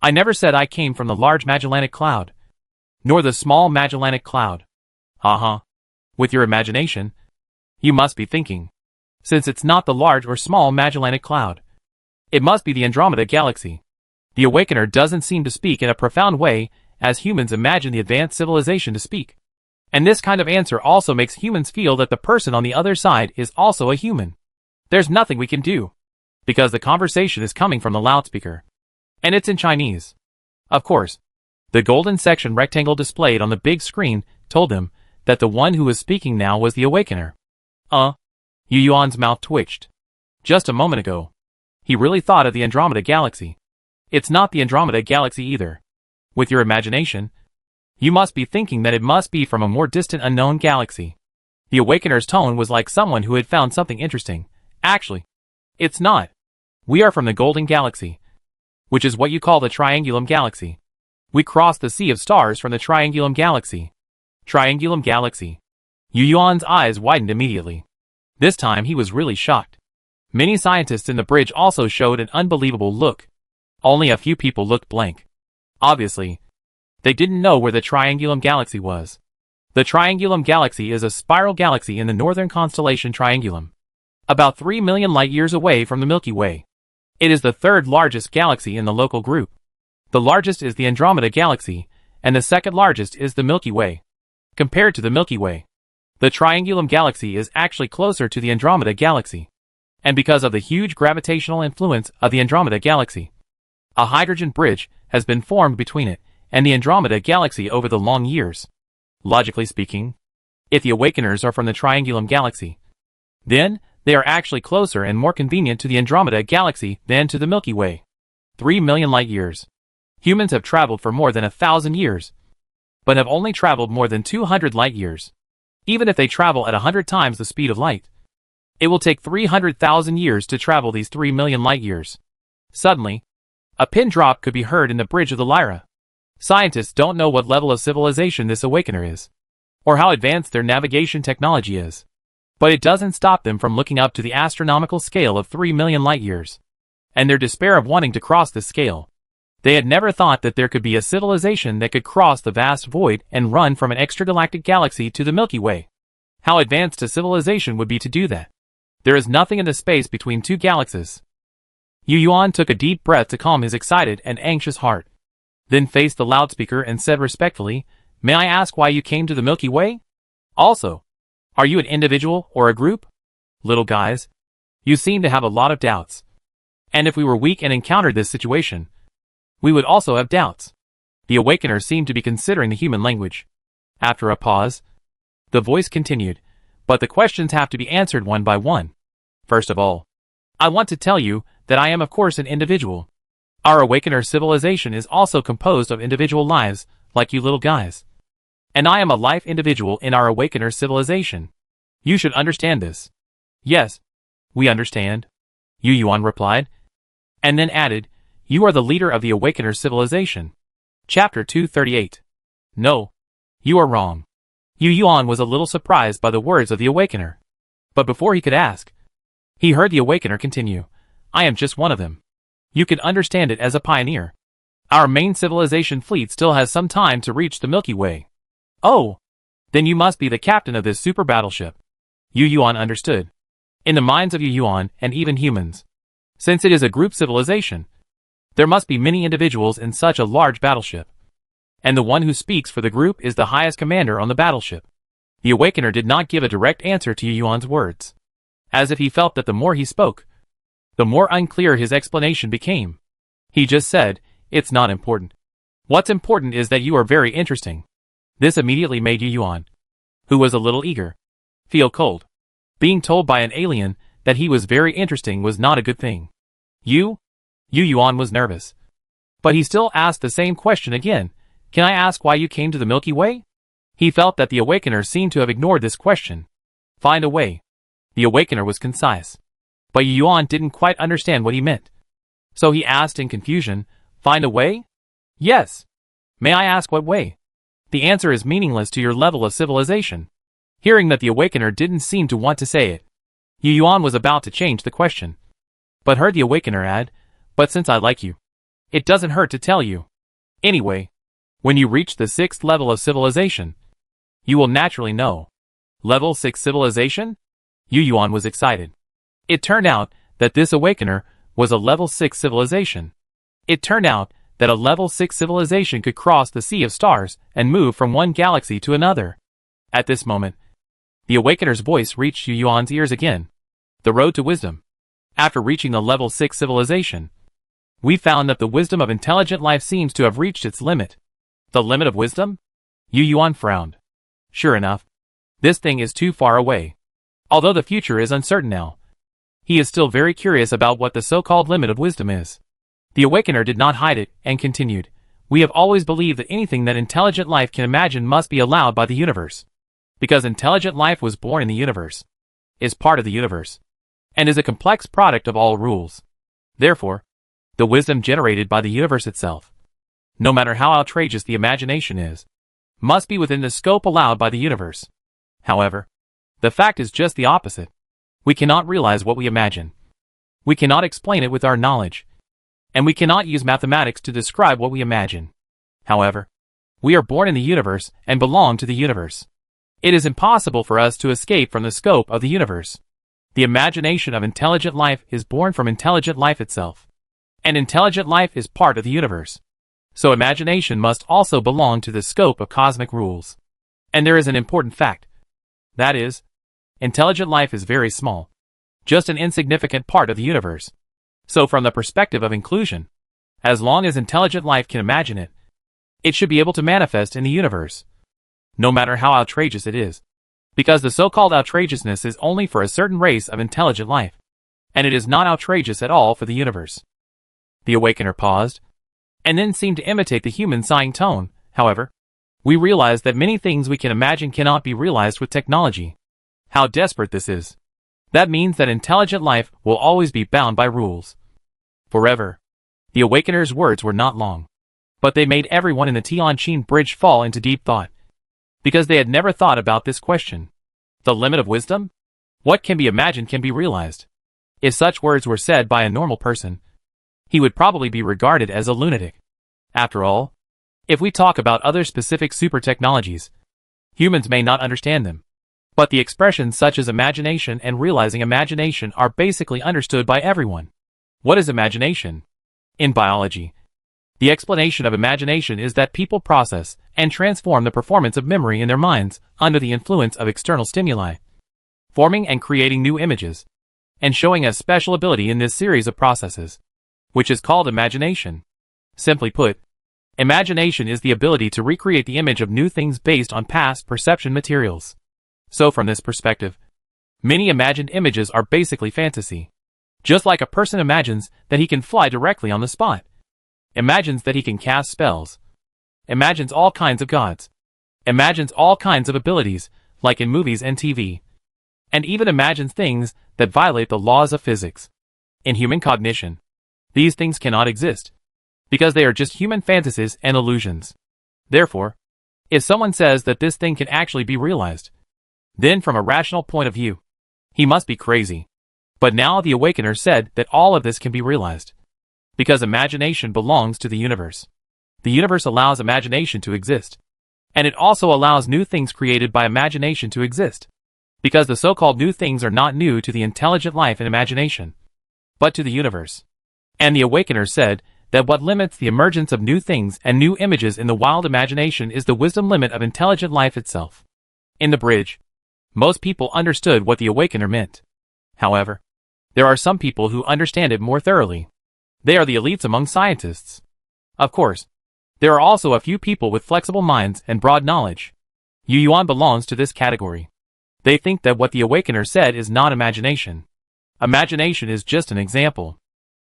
"I never said I came from the Large Magellanic Cloud, nor the Small Magellanic Cloud." With your imagination, you must be thinking, since it's not the Large or Small Magellanic Cloud, it must be the Andromeda Galaxy. The Awakener doesn't seem to speak in a profound way, as humans imagine the advanced civilization to speak. And this kind of answer also makes humans feel that the person on the other side is also a human. There's nothing we can do, because the conversation is coming from the loudspeaker. And it's in Chinese. Of course, the golden section rectangle displayed on the big screen told them that the one who was speaking now was the Awakener. Yu Yuan's mouth twitched. Just a moment ago, he really thought of the Andromeda Galaxy. It's not the Andromeda Galaxy either. With your imagination, you must be thinking that it must be from a more distant unknown galaxy. The Awakener's tone was like someone who had found something interesting. Actually, it's not. We are from the Golden Galaxy, which is what you call the Triangulum Galaxy. We crossed the Sea of Stars from the Triangulum Galaxy. Triangulum Galaxy. Yu Yuan's eyes widened immediately. This time he was really shocked. Many scientists in the bridge also showed an unbelievable look. Only a few people looked blank. Obviously, they didn't know where the Triangulum Galaxy was. The Triangulum Galaxy is a spiral galaxy in the northern constellation Triangulum, about 3 million light-years away from the Milky Way. It is the third largest galaxy in the local group. The largest is the Andromeda Galaxy, and the second largest is the Milky Way. Compared to the Milky Way, the Triangulum Galaxy is actually closer to the Andromeda Galaxy. And because of the huge gravitational influence of the Andromeda Galaxy, a hydrogen bridge has been formed between it and the Andromeda Galaxy over the long years. Logically speaking, if the Awakeners are from the Triangulum Galaxy, then they are actually closer and more convenient to the Andromeda Galaxy than to the Milky Way. 3 million light-years. Humans have traveled for more than 1,000 years, but have only traveled more than 200 light-years. Even if they travel at 100 times the speed of light, it will take 300,000 years to travel these 3 million light-years. Suddenly, a pin drop could be heard in the bridge of the Lyra. Scientists don't know what level of civilization this Awakener is, or how advanced their navigation technology is. But it doesn't stop them from looking up to the astronomical scale of 3 million light-years, and their despair of wanting to cross this scale. They had never thought that there could be a civilization that could cross the vast void and run from an extragalactic galaxy to the Milky Way. How advanced a civilization would be to do that? There is nothing in the space between two galaxies. Yu Yuan took a deep breath to calm his excited and anxious heart, then faced the loudspeaker and said respectfully, "May I ask why you came to the Milky Way? Also, are you an individual or a group? Little guys, you seem to have a lot of doubts. And if we were weak and encountered this situation, we would also have doubts." The Awakener seemed to be considering the human language. After a pause, the voice continued, "But the questions have to be answered one by one. First of all, I want to tell you that I am of course an individual. Our Awakener civilization is also composed of individual lives, like you little guys. And I am a life individual in our Awakener civilization. You should understand this." "Yes, we understand," Yu Yuan replied, and then added, "You are the leader of the Awakener civilization." Chapter 238. "No, you are wrong." Yu Yuan was a little surprised by the words of the Awakener. But before he could ask, he heard the Awakener continue, "I am just one of them. You can understand it as a pioneer. Our main civilization fleet still has some time to reach the Milky Way." "Oh, then you must be the captain of this super battleship." Yu Yuan understood. In the minds of Yu Yuan and even humans, since it is a group civilization, there must be many individuals in such a large battleship. and the one who speaks for the group is the highest commander on the battleship. The Awakener did not give a direct answer to Yuan's words, as if he felt that the more he spoke, the more unclear his explanation became. He just said, "It's not important. What's important is that you are very interesting." This immediately made Yuan, who was a little eager, feel cold. Being told by an alien that he was very interesting was not a good thing. Yuan was nervous. But he still asked the same question again. "Can I ask why you came to the Milky Way?" He felt that the Awakener seemed to have ignored this question. "Find a way." The Awakener was concise. But Yuan didn't quite understand what he meant. So he asked in confusion, "Find a way?" "Yes." "May I ask what way?" "The answer is meaningless to your level of civilization." Hearing that the Awakener didn't seem to want to say it, Yuan was about to change the question, but heard the Awakener add, "But since I like you, it doesn't hurt to tell you. Anyway, when you reach the 6th level of civilization, you will naturally know." Level 6 civilization? Yuan was excited. It turned out that this Awakener was a level 6 civilization. It turned out that a level 6 civilization could cross the sea of stars and move from one galaxy to another. At this moment, the Awakener's voice reached Yuan's ears again. "The road to wisdom. After reaching the level 6 civilization, we found that the wisdom of intelligent life seems to have reached its limit." "The limit of wisdom?" Yuan frowned. Sure enough, this thing is too far away. Although the future is uncertain now, he is still very curious about what the so-called limit of wisdom is. The Awakener did not hide it, and continued, "We have always believed that anything that intelligent life can imagine must be allowed by the universe. Because intelligent life was born in the universe, is part of the universe, and is a complex product of all rules. Therefore, the wisdom generated by the universe itself, no matter how outrageous the imagination is, must be within the scope allowed by the universe. However, the fact is just the opposite. We cannot realize what we imagine. We cannot explain it with our knowledge. And we cannot use mathematics to describe what we imagine. However, we are born in the universe and belong to the universe. It is impossible for us to escape from the scope of the universe. The imagination of intelligent life is born from intelligent life itself. And intelligent life is part of the universe. So imagination must also belong to the scope of cosmic rules. And there is an important fact. That is, intelligent life is very small. Just an insignificant part of the universe. So from the perspective of inclusion, as long as intelligent life can imagine it, it should be able to manifest in the universe, no matter how outrageous it is. Because the so-called outrageousness is only for a certain race of intelligent life, and it is not outrageous at all for the universe. The Awakener paused, and then seemed to imitate the human sighing tone. However, we realize that many things we can imagine cannot be realized with technology. How desperate this is. That means that intelligent life will always be bound by rules. Forever. The Awakener's words were not long, but they made everyone in the Tianqin Bridge fall into deep thought, because they had never thought about this question. The limit of wisdom? What can be imagined can be realized. If such words were said by a normal person, he would probably be regarded as a lunatic. After all, if we talk about other specific super technologies, humans may not understand them. But the expressions such as imagination and realizing imagination are basically understood by everyone. What is imagination? In biology, the explanation of imagination is that people process and transform the performance of memory in their minds under the influence of external stimuli, forming and creating new images, and showing a special ability in this series of processes, which is called imagination. Simply put, imagination is the ability to recreate the image of new things based on past perception materials. So from this perspective, many imagined images are basically fantasy. Just like a person imagines that he can fly directly on the spot, imagines that he can cast spells, imagines all kinds of gods, imagines all kinds of abilities, like in movies and TV, and even imagines things that violate the laws of physics. In human cognition, these things cannot exist, because they are just human fantasies and illusions. Therefore, if someone says that this thing can actually be realized, then from a rational point of view, he must be crazy. But now the Awakener said that all of this can be realized, because imagination belongs to the universe. The universe allows imagination to exist, and it also allows new things created by imagination to exist, because the so-called new things are not new to the intelligent life and imagination, but to the universe. And the Awakener said that what limits the emergence of new things and new images in the wild imagination is the wisdom limit of intelligent life itself. In the bridge, most people understood what the awakener meant. However, there are some people who understand it more thoroughly. They are the elites among scientists. Of course, there are also a few people with flexible minds and broad knowledge. Yu Yuan belongs to this category. They think that what the awakener said is not imagination. Imagination is just an example.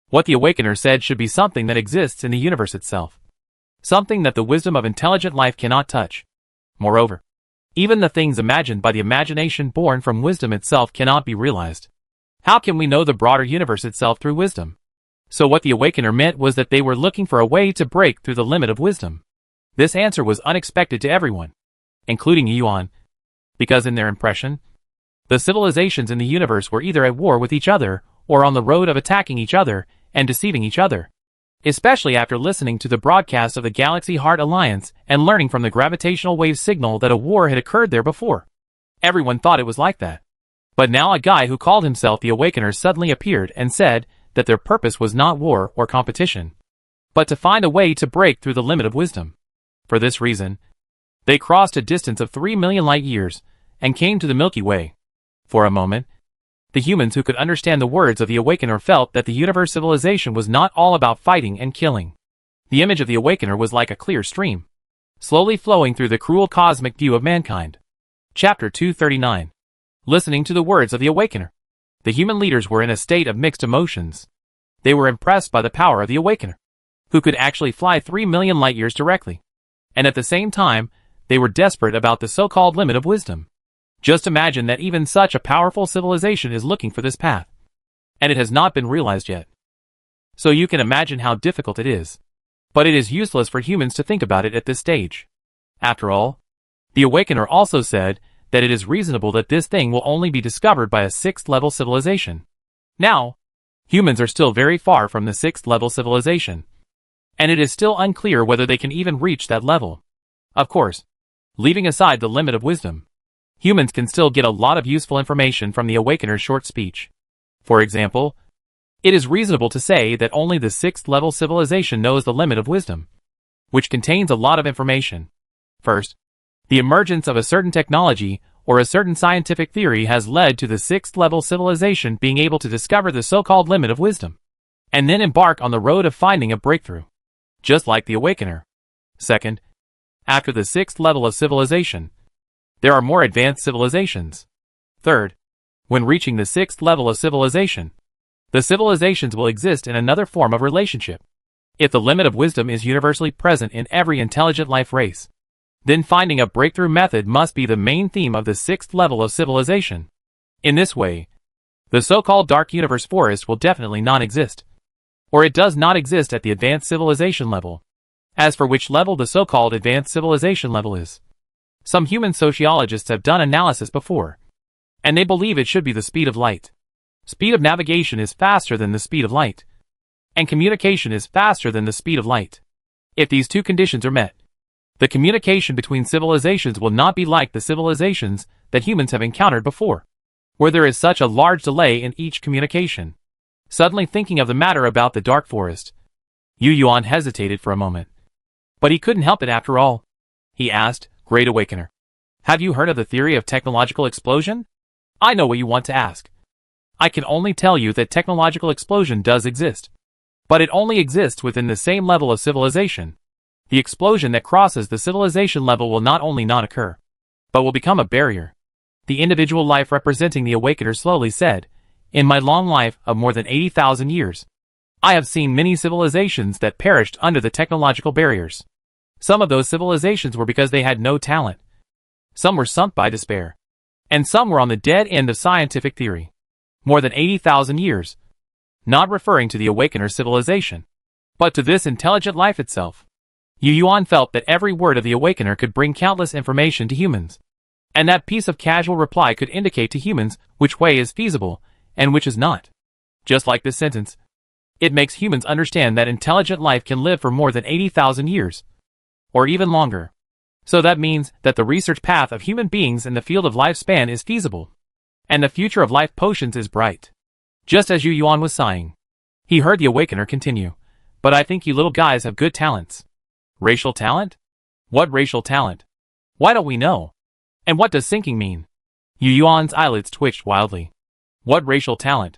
What the awakener said should be something that exists in the universe itself. Something that the wisdom of intelligent life cannot touch. Moreover, even the things imagined by the imagination born from wisdom itself cannot be realized. How can we know the broader universe itself through wisdom? So what the awakener meant was that they were looking for a way to break through the limit of wisdom. This answer was unexpected to everyone, including Yu Yuan, because in their impression, the civilizations in the universe were either at war with each other or on the road of attacking each other and deceiving each other. Especially after listening to the broadcast of the Galaxy Heart Alliance and learning from the gravitational wave signal that a war had occurred there before. Everyone thought it was like that. But now a guy who called himself the Awakener suddenly appeared and said that their purpose was not war or competition, but to find a way to break through the limit of wisdom. For this reason, they crossed a distance of 3 million light years and came to the Milky Way. For a moment, the humans who could understand the words of the Awakener felt that the universe civilization was not all about fighting and killing. The image of the Awakener was like a clear stream, slowly flowing through the cruel cosmic view of mankind. Chapter 239. Listening to the words of the Awakener. The human leaders were in a state of mixed emotions. They were impressed by the power of the Awakener, who could actually fly 3 million light years directly. And at the same time, they were desperate about the so-called limit of wisdom. Just imagine that even such a powerful civilization is looking for this path, and it has not been realized yet. So you can imagine how difficult it is. But it is useless for humans to think about it at this stage. After all, the Awakener also said that it is reasonable that this thing will only be discovered by a 6th-level civilization. Now, humans are still very far from the 6th-level civilization, and it is still unclear whether they can even reach that level. Of course, leaving aside the limit of wisdom, humans can still get a lot of useful information from the Awakener's short speech. For example, it is reasonable to say that only the 6th-level civilization knows the limit of wisdom, which contains a lot of information. First, the emergence of a certain technology or a certain scientific theory has led to the 6th-level civilization being able to discover the so-called limit of wisdom, and then embark on the road of finding a breakthrough, just like the Awakener. Second, after the 6th level of civilization, there are more advanced civilizations. Third, when reaching the 6th level of civilization, the civilizations will exist in another form of relationship. If the limit of wisdom is universally present in every intelligent life race, then finding a breakthrough method must be the main theme of the 6th level of civilization. In this way, the so-called dark universe forest will definitely not exist. Or it does not exist at the advanced civilization level. As for which level the so-called advanced civilization level is, some human sociologists have done analysis before, and they believe it should be the speed of light. Speed of navigation is faster than the speed of light, and communication is faster than the speed of light. If these two conditions are met, the communication between civilizations will not be like the civilizations that humans have encountered before, where there is such a large delay in each communication. Suddenly thinking of the matter about the dark forest, Yu Yuan hesitated for a moment. But he couldn't help it after all. He asked, Great Awakener, have you heard of the theory of technological explosion? I know what you want to ask. I can only tell you that technological explosion does exist. But it only exists within the same level of civilization. The explosion that crosses the civilization level will not only not occur, but will become a barrier. The individual life representing the Awakener slowly said, In my long life of more than 80,000 years, I have seen many civilizations that perished under the technological barriers. Some of those civilizations were because they had no talent. Some were sunk by despair. And some were on the dead end of scientific theory. More than 80,000 years. Not referring to the Awakener civilization, but to this intelligent life itself. Yu Yuan felt that every word of the Awakener could bring countless information to humans. And that piece of casual reply could indicate to humans which way is feasible and which is not. Just like this sentence, it makes humans understand that intelligent life can live for more than 80,000 years. Or even longer. So that means that the research path of human beings in the field of lifespan is feasible. And the future of life potions is bright. Just as Yu Yuan was sighing, he heard the Awakener continue, But I think you little guys have good talents. Racial talent? What racial talent? Why don't we know? And what does sinking mean? Yu Yuan's eyelids twitched wildly. What racial talent?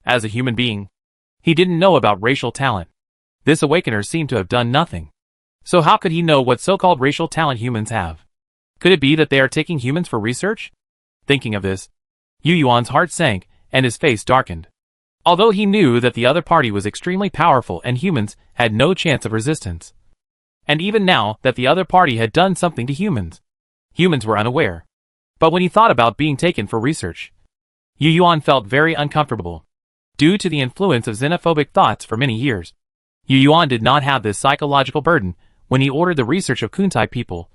As a human being, he didn't know about racial talent. This awakener seemed to have done nothing. So how could he know what so-called racial talent humans have? Could it be that they are taking humans for research? Thinking of this, Yu Yuan's heart sank, and his face darkened. Although he knew that the other party was extremely powerful and humans had no chance of resistance. And even now that the other party had done something to humans, humans were unaware. But when he thought about being taken for research, Yu Yuan felt very uncomfortable. Due to the influence of xenophobic thoughts for many years, Yu Yuan did not have this psychological burden when he ordered the research of Kuntai people.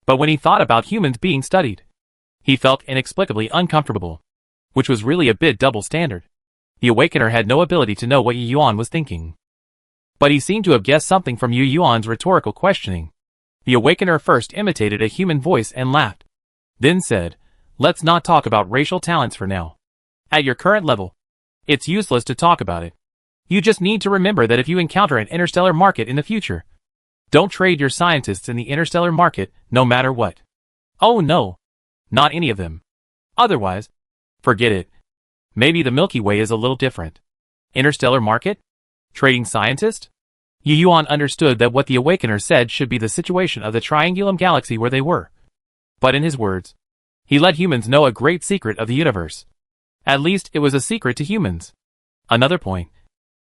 But when he thought about humans being studied, he felt inexplicably uncomfortable, which was really a bit double standard. The awakener had no ability to know what Yu Yuan was thinking. But he seemed to have guessed something from Yu Yuan's rhetorical questioning. The awakener first imitated a human voice and laughed. Then said, "Let's not talk about racial talents for now. At your current level, it's useless to talk about it. You just need to remember that if you encounter an interstellar market in the future, don't trade your scientists in the interstellar market, no matter what. Oh no. Not any of them. Otherwise, forget it. Maybe the Milky Way is a little different. Interstellar market? Trading scientist?" Yu Yuan understood that what the awakener said should be the situation of the Triangulum Galaxy where they were. But in his words, he let humans know a great secret of the universe. At least it was a secret to humans. Another point.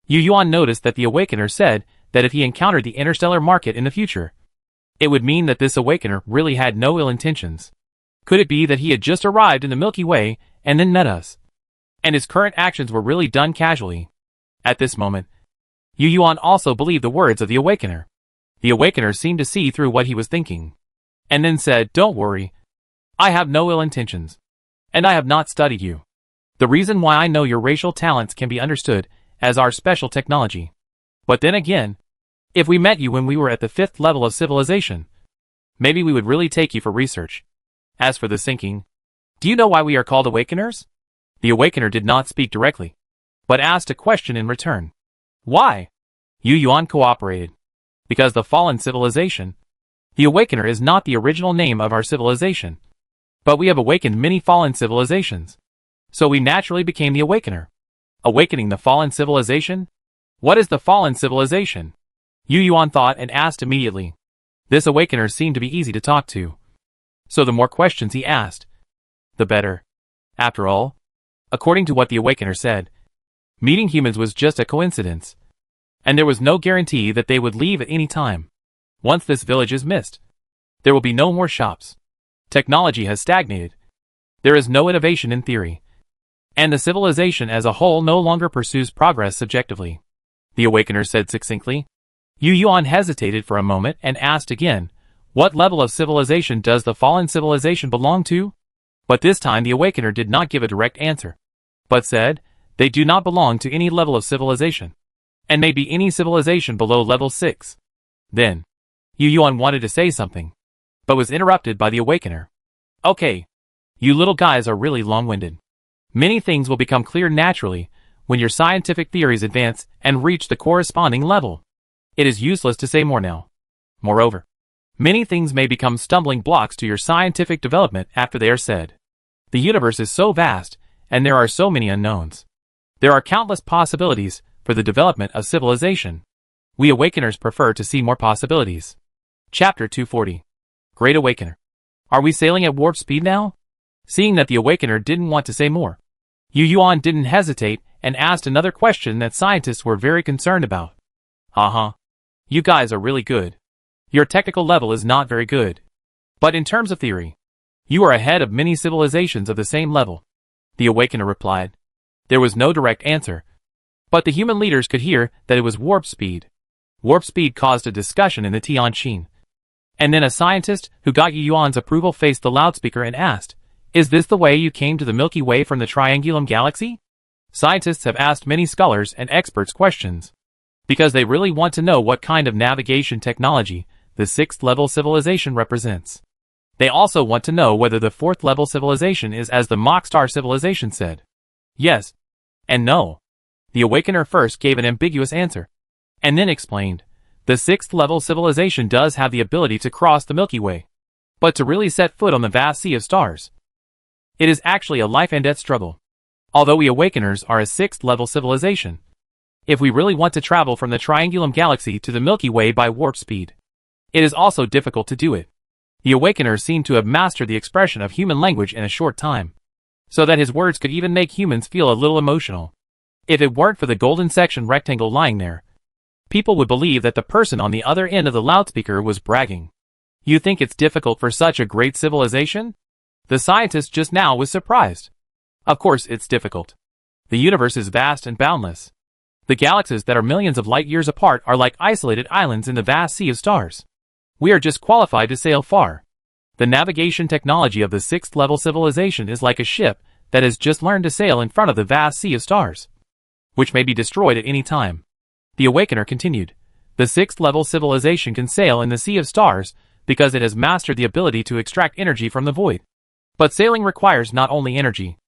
Yu Yuan noticed that the awakener said that if he encountered the interstellar market in the future, it would mean that this awakener really had no ill intentions. Could it be that he had just arrived in the Milky Way and then met us, and his current actions were really done casually? At this moment, Yu Yuan also believed the words of the awakener. The awakener seemed to see through what he was thinking, and then said, "Don't worry. I have no ill intentions, and I have not studied you. The reason why I know your racial talents can be understood as our special technology. But then again, if we met you when we were at the 5th level of civilization, maybe we would really take you for research. As for the sinking, do you know why we are called awakeners?" The awakener did not speak directly, but asked a question in return. Why? Yu Yuan cooperated. Because the fallen civilization. The awakener is not the original name of our civilization. But we have awakened many fallen civilizations. So we naturally became the awakener. Awakening the fallen civilization? What is the fallen civilization? Yu Yuan thought and asked immediately. This awakener seemed to be easy to talk to. So the more questions he asked, the better. After all, according to what the awakener said, meeting humans was just a coincidence. And there was no guarantee that they would leave at any time. Once this village is missed, there will be no more shops. Technology has stagnated. There is no innovation in theory. And the civilization as a whole no longer pursues progress subjectively. The awakener said succinctly. Yu Yuan hesitated for a moment and asked again, what level of civilization does the fallen civilization belong to? But this time the awakener did not give a direct answer, but said, they do not belong to any level of civilization, and may be any civilization below level 6. Then, Yu Yuan wanted to say something, but was interrupted by the awakener. Okay, you little guys are really long-winded. Many things will become clear naturally when your scientific theories advance and reach the corresponding level. It is useless to say more now. Moreover, many things may become stumbling blocks to your scientific development after they are said. The universe is so vast, and there are so many unknowns. There are countless possibilities for the development of civilization. We awakeners prefer to see more possibilities. Chapter 240. Great Awakener. Are we sailing at warp speed now? Seeing that the awakener didn't want to say more, Yu Yuan didn't hesitate and asked another question that scientists were very concerned about. You guys are really good. Your technical level is not very good. But in terms of theory, you are ahead of many civilizations of the same level. The awakener replied. There was no direct answer, but the human leaders could hear that it was warp speed. Warp speed caused a discussion in the Tianqin. And then a scientist who got Yu Yuan's approval faced the loudspeaker and asked, is this the way you came to the Milky Way from the Triangulum Galaxy? Scientists have asked many scholars and experts questions, because they really want to know what kind of navigation technology the 6th level civilization represents. They also want to know whether the 4th level civilization is as the Mockstar civilization said. Yes and no. The awakener first gave an ambiguous answer, and then explained, the sixth-level civilization does have the ability to cross the Milky Way, but to really set foot on the vast sea of stars, it is actually a life-and-death struggle. Although we Awakeners are a sixth-level civilization, if we really want to travel from the Triangulum Galaxy to the Milky Way by warp speed, it is also difficult to do it. The Awakeners seem to have mastered the expression of human language in a short time, so that his words could even make humans feel a little emotional. If it weren't for the golden section rectangle lying there, people would believe that the person on the other end of the loudspeaker was bragging. You think it's difficult for such a great civilization? The scientist just now was surprised. Of course it's difficult. The universe is vast and boundless. The galaxies that are millions of light years apart are like isolated islands in the vast sea of stars. We are just qualified to sail far. The navigation technology of the sixth-level civilization is like a ship that has just learned to sail in front of the vast sea of stars, which may be destroyed at any time. The Awakener continued, the sixth-level civilization can sail in the sea of stars because it has mastered the ability to extract energy from the void. But sailing requires not only energy,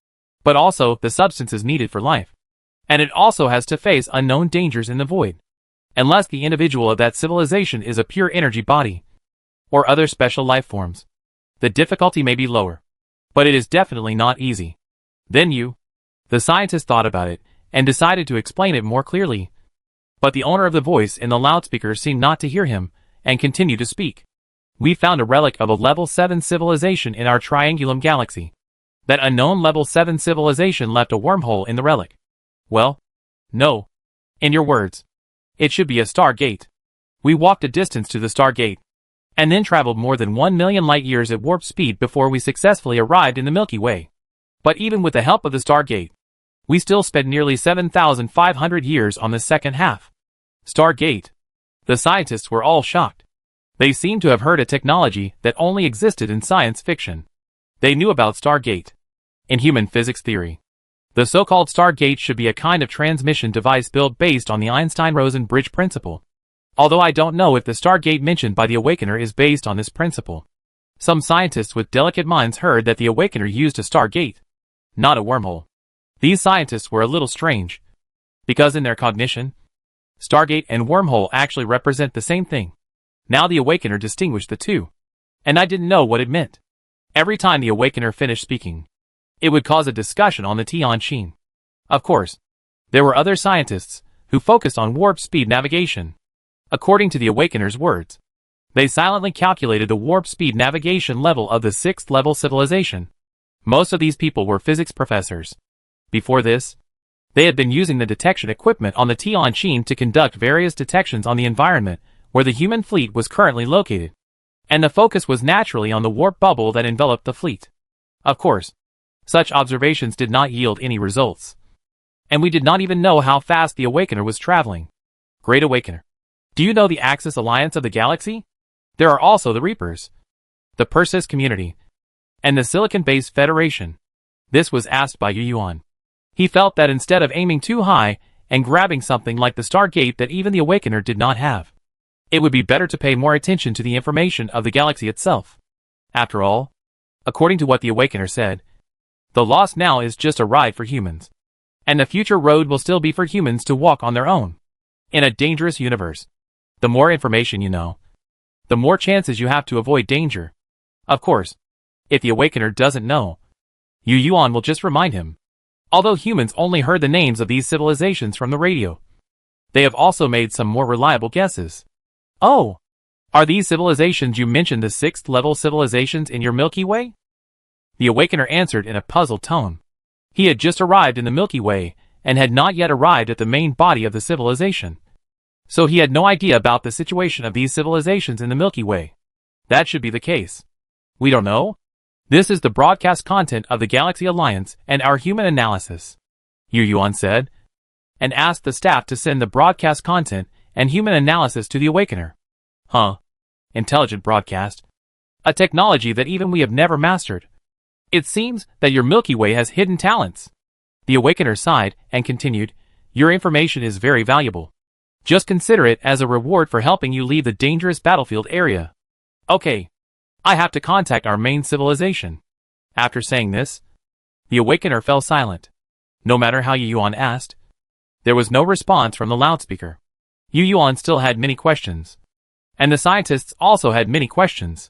but also the substances needed for life. And it also has to face unknown dangers in the void. Unless the individual of that civilization is a pure energy body, or other special life forms, the difficulty may be lower. But it is definitely not easy. Then the scientist thought about it, and decided to explain it more clearly. But the owner of the voice in the loudspeaker seemed not to hear him, and continued to speak. We found a relic of a level 7 civilization in our Triangulum Galaxy. That unknown level 7 civilization left a wormhole in the relic. Well, no. In your words, it should be a stargate. We walked a distance to the stargate, and then traveled more than 1 million light years at warp speed before we successfully arrived in the Milky Way. But even with the help of the stargate, we still spent nearly 7,500 years on the second half. Stargate. The scientists were all shocked. They seemed to have heard a technology that only existed in science fiction. They knew about Stargate. In human physics theory, the so-called Stargate should be a kind of transmission device built based on the Einstein-Rosen bridge principle. Although I don't know if the Stargate mentioned by the Awakener is based on this principle. Some scientists with delicate minds heard that the Awakener used a Stargate, not a wormhole. These scientists were a little strange, because in their cognition, Stargate and wormhole actually represent the same thing. Now the Awakener distinguished the two, and I didn't know what it meant. Every time the Awakener finished speaking, it would cause a discussion on the Tianqin. Of course, there were other scientists who focused on warp speed navigation. According to the Awakener's words, they silently calculated the warp speed navigation level of the sixth-level civilization. Most of these people were physics professors. Before this, they had been using the detection equipment on the Tianqin to conduct various detections on the environment where the human fleet was currently located, and the focus was naturally on the warp bubble that enveloped the fleet. Of course, such observations did not yield any results, and we did not even know how fast the Awakener was traveling. Great Awakener, do you know the Axis Alliance of the Galaxy? There are also the Reapers, the Persis Community, and the Silicon-based Federation. This was asked by Yu Yuan. He felt that instead of aiming too high and grabbing something like the Stargate that even the Awakener did not have, it would be better to pay more attention to the information of the galaxy itself. After all, according to what the Awakener said, the lost now is just a ride for humans, and the future road will still be for humans to walk on their own. In a dangerous universe, the more information you know, the more chances you have to avoid danger. Of course, if the Awakener doesn't know, Yu Yuan will just remind him. Although humans only heard the names of these civilizations from the radio, they have also made some more reliable guesses. Oh, are these civilizations you mentioned the sixth-level civilizations in your Milky Way? The Awakener answered in a puzzled tone. He had just arrived in the Milky Way, and had not yet arrived at the main body of the civilization. So he had no idea about the situation of these civilizations in the Milky Way. That should be the case. We don't know? This is the broadcast content of the Galaxy Alliance and our human analysis, Yu Yuan said, and asked the staff to send the broadcast content and human analysis to the Awakener. Huh. Intelligent broadcast. A technology that even we have never mastered. It seems that your Milky Way has hidden talents. The Awakener sighed and continued, your information is very valuable. Just consider it as a reward for helping you leave the dangerous battlefield area. Okay. I have to contact our main civilization. After saying this, the Awakener fell silent. No matter how Yu Yuan asked, there was no response from the loudspeaker. Yu Yuan still had many questions. And the scientists also had many questions.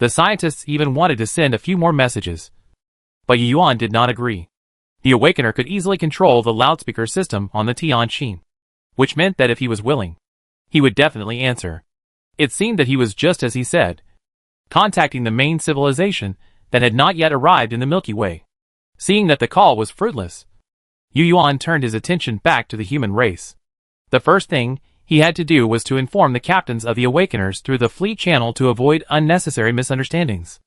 The scientists even wanted to send a few more messages. But Yu Yuan did not agree. The Awakener could easily control the loudspeaker system on the Tianqin, which meant that if he was willing, he would definitely answer. It seemed that he was just as he said, contacting the main civilization that had not yet arrived in the Milky Way. Seeing that the call was fruitless, Yu Yuan turned his attention back to the human race. The first thing he had to do was to inform the captains of the Awakeners through the fleet channel to avoid unnecessary misunderstandings.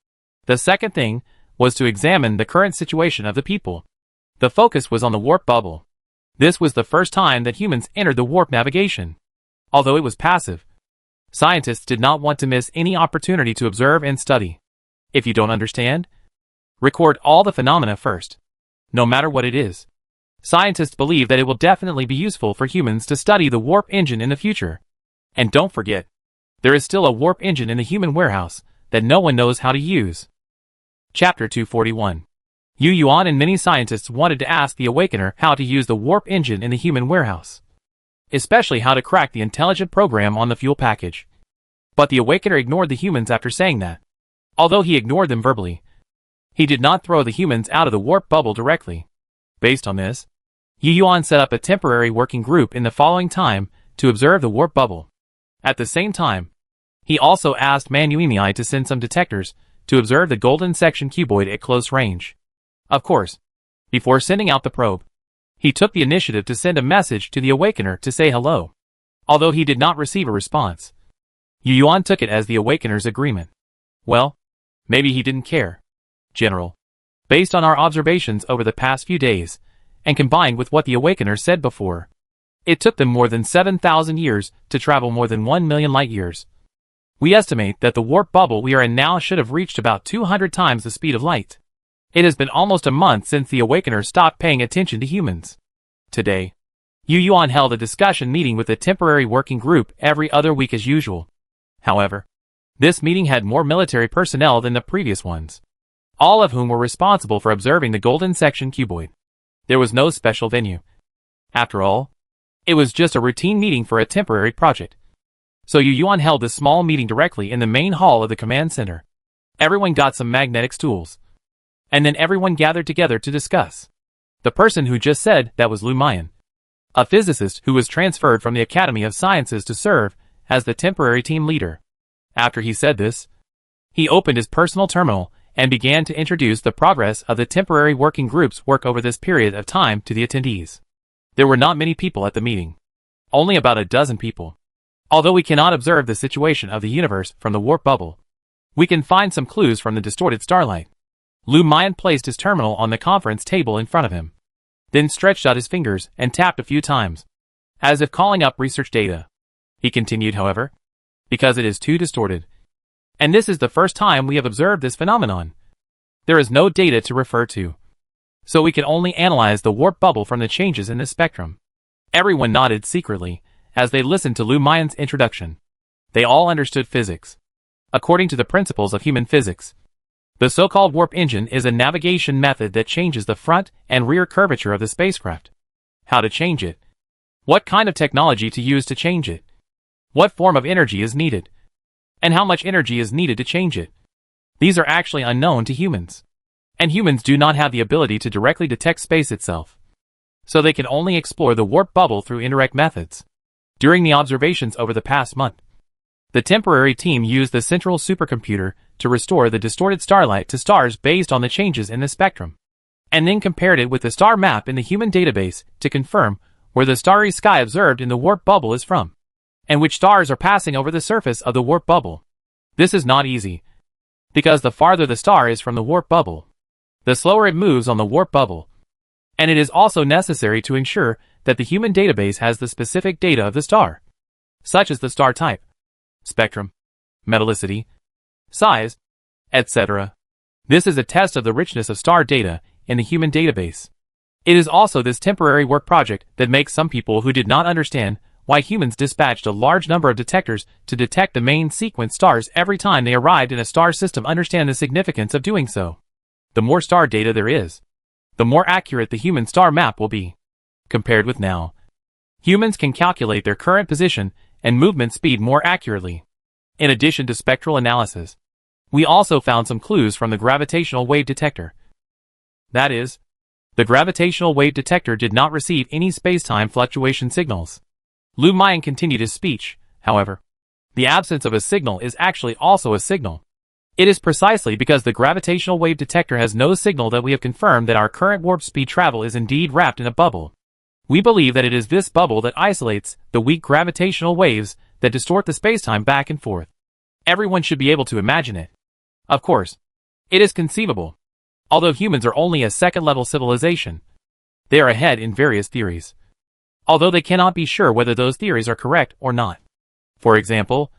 The second thing was to examine the current situation of the people. The focus was on the warp bubble. This was the first time that humans entered the warp navigation. Although it was passive, scientists did not want to miss any opportunity to observe and study. If you don't understand, record all the phenomena first. No matter what it is. Scientists believe that it will definitely be useful for humans to study the warp engine in the future. And don't forget, there is still a warp engine in the human warehouse that no one knows how to use. Chapter 241. Yu Yuan and many scientists wanted to ask the Awakener how to use the warp engine in the human warehouse, especially how to crack the intelligent program on the fuel package. But the Awakener ignored the humans after saying that. Although he ignored them verbally, he did not throw the humans out of the warp bubble directly. Based on this, Yu Yuan set up a temporary working group in the following time to observe the warp bubble. At the same time, he also asked Man Yuimiai to send some detectors to observe the golden section cuboid at close range. Of course, before sending out the probe, he took the initiative to send a message to the Awakener to say hello. Although he did not receive a response, Yu Yuan took it as the Awakener's agreement. Well, maybe he didn't care. General, based on our observations over the past few days, and combined with what the Awakener said before, it took them more than 7,000 years to travel more than 1 million light years. We estimate that the warp bubble we are in now should have reached about 200 times the speed of light. It has been almost a month since the Awakener stopped paying attention to humans. Today, Yu Yuan held a discussion meeting with the temporary working group every other week as usual. However, this meeting had more military personnel than the previous ones, all of whom were responsible for observing the golden section cuboid. There was no special venue. After all, it was just a routine meeting for a temporary project. So Yu Yuan held this small meeting directly in the main hall of the command center. Everyone got some magnetic stools. And then everyone gathered together to discuss. The person who just said that was Lu Mayan, a physicist who was transferred from the Academy of Sciences to serve as the temporary team leader. After he said this, he opened his personal terminal and began to introduce the progress of the temporary working group's work over this period of time to the attendees. There were not many people at the meeting. Only about a dozen people. Although we cannot observe the situation of the universe from the warp bubble, we can find some clues from the distorted starlight. Lu Mayan placed his terminal on the conference table in front of him, then stretched out his fingers and tapped a few times, as if calling up research data. He continued, however, because it is too distorted. And this is the first time we have observed this phenomenon. There is no data to refer to. So we can only analyze the warp bubble from the changes in this spectrum. Everyone nodded secretly as they listened to Lu Mayan's introduction. They all understood physics. According to the principles of human physics, the so-called warp engine is a navigation method that changes the front and rear curvature of the spacecraft. How to change it? What kind of technology to use to change it? What form of energy is needed? And how much energy is needed to change it? These are actually unknown to humans. And humans do not have the ability to directly detect space itself. So they can only explore the warp bubble through indirect methods. During the observations over the past month, the temporary team used the central supercomputer to restore the distorted starlight to stars based on the changes in the spectrum, and then compared it with the star map in the human database to confirm where the starry sky observed in the warp bubble is from, and which stars are passing over the surface of the warp bubble. This is not easy, because the farther the star is from the warp bubble, the slower it moves on the warp bubble, and it is also necessary to ensure that the human database has the specific data of the star, such as the star type, spectrum, metallicity, size, etc. This is a test of the richness of star data in the human database. It is also this temporary work project that makes some people who did not understand why humans dispatched a large number of detectors to detect the main sequence stars every time they arrived in a star system understand the significance of doing so. The more star data there is, the more accurate the human star map will be. Compared with now, Humans can calculate their current position and movement speed more accurately. In addition to spectral analysis, we also found some clues from the gravitational wave detector. That is, the gravitational wave detector did not receive any space-time fluctuation signals. Lu Mayan continued his speech, however. The absence of a signal is actually also a signal. It is precisely because the gravitational wave detector has no signal that we have confirmed that our current warp speed travel is indeed wrapped in a bubble. We believe that it is this bubble that isolates the weak gravitational waves that distort the spacetime back and forth. Everyone should be able to imagine it. Of course, it is conceivable. Although humans are only a second-level civilization, they are ahead in various theories. Although they cannot be sure whether those theories are correct or not. For example,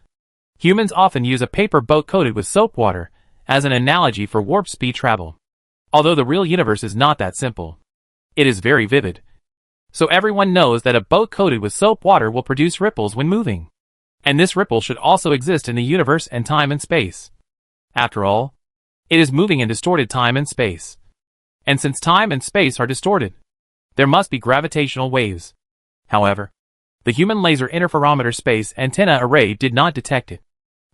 humans often use a paper boat coated with soap water as an analogy for warp speed travel. Although the real universe is not that simple. It is very vivid. So everyone knows that a boat coated with soap water will produce ripples when moving. And this ripple should also exist in the universe and time and space. After all, it is moving in distorted time and space. And since time and space are distorted, there must be gravitational waves. However, the Human Laser Interferometer Space Antenna Array did not detect it,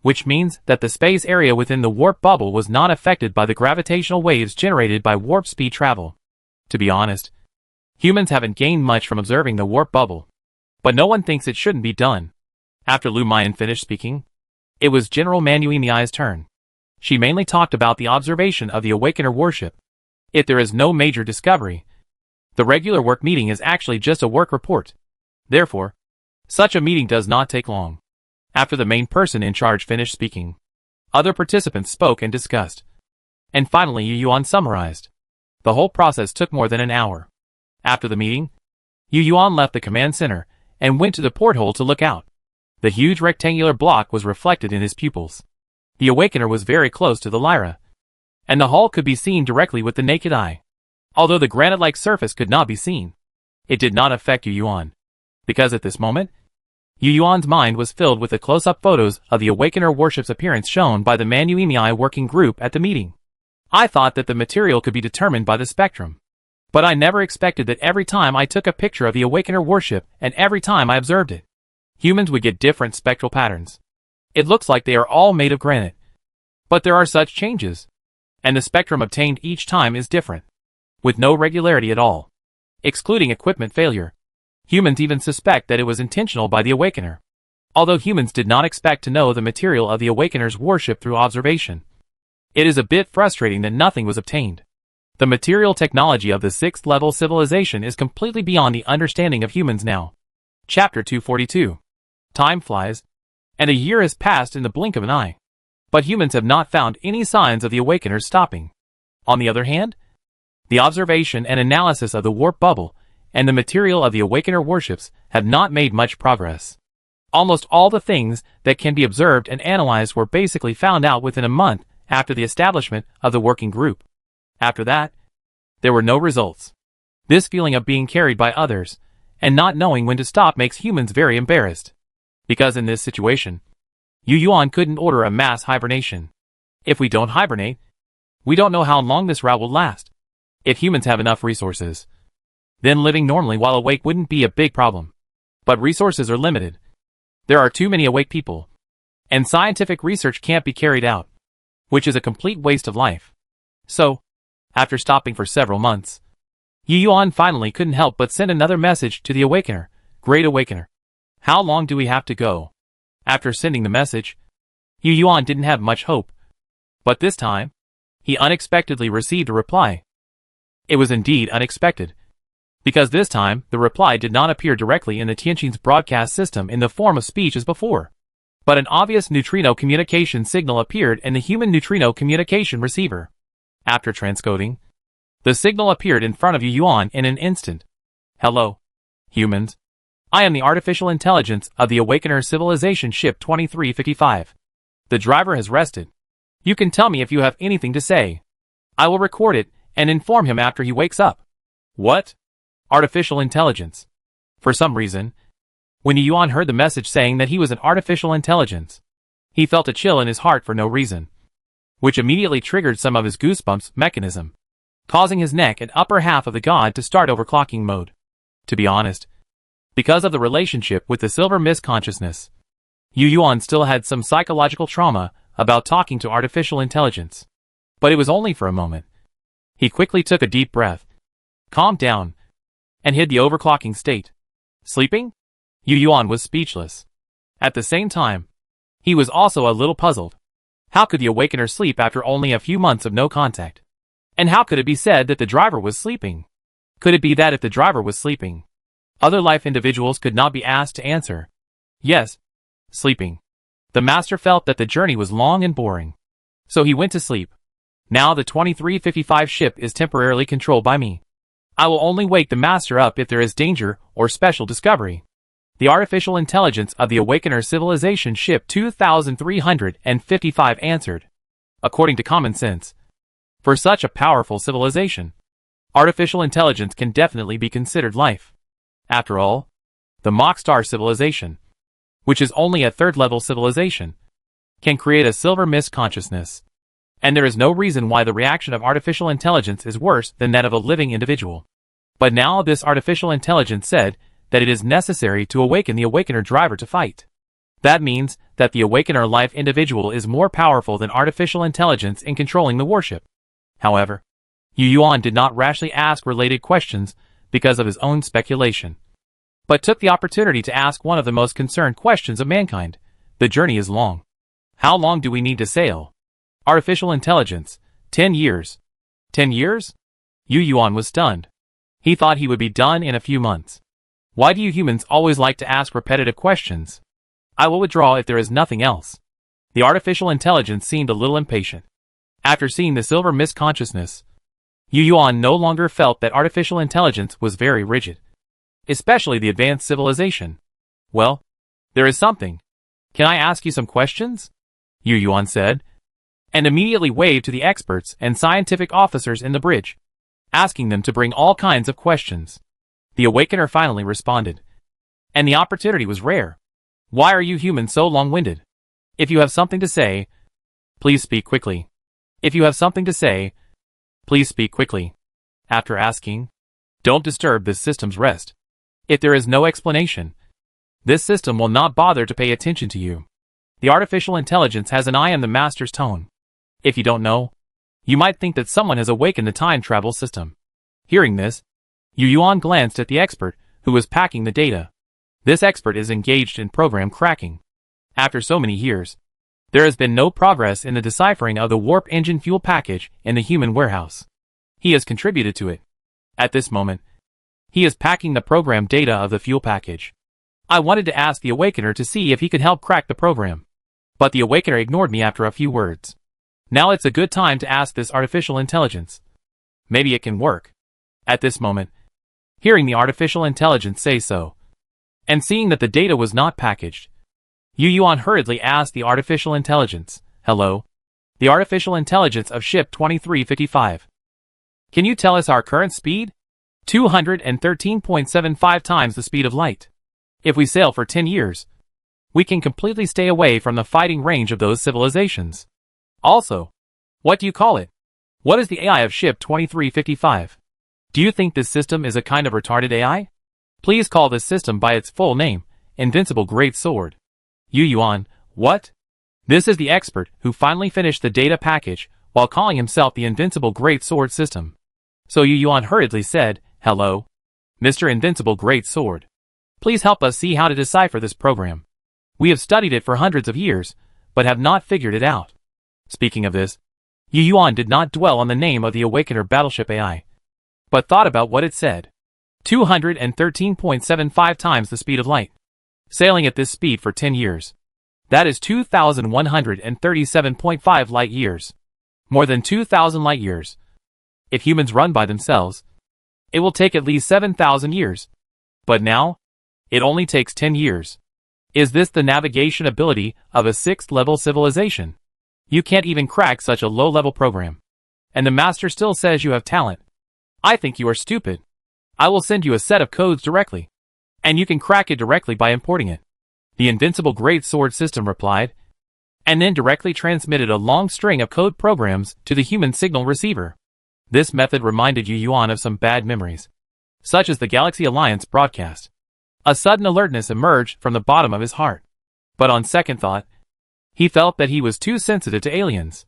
which means that the space area within the warp bubble was not affected by the gravitational waves generated by warp speed travel. To be honest, humans haven't gained much from observing the warp bubble, but no one thinks it shouldn't be done. After Lu Mayan finished speaking, it was General Manuimiai's turn. She mainly talked about the observation of the Awakener warship. If there is no major discovery, the regular work meeting is actually just a work report. Therefore, such a meeting does not take long. After the main person in charge finished speaking, other participants spoke and discussed. And finally Yu Yuan summarized. The whole process took more than an hour. After the meeting, Yu Yuan left the command center and went to the porthole to look out. The huge rectangular block was reflected in his pupils. The Awakener was very close to the Lyra, and the hull could be seen directly with the naked eye. Although the granite-like surface could not be seen, it did not affect Yu Yuan, because at this moment, Yu Yuan's mind was filled with the close-up photos of the Awakener warship's appearance shown by the Manuimiai working group at the meeting. I thought that the material could be determined by the spectrum, but I never expected that every time I took a picture of the Awakener warship and every time I observed it, humans would get different spectral patterns. It looks like they are all made of granite. But there are such changes, and the spectrum obtained each time is different, with no regularity at all. Excluding equipment failure, humans even suspect that it was intentional by the Awakener. Although humans did not expect to know the material of the Awakener's warship through observation, it is a bit frustrating that nothing was obtained. The material technology of the 6th-level civilization is completely beyond the understanding of humans now. Chapter 242. Time flies, and a year has passed in the blink of an eye. But humans have not found any signs of the Awakeners stopping. On the other hand, the observation and analysis of the warp bubble and the material of the Awakener warships have not made much progress. Almost all the things that can be observed and analyzed were basically found out within a month after the establishment of the working group. After that, there were no results. This feeling of being carried by others and not knowing when to stop makes humans very embarrassed. Because in this situation, Yu Yuan couldn't order a mass hibernation. If we don't hibernate, we don't know how long this route will last. If humans have enough resources, then living normally while awake wouldn't be a big problem. But resources are limited. There are too many awake people, and scientific research can't be carried out, which is a complete waste of life. So, after stopping for several months, Yu Yuan finally couldn't help but send another message to the Awakener. Great Awakener, how long do we have to go? After sending the message, Yu Yuan didn't have much hope. But this time, he unexpectedly received a reply. It was indeed unexpected, because this time the reply did not appear directly in the Tianqin's broadcast system in the form of speech as before, but an obvious neutrino communication signal appeared in the human neutrino communication receiver. After transcoding, the signal appeared in front of Yu Yuan in an instant. Hello, humans. I am the artificial intelligence of the Awakener civilization ship 2355. The driver has rested. You can tell me if you have anything to say. I will record it and inform him after he wakes up. What? Artificial intelligence. For some reason, when Yu Yuan heard the message saying that he was an artificial intelligence, he felt a chill in his heart for no reason, which immediately triggered some of his goosebumps mechanism, causing his neck and upper half of the god to start overclocking mode. To be honest, Because of the relationship with the silver mist consciousness, Yu Yuan still had some psychological trauma about talking to artificial intelligence. But it was only for a moment. He quickly took a deep breath, calmed down, and hid the overclocking state. Sleeping? Yu Yuan was speechless. At the same time, he was also a little puzzled. How could the awakener sleep after only a few months of no contact? And how could it be said that the driver was sleeping? Could it be that if the driver was sleeping, other life individuals could not be asked to answer? Yes, sleeping. The master felt that the journey was long and boring. So he went to sleep. Now the 2355 ship is temporarily controlled by me. I will only wake the master up if there is danger or special discovery. The artificial intelligence of the Awakener civilization ship 2355 answered. According to common sense, for such a powerful civilization, artificial intelligence can definitely be considered life. After all, the Mach Star civilization, which is only a third-level civilization, can create a silver mist consciousness. And there is no reason why the reaction of artificial intelligence is worse than that of a living individual. But now this artificial intelligence said that it is necessary to awaken the Awakener driver to fight. That means that the Awakener life individual is more powerful than artificial intelligence in controlling the warship. However, Yu Yuan did not rashly ask related questions because of his own speculation, but took the opportunity to ask one of the most concerned questions of mankind. The journey is long. How long do we need to sail? Artificial intelligence. 10 years. 10 years? Yu Yuan was stunned. He thought he would be done in a few months. Why do you humans always like to ask repetitive questions? I will withdraw if there is nothing else. The artificial intelligence seemed a little impatient. After seeing the silver mist consciousness, Yu Yuan no longer felt that artificial intelligence was very rigid, especially the advanced civilization. Well, there is something. Can I ask you some questions? Yu Yuan said, and immediately waved to the experts and scientific officers in the bridge, asking them to bring all kinds of questions. The Awakener finally responded. And the opportunity was rare. Why are you humans so long-winded? If you have something to say, please speak quickly. If you have something to say, please speak quickly. After asking, don't disturb this system's rest. If there is no explanation, this system will not bother to pay attention to you. The artificial intelligence has an eye on the master's tone. If you don't know, you might think that someone has awakened the time travel system. Hearing this, Yu Yuan glanced at the expert who was packing the data. This expert is engaged in program cracking. After so many years, there has been no progress in the deciphering of the warp engine fuel package in the human warehouse. He has contributed to it. At this moment, he is packing the program data of the fuel package. I wanted to ask the Awakener to see if he could help crack the program, but the Awakener ignored me after a few words. Now it's a good time to ask this artificial intelligence. Maybe it can work. At this moment, hearing the artificial intelligence say so, and seeing that the data was not packaged, Yu Yuan hurriedly asked the artificial intelligence, "Hello? The artificial intelligence of ship 2355. Can you tell us our current speed?" 213.75 times the speed of light. If we sail for 10 years, we can completely stay away from the fighting range of those civilizations. Also, what do you call it? What is the AI of ship 2355? Do you think this system is a kind of retarded AI? Please call this system by its full name, Invincible Great Sword. Yu Yuan, what? This is the expert who finally finished the data package while calling himself the Invincible Great Sword system. So Yu Yuan hurriedly said, "Hello, Mr. Invincible Great Sword. Please help us see how to decipher this program. We have studied it for hundreds of years, but have not figured it out." Speaking of this, Yu Yuan did not dwell on the name of the Awakener battleship AI, but thought about what it said. 213.75 times the speed of light. Sailing at this speed for 10 years. That is 2,137.5 light years. More than 2,000 light years. If humans run by themselves, it will take at least 7,000 years. But now, it only takes 10 years. Is this the navigation ability of a 6th-level civilization? You can't even crack such a low-level program. And the master still says you have talent. I think you are stupid. I will send you a set of codes directly, and you can crack it directly by importing it. The Invincible Great Sword system replied, and then directly transmitted a long string of code programs to the human signal receiver. This method reminded Yu Yuan of some bad memories, such as the Galaxy Alliance broadcast. A sudden alertness emerged from the bottom of his heart. But on second thought, he felt that he was too sensitive to aliens.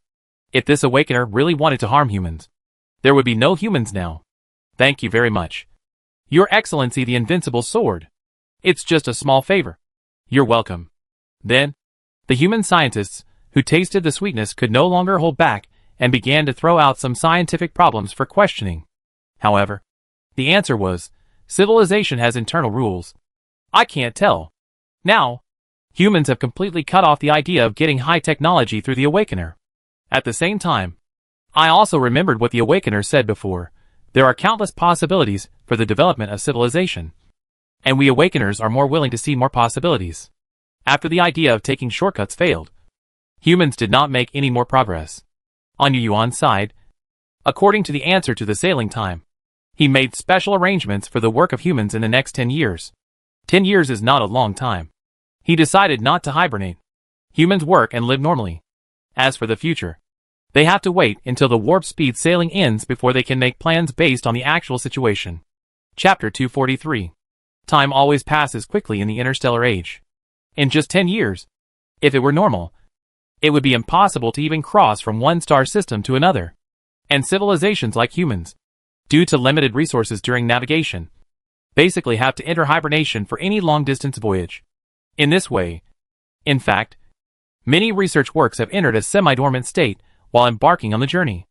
If this awakener really wanted to harm humans, there would be no humans now. Thank you very much. Your Excellency, the invincible sword. It's just a small favor. You're welcome. Then, the human scientists, who tasted the sweetness, could no longer hold back and began to throw out some scientific problems for questioning. However, the answer was, civilization has internal rules. I can't tell. Now, humans have completely cut off the idea of getting high technology through the awakener. At the same time, I also remembered what the awakener said before. There are countless possibilities for the development of civilization. And we awakeners are more willing to see more possibilities. After the idea of taking shortcuts failed, humans did not make any more progress. On Yu Yuan's side, according to the answer to the sailing time, he made special arrangements for the work of humans in the next 10 years. 10 years is not a long time. He decided not to hibernate. Humans work and live normally. As for the future, they have to wait until the warp speed sailing ends before they can make plans based on the actual situation. Chapter 243. Time always passes quickly in the interstellar age. In just 10 years, if it were normal, it would be impossible to even cross from one star system to another. And civilizations like humans, due to limited resources during navigation, basically have to enter hibernation for any long-distance voyage. In this way, in fact, many research works have entered a semi-dormant state while embarking on the journey.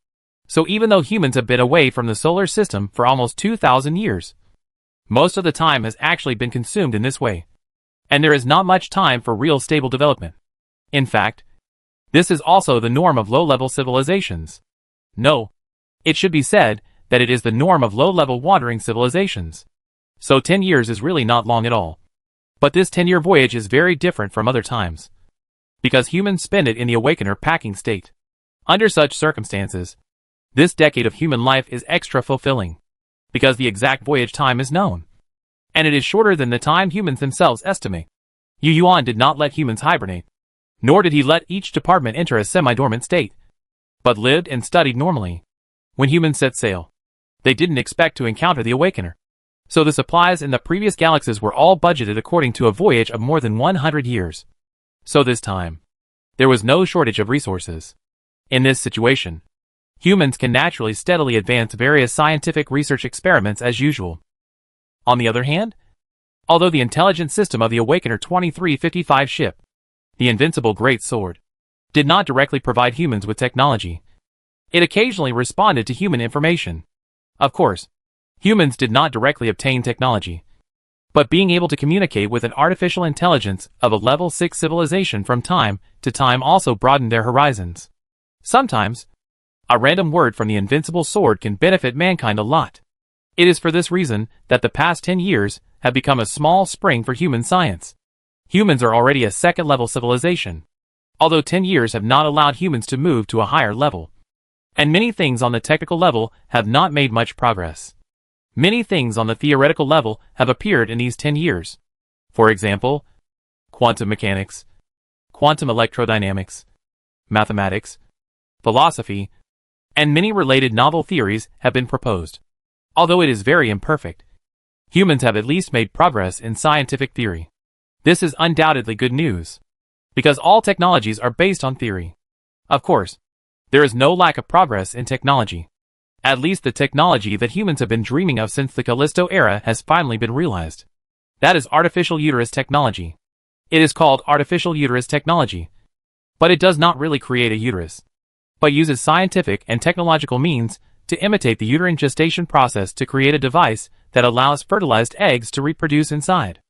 So even though humans have been away from the solar system for almost 2,000 years, most of the time has actually been consumed in this way. And there is not much time for real stable development. In fact, this is also the norm of low-level civilizations. No, it should be said that it is the norm of low-level wandering civilizations. So 10 years is really not long at all. But this 10-year voyage is very different from other times, because humans spend it in the awakener packing state. Under such circumstances, this decade of human life is extra fulfilling, because the exact voyage time is known, and it is shorter than the time humans themselves estimate. Yu Yuan did not let humans hibernate, nor did he let each department enter a semi-dormant state, but lived and studied normally. When humans set sail, they didn't expect to encounter the awakener, so the supplies in the previous galaxies were all budgeted according to a voyage of more than 100 years. So this time, there was no shortage of resources. In this situation, humans can naturally steadily advance various scientific research experiments as usual. On the other hand, although the intelligence system of the Awakener 2355 ship, the Invincible Great Sword, did not directly provide humans with technology, it occasionally responded to human information. Of course, humans did not directly obtain technology, but being able to communicate with an artificial intelligence of a level 6 civilization from time to time also broadened their horizons. Sometimes, a random word from the Invincible Sword can benefit mankind a lot. It is for this reason that the past 10 years have become a small spring for human science. Humans are already a second-level civilization, although 10 years have not allowed humans to move to a higher level. And many things on the technical level have not made much progress. Many things on the theoretical level have appeared in these 10 years. For example, quantum mechanics, quantum electrodynamics, mathematics, philosophy, and many related novel theories have been proposed. Although it is very imperfect, humans have at least made progress in scientific theory. This is undoubtedly good news, because all technologies are based on theory. Of course, there is no lack of progress in technology. At least the technology that humans have been dreaming of since the Callisto era has finally been realized. That is artificial uterus technology. It is called artificial uterus technology, but it does not really create a uterus, but uses scientific and technological means to imitate the uterine gestation process to create a device that allows fertilized eggs to reproduce inside.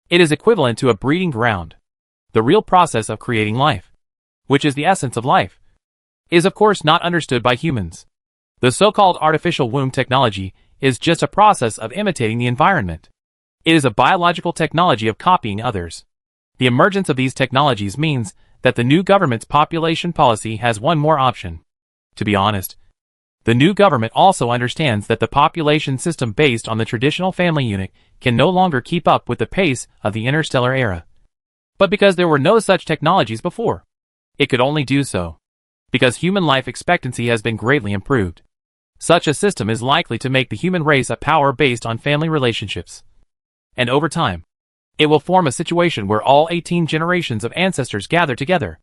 It is equivalent to a breeding ground. The real process of creating life, which is the essence of life, is of course not understood by humans. The so-called artificial womb technology is just a process of imitating the environment. It is a biological technology of copying others. The emergence of these technologies means that the new government's population policy has one more option. To be honest, the new government also understands that the population system based on the traditional family unit can no longer keep up with the pace of the interstellar era. But because there were no such technologies before, it could only do so because human life expectancy has been greatly improved. Such a system is likely to make the human race a power based on family relationships. And over time, It will form a situation where all 18 generations of ancestors gather together.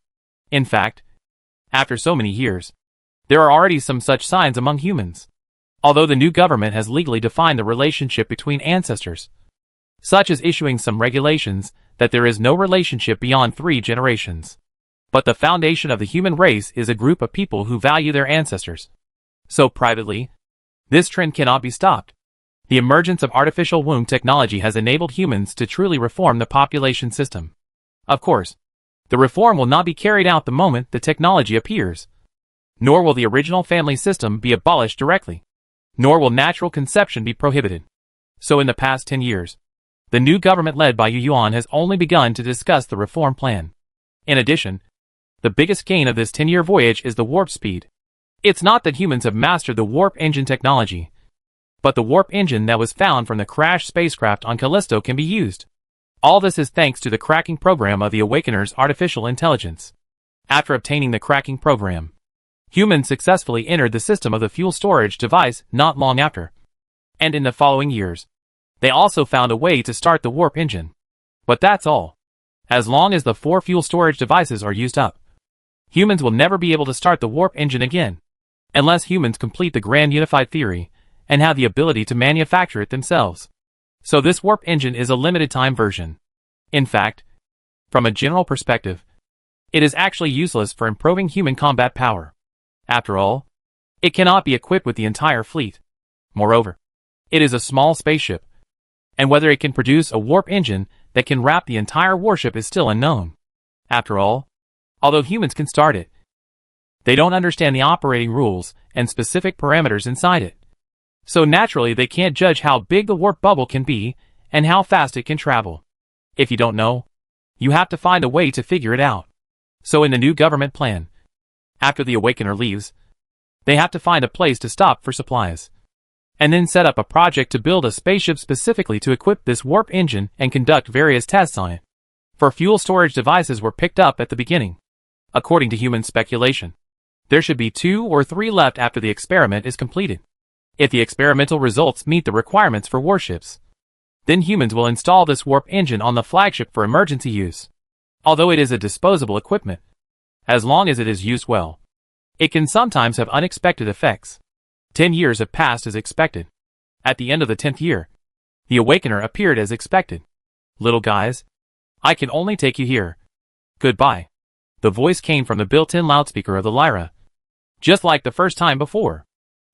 In fact, after so many years, there are already some such signs among humans. Although the new government has legally defined the relationship between ancestors, such as issuing some regulations that there is no relationship beyond 3 generations. But the foundation of the human race is a group of people who value their ancestors. So privately, this trend cannot be stopped. The emergence of artificial womb technology has enabled humans to truly reform the population system. Of course, the reform will not be carried out the moment the technology appears. Nor will the original family system be abolished directly. Nor will natural conception be prohibited. So in the past 10 years, the new government led by Yu Yuan has only begun to discuss the reform plan. In addition, the biggest gain of this 10-year voyage is the warp speed. It's not that humans have mastered the warp engine technology, but the warp engine that was found from the crashed spacecraft on Callisto can be used. All this is thanks to the cracking program of the Awakener's artificial intelligence. After obtaining the cracking program, humans successfully entered the system of the fuel storage device not long after. And in the following years, they also found a way to start the warp engine. But that's all. As long as the 4 fuel storage devices are used up, humans will never be able to start the warp engine again, unless humans complete the grand unified theory and have the ability to manufacture it themselves. So this warp engine is a limited time version. In fact, from a general perspective, it is actually useless for improving human combat power. After all, it cannot be equipped with the entire fleet. Moreover, it is a small spaceship, and whether it can produce a warp engine that can wrap the entire warship is still unknown. After all, although humans can start it, they don't understand the operating rules and specific parameters inside it. So naturally they can't judge how big the warp bubble can be and how fast it can travel. If you don't know, you have to find a way to figure it out. So in the new government plan, after the Awakener leaves, they have to find a place to stop for supplies, and then set up a project to build a spaceship specifically to equip this warp engine and conduct various tests on it. For fuel storage devices were picked up at the beginning. According to human speculation, there should be 2 or 3 left after the experiment is completed. If the experimental results meet the requirements for warships, then humans will install this warp engine on the flagship for emergency use. Although it is a disposable equipment, as long as it is used well, it can sometimes have unexpected effects. 10 years have passed as expected. At the end of the 10th year, the Awakener appeared as expected. Little guys, I can only take you here. Goodbye. The voice came from the built-in loudspeaker of the Lyra, just like the first time before.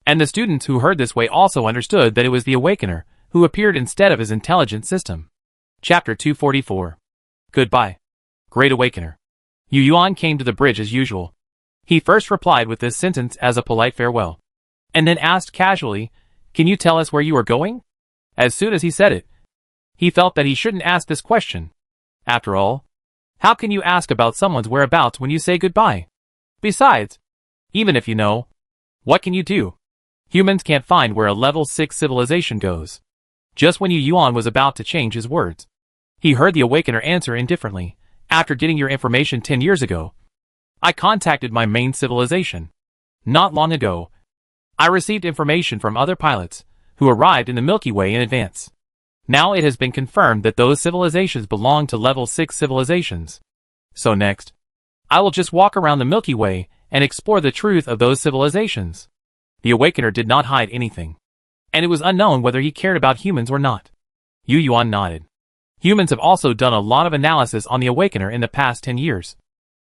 And the students who heard this way also understood that it was the Awakener, who appeared instead of his intelligent system. Chapter 244. Goodbye, Great Awakener. Yu Yuan came to the bridge as usual. He first replied with this sentence as a polite farewell, and then asked casually, "Can you tell us where you are going?" As soon as he said it, he felt that he shouldn't ask this question. After all, how can you ask about someone's whereabouts when you say goodbye? Besides, even if you know, what can you do? Humans can't find where a level 6 civilization goes. Just when Yu Yuan was about to change his words, he heard the Awakener answer indifferently. After getting your information 10 years ago, I contacted my main civilization. Not long ago, I received information from other pilots who arrived in the Milky Way in advance. Now it has been confirmed that those civilizations belong to level 6 civilizations. So next, I will just walk around the Milky Way and explore the truth of those civilizations. The Awakener did not hide anything, and it was unknown whether he cared about humans or not. Yu Yuan nodded. Humans have also done a lot of analysis on the Awakener in the past 10 years.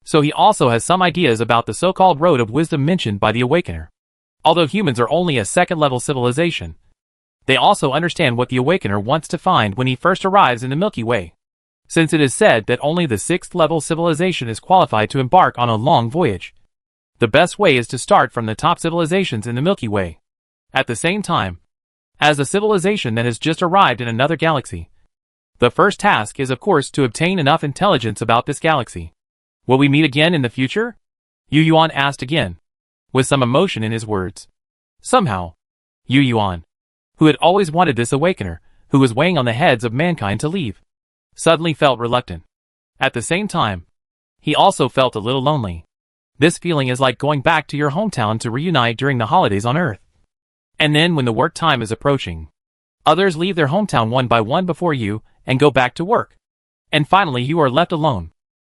So he also has some ideas about the so-called Road of Wisdom mentioned by the Awakener. Although humans are only a second-level civilization, they also understand what the Awakener wants to find when he first arrives in the Milky Way. Since it is said that only the 6th-level civilization is qualified to embark on a long voyage, the best way is to start from the top civilizations in the Milky Way. At the same time, as a civilization that has just arrived in another galaxy, the first task is of course to obtain enough intelligence about this galaxy. Will we meet again in the future? Yu Yuan asked again, with some emotion in his words. Somehow, Yu Yuan, who had always wanted this Awakener, who was weighing on the heads of mankind to leave, suddenly felt reluctant. At the same time, he also felt a little lonely. This feeling is like going back to your hometown to reunite during the holidays on Earth. And then when the work time is approaching, others leave their hometown one by one before you and go back to work. And finally you are left alone.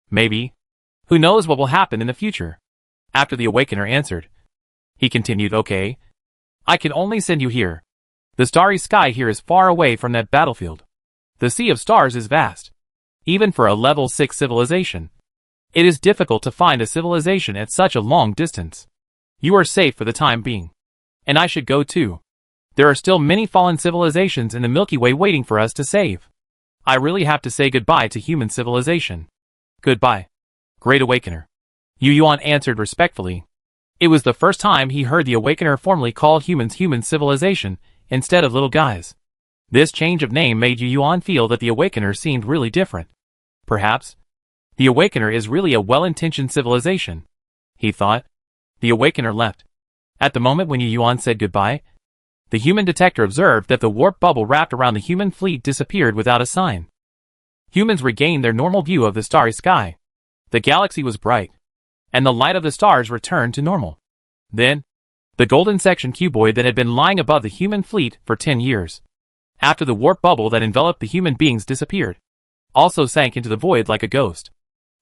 Maybe. Who knows what will happen in the future? After the Awakener answered, he continued, okay. I can only send you here. The starry sky here is far away from that battlefield. The sea of stars is vast. Even for a level 6 civilization, it is difficult to find a civilization at such a long distance. You are safe for the time being. And I should go too. There are still many fallen civilizations in the Milky Way waiting for us to save. I really have to say goodbye to human civilization. Goodbye, Great Awakener. Yu Yuan answered respectfully. It was the first time he heard the Awakener formally call humans human civilization instead of little guys. This change of name made Yu Yuan feel that the Awakener seemed really different. Perhaps the Awakener is really a well-intentioned civilization, he thought. The Awakener left. At the moment when Yu Yuan said goodbye, the human detector observed that the warp bubble wrapped around the human fleet disappeared without a sign. Humans regained their normal view of the starry sky. The galaxy was bright, and the light of the stars returned to normal. Then, the golden section cuboid that had been lying above the human fleet for 10 years, after the warp bubble that enveloped the human beings disappeared, also sank into the void like a ghost.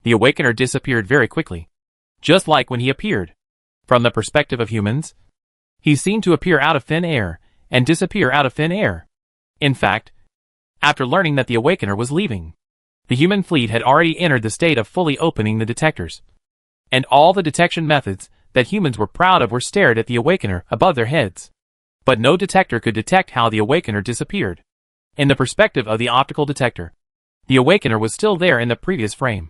The Awakener disappeared very quickly, just like when he appeared. From the perspective of humans, he seemed to appear out of thin air and disappear out of thin air. In fact, after learning that the Awakener was leaving, the human fleet had already entered the state of fully opening the detectors. And all the detection methods that humans were proud of were stared at the Awakener above their heads. But no detector could detect how the Awakener disappeared. In the perspective of the optical detector, the Awakener was still there in the previous frame.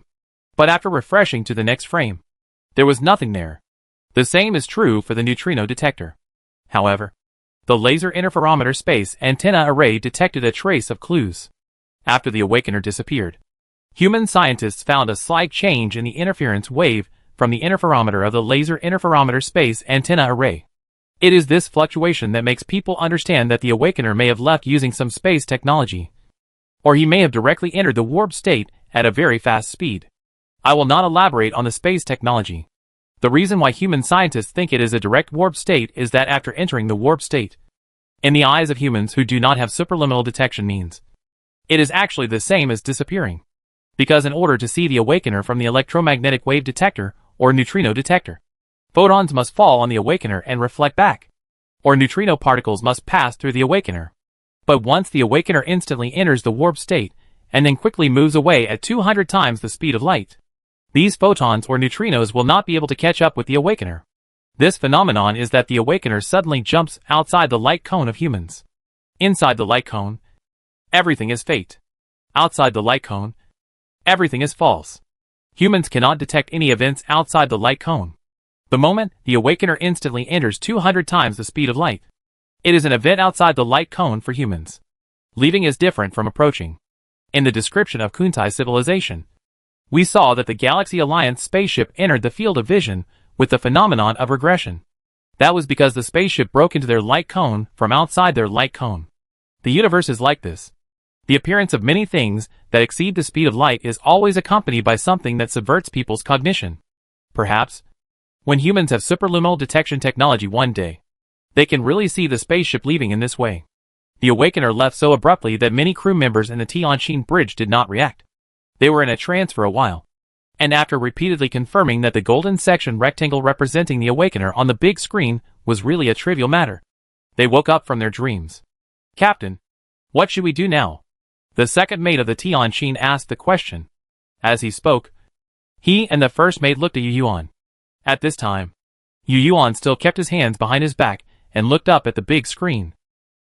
But after refreshing to the next frame, there was nothing there. The same is true for the neutrino detector. However, the laser interferometer space antenna array detected a trace of clues. After the Awakener disappeared, human scientists found a slight change in the interference wave from the interferometer of the laser interferometer space antenna array. It is this fluctuation that makes people understand that the Awakener may have left using some space technology, or he may have directly entered the warp state at a very fast speed. I will not elaborate on the space technology. The reason why human scientists think it is a direct warp state is that after entering the warp state, in the eyes of humans who do not have superluminal detection means, it is actually the same as disappearing. Because in order to see the Awakener from the electromagnetic wave detector or neutrino detector, photons must fall on the Awakener and reflect back, or neutrino particles must pass through the Awakener. But once the Awakener instantly enters the warp state and then quickly moves away at 200 times the speed of light, these photons or neutrinos will not be able to catch up with the Awakener. This phenomenon is that the Awakener suddenly jumps outside the light cone of humans. Inside the light cone, everything is fate. Outside the light cone, everything is false. Humans cannot detect any events outside the light cone. The moment the Awakener instantly enters 200 times the speed of light, it is an event outside the light cone for humans. Leaving is different from approaching. In the description of Kuntai civilization, we saw that the Galaxy Alliance spaceship entered the field of vision with the phenomenon of regression. That was because the spaceship broke into their light cone from outside their light cone. The universe is like this. The appearance of many things that exceed the speed of light is always accompanied by something that subverts people's cognition. Perhaps, when humans have superluminal detection technology one day, they can really see the spaceship leaving in this way. The Awakener left so abruptly that many crew members in the Tianjin bridge did not react. They were in a trance for a while. And after repeatedly confirming that the golden section rectangle representing the Awakener on the big screen was really a trivial matter, they woke up from their dreams. Captain, what should we do now? The second mate of the Tianjin asked the question. As he spoke, he and the first mate looked at Yu Yuan. At this time, Yu Yuan still kept his hands behind his back and looked up at the big screen.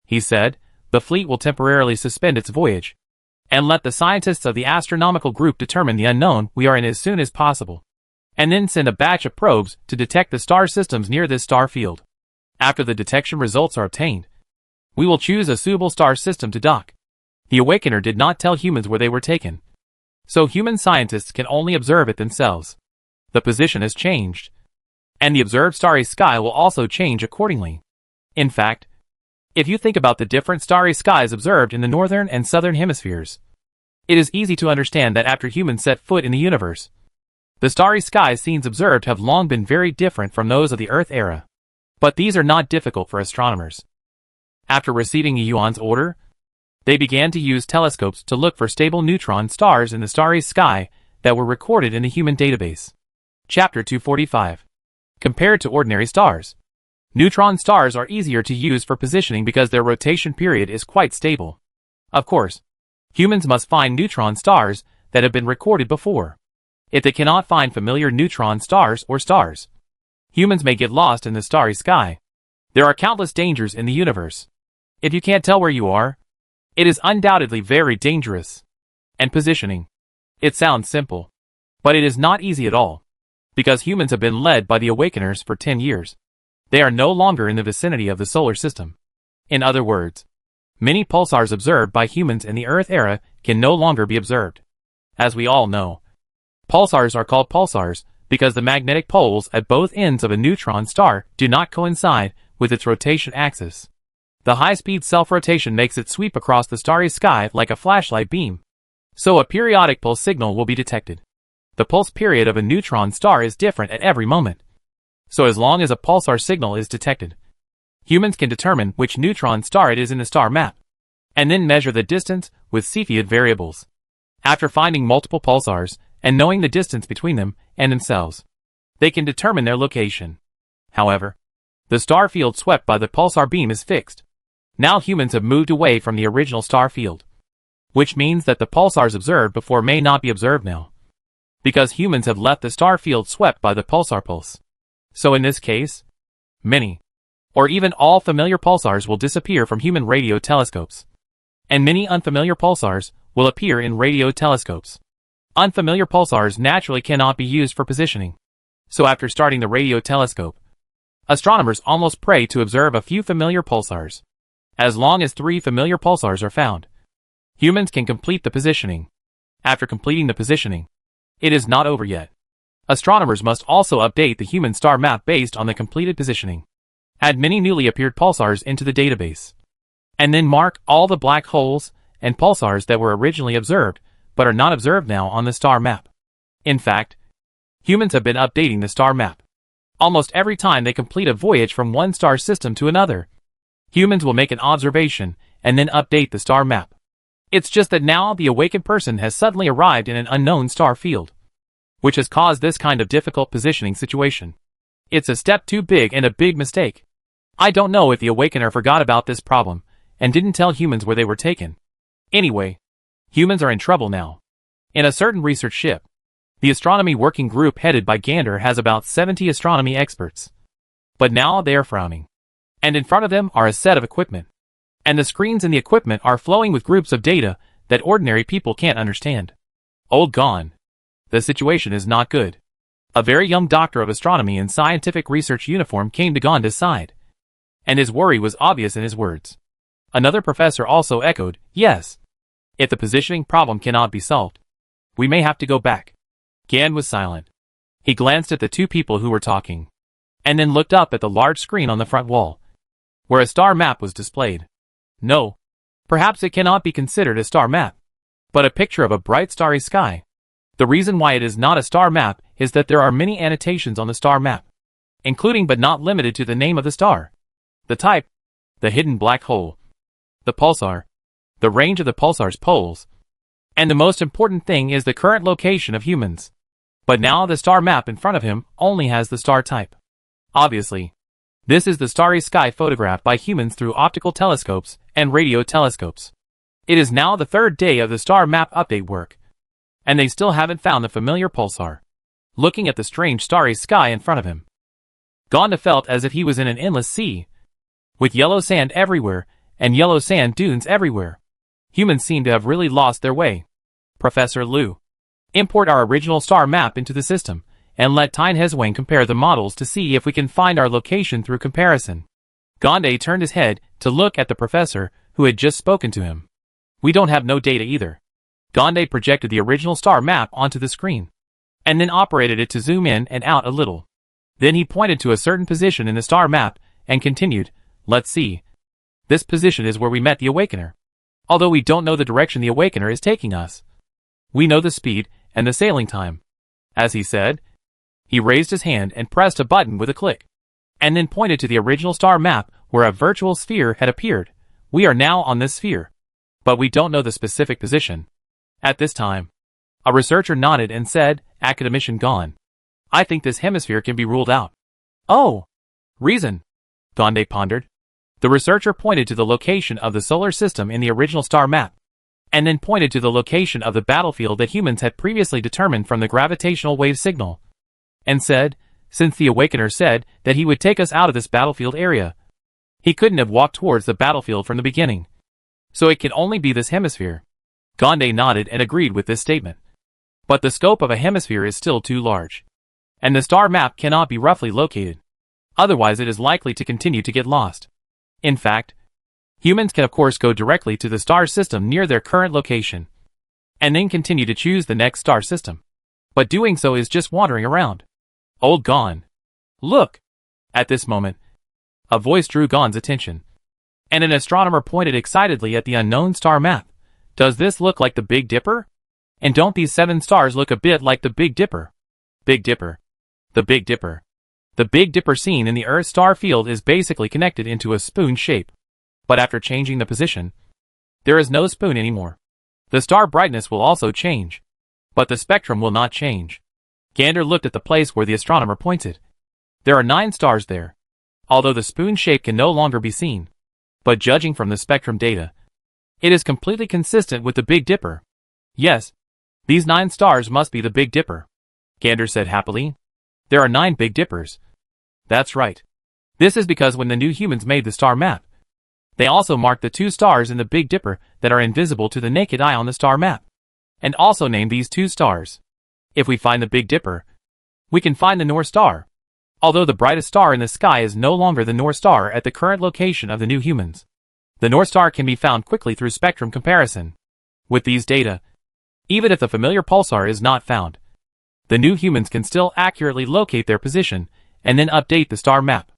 He said, the fleet will temporarily suspend its voyage, and let the scientists of the astronomical group determine the unknown we are in as soon as possible, and then send a batch of probes to detect the star systems near this star field. After the detection results are obtained, we will choose a suitable star system to dock. The Awakener did not tell humans where they were taken, so human scientists can only observe it themselves. The position has changed, and the observed starry sky will also change accordingly. In fact, if you think about the different starry skies observed in the northern and southern hemispheres, it is easy to understand that after humans set foot in the universe, the starry sky scenes observed have long been very different from those of the Earth era. But these are not difficult for astronomers. After receiving Yuan's order, They began to use telescopes to look for stable neutron stars in the starry sky that were recorded in the human database. Chapter 245. Compared to ordinary stars, neutron stars are easier to use for positioning because their rotation period is quite stable. Of course, humans must find neutron stars that have been recorded before. If they cannot find familiar neutron stars or stars, humans may get lost in the starry sky. There are countless dangers in the universe. If you can't tell where you are, it is undoubtedly very dangerous. And positioning. It sounds simple, but it is not easy at all, because humans have been led by the Awakeners for 10 years. They are no longer in the vicinity of the solar system. In other words, many pulsars observed by humans in the Earth era can no longer be observed. As we all know, pulsars are called pulsars because the magnetic poles at both ends of a neutron star do not coincide with its rotation axis. The high-speed self-rotation makes it sweep across the starry sky like a flashlight beam. So a periodic pulse signal will be detected. The pulse period of a neutron star is different at every moment. So as long as a pulsar signal is detected, humans can determine which neutron star it is in the star map, and then measure the distance with Cepheid variables. After finding multiple pulsars and knowing the distance between them and themselves, they can determine their location. However, the star field swept by the pulsar beam is fixed. Now humans have moved away from the original star field, which means that the pulsars observed before may not be observed now, because humans have left the star field swept by the pulsar pulse. So in this case, many, or even all familiar pulsars will disappear from human radio telescopes, and many unfamiliar pulsars will appear in radio telescopes. Unfamiliar pulsars naturally cannot be used for positioning. So after starting the radio telescope, astronomers almost pray to observe a few familiar pulsars. As long as 3 familiar pulsars are found, humans can complete the positioning. After completing the positioning, it is not over yet. Astronomers must also update the human star map based on the completed positioning, add many newly appeared pulsars into the database, and then mark all the black holes and pulsars that were originally observed but are not observed now on the star map. In fact, humans have been updating the star map almost every time they complete a voyage from one star system to another. Humans will make an observation and then update the star map. It's just that now the awakened person has suddenly arrived in an unknown star field, which has caused this kind of difficult positioning situation. It's a step too big and a big mistake. I don't know if the awakener forgot about this problem and didn't tell humans where they were taken. Anyway, humans are in trouble now. In a certain research ship, the astronomy working group headed by Gander has about 70 astronomy experts. But now they are frowning. And in front of them are a set of equipment. And the screens in the equipment are flowing with groups of data that ordinary people can't understand. Old gone. The situation is not good. A very young doctor of astronomy in scientific research uniform came to Gonda's side, and his worry was obvious in his words. Another professor also echoed, yes. If the positioning problem cannot be solved, we may have to go back. Gan was silent. He glanced at the 2 people who were talking, and then looked up at the large screen on the front wall, where a star map was displayed. No, perhaps it cannot be considered a star map, but a picture of a bright starry sky. The reason why it is not a star map is that there are many annotations on the star map, including but not limited to the name of the star, the type, the hidden black hole, the pulsar, the range of the pulsar's poles, and the most important thing is the current location of humans. But now the star map in front of him only has the star type. Obviously, this is the starry sky photographed by humans through optical telescopes and radio telescopes. It is now the 3rd day of the star map update work, and they still haven't found the familiar pulsar. Looking at the strange starry sky in front of him, Gonda felt as if he was in an endless sea, with yellow sand everywhere and yellow sand dunes everywhere. Humans seem to have really lost their way. Professor Liu, import our original star map into the system, and let Tine Hezwang compare the models to see if we can find our location through comparison. Gonda turned his head to look at the professor who had just spoken to him. We don't have no data either. Gonda projected the original star map onto the screen, and then operated it to zoom in and out a little. Then he pointed to a certain position in the star map, and continued, let's see. This position is where we met the Awakener. Although we don't know the direction the Awakener is taking us, we know the speed and the sailing time. As he said, he raised his hand and pressed a button with a click, and then pointed to the original star map where a virtual sphere had appeared. We are now on this sphere. but we don't know the specific position. At this time, a researcher nodded and said, "Academician gone. I think this hemisphere can be ruled out." "Oh, reason?" Gonde pondered. The researcher pointed to the location of the solar system in the original star map, and then pointed to the location of the battlefield that humans had previously determined from the gravitational wave signal, and said, "Since the Awakener said that he would take us out of this battlefield area, he couldn't have walked towards the battlefield from the beginning. So it can only be this hemisphere." Gonde nodded and agreed with this statement. But the scope of a hemisphere is still too large, and the star map cannot be roughly located. Otherwise it is likely to continue to get lost. In fact, humans can of course go directly to the star system near their current location, and then continue to choose the next star system. But doing so is just wandering around. "Old Gon, look!" At this moment, a voice drew Gon's attention, and an astronomer pointed excitedly at the unknown star map. "Does this look like the Big Dipper? And don't these 7 stars look a bit like the Big Dipper?" Big Dipper. The Big Dipper. The Big Dipper seen in the Earth's star field is basically connected into a spoon shape. But after changing the position, there is no spoon anymore. The star brightness will also change, but the spectrum will not change. Gander looked at the place where the astronomer pointed. There are 9 stars there, although the spoon shape can no longer be seen. But judging from the spectrum data, it is completely consistent with the Big Dipper. "Yes, these 9 stars must be the Big Dipper," Gander said happily. "There are 9 Big Dippers." "That's right. This is because when the new humans made the star map, they also marked the 2 stars in the Big Dipper that are invisible to the naked eye on the star map, and also named these 2 stars. If we find the Big Dipper, we can find the North Star, although the brightest star in the sky is no longer the North Star at the current location of the new humans. The North Star can be found quickly through spectrum comparison. With these data, even if the familiar pulsar is not found, the new humans can still accurately locate their position and then update the star map.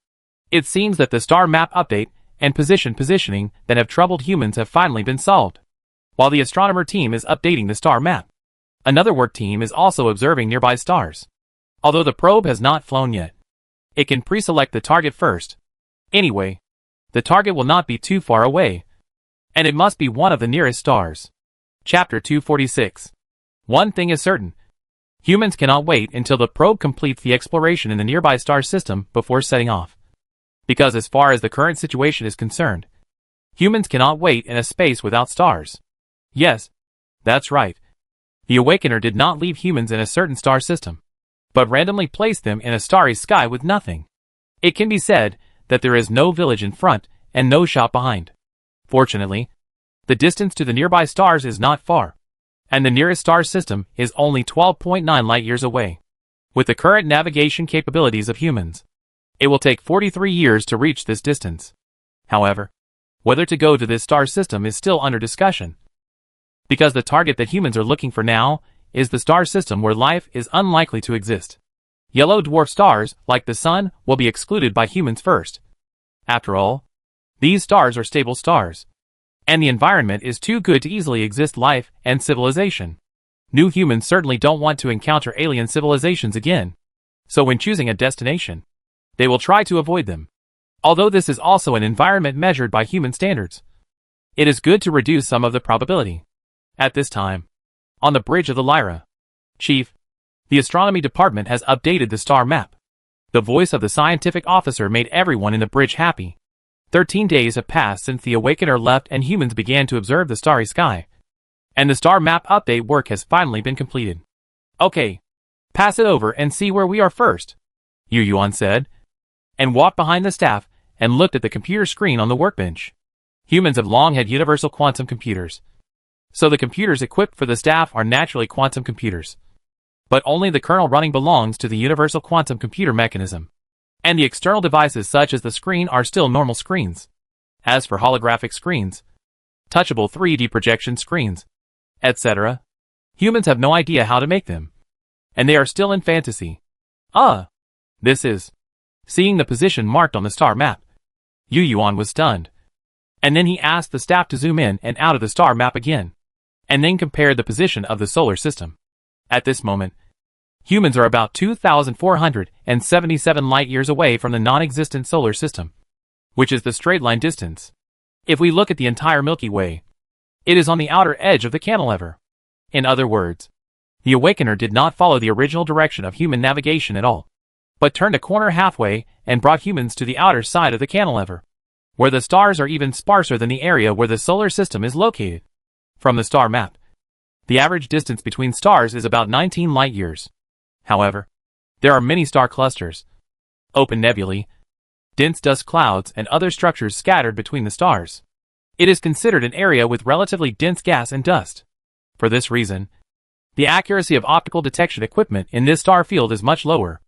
It seems that the star map update and positioning that have troubled humans have finally been solved. While the astronomer team is updating the star map, another work team is also observing nearby stars. Although the probe has not flown yet, it can pre-select the target first. Anyway, the target will not be too far away, and it must be one of the nearest stars. Chapter 246. One thing is certain. Humans cannot wait until the probe completes the exploration in the nearby star system before setting off. Because as far as the current situation is concerned, humans cannot wait in a space without stars. Yes, that's right. The Awakener did not leave humans in a certain star system, but randomly placed them in a starry sky with nothing. It can be said that there is no village in front and no shop behind. Fortunately, the distance to the nearby stars is not far, and the nearest star system is only 12.9 light-years away. With the current navigation capabilities of humans, it will take 43 years to reach this distance. However, whether to go to this star system is still under discussion, because the target that humans are looking for now is the star system where life is unlikely to exist. Yellow dwarf stars, like the Sun, will be excluded by humans first. After all, these stars are stable stars, and the environment is too good to easily exist life and civilization. New humans certainly don't want to encounter alien civilizations again, so when choosing a destination, they will try to avoid them. Although this is also an environment measured by human standards, it is good to reduce some of the probability. At this time, on the bridge of the Lyra, Chief, the astronomy department has updated the star map. The voice of the scientific officer made everyone in the bridge happy. 13 days have passed since the Awakener left and humans began to observe the starry sky, and the star map update work has finally been completed. "Okay, pass it over and see where we are first," Yu Yuan said, and walked behind the staff and looked at the computer screen on the workbench. Humans have long had universal quantum computers, so the computers equipped for the staff are naturally quantum computers. But only the kernel running belongs to the universal quantum computer mechanism, and the external devices such as the screen are still normal screens. As for holographic screens, touchable 3D projection screens, etc., humans have no idea how to make them, and they are still in fantasy. This is... Seeing the position marked on the star map, Yu Yuan was stunned, and then he asked the staff to zoom in and out of the star map again, and then compared the position of the solar system. At this moment, humans are about 2,477 light-years away from the non-existent solar system, which is the straight-line distance. If we look at the entire Milky Way, It is on the outer edge of the cantilever. In other words, the Awakener did not follow the original direction of human navigation at all, but turned a corner halfway and brought humans to the outer side of the cantilever, where the stars are even sparser than the area where the solar system is located. From the star map, the average distance between stars is about 19 light-years. However, there are many star clusters, open nebulae, dense dust clouds, and other structures scattered between the stars. It is considered an area with relatively dense gas and dust. For this reason, the accuracy of optical detection equipment in this star field is much lower.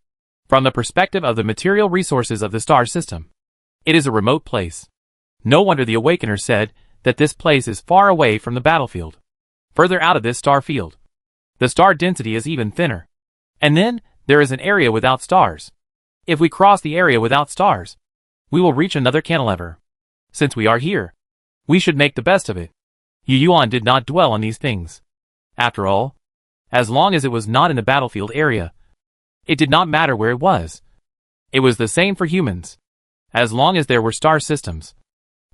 From the perspective of the material resources of the star system, it is a remote place. No wonder the Awakener said that this place is far away from the battlefield. Further out of this star field, the star density is even thinner. And then, there is an area without stars. If we cross the area without stars, we will reach another cantilever. Since we are here, we should make the best of it. Yu Yuan did not dwell on these things. After all, as long as it was not in the battlefield area, it did not matter where it was. It was the same for humans. As long as there were star systems,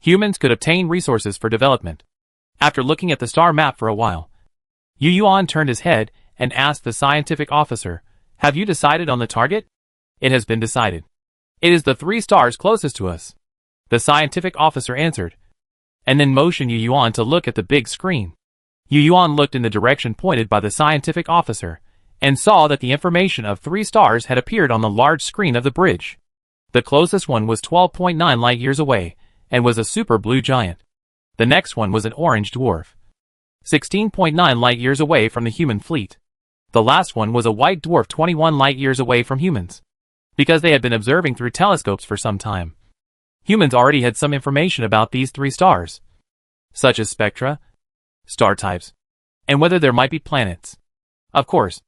humans could obtain resources for development. After looking at the star map for a while, Yu Yuan turned his head and asked the scientific officer, "Have you decided on the target?" "It has been decided. It is the 3 stars closest to us," the scientific officer answered, and then motioned Yu Yuan to look at the big screen. Yu Yuan looked in the direction pointed by the scientific officer, and saw that the information of 3 stars had appeared on the large screen of the bridge. The closest one was 12.9 light-years away, and was a super blue giant. The next one was an orange dwarf, 16.9 light-years away from the human fleet. The last one was a white dwarf 21 light-years away from humans. Because they had been observing through telescopes for some time, humans already had some information about these 3 stars, such as spectra, star types, and whether there might be planets. Of course,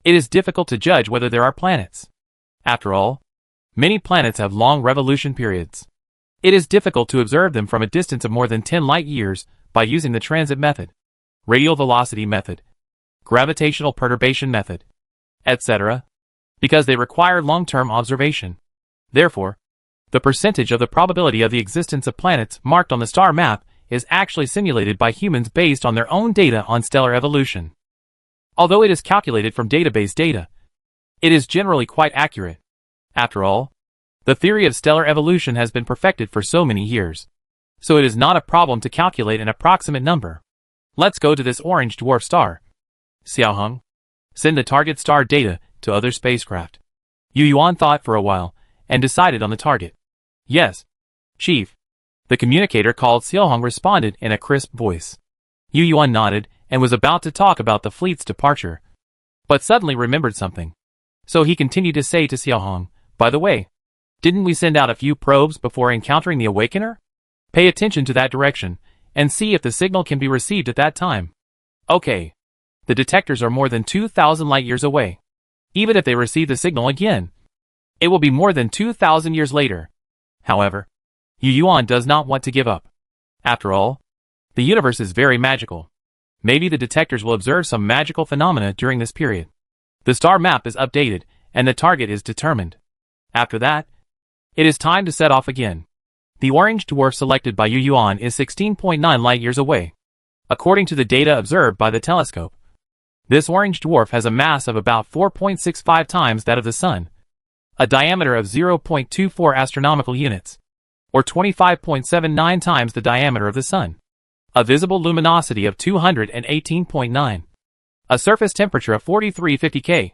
it is difficult to judge whether there are planets. After all, many planets have long revolution periods. It is difficult to observe them from a distance of more than 10 light-years by using the transit method, radial velocity method, gravitational perturbation method, etc., because they require long-term observation. Therefore, the percentage of the probability of the existence of planets marked on the star map is actually simulated by humans based on their own data on stellar evolution. Although it is calculated from database data, it is generally quite accurate. After all, the theory of stellar evolution has been perfected for so many years, so it is not a problem to calculate an approximate number. Let's go to this orange dwarf star. Xiaoheng, send the target star data to other spacecraft. Yu Yuan thought for a while, and decided on the target. Yes, Chief. The communicator called Xiaoheng responded in a crisp voice. Yu Yuan nodded, and was about to talk about the fleet's departure, but suddenly remembered something. So he continued to say to Xiaoheng, "By the way, didn't we send out a few probes before encountering the Awakener? Pay attention to that direction, and see if the signal can be received at that time." Okay. The detectors are more than 2,000 light-years away. Even if they receive the signal again, it will be more than 2,000 years later. However, Yu Yuan does not want to give up. After all, the universe is very magical. Maybe the detectors will observe some magical phenomena during this period. The star map is updated, and the target is determined. After that, it is time to set off again. The orange dwarf selected by Yu Yuan is 16.9 light-years away, according to the data observed by the telescope. This orange dwarf has a mass of about 4.65 times that of the Sun, a diameter of 0.24 astronomical units, or 25.79 times the diameter of the Sun, a visible luminosity of 218.9, a surface temperature of 4350 K,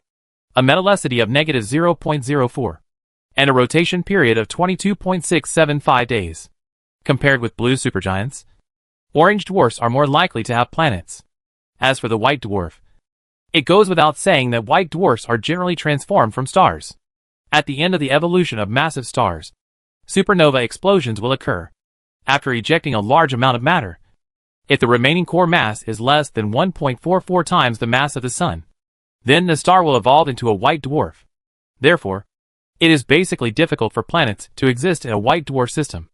a metallicity of negative 0.04, and a rotation period of 22.675 days. Compared with blue supergiants, orange dwarfs are more likely to have planets. As for the white dwarf, it goes without saying that white dwarfs are generally transformed from stars. At the end of the evolution of massive stars, supernova explosions will occur, after ejecting a large amount of matter. If the remaining core mass is less than 1.44 times the mass of the Sun, then the star will evolve into a white dwarf. Therefore, it is basically difficult for planets to exist in a white dwarf system,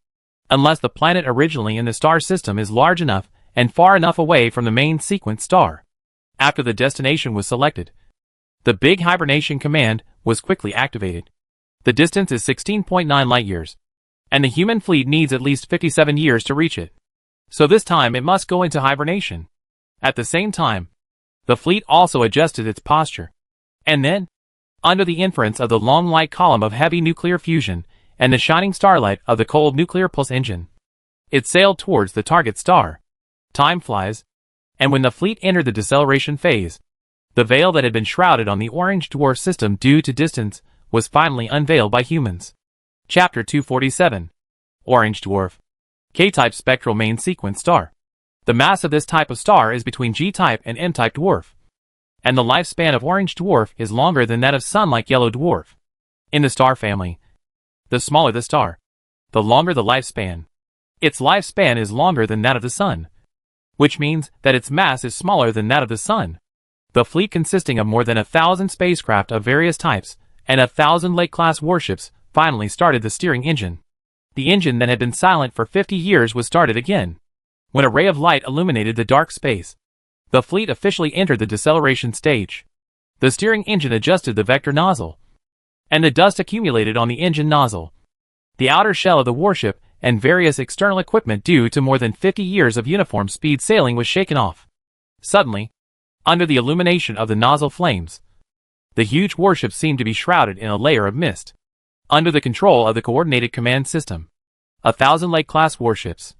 unless the planet originally in the star system is large enough and far enough away from the main sequence star. After the destination was selected, the big hibernation command was quickly activated. The distance is 16.9 light-years, and the human fleet needs at least 57 years to reach it. So this time it must go into hibernation. At the same time, the fleet also adjusted its posture. And then, under the influence of the long light column of heavy nuclear fusion and the shining starlight of the cold nuclear pulse engine, it sailed towards the target star. Time flies, and when the fleet entered the deceleration phase, the veil that had been shrouded on the orange dwarf system due to distance was finally unveiled by humans. Chapter 247. Orange Dwarf. K-type spectral main sequence star. The mass of this type of star is between G-type and M-type dwarf, and the lifespan of orange dwarf is longer than that of sun-like yellow dwarf. In the star family, the smaller the star, the longer the lifespan. Its lifespan is longer than that of the sun, which means that its mass is smaller than that of the sun. The fleet, consisting of more than 1,000 spacecraft of various types and 1,000 Lake-class warships, finally started the steering engine. The engine that had been silent for 50 years was started again. When a ray of light illuminated the dark space, the fleet officially entered the deceleration stage. The steering engine adjusted the vector nozzle, and the dust accumulated on the engine nozzle. The outer shell of the warship and various external equipment due to more than 50 years of uniform speed sailing was shaken off. Suddenly, under the illumination of the nozzle flames, the huge warship seemed to be shrouded in a layer of mist. Under the control of the coordinated command system, 1,000 Lake-class warships,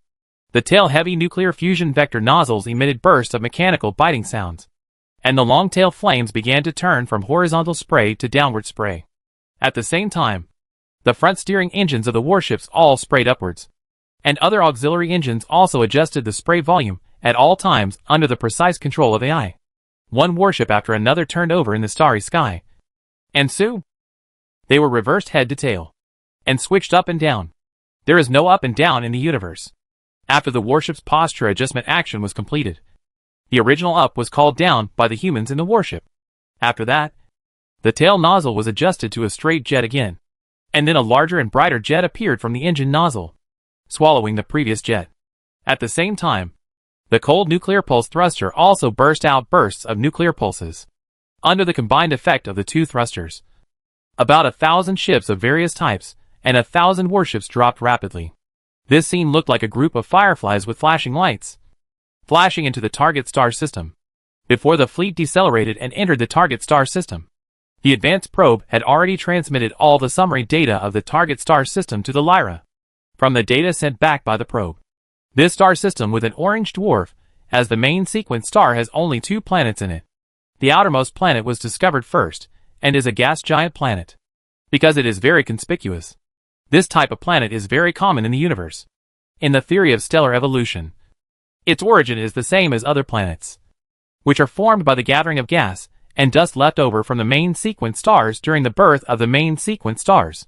the tail-heavy nuclear fusion vector nozzles emitted bursts of mechanical biting sounds, and the long-tail flames began to turn from horizontal spray to downward spray. At the same time, the front steering engines of the warships all sprayed upwards, and other auxiliary engines also adjusted the spray volume at all times under the precise control of AI. One warship after another turned over in the starry sky, and soon, they were reversed head to tail, and switched up and down. There is no up and down in the universe. After the warship's posture adjustment action was completed, the original up was called down by the humans in the warship. After that, the tail nozzle was adjusted to a straight jet again, and then a larger and brighter jet appeared from the engine nozzle, swallowing the previous jet. At the same time, the cold nuclear pulse thruster also burst out bursts of nuclear pulses. Under the combined effect of the two thrusters, about 1,000 ships of various types and 1,000 warships dropped rapidly. This scene looked like a group of fireflies with flashing lights, flashing into the target star system. Before the fleet decelerated and entered the target star system, the advanced probe had already transmitted all the summary data of the target star system to the Lyra. From the data sent back by the probe, this star system with an orange dwarf as the main sequence star has only 2 planets in it. The outermost planet was discovered first, and is a gas giant planet, because it is very conspicuous. This type of planet is very common in the universe. In the theory of stellar evolution, its origin is the same as other planets, which are formed by the gathering of gas and dust left over from the main sequence stars during the birth of the main sequence stars.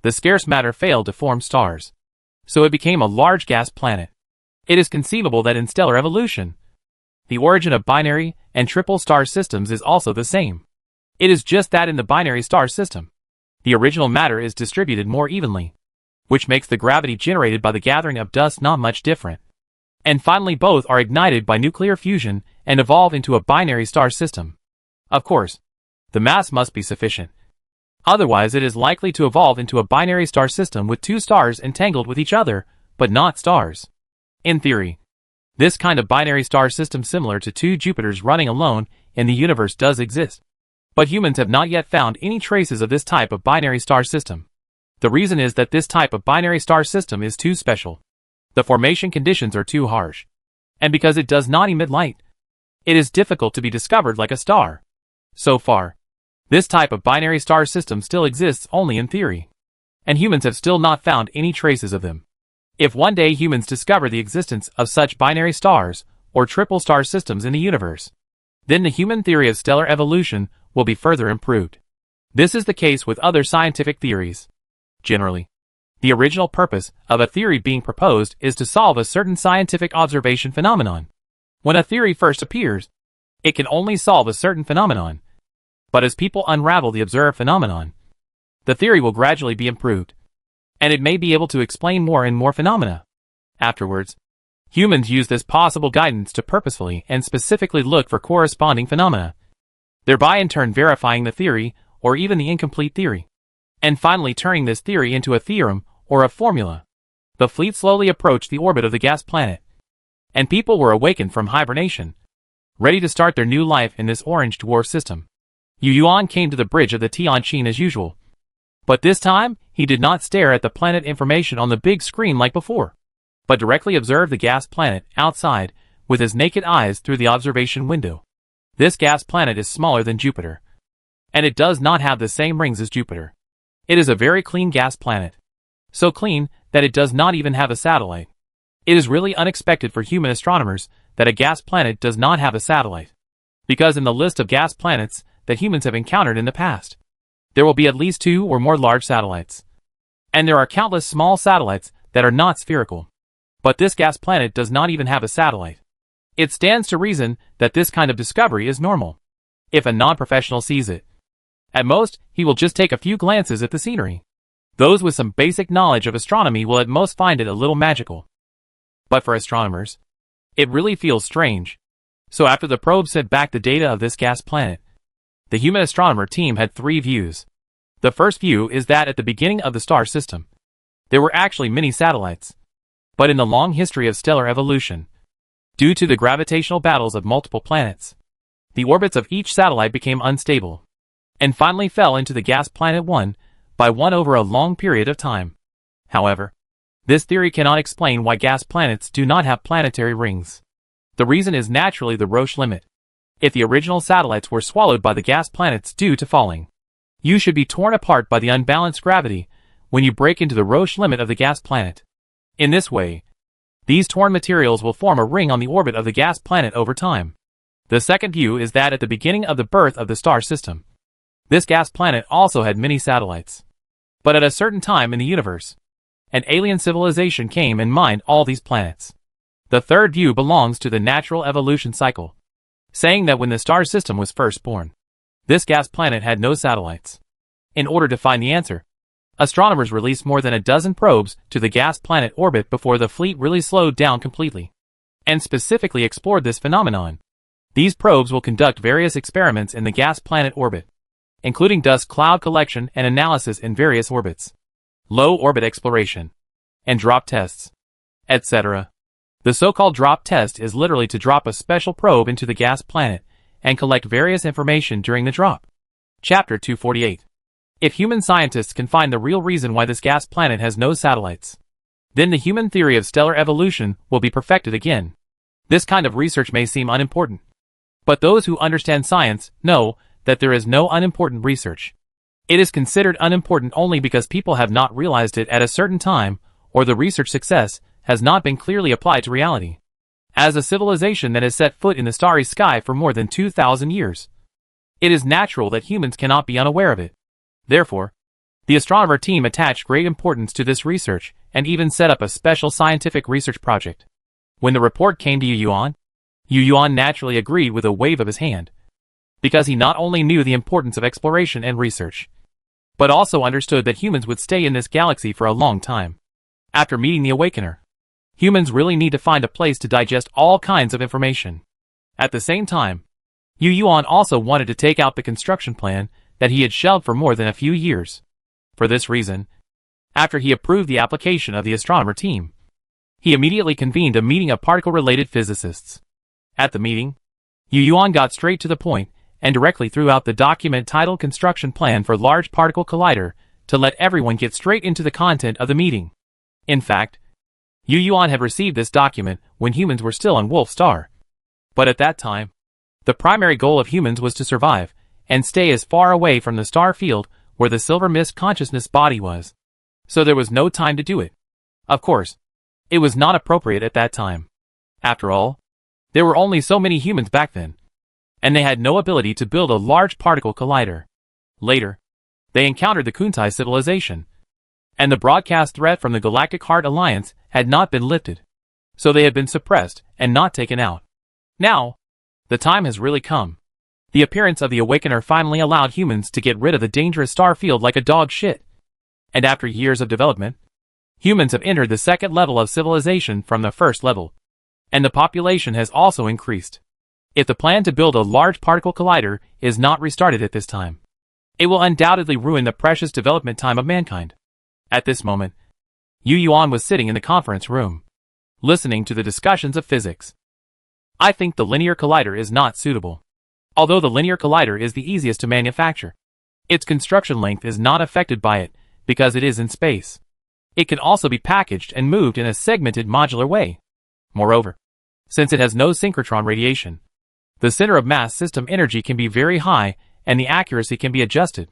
The scarce matter failed to form stars, so it became a large gas planet. It is conceivable that in stellar evolution, the origin of binary and triple star systems is also the same. It is just that in the binary star system, the original matter is distributed more evenly, which makes the gravity generated by the gathering of dust not much different. And finally, both are ignited by nuclear fusion and evolve into a binary star system. Of course, the mass must be sufficient. Otherwise, it is likely to evolve into a binary star system with 2 stars entangled with each other, but not stars. In theory, this kind of binary star system similar to 2 Jupiters running alone in the universe does exist. But humans have not yet found any traces of this type of binary star system. The reason is that this type of binary star system is too special. The formation conditions are too harsh. And because it does not emit light, it is difficult to be discovered like a star. So far, this type of binary star system still exists only in theory, and humans have still not found any traces of them. If one day humans discover the existence of such binary stars or triple star systems in the universe, then the human theory of stellar evolution will be further improved. This is the case with other scientific theories. Generally, the original purpose of a theory being proposed is to solve a certain scientific observation phenomenon. When a theory first appears, it can only solve a certain phenomenon. But as people unravel the observed phenomenon, the theory will gradually be improved, and it may be able to explain more and more phenomena. Afterwards, humans use this possible guidance to purposefully and specifically look for corresponding phenomena, thereby in turn verifying the theory or even the incomplete theory, and finally turning this theory into a theorem or a formula. The fleet slowly approached the orbit of the gas planet, and people were awakened from hibernation, ready to start their new life in this orange dwarf system. Yu Yuan came to the bridge of the Tianqin as usual. But this time, he did not stare at the planet information on the big screen like before, but directly observed the gas planet outside with his naked eyes through the observation window. This gas planet is smaller than Jupiter, and it does not have the same rings as Jupiter. It is a very clean gas planet. So clean that it does not even have a satellite. It is really unexpected for human astronomers that a gas planet does not have a satellite, because in the list of gas planets that humans have encountered in the past, there will be at least 2 or more large satellites. And there are countless small satellites that are not spherical. But this gas planet does not even have a satellite. It stands to reason that this kind of discovery is normal, if a non-professional sees it. At most, he will just take a few glances at the scenery. Those with some basic knowledge of astronomy will at most find it a little magical. But for astronomers, it really feels strange. So after the probe sent back the data of this gas planet, the human astronomer team had 3 views. The first view is that at the beginning of the star system, there were actually many satellites. But in the long history of stellar evolution, due to the gravitational battles of multiple planets, the orbits of each satellite became unstable, and finally fell into the gas planet one by one over a long period of time. However, this theory cannot explain why gas planets do not have planetary rings. The reason is naturally the Roche limit. If the original satellites were swallowed by the gas planets due to falling, you should be torn apart by the unbalanced gravity when you break into the Roche limit of the gas planet. In this way, these torn materials will form a ring on the orbit of the gas planet over time. The second view is that at the beginning of the birth of the star system, this gas planet also had many satellites. But at a certain time in the universe, an alien civilization came and mined all these planets. The third view belongs to the natural evolution cycle, saying that when the star system was first born, this gas planet had no satellites. In order to find the answer, astronomers released more than a dozen probes to the gas planet orbit before the fleet really slowed down completely, and specifically explored this phenomenon. These probes will conduct various experiments in the gas planet orbit, including dust cloud collection and analysis in various orbits, low orbit exploration, and drop tests, etc. The so-called drop test is literally to drop a special probe into the gas planet and collect various information during the drop. Chapter 248. If human scientists can find the real reason why this gas planet has no satellites, then the human theory of stellar evolution will be perfected again. This kind of research may seem unimportant, but those who understand science know that there is no unimportant research. It is considered unimportant only because people have not realized it at a certain time, or the research success has not been clearly applied to reality. As a civilization that has set foot in the starry sky for more than 2,000 years, it is natural that humans cannot be unaware of it. Therefore, the astronomer team attached great importance to this research and even set up a special scientific research project. When the report came to Yu Yuan naturally agreed with a wave of his hand, because he not only knew the importance of exploration and research, but also understood that humans would stay in this galaxy for a long time. After meeting the Awakener, humans really need to find a place to digest all kinds of information. At the same time, Yu Yuan also wanted to take out the construction plan that he had shelved for more than a few years. For this reason, after he approved the application of the astronomer team, he immediately convened a meeting of particle-related physicists. At the meeting, Yu Yuan got straight to the point and directly threw out the document titled Construction Plan for Large Particle Collider to let everyone get straight into the content of the meeting. In fact, Yu Yuan had received this document when humans were still on Wolf Star. But at that time, the primary goal of humans was to survive and stay as far away from the star field where the silver mist consciousness body was. So there was no time to do it. Of course, it was not appropriate at that time. After all, there were only so many humans back then, and they had no ability to build a large particle collider. Later, they encountered the Kuntai civilization, and the broadcast threat from the Galactic Heart Alliance had not been lifted, so they had been suppressed and not taken out. Now, the time has really come. The appearance of the Awakener finally allowed humans to get rid of the dangerous star field like a dog shit. And after years of development, humans have entered the second level of civilization from the first level, and the population has also increased. If the plan to build a large particle collider is not restarted at this time, it will undoubtedly ruin the precious development time of mankind. At this moment, Yu Yuan was sitting in the conference room, listening to the discussions of physics. I think the linear collider is not suitable. Although the linear collider is the easiest to manufacture, its construction length is not affected by it because it is in space. It can also be packaged and moved in a segmented modular way. Moreover, since it has no synchrotron radiation, the center of mass system energy can be very high and the accuracy can be adjusted.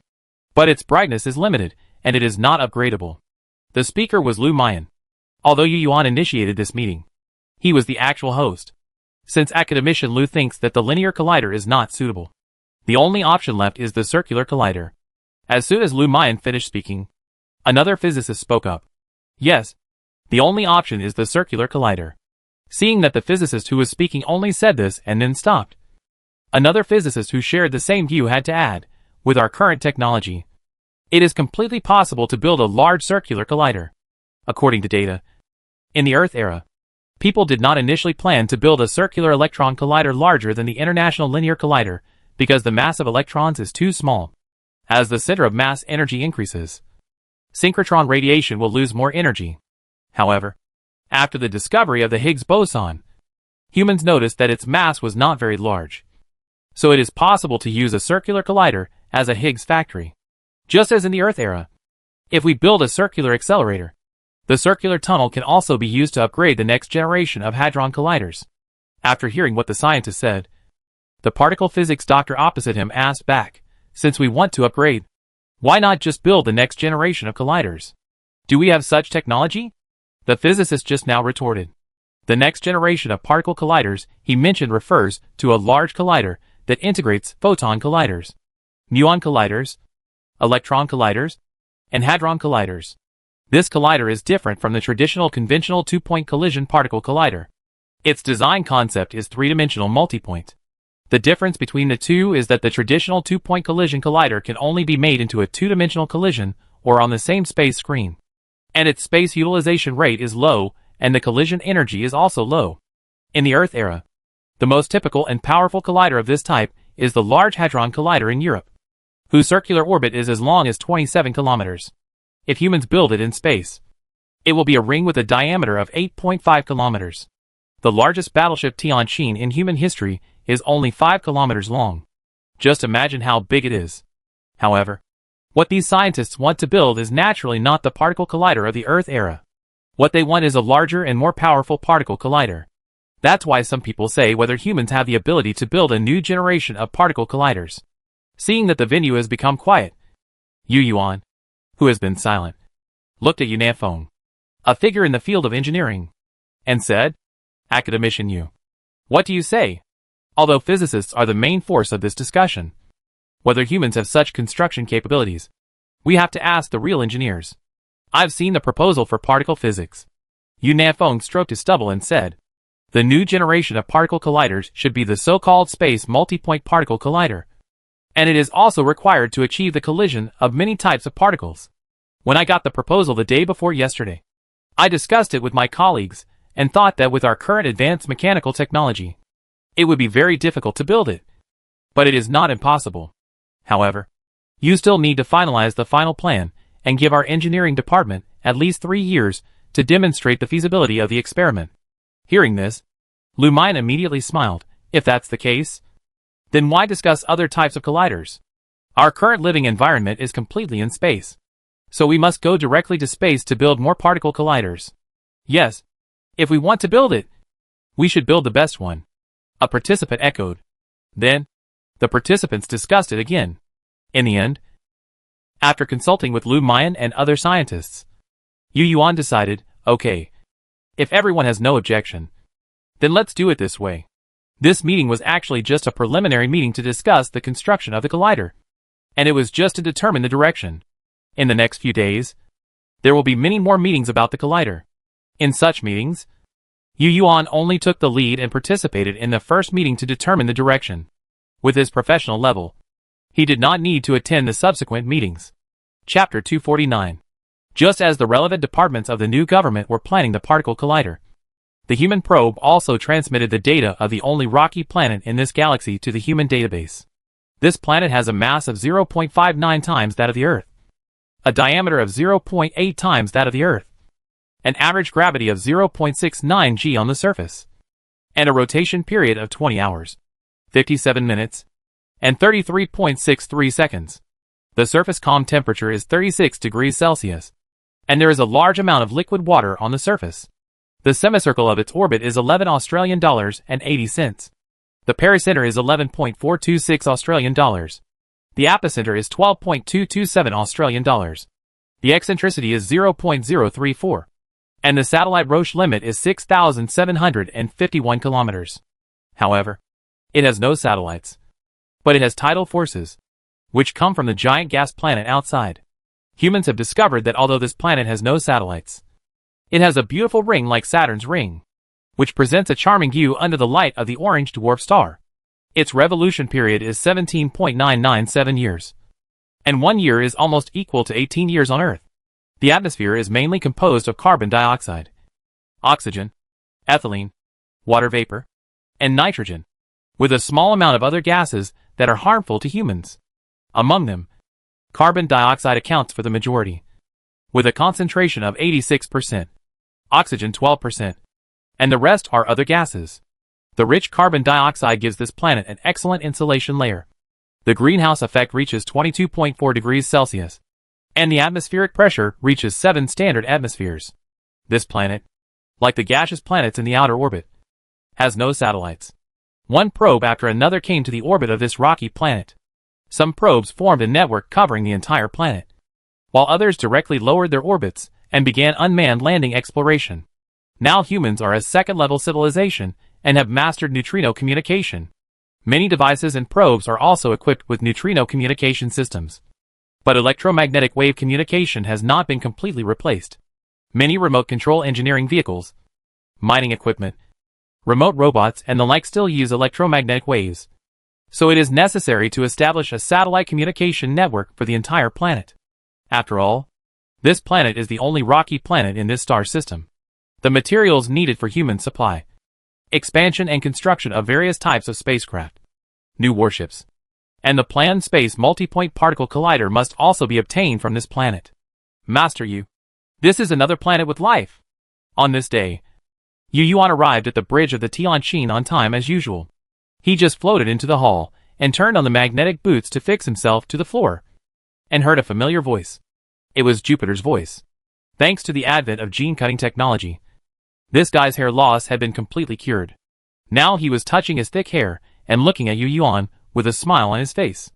But its brightness is limited and it is not upgradable. The speaker was Lu Mayan. Although Yu Yuan initiated this meeting, he was the actual host. Since academician Lu thinks that the linear collider is not suitable, the only option left is the circular collider. As soon as Lu Mayan finished speaking, another physicist spoke up. Yes, the only option is the circular collider. Seeing that the physicist who was speaking only said this and then stopped, another physicist who shared the same view had to add, with our current technology, it is completely possible to build a large circular collider. According to data, in the Earth era, people did not initially plan to build a circular electron collider larger than the International Linear Collider because the mass of electrons is too small. As the center of mass energy increases, synchrotron radiation will lose more energy. However, after the discovery of the Higgs boson, humans noticed that its mass was not very large. So it is possible to use a circular collider as a Higgs factory. Just as in the Earth era, if we build a circular accelerator, the circular tunnel can also be used to upgrade the next generation of hadron colliders. After hearing what the scientist said, the particle physics doctor opposite him asked back, since we want to upgrade, why not just build the next generation of colliders? Do we have such technology? The physicist just now retorted. The next generation of particle colliders he mentioned refers to a large collider that integrates photon colliders, muon colliders, electron colliders, and hadron colliders. This collider is different from the traditional conventional two-point collision particle collider. Its design concept is three-dimensional multipoint. The difference between the two is that the traditional two-point collision collider can only be made into a two-dimensional collision or on the same space screen. And its space utilization rate is low, and the collision energy is also low. In the Earth era, the most typical and powerful collider of this type is the Large Hadron Collider in Europe, whose circular orbit is as long as 27 kilometers. If humans build it in space, it will be a ring with a diameter of 8.5 kilometers. The largest battleship Tianjin in human history is only 5 kilometers long. Just imagine how big it is. However, what these scientists want to build is naturally not the particle collider of the Earth era. What they want is a larger and more powerful particle collider. That's why some people say whether humans have the ability to build a new generation of particle colliders. Seeing that the venue has become quiet, Yu Yuan, who has been silent, looked at Yunan Feng, a figure in the field of engineering, and said, Academician Yu, what do you say? Although physicists are the main force of this discussion, whether humans have such construction capabilities, we have to ask the real engineers. I've seen the proposal for particle physics. Yunan Feng stroked his stubble and said, the new generation of particle colliders should be the so-called space multipoint particle collider. And it is also required to achieve the collision of many types of particles. When I got the proposal the day before yesterday, I discussed it with my colleagues and thought that with our current advanced mechanical technology, it would be very difficult to build it. But it is not impossible. However, you still need to finalize the final plan and give our engineering department at least 3 years to demonstrate the feasibility of the experiment. Hearing this, Lu Mayan immediately smiled. If that's the case, then why discuss other types of colliders? Our current living environment is completely in space. So we must go directly to space to build more particle colliders. Yes, if we want to build it, we should build the best one. A participant echoed. Then, the participants discussed it again. In the end, after consulting with Lu Mayan and other scientists, Yu Yuan decided, okay, if everyone has no objection, then let's do it this way. This meeting was actually just a preliminary meeting to discuss the construction of the collider. And it was just to determine the direction. In the next few days, there will be many more meetings about the collider. In such meetings, Yu Yuan only took the lead and participated in the first meeting to determine the direction. With his professional level, he did not need to attend the subsequent meetings. Chapter 249. Just as the relevant departments of the new government were planning the particle collider, the human probe also transmitted the data of the only rocky planet in this galaxy to the human database. This planet has a mass of 0.59 times that of the Earth, a diameter of 0.8 times that of the Earth, an average gravity of 0.69 g on the surface, and a rotation period of 20 hours, 57 minutes, and 33.63 seconds. The surface calm temperature is 36 degrees Celsius, and there is a large amount of liquid water on the surface. The semicircle of its orbit is $11.80. The pericenter is 11.426 Australian dollars. The apicenter is 12.227 Australian dollars. The eccentricity is 0.034. And the satellite Roche limit is 6,751 kilometers. However, it has no satellites. But it has tidal forces, which come from the giant gas planet outside. Humans have discovered that although this planet has no satellites, it has a beautiful ring like Saturn's ring, which presents a charming view under the light of the orange dwarf star. Its revolution period is 17.997 years, and 1 year is almost equal to 18 years on Earth. The atmosphere is mainly composed of carbon dioxide, oxygen, ethylene, water vapor, and nitrogen, with a small amount of other gases that are harmful to humans. Among them, carbon dioxide accounts for the majority, with a concentration of 86%, oxygen 12%, and the rest are other gases. The rich carbon dioxide gives this planet an excellent insulation layer. The greenhouse effect reaches 22.4 degrees Celsius, and the atmospheric pressure reaches 7 standard atmospheres. This planet, like the gaseous planets in the outer orbit, has no satellites. One probe after another came to the orbit of this rocky planet. Some probes formed a network covering the entire planet, while others directly lowered their orbits and began unmanned landing exploration. Now humans are a second-level civilization and have mastered neutrino communication. Many devices and probes are also equipped with neutrino communication systems. But electromagnetic wave communication has not been completely replaced. Many remote control engineering vehicles, mining equipment, remote robots and the like still use electromagnetic waves. So it is necessary to establish a satellite communication network for the entire planet. After all, this planet is the only rocky planet in this star system. The materials needed for human supply, expansion and construction of various types of spacecraft, new warships, and the planned space multi-point particle collider must also be obtained from this planet. Master Yu, this is another planet with life. On this day, Yu Yuan arrived at the bridge of the Tianqin on time as usual. He just floated into the hall and turned on the magnetic boots to fix himself to the floor, and heard a familiar voice. It was Jupiter's voice. Thanks to the advent of gene-cutting technology, this guy's hair loss had been completely cured. Now he was touching his thick hair and looking at Yu Yuan with a smile on his face.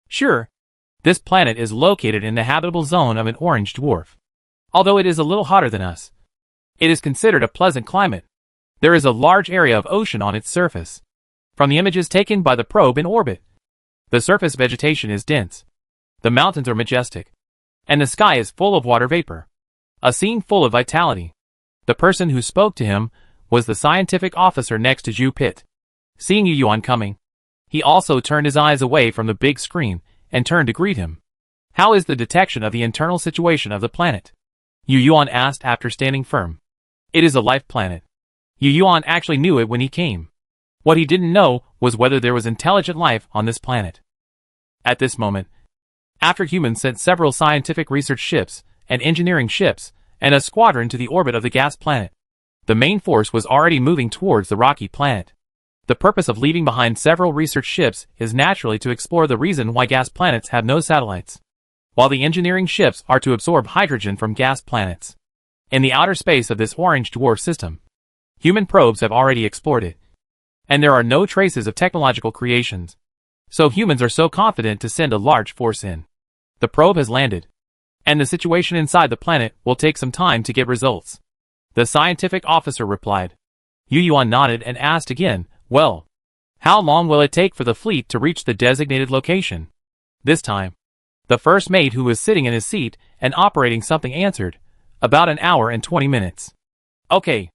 Sure, this planet is located in the habitable zone of an orange dwarf. Although it is a little hotter than us, it is considered a pleasant climate. There is a large area of ocean on its surface. From the images taken by the probe in orbit, the surface vegetation is dense, the mountains are majestic, and the sky is full of water vapor. A scene full of vitality. The person who spoke to him was the scientific officer next to Zhu Pit. Seeing Yu Yuan coming, he also turned his eyes away from the big screen and turned to greet him. How is the detection of the internal situation of the planet? Yu Yuan asked after standing firm. It is a life planet. Yu Yuan actually knew it when he came. What he didn't know was whether there was intelligent life on this planet. At this moment, after humans sent several scientific research ships and engineering ships and a squadron to the orbit of the gas planet, the main force was already moving towards the rocky planet. The purpose of leaving behind several research ships is naturally to explore the reason why gas planets have no satellites, while the engineering ships are to absorb hydrogen from gas planets. In the outer space of this orange dwarf system, human probes have already explored it, and there are no traces of technological creations. So humans are so confident to send a large force in. The probe has landed, and the situation inside the planet will take some time to get results. The scientific officer replied. Yu Yuan nodded and asked again, well, how long will it take for the fleet to reach the designated location? This time, the first mate who was sitting in his seat and operating something answered, about an hour and 20 minutes. Okay,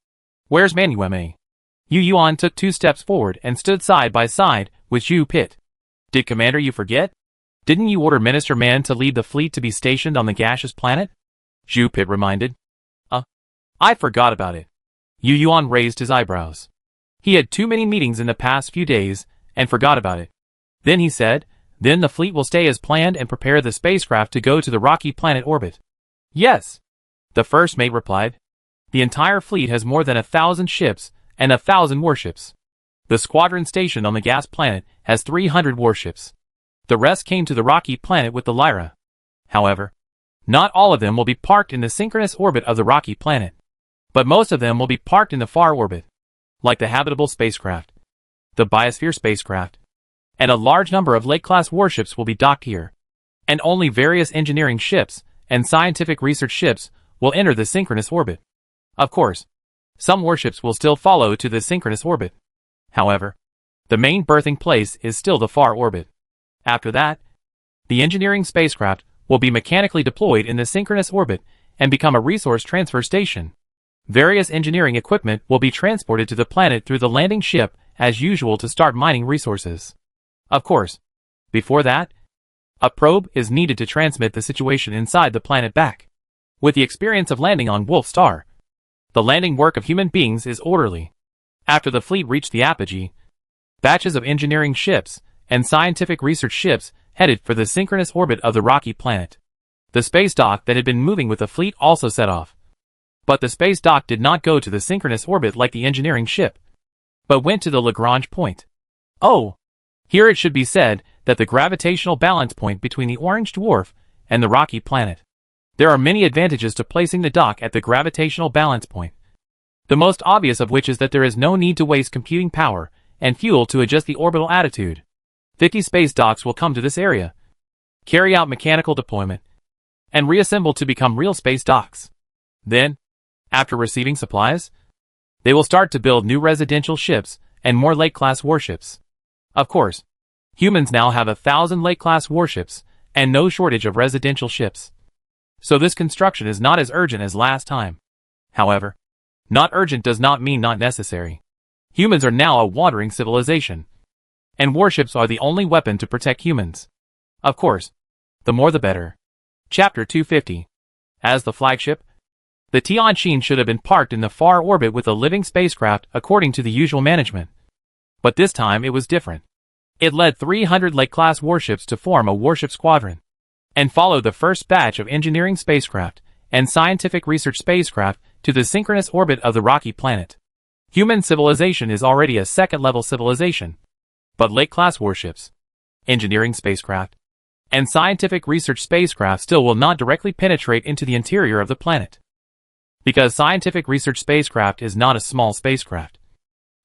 where's Manueme? Yu Yuan took 2 steps forward and stood side by side with Zhu Pit. Did Commander you forget? Didn't you order Minister Man to lead the fleet to be stationed on the gaseous planet? Zhu Pit reminded. I forgot about it. Yu Yuan raised his eyebrows. He had too many meetings in the past few days and forgot about it. Then he said, then the fleet will stay as planned and prepare the spacecraft to go to the rocky planet orbit. Yes, the first mate replied. The entire fleet has more than 1,000 ships and 1,000 warships. The squadron stationed on the gas planet has 300 warships. The rest came to the rocky planet with the Lyra. However, not all of them will be parked in the synchronous orbit of the rocky planet, but most of them will be parked in the far orbit, like the habitable spacecraft, the biosphere spacecraft, and a large number of Lake-class warships will be docked here, and only various engineering ships and scientific research ships will enter the synchronous orbit. Of course, some warships will still follow to the synchronous orbit. However, the main berthing place is still the far orbit. After that, the engineering spacecraft will be mechanically deployed in the synchronous orbit and become a resource transfer station. Various engineering equipment will be transported to the planet through the landing ship as usual to start mining resources. Of course, before that, a probe is needed to transmit the situation inside the planet back. With the experience of landing on Wolf Star, the landing work of human beings is orderly. After the fleet reached the apogee, batches of engineering ships and scientific research ships headed for the synchronous orbit of the rocky planet. The space dock that had been moving with the fleet also set off. But the space dock did not go to the synchronous orbit like the engineering ship, but went to the Lagrange point. Oh! Here it should be said that the gravitational balance point between the orange dwarf and the rocky planet. There are many advantages to placing the dock at the gravitational balance point. The most obvious of which is that there is no need to waste computing power and fuel to adjust the orbital attitude. 50 space docks will come to this area, carry out mechanical deployment, and reassemble to become real space docks. Then, after receiving supplies, they will start to build new residential ships and more Lake-class warships. Of course, humans now have 1,000 Lake-class warships and no shortage of residential ships. So this construction is not as urgent as last time. However, not urgent does not mean not necessary. Humans are now a wandering civilization, and warships are the only weapon to protect humans. Of course, the more the better. Chapter 250. As the flagship, the Tianqin should have been parked in the far orbit with a living spacecraft according to the usual management. But this time it was different. It led 300 Lake-class warships to form a warship squadron, and followed the first batch of engineering spacecraft and scientific research spacecraft to the synchronous orbit of the rocky planet. Human civilization is already a second-level civilization, but Lake-class warships, engineering spacecraft, and scientific research spacecraft still will not directly penetrate into the interior of the planet. Because scientific research spacecraft is not a small spacecraft.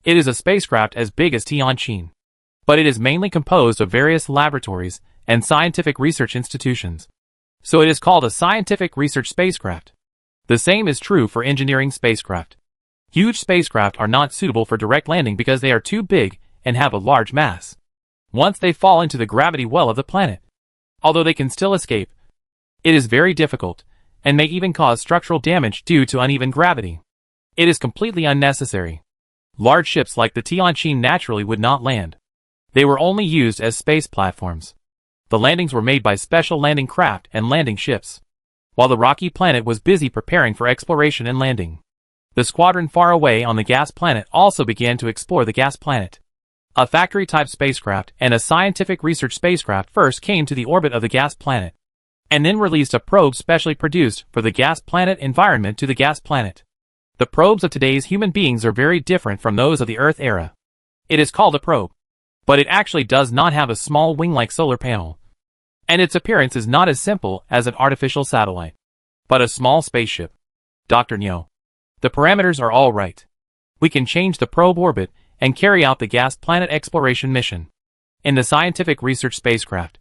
It is a spacecraft as big as Tianqin, but it is mainly composed of various laboratories and scientific research institutions. So it is called a scientific research spacecraft. The same is true for engineering spacecraft. Huge spacecraft are not suitable for direct landing because they are too big and have a large mass. Once they fall into the gravity well of the planet, although they can still escape, it is very difficult, and may even cause structural damage due to uneven gravity. It is completely unnecessary. Large ships like the Tianqin naturally would not land. They were only used as space platforms. The landings were made by special landing craft and landing ships, while the rocky planet was busy preparing for exploration and landing. The squadron far away on the gas planet also began to explore the gas planet. A factory-type spacecraft and a scientific research spacecraft first came to the orbit of the gas planet, and then released a probe specially produced for the gas planet environment to the gas planet. The probes of today's human beings are very different from those of the Earth era. It is called a probe, but it actually does not have a small wing-like solar panel, and its appearance is not as simple as an artificial satellite, but a small spaceship. Dr. Nyo. The parameters are all right. We can change the probe orbit and carry out the gas planet exploration mission. In the scientific research spacecraft,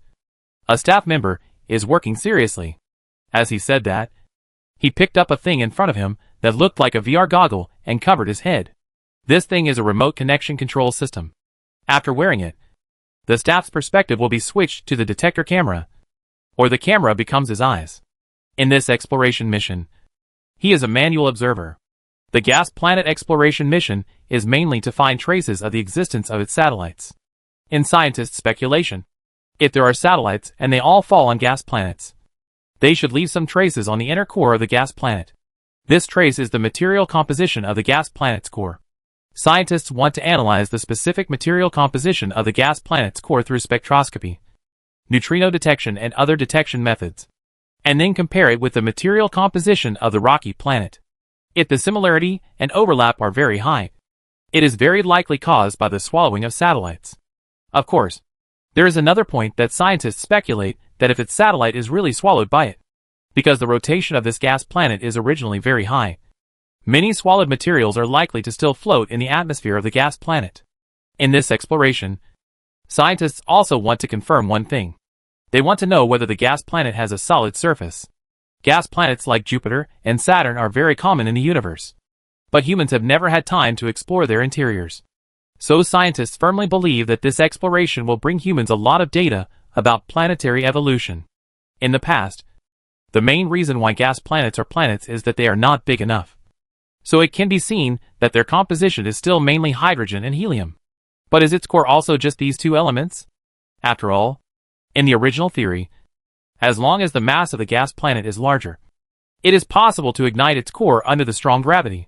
a staff member is working seriously. As he said that, he picked up a thing in front of him that looked like a VR goggle and covered his head. This thing is a remote connection control system. After wearing it, the staff's perspective will be switched to the detector camera, or the camera becomes his eyes. In this exploration mission, he is a manual observer. The gas planet exploration mission is mainly to find traces of the existence of its satellites. In scientists' speculation, if there are satellites and they all fall on gas planets, they should leave some traces on the inner core of the gas planet. This trace is the material composition of the gas planet's core. Scientists want to analyze the specific material composition of the gas planet's core through spectroscopy, neutrino detection and other detection methods, and then compare it with the material composition of the rocky planet. If the similarity and overlap are very high, it is very likely caused by the swallowing of satellites. Of course, there is another point that scientists speculate that if its satellite is really swallowed by it, because the rotation of this gas planet is originally very high, many swallowed materials are likely to still float in the atmosphere of the gas planet. In this exploration, scientists also want to confirm one thing. They want to know whether the gas planet has a solid surface. Gas planets like Jupiter and Saturn are very common in the universe, but humans have never had time to explore their interiors. So scientists firmly believe that this exploration will bring humans a lot of data about planetary evolution. In the past, the main reason why gas planets are planets is that they are not big enough. So it can be seen that their composition is still mainly hydrogen and helium. But is its core also just these two elements? After all, in the original theory, as long as the mass of the gas planet is larger, it is possible to ignite its core under the strong gravity,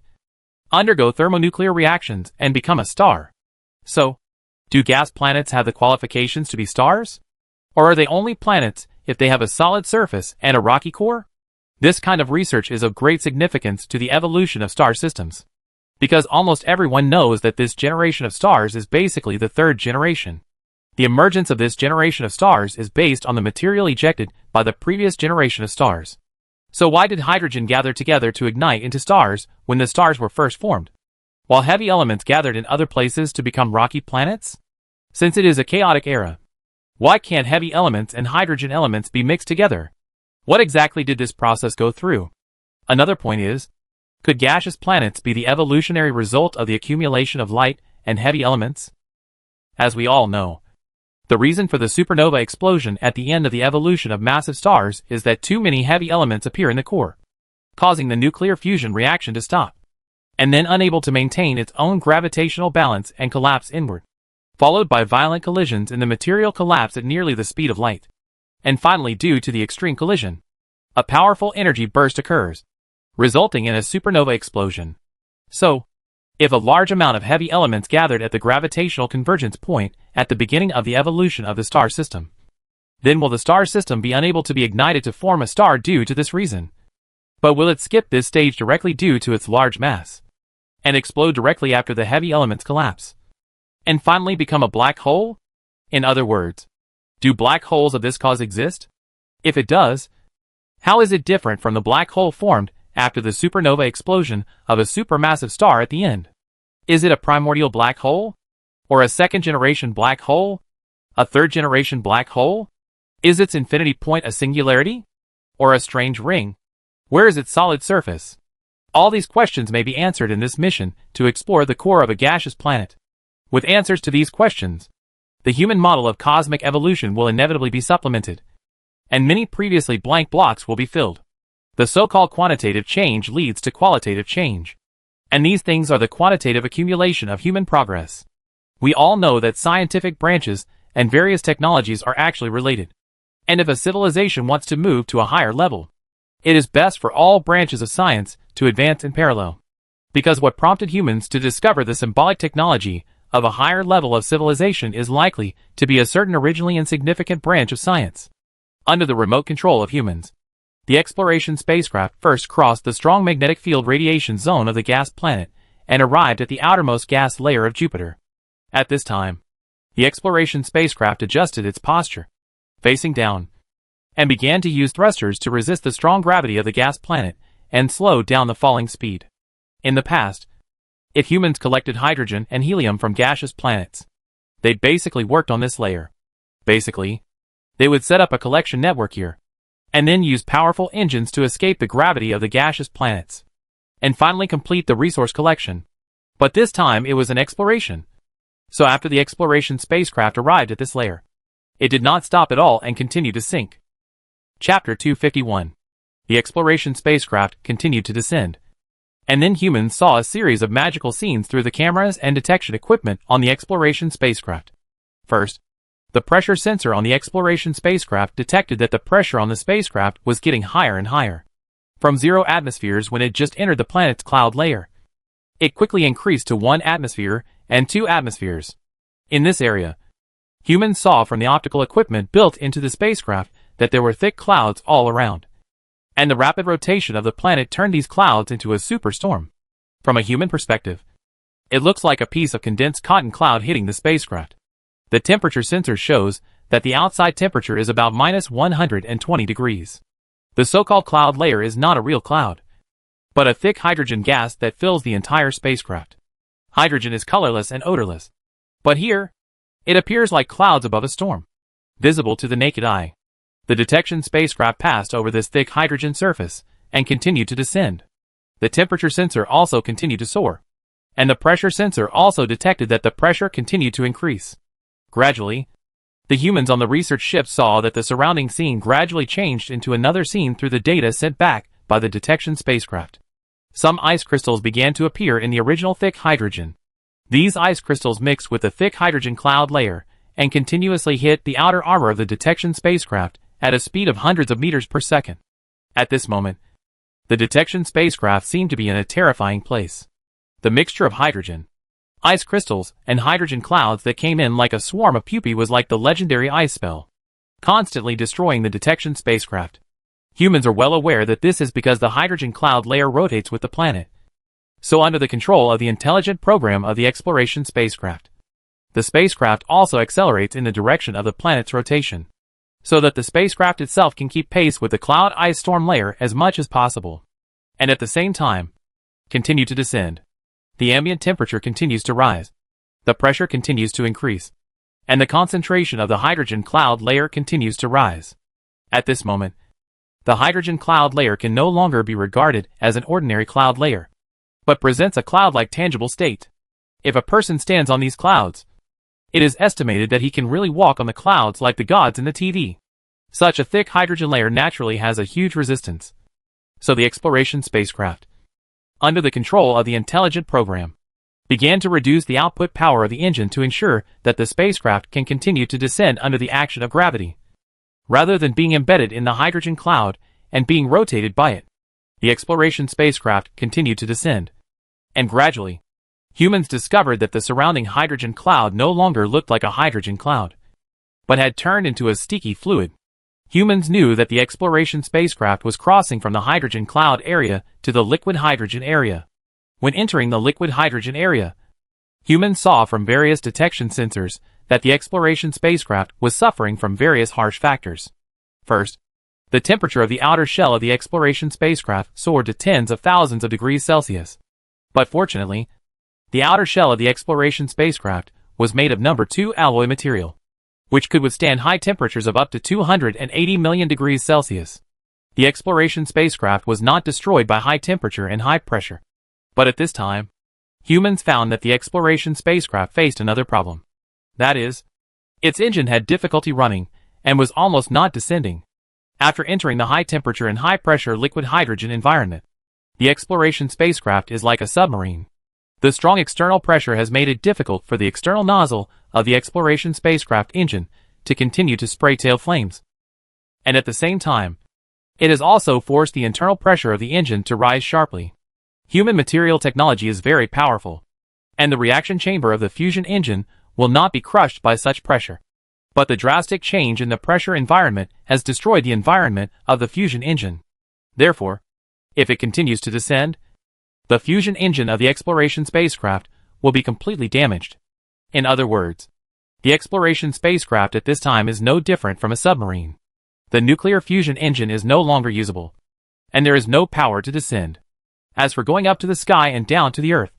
undergo thermonuclear reactions, and become a star. So, do gas planets have the qualifications to be stars? Or are they only planets if they have a solid surface and a rocky core? This kind of research is of great significance to the evolution of star systems, because almost everyone knows that this generation of stars is basically the third generation. The emergence of this generation of stars is based on the material ejected by the previous generation of stars. So why did hydrogen gather together to ignite into stars when the stars were first formed, while heavy elements gathered in other places to become rocky planets? Since it is a chaotic era, why can't heavy elements and hydrogen elements be mixed together? What exactly did this process go through? Another point is, could gaseous planets be the evolutionary result of the accumulation of light and heavy elements? As we all know, the reason for the supernova explosion at the end of the evolution of massive stars is that too many heavy elements appear in the core, causing the nuclear fusion reaction to stop, and then unable to maintain its own gravitational balance and collapse inward, followed by violent collisions in the material collapse at nearly the speed of light. And finally, due to the extreme collision, a powerful energy burst occurs, resulting in a supernova explosion. So, if a large amount of heavy elements gathered at the gravitational convergence point at the beginning of the evolution of the star system, then will the star system be unable to be ignited to form a star due to this reason? But will it skip this stage directly due to its large mass, and explode directly after the heavy elements collapse, and finally become a black hole? In other words, do black holes of this cause exist? If it does, how is it different from the black hole formed after the supernova explosion of a supermassive star at the end? Is it a primordial black hole? Or a second-generation black hole? A third-generation black hole? Is its infinity point a singularity? Or a strange ring? Where is its solid surface? All these questions may be answered in this mission to explore the core of a gaseous planet. With answers to these questions, the human model of cosmic evolution will inevitably be supplemented, and many previously blank blocks will be filled. The so-called quantitative change leads to qualitative change, and these things are the quantitative accumulation of human progress. We all know that scientific branches and various technologies are actually related, and if a civilization wants to move to a higher level, it is best for all branches of science to advance in parallel, because what prompted humans to discover the symbolic technology of a higher level of civilization is likely to be a certain originally insignificant branch of science. Under the remote control of humans, the exploration spacecraft first crossed the strong magnetic field radiation zone of the gas planet and arrived at the outermost gas layer of Jupiter. At this time, the exploration spacecraft adjusted its posture, facing down, and began to use thrusters to resist the strong gravity of the gas planet and slow down the falling speed. In the past, if humans collected hydrogen and helium from gaseous planets, they basically worked on this layer. Basically, they would set up a collection network here, and then use powerful engines to escape the gravity of the gaseous planets, and finally complete the resource collection. But this time it was an exploration. So after the exploration spacecraft arrived at this layer, it did not stop at all and continued to sink. Chapter 251. The exploration spacecraft continued to descend, and then humans saw a series of magical scenes through the cameras and detection equipment on the exploration spacecraft. First, the pressure sensor on the exploration spacecraft detected that the pressure on the spacecraft was getting higher and higher. From 0 atmospheres when it just entered the planet's cloud layer, it quickly increased to 1 atmosphere and 2 atmospheres. In this area, humans saw from the optical equipment built into the spacecraft that there were thick clouds all around. and the rapid rotation of the planet turned these clouds into a superstorm. From a human perspective, it looks like a piece of condensed cotton cloud hitting the spacecraft. The temperature sensor shows that the outside temperature is about minus 120 degrees. The so-called cloud layer is not a real cloud, but a thick hydrogen gas that fills the entire spacecraft. Hydrogen is colorless and odorless, but here, it appears like clouds above a storm, visible to the naked eye. The detection spacecraft passed over this thick hydrogen surface and continued to descend. The temperature sensor also continued to soar, and the pressure sensor also detected that the pressure continued to increase. Gradually, the humans on the research ship saw that the surrounding scene gradually changed into another scene through the data sent back by the detection spacecraft. Some ice crystals began to appear in the original thick hydrogen. These ice crystals mixed with the thick hydrogen cloud layer and continuously hit the outer armor of the detection spacecraft at a speed of hundreds of meters per second. At this moment, the detection spacecraft seemed to be in a terrifying place. The mixture of hydrogen, ice crystals, and hydrogen clouds that came in like a swarm of pupae was like the legendary ice spell, constantly destroying the detection spacecraft. Humans are well aware that this is because the hydrogen cloud layer rotates with the planet, so under the control of the intelligent program of the exploration spacecraft, the spacecraft also accelerates in the direction of the planet's rotation, so that the spacecraft itself can keep pace with the cloud ice storm layer as much as possible, and at the same time, continue to descend. The ambient temperature continues to rise, the pressure continues to increase, and the concentration of the hydrogen cloud layer continues to rise. At this moment, the hydrogen cloud layer can no longer be regarded as an ordinary cloud layer, but presents a cloud-like tangible state. If a person stands on these clouds, it is estimated that he can really walk on the clouds like the gods in the TV. Such a thick hydrogen layer naturally has a huge resistance. So the exploration spacecraft, under the control of the intelligent program, began to reduce the output power of the engine to ensure that the spacecraft can continue to descend under the action of gravity, rather than being embedded in the hydrogen cloud and being rotated by it. The exploration spacecraft continued to descend, and gradually, humans discovered that the surrounding hydrogen cloud no longer looked like a hydrogen cloud, but had turned into a sticky fluid. Humans knew that the exploration spacecraft was crossing from the hydrogen cloud area to the liquid hydrogen area. When entering the liquid hydrogen area, humans saw from various detection sensors that the exploration spacecraft was suffering from various harsh factors. First, the temperature of the outer shell of the exploration spacecraft soared to tens of thousands of degrees Celsius. But fortunately, the outer shell of the exploration spacecraft was made of number 2 alloy material, which could withstand high temperatures of up to 280 million degrees Celsius. The exploration spacecraft was not destroyed by high temperature and high pressure. But at this time, humans found that the exploration spacecraft faced another problem. That is, its engine had difficulty running and was almost not descending. After entering the high temperature and high pressure liquid hydrogen environment, the exploration spacecraft is like a submarine. The strong external pressure has made it difficult for the external nozzle of the exploration spacecraft engine to continue to spray tail flames. And at the same time, it has also forced the internal pressure of the engine to rise sharply. Human material technology is very powerful, and the reaction chamber of the fusion engine will not be crushed by such pressure. But the drastic change in the pressure environment has destroyed the environment of the fusion engine. Therefore, if it continues to descend, the fusion engine of the exploration spacecraft will be completely damaged. In other words, the exploration spacecraft at this time is no different from a submarine. The nuclear fusion engine is no longer usable, and there is no power to descend. As for going up to the sky and down to the earth,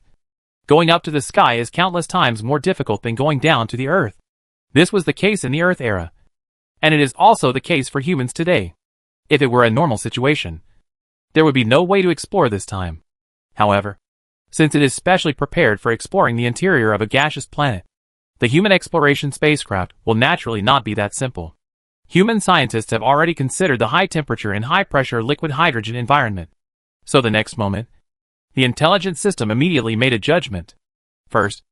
going up to the sky is countless times more difficult than going down to the earth. This was the case in the Earth era, and it is also the case for humans today. If it were a normal situation, there would be no way to explore this time. However, since it is specially prepared for exploring the interior of a gaseous planet, the human exploration spacecraft will naturally not be that simple. Human scientists have already considered the high temperature and high pressure liquid hydrogen environment. So the next moment, the intelligent system immediately made a judgment. First,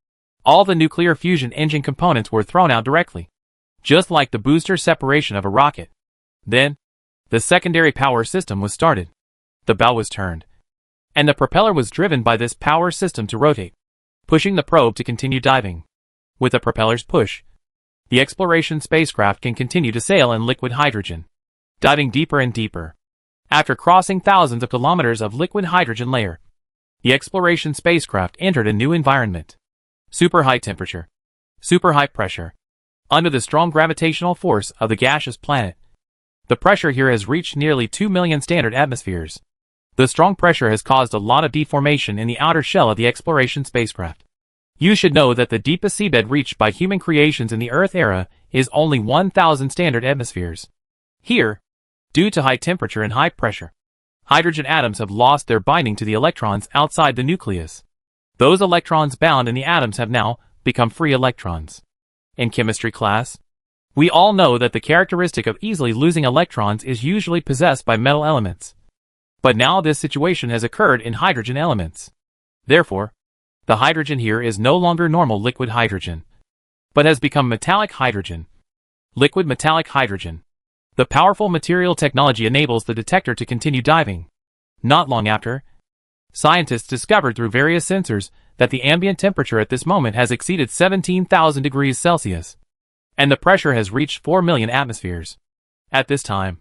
all the nuclear fusion engine components were thrown out directly, just like the booster separation of a rocket. Then, the secondary power system was started. The bell was turned, and the propeller was driven by this power system to rotate, pushing the probe to continue diving. With the propeller's push, the exploration spacecraft can continue to sail in liquid hydrogen, diving deeper and deeper. After crossing thousands of kilometers of liquid hydrogen layer, the exploration spacecraft entered a new environment. Super high temperature, super high pressure. Under the strong gravitational force of the gaseous planet, the pressure here has reached nearly 2 million standard atmospheres. The strong pressure has caused a lot of deformation in the outer shell of the exploration spacecraft. You should know that the deepest seabed reached by human creations in the Earth era is only 1,000 standard atmospheres. Here, due to high temperature and high pressure, hydrogen atoms have lost their binding to the electrons outside the nucleus. Those electrons bound in the atoms have now become free electrons. In chemistry class, we all know that the characteristic of easily losing electrons is usually possessed by metal elements. But now this situation has occurred in hydrogen elements. Therefore, the hydrogen here is no longer normal liquid hydrogen, but has become metallic hydrogen. Liquid metallic hydrogen. The powerful material technology enables the detector to continue diving. Not long after, scientists discovered through various sensors that the ambient temperature at this moment has exceeded 17,000 degrees Celsius, and the pressure has reached 4 million atmospheres. At this time,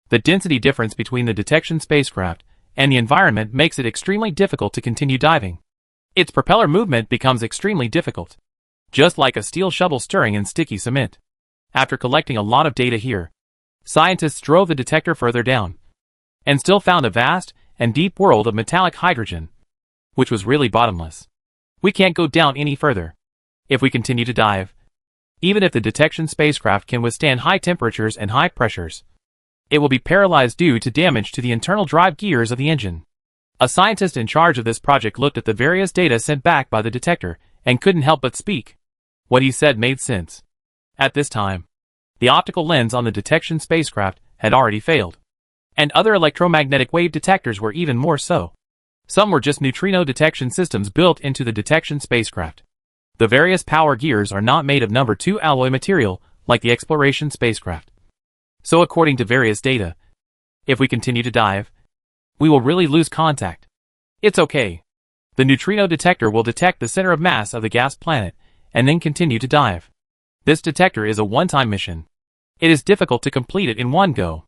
the density difference between the detection spacecraft and the environment makes it extremely difficult to continue diving. Its propeller movement becomes extremely difficult, just like a steel shovel stirring in sticky cement. After collecting a lot of data here, scientists drove the detector further down, and still found a vast and deep world of metallic hydrogen, which was really bottomless. We can't go down any further. If we continue to dive, even if the detection spacecraft can withstand high temperatures and high pressures, it will be paralyzed due to damage to the internal drive gears of the engine. A scientist in charge of this project looked at the various data sent back by the detector and couldn't help but speak. What he said made sense. At this time, the optical lens on the detection spacecraft had already failed, and other electromagnetic wave detectors were even more so. Some were just neutrino detection systems built into the detection spacecraft. The various power gears are not made of number 2 alloy material like the exploration spacecraft. So according to various data, if we continue to dive, we will really lose contact. It's okay. The neutrino detector will detect the center of mass of the gas planet and then continue to dive. This detector is a one-time mission. It is difficult to complete it in one go.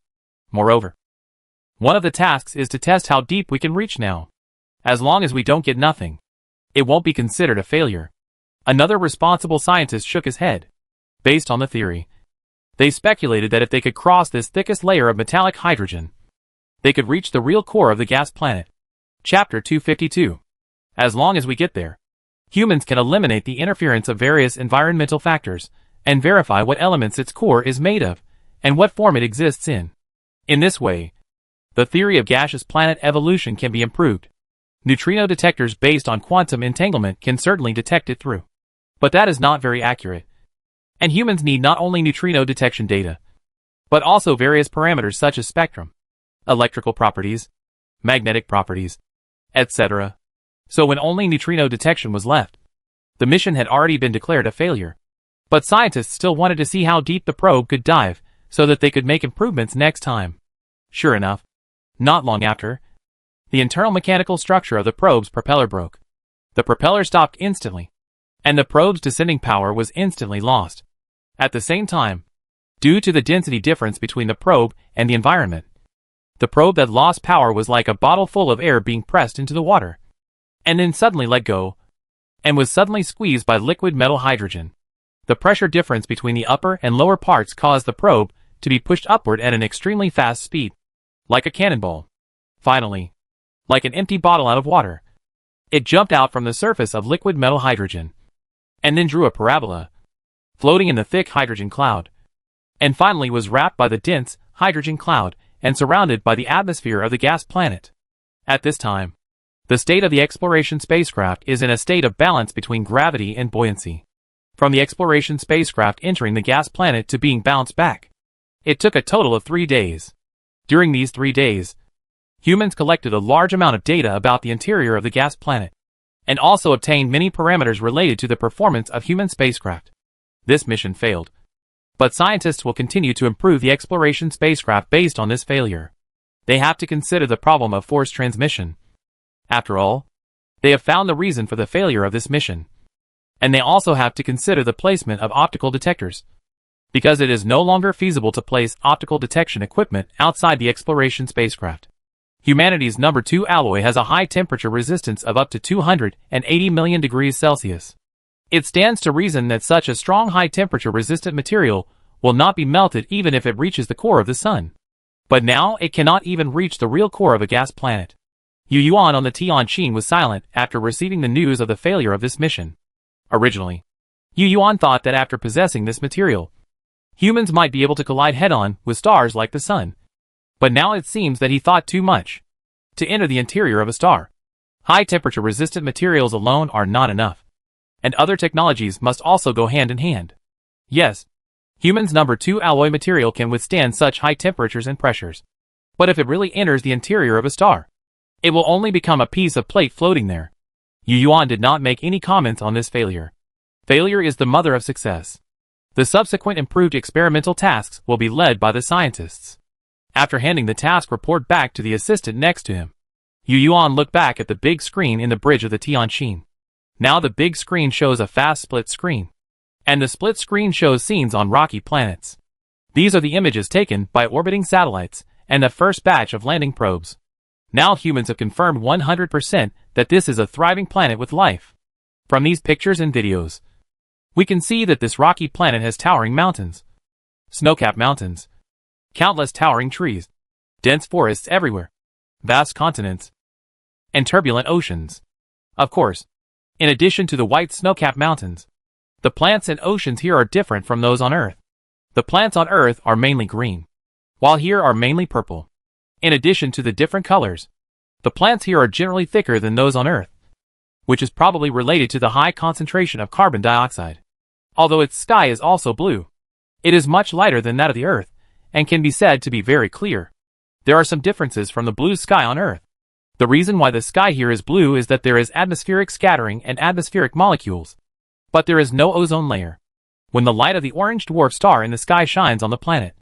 Moreover, one of the tasks is to test how deep we can reach now. As long as we don't get nothing, it won't be considered a failure. Another responsible scientist shook his head. Based on the theory, they speculated that if they could cross this thickest layer of metallic hydrogen, they could reach the real core of the gas planet. Chapter 252. As long as we get there, humans can eliminate the interference of various environmental factors and verify what elements its core is made of and what form it exists in. In this way, the theory of gaseous planet evolution can be improved. Neutrino detectors based on quantum entanglement can certainly detect it through, but that is not very accurate. And humans need not only neutrino detection data, but also various parameters such as spectrum, electrical properties, magnetic properties, etc. So when only neutrino detection was left, the mission had already been declared a failure. But scientists still wanted to see how deep the probe could dive so that they could make improvements next time. Sure enough, not long after, the internal mechanical structure of the probe's propeller broke. The propeller stopped instantly, and the probe's descending power was instantly lost. At the same time, due to the density difference between the probe and the environment, the probe that lost power was like a bottle full of air being pressed into the water, and then suddenly let go, and was suddenly squeezed by liquid metal hydrogen. The pressure difference between the upper and lower parts caused the probe to be pushed upward at an extremely fast speed, like a cannonball. Finally, like an empty bottle out of water, it jumped out from the surface of liquid metal hydrogen, and then drew a parabola, floating in the thick hydrogen cloud, and finally was wrapped by the dense hydrogen cloud and surrounded by the atmosphere of the gas planet. At this time, the state of the exploration spacecraft is in a state of balance between gravity and buoyancy. From the exploration spacecraft entering the gas planet to being bounced back, it took a total of 3 days. During these 3 days, humans collected a large amount of data about the interior of the gas planet, and also obtained many parameters related to the performance of human spacecraft. This mission failed, but scientists will continue to improve the exploration spacecraft based on this failure. They have to consider the problem of force transmission. After all, they have found the reason for the failure of this mission, and they also have to consider the placement of optical detectors. because it is no longer feasible to place optical detection equipment outside the exploration spacecraft. Humanity's number 2 alloy has a high temperature resistance of up to 280 million degrees Celsius. It stands to reason that such a strong high temperature resistant material will not be melted even if it reaches the core of the sun. But now it cannot even reach the real core of a gas planet. Yu Yuan on the Tianqin was silent after receiving the news of the failure of this mission. Originally, Yu Yuan thought that after possessing this material, humans might be able to collide head-on with stars like the sun. But now it seems that he thought too much. To enter the interior of a star, high-temperature resistant materials alone are not enough. And other technologies must also go hand in hand. Yes, humans' number 2 alloy material can withstand such high temperatures and pressures. But if it really enters the interior of a star, it will only become a piece of plate floating there. Yu Yuan did not make any comments on this failure. Failure is the mother of success. The subsequent improved experimental tasks will be led by the scientists. After handing the task report back to the assistant next to him, Yu Yuan looked back at the big screen in the bridge of the Tianqin. Now the big screen shows a fast split screen. And the split screen shows scenes on rocky planets. These are the images taken by orbiting satellites and the first batch of landing probes. Now humans have confirmed 100% that this is a thriving planet with life. From these pictures and videos, we can see that this rocky planet has towering mountains, snow-capped mountains, countless towering trees, dense forests everywhere, vast continents, and turbulent oceans. Of course, in addition to the white snow-capped mountains, the plants and oceans here are different from those on Earth. The plants on Earth are mainly green, while here are mainly purple. In addition to the different colors, the plants here are generally thicker than those on Earth, which is probably related to the high concentration of carbon dioxide. Although its sky is also blue, it is much lighter than that of the Earth, and can be said to be very clear. There are some differences from the blue sky on Earth. The reason why the sky here is blue is that there is atmospheric scattering and atmospheric molecules. But there is no ozone layer. When the light of the orange dwarf star in the sky shines on the planet,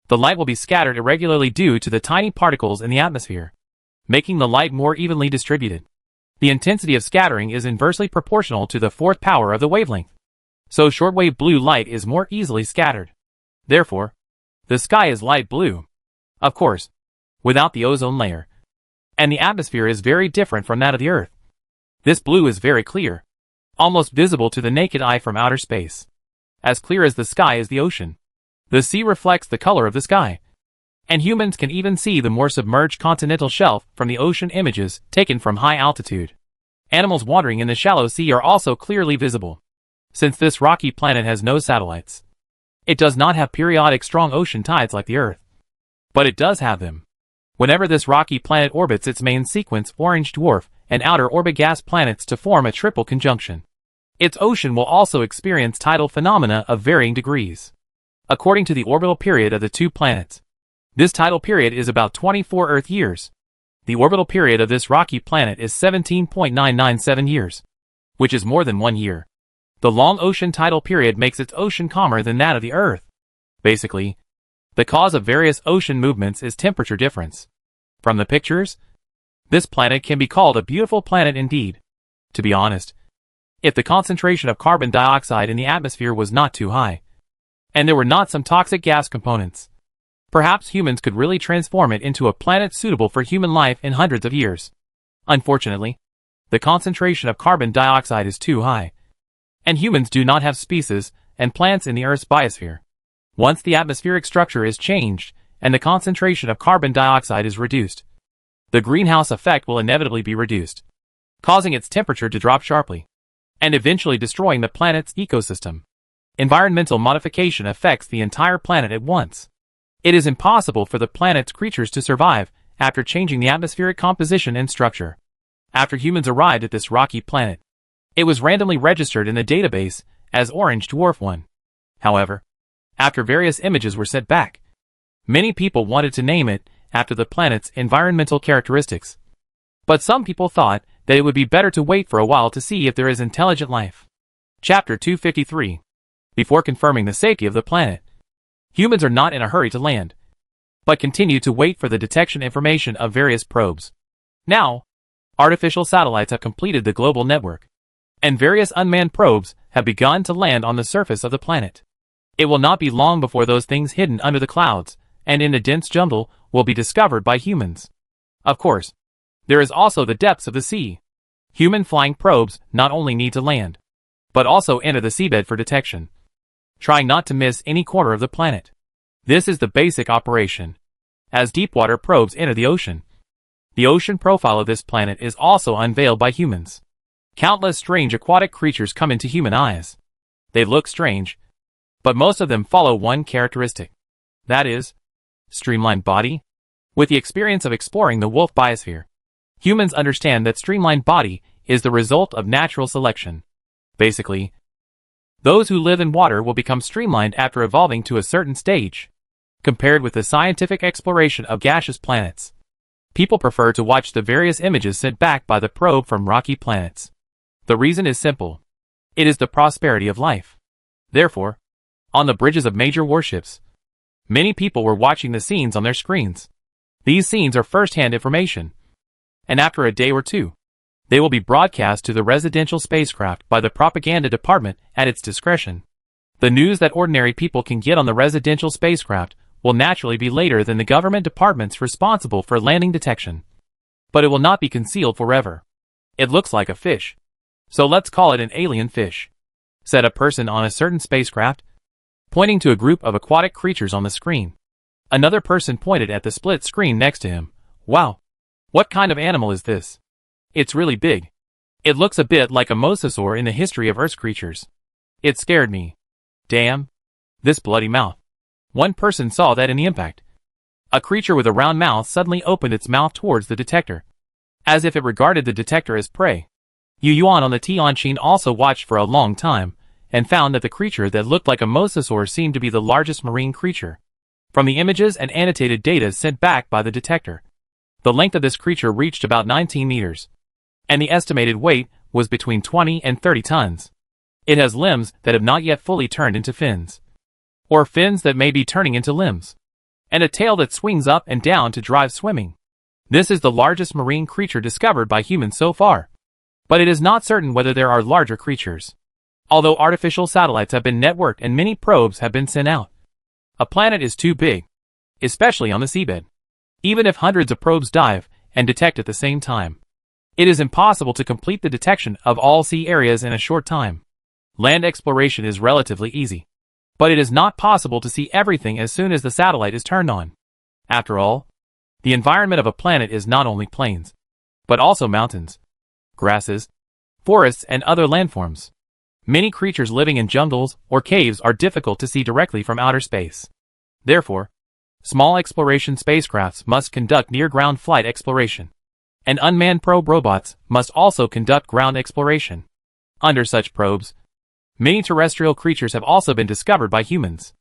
the light will be scattered irregularly due to the tiny particles in the atmosphere, making the light more evenly distributed. The intensity of scattering is inversely proportional to the fourth power of the wavelength. So shortwave blue light is more easily scattered. Therefore, the sky is light blue. Of course, without the ozone layer. And the atmosphere is very different from that of the Earth. This blue is very clear, almost visible to the naked eye from outer space. As clear as the sky is the ocean. The sea reflects the color of the sky. And humans can even see the more submerged continental shelf from the ocean images taken from high altitude. Animals wandering in the shallow sea are also clearly visible. Since this rocky planet has no satellites, it does not have periodic strong ocean tides like the Earth. But it does have them. Whenever this rocky planet orbits its main sequence orange dwarf and outer orbit gas planets to form a triple conjunction, its ocean will also experience tidal phenomena of varying degrees. According to the orbital period of the two planets, this tidal period is about 24 Earth years. The orbital period of this rocky planet is 17.997 years, which is more than 1 year. The long ocean tidal period makes its ocean calmer than that of the Earth. Basically, the cause of various ocean movements is temperature difference. From the pictures, this planet can be called a beautiful planet indeed. To be honest, if the concentration of carbon dioxide in the atmosphere was not too high, and there were not some toxic gas components, perhaps humans could really transform it into a planet suitable for human life in hundreds of years. Unfortunately, the concentration of carbon dioxide is too high, and humans do not have species and plants in the Earth's biosphere. Once the atmospheric structure is changed and the concentration of carbon dioxide is reduced, the greenhouse effect will inevitably be reduced, causing its temperature to drop sharply, and eventually destroying the planet's ecosystem. Environmental modification affects the entire planet at once. It is impossible for the planet's creatures to survive after changing the atmospheric composition and structure. After humans arrived at this rocky planet, it was randomly registered in the database as Orange Dwarf 1. However, after various images were sent back, many people wanted to name it after the planet's environmental characteristics. But some people thought that it would be better to wait for a while to see if there is intelligent life. Chapter 253. Before confirming the safety of the planet, humans are not in a hurry to land, but continue to wait for the detection information of various probes. Now, artificial satellites have completed the global network, and various unmanned probes have begun to land on the surface of the planet. It will not be long before those things hidden under the clouds and in a dense jungle will be discovered by humans. Of course, there is also the depths of the sea. Human flying probes not only need to land, but also enter the seabed for detection, trying not to miss any corner of the planet. This is the basic operation. As deepwater probes enter the ocean profile of this planet is also unveiled by humans. Countless strange aquatic creatures come into human eyes. They look strange, but most of them follow one characteristic. That is, streamlined body. With the experience of exploring the wolf biosphere, humans understand that streamlined body is the result of natural selection. Basically, those who live in water will become streamlined after evolving to a certain stage. Compared with the scientific exploration of gaseous planets, people prefer to watch the various images sent back by the probe from rocky planets. The reason is simple. It is the prosperity of life. Therefore, on the bridges of major warships, many people were watching the scenes on their screens. These scenes are first-hand information, and after a day or two, they will be broadcast to the residential spacecraft by the propaganda department at its discretion. The news that ordinary people can get on the residential spacecraft will naturally be later than the government departments responsible for landing detection. But it will not be concealed forever. It looks like a fish, so let's call it an alien fish, said a person on a certain spacecraft, pointing to a group of aquatic creatures on the screen. Another person pointed at the split screen next to him. Wow! What kind of animal is this? It's really big. It looks a bit like a mosasaur in the history of Earth's creatures. It scared me. Damn! This bloody mouth. One person saw that in the impact. A creature with a round mouth suddenly opened its mouth towards the detector, as if it regarded the detector as prey. Yu Yuan on the Tianqin also watched for a long time, and found that the creature that looked like a mosasaur seemed to be the largest marine creature. From the images and annotated data sent back by the detector, the length of this creature reached about 19 meters, and the estimated weight was between 20 and 30 tons. It has limbs that have not yet fully turned into fins, or fins that may be turning into limbs, and a tail that swings up and down to drive swimming. This is the largest marine creature discovered by humans so far, but it is not certain whether there are larger creatures. Although artificial satellites have been networked and many probes have been sent out, a planet is too big, especially on the seabed. Even if hundreds of probes dive and detect at the same time, it is impossible to complete the detection of all sea areas in a short time. Land exploration is relatively easy, but it is not possible to see everything as soon as the satellite is turned on. After all, the environment of a planet is not only plains, but also mountains, grasses, forests, and other landforms. Many creatures living in jungles or caves are difficult to see directly from outer space. Therefore, small exploration spacecrafts must conduct near-ground flight exploration, and unmanned probe robots must also conduct ground exploration. Under such probes, many terrestrial creatures have also been discovered by humans.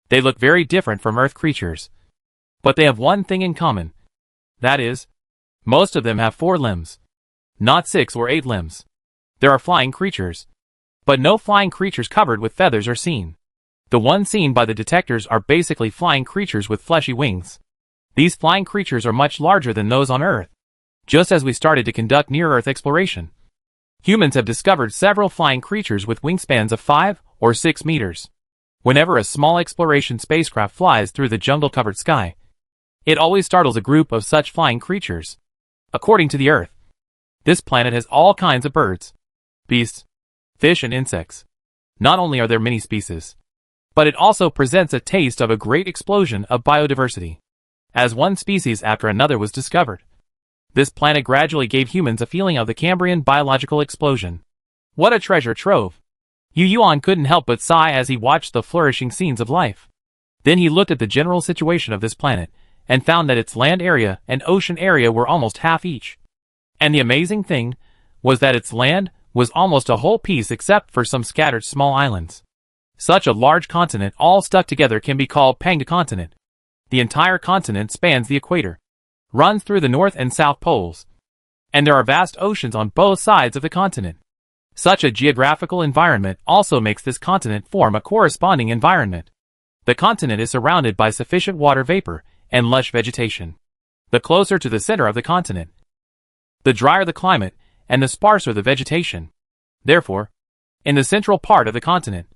They look very different from Earth creatures, but they have one thing in common. That is, most of them have 4 limbs, not 6 or 8 limbs. There are flying creatures, but no flying creatures covered with feathers are seen. The ones seen by the detectors are basically flying creatures with fleshy wings. These flying creatures are much larger than those on Earth. Just as we started to conduct near-Earth exploration, humans have discovered several flying creatures with wingspans of 5 or 6 meters. Whenever a small exploration spacecraft flies through the jungle-covered sky, it always startles a group of such flying creatures. According to the Earth, this planet has all kinds of birds, beasts, fish, and insects. Not only are there many species, but it also presents a taste of a great explosion of biodiversity, as one species after another was discovered. This planet gradually gave humans a feeling of the Cambrian biological explosion. What a treasure trove! Yu Yuan couldn't help but sigh as he watched the flourishing scenes of life. Then he looked at the general situation of this planet, and found that its land area and ocean area were almost half each. And the amazing thing was that its land was almost a whole piece except for some scattered small islands. Such a large continent all stuck together can be called Pangea continent. The entire continent spans the equator, runs through the north and south poles, and there are vast oceans on both sides of the continent. Such a geographical environment also makes this continent form a corresponding environment. The continent is surrounded by sufficient water vapor and lush vegetation. The closer to the center of the continent, the drier the climate and the sparser the vegetation. Therefore, in the central part of the continent,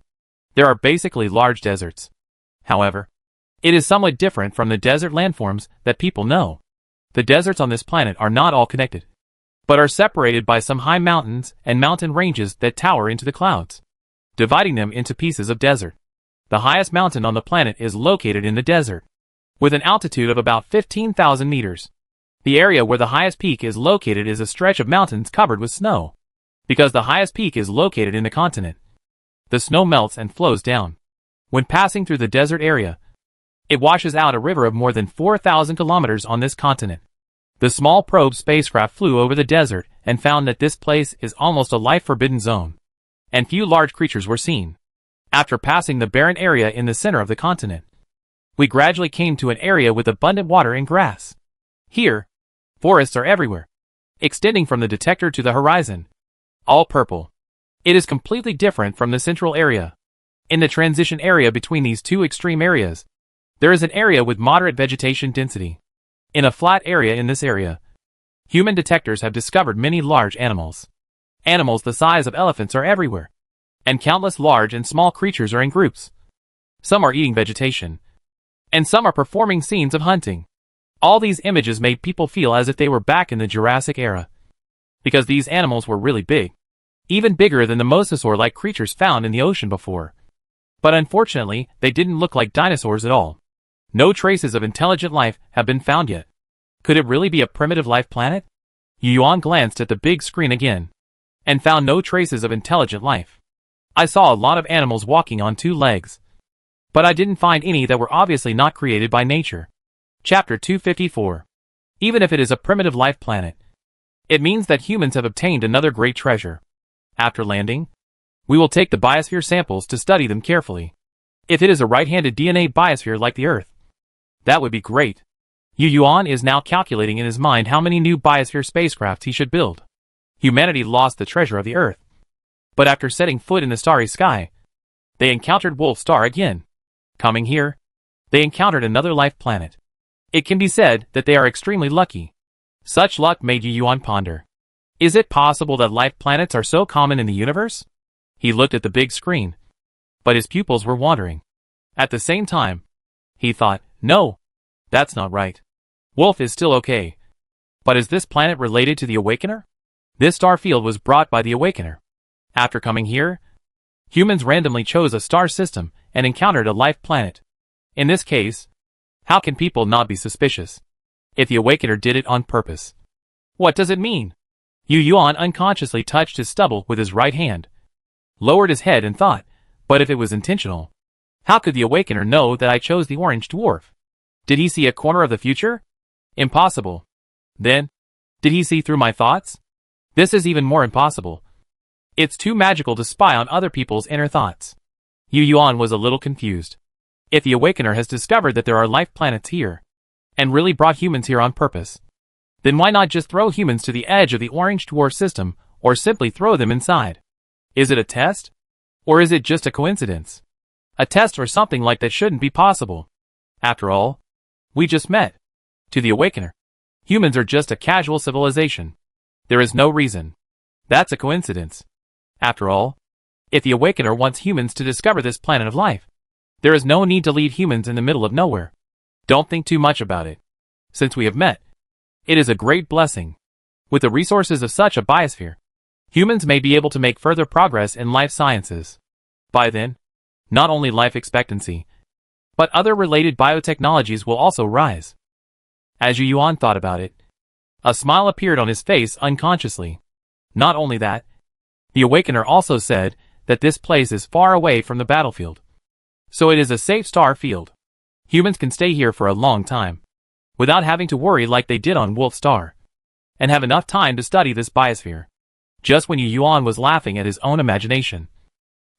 There are basically large deserts. However, it is somewhat different from the desert landforms that people know. The deserts on this planet are not all connected, but are separated by some high mountains and mountain ranges that tower into the clouds, dividing them into pieces of desert. The highest mountain on the planet is located in the desert, with an altitude of about 15,000 meters. The area where the highest peak is located is a stretch of mountains covered with snow. Because the highest peak is located in the continent, the snow melts and flows down. When passing through the desert area, it washes out a river of more than 4,000 kilometers on this continent. The small probe spacecraft flew over the desert and found that this place is almost a life-forbidden zone, and few large creatures were seen. After passing the barren area in the center of the continent, we gradually came to an area with abundant water and grass. Here, forests are everywhere, extending from the detector to the horizon, all purple. It is completely different from the central area. In the transition area between these two extreme areas, there is an area with moderate vegetation density. In a flat area in this area, human detectors have discovered many large animals. Animals the size of elephants are everywhere, and countless large and small creatures are in groups. Some are eating vegetation, and some are performing scenes of hunting. All these images made people feel as if they were back in the Jurassic era, because these animals were really big, even bigger than the mosasaur-like creatures found in the ocean before. But unfortunately, they didn't look like dinosaurs at all. No traces of intelligent life have been found yet. Could it really be a primitive life planet? Yuan glanced at the big screen again, and found no traces of intelligent life. I saw a lot of animals walking on two legs, but I didn't find any that were obviously not created by nature. Chapter 254. Even if it is a primitive life planet, it means that humans have obtained another great treasure. After landing, we will take the biosphere samples to study them carefully. If it is a right-handed DNA biosphere like the Earth, that would be great. Yuan is now calculating in his mind how many new biosphere spacecraft he should build. Humanity lost the treasure of the Earth, but after setting foot in the starry sky, they encountered Wolf Star again. Coming here, they encountered another life planet. It can be said that they are extremely lucky. Such luck made Yuan ponder. Is it possible that life planets are so common in the universe? He looked at the big screen, but his pupils were wandering. At the same time, he thought, no, that's not right. Wolf is still okay. But is this planet related to the Awakener? This star field was brought by the Awakener. After coming here, humans randomly chose a star system and encountered a life planet. In this case, how can people not be suspicious if the Awakener did it on purpose? What does it mean? Yuan unconsciously touched his stubble with his right hand, lowered his head and thought, but if it was intentional, how could the Awakener know that I chose the orange dwarf? Did he see a corner of the future? Impossible. Then, did he see through my thoughts? This is even more impossible. It's too magical to spy on other people's inner thoughts. Yuan was a little confused. If the Awakener has discovered that there are life planets here, and really brought humans here on purpose, then why not just throw humans to the edge of the orange dwarf system, or simply throw them inside? Is it a test? Or is it just a coincidence? A test or something like that shouldn't be possible. After all, we just met. To the Awakener, humans are just a casual civilization. There is no reason. That's a coincidence. After all, if the Awakener wants humans to discover this planet of life, there is no need to lead humans in the middle of nowhere. Don't think too much about it. Since we have met, it is a great blessing. With the resources of such a biosphere, humans may be able to make further progress in life sciences. By then, not only life expectancy, but other related biotechnologies will also rise. As Yuan thought about it, a smile appeared on his face unconsciously. Not only that, the Awakener also said that this place is far away from the battlefield, so it is a safe star field. Humans can stay here for a long time, without having to worry like they did on Wolf Star, and have enough time to study this biosphere. Just when Yuan was laughing at his own imagination,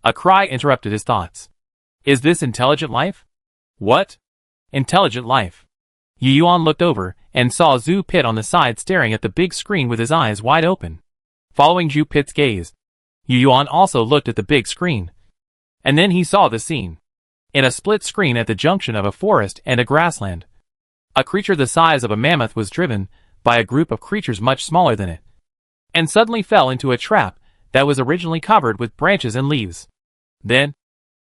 a cry interrupted his thoughts. Is this intelligent life? What? Intelligent life. Yuan looked over and saw Zhu Pit on the side staring at the big screen with his eyes wide open. Following Zhu Pit's gaze, Yuan also looked at the big screen. And then he saw the scene. In a split screen at the junction of a forest and a grassland, a creature the size of a mammoth was driven by a group of creatures much smaller than it, and suddenly fell into a trap that was originally covered with branches and leaves. Then,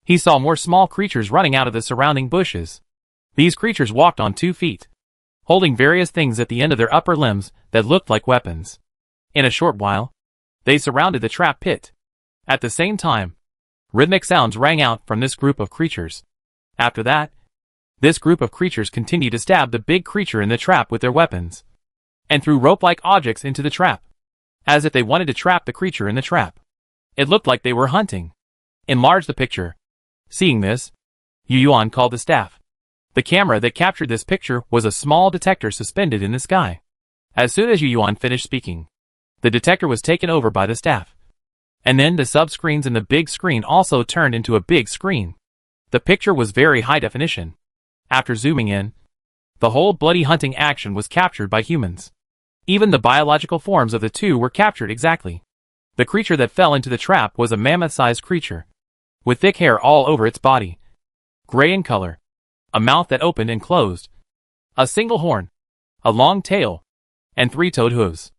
he saw more small creatures running out of the surrounding bushes. These creatures walked on 2 feet, holding various things at the end of their upper limbs that looked like weapons. In a short while, they surrounded the trap pit. At the same time, rhythmic sounds rang out from this group of creatures. After that, this group of creatures continued to stab the big creature in the trap with their weapons, and threw rope-like objects into the trap, as if they wanted to trap the creature in the trap. It looked like they were hunting. Enlarge the picture. Seeing this, Yu Yuan called the staff. The camera that captured this picture was a small detector suspended in the sky. As soon as Yu Yuan finished speaking, the detector was taken over by the staff. And then the sub-screens in the big screen also turned into a big screen. The picture was very high definition. After zooming in, the whole bloody hunting action was captured by humans. Even the biological forms of the two were captured exactly. The creature that fell into the trap was a mammoth-sized creature, with thick hair all over its body, gray in color, a mouth that opened and closed, a single horn, a long tail, and 3-toed hooves.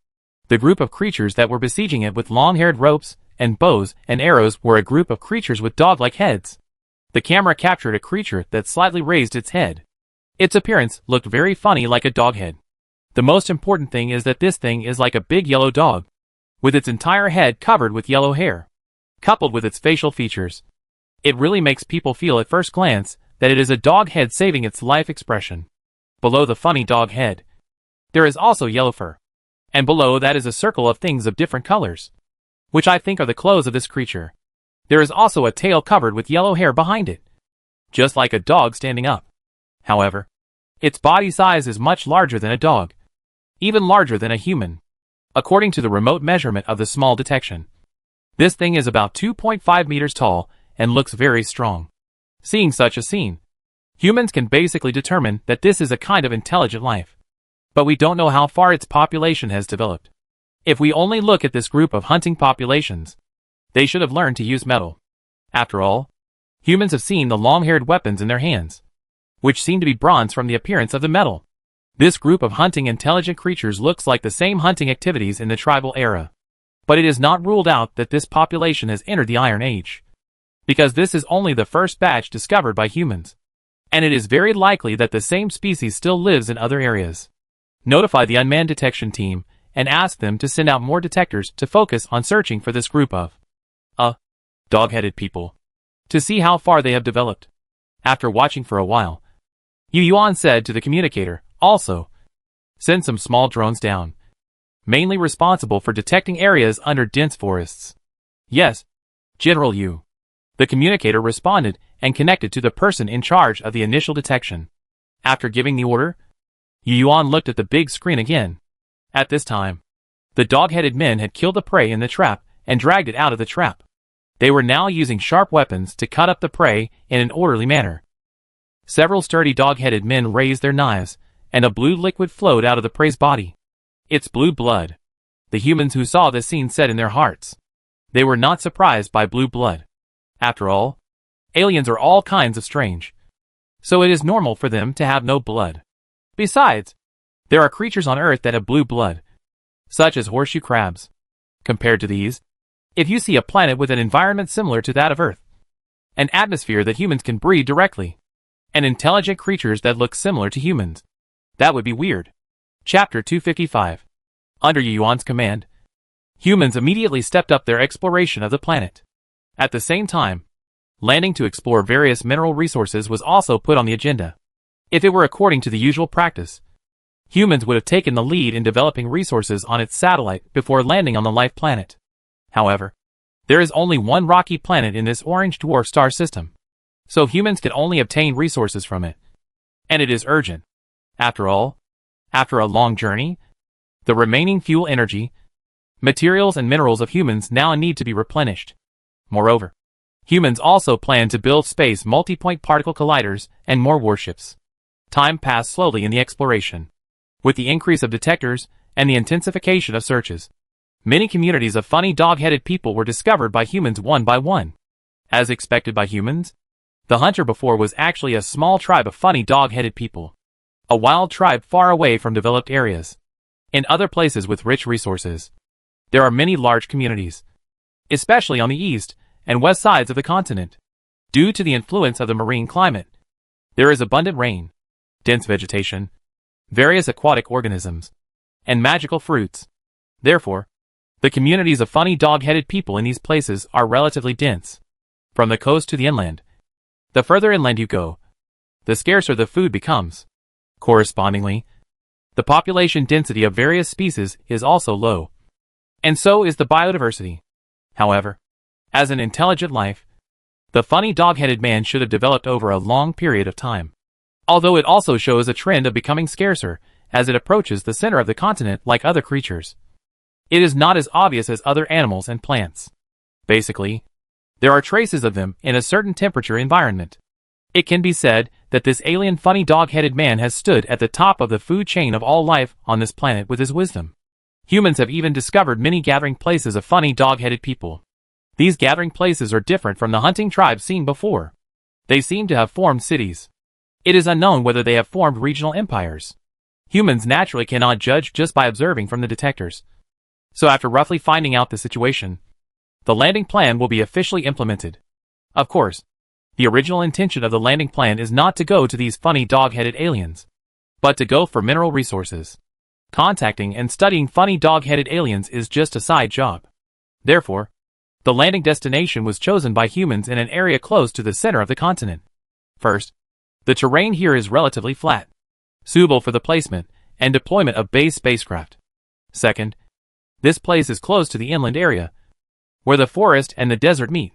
The group of creatures that were besieging it with long-haired ropes and bows and arrows were a group of creatures with dog-like heads. The camera captured a creature that slightly raised its head. Its appearance looked very funny like a dog head. The most important thing is that this thing is like a big yellow dog, with its entire head covered with yellow hair, coupled with its facial features. It really makes people feel at first glance that it is a dog head saving its life expression. Below the funny dog head, there is also yellow fur, and below that is a circle of things of different colors, which I think are the clothes of this creature. There is also a tail covered with yellow hair behind it, just like a dog standing up. However, its body size is much larger than a dog, even larger than a human, according to the remote measurement of the small detection. This thing is about 2.5 meters tall and looks very strong. Seeing such a scene, humans can basically determine that this is a kind of intelligent life. But we don't know how far its population has developed. If we only look at this group of hunting populations, they should have learned to use metal. After all, humans have seen the long-haired weapons in their hands, which seem to be bronze from the appearance of the metal. This group of hunting intelligent creatures looks like the same hunting activities in the tribal era. But it is not ruled out that this population has entered the Iron Age, because this is only the first batch discovered by humans, and it is very likely that the same species still lives in other areas. Notify the unmanned detection team and ask them to send out more detectors to focus on searching for this group of dog-headed people, to see how far they have developed. After watching for a while, Yu Yuan said to the communicator, also, send some small drones down, mainly responsible for detecting areas under dense forests. Yes, General Yu. The communicator responded and connected to the person in charge of the initial detection. After giving the order, Yu Yuan looked at the big screen again. At this time, the dog-headed men had killed the prey in the trap and dragged it out of the trap. They were now using sharp weapons to cut up the prey in an orderly manner. Several sturdy dog-headed men raised their knives, and a blue liquid flowed out of the prey's body. It's blue blood. The humans who saw this scene said in their hearts. They were not surprised by blue blood. After all, aliens are all kinds of strange, so it is normal for them to have no blood. Besides, there are creatures on Earth that have blue blood, such as horseshoe crabs. Compared to these, if you see a planet with an environment similar to that of Earth, an atmosphere that humans can breathe directly, and intelligent creatures that look similar to humans, that would be weird. Chapter 255. Under Yu Yuan's command, humans immediately stepped up their exploration of the planet. At the same time, landing to explore various mineral resources was also put on the agenda. If it were according to the usual practice, humans would have taken the lead in developing resources on its satellite before landing on the life planet. However, there is only one rocky planet in this orange dwarf star system, so humans can only obtain resources from it. And it is urgent. After all, after a long journey, the remaining fuel energy, materials and minerals of humans now need to be replenished. Moreover, humans also plan to build space multi-point particle colliders and more warships. Time passed slowly in the exploration. With the increase of detectors and the intensification of searches, many communities of funny dog-headed people were discovered by humans one by one. As expected by humans, the hunter before was actually a small tribe of funny dog-headed people. A wild tribe far away from developed areas. In other places with rich resources, there are many large communities, especially on the east and west sides of the continent. Due to the influence of the marine climate, there is abundant rain, dense vegetation, various aquatic organisms, and magical fruits. Therefore, the communities of funny dog-headed people in these places are relatively dense. From the coast to the inland, the further inland you go, the scarcer the food becomes. Correspondingly, the population density of various species is also low. And so is the biodiversity. However, as an intelligent life, the funny dog-headed man should have developed over a long period of time. Although it also shows a trend of becoming scarcer as it approaches the center of the continent like other creatures. It is not as obvious as other animals and plants. Basically, there are traces of them in a certain temperature environment. It can be said that this alien funny dog-headed man has stood at the top of the food chain of all life on this planet with his wisdom. Humans have even discovered many gathering places of funny dog-headed people. These gathering places are different from the hunting tribes seen before. They seem to have formed cities. It is unknown whether they have formed regional empires. Humans naturally cannot judge just by observing from the detectors. So after roughly finding out the situation, the landing plan will be officially implemented. Of course, the original intention of the landing plan is not to go to these funny dog-headed aliens, but to go for mineral resources. Contacting and studying funny dog-headed aliens is just a side job. Therefore, the landing destination was chosen by humans in an area close to the center of the continent. First, the terrain here is relatively flat, suitable for the placement and deployment of base spacecraft. Second, this place is close to the inland area, where the forest and the desert meet,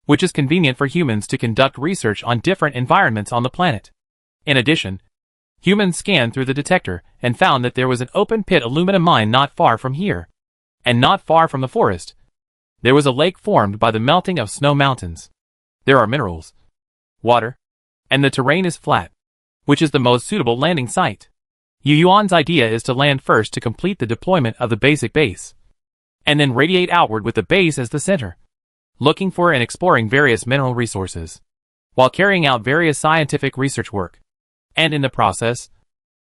which is convenient for humans to conduct research on different environments on the planet. In addition, humans scanned through the detector and found that there was an open-pit aluminum mine not far from here, and not far from the forest. There was a lake formed by the melting of snow mountains. There are minerals, water, and the terrain is flat, which is the most suitable landing site. Yu Yuan's idea is to land first to complete the deployment of the basic base, and then radiate outward with the base as the center, looking for and exploring various mineral resources, while carrying out various scientific research work, and in the process,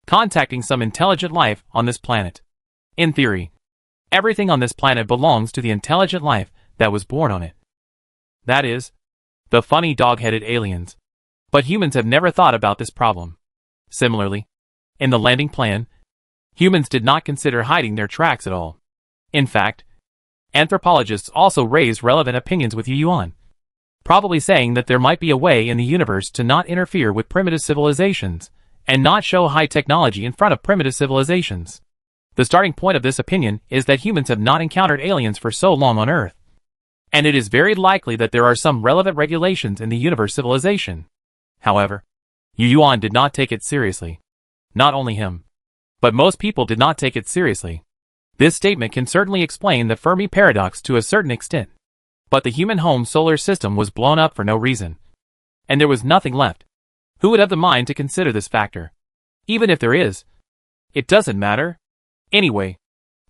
contacting some intelligent life on this planet. In theory, everything on this planet belongs to the intelligent life that was born on it. That is, the funny dog-headed aliens. But humans have never thought about this problem. Similarly, in the landing plan, humans did not consider hiding their tracks at all. In fact, anthropologists also raised relevant opinions with Yu Yuan, probably saying that there might be a way in the universe to not interfere with primitive civilizations, and not show high technology in front of primitive civilizations. The starting point of this opinion is that humans have not encountered aliens for so long on Earth, and it is very likely that there are some relevant regulations in the universe civilization. However, Yu Yuan did not take it seriously. Not only him, but most people did not take it seriously. This statement can certainly explain the Fermi paradox to a certain extent. But the human home solar system was blown up for no reason, and there was nothing left. Who would have the mind to consider this factor? Even if there is, it doesn't matter. Anyway,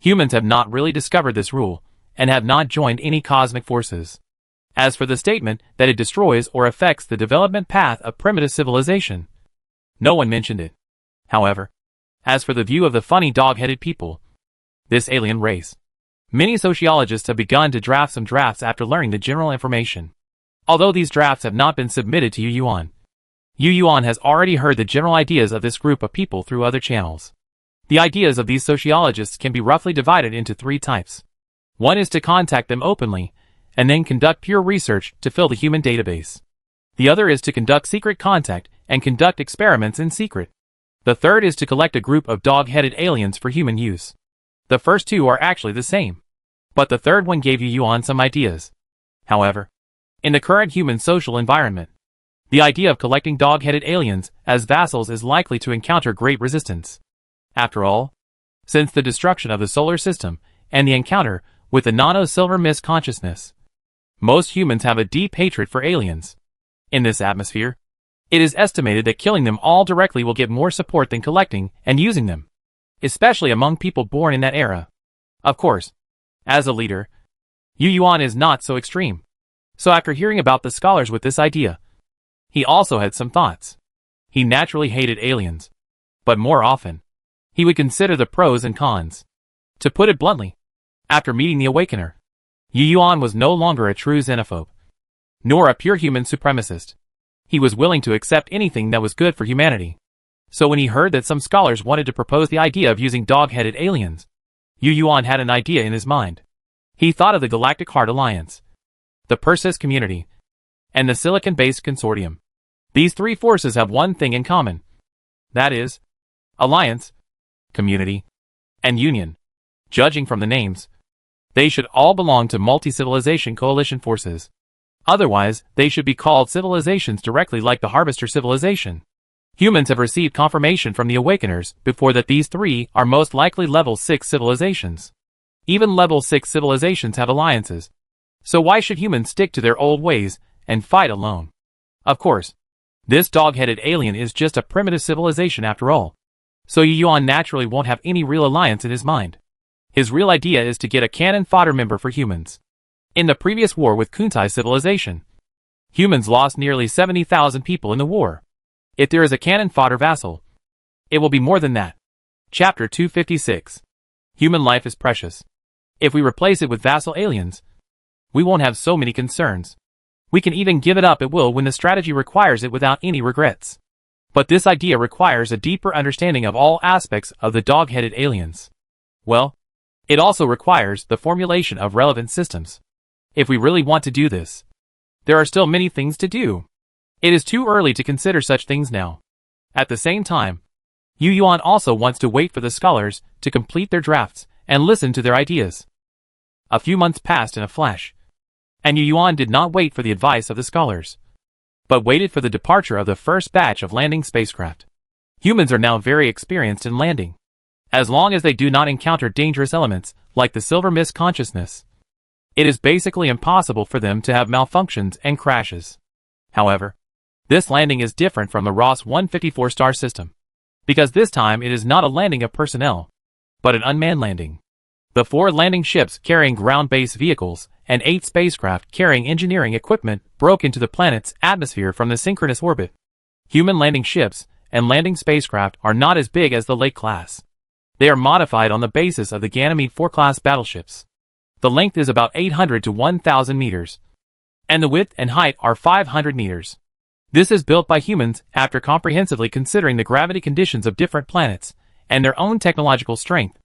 humans have not really discovered this rule, and have not joined any cosmic forces. As for the statement that it destroys or affects the development path of primitive civilization, no one mentioned it. However, as for the view of the funny dog-headed people, this alien race, many sociologists have begun to draft some drafts after learning the general information. Although these drafts have not been submitted to Yu Yuan has already heard the general ideas of this group of people through other channels. The ideas of these sociologists can be roughly divided into three types. One is to contact them openly, and then conduct pure research to fill the human database. The other is to conduct secret contact and conduct experiments in secret. The third is to collect a group of dog-headed aliens for human use. The first two are actually the same, but the third one gave Yu Yuan some ideas. However, in the current human social environment, the idea of collecting dog-headed aliens as vassals is likely to encounter great resistance. After all, since the destruction of the solar system and the encounter with the nano-silver mist consciousness, most humans have a deep hatred for aliens. In this atmosphere, it is estimated that killing them all directly will get more support than collecting and using them, especially among people born in that era. Of course, as a leader, Yu Yuan is not so extreme. So after hearing about the scholars with this idea, he also had some thoughts. He naturally hated aliens, but more often, he would consider the pros and cons. To put it bluntly, after meeting the Awakener, Yu Yuan was no longer a true xenophobe. nor a pure human supremacist. He was willing to accept anything that was good for humanity. So when he heard that some scholars wanted to propose the idea of using dog-headed aliens, Yu Yuan had an idea in his mind. He thought of the Galactic Heart Alliance, the Persis Community, and the Silicon-based Consortium. These three forces have one thing in common. That is, alliance, community, and union. Judging from the names, they should all belong to multi-civilization coalition forces. Otherwise, they should be called civilizations directly like the Harvester civilization. Humans have received confirmation from the Awakeners before that these three are most likely level 6 civilizations. Even level 6 civilizations have alliances. So why should humans stick to their old ways and fight alone? Of course, this dog-headed alien is just a primitive civilization after all. So Yu Yuan naturally won't have any real alliance in his mind. His real idea is to get a cannon fodder member for humans. In the previous war with Kuntai civilization, humans lost nearly 70,000 people in the war. If there is a cannon fodder vassal, it will be more than that. Chapter 256. Human life is precious. If we replace it with vassal aliens, we won't have so many concerns. We can even give it up at will when the strategy requires it without any regrets. But this idea requires a deeper understanding of all aspects of the dog-headed aliens. Well, it also requires the formulation of relevant systems. If we really want to do this, there are still many things to do. It is too early to consider such things now. At the same time, Yu Yuan also wants to wait for the scholars to complete their drafts and listen to their ideas. A few months passed in a flash, and Yu Yuan did not wait for the advice of the scholars, but waited for the departure of the first batch of landing spacecraft. Humans are now very experienced in landing, as long as they do not encounter dangerous elements like the silver mist consciousness. It is basically impossible for them to have malfunctions and crashes. However, this landing is different from the Ross 154 star system, because this time it is not a landing of personnel, but an unmanned landing. The 4 landing ships carrying ground-based vehicles and 8 spacecraft carrying engineering equipment broke into the planet's atmosphere from the synchronous orbit. Human landing ships and landing spacecraft are not as big as the Lake class. They are modified on the basis of the Ganymede 4 class battleships. The length is about 800 to 1,000 meters, and the width and height are 500 meters. This is built by humans after comprehensively considering the gravity conditions of different planets and their own technological strength.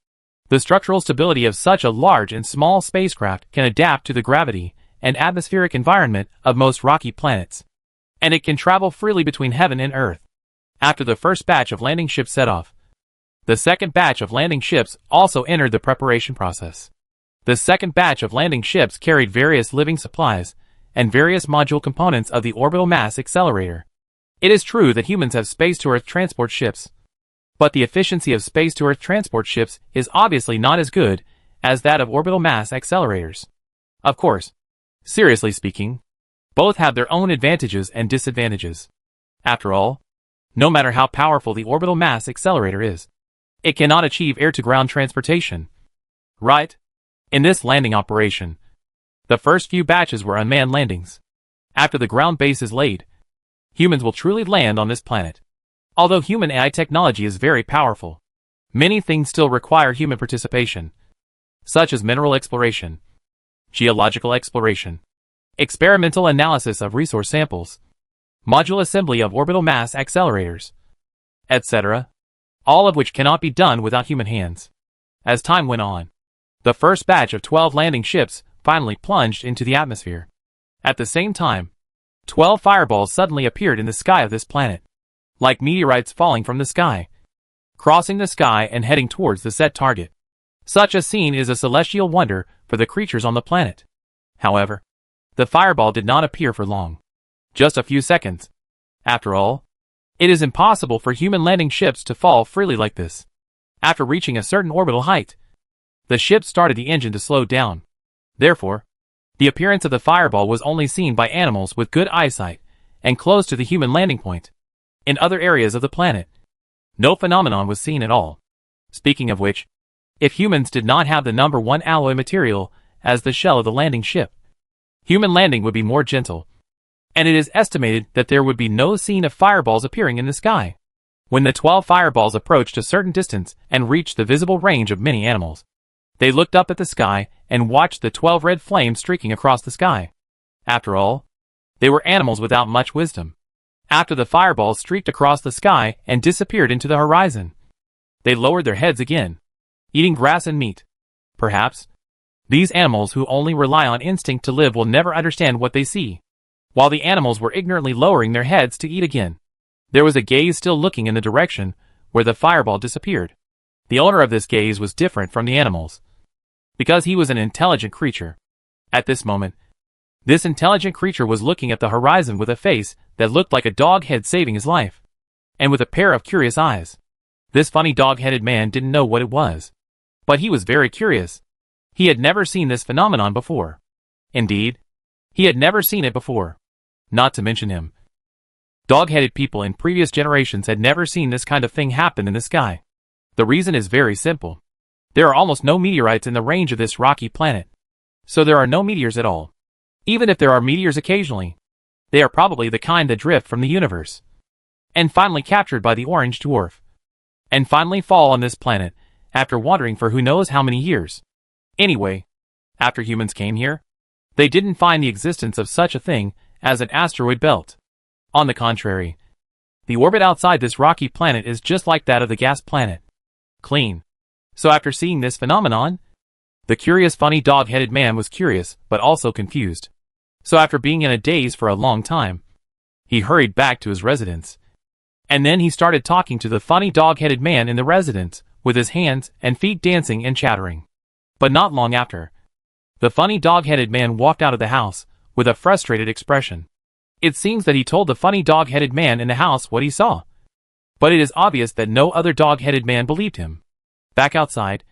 The structural stability of such a large and small spacecraft can adapt to the gravity and atmospheric environment of most rocky planets, and it can travel freely between heaven and earth. After the first batch of landing ships set off, the second batch of landing ships also entered the preparation process. The second batch of landing ships carried various living supplies and various module components of the orbital mass accelerator. It is true that humans have space-to-Earth transport ships, but the efficiency of space-to-Earth transport ships is obviously not as good as that of orbital mass accelerators. Of course, seriously speaking, both have their own advantages and disadvantages. After all, no matter how powerful the orbital mass accelerator is, it cannot achieve air-to-ground transportation. Right? In this landing operation, the first few batches were unmanned landings. After the ground base is laid, humans will truly land on this planet. Although human AI technology is very powerful, many things still require human participation, such as mineral exploration, geological exploration, experimental analysis of resource samples, module assembly of orbital mass accelerators, etc., all of which cannot be done without human hands. As time went on, the first batch of 12 landing ships finally plunged into the atmosphere. At the same time, 12 fireballs suddenly appeared in the sky of this planet, like meteorites falling from the sky, crossing the sky and heading towards the set target. Such a scene is a celestial wonder for the creatures on the planet. However, the fireball did not appear for long. Just a few seconds. After all, it is impossible for human landing ships to fall freely like this. After reaching a certain orbital height, the ship started the engine to slow down. Therefore, the appearance of the fireball was only seen by animals with good eyesight and close to the human landing point. In other areas of the planet, no phenomenon was seen at all. Speaking of which, if humans did not have the number 1 alloy material as the shell of the landing ship, human landing would be more gentle, and it is estimated that there would be no scene of fireballs appearing in the sky. When the 12 fireballs approached a certain distance and reached the visible range of many animals, they looked up at the sky and watched the 12 red flames streaking across the sky. After all, They were animals without much wisdom. After the fireballs streaked across the sky and disappeared into the horizon, they lowered their heads again, eating grass and meat. Perhaps these animals who only rely on instinct to live will never understand what they see. While the animals were ignorantly lowering their heads to eat again, there was a gaze still looking in the direction where the fireball disappeared. The owner of this gaze was different from the animals, because he was an intelligent creature. At this moment, this intelligent creature was looking at the horizon with a face that looked like a dog head saving his life, and with a pair of curious eyes. This funny dog-headed man didn't know what it was, but he was very curious. He had never seen this phenomenon before. Indeed, he had never seen it before. Not to mention him. Dog-headed people in previous generations had never seen this kind of thing happen in the sky. The reason is very simple. There are almost no meteorites in the range of this rocky planet, so there are no meteors at all. Even if there are meteors occasionally, they are probably the kind that drift from the universe, and finally captured by the orange dwarf, and finally fall on this planet after wandering for who knows how many years. Anyway, after humans came here, they didn't find the existence of such a thing as an asteroid belt. On the contrary, the orbit outside this rocky planet is just like that of the gas planet. Clean. So after seeing this phenomenon, the curious funny dog-headed man was curious but also confused. So after being in a daze for a long time, he hurried back to his residence. And then he started talking to the funny dog-headed man in the residence, with his hands and feet dancing and chattering. But not long after, the funny dog-headed man walked out of the house with a frustrated expression. It seems that he told the funny dog-headed man in the house what he saw, but it is obvious that no other dog-headed man believed him. Back outside,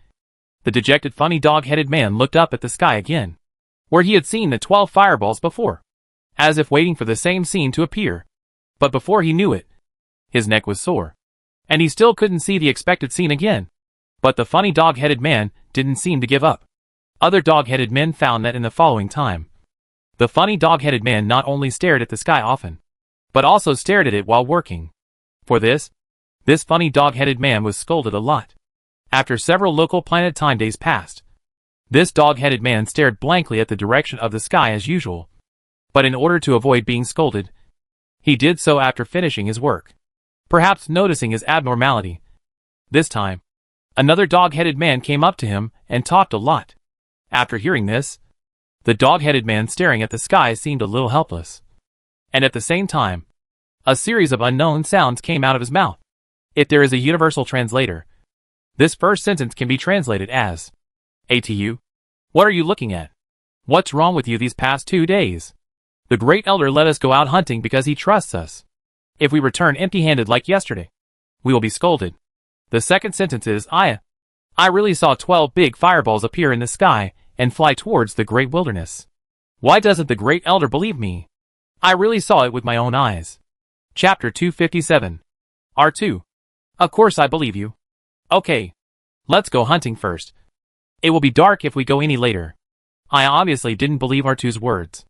the dejected funny dog-headed man looked up at the sky again, where he had seen the 12 fireballs before, as if waiting for the same scene to appear. But before he knew it, his neck was sore, and he still couldn't see the expected scene again. But the funny dog-headed man didn't seem to give up. Other dog-headed men found that in the following time, the funny dog-headed man not only stared at the sky often, but also stared at it while working. For this funny dog-headed man was scolded a lot. After several local planet time days passed, this dog-headed man stared blankly at the direction of the sky as usual. But in order to avoid being scolded, he did so after finishing his work, perhaps noticing his abnormality. This time, another dog-headed man came up to him and talked a lot. After hearing this, the dog-headed man staring at the sky seemed a little helpless. And at the same time, a series of unknown sounds came out of his mouth. If there is a universal translator, this first sentence can be translated as, "ATU? What are you looking at? What's wrong with you these past 2 days? The great elder let us go out hunting because he trusts us. If we return empty-handed like yesterday, we will be scolded." The second sentence is, I really saw 12 big fireballs appear in the sky and fly towards the great wilderness. Why doesn't the great elder believe me? I really saw it with my own eyes. Chapter 257. R2. Of course I believe you. Okay. Let's go hunting first. It will be dark if we go any later. I obviously didn't believe R2's words,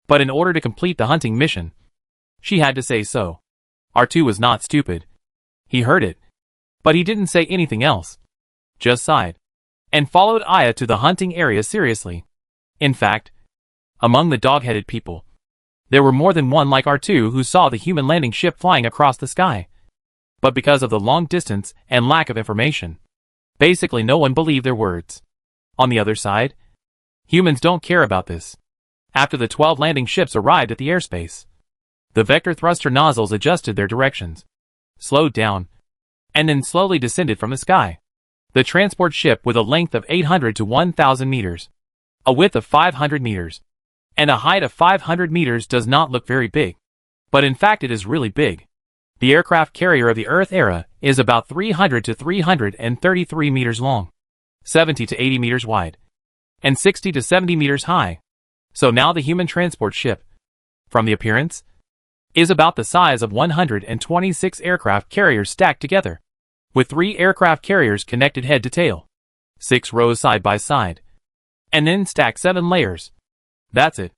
but in order to complete the hunting mission, she had to say so. R2 was not stupid. He heard it, but he didn't say anything else. Just sighed, and followed Aya to the hunting area seriously. In fact, among the dog-headed people, there were more than one like R2 who saw the human landing ship flying across the sky. But because of the long distance and lack of information, basically no one believed their words. On the other side, humans don't care about this. After the 12 landing ships arrived at the airspace, the vector thruster nozzles adjusted their directions, slowed down, and then slowly descended from the sky. The transport ship, with a length of 800 to 1,000 meters, a width of 500 meters, and a height of 500 meters, does not look very big. But in fact it is really big. The aircraft carrier of the Earth era is about 300 to 333 meters long, 70 to 80 meters wide, and 60 to 70 meters high. So now the human transport ship, from the appearance, is about the size of 126 aircraft carriers stacked together, with 3 aircraft carriers connected head to tail, 6 rows side by side, and then stacked 7 layers. That's it.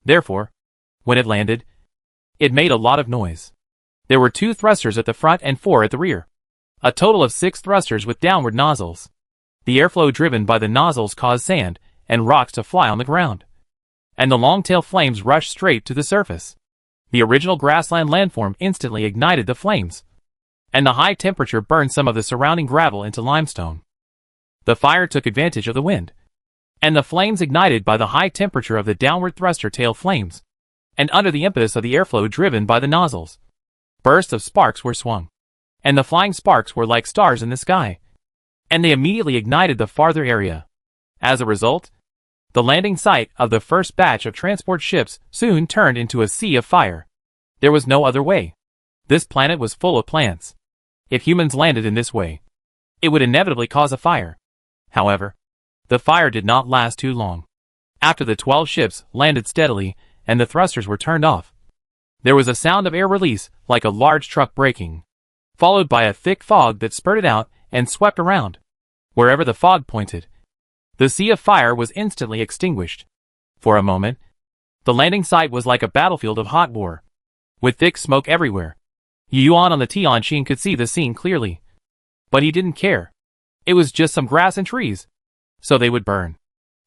Therefore, when it landed, it made a lot of noise. There were 2 thrusters at the front and 4 at the rear. A total of 6 thrusters with downward nozzles. The airflow driven by the nozzles caused sand and rocks to fly on the ground, and the long tail flames rushed straight to the surface. The original grassland landform instantly ignited the flames, and the high temperature burned some of the surrounding gravel into limestone. The fire took advantage of the wind, and the flames ignited by the high temperature of the downward thruster tail flames, and under the impetus of the airflow driven by the nozzles, bursts of sparks were swung, and the flying sparks were like stars in the sky, and they immediately ignited the farther area. As a result, the landing site of the first batch of transport ships soon turned into a sea of fire. There was no other way. This planet was full of plants. If humans landed in this way, it would inevitably cause a fire. However, the fire did not last too long. After the 12 ships landed steadily and the thrusters were turned off, there was a sound of air release like a large truck braking, followed by a thick fog that spurted out and swept around. Wherever the fog pointed, the sea of fire was instantly extinguished. For a moment, the landing site was like a battlefield of hot war, with thick smoke everywhere. Yuan on the Tianqing could see the scene clearly, but he didn't care. It was just some grass and trees, so they would burn,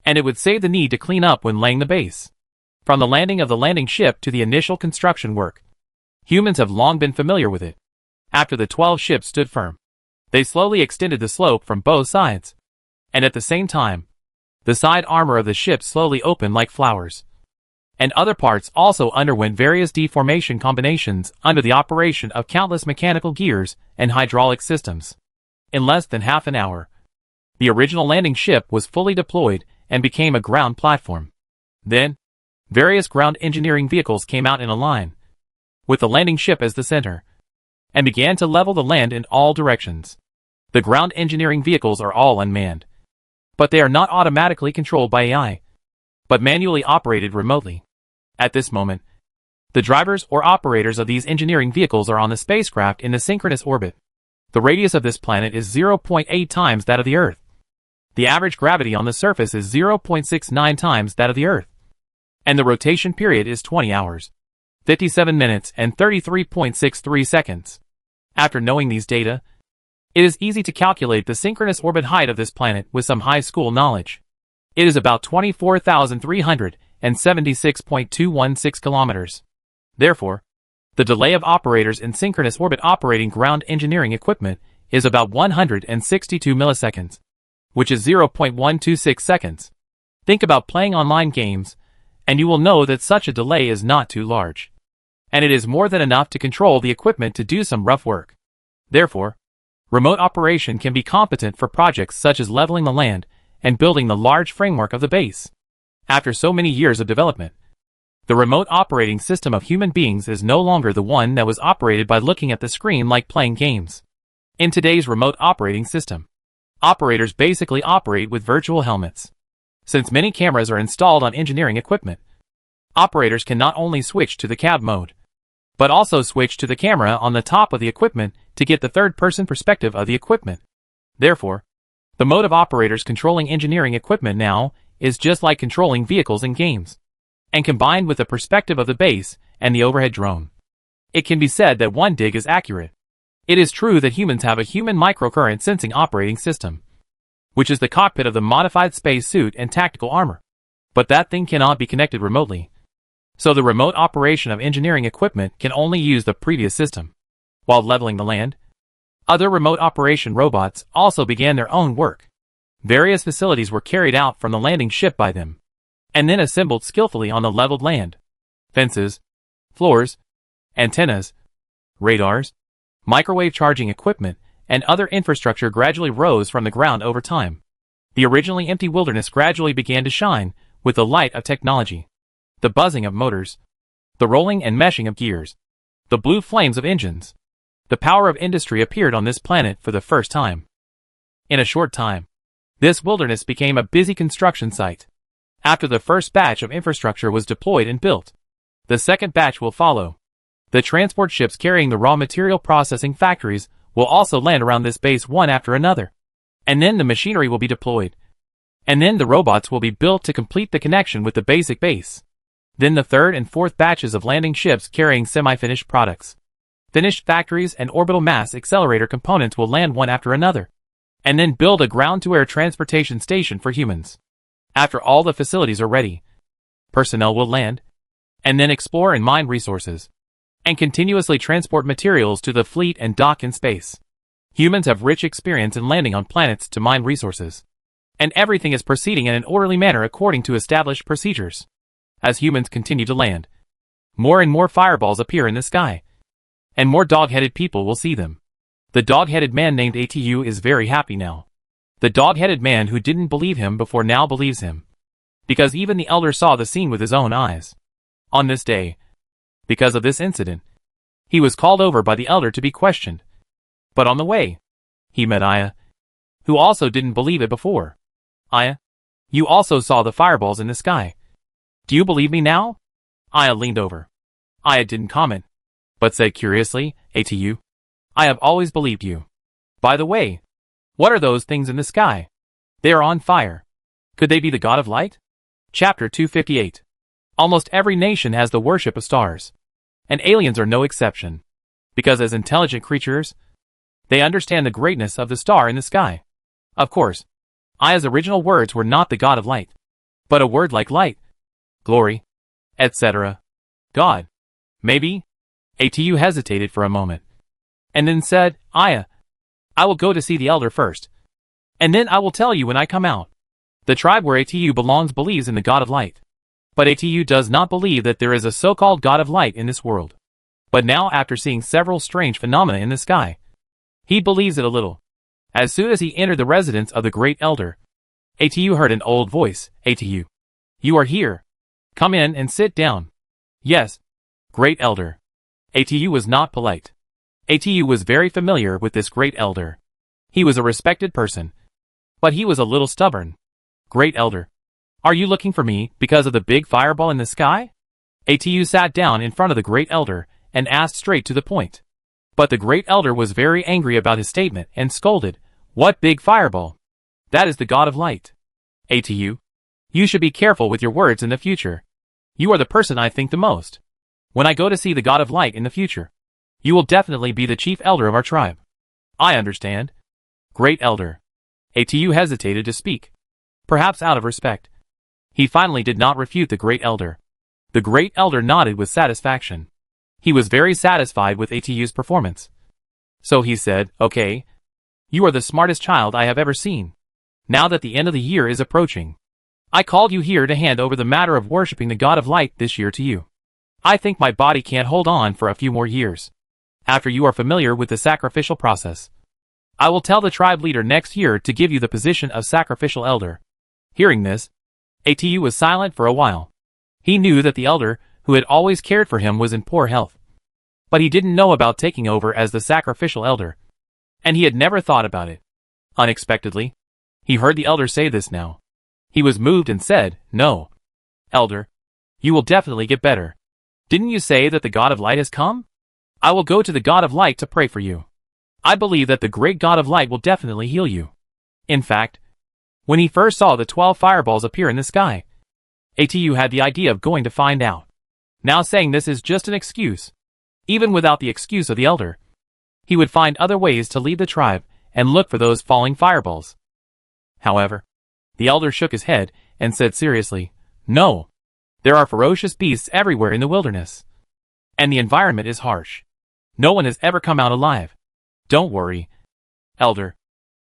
and it would save the need to clean up when laying the base. From the landing of the landing ship to the initial construction work, humans have long been familiar with it. After the 12 ships stood firm, they slowly extended the slope from both sides, and at the same time, the side armor of the ship slowly opened like flowers, and other parts also underwent various deformation combinations under the operation of countless mechanical gears and hydraulic systems. In less than half an hour, the original landing ship was fully deployed and became a ground platform. Then, various ground engineering vehicles came out in a line, with the landing ship as the center, and began to level the land in all directions. The ground engineering vehicles are all unmanned, but they are not automatically controlled by AI, but manually operated remotely. At this moment, the drivers or operators of these engineering vehicles are on the spacecraft in the synchronous orbit. The radius of this planet is 0.8 times that of the Earth. The average gravity on the surface is 0.69 times that of the Earth, and the rotation period is 20 hours, 57 minutes and 33.63 seconds. After knowing these data, it is easy to calculate the synchronous orbit height of this planet with some high school knowledge. It is about 24,376.216 kilometers. Therefore, the delay of operators in synchronous orbit operating ground engineering equipment is about 162 milliseconds, which is 0.126 seconds. Think about playing online games, and you will know that such a delay is not too large, and it is more than enough to control the equipment to do some rough work. Therefore, remote operation can be competent for projects such as leveling the land and building the large framework of the base. After so many years of development, the remote operating system of human beings is no longer the one that was operated by looking at the screen like playing games. In today's remote operating system, operators basically operate with virtual helmets. Since many cameras are installed on engineering equipment, operators can not only switch to the cab mode, but also switch to the camera on the top of the equipment to get the third-person perspective of the equipment. Therefore, the mode of operators controlling engineering equipment now is just like controlling vehicles in games, and combined with the perspective of the base and the overhead drone, it can be said that one dig is accurate. It is true that humans have a human microcurrent sensing operating system, which is the cockpit of the modified space suit and tactical armor, but that thing cannot be connected remotely. So the remote operation of engineering equipment can only use the previous system. While leveling the land, other remote operation robots also began their own work. Various facilities were carried out from the landing ship by them, and then assembled skillfully on the leveled land. Fences, floors, antennas, radars, microwave charging equipment, and other infrastructure gradually rose from the ground over time. The originally empty wilderness gradually began to shine with the light of technology. The buzzing of motors, the rolling and meshing of gears, the blue flames of engines. The power of industry appeared on this planet for the first time. In a short time, this wilderness became a busy construction site. After the first batch of infrastructure was deployed and built, the second batch will follow. The transport ships carrying the raw material processing factories will also land around this base one after another. And then the machinery will be deployed. And then the robots will be built to complete the connection with the basic base. Then the third and fourth batches of landing ships carrying semi-finished products, finished factories and orbital mass accelerator components will land one after another, and then build a ground-to-air transportation station for humans. After all the facilities are ready, personnel will land, and then explore and mine resources. and continuously transport materials to the fleet and dock in space. Humans have rich experience in landing on planets to mine resources, and everything is proceeding in an orderly manner according to established procedures. As humans continue to land, more and more fireballs appear in the sky, and more dog-headed people will see them. The dog-headed man named ATU is very happy now. The dog-headed man who didn't believe him before now believes him, because even the elder saw the scene with his own eyes. On this day, because of this incident, he was called over by the elder to be questioned. But on the way, he met Aya, who also didn't believe it before. Aya, you also saw the fireballs in the sky. Do you believe me now? Aya leaned over. Aya didn't comment, but said curiously, ATU, I have always believed you. By the way, what are those things in the sky? They are on fire. Could they be the god of light? Chapter 258. Almost every nation has the worship of stars, and aliens are no exception, because as intelligent creatures, they understand the greatness of the star in the sky. Of course, Aya's original words were not the god of light, but a word like light, glory, etc. God. Maybe? ATU hesitated for a moment, and then said, Aya, I will go to see the elder first, and then I will tell you when I come out. The tribe where ATU belongs believes in the god of light, but ATU does not believe that there is a so-called god of light in this world. But now, after seeing several strange phenomena in the sky, he believes it a little. As soon as he entered the residence of the great elder, ATU heard an old voice, ATU, you are here. Come in and sit down. Yes, great elder. ATU was not polite. ATU was very familiar with this great elder. He was a respected person, but he was a little stubborn. Great elder, are you looking for me because of the big fireball in the sky? ATU sat down in front of the great elder and asked straight to the point. But the great elder was very angry about his statement and scolded, What big fireball? That is the god of light. ATU, you should be careful with your words in the future. You are the person I think the most. When I go to see the god of light in the future, you will definitely be the chief elder of our tribe. I understand. Great elder. ATU hesitated to speak, perhaps out of respect. He finally did not refute the great elder. The great elder nodded with satisfaction. He was very satisfied with ATU's performance. So he said, Okay, you are the smartest child I have ever seen. Now that the end of the year is approaching, I called you here to hand over the matter of worshipping the god of light this year to you. I think my body can't hold on for a few more years. After you are familiar with the sacrificial process, I will tell the tribe leader next year to give you the position of sacrificial elder. Hearing this, ATU was silent for a while. He knew that the elder, who had always cared for him, was in poor health. But he didn't know about taking over as the sacrificial elder, and he had never thought about it. Unexpectedly, he heard the elder say this now. He was moved and said, No, elder, you will definitely get better. Didn't you say that the god of light has come? I will go to the god of light to pray for you. I believe that the great god of light will definitely heal you. In fact, when he first saw the 12 fireballs appear in the sky, ATU had the idea of going to find out. Now saying this is just an excuse. Even without the excuse of the elder, he would find other ways to lead the tribe and look for those falling fireballs. However, the elder shook his head and said seriously, No, there are ferocious beasts everywhere in the wilderness, and the environment is harsh. No one has ever come out alive. Don't worry, elder.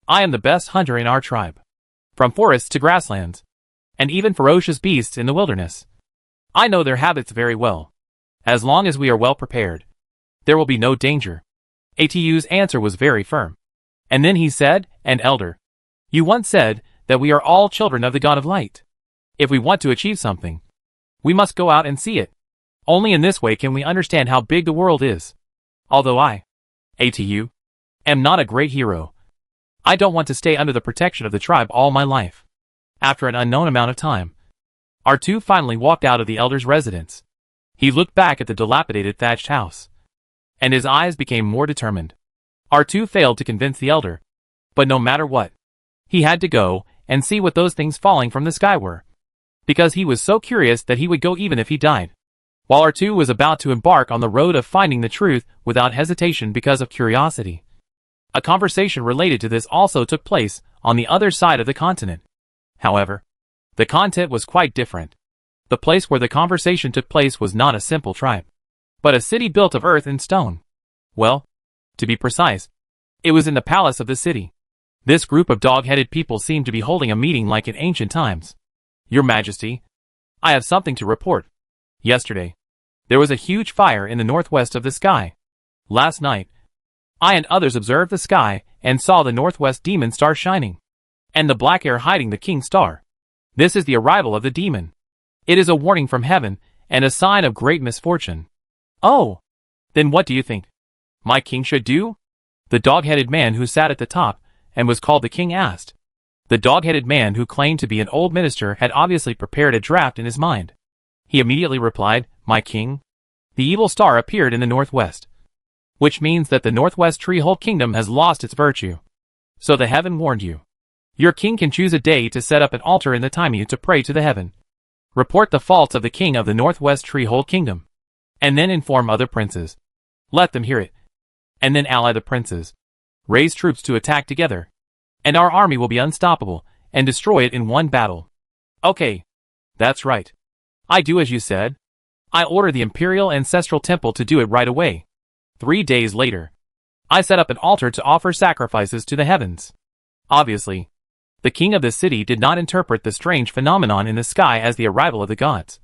I am the best hunter in our tribe. From forests to grasslands, and even ferocious beasts in the wilderness. I know their habits very well. As long as we are well prepared, there will be no danger. ATU's answer was very firm. And then he said, And elder, you once said that we are all children of the god of light. If we want to achieve something, we must go out and see it. Only in this way can we understand how big the world is. Although I, ATU, am not a great hero, I don't want to stay under the protection of the tribe all my life. After an unknown amount of time, R2 finally walked out of the elder's residence. He looked back at the dilapidated thatched house, and his eyes became more determined. R2 failed to convince the elder, but no matter what, he had to go and see what those things falling from the sky were, because he was so curious that he would go even if he died. While R2 was about to embark on the road of finding the truth without hesitation because of curiosity, a conversation related to this also took place on the other side of the continent. However, the content was quite different. The place where the conversation took place was not a simple tribe, but a city built of earth and stone. Well, to be precise, it was in the palace of the city. This group of dog-headed people seemed to be holding a meeting like in ancient times. Your Majesty, I have something to report. Yesterday, there was a huge fire in the northwest of the sky. Last night, I and others observed the sky and saw the northwest demon star shining, and the black air hiding the king star. This is the arrival of the demon. It is a warning from heaven and a sign of great misfortune. Oh, then what do you think my king should do? The dog-headed man who sat at the top and was called the king asked. The dog-headed man who claimed to be an old minister had obviously prepared a draft in his mind. He immediately replied, "My king, the evil star appeared in the northwest, which means that the northwest treehold kingdom has lost its virtue. So the heaven warned you. Your king can choose a day to set up an altar in the Timeu to pray to the heaven. Report the faults of the king of the northwest treehold kingdom, and then inform other princes. Let them hear it, and then ally the princes. Raise troops to attack together, and our army will be unstoppable, and destroy it in one battle." Okay, that's right. I do as you said. I order the imperial ancestral temple to do it right away. 3 days later, I set up an altar to offer sacrifices to the heavens. Obviously, the king of the city did not interpret the strange phenomenon in the sky as the arrival of the gods,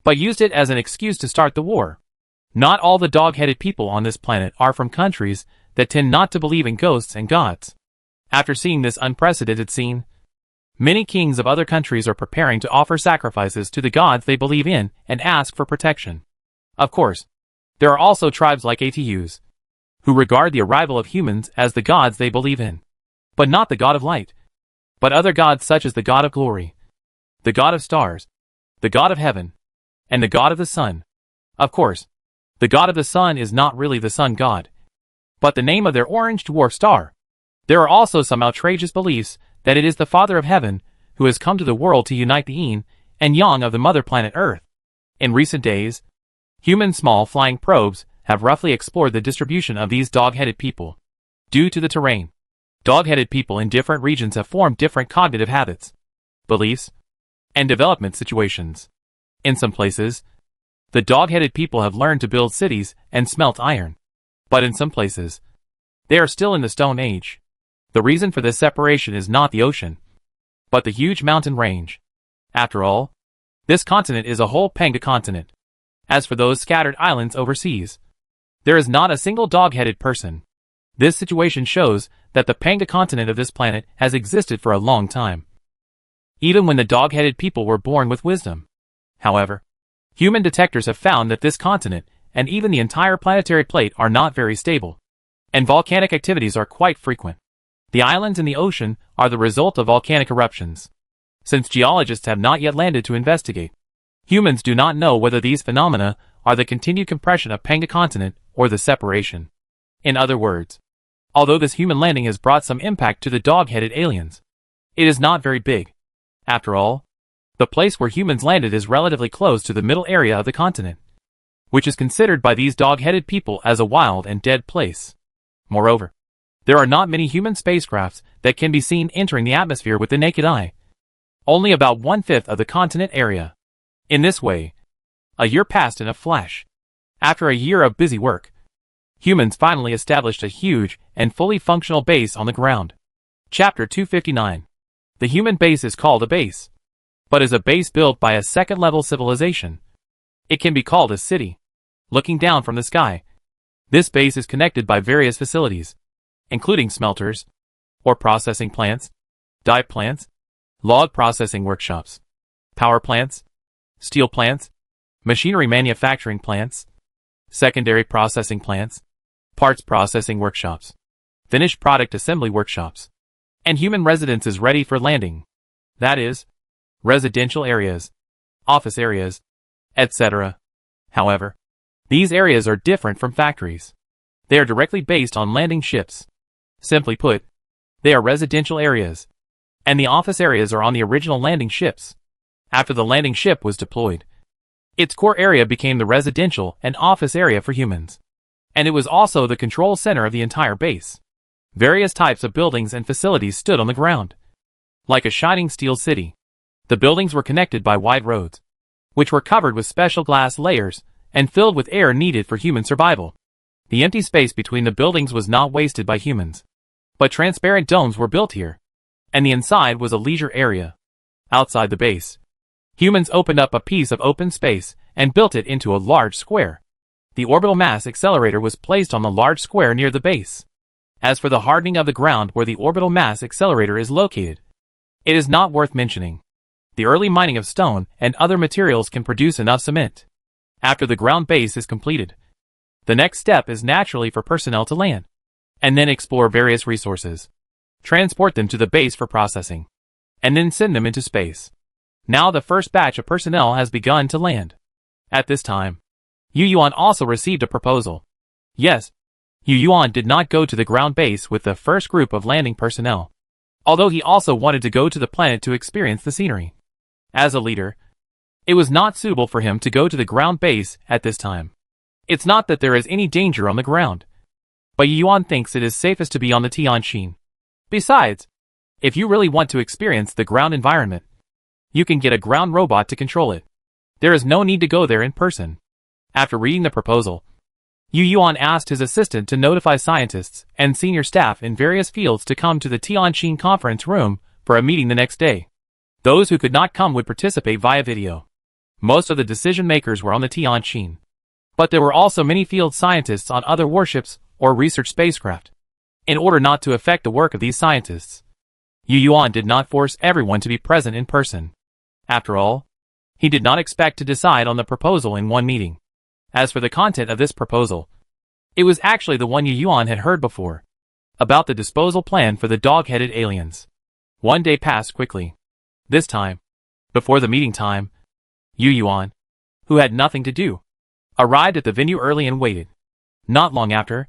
but used it as an excuse to start the war. Not all the dog-headed people on this planet are from countries that tend not to believe in ghosts and gods. After seeing this unprecedented scene, many kings of other countries are preparing to offer sacrifices to the gods they believe in and ask for protection. Of course, there are also tribes like Atus, who regard the arrival of humans as the gods they believe in, but not the god of light, but other gods such as the god of glory, the god of stars, the god of heaven, and the god of the sun. Of course, the god of the sun is not really the sun god, but the name of their orange dwarf star. There are also some outrageous beliefs that it is the Father of Heaven who has come to the world to unite the yin and yang of the mother planet Earth. In recent days, human small flying probes have roughly explored the distribution of these dog-headed people. Due to the terrain, dog-headed people in different regions have formed different cognitive habits, beliefs, and development situations. In some places, the dog-headed people have learned to build cities and smelt iron. But in some places, they are still in the Stone Age. The reason for this separation is not the ocean, but the huge mountain range. After all, this continent is a whole panga continent. As for those scattered islands overseas, there is not a single dog-headed person. This situation shows that the panga continent of this planet has existed for a long time, even when the dog-headed people were born with wisdom. However, human detectors have found that this continent and even the entire planetary plate are not very stable, and volcanic activities are quite frequent. The islands in the ocean are the result of volcanic eruptions. Since geologists have not yet landed to investigate, humans do not know whether these phenomena are the continued compression of panga continent or the separation. In other words, although this human landing has brought some impact to the dog-headed aliens, it is not very big. After all, the place where humans landed is relatively close to the middle area of the continent, which is considered by these dog-headed people as a wild and dead place. Moreover, there are not many human spacecrafts that can be seen entering the atmosphere with the naked eye. Only about 1/5 of the continent area. In this way, a year passed in a flash. After a year of busy work, humans finally established a huge and fully functional base on the ground. Chapter 259. The human base is called a base, but is a base built by a second-level civilization. It can be called a city. Looking down from the sky, this base is connected by various facilities, including smelters, ore processing plants, dye plants, log processing workshops, power plants, steel plants, machinery manufacturing plants, secondary processing plants, parts processing workshops, finished product assembly workshops, and human residences ready for landing. That is, residential areas, office areas, etc. However, these areas are different from factories. They are directly based on landing ships. Simply put, they are residential areas, and the office areas are on the original landing ships. After the landing ship was deployed, its core area became the residential and office area for humans, and it was also the control center of the entire base. Various types of buildings and facilities stood on the ground, like a shining steel city. The buildings were connected by wide roads, which were covered with special glass layers and filled with air needed for human survival. The empty space between the buildings was not wasted by humans. But transparent domes were built here, and the inside was a leisure area. Outside the base, humans opened up a piece of open space and built it into a large square. The orbital mass accelerator was placed on the large square near the base. As for the hardening of the ground where the orbital mass accelerator is located, it is not worth mentioning. The early mining of stone and other materials can produce enough cement. After the ground base is completed, the next step is naturally for personnel to land, and then explore various resources, transport them to the base for processing, and then send them into space. Now the first batch of personnel has begun to land. At this time, Yu Yuan also received a proposal. Yes, Yu Yuan did not go to the ground base with the first group of landing personnel, although he also wanted to go to the planet to experience the scenery. As a leader, it was not suitable for him to go to the ground base at this time. It's not that there is any danger on the ground, but Yu Yuan thinks it is safest to be on the Tianqin. Besides, if you really want to experience the ground environment, you can get a ground robot to control it. There is no need to go there in person. After reading the proposal, Yu Yuan asked his assistant to notify scientists and senior staff in various fields to come to the Tianqin conference room for a meeting the next day. Those who could not come would participate via video. Most of the decision makers were on the Tianqin, but there were also many field scientists on other warships or research spacecraft. In order not to affect the work of these scientists, Yu Yuan did not force everyone to be present in person. After all, he did not expect to decide on the proposal in one meeting. As for the content of this proposal, it was actually the one Yu Yuan had heard before, about the disposal plan for the dog-headed aliens. One day passed quickly. This time, before the meeting time, Yu Yuan, who had nothing to do, arrived at the venue early and waited. Not long after,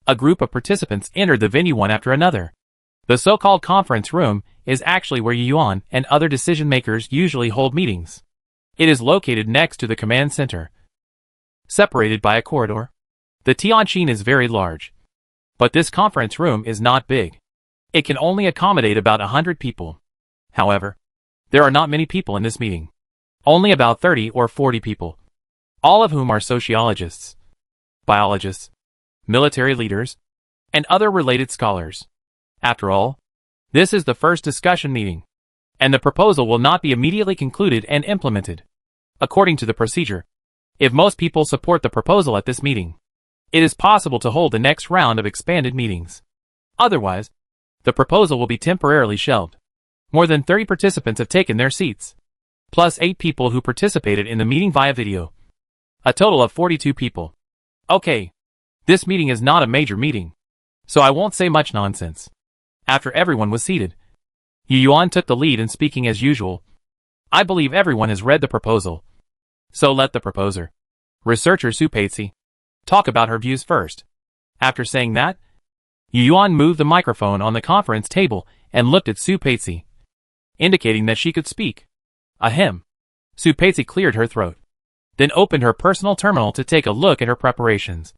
a group of participants entered the venue one after another. The so-called conference room is actually where Yu Yuan and other decision-makers usually hold meetings. It is located next to the command center, separated by a corridor. The Tianqin is very large, but this conference room is not big. It can only accommodate about 100 people. However, there are not many people in this meeting. Only about 30 or 40 people, all of whom are sociologists, biologists, military leaders, and other related scholars. After all, this is the first discussion meeting, and the proposal will not be immediately concluded and implemented. According to the procedure, if most people support the proposal at this meeting, it is possible to hold the next round of expanded meetings. Otherwise, the proposal will be temporarily shelved. More than 30 participants have taken their seats, plus 8 people who participated in the meeting via video. A total of 42 people. Okay, this meeting is not a major meeting, so I won't say much nonsense. After everyone was seated, Yu Yuan took the lead in speaking as usual. I believe everyone has read the proposal, so let the proposer, researcher Su Peizi, talk about her views first. After saying that, Yu Yuan moved the microphone on the conference table and looked at Su Peizi, indicating that she could speak. Ahem. Su Peizi cleared her throat, then opened her personal terminal to take a look at her preparations,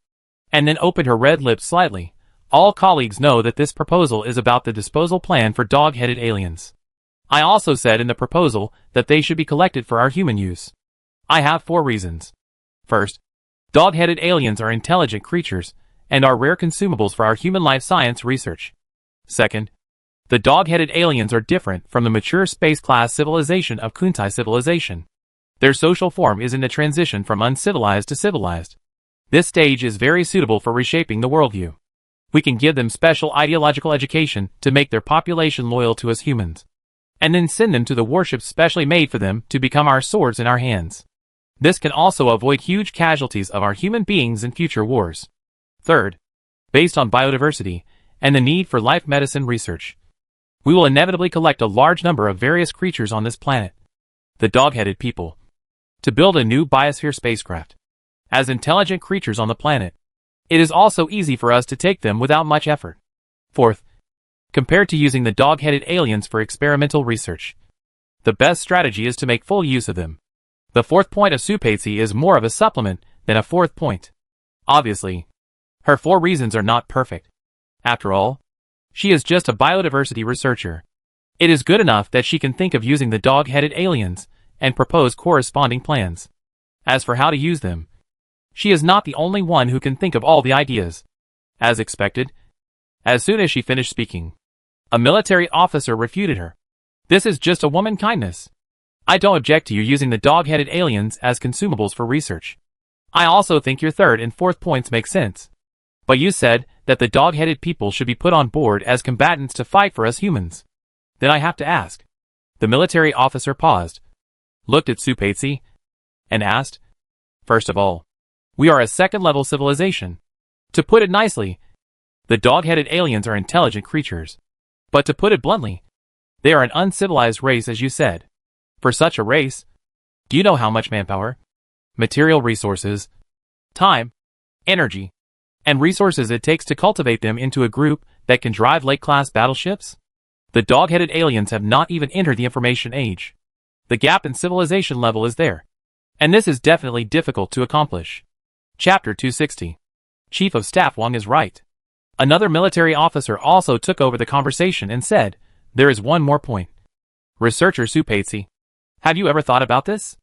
and then opened her red lips slightly. All colleagues know that this proposal is about the disposal plan for dog-headed aliens. I also said in the proposal that they should be collected for our human use. I have 4 reasons. First, dog-headed aliens are intelligent creatures and are rare consumables for our human life science research. Second, the dog-headed aliens are different from the mature space-class civilization of Kuntai civilization. Their social form is in the transition from uncivilized to civilized. This stage is very suitable for reshaping the worldview. We can give them special ideological education to make their population loyal to us humans, and then send them to the warships specially made for them to become our swords in our hands. This can also avoid huge casualties of our human beings in future wars. Third, based on biodiversity and the need for life medicine research, we will inevitably collect a large number of various creatures on this planet, the dog-headed people, to build a new biosphere spacecraft. As intelligent creatures on the planet, it is also easy for us to take them without much effort. Fourth, compared to using the dog-headed aliens for experimental research, the best strategy is to make full use of them. The 4th point of Su Peizi is more of a supplement than a 4th point. Obviously, her 4 reasons are not perfect. After all, she is just a biodiversity researcher. It is good enough that she can think of using the dog-headed aliens and propose corresponding plans. As for how to use them, She is not the only one who can think of all the ideas. As expected, as soon as she finished speaking, a military officer refuted her. This is just a woman kindness. I don't object to you using the dog-headed aliens as consumables for research. I also think your third and fourth points make sense. But you said that the dog-headed people should be put on board as combatants to fight for us humans. Then I have to ask. The military officer paused, looked at Supetsi, and asked, first of all, we are a second-level civilization. To put it nicely, the dog-headed aliens are intelligent creatures. But to put it bluntly, they are an uncivilized race, as you said. For such a race, do you know how much manpower, material resources, time, energy, and resources it takes to cultivate them into a group that can drive lake-class battleships? The dog-headed aliens have not even entered the information age. The gap in civilization level is there. And this is definitely difficult to accomplish. Chapter 260. Chief of Staff Wang is right. Another military officer also took over the conversation and said, there is one more point. Researcher Supetsi, have you ever thought about this?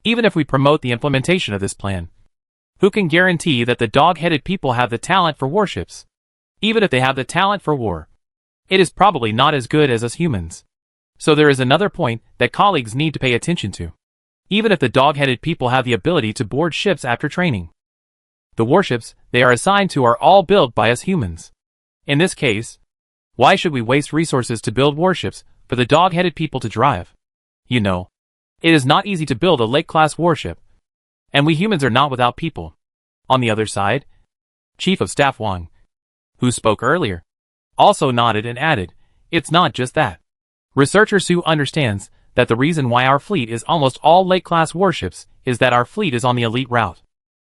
Even if we promote the implementation of this plan, who can guarantee that the dog-headed people have the talent for warships? Even if they have the talent for war, it is probably not as good as us humans. So there is another point that colleagues need to pay attention to. Even if the dog-headed people have the ability to board ships after training, the warships they are assigned to are all built by us humans. In this case, why should we waste resources to build warships for the dog-headed people to drive? You know, it is not easy to build a lake-class warship, and we humans are not without people. On the other side, Chief of Staff Wang, who spoke earlier, also nodded and added, it's not just that. Researcher Su understands that the reason why our fleet is almost all lake-class warships is that our fleet is on the elite route.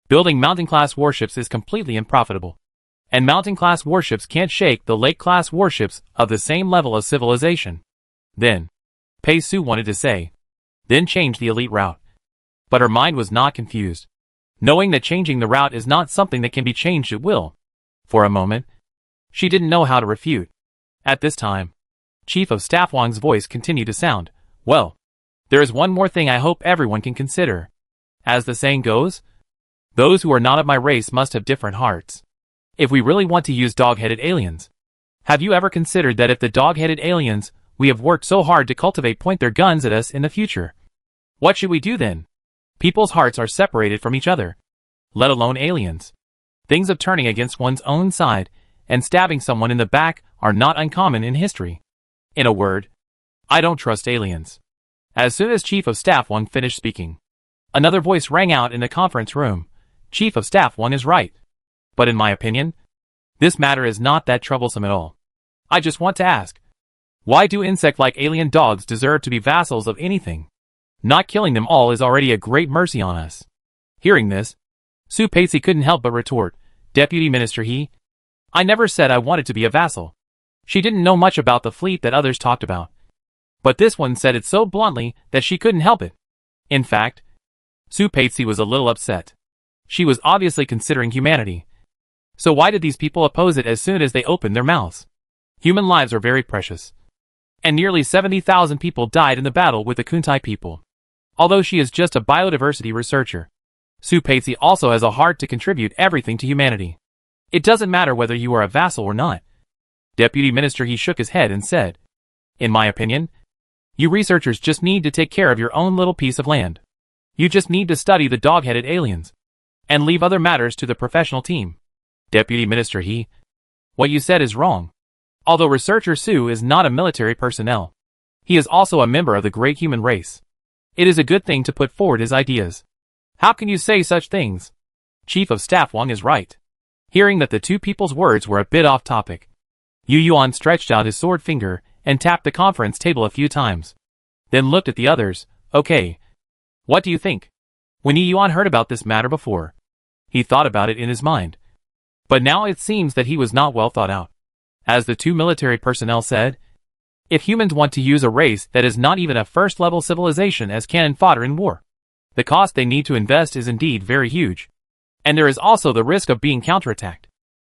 Building mountain-class warships is completely unprofitable. And mountain-class warships can't shake the lake-class warships of the same level of civilization. Then, Pei Su wanted to say, then change the elite route. But her mind was not confused, knowing that changing the route is not something that can be changed at will. For a moment, she didn't know how to refute. At this time, Chief of Staff Wang's voice continued to sound, well, there is one more thing I hope everyone can consider. As the saying goes, those who are not of my race must have different hearts. If we really want to use dog-headed aliens, have you ever considered that if the dog-headed aliens we have worked so hard to cultivate point their guns at us in the future? What should we do then? People's hearts are separated from each other, let alone aliens. Things of turning against one's own side and stabbing someone in the back are not uncommon in history. In a word, I don't trust aliens. As soon as Chief of Staff Wang finished speaking, another voice rang out in the conference room. Chief of Staff Wang is right. But in my opinion, this matter is not that troublesome at all. I just want to ask, why do insect-like alien dogs deserve to be vassals of anything? Not killing them all is already a great mercy on us. Hearing this, Supetsi couldn't help but retort, Deputy Minister I never said I wanted to be a vassal. She didn't know much about the fleet that others talked about. But this one said it so bluntly that she couldn't help it. In fact, Supetsi was a little upset. She was obviously considering humanity. So why did these people oppose it as soon as they opened their mouths? Human lives are very precious. And nearly 70,000 people died in the battle with the Kuntai people. Although she is just a biodiversity researcher, Supetsi also has a heart to contribute everything to humanity. It doesn't matter whether you are a vassal or not. Deputy Minister he shook his head and said, in my opinion, you researchers just need to take care of your own little piece of land. You just need to study the dog-headed aliens, and leave other matters to the professional team. Deputy Minister what you said is wrong. Although Researcher Su is not a military personnel, he is also a member of the great human race. It is a good thing to put forward his ideas. How can you say such things? Chief of Staff Wang is right. Hearing that the two people's words were a bit off topic, Yu Yuan stretched out his sword finger and tapped the conference table a few times. Then looked at the others. Okay. What do you think? When Yu Yuan heard about this matter before, he thought about it in his mind. But now it seems that he was not well thought out. As the two military personnel said, if humans want to use a race that is not even a first-level civilization as cannon fodder in war, the cost they need to invest is indeed very huge. And there is also the risk of being counterattacked.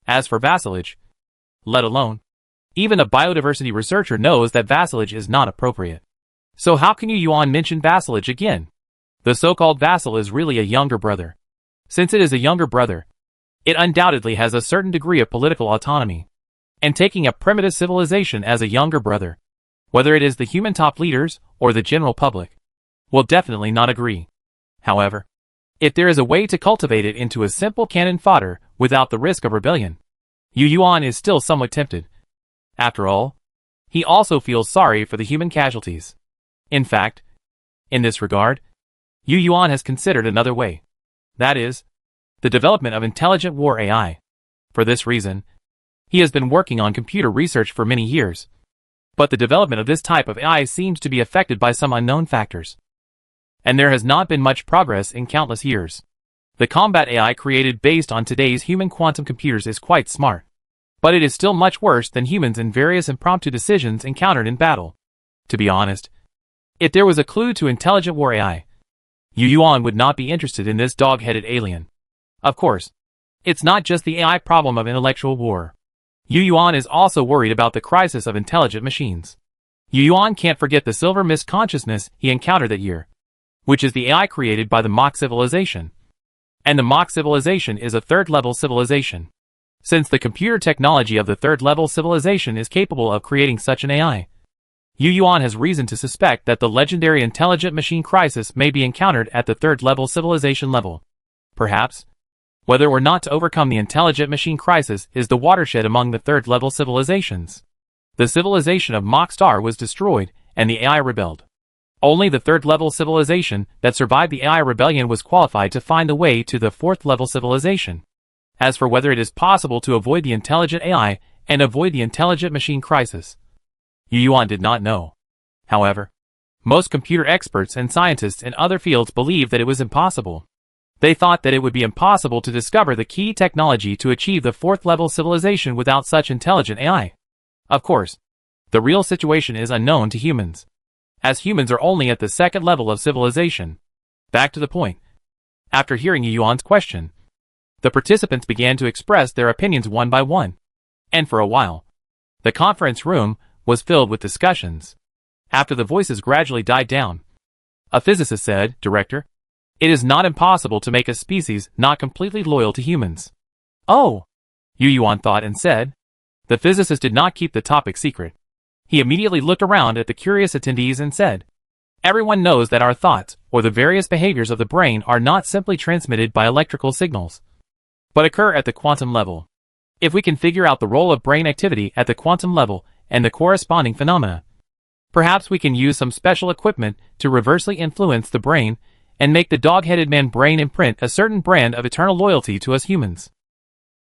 As for vassalage, let alone, even a biodiversity researcher knows that vassalage is not appropriate. So how can Yu Yuan mention vassalage again? The so-called vassal is really a younger brother. Since it is a younger brother, it undoubtedly has a certain degree of political autonomy. And taking a primitive civilization as a younger brother, whether it is the human top leaders or the general public, will definitely not agree. However, if there is a way to cultivate it into a simple cannon fodder without the risk of rebellion, Yu Yuan is still somewhat tempted. After all, he also feels sorry for the human casualties. In fact, in this regard, Yu Yuan has considered another way. That is, the development of intelligent war AI. For this reason, he has been working on computer research for many years. But the development of this type of AI seems to be affected by some unknown factors. And there has not been much progress in countless years. The combat AI created based on today's human quantum computers is quite smart. But it is still much worse than humans in various impromptu decisions encountered in battle. To be honest, if there was a clue to intelligent war AI, Yu Yuan would not be interested in this dog-headed alien. Of course, it's not just the AI problem of intellectual war. Yu Yuan is also worried about the crisis of intelligent machines. Yu Yuan can't forget the silver mist consciousness he encountered that year, which is the AI created by the Mach civilization. And the Mach civilization is a third-level civilization. Since the computer technology of the third-level civilization is capable of creating such an AI, Yu Yuan has reason to suspect that the legendary intelligent machine crisis may be encountered at the third-level civilization level. Perhaps, whether or not to overcome the intelligent machine crisis is the watershed among the third-level civilizations. The civilization of Mach Star was destroyed, and the AI rebelled. Only the third-level civilization that survived the AI rebellion was qualified to find the way to the fourth-level civilization. As for whether it is possible to avoid the intelligent AI and avoid the intelligent machine crisis, Yu Yuan did not know. However, most computer experts and scientists in other fields believed that it was impossible. They thought that it would be impossible to discover the key technology to achieve the fourth-level civilization without such intelligent AI. Of course, the real situation is unknown to humans, as humans are only at the second level of civilization. Back to the point. After hearing Yu Yuan's question, the participants began to express their opinions one by one. And for a while, the conference room was filled with discussions. After the voices gradually died down, a physicist said, "Director, it is not impossible to make a species not completely loyal to humans." "Oh," Yu Yuan thought and said. The physicist did not keep the topic secret. He immediately looked around at the curious attendees and said, "Everyone knows that our thoughts, or the various behaviors of the brain, are not simply transmitted by electrical signals, but occur at the quantum level. If we can figure out the role of brain activity at the quantum level and the corresponding phenomena, perhaps we can use some special equipment to reversely influence the brain and make the dog-headed man brain imprint a certain brand of eternal loyalty to us humans."